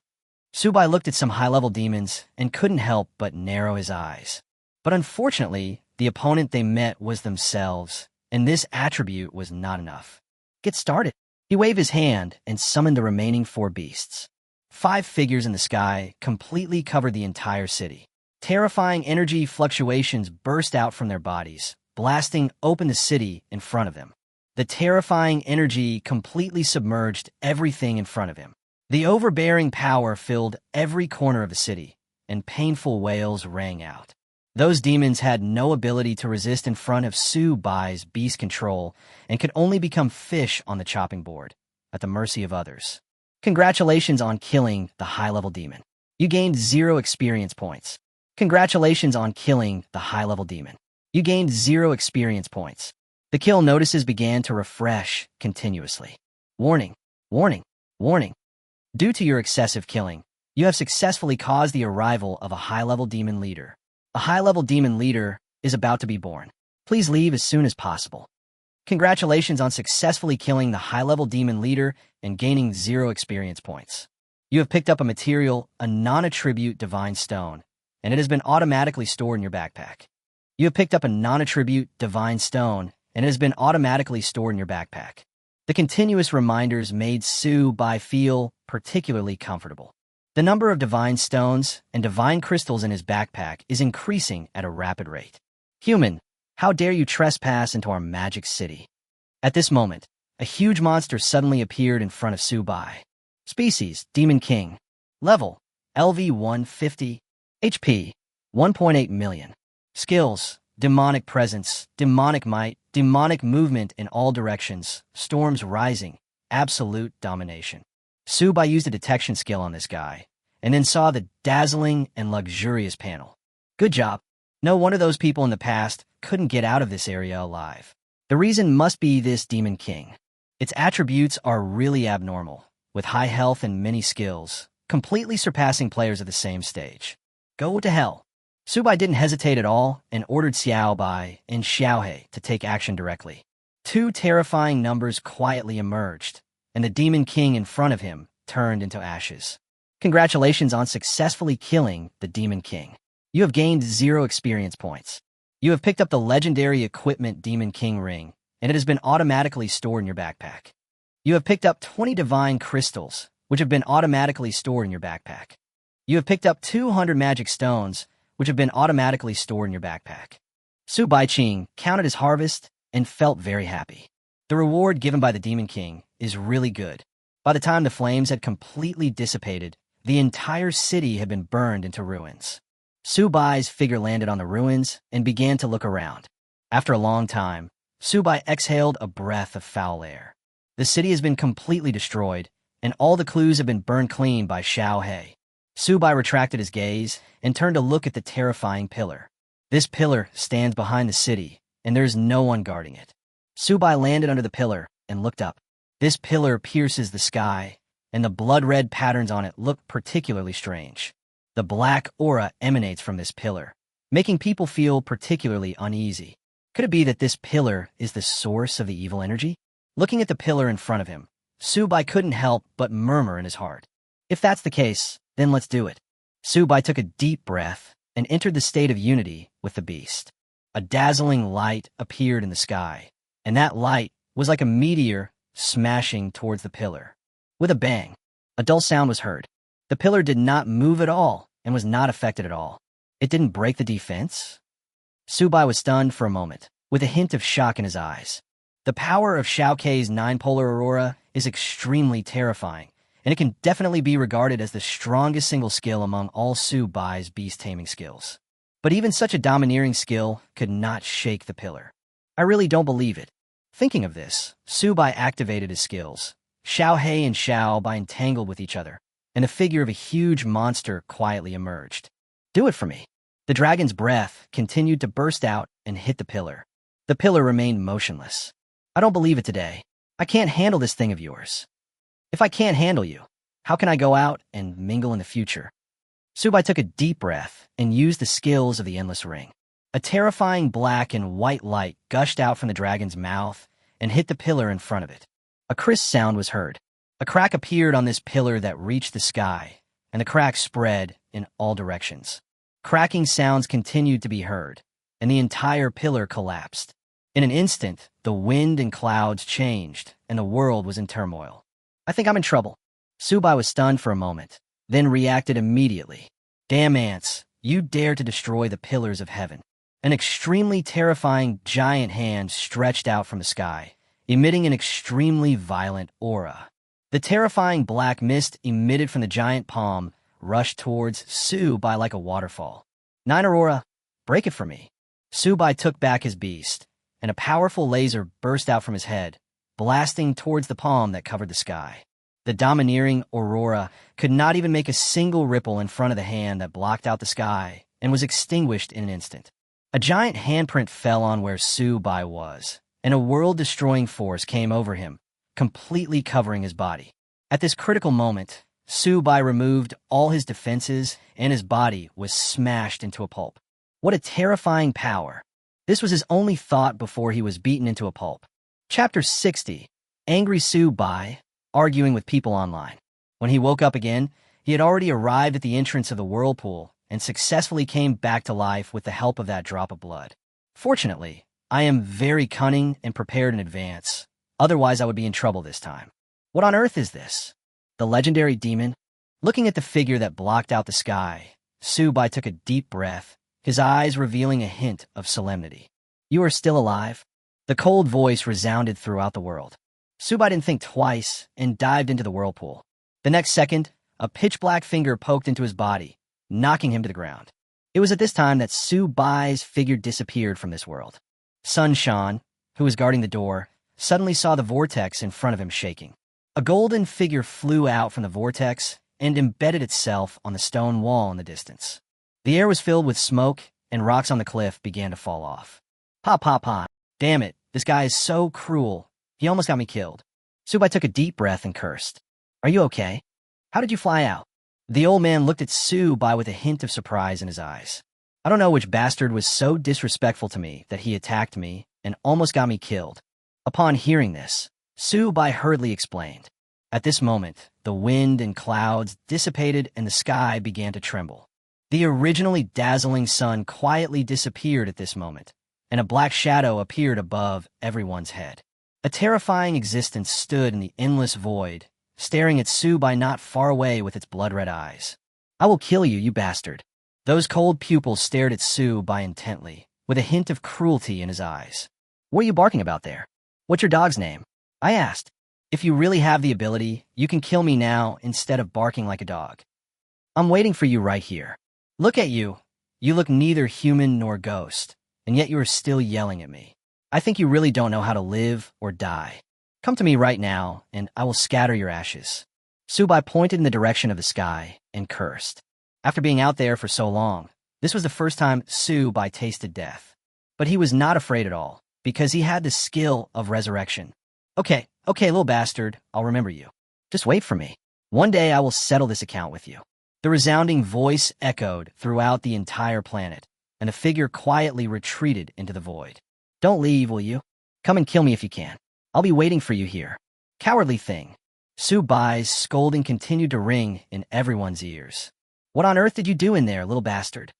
Speaker 1: Subai looked at some high-level demons and couldn't help but narrow his eyes. But unfortunately, the opponent they met was themselves, and this attribute was not enough. Get started. He waved his hand and summoned the remaining 4 beasts. 5 figures in the sky completely covered the entire city. Terrifying energy fluctuations burst out from their bodies, blasting open the city in front of them. The terrifying energy completely submerged everything in front of him. The overbearing power filled every corner of the city, and painful wails rang out. Those demons had no ability to resist in front of Subai's beast control and could only become fish on the chopping board, at the mercy of others. Congratulations on killing the high-level demon. You gained 0 experience points. Congratulations on killing the high-level demon. You gained 0 experience points. The kill notices began to refresh continuously. Warning, warning, warning. Due to your excessive killing, you have successfully caused the arrival of a high-level demon leader. A high-level demon leader is about to be born. Please leave as soon as possible. Congratulations on successfully killing the high-level demon leader and gaining 0 experience points. You have picked up a material, a non-attribute divine stone, and it has been automatically stored in your backpack. You have picked up a non-attribute divine stone, and it has been automatically stored in your backpack. The continuous reminders made Subai feel particularly comfortable. The number of divine stones and divine crystals in his backpack is increasing at a rapid rate. Human, how dare you trespass into our magic city? At this moment, a huge monster suddenly appeared in front of Subai. Species, Demon King. Level, LV 150. HP, 1.8 million. Skills, demonic presence, demonic might, demonic movement in all directions, storms rising, absolute domination. Subai used a detection skill on this guy, and then saw the dazzling and luxurious panel. Good job. No wonder those people in the past couldn't get out of this area alive. The reason must be this Demon King. Its attributes are really abnormal, with high health and many skills, completely surpassing players of the same stage. Go to hell. Subai didn't hesitate at all and ordered Xiaobai and Xiaohe to take action directly. 2 terrifying numbers quietly emerged, and the Demon King in front of him turned into ashes. Congratulations on successfully killing the Demon King. You have gained 0 experience points. You have picked up the legendary equipment Demon King ring, and it has been automatically stored in your backpack. You have picked up 20 divine crystals, which have been automatically stored in your backpack. You have picked up 200 magic stones, which have been automatically stored in your backpack. Subai Ching counted his harvest and felt very happy. The reward given by the Demon King is really good. By the time the flames had completely dissipated, the entire city had been burned into ruins. Subai's figure landed on the ruins and began to look around. After a long time, Subai exhaled a breath of foul air. The city has been completely destroyed, and all the clues have been burned clean by Xiaohe. Subai retracted his gaze and turned to look at the terrifying pillar. This pillar stands behind the city, and there is no one guarding it. Subai landed under the pillar and looked up. This pillar pierces the sky, and the blood-red patterns on it look particularly strange. The black aura emanates from this pillar, making people feel particularly uneasy. Could it be that this pillar is the source of the evil energy? Looking at the pillar in front of him, Subai couldn't help but murmur in his heart. If that's the case, then let's do it. Subai took a deep breath and entered the state of unity with the beast. A dazzling light appeared in the sky, and that light was like a meteor smashing towards the pillar. With a bang, a dull sound was heard. The pillar did not move at all and was not affected at all. It didn't break the defense? Subai was stunned for a moment, with a hint of shock in his eyes. The power of Shao Kei's nine-polar aurora is extremely terrifying, and it can definitely be regarded as the strongest single skill among all Subai's beast-taming skills. But even such a domineering skill could not shake the pillar. I really don't believe it. Thinking of this, Subai activated his skills. Shao Hei and Shao Bai entangled with each other, and the figure of a huge monster quietly emerged. Do it for me. The dragon's breath continued to burst out and hit the pillar. The pillar remained motionless. I don't believe it today. I can't handle this thing of yours. If I can't handle you, how can I go out and mingle in the future? Subai took a deep breath and used the skills of the Endless Ring. A terrifying black and white light gushed out from the dragon's mouth and hit the pillar in front of it. A crisp sound was heard. A crack appeared on this pillar that reached the sky, and the crack spread in all directions. Cracking sounds continued to be heard, and the entire pillar collapsed. In an instant, the wind and clouds changed, and the world was in turmoil. I think I'm in trouble. Subai was stunned for a moment, then reacted immediately. Damn ants, you dare to destroy the pillars of heaven. An extremely terrifying giant hand stretched out from the sky, emitting an extremely violent aura. The terrifying black mist emitted from the giant palm rushed towards Subai like a waterfall. Nine Aurora, break it for me. Subai took back his beast, and a powerful laser burst out from his head, blasting towards the palm that covered the sky. The domineering aurora could not even make a single ripple in front of the hand that blocked out the sky and was extinguished in an instant. A giant handprint fell on where Subai was, and a world-destroying force came over him, completely covering his body. At this critical moment, Subai removed all his defenses, and his body was smashed into a pulp. What a terrifying power. This was his only thought before he was beaten into a pulp. Chapter 60. Angry Subai, arguing with people online. When he woke up again, he had already arrived at the entrance of the whirlpool and successfully came back to life with the help of that drop of blood. Fortunately, I am very cunning and prepared in advance. Otherwise, I would be in trouble this time. What on earth is this? The legendary demon? Looking at the figure that blocked out the sky, Subai took a deep breath, his eyes revealing a hint of solemnity. You are still alive? The cold voice resounded throughout the world. Subai didn't think twice and dived into the whirlpool. The next second, a pitch-black finger poked into his body, knocking him to the ground. It was at this time that Subai's figure disappeared from this world. Sun Shan, who was guarding the door, suddenly saw the vortex in front of him shaking. A golden figure flew out from the vortex and embedded itself on the stone wall in the distance. The air was filled with smoke, and rocks on the cliff began to fall off. Pop, pop, pop. Damn it, this guy is so cruel. He almost got me killed. Subai took a deep breath and cursed. Are you okay? How did you fly out? The old man looked at Subai with a hint of surprise in his eyes. I don't know which bastard was so disrespectful to me that he attacked me and almost got me killed. Upon hearing this, Subai hurriedly explained. At this moment, the wind and clouds dissipated and the sky began to tremble. The originally dazzling sun quietly disappeared at this moment, and a black shadow appeared above everyone's head. A terrifying existence stood in the endless void, staring at Subai not far away with its blood-red eyes. I will kill you, you bastard. Those cold pupils stared at Subai intently, with a hint of cruelty in his eyes. What are you barking about there? What's your dog's name? I asked. If you really have the ability, you can kill me now instead of barking like a dog. I'm waiting for you right here. Look at you. You look neither human nor ghost, and yet you are still yelling at me. I think you really don't know how to live or die. Come to me right now, and I will scatter your ashes. Subai pointed in the direction of the sky and cursed. After being out there for so long, this was the first time Subai tasted death. But he was not afraid at all, because he had the skill of resurrection. Okay, little bastard, I'll remember you. Just wait for me. One day I will settle this account with you. The resounding voice echoed throughout the entire planet, and the figure quietly retreated into the void. Don't leave, will you? Come and kill me if you can. I'll be waiting for you here. Cowardly thing. Su Bai's scolding continued to ring in everyone's ears. What on earth did you do in there, little bastard?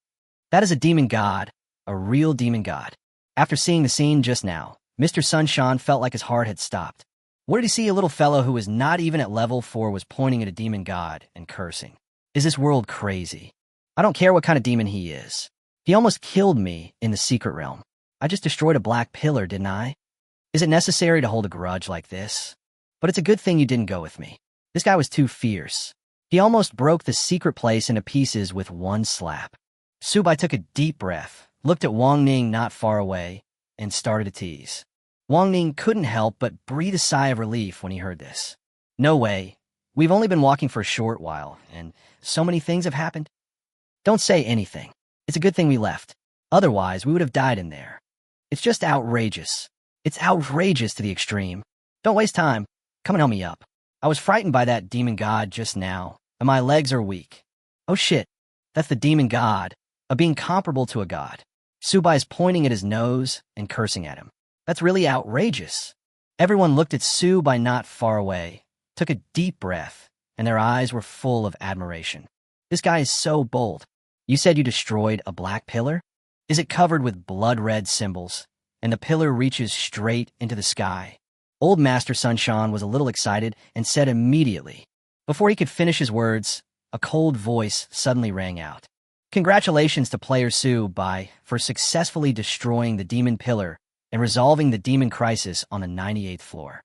Speaker 1: That is a demon god, a real demon god. After seeing the scene just now, Mr. Sunshine felt like his heart had stopped. What did he see? A little fellow who was not even at level 4 was pointing at a demon god and cursing. Is this world crazy? I don't care what kind of demon he is. He almost killed me in the secret realm. I just destroyed a black pillar, didn't I? Is it necessary to hold a grudge like this? But it's a good thing you didn't go with me. This guy was too fierce. He almost broke the secret place into pieces with one slap. Su Bai took a deep breath, looked at Wang Ning not far away, and started to tease. Wang Ning couldn't help but breathe a sigh of relief when he heard this. No way. We've only been walking for a short while, and so many things have happened. Don't say anything. It's a good thing we left. Otherwise, we would have died in there. It's just outrageous. It's outrageous to the extreme. Don't waste time. Come and help me up. I was frightened by that demon god just now, and my legs are weak. Oh shit. That's the demon god, a being comparable to a god. Su Bai is pointing at his nose and cursing at him. That's really outrageous. Everyone looked at Su Bai not far away, took a deep breath, and their eyes were full of admiration. This guy is so bold. You said you destroyed a black pillar? Is it covered with blood-red symbols, and the pillar reaches straight into the sky? Old Master Sunshine was a little excited and said immediately. Before he could finish his words, a cold voice suddenly rang out. Congratulations to player Su Bai for successfully destroying the demon pillar and resolving the demon crisis on the 98th floor.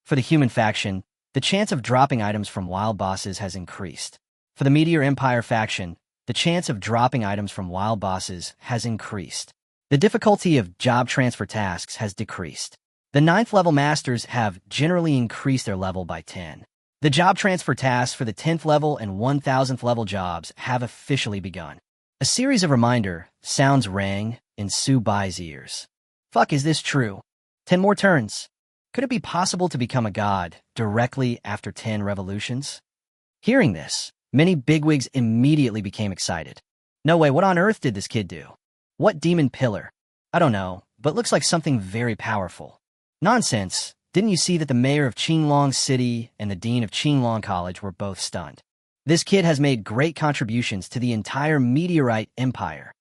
Speaker 1: For the human faction, the chance of dropping items from wild bosses has increased. For the Meteor Empire faction, the chance of dropping items from wild bosses has increased. The difficulty of job transfer tasks has decreased. The 9th level masters have generally increased their level by 10. The job transfer tasks for the 10th level and 1000th level jobs have officially begun. A series of reminder sounds rang in Su Bai's ears. Fuck, is this true? 10 more turns. Could it be possible to become a god directly after 10 revolutions? Hearing this, many bigwigs immediately became excited. No way, what on earth did this kid do? What demon pillar? I don't know, but looks like something very powerful. Nonsense. Didn't you see that the mayor of Qinglong City and the dean of Qinglong College were both stunned? This kid has made great contributions to the entire Meteorite Empire.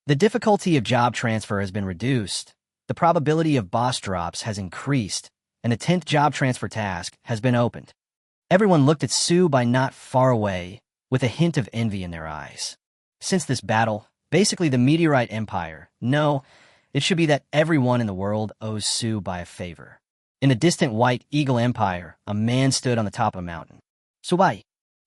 Speaker 1: The difficulty of job transfer has been reduced, the probability of boss drops has increased, and the 10th job transfer task has been opened. Everyone looked at Su Bai not far away, with a hint of envy in their eyes. Since this battle, basically the Meteorite Empire, no, it should be that everyone in the world owes Su Bai a favor. In the distant White Eagle Empire, a man stood on the top of a mountain. Su Bai,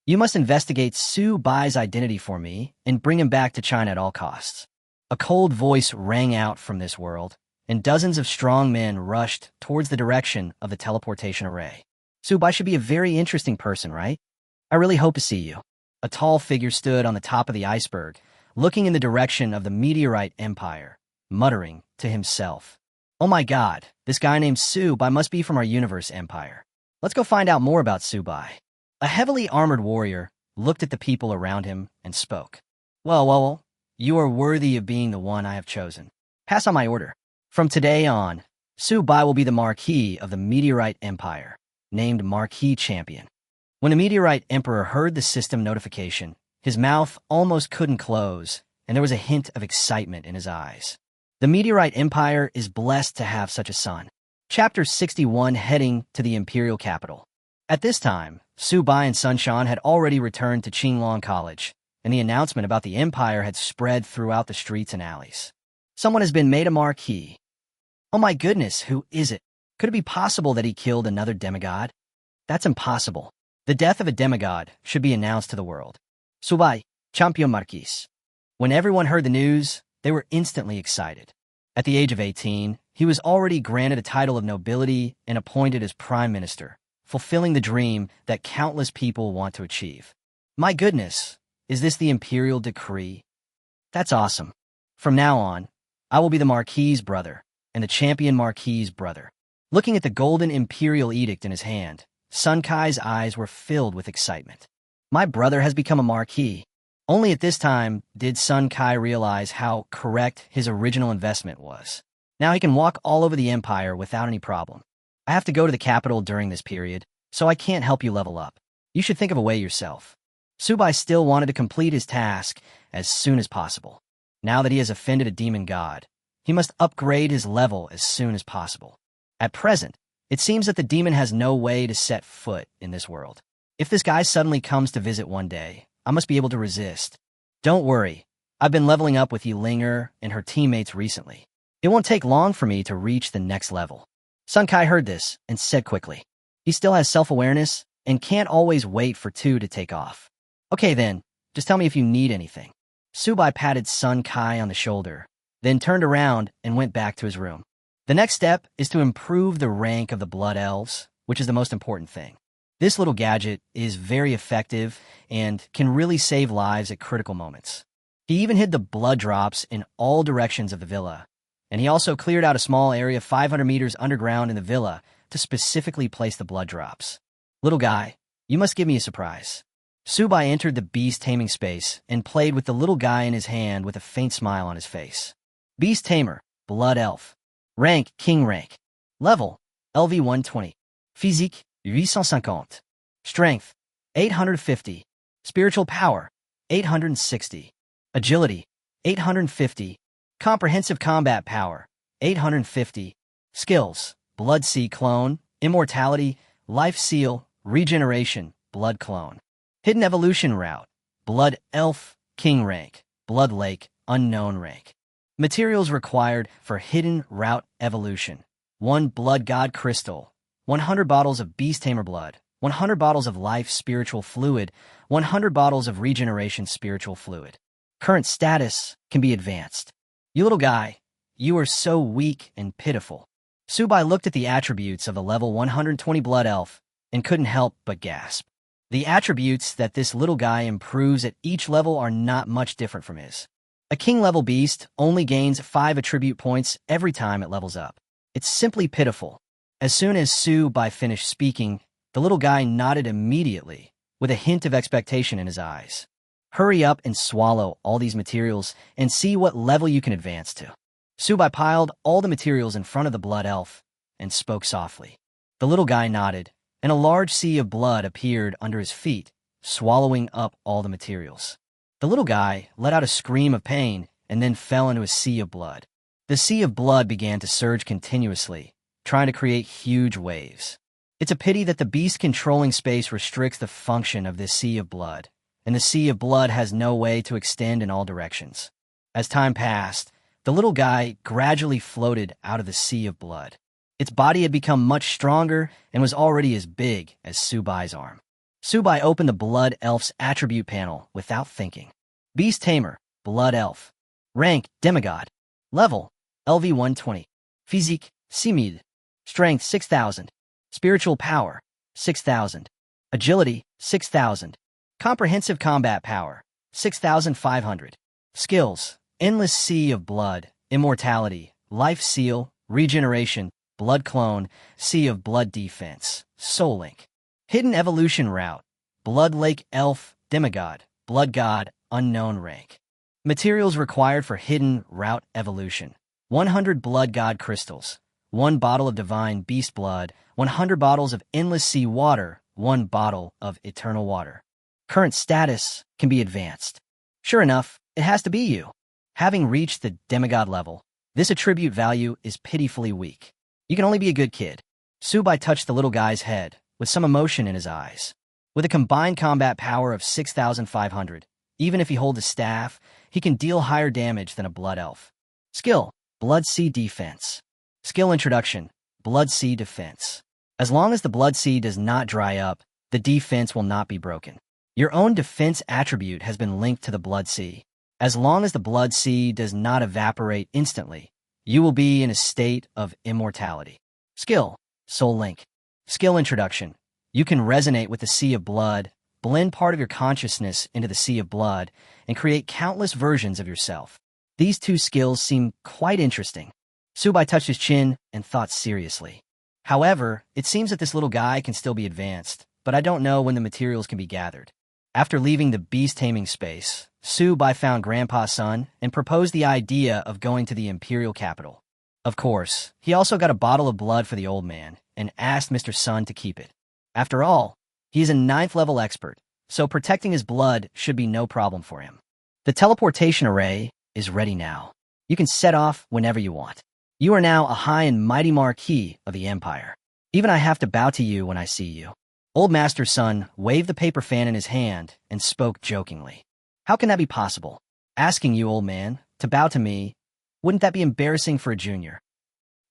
Speaker 1: you must investigate Su Bai's identity for me and bring him back to China at all costs. A cold voice rang out from this world, and dozens of strong men rushed towards the direction of the teleportation array. Su Bai should be a very interesting person, right? I really hope to see you. A tall figure stood on the top of the iceberg, looking in the direction of the Meteorite Empire, muttering to himself. Oh my god, this guy named Su Bai must be from our universe empire. Let's go find out more about Su Bai. A heavily armored warrior looked at the people around him and spoke. Well, you are worthy of being the one I have chosen. Pass on my order. From today on, Su Bai will be the marquee of the Meteorite Empire, named Marquee Champion. When the Meteorite Emperor heard the system notification, his mouth almost couldn't close, and there was a hint of excitement in his eyes. The Meteorite Empire is blessed to have such a son. Chapter 61, heading to the imperial capital. At this time, Su Bai and Sunshine had already returned to Qinglong College, and the announcement about the empire had spread throughout the streets and alleys. Someone has been made a marquee. Oh my goodness, who is it? Could it be possible that he killed another demigod? That's impossible. The death of a demigod should be announced to the world. Su Bai, Champion Marquis. When everyone heard the news, they were instantly excited. At the age of 18, he was already granted a title of nobility and appointed as prime minister, fulfilling the dream that countless people want to achieve. My goodness, is this the imperial decree? That's awesome. From now on, I will be the Marquis's brother and the champion Marquis's brother. Looking at the golden imperial edict in his hand, Sun Kai's eyes were filled with excitement. My brother has become a marquis. Only at this time did Sun Kai realize how correct his original investment was. Now he can walk all over the empire without any problem. I have to go to the capital during this period, so I can't help you level up. You should think of a way yourself. Subai still wanted to complete his task as soon as possible. Now that he has offended a demon god, he must upgrade his level as soon as possible. At present, it seems that the demon has no way to set foot in this world. If this guy suddenly comes to visit one day, I must be able to resist. Don't worry, I've been leveling up with Yilinger and her teammates recently. It won't take long for me to reach the next level. Sun Kai heard this and said quickly. He still has self-awareness and can't always wait for two to take off. Okay then, just tell me if you need anything. Subai patted Sun Kai on the shoulder, then turned around and went back to his room. The next step is to improve the rank of the Blood Elves, which is the most important thing. This little gadget is very effective and can really save lives at critical moments. He even hid the blood drops in all directions of the villa, and he also cleared out a small area 500 meters underground in the villa to specifically place the blood drops. Little guy, you must give me a surprise. Subai entered the beast taming space and played with the little guy in his hand with a faint smile on his face. Beast Tamer, Blood Elf. Rank, King Rank. Level, LV 120. Physique, 850. Strength, 850. Spiritual power, 860. Agility, 850. Comprehensive combat power, 850. Skills, Blood Sea Clone, Immortality, Life Seal, Regeneration, Blood Clone. Hidden Evolution Route, Blood Elf, King Rank, Blood Lake, Unknown Rank. Materials required for Hidden Route Evolution. 1 Blood God Crystal, 100 bottles of Beast Tamer Blood, 100 bottles of Life Spiritual Fluid, 100 bottles of Regeneration Spiritual Fluid. Current status can be advanced. You little guy, you are so weak and pitiful. Subai looked at the attributes of the level 120 Blood Elf and couldn't help but gasp. The attributes that this little guy improves at each level are not much different from his. A king-level beast only gains 5 attribute points every time it levels up. It's simply pitiful. As soon as Subai finished speaking, the little guy nodded immediately, with a hint of expectation in his eyes. Hurry up and swallow all these materials and see what level you can advance to. Subai piled all the materials in front of the Blood Elf and spoke softly. The little guy nodded, and a large sea of blood appeared under his feet, swallowing up all the materials. The little guy let out a scream of pain and then fell into a sea of blood. The sea of blood began to surge continuously, trying to create huge waves. It's a pity that the beast controlling space restricts the function of this sea of blood, and the sea of blood has no way to extend in all directions. As time passed, the little guy gradually floated out of the sea of blood. Its body had become much stronger and was already as big as Subai's arm. Subai opened the Blood Elf's attribute panel without thinking. Beast Tamer, Blood Elf. Rank, Demigod. Level, LV 120. Physique, 6000. Strength, 6000. Spiritual power, 6000. Agility, 6000. Comprehensive combat power, 6500. Skills, Endless Sea of Blood, Immortality, Life Seal, Regeneration, Blood Clone, Sea of Blood Defense, Soul Link. Hidden Evolution Route, Blood Lake Elf, Demigod, Blood God, Unknown Rank. Materials required for Hidden Route Evolution. 100 Blood God Crystals, 1 bottle of Divine Beast Blood, 100 bottles of Endless Sea Water, 1 bottle of Eternal Water. Current status can be advanced. Sure enough, it has to be you. Having reached the demigod level, this attribute value is pitifully weak. You can only be a good kid. Subai touched the little guy's head, with some emotion in his eyes. With a combined combat power of 6500, even if he holds a staff, he can deal higher damage than a Blood Elf. Skill, Blood Sea Defense. Skill Introduction, Blood Sea Defense. As long as the Blood Sea does not dry up, the defense will not be broken. Your own defense attribute has been linked to the Blood Sea. As long as the Blood Sea does not evaporate instantly, you will be in a state of immortality. Skill, Soul Link. Skill Introduction. You can resonate with the Sea of Blood, blend part of your consciousness into the Sea of Blood, and create countless versions of yourself. These two skills seem quite interesting. Subai touched his chin and thought seriously. However, it seems that this little guy can still be advanced, but I don't know when the materials can be gathered. After leaving the beast taming space, Su-bai found Grandpa's son and proposed the idea of going to the imperial capital. Of course, he also got a bottle of blood for the old man and asked Mr. Sun to keep it. After all, he is a 9th level expert, so protecting his blood should be no problem for him. The teleportation array is ready now. You can set off whenever you want. You are now a high and mighty marquee of the Empire. Even I have to bow to you when I see you. Old Master's son waved the paper fan in his hand and spoke jokingly. How can that be possible? Asking you, old man, to bow to me, wouldn't that be embarrassing for a junior?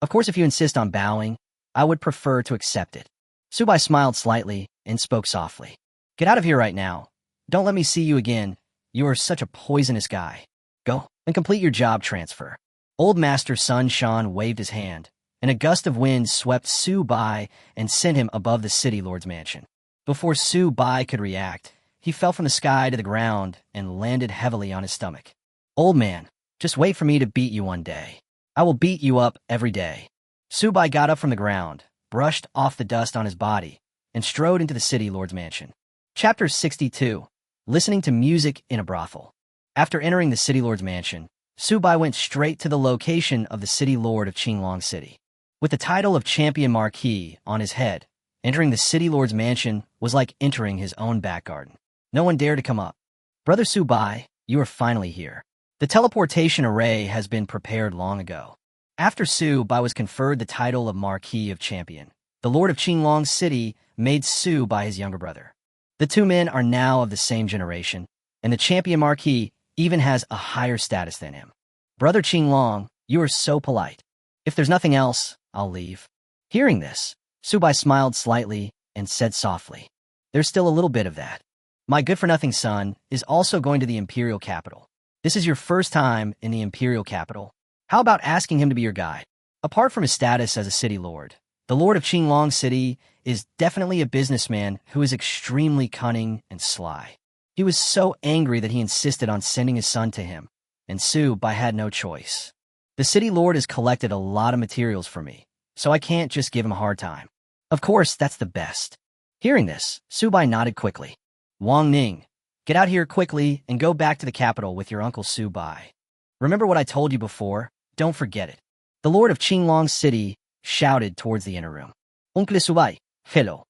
Speaker 1: Of course, if you insist on bowing, I would prefer to accept it. Su-bai smiled slightly and spoke softly. Get out of here right now. Don't let me see you again. You are such a poisonous guy. Go and complete your job transfer. Old Master's son Sean waved his hand, and a gust of wind swept Su-bai and sent him above the city lord's mansion. Before Su-bai could react, he fell from the sky to the ground and landed heavily on his stomach. Old man, just wait for me to beat you one day. I will beat you up every day. Su-bai got up from the ground, brushed off the dust on his body, and strode into the city lord's mansion. Chapter 62. Listening to music in a brothel. After entering the city lord's mansion, Su-bai went straight to the location of the city lord of Qinglong City. With the title of champion marquee on his head, entering the city lord's mansion was like entering his own back garden. No one dared to come up. Brother Su-bai, you are finally here. The teleportation array has been prepared long ago. After Su-bai was conferred the title of Marquee of Champion, the Lord of Qinglong City made Su-bai his younger brother. The two men are now of the same generation, and the champion Marquee even has a higher status than him. Brother Qinglong, you are so polite. If there's nothing else, I'll leave. Hearing this, Su-bai smiled slightly and said softly, there's still a little bit of that. My good-for-nothing son is also going to the imperial capital. This is your first time in the imperial capital. How about asking him to be your guide? Apart from his status as a city lord, the Lord of Qinglong City is definitely a businessman who is extremely cunning and sly. He was so angry that he insisted on sending his son to him, and Su-bai had no choice. The city lord has collected a lot of materials for me, so I can't just give him a hard time. Of course, that's the best. Hearing this, Su-bai nodded quickly. Wang Ning, get out here quickly and go back to the capital with your uncle Su-bai. Remember what I told you before? Don't forget it. The Lord of Qinglong City shouted towards the inner room. Uncle Su-bai, hello.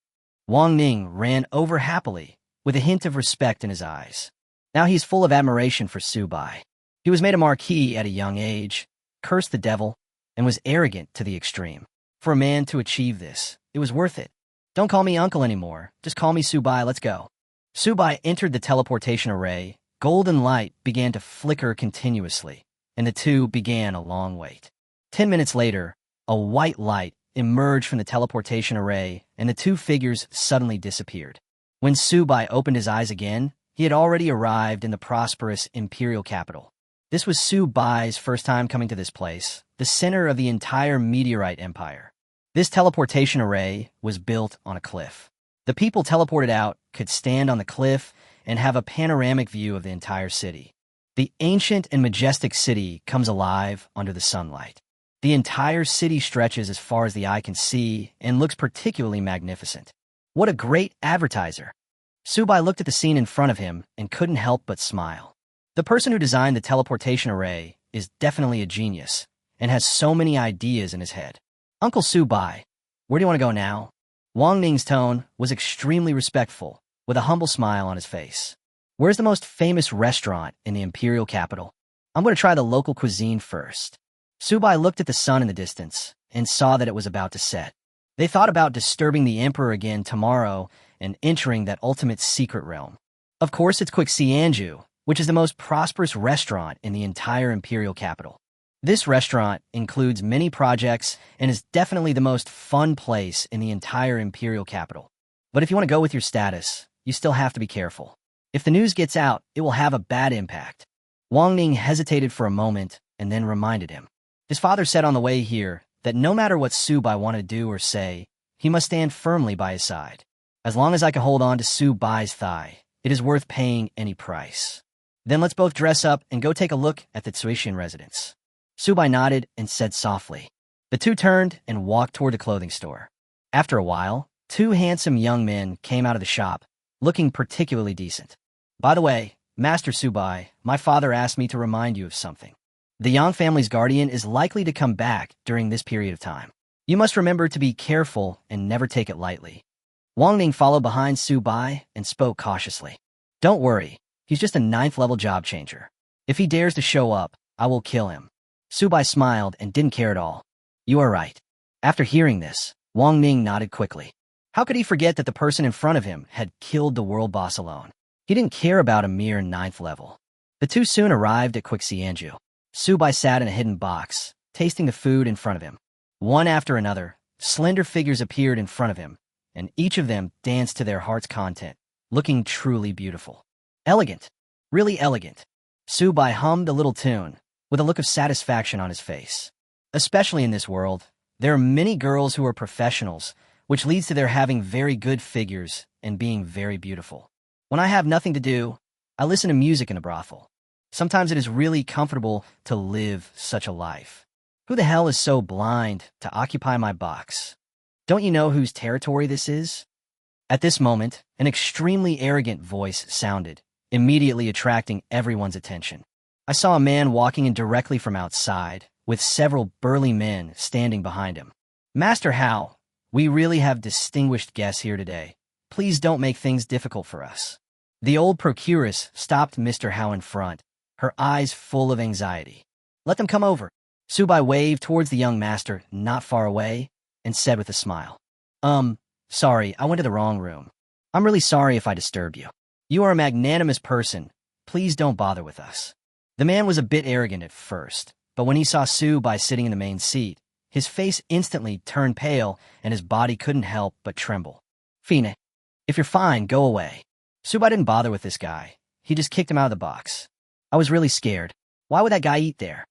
Speaker 1: Wang Ning ran over happily, with a hint of respect in his eyes. Now he's full of admiration for Su-bai. He was made a marquee at a young age, cursed the devil, and was arrogant to the extreme. For a man to achieve this, it was worth it. Don't call me uncle anymore. Just call me Su-bai. Let's go. Su-bai entered the teleportation array. Golden light began to flicker continuously, and the two began a long wait. 10 minutes later, a white light emerged from the teleportation array, and the two figures suddenly disappeared. When Su-bai opened his eyes again, he had already arrived in the prosperous imperial capital. This was Su-bai's first time coming to this place, the center of the entire meteorite empire. This teleportation array was built on a cliff. The people teleported out could stand on the cliff and have a panoramic view of the entire city. The ancient and majestic city comes alive under the sunlight. The entire city stretches as far as the eye can see and looks particularly magnificent. What a great advertiser! Su-bai looked at the scene in front of him and couldn't help but smile. The person who designed the teleportation array is definitely a genius and has so many ideas in his head. Uncle Su-bai, where do you want to go now? Wang Ning's tone was extremely respectful, with a humble smile on his face. Where's the most famous restaurant in the imperial capital? I'm going to try the local cuisine first. Su-bai looked at the sun in the distance and saw that it was about to set. They thought about disturbing the emperor again tomorrow and entering that ultimate secret realm. Of course, it's Xianju, which is the most prosperous restaurant in the entire imperial capital. This restaurant includes many projects and is definitely the most fun place in the entire imperial capital. But if you want to go with your status, you still have to be careful. If the news gets out, it will have a bad impact. Wang Ning hesitated for a moment and then reminded him. His father said on the way here that no matter what Su-bai wanted to do or say, he must stand firmly by his side. As long as I can hold on to Su-bai's thigh, it is worth paying any price. Then let's both dress up and go take a look at the Tsuishin residence. Su-bai nodded and said softly. The two turned and walked toward the clothing store. After a while, two handsome young men came out of the shop, looking particularly decent. By the way, Master Subai, my father asked me to remind you of something. The Yang family's guardian is likely to come back during this period of time. You must remember to be careful and never take it lightly. Wang Ning followed behind Subai and spoke cautiously. Don't worry, he's just a 9th level job changer. If he dares to show up, I will kill him. Subai smiled and didn't care at all. You are right. After hearing this, Wang Ning nodded quickly. How could he forget that the person in front of him had killed the world boss alone? He didn't care about a mere 9th level. The two soon arrived at Quixianju. Subai sat in a hidden box, tasting the food in front of him. One after another, slender figures appeared in front of him, and each of them danced to their heart's content, looking truly beautiful. Elegant. Really elegant. Subai hummed a little tune, with a look of satisfaction on his face. Especially in this world, there are many girls who are professionals, which leads to their having very good figures and being very beautiful. When I have nothing to do, I listen to music in a brothel. Sometimes it is really comfortable to live such a life. Who the hell is so blind to occupy my box? Don't you know whose territory this is? At this moment, an extremely arrogant voice sounded, immediately attracting everyone's attention. I saw a man walking in directly from outside, with several burly men standing behind him. Master Hao, we really have distinguished guests here today. Please don't make things difficult for us. The old procuress stopped Mr. Hao in front, her eyes full of anxiety. Let them come over. Subai waved towards the young master not far away and said with a smile. Sorry, I went to the wrong room. I'm really sorry if I disturbed you. You are a magnanimous person. Please don't bother with us. The man was a bit arrogant at first, but when he saw Subai sitting in the main seat, his face instantly turned pale and his body couldn't help but tremble. Fine, if you're fine, go away. Subai didn't bother with this guy. He just kicked him out of the box. I was really scared. Why would that guy eat there?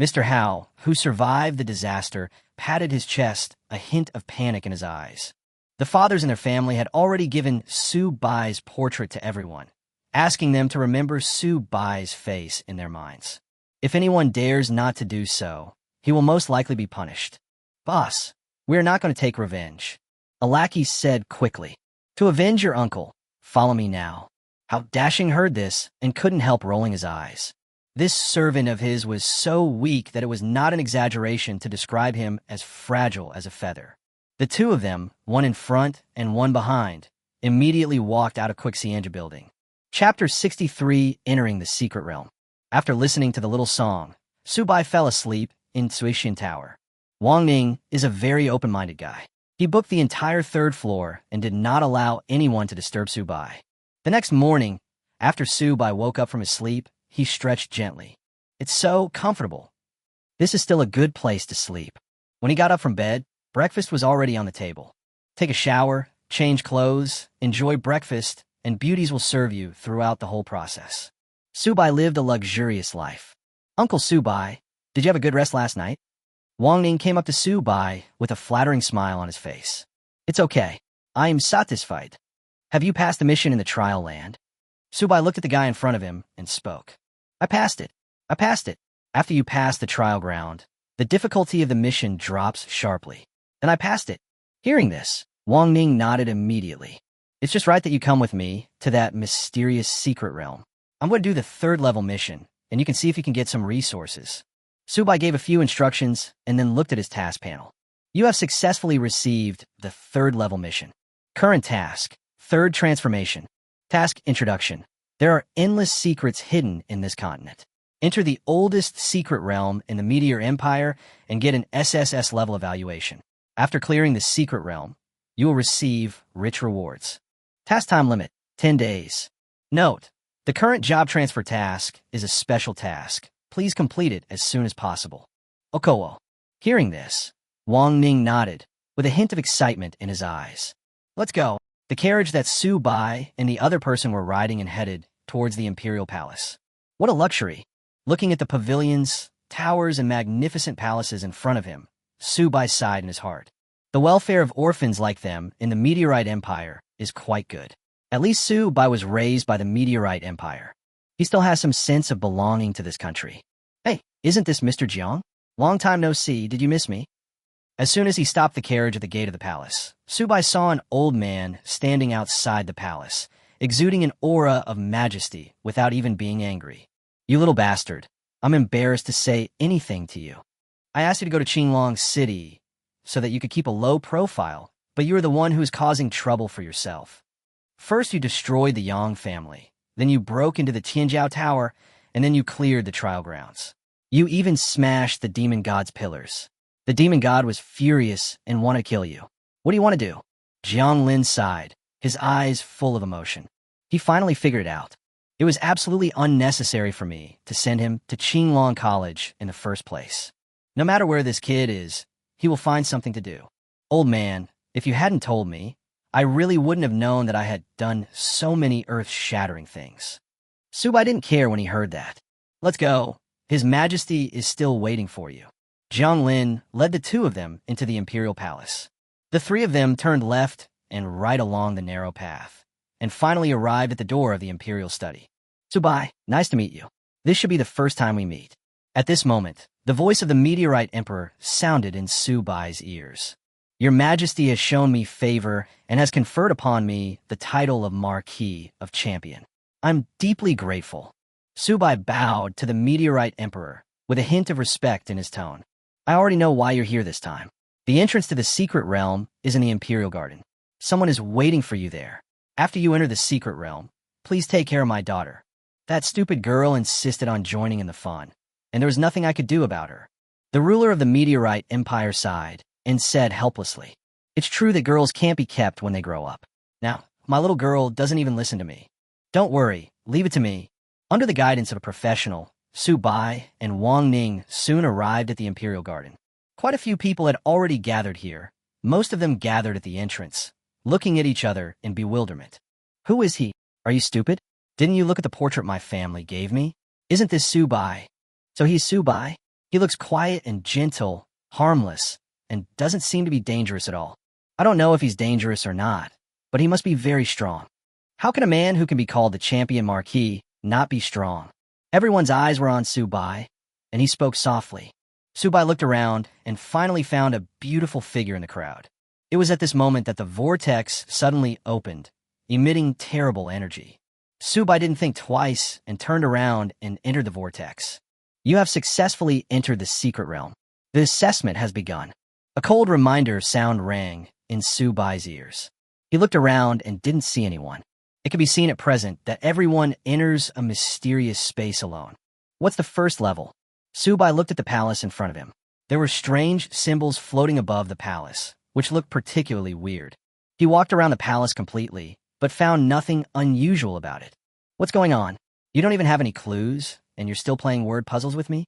Speaker 1: Mr. Hao, who survived the disaster, patted his chest, a hint of panic in his eyes. The fathers in their family had already given Subai's portrait to everyone, asking them to remember Subai's face in their minds. If anyone dares not to do so, he will most likely be punished. Boss, we are not going to take revenge. A lackey said quickly. To avenge your uncle, follow me now. How Dashing heard this and couldn't help rolling his eyes. This servant of his was so weak that it was not an exaggeration to describe him as fragile as a feather. The two of them, one in front and one behind, immediately walked out of Quixianju building. Chapter 63, Entering the Secret Realm. After listening to the little song, Subai fell asleep in Suishin Tower. Wang Ning is a very open-minded guy. He booked the entire 3rd floor and did not allow anyone to disturb Subai. The next morning, after Subai woke up from his sleep, he stretched gently. It's so comfortable. This is still a good place to sleep. When he got up from bed, breakfast was already on the table. Take a shower, change clothes, enjoy breakfast, and beauties will serve you throughout the whole process. Subai lived a luxurious life. Uncle Subai, did you have a good rest last night? Wang Ning came up to Subai with a flattering smile on his face. It's okay. I am satisfied. Have you passed the mission in the trial land? Subai looked at the guy in front of him and spoke. I passed it. I passed it. After you pass the trial ground, the difficulty of the mission drops sharply. Then I passed it. Hearing this, Wang Ning nodded immediately. It's just right that you come with me to that mysterious secret realm. I'm going to do the 3rd level mission, and you can see if you can get some resources. Subai gave a few instructions and then looked at his task panel. You have successfully received the 3rd level mission. Current task, 3rd transformation. Task introduction. There are endless secrets hidden in this continent. Enter the oldest secret realm in the Meteor Empire and get an SSS level evaluation. After clearing the secret realm, you will receive rich rewards. Task time limit, 10 days. Note, the current job transfer task is a special task. Please complete it as soon as possible. Okowo. Hearing this, Wang Ning nodded, with a hint of excitement in his eyes. Let's go. The carriage that Subai and the other person were riding and headed towards the Imperial Palace. What a luxury. Looking at the pavilions, towers, and magnificent palaces in front of him, Subai sighed in his heart. The welfare of orphans like them in the Meteorite Empire is quite good. At least Subai was raised by the Meteorite Empire. He still has some sense of belonging to this country. Hey, isn't this Mr. Jiang? Long time no see, did you miss me? As soon as he stopped the carriage at the gate of the palace, Subai saw an old man standing outside the palace, exuding an aura of majesty without even being angry. "You little bastard, I'm embarrassed to say anything to you. I asked you to go to Qinglong City so that you could keep a low profile, but you are the one who is causing trouble for yourself. First you destroyed the Yang family, then you broke into the Tianjiao Tower, and then you cleared the trial grounds. You even smashed the demon god's pillars. The demon god was furious and wanted to kill you. What do you want to do?" Jiang Lin sighed, his eyes full of emotion. He finally figured it out. It was absolutely unnecessary for me to send him to Qinglong College in the first place. No matter where this kid is, he will find something to do. Old man, if you hadn't told me, I really wouldn't have known that I had done so many earth-shattering things. Subai didn't care when he heard that. "Let's go. His Majesty is still waiting for you." Jiang Lin led the two of them into the imperial palace. The three of them turned left and right along the narrow path, and finally arrived at the door of the imperial study. "Subai, nice to meet you. This should be the first time we meet." At this moment, the voice of the meteorite emperor sounded in Subai's ears. "Your Majesty has shown me favor and has conferred upon me the title of Marquee of Champion. I'm deeply grateful." Subai bowed to the meteorite emperor with a hint of respect in his tone. "I already know why you're here this time. The entrance to the secret realm is in the imperial garden. Someone is waiting for you there. After you enter the secret realm, please take care of my daughter. That stupid girl insisted on joining in the fun, and there was nothing I could do about her." The ruler of the meteorite empire sighed and said helplessly, "It's true that girls can't be kept when they grow up. Now, my little girl doesn't even listen to me. Don't worry, leave it to me." Under the guidance of a professional, Subai and Wang Ning soon arrived at the imperial garden. Quite a few people had already gathered here, most of them gathered at the entrance, looking at each other in bewilderment. "Who is he? Are you stupid? Didn't you look at the portrait my family gave me? Isn't this Subai?" "So he's Subai? He looks quiet and gentle, harmless, and doesn't seem to be dangerous at all. I don't know if he's dangerous or not, but he must be very strong. How can a man who can be called the champion Marquee not be strong?" Everyone's eyes were on Subai, and he spoke softly. Subai looked around and finally found a beautiful figure in the crowd. It was at this moment that the vortex suddenly opened, emitting terrible energy. Subai didn't think twice and turned around and entered the vortex. "You have successfully entered the secret realm. The assessment has begun." A cold reminder sound rang in Subai's ears. He looked around and didn't see anyone. It could be seen at present that everyone enters a mysterious space alone. "What's the first level?" Subai looked at the palace in front of him. There were strange symbols floating above the palace, which looked particularly weird. He walked around the palace completely, but found nothing unusual about it. "What's going on? You don't even have any clues, and you're still playing word puzzles with me?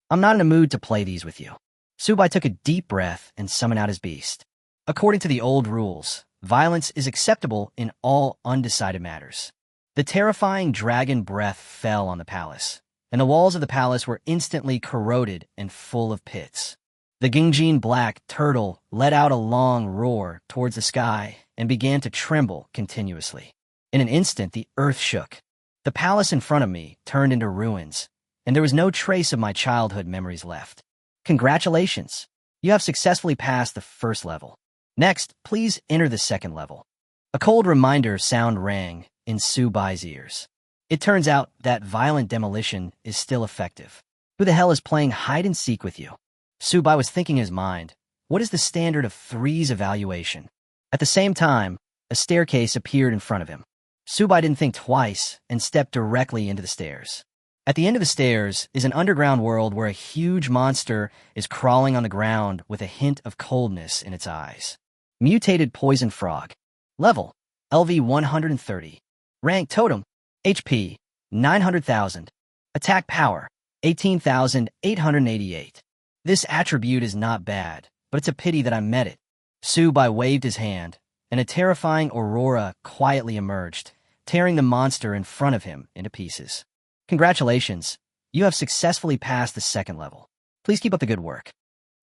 Speaker 1: I'm not in a mood to play these with you." Subai took a deep breath and summoned out his beast. According to the old rules, violence is acceptable in all undecided matters. The terrifying dragon breath fell on the palace, and the walls of the palace were instantly corroded and full of pits. The Gingjin black turtle let out a long roar towards the sky and began to tremble continuously. In an instant, the earth shook. The palace in front of me turned into ruins, and there was no trace of my childhood memories left. "Congratulations! You have successfully passed the first level. Next, please enter the second level." A cold reminder sound rang in Subai's ears. It turns out that violent demolition is still effective. Who the hell is playing hide-and-seek with you? Subai was thinking in his mind, what is the standard of 3's evaluation? At the same time, a staircase appeared in front of him. Subai didn't think twice and stepped directly into the stairs. At the end of the stairs is an underground world where a huge monster is crawling on the ground with a hint of coldness in its eyes. Mutated poison frog. Level, LV 130. Rank totem, HP, 900,000. Attack power, 18,888. This attribute is not bad, but it's a pity that I met it. Subai waved his hand, and a terrifying aurora quietly emerged, tearing the monster in front of him into pieces. "Congratulations, you have successfully passed the second level. Please keep up the good work."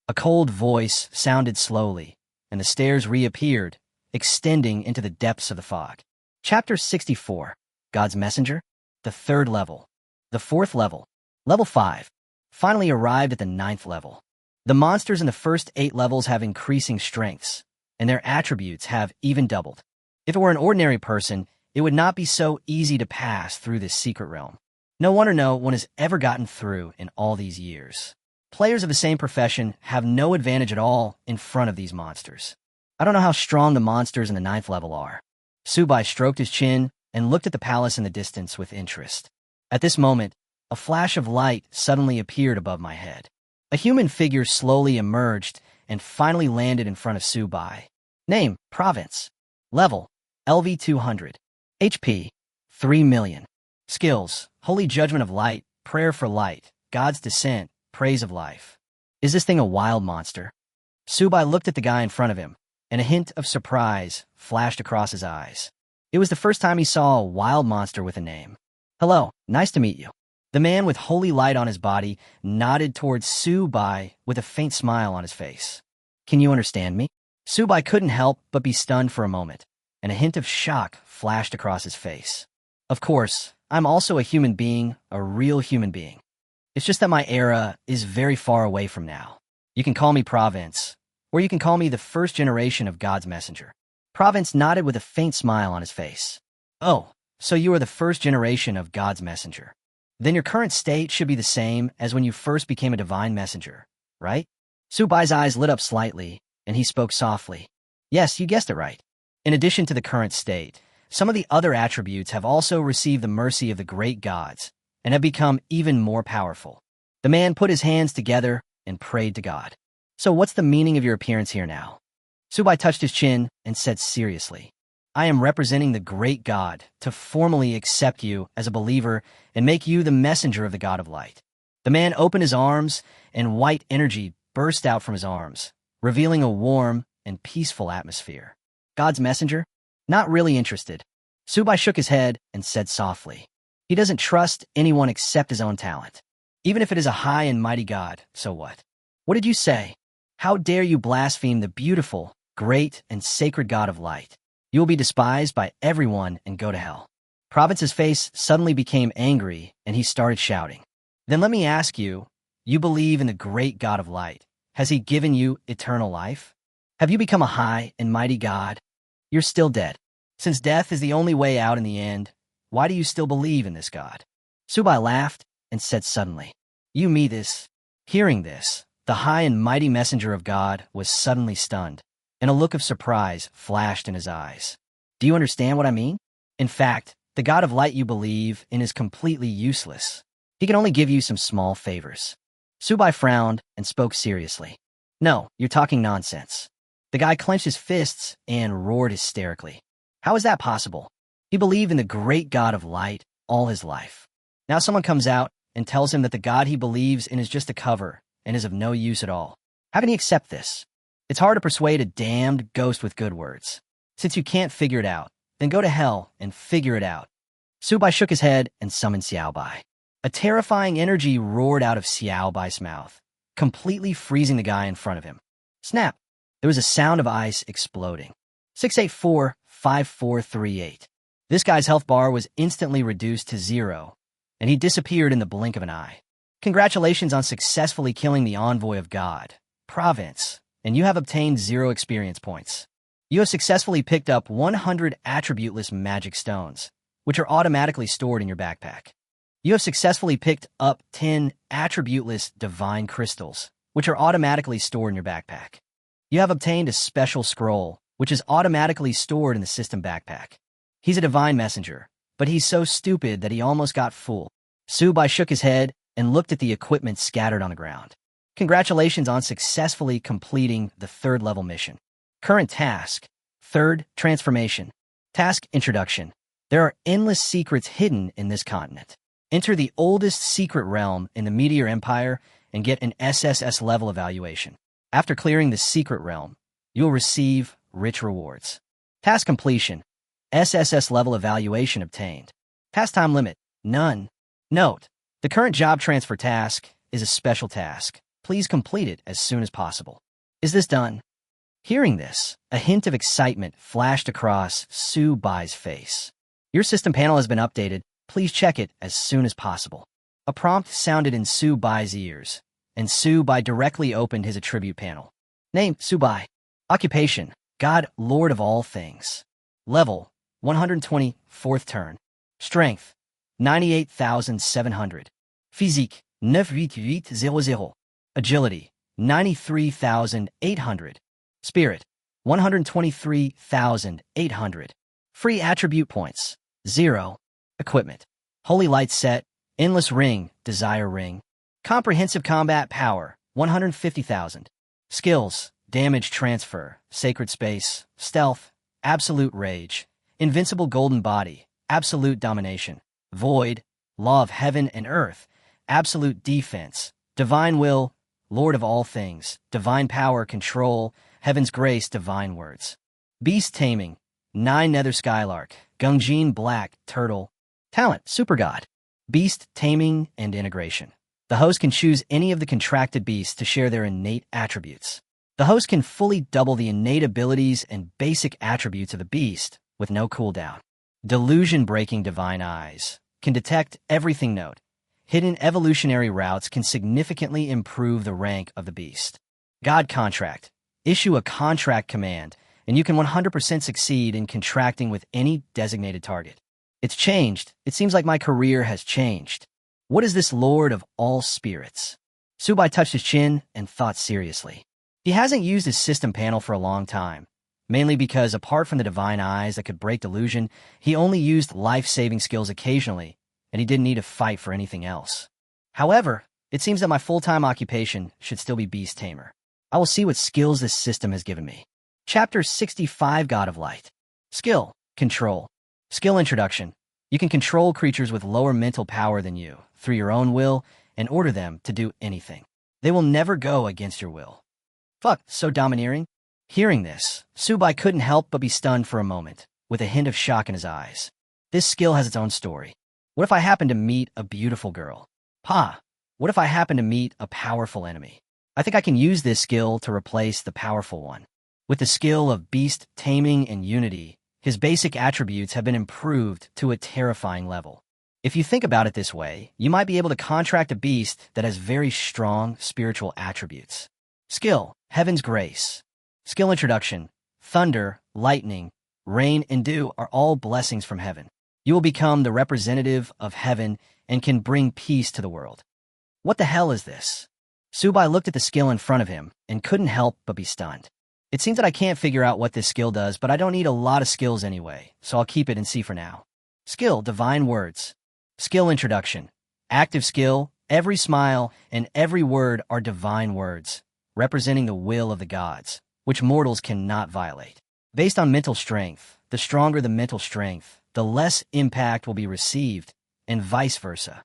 Speaker 1: A cold voice sounded slowly, and the stairs reappeared, extending into the depths of the fog. Chapter 64, God's Messenger, the third level. The fourth level, level 5, finally arrived at the 9th level. The monsters in the first 8 levels have increasing strengths, and their attributes have even doubled. If it were an ordinary person, it would not be so easy to pass through this secret realm. No one has ever gotten through in all these years. Players of the same profession have no advantage at all in front of these monsters. I don't know how strong the monsters in the 9th level are. Subai stroked his chin and looked at the palace in the distance with interest. At this moment, a flash of light suddenly appeared above my head. A human figure slowly emerged and finally landed in front of Subai. Name, province. Level, LV 200. HP, 3 million. Skills, Holy Judgment of Light, Prayer for Light, God's Descent, Praise of Life. Is this thing a wild monster? Subai looked at the guy in front of him, and a hint of surprise flashed across his eyes. It was the first time he saw a wild monster with a name. Hello, nice to meet you. The man with holy light on his body nodded towards Subai with a faint smile on his face. Can you understand me? Subai couldn't help but be stunned for a moment, and a hint of shock flashed across his face. Of course, I'm also a human being, a real human being. It's just that my era is very far away from now. You can call me Province, or you can call me the first generation of God's messenger. Province nodded with a faint smile on his face. Oh, so you are the first generation of God's messenger. Then your current state should be the same as when you first became a divine messenger, right? Subai's eyes lit up slightly, and he spoke softly. Yes, you guessed it right. In addition to the current state, some of the other attributes have also received the mercy of the great gods and have become even more powerful. The man put his hands together and prayed to God. So what's the meaning of your appearance here now? Subai touched his chin and said seriously, I am representing the great God to formally accept you as a believer and make you the messenger of the God of light. The man opened his arms, and white energy burst out from his arms, revealing a warm and peaceful atmosphere. God's messenger? Not really interested. Subai shook his head and said softly, he doesn't trust anyone except his own talent. Even if it is a high and mighty God, so what? What did you say? How dare you blaspheme the beautiful, great, and sacred God of light? You will be despised by everyone and go to hell. Province's face suddenly became angry, and he started shouting. Then let me ask you, you believe in the great God of light. Has he given you eternal life? Have you become a high and mighty God? You're still dead. Since death is the only way out in the end, why do you still believe in this God? Subai laughed and said suddenly, you mean this? Hearing this, the high and mighty messenger of God was suddenly stunned, and a look of surprise flashed in his eyes. Do you understand what I mean? In fact, the God of light you believe in is completely useless. He can only give you some small favors. Subai frowned and spoke seriously. No, you're talking nonsense. The guy clenched his fists and roared hysterically. How is that possible? He believed in the great God of light all his life. Now someone comes out and tells him that the God he believes in is just a cover and is of no use at all. How can he accept this? It's hard to persuade a damned ghost with good words. Since you can't figure it out, then go to hell and figure it out. Subai shook his head and summoned Xiaobai. A terrifying energy roared out of Xiaobai's mouth, completely freezing the guy in front of him. Snap! There was a sound of ice exploding. 684-5438. This guy's health bar was instantly reduced to 0, and he disappeared in the blink of an eye. Congratulations on successfully killing the envoy of God, Province, and you have obtained 0 experience points. You have successfully picked up 100 attributeless magic stones, which are automatically stored in your backpack. You have successfully picked up 10 attributeless divine crystals, which are automatically stored in your backpack. You have obtained a special scroll, which is automatically stored in the system backpack. He's a divine messenger, but he's so stupid that he almost got fooled. Subai shook his head and looked at the equipment scattered on the ground. Congratulations on successfully completing the 3rd level mission. Current task, 3rd transformation. Task introduction. There are endless secrets hidden in this continent. Enter the oldest secret realm in the Meteor Empire and get an SSS level evaluation. After clearing the secret realm, you will receive rich rewards. Task completion. SSS level evaluation obtained. Task time limit, none. Note, the current job transfer task is a special task. Please complete it as soon as possible. Is this done? Hearing this, a hint of excitement flashed across Subai's face. Your system panel has been updated. Please check it as soon as possible. A prompt sounded in Subai's ears, and Subai directly opened his attribute panel. Name, Subai. Occupation, God, Lord of all things. Level, 120, 4th turn. Strength, 98,700. Physique, 98800. Agility, 93,800. Spirit, 123,800. Free attribute points, 0. Equipment, Holy Light Set, Endless Ring, Desire Ring. Comprehensive Combat Power, 150,000. Skills, Damage Transfer, Sacred Space, Stealth, Absolute Rage, Invincible Golden Body, Absolute Domination, Void, Law of Heaven and Earth, Absolute Defense, Divine Will, Lord of All Things, Divine Power, Control, Heaven's Grace, Divine Words. Beast Taming, 9 Nether Skylark, Gungjin Black, Turtle. Talent, Super God. Beast Taming and Integration. The host can choose any of the contracted beasts to share their innate attributes. The host can fully double the innate abilities and basic attributes of the beast with no cooldown. Delusion-breaking Divine Eyes. Can detect everything. Note. Hidden evolutionary routes can significantly improve the rank of the beast. God Contract. Issue a contract command, and you can 100% succeed in contracting with any designated target. It's changed. It seems like my career has changed. What is this Lord of all spirits? Subai touched his chin and thought seriously. He hasn't used his system panel for a long time, mainly because apart from the divine eyes that could break delusion, he only used life-saving skills occasionally, and he didn't need to fight for anything else. However, it seems that my full-time occupation should still be Beast Tamer. I will see what skills this system has given me. Chapter 65, God of Light. Skill, Control. Skill Introduction. You can control creatures with lower mental power than you, through your own will, and order them to do anything. They will never go against your will. Fuck, so domineering? Hearing this, Subai couldn't help but be stunned for a moment, with a hint of shock in his eyes. This skill has its own story. What if I happen to meet a beautiful girl? Pa, what if I happen to meet a powerful enemy? I think I can use this skill to replace the powerful one. With the skill of Beast Taming and Unity, his basic attributes have been improved to a terrifying level. If you think about it this way, you might be able to contract a beast that has very strong spiritual attributes. Skill, Heaven's Grace. Skill Introduction. Thunder, lightning, rain, and dew are all blessings from heaven. You will become the representative of heaven and can bring peace to the world. What the hell is this? Subai looked at the skill in front of him and couldn't help but be stunned. It seems that I can't figure out what this skill does, but I don't need a lot of skills anyway, so I'll keep it and see for now. Skill, Divine Words. Skill Introduction. Active skill, every smile and every word are divine words, representing the will of the gods, which mortals cannot violate. Based on mental strength, the stronger the mental strength, the less impact will be received, and vice versa.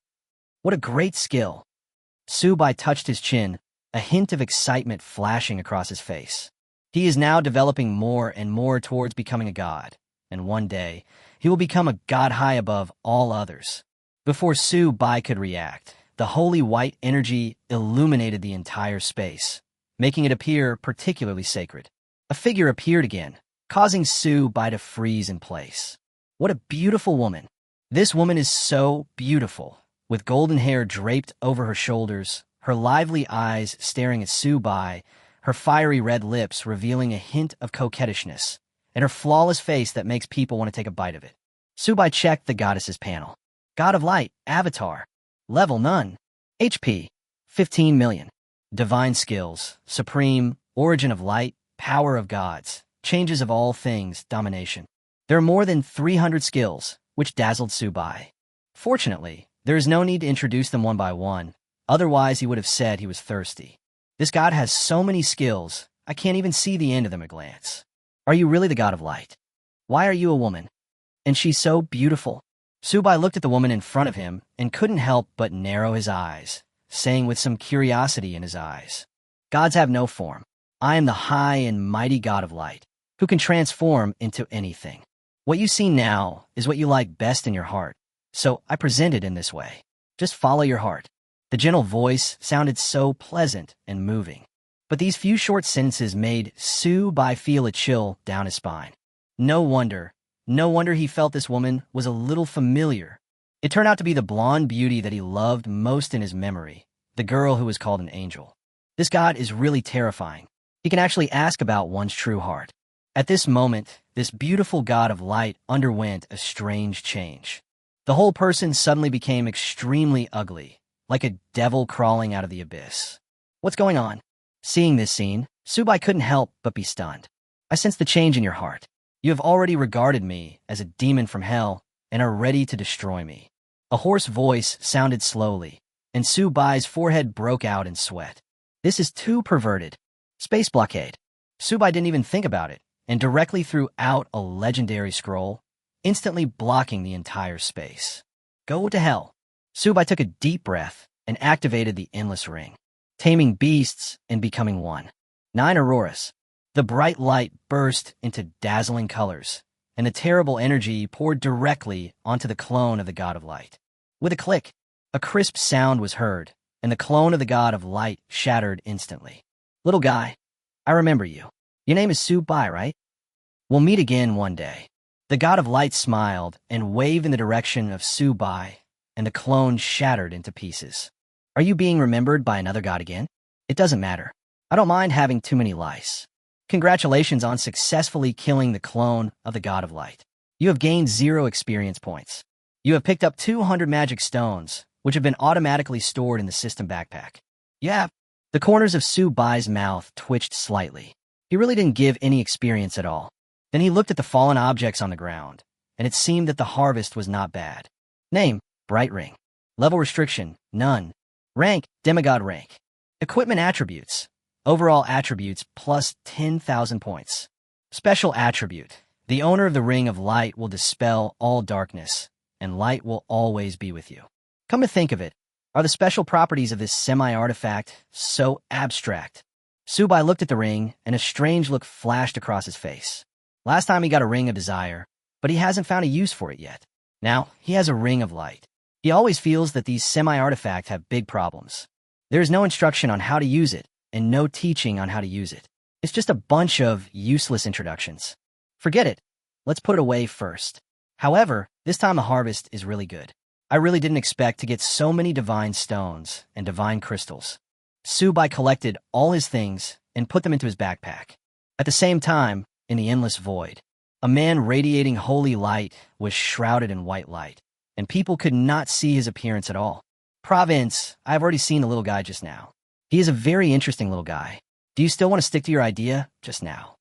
Speaker 1: What a great skill. Subai touched his chin, a hint of excitement flashing across his face. He is now developing more and more towards becoming a god, and one day, he will become a god high above all others. Before Subai could react, the holy white energy illuminated the entire space, making it appear particularly sacred. A figure appeared again, causing Subai to freeze in place. What a beautiful woman. This woman is so beautiful, with golden hair draped over her shoulders, her lively eyes staring at Subai, her fiery red lips revealing a hint of coquettishness, and her flawless face that makes people want to take a bite of it. Subai checked the goddess's panel. God of Light, Avatar. Level none. HP, 15 million. Divine Skills, Supreme, Origin of Light, Power of Gods, Changes of All Things, Domination. There are more than 300 skills, which dazzled Subai. Fortunately, there is no need to introduce them one by one, otherwise he would have said he was thirsty. This god has so many skills, I can't even see the end of them at a glance. Are you really the God of Light? Why are you a woman? And she's so beautiful. Subai looked at the woman in front of him and couldn't help but narrow his eyes, saying with some curiosity in his eyes, Gods have no form. I am the high and mighty God of Light, who can transform into anything. What you see now is what you like best in your heart, so I present it in this way. Just follow your heart. The gentle voice sounded so pleasant and moving. But these few short sentences made Subai feel a chill down his spine. No wonder he felt this woman was a little familiar. It turned out to be the blonde beauty that he loved most in his memory, the girl who was called an angel. This god is really terrifying. He can actually ask about one's true heart. At this moment, this beautiful god of light underwent a strange change. The whole person suddenly became extremely ugly, like a devil crawling out of the abyss. What's going on? Seeing this scene, Subai couldn't help but be stunned. I sense the change in your heart. You have already regarded me as a demon from hell and are ready to destroy me. A hoarse voice sounded slowly, and Subai's forehead broke out in sweat. This is too perverted. Space blockade. Subai didn't even think about it, and directly threw out a legendary scroll, instantly blocking the entire space. Go to hell. Subai took a deep breath and activated the endless ring, taming beasts and becoming one. 9 auroras. The bright light burst into dazzling colors, and the terrible energy poured directly onto the clone of the god of light. With a click, a crisp sound was heard, and the clone of the god of light shattered instantly. Little guy, I remember you. Your name is Subai, right? We'll meet again one day. The god of light smiled and waved in the direction of Subai, and the clone shattered into pieces. Are you being remembered by another god again? It doesn't matter. I don't mind having too many lice. Congratulations on successfully killing the clone of the god of light. You have gained 0 experience points. You have picked up 200 magic stones, which have been automatically stored in the system backpack. Yeah. The corners of Subai's mouth twitched slightly. He really didn't give any experience at all. Then he looked at the fallen objects on the ground, and it seemed that the harvest was not bad. Name, Bright Ring. Level restriction, none. Rank, demigod rank. Equipment attributes. Overall attributes plus 10,000 points. Special attribute. The owner of the Ring of Light will dispel all darkness, and light will always be with you. Come to think of it, are the special properties of this semi-artifact so abstract? Subai looked at the ring, and a strange look flashed across his face. Last time he got a Ring of Desire, but he hasn't found a use for it yet. Now, he has a Ring of Light. He always feels that these semi-artifacts have big problems. There is no instruction on how to use it, and no teaching on how to use it. It's just a bunch of useless introductions. Forget it. Let's put it away first. However, this time the harvest is really good. I really didn't expect to get so many divine stones and divine crystals. Subai collected all his things and put them into his backpack. At the same time, in the endless void, a man radiating holy light was shrouded in white light, and people could not see his appearance at all. Province, I've already seen the little guy just now. He is a very interesting little guy. Do you still want to stick to your idea just now?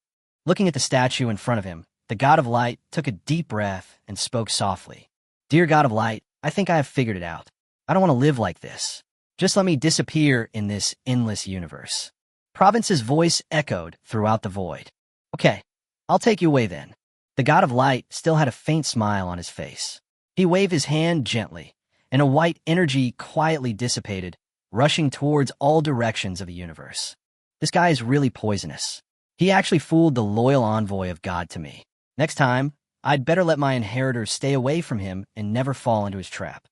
Speaker 1: Looking at the statue in front of him, the god of light took a deep breath and spoke softly. Dear god of light, I think I have figured it out. I don't want to live like this. Just let me disappear in this endless universe. Province's voice echoed throughout the void. Okay, I'll take you away then. The god of light still had a faint smile on his face. He waved his hand gently, and a white energy quietly dissipated, rushing towards all directions of the universe. This guy is really poisonous. He actually fooled the loyal envoy of God to me. Next time, I'd better let my inheritors stay away from him and never fall into his trap.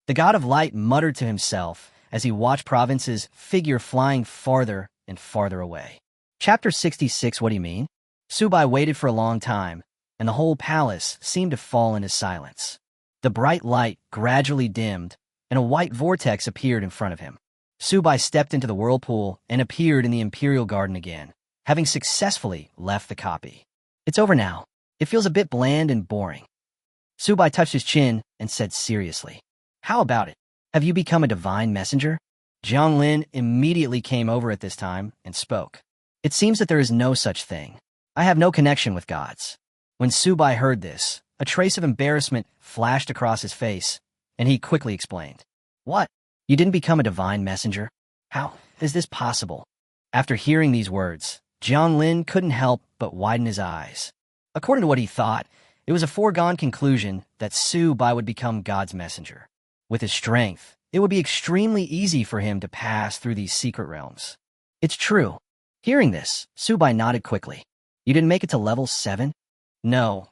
Speaker 1: The god of light muttered to himself as he watched Province's figure flying farther and farther away. Chapter 66. What do you mean? Subai waited for a long time, and the whole palace seemed to fall into silence. The bright light gradually dimmed, and a white vortex appeared in front of him. Subai stepped into the whirlpool and appeared in the imperial garden again, having successfully left the copy. It's over now. It feels a bit bland and boring. Subai touched his chin and said seriously, How about it? Have you become a divine messenger? Jianglin immediately came over at this time and spoke. It seems that there is no such thing. I have no connection with gods. When Subai heard this, a trace of embarrassment flashed across his face, and he quickly explained. What? You didn't become a divine messenger? How is this possible? After hearing these words, Jianglin couldn't help but widen his eyes. According to what he thought, it was a foregone conclusion that Subai would become God's messenger. With his strength, it would be extremely easy for him to pass through these secret realms. It's true. Hearing this, Subai nodded quickly. You didn't make it to level 7? No.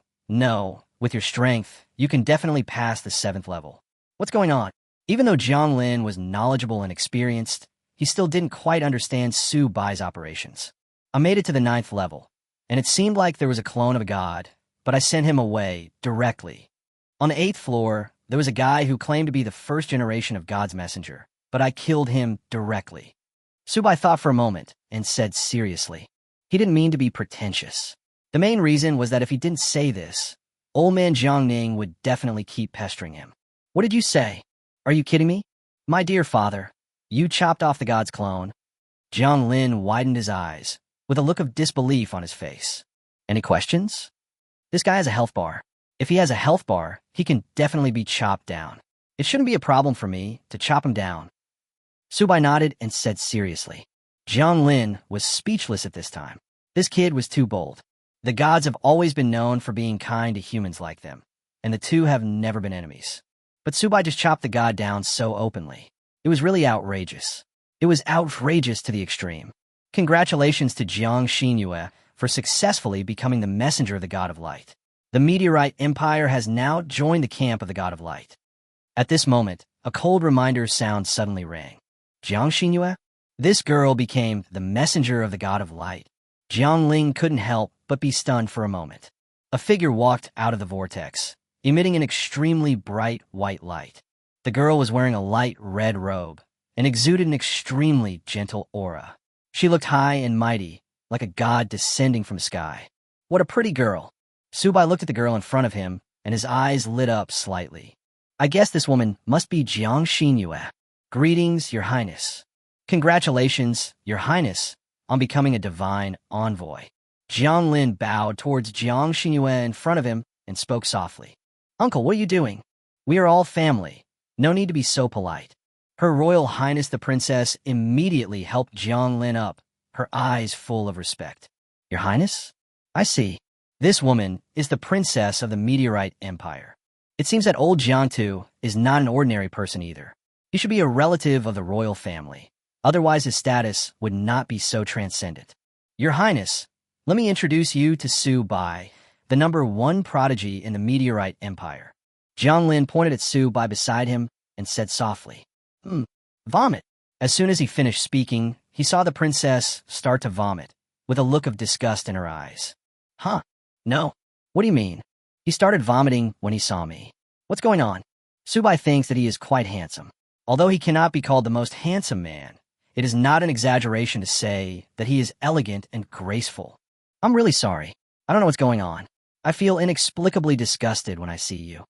Speaker 1: With your strength, you can definitely pass the 7th level. What's going on? Even though Jianglin was knowledgeable and experienced, he still didn't quite understand Subai's operations. I made it to the 9th level, and it seemed like there was a clone of a god, but I sent him away directly. On the 8th floor, there was a guy who claimed to be the first generation of God's messenger, but I killed him directly. Subai thought for a moment and said seriously, he didn't mean to be pretentious. The main reason was that if he didn't say this, old man Jiangning would definitely keep pestering him. What did you say? Are you kidding me? My dear father, you chopped off the god's clone. Jiang Lin widened his eyes, with a look of disbelief on his face. Any questions? This guy has a health bar. If he has a health bar, he can definitely be chopped down. It shouldn't be a problem for me to chop him down. Subai nodded and said seriously. Jiang Lin was speechless at this time. This kid was too bold. The gods have always been known for being kind to humans like them, and the two have never been enemies. But Subai just chopped the god down so openly. It was really outrageous. It was outrageous to the extreme. Congratulations to Jiang Xinyue for successfully becoming the messenger of the god of light. The meteorite empire has now joined the camp of the god of light. At this moment, a cold reminder sound suddenly rang. Jiang Xinyue? This girl became the messenger of the god of light. Jiang Ling couldn't help but be stunned for a moment. A figure walked out of the vortex, emitting an extremely bright white light. The girl was wearing a light red robe and exuded an extremely gentle aura. She looked high and mighty, like a god descending from the sky. What a pretty girl. Subai looked at the girl in front of him, and his eyes lit up slightly. I guess this woman must be Jiang Xinyue. Greetings, Your Highness. Congratulations, Your Highness, on becoming a divine envoy. Jiang Lin bowed towards Jiang Xinyue in front of him and spoke softly. Uncle, what are you doing? We are all family. No need to be so polite. Her Royal Highness the Princess immediately helped Jiang Lin up, her eyes full of respect. Your Highness? I see. This woman is the princess of the Meteorite Empire. It seems that old Jiangtu is not an ordinary person either. He should be a relative of the royal family. Otherwise, his status would not be so transcendent. Your Highness, let me introduce you to Su Bai, the #1 prodigy in the Meteorite Empire. Jiang Lin pointed at Su Bai beside him and said softly, Vomit. As soon as he finished speaking, he saw the princess start to vomit, with a look of disgust in her eyes. Huh? No. What do you mean? He started vomiting when he saw me. What's going on? Subai thinks that he is quite handsome. Although he cannot be called the most handsome man, it is not an exaggeration to say that he is elegant and graceful. I'm really sorry. I don't know what's going on. I feel inexplicably disgusted when I see you.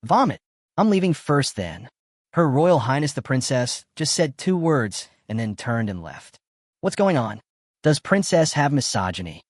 Speaker 1: Vomit. I'm leaving first then. Her Royal Highness the Princess just said 2 words and then turned and left. What's going on? Does Princess have misogyny?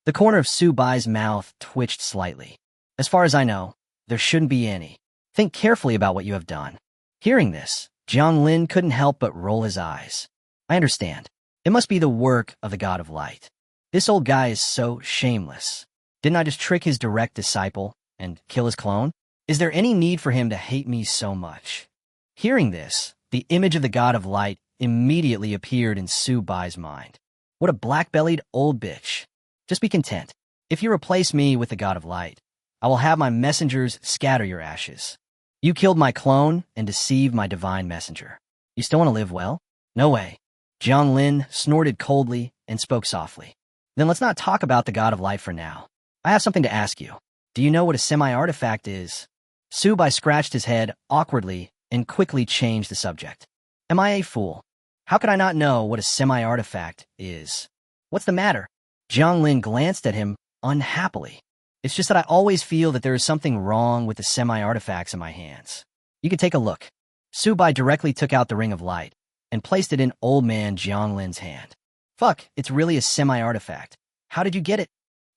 Speaker 1: The corner of Su Bai's mouth twitched slightly. As far as I know, there shouldn't be any. Think carefully about what you have done. Hearing this, Jiang Lin couldn't help but roll his eyes. I understand. It must be the work of the God of Light. This old guy is so shameless. Didn't I just trick his direct disciple and kill his clone? Is there any need for him to hate me so much? Hearing this, the image of the God of Light immediately appeared in Su Bai's mind. What a black-bellied old bitch. Just be content. If you replace me with the God of Light, I will have my messengers scatter your ashes. You killed my clone and deceived my divine messenger. You still want to live well? No way. Jiang Lin snorted coldly and spoke softly. Then let's not talk about the God of Light for now. I have something to ask you. Do you know what a semi-artifact is? Su Bai scratched his head awkwardly and quickly changed the subject. Am I a fool? How could I not know what a semi-artifact is? What's the matter? Jiang Lin glanced at him unhappily. It's just that I always feel that there is something wrong with the semi-artifacts in my hands. You can take a look. Su Bai directly took out the Ring of Light and placed it in old man Jiang Lin's hand. Fuck, it's really a semi-artifact. How did you get it?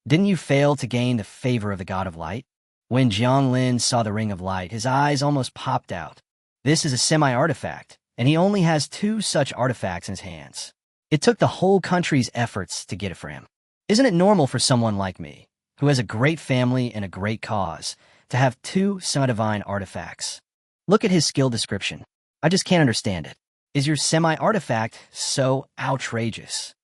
Speaker 1: Didn't you fail to gain the favor of the God of Light? When Jiang Lin saw the Ring of Light, his eyes almost popped out. This is a semi-artifact, and he only has 2 such artifacts in his hands. It took the whole country's efforts to get it for him. Isn't it normal for someone like me, who has a great family and a great cause, to have 2 semi-divine artifacts? Look at his skill description. I just can't understand it. Is your semi-artifact so outrageous?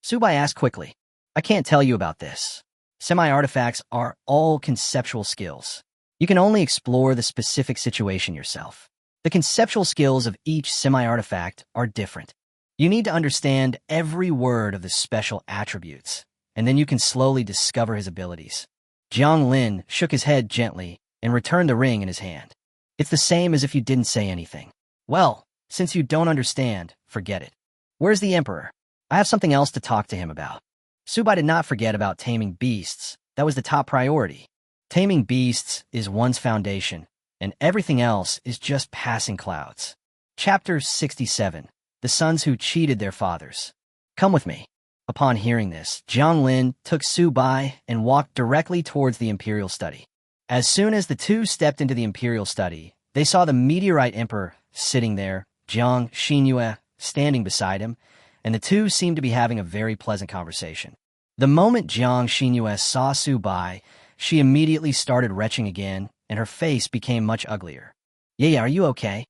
Speaker 1: Su Bai asked quickly. I can't tell you about this. Semi-artifacts are all conceptual skills. You can only explore the specific situation yourself. The conceptual skills of each semi-artifact are different. You need to understand every word of the special attributes, and then you can slowly discover his abilities. Jiang Lin shook his head gently and returned the ring in his hand. It's the same as if you didn't say anything. Well, since you don't understand, forget it. Where's the Emperor? I have something else to talk to him about. Su Bai did not forget about taming beasts That was the top priority. Taming beasts is one's foundation, and everything else is just passing clouds. Chapter 67. The Sons Who Cheated Their Fathers. Come with me. Upon hearing this, Jiang Lin took Su Bai and walked directly towards the imperial study. As soon as the two stepped into the imperial study, they saw the meteorite emperor sitting there, Jiang Xinyue standing beside him, and the two seemed to be having a very pleasant conversation. The moment Jiang Xinyue saw Su Bai, she immediately started retching again, and her face became much uglier. Yeah, are you okay?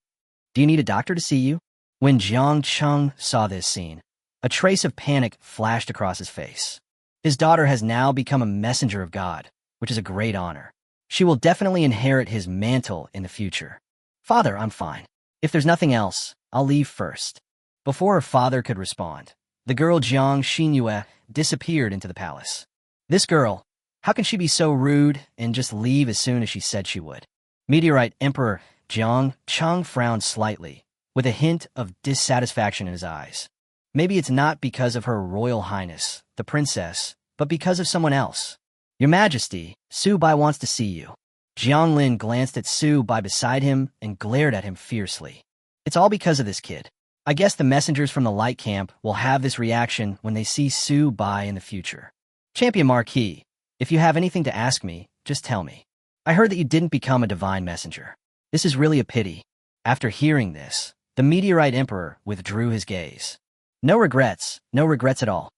Speaker 1: Do you need a doctor to see you? When Jiang Cheng saw this scene, a trace of panic flashed across his face. His daughter has now become a messenger of God, which is a great honor. She will definitely inherit his mantle in the future. Father, I'm fine. If there's nothing else, I'll leave first. Before her father could respond, the girl Jiang Xinyue disappeared into the palace. This girl, how can she be so rude and just leave as soon as she said she would? Meteorite Emperor Jiang Cheng frowned slightly, with a hint of dissatisfaction in his eyes. Maybe it's not because of her royal highness, the princess, but because of someone else. Your Majesty, Su Bai wants to see you. Jiang Lin glanced at Su Bai beside him and glared at him fiercely. It's all because of this kid. I guess the messengers from the light camp will have this reaction when they see Su Bai in the future. Champion Marquee, if you have anything to ask me, just tell me. I heard that you didn't become a divine messenger. This is really a pity. After hearing this, the meteorite emperor withdrew his gaze. No regrets at all.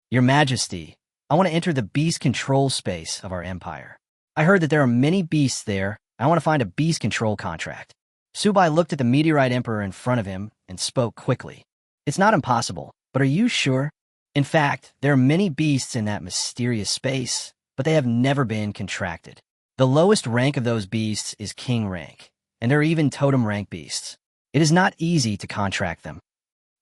Speaker 1: Your Majesty, I want to enter the beast control space of our empire. I heard that there are many beasts there. I want to find a beast control contract. Su Bai looked at the meteorite emperor in front of him and spoke quickly. It's not impossible, but are you sure? In fact, there are many beasts in that mysterious space, but they have never been contracted. The lowest rank of those beasts is king rank, and there are even totem rank beasts. It is not easy to contract them.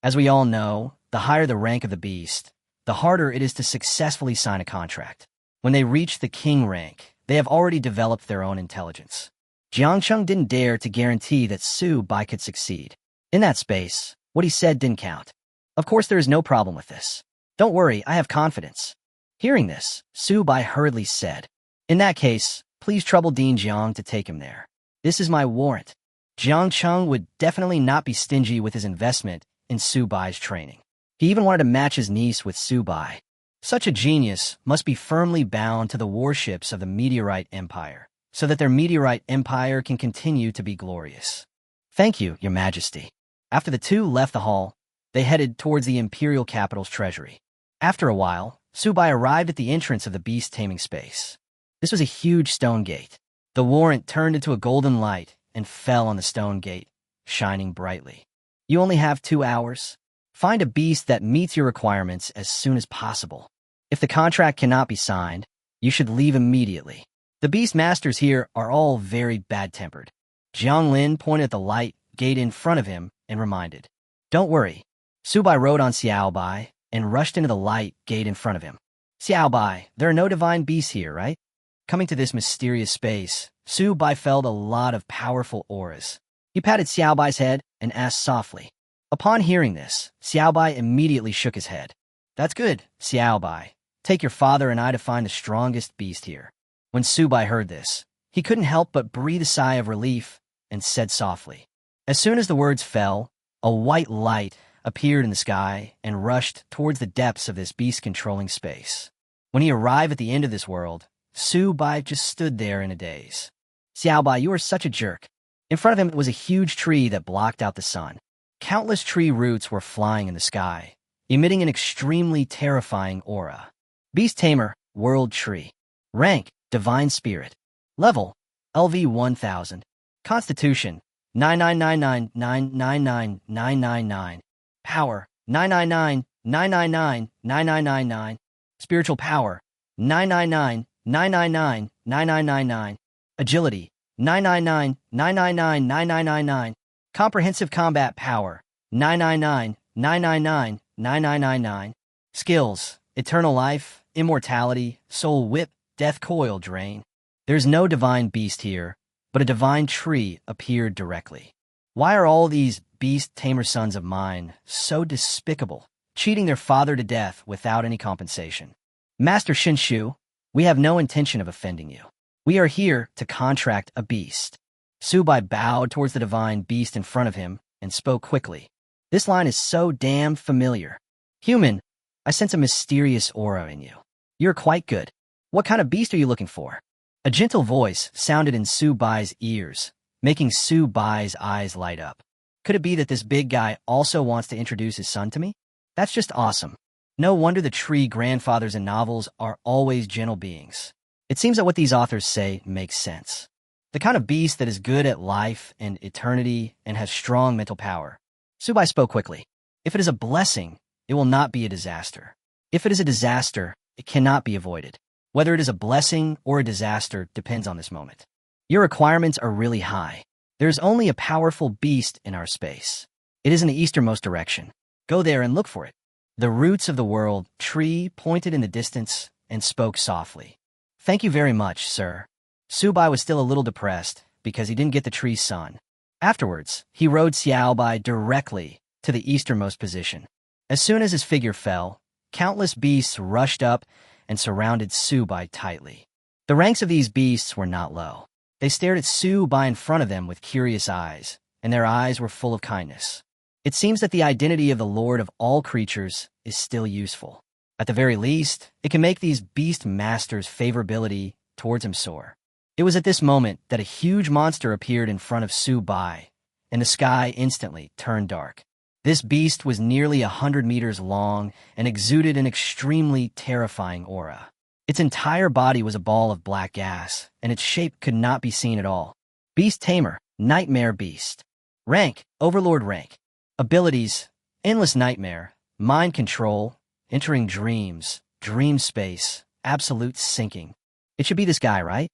Speaker 1: As we all know, the higher the rank of the beast, the harder it is to successfully sign a contract. When they reach the king rank, they have already developed their own intelligence. Jiang Cheng didn't dare to guarantee that Su Bai could succeed. In that space, what he said didn't count. Of course, there is no problem with this. Don't worry, I have confidence. Hearing this, Su Bai hurriedly said, In that case, please trouble Dean Jiang to take him there. This is my warrant. Jiang Cheng would definitely not be stingy with his investment in Su Bai's training. He even wanted to match his niece with Su Bai. Such a genius must be firmly bound to the warships of the Meteorite Empire, so that their Meteorite Empire can continue to be glorious. Thank you, Your Majesty. After the two left the hall, they headed towards the Imperial Capital's treasury. After a while, Su Bai arrived at the entrance of the beast taming space. This was a huge stone gate. The warrant turned into a golden light and fell on the stone gate, shining brightly. You only have 2 hours. Find a beast that meets your requirements as soon as possible. If the contract cannot be signed, you should leave immediately. The beast masters here are all very bad-tempered. Jiang Lin pointed at the light gate in front of him and reminded. Don't worry. Su Bai rode on Xiao Bai and rushed into the light gate in front of him. Xiao Bai, there are no divine beasts here, right? Coming to this mysterious space, Su Bai felt a lot of powerful auras. He patted Xiao Bai's head and asked softly. Upon hearing this, Xiao Bai immediately shook his head. That's good, Xiao Bai. Take your father and I to find the strongest beast here. When Su Bai heard this, he couldn't help but breathe a sigh of relief and said softly. As soon as the words fell, a white light appeared in the sky and rushed towards the depths of this beast-controlling space. When he arrived at the end of this world, Su Bai just stood there in a daze. Xiao Bai, you are such a jerk. In front of him was a huge tree that blocked out the sun. Countless tree roots were flying in the sky, emitting an extremely terrifying aura. Beast Tamer, World Tree. Rank, Divine Spirit. Level, LV 1000. Constitution, 999999999. Power, 999999999. Spiritual power, 999999999. Agility, 999999999. Comprehensive combat power, 999999999. Skills, eternal life, immortality, soul whip, death coil drain. There's no divine beast here, but a divine tree appeared directly. Why are all these beast tamer sons of mine so despicable, cheating their father to death without any compensation? Master Shinshu, We have no intention of offending you. We are here to contract a beast. Subai bowed towards the divine beast in front of him and spoke quickly. This line is so damn familiar. Human, I sense a mysterious aura in you. You're quite good. What kind of beast are you looking for? A gentle voice sounded in Subai's ears, making Subai's eyes light up. Could it be that this big guy also wants to introduce his son to me? That's just awesome. No wonder the tree grandfathers in novels are always gentle beings. It seems that what these authors say makes sense. The kind of beast that is good at life and eternity and has strong mental power. Subai spoke quickly. If it is a blessing, it will not be a disaster. If it is a disaster, it cannot be avoided. Whether it is a blessing or a disaster depends on this moment. Your requirements are really high. There is only a powerful beast in our space. It is in the easternmost direction. Go there and look for it. The roots of the world tree pointed in the distance and spoke softly. Thank you very much, sir. Subai was still a little depressed because he didn't get the tree's son. Afterwards, he rode Xiaobai directly to the easternmost position. As soon as his figure fell, countless beasts rushed up and surrounded Subai tightly. The ranks of these beasts were not low. They stared at Subai in front of them with curious eyes, and their eyes were full of kindness. It seems that the identity of the Lord of all creatures is still useful. At the very least, it can make these beast masters' favorability towards him soar. It was at this moment that a huge monster appeared in front of Subai, and the sky instantly turned dark. This beast was nearly 100 meters long and exuded an extremely terrifying aura. Its entire body was a ball of black gas, and its shape could not be seen at all. Beast Tamer, Nightmare Beast. Rank, Overlord rank. Abilities, Endless Nightmare, Mind Control, Entering Dreams, Dream Space, Absolute Sinking. It should be this guy, right?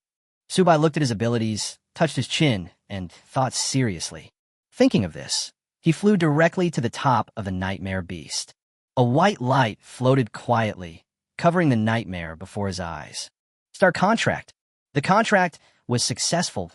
Speaker 1: Subai looked at his abilities, touched his chin, and thought seriously. Thinking of this, he flew directly to the top of the Nightmare Beast. A white light floated quietly, covering the nightmare before his eyes. Start contract. The contract was successful.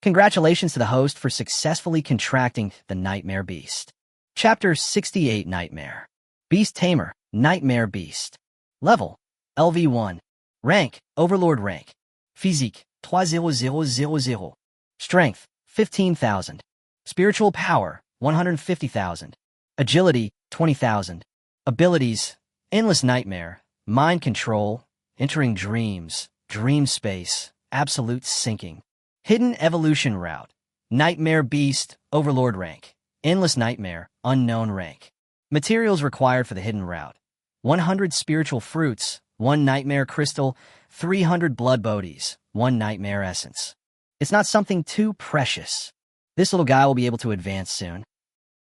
Speaker 1: Congratulations to the host for successfully contracting the Nightmare Beast. Chapter 68 Nightmare. Beast Tamer, Nightmare Beast. Level, LV1. Rank, Overlord rank. Physique, 30000. Strength, 15,000. Spiritual power, 150,000. Agility, 20,000. Abilities, Endless Nightmare, Mind Control, Entering Dreams, Dream Space, Absolute Sinking. Hidden Evolution Route, Nightmare Beast, Overlord rank. Endless Nightmare, Unknown rank. Materials required for the hidden route. 100 spiritual fruits, 1 nightmare crystal, 300 blood bodies, 1 nightmare essence. It's not something too precious. This little guy will be able to advance soon.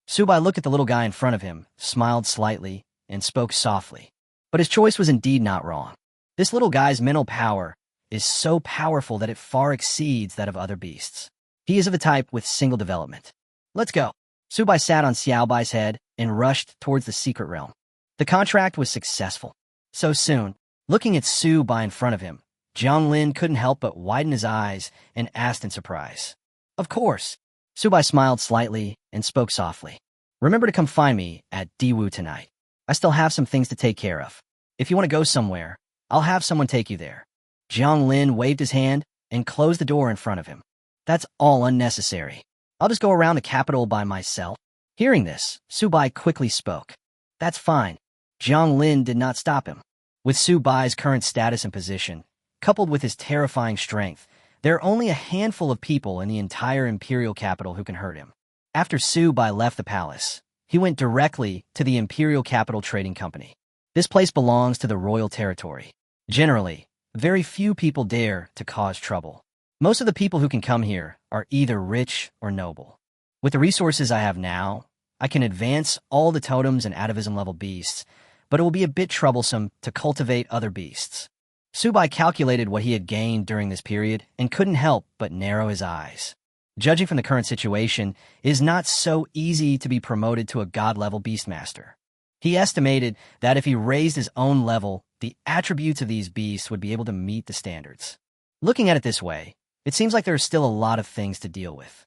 Speaker 1: Subai looked at the little guy in front of him, smiled slightly, and spoke softly. But his choice was indeed not wrong. This little guy's mental power is so powerful that it far exceeds that of other beasts. He is of a type with single development. Let's go. Subai sat on Xiaobai's head and rushed towards the secret realm. The contract was successful. So soon, looking at Subai in front of him, Jiang Lin couldn't help but widen his eyes and asked in surprise. Of course. Subai smiled slightly and spoke softly. Remember to come find me at Diwu tonight. I still have some things to take care of. If you want to go somewhere, I'll have someone take you there. Jiang Lin waved his hand and closed the door in front of him. That's all unnecessary. I'll just go around the capital by myself. Hearing this, Subai quickly spoke. That's fine. Jiang Lin did not stop him. With Subai's current status and position, coupled with his terrifying strength, there are only a handful of people in the entire imperial capital who can hurt him. After Subai left the palace, he went directly to the Imperial Capital Trading Company. This place belongs to the royal territory. Generally, very few people dare to cause trouble. Most of the people who can come here are either rich or noble. With the resources I have now, I can advance all the totems and atavism-level beasts, but it will be a bit troublesome to cultivate other beasts. Subai calculated what he had gained during this period and couldn't help but narrow his eyes. Judging from the current situation, it is not so easy to be promoted to a god-level beastmaster. He estimated that if he raised his own level, the attributes of these beasts would be able to meet the standards. Looking at it this way, it seems like there are still a lot of things to deal with.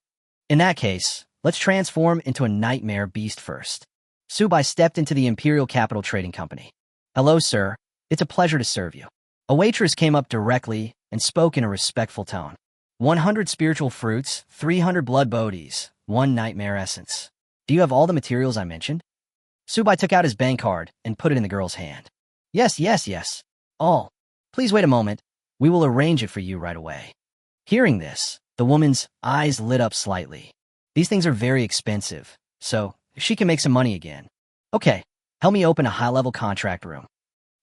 Speaker 1: In that case, let's transform into a nightmare beast first. Subai stepped into the Imperial Capital Trading Company. Hello, sir. It's a pleasure to serve you. A waitress came up directly and spoke in a respectful tone. 100 spiritual fruits, 300 blood bodies, 1 nightmare essence. Do you have all the materials I mentioned? Subai took out his bank card and put it in the girl's hand. Yes, yes, yes. All. Please wait a moment. We will arrange it for you right away. Hearing this, the woman's eyes lit up slightly. These things are very expensive, so she can make some money again. Okay, help me open a high-level contract room.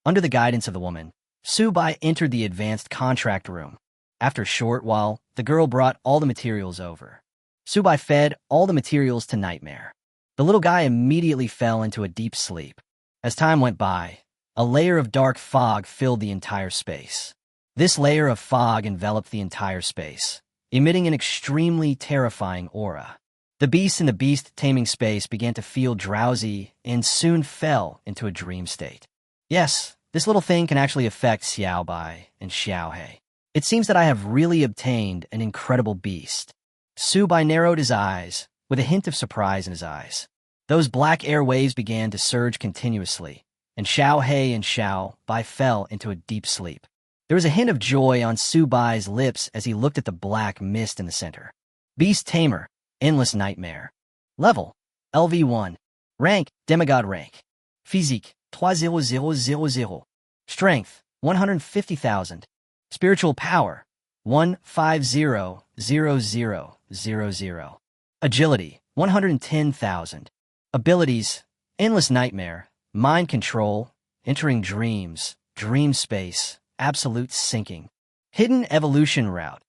Speaker 1: Under the guidance of the woman, Subai entered the advanced contract room. After a short while, the girl brought all the materials over. Subai fed all the materials to Nightmare. The little guy immediately fell into a deep sleep. As time went by, a layer of dark fog filled the entire space. This layer of fog enveloped the entire space, emitting an extremely terrifying aura. The beasts in the beast taming space began to feel drowsy and soon fell into a dream state. Yes, this little thing can actually affect Xiaobai and Xiaohei. It seems that I have really obtained an incredible beast. Subai narrowed his eyes, with a hint of surprise in his eyes. Those black air waves began to surge continuously, and Xiaohei and Xiaobai fell into a deep sleep. There was a hint of joy on Subai's lips as he looked at the black mist in the center. Beast Tamer, Endless Nightmare. Level, LV1. Rank, Demigod rank. Physique, 30000. Strength, 150,000. Spiritual power, 150,000. Agility, 110,000. Abilities, Endless Nightmare, Mind Control, Entering Dreams, Dream Space, Absolute Sinking. Hidden Evolution Route,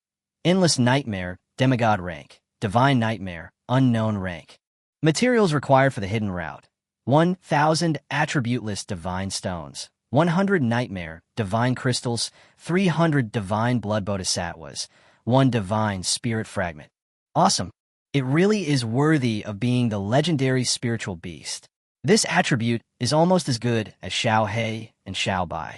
Speaker 1: Endless Nightmare, Demigod rank. Divine Nightmare, Unknown rank. Materials required for the hidden route. 1,000 attributeless divine stones, 100 nightmare, divine crystals, 300 divine blood bodhisattvas, 1 divine spirit fragment. Awesome. It really is worthy of being the legendary spiritual beast. This attribute is almost as good as Xiaohei and Xiaobai.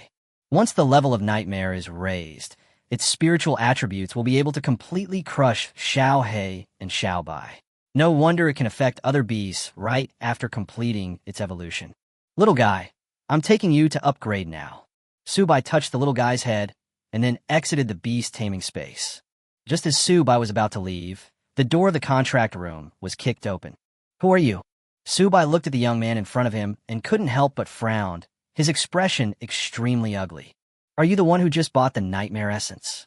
Speaker 1: Once the level of nightmare is raised, its spiritual attributes will be able to completely crush Xiaohei and Xiaobai. No wonder it can affect other beasts right after completing its evolution. Little guy, I'm taking you to upgrade now. Subai touched the little guy's head and then exited the beast taming space. Just as Subai was about to leave, the door of the contract room was kicked open. Who are you? Subai looked at the young man in front of him and couldn't help but frown, his expression extremely ugly. Are you the one who just bought the nightmare essence?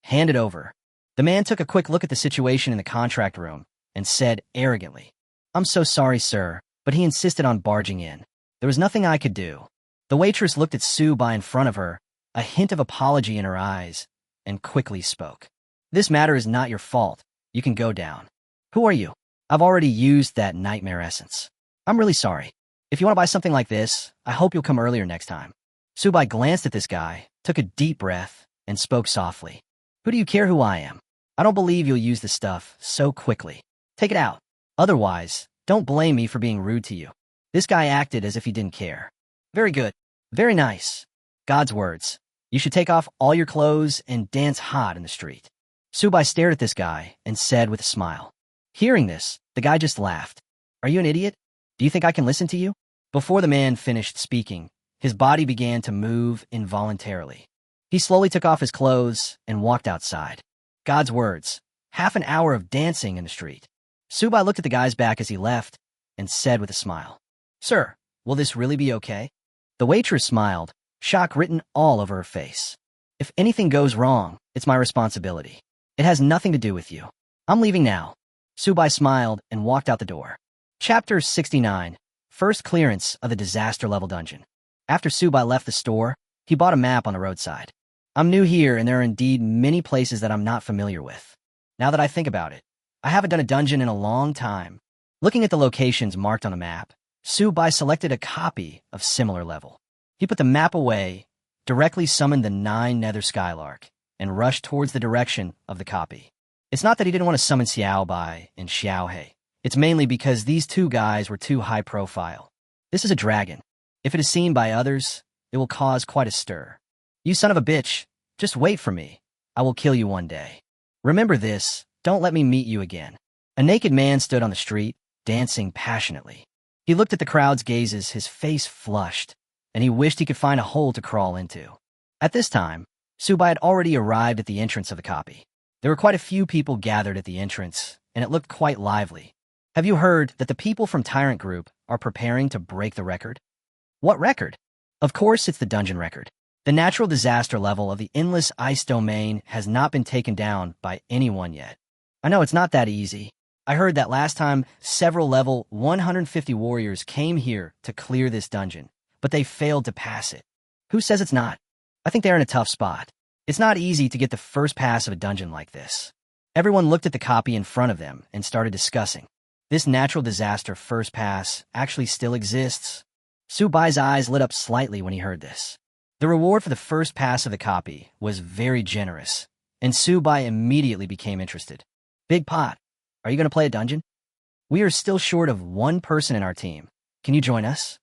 Speaker 1: Hand it over. The man took a quick look at the situation in the contract room and said arrogantly, I'm so sorry, sir, but he insisted on barging in. There was nothing I could do. The waitress looked at Subai in front of her, a hint of apology in her eyes, and quickly spoke. This matter is not your fault. You can go down. Who are you? I've already used that nightmare essence. I'm really sorry. If you want to buy something like this, I hope you'll come earlier next time. Subai glanced at this guy, took a deep breath, and spoke softly. Who do you care who I am? I don't believe you'll use this stuff so quickly. Take it out. Otherwise, don't blame me for being rude to you. This guy acted as if he didn't care. Very good. Very nice. God's words. You should take off all your clothes and dance hot in the street. Subai stared at this guy and said with a smile. Hearing this, the guy just laughed. Are you an idiot? Do you think I can listen to you? Before the man finished speaking, his body began to move involuntarily. He slowly took off his clothes and walked outside. God's words. Half an hour of dancing in the street. Subai looked at the guy's back as he left and said with a smile, Sir, will this really be okay? The waitress smiled, shock written all over her face. If anything goes wrong, it's my responsibility. It has nothing to do with you. I'm leaving now. Subai smiled and walked out the door. Chapter 69. First clearance of the disaster level dungeon. After Subai left the store, he bought a map on the roadside. I'm new here, and there are indeed many places that I'm not familiar with. Now that I think about it, I haven't done a dungeon in a long time. Looking at the locations marked on the map, Subai selected a copy of similar level. He put the map away, directly summoned the 9 nether skylark, and rushed towards the direction of the copy. It's not that he didn't want to summon Xiaobai and Xiaohei. It's mainly because these 2 guys were too high profile. This is a dragon. If it is seen by others, it will cause quite a stir. You son of a bitch, just wait for me. I will kill you one day. Remember this, don't let me meet you again. A naked man stood on the street, dancing passionately. He looked at the crowd's gazes, his face flushed, and he wished he could find a hole to crawl into. At this time, Subai had already arrived at the entrance of the copy. There were quite a few people gathered at the entrance, and it looked quite lively. Have you heard that the people from Tyrant Group are preparing to break the record? What record? Of course, it's the dungeon record. The natural disaster level of the endless ice domain has not been taken down by anyone yet. I know it's not that easy. I heard that last time several level 150 warriors came here to clear this dungeon, but they failed to pass it. Who says it's not? I think they're in a tough spot. It's not easy to get the first pass of a dungeon like this. Everyone looked at the copy in front of them and started discussing. This natural disaster first pass actually still exists. Subai's eyes lit up slightly when he heard this. The reward for the first pass of the copy was very generous, and Subai immediately became interested. Big Pot, are you going to play a dungeon? We are still short of one person in our team. Can you join us?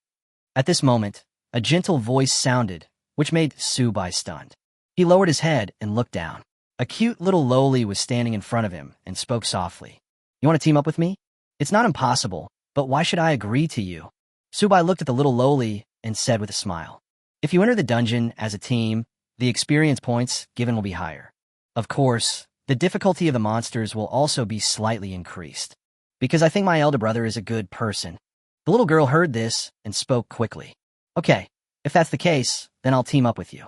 Speaker 1: At this moment, a gentle voice sounded, which made Subai stunned. He lowered his head and looked down. A cute little loli was standing in front of him and spoke softly. You want to team up with me? It's not impossible, but why should I agree to you? Subai looked at the little loli and said with a smile. If you enter the dungeon as a team, the experience points given will be higher. Of course, the difficulty of the monsters will also be slightly increased. Because I think my elder brother is a good person. The little girl heard this and spoke quickly. Okay, if that's the case, then I'll team up with you.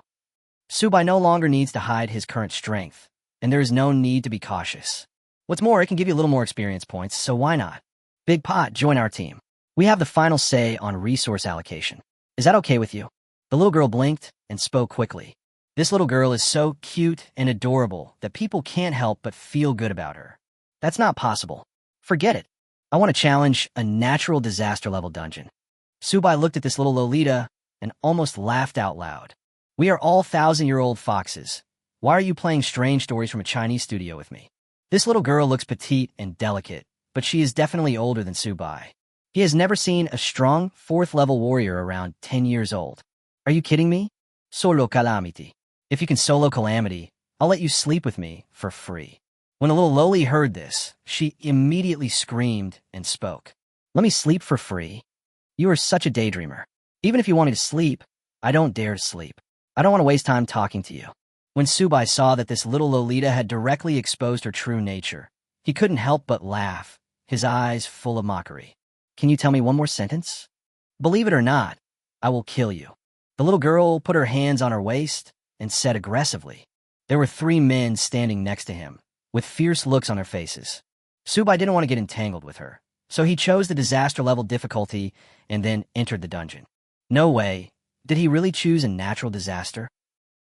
Speaker 1: Subai no longer needs to hide his current strength, and there is no need to be cautious. What's more, it can give you a little more experience points, so why not? Big Pot, join our team. We have the final say on resource allocation. Is that okay with you? The little girl blinked and spoke quickly. This little girl is so cute and adorable that people can't help but feel good about her. That's not possible. Forget it. I want to challenge a natural disaster level dungeon. Subai looked at this little Lolita and almost laughed out loud. We are all 1,000-year-old foxes. Why are you playing strange stories from a Chinese studio with me? This little girl looks petite and delicate, but she is definitely older than Subai. He has never seen a strong 4th-level warrior around 10 years old. Are you kidding me? Solo calamity. If you can solo calamity, I'll let you sleep with me for free. When the little loli heard this, she immediately screamed and spoke. Let me sleep for free? You are such a daydreamer. Even if you want me to sleep, I don't dare to sleep. I don't want to waste time talking to you. When Subai saw that this little Lolita had directly exposed her true nature, he couldn't help but laugh, his eyes full of mockery. Can you tell me one more sentence? Believe it or not, I will kill you. The little girl put her hands on her waist and said aggressively. There were 3 men standing next to him, with fierce looks on their faces. Subai didn't want to get entangled with her, so he chose the disaster level difficulty and then entered the dungeon. No way. Did he really choose a natural disaster?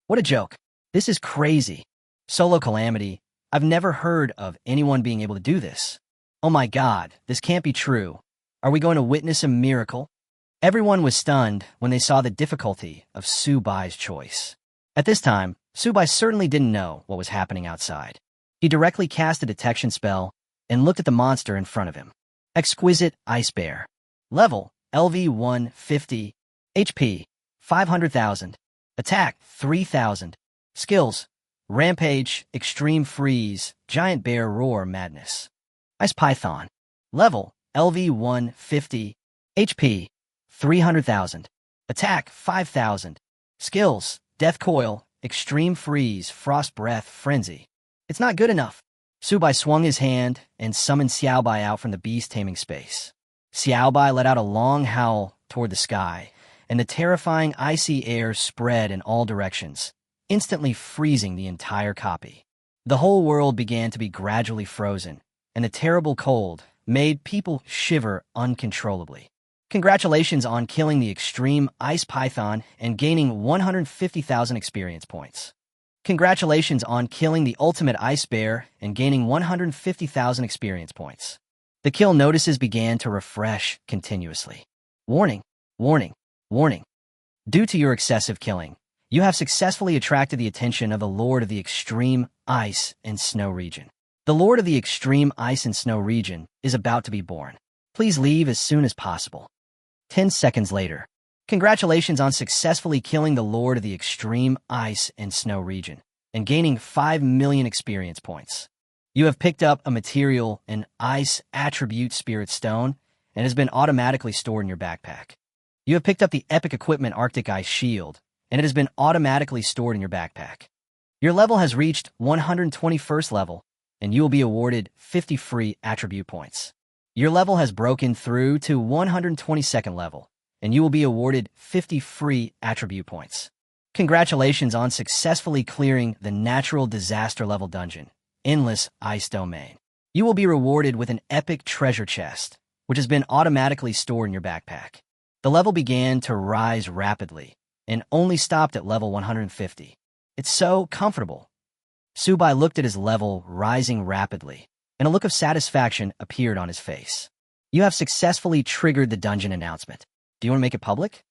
Speaker 1: What a joke. This is crazy. Solo calamity. I've never heard of anyone being able to do this. Oh my God, this can't be true. Are we going to witness a miracle? Everyone was stunned when they saw the difficulty of Subai's choice. At this time, Subai certainly didn't know what was happening outside. He directly cast a detection spell and looked at the monster in front of him. Exquisite Ice Bear. Level, LV 150. HP, 500,000. Attack, 3,000. Skills, Rampage, Extreme Freeze, Giant Bear Roar Madness. Ice Python. Level, LV 150. HP, 300,000. Attack, 5,000. Skills, Death Coil, Extreme Freeze, Frost Breath, Frenzy. It's not good enough. Subai swung his hand and summoned Xiaobai out from the beast taming space. Xiaobai let out a long howl toward the sky, and the terrifying icy air spread in all directions, instantly freezing the entire copy. The whole world began to be gradually frozen, and the terrible cold made people shiver uncontrollably. Congratulations on killing the extreme ice python and gaining 150,000 experience points. Congratulations on killing the ultimate ice bear and gaining 150,000 experience points. The kill notices began to refresh continuously. Warning, warning, warning. Due to your excessive killing, you have successfully attracted the attention of the Lord of the Extreme Ice and Snow region. The Lord of the Extreme Ice and Snow region is about to be born. Please leave as soon as possible. 10 seconds later. Congratulations on successfully killing the Lord of the Extreme Ice and Snow region and gaining 5 million experience points. You have picked up a material, an Ice Attribute Spirit Stone, and has been automatically stored in your backpack. You have picked up the Epic Equipment Arctic Ice Shield and it has been automatically stored in your backpack. Your level has reached 121st level, and you will be awarded 50 free attribute points. Your level has broken through to 122nd level, and you will be awarded 50 free attribute points. Congratulations on successfully clearing the natural disaster level dungeon, Endless Ice Domain. You will be rewarded with an epic treasure chest, which has been automatically stored in your backpack. The level began to rise rapidly, and only stopped at level 150. It's so comfortable. Subai looked at his level rising rapidly, and a look of satisfaction appeared on his face. You have successfully triggered the dungeon announcement. Do you want to make it public?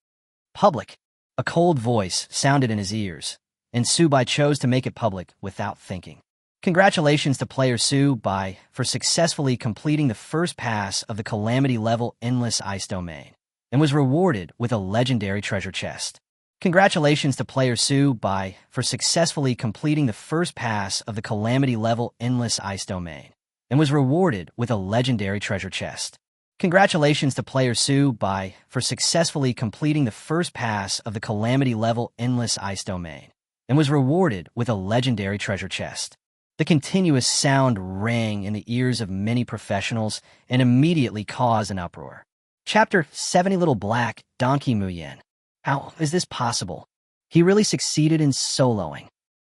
Speaker 1: Public. A cold voice sounded in his ears, and Subai chose to make it public without thinking. Congratulations to player Subai for successfully completing the first pass of the Calamity level Endless Ice Domain, and was rewarded with a legendary treasure chest. Congratulations to player Subai for successfully completing the first pass of the Calamity level Endless Ice Domain, and was rewarded with a legendary treasure chest. Congratulations to player Subai for successfully completing the first pass of the Calamity level Endless Ice Domain, and was rewarded with a legendary treasure chest. The continuous sound rang in the ears of many professionals and immediately caused an uproar. Chapter 70 Little Black Donkey Muyen. How is this possible? He really succeeded in soloing.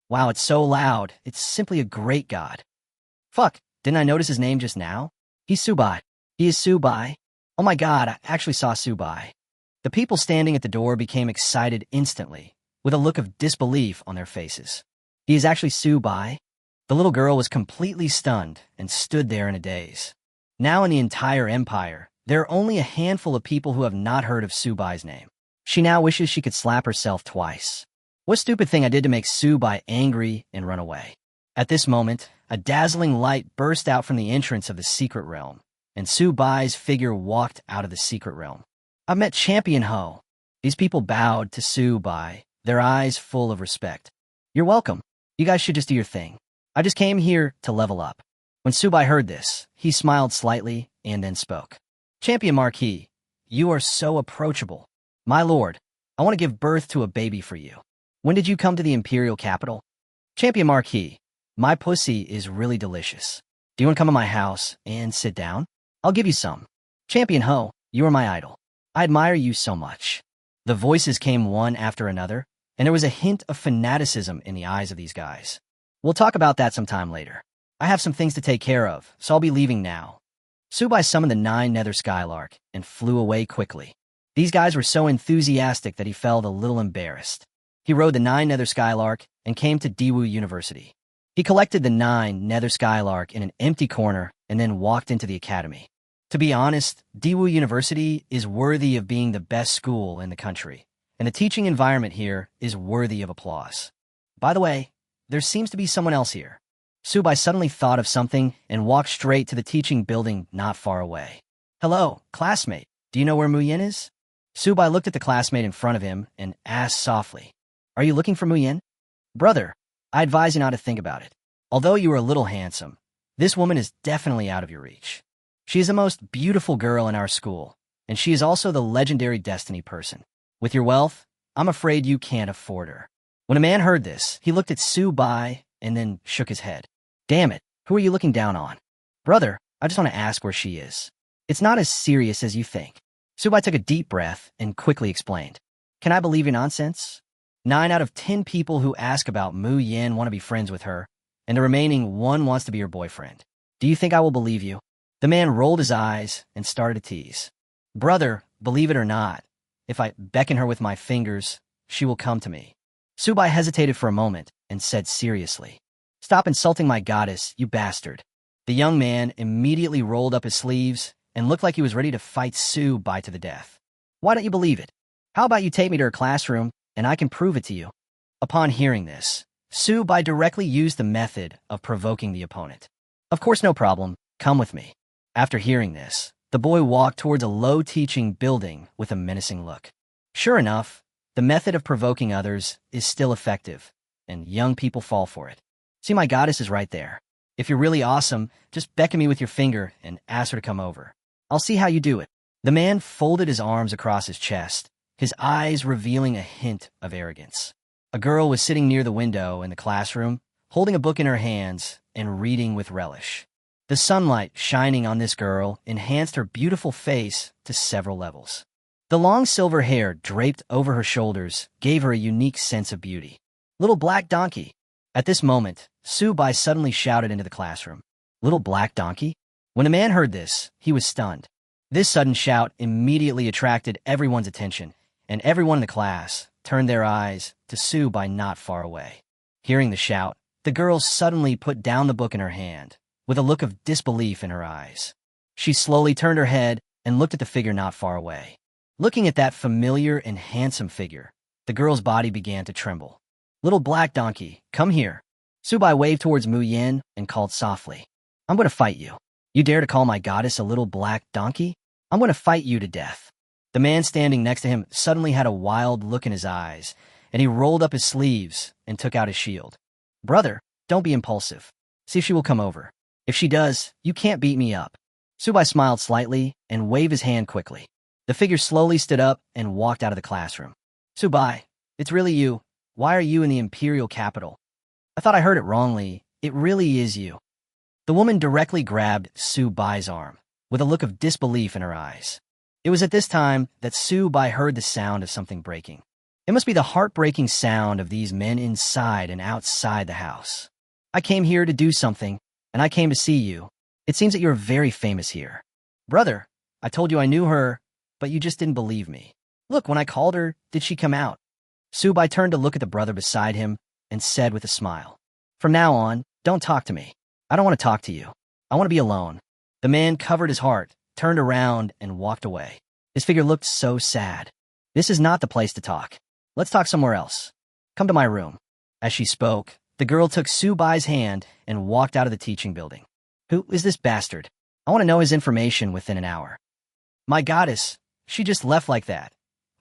Speaker 1: Wow, it's so loud. It's simply a great god. Fuck, didn't I notice his name just now? He's Subai. He is Subai. Oh my god, I actually saw Subai. The people standing at the door became excited instantly, with a look of disbelief on their faces. He is actually Subai? The little girl was completely stunned and stood there in a daze. Now in the entire empire, there are only a handful of people who have not heard of Subai's name. She now wishes she could slap herself twice. What stupid thing I did to make Subai angry and run away? At this moment, a dazzling light burst out from the entrance of the secret realm, and Subai's figure walked out of the secret realm. I've met Champion Ho. These people bowed to Subai, their eyes full of respect. You're welcome. You guys should just do your thing. I just came here to level up. When Subai heard this, he smiled slightly and then spoke. Champion Marquee, you are so approachable. My lord, I want to give birth to a baby for you. When did you come to the imperial capital? Champion Marquee, my pussy is really delicious. Do you want to come to my house and sit down? I'll give you some. Champion Ho, you are my idol. I admire you so much. The voices came one after another, and there was a hint of fanaticism in the eyes of these guys. We'll talk about that sometime later. I have some things to take care of, so I'll be leaving now. Subai summoned the 9 nether skylark and flew away quickly. These guys were so enthusiastic that he felt a little embarrassed. He rode the 9 nether skylark and came to Daewoo University. He collected the 9 nether skylark in an empty corner and then walked into the academy. To be honest, Daewoo University is worthy of being the best school in the country, and the teaching environment here is worthy of applause. By the way, there seems to be someone else here. Subai suddenly thought of something and walked straight to the teaching building not far away. Hello, classmate. Do you know where Muyen is? Subai looked at the classmate in front of him and asked softly, Are you looking for Muyen? Brother, I advise you not to think about it. Although you are a little handsome, this woman is definitely out of your reach. She is the most beautiful girl in our school, and she is also the legendary destiny person. With your wealth, I'm afraid you can't afford her. When a man heard this, he looked at Subai and then shook his head. Damn it, who are you looking down on? Brother, I just want to ask where she is. It's not as serious as you think. Subai took a deep breath and quickly explained. Can I believe your nonsense? 9 out of 10 people who ask about Mu Yin want to be friends with her, and the remaining 1 wants to be your boyfriend. Do you think I will believe you? The man rolled his eyes and started to tease. Brother, believe it or not, if I beckon her with my fingers, she will come to me. Subai hesitated for a moment and said seriously, Stop insulting my goddess, you bastard. The young man immediately rolled up his sleeves and looked like he was ready to fight Subai to the death. Why don't you believe it? How about you take me to her classroom and I can prove it to you? Upon hearing this, Subai directly used the method of provoking the opponent. Of course, no problem. Come with me. After hearing this, the boy walked towards a low teaching building with a menacing look. Sure enough, the method of provoking others is still effective, and young people fall for it. See, my goddess is right there. If you're really awesome, just beckon me with your finger and ask her to come over. I'll see how you do it. The man folded his arms across his chest, his eyes revealing a hint of arrogance. A girl was sitting near the window in the classroom, holding a book in her hands and reading with relish. The sunlight shining on this girl enhanced her beautiful face to several levels. The long silver hair draped over her shoulders gave her a unique sense of beauty. Little black donkey. At this moment, Su-bai suddenly shouted into the classroom. Little black donkey? When the man heard this, he was stunned. This sudden shout immediately attracted everyone's attention, and everyone in the class turned their eyes to Su-bai not far away. Hearing the shout, the girl suddenly put down the book in her hand, with a look of disbelief in her eyes. She slowly turned her head and looked at the figure not far away. Looking at that familiar and handsome figure, the girl's body began to tremble. Little black donkey, come here. Su-bai waved towards Mu Yin and called softly. I'm going to fight you. You dare to call my goddess a little black donkey? I'm going to fight you to death. The man standing next to him suddenly had a wild look in his eyes, and he rolled up his sleeves and took out his shield. Brother, don't be impulsive. See if she will come over. If she does, you can't beat me up. Su-bai smiled slightly and waved his hand quickly. The figure slowly stood up and walked out of the classroom. Su-bai, it's really you. Why are you in the imperial capital? I thought I heard it wrongly. It really is you. The woman directly grabbed Su-bai's arm, with a look of disbelief in her eyes. It was at this time that Su-bai heard the sound of something breaking. It must be the heartbreaking sound of these men inside and outside the house. I came here to do something, and I came to see you. It seems that you're very famous here. Brother, I told you I knew her, but you just didn't believe me. Look, when I called her, did she come out? Su-bai turned to look at the brother beside him and said with a smile, From now on, don't talk to me. I don't want to talk to you. I want to be alone. The man covered his heart, turned around, and walked away. His figure looked so sad. This is not the place to talk. Let's talk somewhere else. Come to my room. As she spoke, the girl took Su-bai's hand and walked out of the teaching building. Who is this bastard? I want to know his information within an hour. My goddess, she just left like that,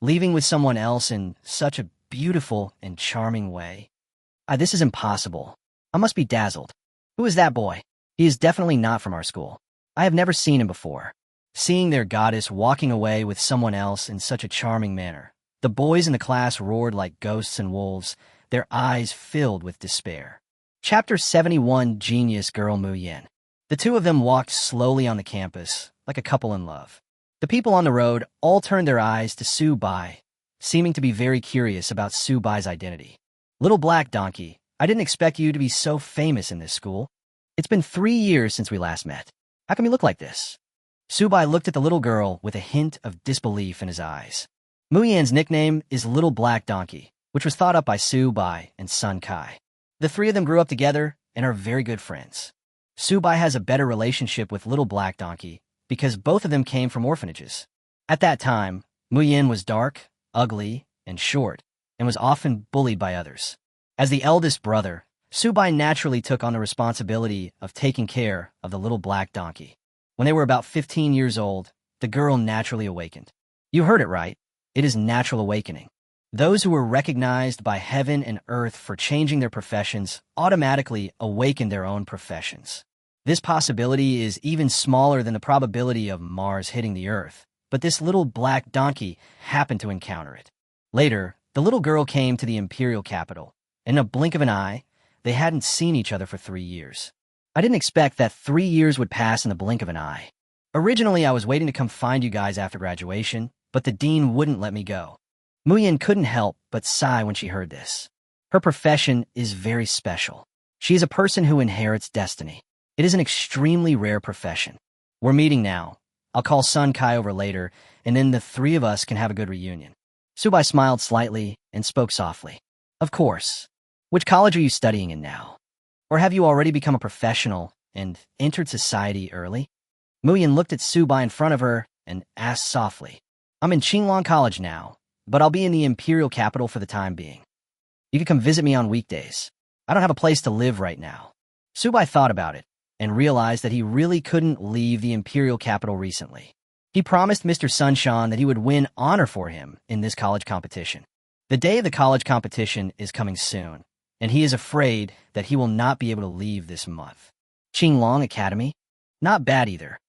Speaker 1: leaving with someone else in such a beautiful and charming way. This is impossible. I must be dazzled. Who is that boy? He is definitely not from our school. I have never seen him before. Seeing their goddess walking away with someone else in such a charming manner, the boys in the class roared like ghosts and wolves, their eyes filled with despair. Chapter 71, Genius Girl Mu Yin. The two of them walked slowly on the campus, like a couple in love. The people on the road all turned their eyes to Su-bai, seeming to be very curious about Su-bai's identity. Little black donkey, I didn't expect you to be so famous in this school. It's been 3 years since we last met. How come you look like this? Su-bai looked at the little girl with a hint of disbelief in his eyes. Mu Yin's nickname is Little Black Donkey, which was thought up by Su-bai and Sun Kai. The three of them grew up together and are very good friends. Su-bai has a better relationship with Little Black Donkey because both of them came from orphanages. At that time, Mu Yin was dark, ugly, and short, and was often bullied by others. As the eldest brother, Su-bai naturally took on the responsibility of taking care of the Little Black Donkey. When they were about 15 years old, the girl naturally awakened. You heard it right. It is natural awakening. Those who were recognized by heaven and earth for changing their professions automatically awaken their own professions. This possibility is even smaller than the probability of Mars hitting the earth, but this little black donkey happened to encounter it. Later, the little girl came to the imperial capital. In a blink of an eye, they hadn't seen each other for 3 years. I didn't expect that 3 years would pass in the blink of an eye. Originally, I was waiting to come find you guys after graduation, but the dean wouldn't let me go. Mu Yin couldn't help but sigh when she heard this. Her profession is very special. She is a person who inherits destiny. It is an extremely rare profession. We're meeting now. I'll call Sun Kai over later, and then the three of us can have a good reunion. Su-bai smiled slightly and spoke softly. Of course. Which college are you studying in now? Or have you already become a professional and entered society early? Mu Yin looked at Su-bai in front of her and asked softly. I'm in Qinglong College now, but I'll be in the imperial capital for the time being. You can come visit me on weekdays. I don't have a place to live right now. Su-bai thought about it and realized that he really couldn't leave the imperial capital recently. He promised Mr. Sunshawn that he would win honor for him in this college competition. The day of the college competition is coming soon, and he is afraid that he will not be able to leave this month. Qinglong Academy? Not bad either.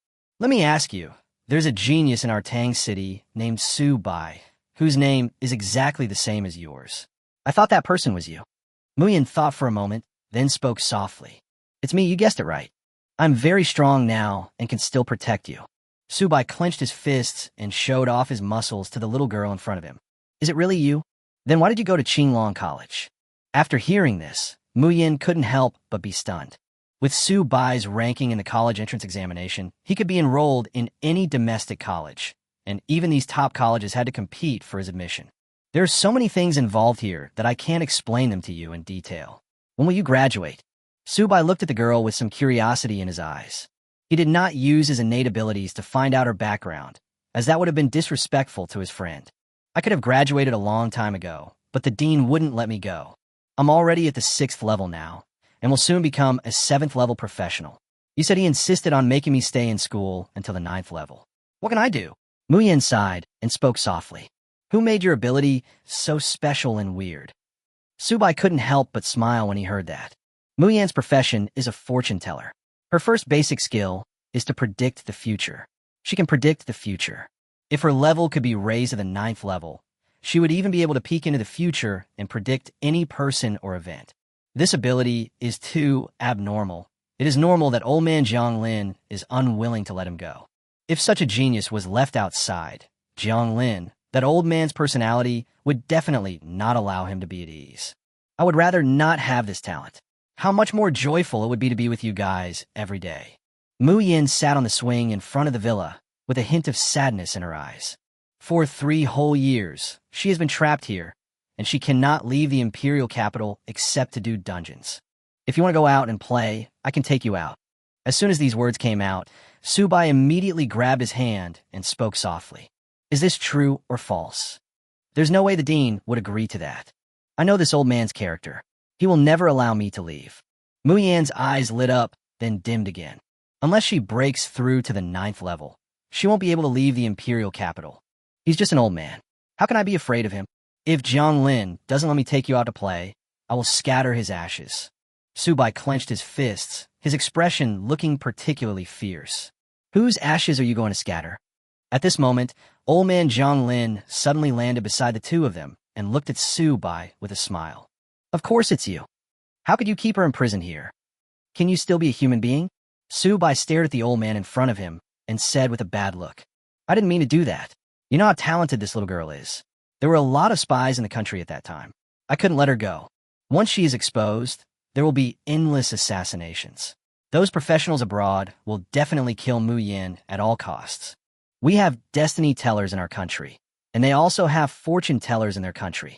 Speaker 1: Let me ask you, there's a genius in our Tang city named Su-bai, whose name is exactly the same as yours. I thought that person was you. Muyin thought for a moment, then spoke softly. It's me, you guessed it right. I'm very strong now and can still protect you. Subai clenched his fists and showed off his muscles to the little girl in front of him. Is it really you? Then why did you go to Qinglong College? After hearing this, Muyin couldn't help but be stunned. With Subai's ranking in the college entrance examination, he could be enrolled in any domestic college, and even these top colleges had to compete for his admission. There are so many things involved here that I can't explain them to you in detail. When will you graduate? Subai looked at the girl with some curiosity in his eyes. He did not use his innate abilities to find out her background, as that would have been disrespectful to his friend. I could have graduated a long time ago, but the dean wouldn't let me go. I'm already at the 6th level now, and will soon become a 7th level professional. He said he insisted on making me stay in school until the 9th level. What can I do? Muyin sighed and spoke softly. Who made your ability so special and weird? Subai couldn't help but smile when he heard that. Muyin's profession is a fortune teller. Her first basic skill is to predict the future. She can predict the future. If her level could be raised to the 9th level, she would even be able to peek into the future and predict any person or event. This ability is too abnormal. It is normal that old man Jianglin is unwilling to let him go. If such a genius was left outside, Jianglin, that old man's personality would definitely not allow him to be at ease. I would rather not have this talent. How much more joyful it would be to be with you guys every day. Muyin sat on the swing in front of the villa with a hint of sadness in her eyes. For 3 whole years, she has been trapped here, and she cannot leave the imperial capital except to do dungeons. If you want to go out and play, I can take you out. As soon as these words came out, Subai immediately grabbed his hand and spoke softly. Is this true or false? There's no way the dean would agree to that. I know this old man's character. He will never allow me to leave. Muyin's eyes lit up, then dimmed again. Unless she breaks through to the 9th level, she won't be able to leave the imperial capital. He's just an old man. How can I be afraid of him? If Jianglin doesn't let me take you out to play, I will scatter his ashes. Subai clenched his fists, his expression looking particularly fierce. Whose ashes are you going to scatter? At this moment, old man Jianglin suddenly landed beside the two of them and looked at Subai with a smile. Of course it's you. How could you keep her imprisoned here? Can you still be a human being? Subai stared at the old man in front of him and said with a bad look, I didn't mean to do that. You know how talented this little girl is. There were a lot of spies in the country at that time. I couldn't let her go. Once she is exposed, there will be endless assassinations. Those professionals abroad will definitely kill Muyin at all costs. We have destiny tellers in our country, and they also have fortune tellers in their country.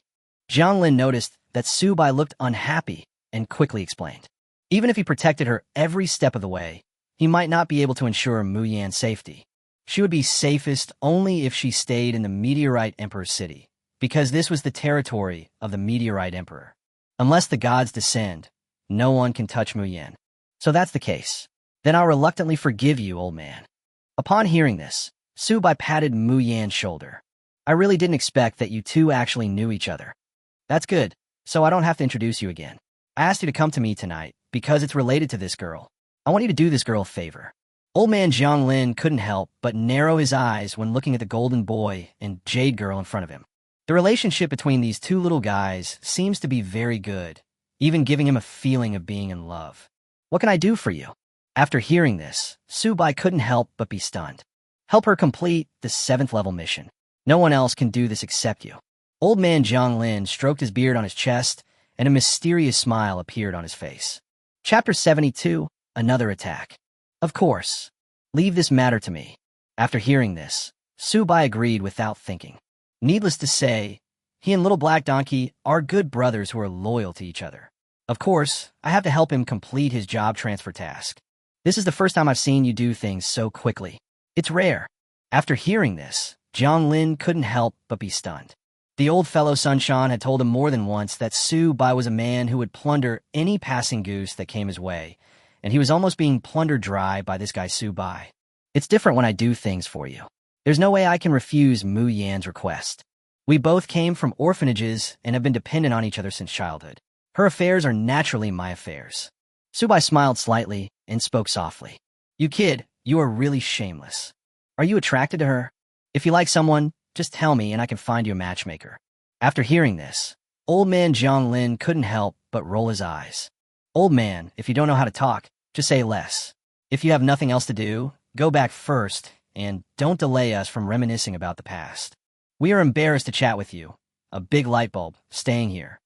Speaker 1: Jianglin noticed that Subai looked unhappy and quickly explained. Even if he protected her every step of the way, he might not be able to ensure Muyin's safety. She would be safest only if she stayed in the Meteorite Emperor's city, because this was the territory of the Meteorite Emperor. Unless the gods descend, no one can touch Muyin. So that's the case. Then I'll reluctantly forgive you, old man. Upon hearing this, Subai patted Muyin's shoulder. I really didn't expect that you two actually knew each other. That's good, so I don't have to introduce you again. I asked you to come to me tonight because it's related to this girl. I want you to do this girl a favor. Old man Jianglin couldn't help but narrow his eyes when looking at the golden boy and jade girl in front of him. The relationship between these two little guys seems to be very good, even giving him a feeling of being in love. What can I do for you? After hearing this, Subai couldn't help but be stunned. Help her complete the 7th level mission. No one else can do this except you. Old man Jianglin stroked his beard on his chest, and a mysterious smile appeared on his face. Chapter 72, Another Attack. Of course. Leave this matter to me. After hearing this, Subai agreed without thinking. Needless to say, he and Little Black Donkey are good brothers who are loyal to each other. Of course, I have to help him complete his job transfer task. This is the first time I've seen you do things so quickly. It's rare. After hearing this, Jianglin couldn't help but be stunned. The old fellow Sunshan had told him more than once that Subai was a man who would plunder any passing goose that came his way, and he was almost being plundered dry by this guy Subai. It's different when I do things for you. There's no way I can refuse Muyin's request. We both came from orphanages and have been dependent on each other since childhood. Her affairs are naturally my affairs. Subai smiled slightly and spoke softly. You kid, you are really shameless. Are you attracted to her? If you like someone, Just tell me and I can find you a matchmaker. After hearing this, old man Jianglin couldn't help but roll his eyes. Old man, if you don't know how to talk, just say less. If you have nothing else to do, go back first, and don't delay us from reminiscing about the past. We are embarrassed to chat with you. A big light bulb, staying here.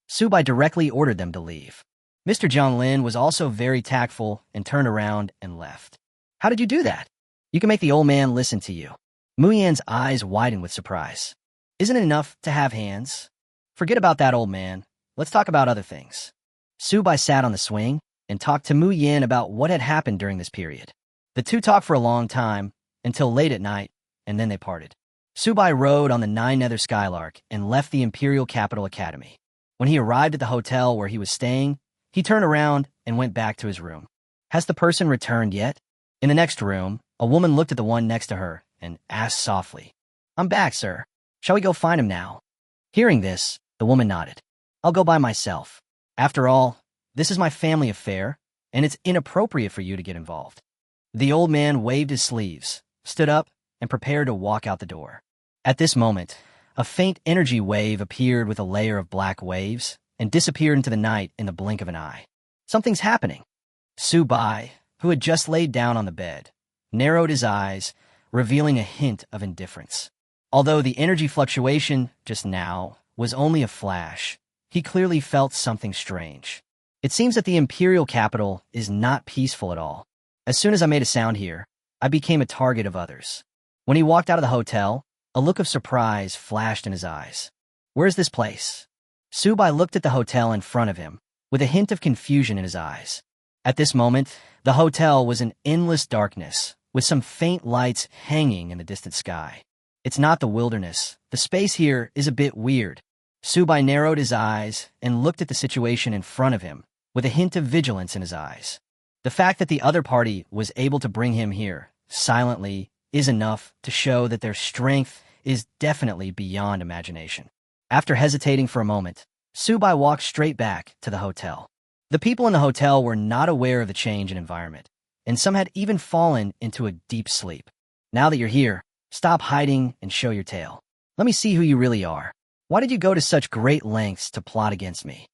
Speaker 1: Subai directly ordered them to leave. Mr. Jianglin was also very tactful and turned around and left. How did you do that? You can make the old man listen to you. Muyan's eyes widened with surprise. Isn't it enough to have hands? Forget about that, old man. Let's talk about other things. Subai sat on the swing and talked to Muyan about what had happened during this period. The two talked for a long time, until late at night, and then they parted. Subai rode on the Nine-Nether Skylark and left the Imperial Capital Academy. When he arrived at the hotel where he was staying, he turned around and went back to his room. Has the person returned yet? In the next room, a woman looked at the one next to her and asked softly, I'm back, sir. Shall we go find him now? Hearing this, the woman nodded. I'll go by myself. After all, this is my family affair, and it's inappropriate for you to get involved. The old man waved his sleeves, stood up, and prepared to walk out the door. At this moment, a faint energy wave appeared with a layer of black waves and disappeared into the night in the blink of an eye. Something's happening. Subai, who had just laid down on the bed, narrowed his eyes, revealing a hint of indifference. Although the energy fluctuation just now was only a flash, he clearly felt something strange. It seems that the Imperial capital is not peaceful at all. As soon as I made a sound here, I became a target of others. When he walked out of the hotel, a look of surprise flashed in his eyes. Where's this place? Subai looked at the hotel in front of him, with a hint of confusion in his eyes. At this moment, the hotel was in endless darkness, with some faint lights hanging in the distant sky. It's not the wilderness. The space here is a bit weird. Subai narrowed his eyes and looked at the situation in front of him, with a hint of vigilance in his eyes. The fact that the other party was able to bring him here, silently, is enough to show that their strength is definitely beyond imagination. After hesitating for a moment, Subai walked straight back to the hotel. The people in the hotel were not aware of the change in environment, and some had even fallen into a deep sleep. Now that you're here, stop hiding and show your tail. Let me see who you really are. Why did you go to such great lengths to plot against me?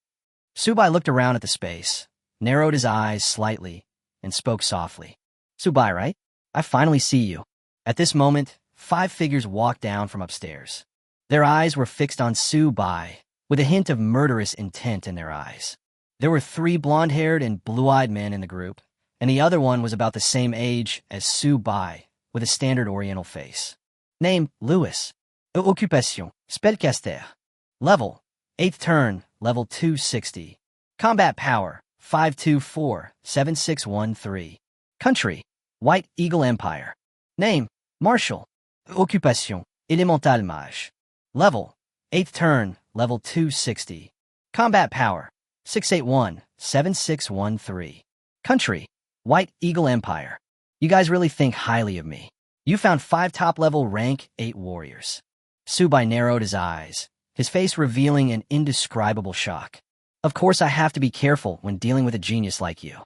Speaker 1: Subai looked around at the space, narrowed his eyes slightly, and spoke softly. Subai, right? I finally see you. At this moment, 5 figures walked down from upstairs. Their eyes were fixed on Subai, with a hint of murderous intent in their eyes. There were 3 blonde-haired and blue-eyed men in the group, and the other one was about the same age as Subai, with a standard oriental face. Name, Louis. Occupation, spellcaster. Level, 8th turn, level 260. Combat power, 524-7613. Country, White Eagle Empire. Name, Marshal. Occupation, elemental mage. Level, 8th turn, level 260. Combat power, 681-7613. Country, White Eagle Empire. You guys really think highly of me. You found 5 top-level rank 8 warriors. Subai narrowed his eyes, his face revealing an indescribable shock. Of course I have to be careful when dealing with a genius like you.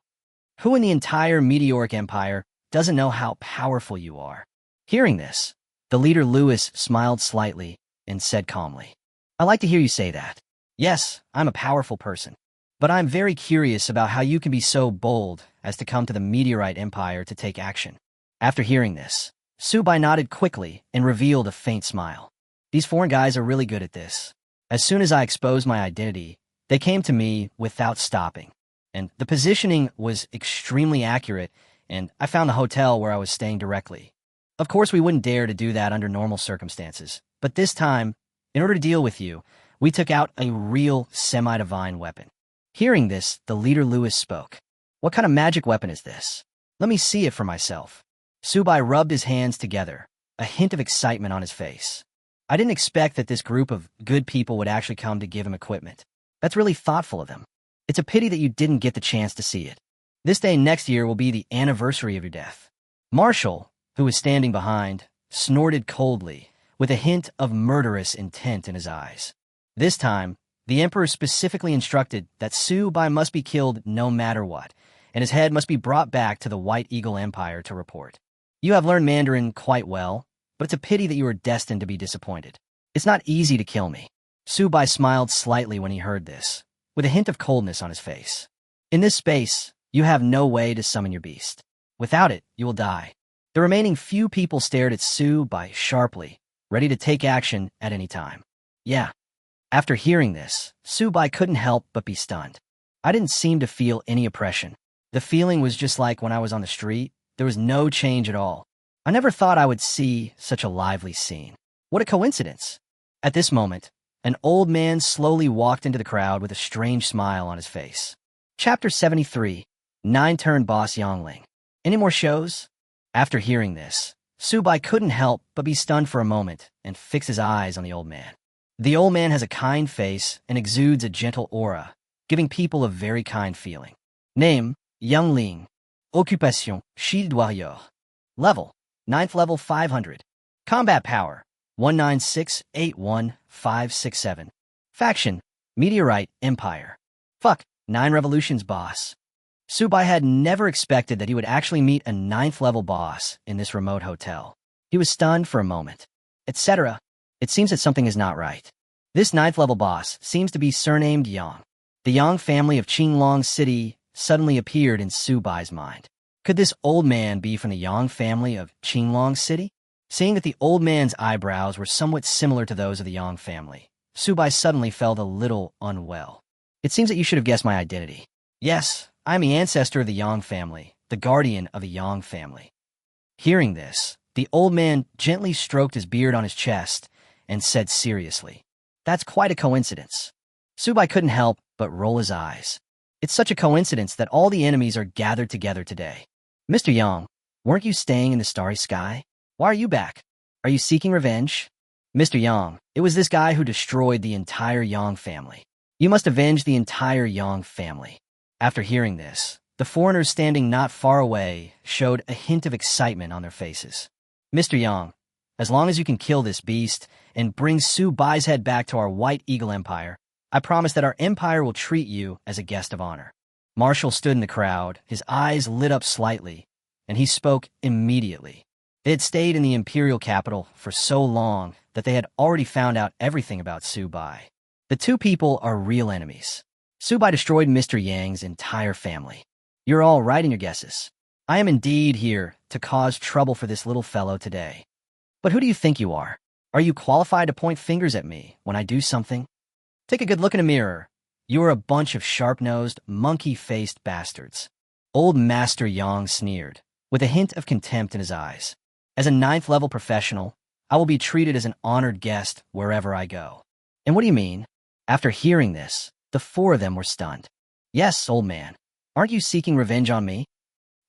Speaker 1: Who in the entire Meteoric Empire doesn't know how powerful you are? Hearing this, the leader Louis smiled slightly and said calmly, I like to hear you say that. Yes, I'm a powerful person, but I'm very curious about how you can be so bold as to come to the Meteorite Empire to take action. After hearing this, Subai nodded quickly and revealed a faint smile. These foreign guys are really good at this. As soon as I exposed my identity, they came to me without stopping. And the positioning was extremely accurate, and I found the hotel where I was staying directly. Of course, we wouldn't dare to do that under normal circumstances, but this time, in order to deal with you, we took out a real semi-divine weapon. Hearing this, the leader Louis spoke. What kind of magic weapon is this? Let me see it for myself. Subai rubbed his hands together, a hint of excitement on his face. I didn't expect that this group of good people would actually come to give him equipment. That's really thoughtful of them. It's a pity that you didn't get the chance to see it. This day next year will be the anniversary of your death. Marshall, who was standing behind, snorted coldly, with a hint of murderous intent in his eyes. This time, the Emperor specifically instructed that Subai must be killed no matter what, and his head must be brought back to the White Eagle Empire to report. You have learned Mandarin quite well, but it's a pity that you are destined to be disappointed. It's not easy to kill me. Subai smiled slightly when he heard this, with a hint of coldness on his face. In this space, you have no way to summon your beast. Without it, you will die. The remaining few people stared at Subai sharply, ready to take action at any time. Yeah. After hearing this, Subai couldn't help but be stunned. I didn't seem to feel any oppression. The feeling was just like when I was on the street. There was no change at all. I never thought I would see such a lively scene. What a coincidence. At this moment, an old man slowly walked into the crowd with a strange smile on his face. Chapter 73, 9-turn boss Yongling. Any more shows? After hearing this, Subai couldn't help but be stunned for a moment and fix his eyes on the old man. The old man has a kind face and exudes a gentle aura, giving people a very kind feeling. Name, Yongling. Occupation, shield warrior. Level, 9th level 500. Combat power, 19681-567. Faction, Meteorite Empire. Fuck, 9 Revolutions boss. Subai had never expected that he would actually meet a 9th level boss in this remote hotel. He was stunned for a moment. Etc. It seems that something is not right. This 9th level boss seems to be surnamed Yang. The Yang family of Qinglong City suddenly appeared in Subai's mind. Could this old man be from the Yang family of Qinglong City? Seeing that the old man's eyebrows were somewhat similar to those of the Yang family, Subai suddenly felt a little unwell. It seems that you should have guessed my identity. Yes, I am the ancestor of the Yang family, the guardian of the Yang family. Hearing this, the old man gently stroked his beard on his chest and said seriously, "That's quite a coincidence." Subai couldn't help but roll his eyes. It's such a coincidence that all the enemies are gathered together today. Mr. Yang, weren't you staying in the starry sky? Why are you back? Are you seeking revenge? Mr. Yang, it was this guy who destroyed the entire Yang family. You must avenge the entire Yang family. After hearing this, the foreigners standing not far away showed a hint of excitement on their faces. Mr. Yang, as long as you can kill this beast and bring Subai's head back to our White Eagle Empire, I promise that our empire will treat you as a guest of honor. Marshall stood in the crowd, his eyes lit up slightly, and he spoke immediately. They had stayed in the imperial capital for so long that they had already found out everything about Subai. The two people are real enemies. Subai destroyed Mr. Yang's entire family. You're all right in your guesses. I am indeed here to cause trouble for this little fellow today. But who do you think you are? Are you qualified to point fingers at me when I do something? Take a good look in a mirror. You are a bunch of sharp-nosed, monkey-faced bastards. Old Master Yang sneered, with a hint of contempt in his eyes. As a 9th level professional, I will be treated as an honored guest wherever I go. And what do you mean? After hearing this, the 4 of them were stunned. Yes, old man. Aren't you seeking revenge on me?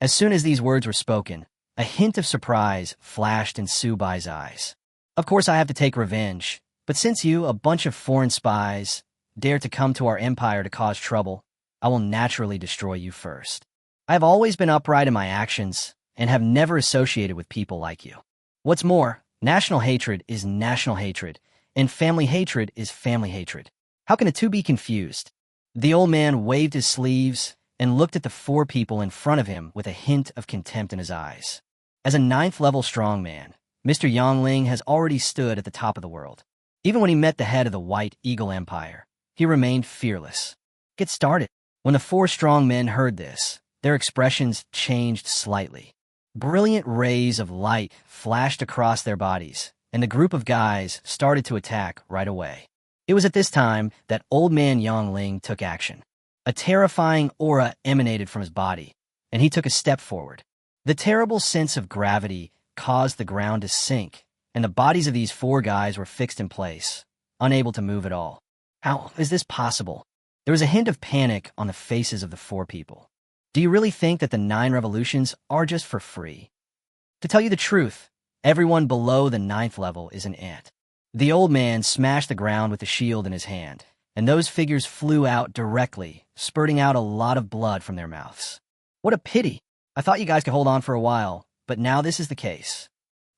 Speaker 1: As soon as these words were spoken, a hint of surprise flashed in Subai's eyes. Of course I have to take revenge, but since you, a bunch of foreign spies, dare to come to our empire to cause trouble, I will naturally destroy you first. I have always been upright in my actions and have never associated with people like you. What's more, national hatred is national hatred, and family hatred is family hatred. How can the two be confused? The old man waved his sleeves and looked at the 4 people in front of him with a hint of contempt in his eyes. As a 9th level strongman, Mr. Yongling has already stood at the top of the world. Even when he met the head of the White Eagle Empire, he remained fearless. Get started. When the 4 strong men heard this, their expressions changed slightly. Brilliant rays of light flashed across their bodies, and the group of guys started to attack right away. It was at this time that Old Man Yongling took action. A terrifying aura emanated from his body, and he took a step forward. The terrible sense of gravity caused the ground to sink, and the bodies of these 4 guys were fixed in place, unable to move at all. How is this possible? There was a hint of panic on the faces of the 4 people. Do you really think that the 9 revolutions are just for free? To tell you the truth, everyone below the 9th level is an ant. The old man smashed the ground with the shield in his hand, and those figures flew out directly, spurting out a lot of blood from their mouths. What a pity! I thought you guys could hold on for a while, but now this is the case.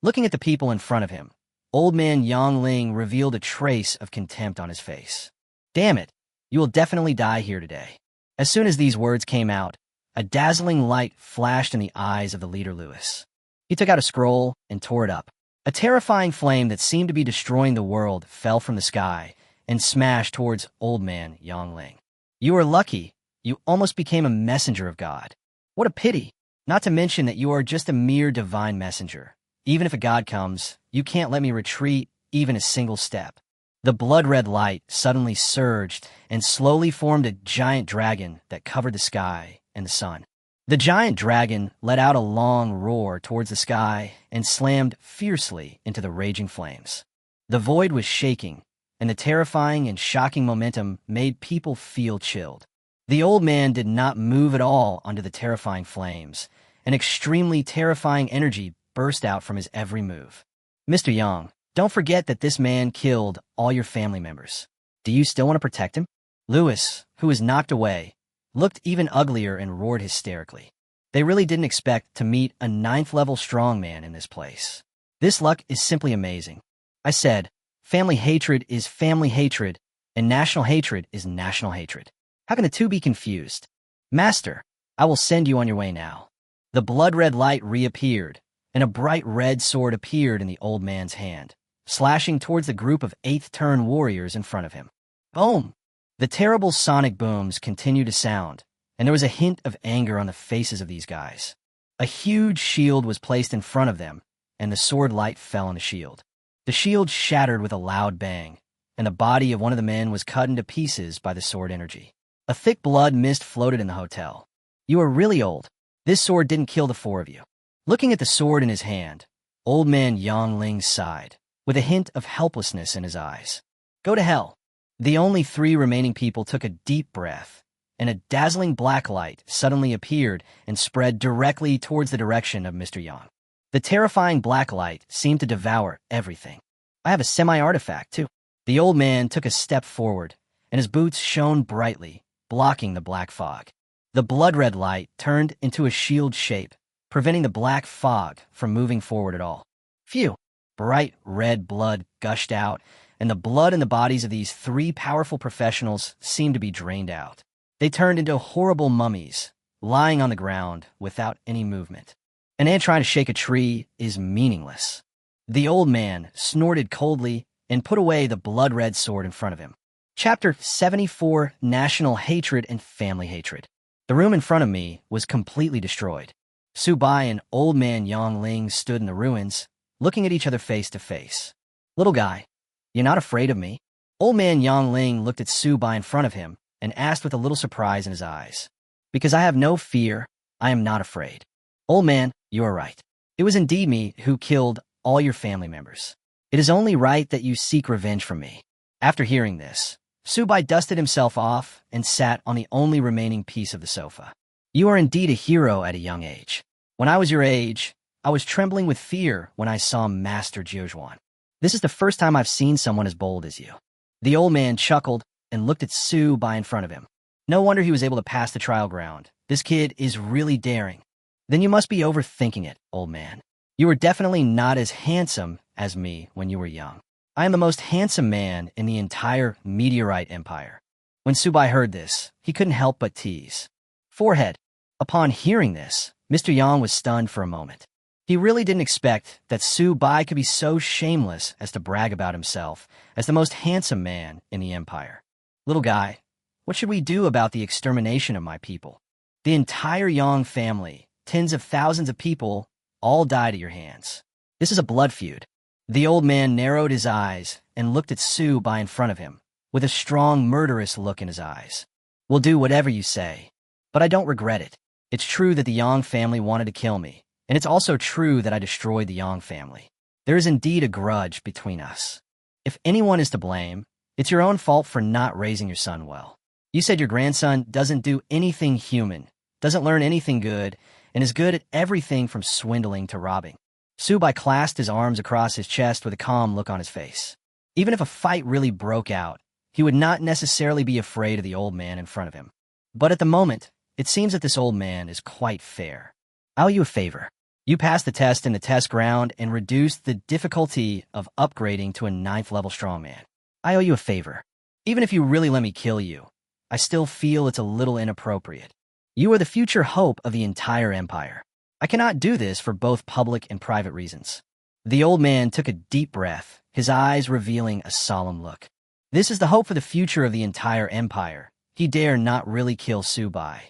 Speaker 1: Looking at the people in front of him, Old Man Yongling revealed a trace of contempt on his face. Damn it, you will definitely die here today. As soon as these words came out, a dazzling light flashed in the eyes of the leader Lewis. He took out a scroll and tore it up. A terrifying flame that seemed to be destroying the world fell from the sky and smashed towards Old Man Yangling. You are lucky. You almost became a messenger of God. What a pity. Not to mention that you are just a mere divine messenger. Even if a god comes, you can't let me retreat even a single step. The blood-red light suddenly surged and slowly formed a giant dragon that covered the sky and the sun. The giant dragon let out a long roar towards the sky and slammed fiercely into the raging flames. The void was shaking, and the terrifying and shocking momentum made people feel chilled. The old man did not move at all under the terrifying flames. An extremely terrifying energy burst out from his every move. Mr. Yang, don't forget that this man killed all your family members. Do you still want to protect him? Lewis, who was knocked away, looked even uglier and roared hysterically. They really didn't expect to meet a 9th-level strongman in this place. This luck is simply amazing. I said, family hatred is family hatred, and national hatred is national hatred. How can the two be confused? Master, I will send you on your way now. The blood-red light reappeared, and a bright red sword appeared in the old man's hand, slashing towards the group of 8th-turn warriors in front of him. Boom! The terrible sonic booms continued to sound, and there was a hint of anger on the faces of these guys. A huge shield was placed in front of them, and the sword light fell on the shield. The shield shattered with a loud bang, and the body of one of the men was cut into pieces by the sword energy. A thick blood mist floated in the hotel. You are really old. This sword didn't kill the 4 of you. Looking at the sword in his hand, Old Man Yangling sighed, with a hint of helplessness in his eyes. Go to hell. The only 3 remaining people took a deep breath, and a dazzling black light suddenly appeared and spread directly towards the direction of Mr. Yang. The terrifying black light seemed to devour everything. I have a semi-artifact, too. The old man took a step forward, and his boots shone brightly, blocking the black fog. The blood-red light turned into a shield shape, preventing the black fog from moving forward at all. Phew! Bright red blood gushed out, and the blood in the bodies of these 3 powerful professionals seemed to be drained out. They turned into horrible mummies, lying on the ground without any movement. An ant trying to shake a tree is meaningless. The old man snorted coldly and put away the blood-red sword in front of him. Chapter 74, National Hatred and Family Hatred. The room in front of me was completely destroyed. Subai and Old Man Yangling stood in the ruins, looking at each other face to face. Little guy, you're not afraid of me? Old Man Yangling looked at Subai in front of him and asked with a little surprise in his eyes. Because I have no fear, I am not afraid. Old man, you are right. It was indeed me who killed all your family members. It is only right that you seek revenge from me. After hearing this, Subai dusted himself off and sat on the only remaining piece of the sofa. You are indeed a hero at a young age. When I was your age, I was trembling with fear when I saw Master Jiuzhuan. This is the first time I've seen someone as bold as you. The old man chuckled and looked at Subai in front of him. No wonder he was able to pass the trial ground. This kid is really daring. Then you must be overthinking it, old man. You were definitely not as handsome as me when you were young. I am the most handsome man in the entire Meteorite Empire. When Subai heard this, he couldn't help but tease. Forehead. Upon hearing this, Mr. Yang was stunned for a moment. He really didn't expect that Subai could be so shameless as to brag about himself as the most handsome man in the Empire. Little guy, what should we do about the extermination of my people? The entire Yang family, tens of thousands of people, all died at your hands. This is a blood feud. The old man narrowed his eyes and looked at Subai in front of him, with a strong, murderous look in his eyes. We'll do whatever you say, but I don't regret it. It's true that the Yang family wanted to kill me, and it's also true that I destroyed the Yang family. There is indeed a grudge between us. If anyone is to blame, it's your own fault for not raising your son well. You said your grandson doesn't do anything human, doesn't learn anything good, and is good at everything from swindling to robbing. Subai clasped his arms across his chest with a calm look on his face. Even if a fight really broke out, he would not necessarily be afraid of the old man in front of him. But at the moment, it seems that this old man is quite fair. I owe you a favor. You passed the test in the test ground and reduced the difficulty of upgrading to a 9th-level strongman. I owe you a favor. Even if you really let me kill you, I still feel it's a little inappropriate. You are the future hope of the entire empire. I cannot do this for both public and private reasons. The old man took a deep breath, his eyes revealing a solemn look. This is the hope for the future of the entire empire. He dare not really kill Subai.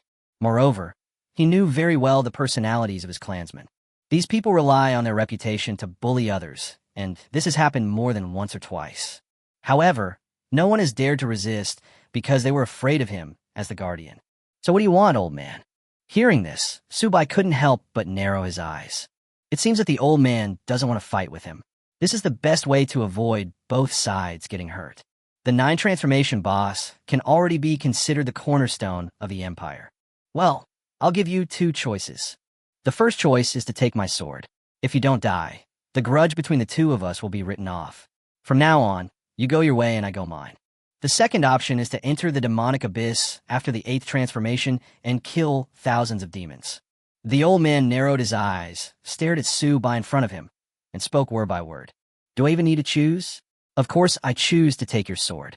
Speaker 1: Moreover, he knew very well the personalities of his clansmen. These people rely on their reputation to bully others, and this has happened more than once or twice. However, no one has dared to resist because they were afraid of him as the guardian. So what do you want, old man? Hearing this, Subai couldn't help but narrow his eyes. It seems that the old man doesn't want to fight with him. This is the best way to avoid both sides getting hurt. The 9 transformation boss can already be considered the cornerstone of the empire. Well, I'll give you 2 choices. The first choice is to take my sword. If you don't die, the grudge between the 2 of us will be written off. From now on, you go your way and I go mine. The second option is to enter the demonic abyss after the 8th transformation and kill thousands of demons. The old man narrowed his eyes, stared at Subai in front of him, and spoke word by word. Do I even need to choose? Of course, I choose to take your sword.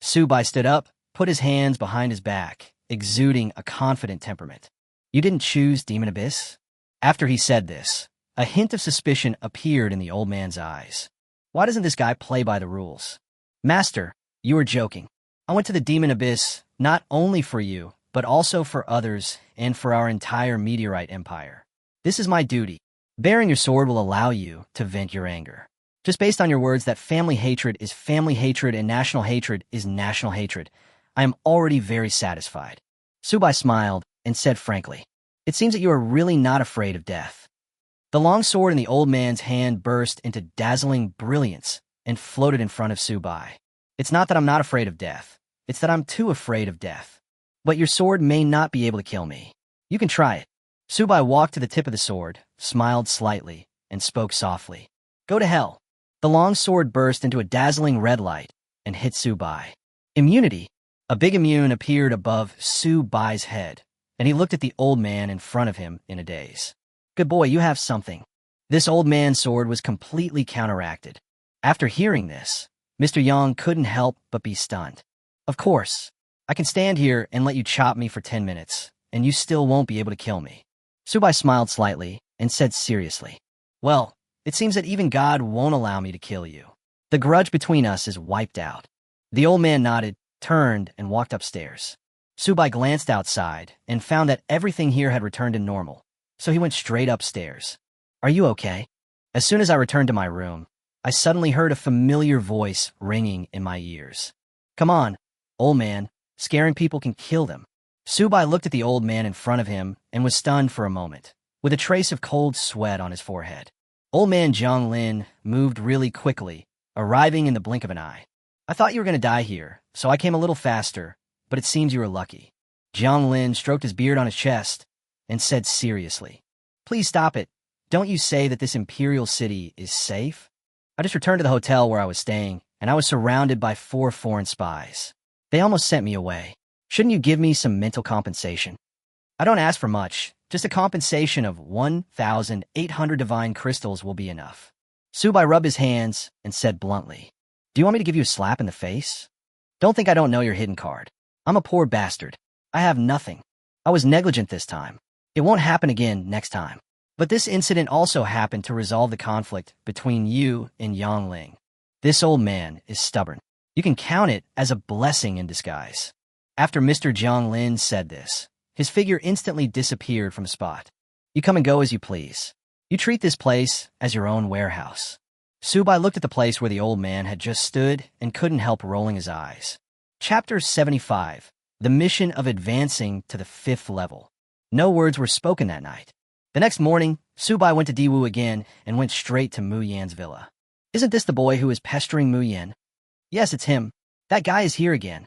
Speaker 1: Subai stood up, put his hands behind his back, exuding a confident temperament. You didn't choose Demon Abyss? After he said this, a hint of suspicion appeared in the old man's eyes. Why doesn't this guy play by the rules? Master, you are joking. I went to the Demon Abyss not only for you, but also for others and for our entire meteorite empire. This is my duty. Bearing your sword will allow you to vent your anger. Just based on your words that family hatred is family hatred and national hatred is national hatred, I am already very satisfied. Subai smiled and said frankly, it seems that you are really not afraid of death. The long sword in the old man's hand burst into dazzling brilliance and floated in front of Subai. It's not that I'm not afraid of death. It's that I'm too afraid of death. But your sword may not be able to kill me. You can try it. Subai walked to the tip of the sword, smiled slightly, and spoke softly. Go to hell. The long sword burst into a dazzling red light and hit Subai. Immunity. A big immune appeared above Subai's head, and he looked at the old man in front of him in a daze. Good boy, you have something. This old man's sword was completely counteracted. After hearing this, Mr. Yang couldn't help but be stunned. Of course, I can stand here and let you chop me for 10 minutes, and you still won't be able to kill me. Subai smiled slightly and said seriously, well, it seems that even God won't allow me to kill you. The grudge between us is wiped out. The old man nodded, turned, and walked upstairs. Subai glanced outside and found that everything here had returned to normal, so he went straight upstairs. Are you okay? As soon as I returned to my room, I suddenly heard a familiar voice ringing in my ears. Come on, old man, scaring people can kill them. Subai looked at the old man in front of him and was stunned for a moment, with a trace of cold sweat on his forehead. Old man Jiang Lin moved really quickly, arriving in the blink of an eye. I thought you were going to die here, so I came a little faster, but it seems you were lucky. Jiang Lin stroked his beard on his chest and said seriously, please stop it. Don't you say that this imperial city is safe? I just returned to the hotel where I was staying, and I was surrounded by 4 foreign spies. They almost sent me away. Shouldn't you give me some mental compensation? I don't ask for much. Just a compensation of 1,800 divine crystals will be enough. Subai rubbed his hands and said bluntly, do you want me to give you a slap in the face? Don't think I don't know your hidden card. I'm a poor bastard. I have nothing. I was negligent this time. It won't happen again next time. But this incident also happened to resolve the conflict between you and Yang Ling. This old man is stubborn. You can count it as a blessing in disguise. After Mr. Jiang Lin said this, his figure instantly disappeared from the spot. You come and go as you please. You treat this place as your own warehouse. Subai looked at the place where the old man had just stood and couldn't help rolling his eyes. Chapter 75. The mission of advancing to the 5th level. No words were spoken that night. The next morning, Subai went to Diwu again and went straight to Mu Yan's villa. Isn't this the boy who is pestering Mu Yan? Yes, it's him. That guy is here again.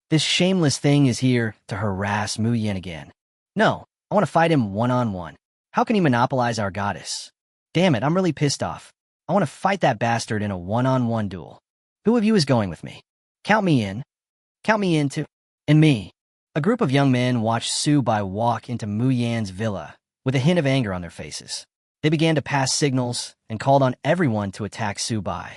Speaker 1: This shameless thing is here to harass Mu Yan again. No, I want to fight him one-on-one. How can he monopolize our goddess? Damn it, I'm really pissed off. I want to fight that bastard in a one-on-one duel. Who of you is going with me? Count me in. Count me in too. And me. A group of young men watched Subai walk into Mu Yan's villa with a hint of anger on their faces. They began to pass signals and called on everyone to attack Subai.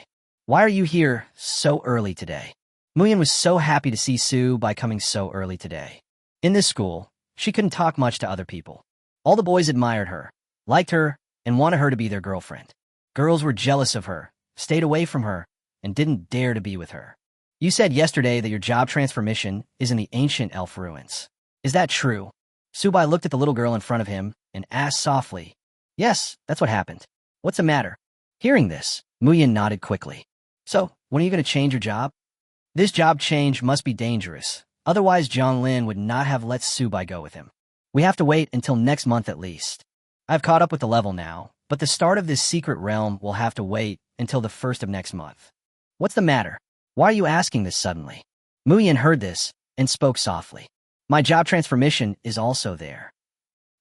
Speaker 1: Why are you here so early today? Mu Yan was so happy to see Subai coming so early today. In this school, she couldn't talk much to other people. All the boys admired her, liked her, and wanted her to be their girlfriend. Girls were jealous of her, stayed away from her, and didn't dare to be with her. You said yesterday that your job transfer mission is in the ancient elf ruins. Is that true? Subai looked at the little girl in front of him and asked softly. Yes, that's what happened. What's the matter? Hearing this, Muyin nodded quickly. So, when are you going to change your job? This job change must be dangerous. Otherwise, Lin would not have let Subai go with him. We have to wait until next month at least. I've caught up with the level now, but the start of this secret realm will have to wait until the 1st of next month. What's the matter? Why are you asking this suddenly? Muyin heard this and spoke softly. My job transfer mission is also there.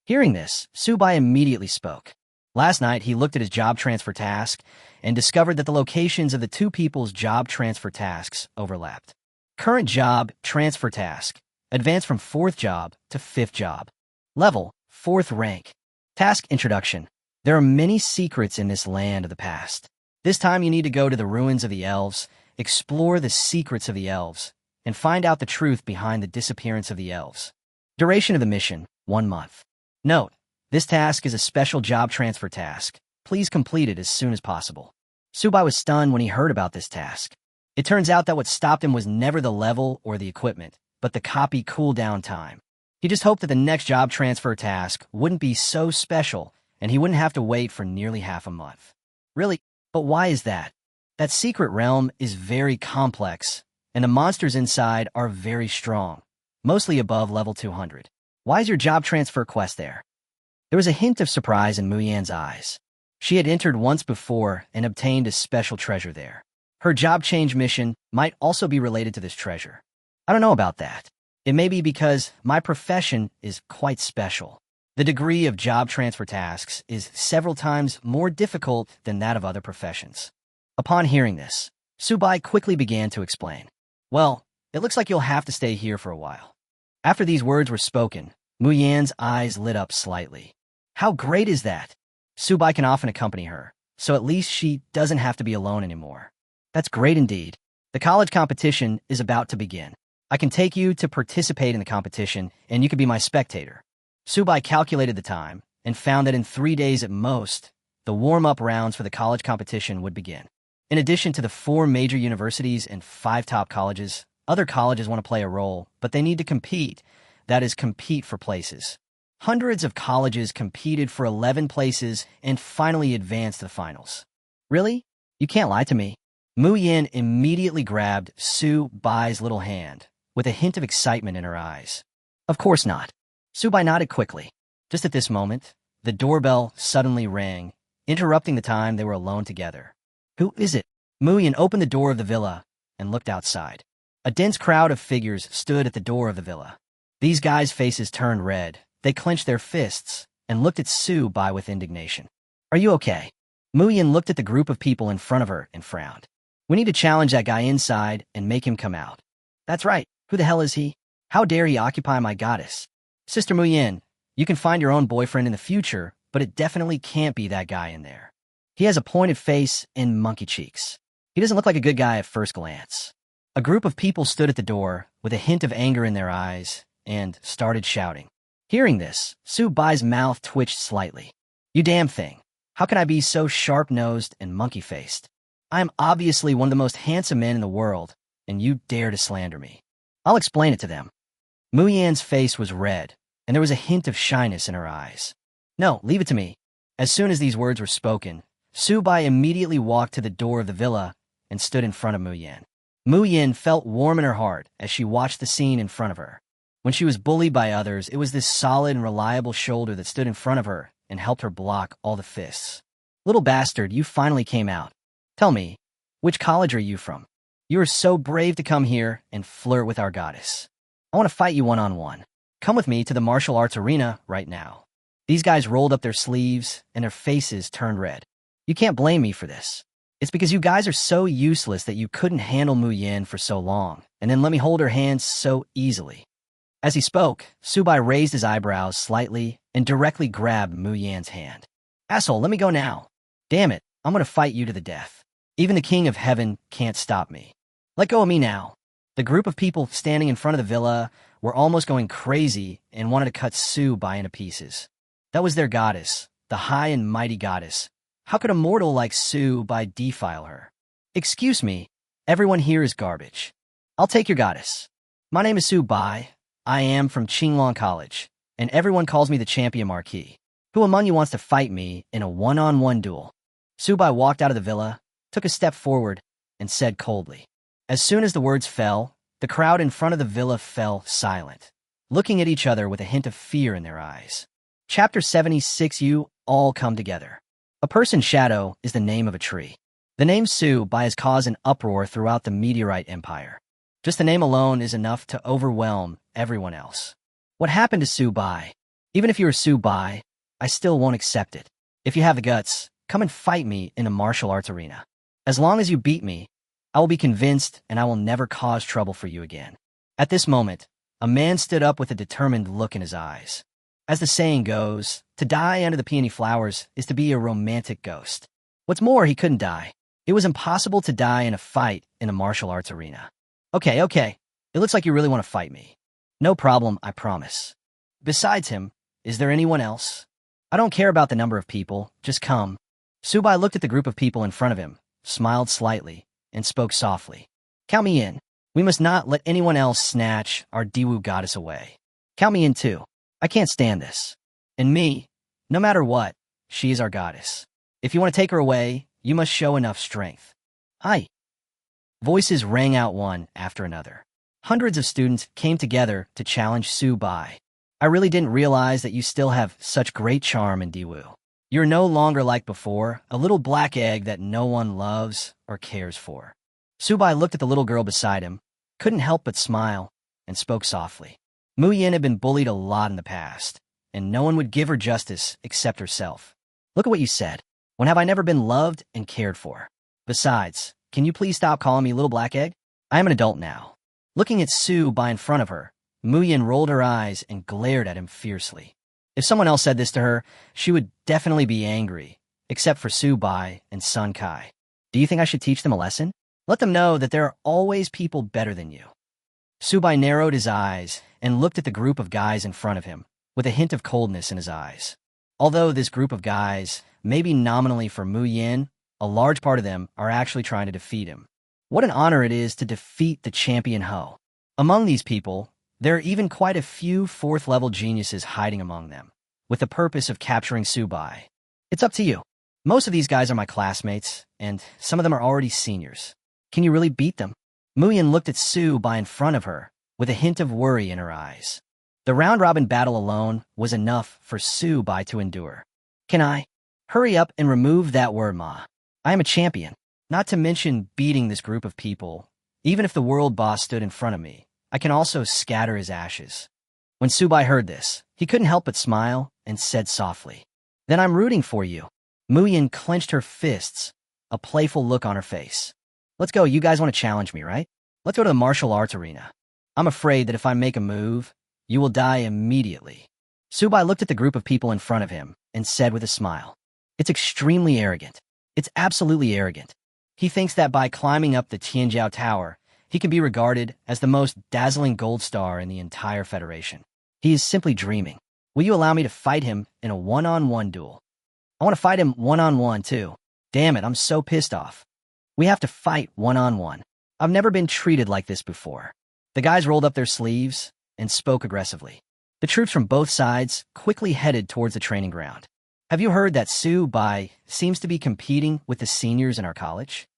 Speaker 1: Hearing this, Subai immediately spoke. Last night, he looked at his job transfer task and discovered that the locations of the two people's job transfer tasks overlapped. Current job transfer task. Advance from 4th job to 5th job. Level, 4th rank. Task introduction. There are many secrets in this land of the past. This time you need to go to the ruins of the elves, explore the secrets of the elves, and find out the truth behind the disappearance of the elves. Duration of the mission, 1 month. Note, this task is a special job transfer task. Please complete it as soon as possible. Subai was stunned when he heard about this task. It turns out that what stopped him was never the level or the equipment, but the copy cooldown time. He just hoped that the next job transfer task wouldn't be so special and he wouldn't have to wait for nearly half a month. Really? But why is that? That secret realm is very complex, and the monsters inside are very strong, mostly above level 200. Why is your job transfer quest there? There was a hint of surprise in Muyan's eyes. She had entered once before and obtained a special treasure there. Her job change mission might also be related to this treasure. I don't know about that. It may be because my profession is quite special. The degree of job transfer tasks is several times more difficult than that of other professions. Upon hearing this, Subai quickly began to explain. Well, it looks like you'll have to stay here for a while. After these words were spoken, Muyan's eyes lit up slightly. How great is that? Subai can often accompany her, so at least she doesn't have to be alone anymore. That's great indeed. The college competition is about to begin. I can take you to participate in the competition, and you can be my spectator. Subai calculated the time and found that in 3 days at most, the warm-up rounds for the college competition would begin. In addition to the 4 major universities and 5 top colleges, other colleges want to play a role, but they need to compete. That is, compete for places. Hundreds of colleges competed for 11 places and finally advanced to the finals. Really? You can't lie to me. Muyin immediately grabbed Subai's little hand, with a hint of excitement in her eyes. Of course not. Subai nodded quickly. Just at this moment, the doorbell suddenly rang, interrupting the time they were alone together. Who is it? Muyin opened the door of the villa and looked outside. A dense crowd of figures stood at the door of the villa. These guys' faces turned red. They clenched their fists and looked at Subai with indignation. Are you okay? Muyin looked at the group of people in front of her and frowned. We need to challenge that guy inside and make him come out. That's right. Who the hell is he? How dare he occupy my goddess? Sister Muyin, you can find your own boyfriend in the future, but it definitely can't be that guy in there. He has a pointed face and monkey cheeks. He doesn't look like a good guy at first glance. A group of people stood at the door with a hint of anger in their eyes and started shouting. Hearing this, Subai's mouth twitched slightly. You damn thing. How can I be so sharp-nosed and monkey-faced? I am obviously one of the most handsome men in the world, and you dare to slander me. I'll explain it to them. Muyan's face was red, and there was a hint of shyness in her eyes. No, leave it to me. As soon as these words were spoken, Subai immediately walked to the door of the villa and stood in front of Muyin. Muyin felt warm in her heart as she watched the scene in front of her. When she was bullied by others, it was this solid and reliable shoulder that stood in front of her and helped her block all the fists. Little bastard, you finally came out. Tell me, which college are you from? You are so brave to come here and flirt with our goddess. I want to fight you one-on-one. Come with me to the martial arts arena right now. These guys rolled up their sleeves and their faces turned red. You can't blame me for this. It's because you guys are so useless that you couldn't handle Muyin for so long, and then let me hold her hands so easily. As he spoke, Subai raised his eyebrows slightly and directly grabbed Muyin's hand. Asshole, let me go now. Damn it, I'm gonna fight you to the death. Even the king of heaven can't stop me. Let go of me now. The group of people standing in front of the villa were almost going crazy and wanted to cut Subai into pieces. That was their goddess, the high and mighty goddess, How could a mortal like Su Bai defile her? Excuse me, everyone here is garbage. I'll take your goddess. My name is Su Bai. I am from Qinglong College, and everyone calls me the champion marquee. Who among you wants to fight me in a one-on-one duel? Su Bai walked out of the villa, took a step forward, and said coldly. As soon as the words fell, the crowd in front of the villa fell silent, looking at each other with a hint of fear in their eyes. Chapter 76. You all come together. A person's shadow is the name of a tree. The name Su Bai has caused an uproar throughout the meteorite empire. Just the name alone is enough to overwhelm everyone else. What happened to Su Bai? Even if you are Su Bai, I still won't accept it. If you have the guts, come and fight me in a martial arts arena. As long as you beat me, I will be convinced and I will never cause trouble for you again. At this moment, a man stood up with a determined look in his eyes. As the saying goes, to die under the peony flowers is to be a romantic ghost. What's more, he couldn't die. It was impossible to die in a fight in a martial arts arena. Okay. It looks like you really want to fight me. No problem, I promise. Besides him, is there anyone else? I don't care about the number of people, just come. Su Bai looked at the group of people in front of him, smiled slightly, and spoke softly. Count me in. We must not let anyone else snatch our Diwu goddess away. Count me in too. I can't stand this. And me, no matter what, she is our goddess. If you want to take her away, you must show enough strength. Aye. Voices rang out one after another. Hundreds of students came together to challenge Su Bai. I really didn't realize that you still have such great charm in Diwu. You're no longer like before, a little black egg that no one loves or cares for. Su Bai looked at the little girl beside him, couldn't help but smile, and spoke softly. Mu Yin had been bullied a lot in the past, and no one would give her justice except herself. Look at what you said. When have I never been loved and cared for? Besides, can you please stop calling me little black egg? I am an adult now. Looking at Su Bai in front of her, Mu Yin rolled her eyes and glared at him fiercely. If someone else said this to her, she would definitely be angry, except for Su Bai and Sun Kai. Do you think I should teach them a lesson? Let them know that there are always people better than you. Su Bai narrowed his eyes and looked at the group of guys in front of him, with a hint of coldness in his eyes. Although this group of guys may be nominally for Mu Yin, a large part of them are actually trying to defeat him. What an honor it is to defeat the champion Ho. Among these people, there are even quite a few fourth-level geniuses hiding among them, with the purpose of capturing Su Bai. It's up to you. Most of these guys are my classmates, and some of them are already seniors. Can you really beat them? Mu Yin looked at Su Bai in front of her, with a hint of worry in her eyes. The round-robin battle alone was enough for Su Bai to endure. Can I? Hurry up and remove that word, Ma. I am a champion. Not to mention beating this group of people. Even if the world boss stood in front of me, I can also scatter his ashes. When Su Bai heard this, he couldn't help but smile and said softly, Then I'm rooting for you. Mu Yin clenched her fists, a playful look on her face. Let's go, you guys want to challenge me, right? Let's go to the martial arts arena. I'm afraid that if I make a move, you will die immediately. Su Bai looked at the group of people in front of him and said with a smile, It's extremely arrogant. It's absolutely arrogant. He thinks that by climbing up the Tianjiao Tower, he can be regarded as the most dazzling gold star in the entire Federation. He is simply dreaming. Will you allow me to fight him in a one-on-one duel? I want to fight him one-on-one, too. Damn it, I'm so pissed off. We have to fight one-on-one. I've never been treated like this before. The guys rolled up their sleeves and spoke aggressively. The troops from both sides quickly headed towards the training ground. Have you heard that Su Bai seems to be competing with the seniors in our college?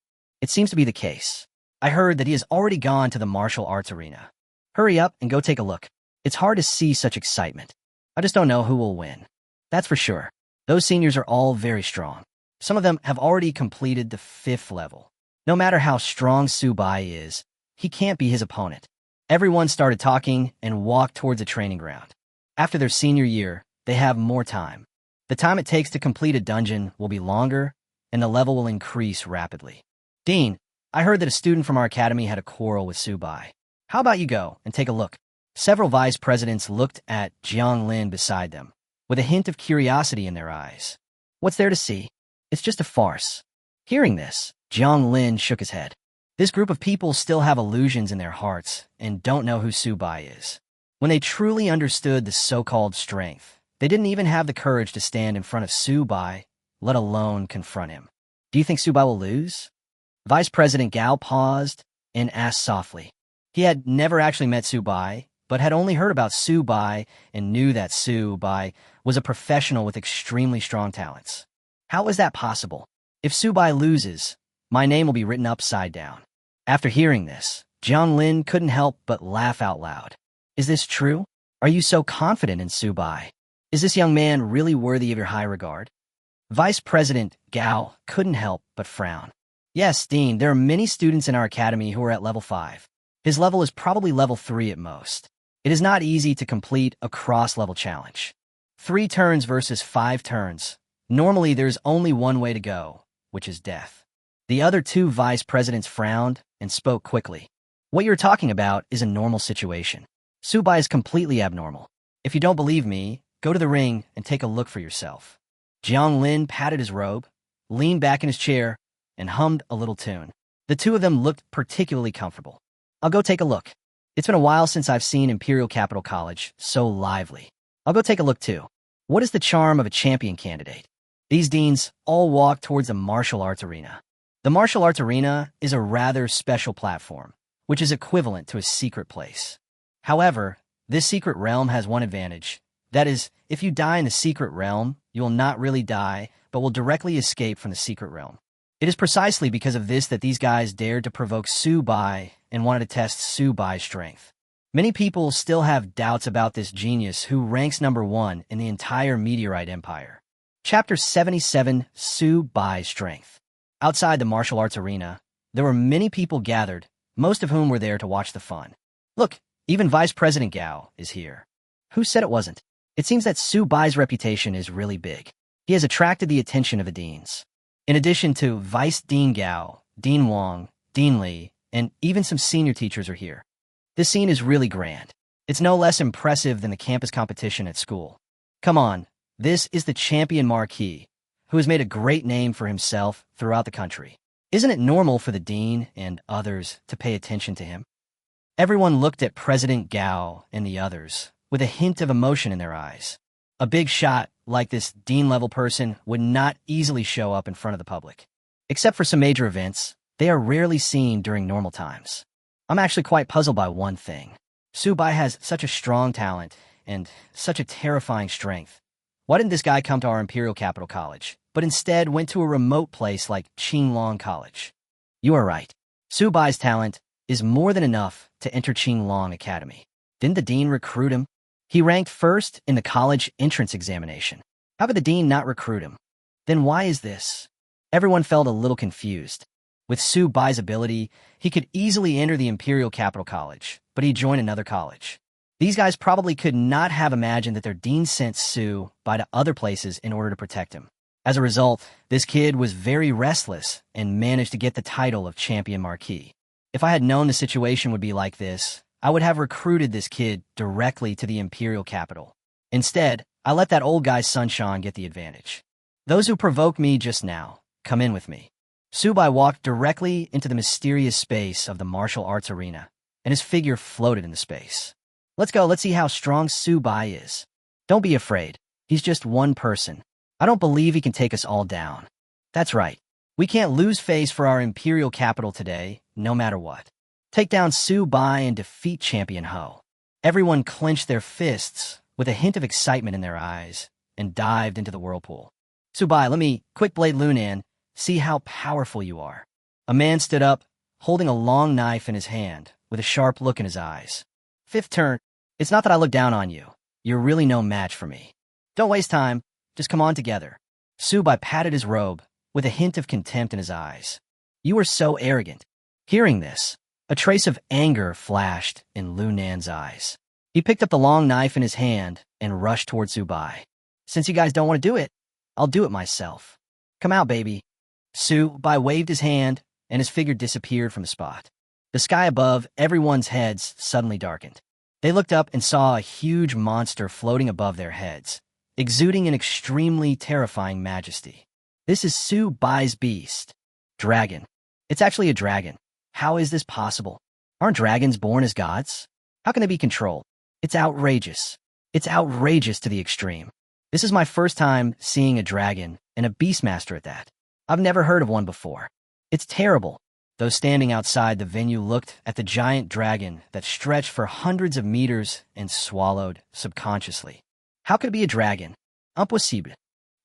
Speaker 1: It seems to be the case. I heard that he has already gone to the martial arts arena. Hurry up and go take a look. It's hard to see such excitement. I just don't know who will win. That's for sure. Those seniors are all very strong. Some of them have already completed the 5th level. No matter how strong Su Bai is, he can't be his opponent. Everyone started talking and walked towards the training ground. After their senior year, they have more time. The time it takes to complete a dungeon will be longer, and the level will increase rapidly. Dean, I heard that a student from our academy had a quarrel with Su Bai. How about you go and take a look? Several vice presidents looked at Jiang Lin beside them, with a hint of curiosity in their eyes. What's there to see? It's just a farce. Hearing this, Jiang Lin shook his head. This group of people still have illusions in their hearts and don't know who Su Bai is. When they truly understood the so-called strength, they didn't even have the courage to stand in front of Su Bai let alone confront him. Do you think Subai will lose? Vice President Gao paused and asked softly. He had never actually met Subai, but had only heard about Subai and knew that Subai was a professional with extremely strong talents. How is that possible? If Subai loses, my name will be written upside down. After hearing this, Jiang Lin couldn't help but laugh out loud. Is this true? Are you so confident in Subai? Is this young man really worthy of your high regard? Vice President Gao couldn't help but frown. Yes, Dean, there are many students in our academy who are at level 5. His level is probably level 3 at most. It is not easy to complete a cross-level challenge. 3 turns versus 5 turns. Normally, there's only one way to go, which is death. The other 2 vice presidents frowned and spoke quickly. What you're talking about is a normal situation. Subai is completely abnormal. If you don't believe me, go to the ring and take a look for yourself. Jiang Lin patted his robe, leaned back in his chair, and hummed a little tune. The 2 of them looked particularly comfortable. I'll go take a look. It's been a while since I've seen Imperial Capital College so lively. I'll go take a look too. What is the charm of a champion candidate? These deans all walked towards the martial arts arena. The martial arts arena is a rather special platform, which is equivalent to a secret place. However, this secret realm has one advantage. That is, if you die in the secret realm, you will not really die, but will directly escape from the secret realm. It is precisely because of this that these guys dared to provoke Subai and wanted to test Subai's strength. Many people still have doubts about this genius who ranks number 1 in the entire Meteorite Empire. Chapter 77, Subai's Strength. Outside the martial arts arena, there were many people gathered, most of whom were there to watch the fun. Look, even Vice President Gao is here. Who said it wasn't? It seems that Subai's reputation is really big. He has attracted the attention of the deans. In addition to Vice Dean Gao, Dean Wang, Dean Li, and even some senior teachers are here. This scene is really grand. It's no less impressive than the campus competition at school. Come on, this is the champion marquee, who has made a great name for himself throughout the country. Isn't it normal for the dean and others to pay attention to him? Everyone looked at President Gao and the others with a hint of emotion in their eyes. A big shot like this dean-level person would not easily show up in front of the public. Except for some major events, they are rarely seen during normal times. I'm actually quite puzzled by one thing. Subai has such a strong talent and such a terrifying strength. Why didn't this guy come to our Imperial Capital College, but instead went to a remote place like Qinglong College? You are right. Subai's talent is more than enough to enter Qinglong Academy. Didn't the dean recruit him? He ranked first in the college entrance examination. How could the dean not recruit him? Then why is this? Everyone felt a little confused. With Subai's ability, he could easily enter the Imperial Capital College, but he joined another college. These guys probably could not have imagined that their dean sent Subai to other places in order to protect him. As a result, this kid was very restless and managed to get the title of Champion Marquee. If I had known the situation would be like this, I would have recruited this kid directly to the Imperial Capital. Instead, I let that old guy Sunshine get the advantage. Those who provoked me just now, come in with me. Subai walked directly into the mysterious space of the martial arts arena, and his figure floated in the space. Let's go, let's see how strong Subai is. Don't be afraid, he's just one person. I don't believe he can take us all down. That's right, we can't lose face for our Imperial Capital today, no matter what. Take down Subai and defeat Champion Ho. Everyone clenched their fists with a hint of excitement in their eyes and dived into the whirlpool. Subai, let me quick blade Lunan, see how powerful you are. A man stood up, holding a long knife in his hand, with a sharp look in his eyes. 5th turn, it's not that I look down on you. You're really no match for me. Don't waste time, just come on together. Subai patted his robe, with a hint of contempt in his eyes. You are so arrogant. Hearing this, a trace of anger flashed in Lunan's eyes. He picked up the long knife in his hand and rushed toward Subai. Since you guys don't want to do it, I'll do it myself. Come out, baby. Subai waved his hand, and his figure disappeared from the spot. The sky above everyone's heads suddenly darkened. They looked up and saw a huge monster floating above their heads, exuding an extremely terrifying majesty. This is Subai's beast. Dragon. It's actually a dragon. How is this possible? Aren't dragons born as gods? How can they be controlled? It's outrageous. It's outrageous to the extreme. This is my first time seeing a dragon and a beastmaster at that. I've never heard of one before. It's terrible. Those standing outside the venue looked at the giant dragon that stretched for hundreds of meters and swallowed subconsciously. How could it be a dragon? Impossible.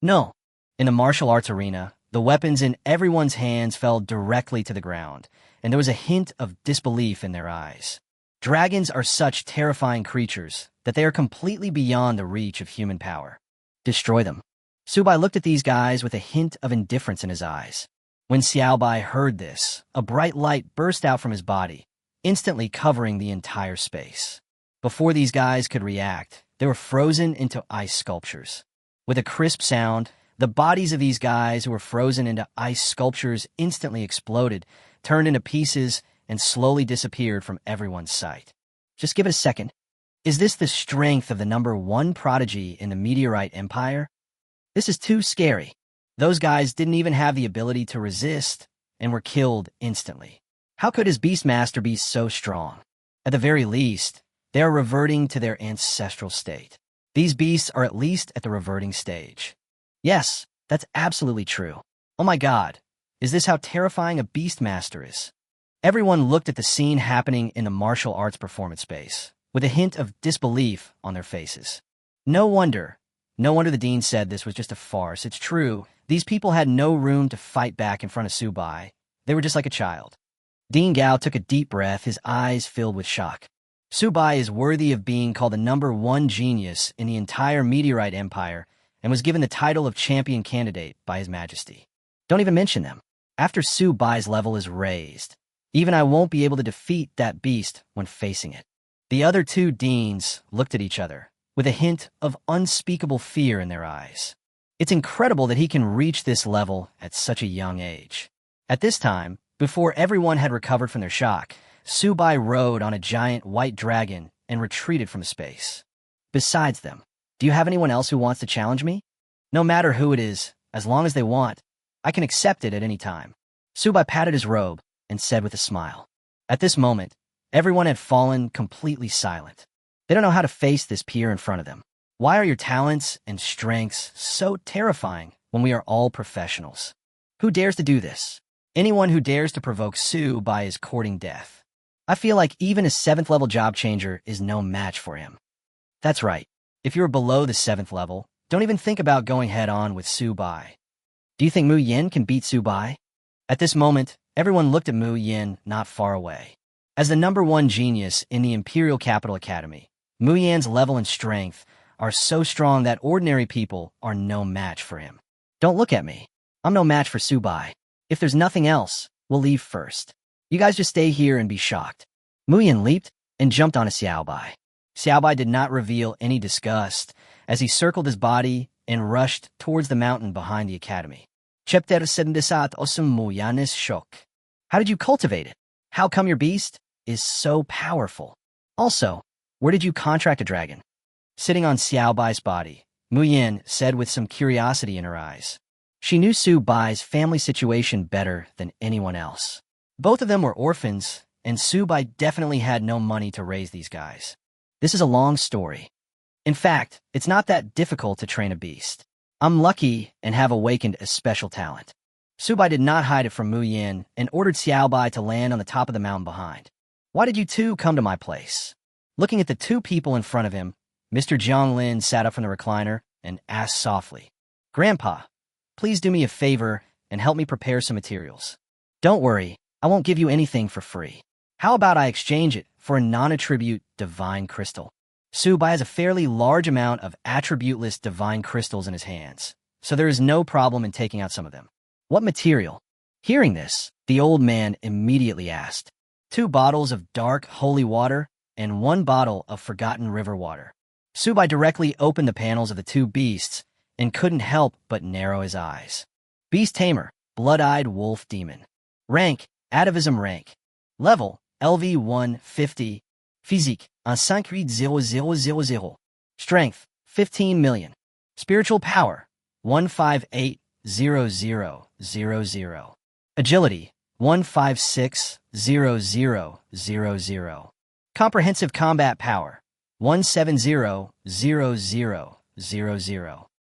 Speaker 1: No. In the martial arts arena, the weapons in everyone's hands fell directly to the ground, and there was a hint of disbelief in their eyes. Dragons are such terrifying creatures that they are completely beyond the reach of human power. Destroy them. Subai looked at these guys with a hint of indifference in his eyes. When Xiaobai heard this, a bright light burst out from his body, instantly covering the entire space. Before these guys could react, they were frozen into ice sculptures. With a crisp sound, the bodies of these guys who were frozen into ice sculptures instantly exploded, turned into pieces, and slowly disappeared from everyone's sight. Just give it a second. Is this the strength of the #1 prodigy in the Meteorite Empire? This is too scary. Those guys didn't even have the ability to resist and were killed instantly. How could his Beastmaster be so strong? At the very least, they are reverting to their ancestral state. These beasts are at least at the reverting stage. Yes, that's absolutely true. Oh my god, is this how terrifying a Beastmaster is? Everyone looked at the scene happening in the martial arts performance space, with a hint of disbelief on their faces. No wonder the dean said this was just a farce. It's true. These people had no room to fight back in front of Subai. They were just like a child. Dean Gao took a deep breath, his eyes filled with shock. Subai is worthy of being called the #1 genius in the entire Meteorite Empire and was given the title of champion candidate by His Majesty. Don't even mention them. After Subai's level is raised, even I won't be able to defeat that beast when facing it. The other two deans looked at each other, with a hint of unspeakable fear in their eyes. It's incredible that he can reach this level at such a young age. At this time, before everyone had recovered from their shock, Subai rode on a giant white dragon and retreated from space. Besides them, do you have anyone else who wants to challenge me? No matter who it is, as long as they want, I can accept it at any time. Subai patted his robe and said with a smile. At this moment, everyone had fallen completely silent. They don't know how to face this peer in front of them. Why are your talents and strengths so terrifying when we are all professionals? Who dares to do this? Anyone who dares to provoke Subai is courting death. I feel like even a 7th level job changer is no match for him. That's right. If you're below the 7th level, don't even think about going head-on with Subai. Do you think Mu Yin can beat Subai? At this moment, everyone looked at Mu Yin not far away. As the #1 genius in the Imperial Capital Academy, Mu Yin's level and strength are so strong that ordinary people are no match for him. Don't look at me. I'm no match for Subai. If there's nothing else, we'll leave first. You guys just stay here and be shocked. Mu Yin leaped and jumped on a Xiaobai. Xiaobai did not reveal any disgust as he circled his body and rushed towards the mountain behind the academy. Chepter sendesat osum Mu Yanis shok. How did you cultivate it? How come your beast is so powerful? Also, where did you contract a dragon? Sitting on Xiaobai's body, Mu Yin said with some curiosity in her eyes. She knew Subai's family situation better than anyone else. Both of them were orphans, and Subai definitely had no money to raise these guys. This is a long story. In fact, it's not that difficult to train a beast. I'm lucky and have awakened a special talent. Subai did not hide it from Mu Yin and ordered Xiaobai to land on the top of the mountain behind. Why did you two come to my place? Looking at the two people in front of him, Mr. Jianglin sat up from the recliner and asked softly, Grandpa, please do me a favor and help me prepare some materials. Don't worry, I won't give you anything for free. How about I exchange it for a non-attribute divine crystal? Subai has a fairly large amount of attributeless divine crystals in his hands, so there is no problem in taking out some of them. What material? Hearing this, the old man immediately asked. 2 bottles of dark holy water and 1 bottle of forgotten river water. Subai directly opened the panels of the 2 beasts and couldn't help but narrow his eyes. Beast Tamer, blood-eyed wolf demon. Rank, atavism rank. Level, LV 150. Physique, 158,000. Strength, 15 million. Spiritual power, 158,000. Agility, 156,000. Comprehensive combat power, 170,000.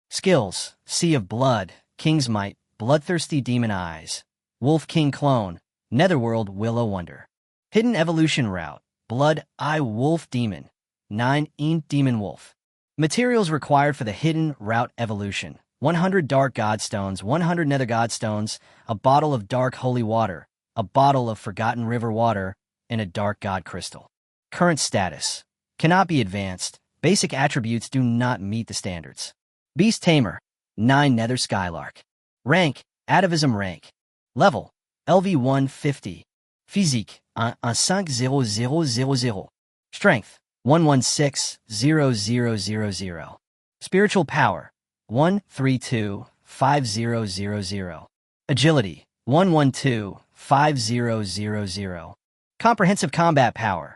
Speaker 1: Skills, Sea of Blood, King's Might, Bloodthirsty Demon Eyes, Wolf King Clone, Netherworld Willow Wonder. Hidden Evolution Route, Blood Eye Wolf Demon, 9 Int Demon Wolf. Materials required for the Hidden Route Evolution: 100 Dark Godstones, 100 Nether Godstones, a bottle of Dark Holy Water, a bottle of Forgotten River Water, and a Dark God Crystal. Current status: cannot be advanced. Basic attributes do not meet the standards. Beast Tamer, 9 Nether Skylark. Rank, Atavism rank. Level, LV 150. Physique, 15000. Strength, 1160000. Spiritual power, 1325000. Agility, 1125000. Comprehensive combat power,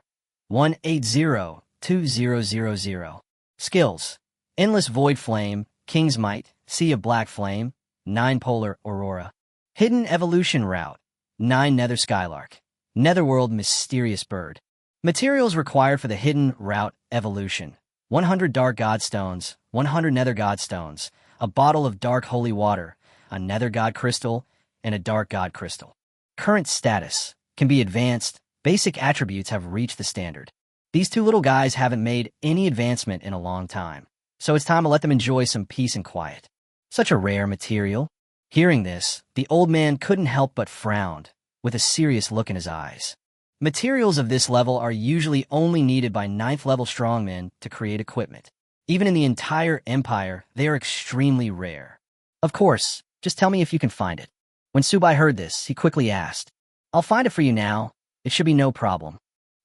Speaker 1: 1802000. Skills: Endless Void Flame, King's Might, Sea of Black Flame, 9 Polar Aurora. Hidden Evolution Route, 9 Nether Skylark. Netherworld Mysterious Bird. Materials required for the Hidden Route Evolution: 100 Dark Godstones, 100 Nether Godstones, a bottle of Dark Holy Water, a Nether God Crystal, and a Dark God Crystal. Current status: can be advanced. Basic attributes have reached the standard. These two little guys haven't made any advancement in a long time, so it's time to let them enjoy some peace and quiet. Such a rare material. Hearing this, the old man couldn't help but frown, with a serious look in his eyes. Materials of this level are usually only needed by 9th level strongmen to create equipment. Even in the entire empire, they are extremely rare. Of course, just tell me if you can find it. When Subai heard this, he quickly asked, "I'll find it for you now. It should be no problem."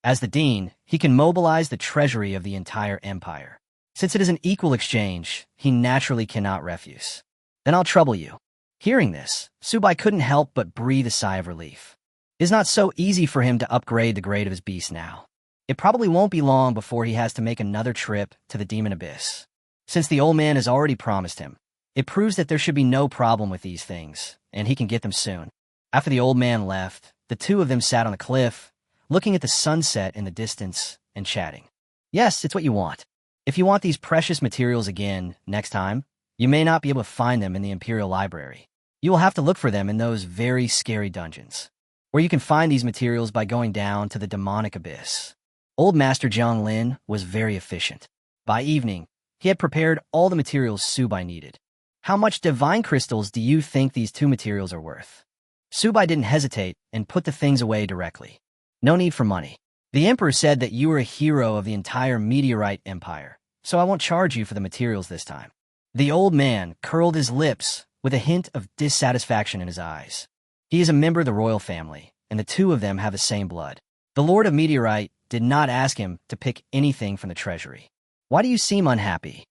Speaker 1: As the dean, he can mobilize the treasury of the entire empire. Since it is an equal exchange, he naturally cannot refuse. "Then I'll trouble you." Hearing this, Subai couldn't help but breathe a sigh of relief. It is not so easy for him to upgrade the grade of his beast now. It probably won't be long before he has to make another trip to the Demon Abyss. Since the old man has already promised him, it proves that there should be no problem with these things, and he can get them soon. After the old man left, the two of them sat on the cliff, looking at the sunset in the distance and chatting. Yes, it's what you want. If you want these precious materials again next time, you may not be able to find them in the Imperial Library. You will have to look for them in those very scary dungeons, where you can find these materials by going down to the demonic abyss. Old Master Jiang Lin was very efficient. By evening, he had prepared all the materials Subai needed. How much divine crystals do you think these two materials are worth? Subai didn't hesitate and put the things away directly. No need for money. The Emperor said that you are a hero of the entire meteorite empire, so I won't charge you for the materials this time. The old man curled his lips with a hint of dissatisfaction in his eyes. He is a member of the royal family, and the two of them have the same blood. The Lord of Meteorite did not ask him to pick anything from the treasury. Why do you seem unhappy?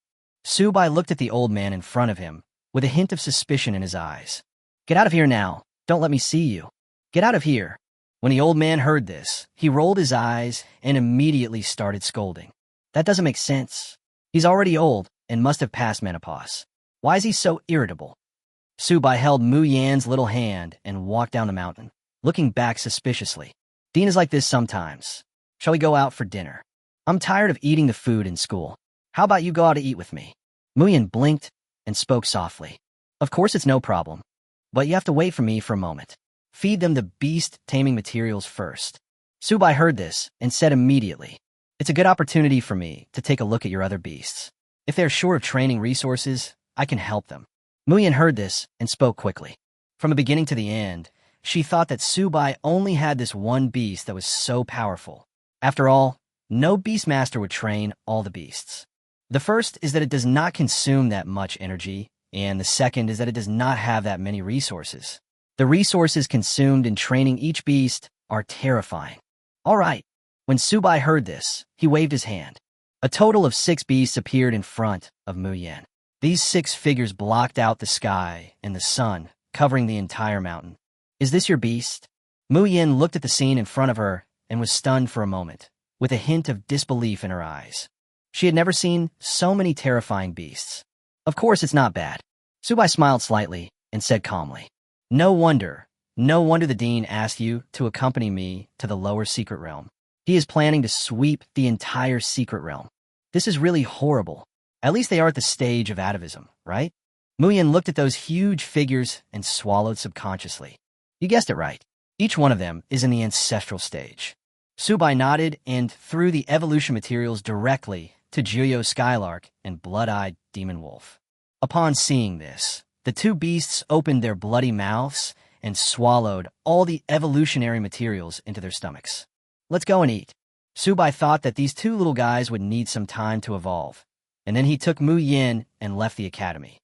Speaker 1: Subai looked at the old man in front of him with a hint of suspicion in his eyes. Get out of here now. Don't let me see you. Get out of here. When the old man heard this, he rolled his eyes and immediately started scolding. That doesn't make sense. He's already old and must have passed menopause. Why is he so irritable? Subai held Mu Yan's little hand and walked down the mountain, looking back suspiciously. Dean is like this sometimes. Shall we go out for dinner? I'm tired of eating the food in school. How about you go out to eat with me? Mu Yan blinked and spoke softly. Of course it's no problem, but you have to wait for me for a moment. Feed them the beast taming materials first. Subai heard this and said immediately, "It's a good opportunity for me to take a look at your other beasts. If they're short of training resources, I can help them." Mu Yan heard this and spoke quickly. From the beginning to the end, she thought that Subai only had this one beast that was so powerful. After all, no beastmaster would train all the beasts. The first is that it does not consume that much energy, and the second is that it does not have that many resources. The resources consumed in training each beast are terrifying. All right. When Subai heard this, he waved his hand. A total of 6 beasts appeared in front of Mu Yan. These 6 figures blocked out the sky and the sun, covering the entire mountain. Is this your beast? Mu Yan looked at the scene in front of her and was stunned for a moment, with a hint of disbelief in her eyes. She had never seen so many terrifying beasts. Of course it's not bad. Subai smiled slightly and said calmly, No wonder the dean asked you to accompany me to the lower secret realm. He is planning to sweep the entire secret realm. This is really horrible. At least they are at the stage of atavism, right? Muyin looked at those huge figures and swallowed subconsciously. You guessed it right. Each one of them is in the ancestral stage. Subai nodded and threw the evolution materials directly to Juyo's skylark and blood-eyed demon wolf. Upon seeing this, the two beasts opened their bloody mouths and swallowed all the evolutionary materials into their stomachs. Let's go and eat. Subai thought that these two little guys would need some time to evolve, and then he took Mu Yin and left the academy.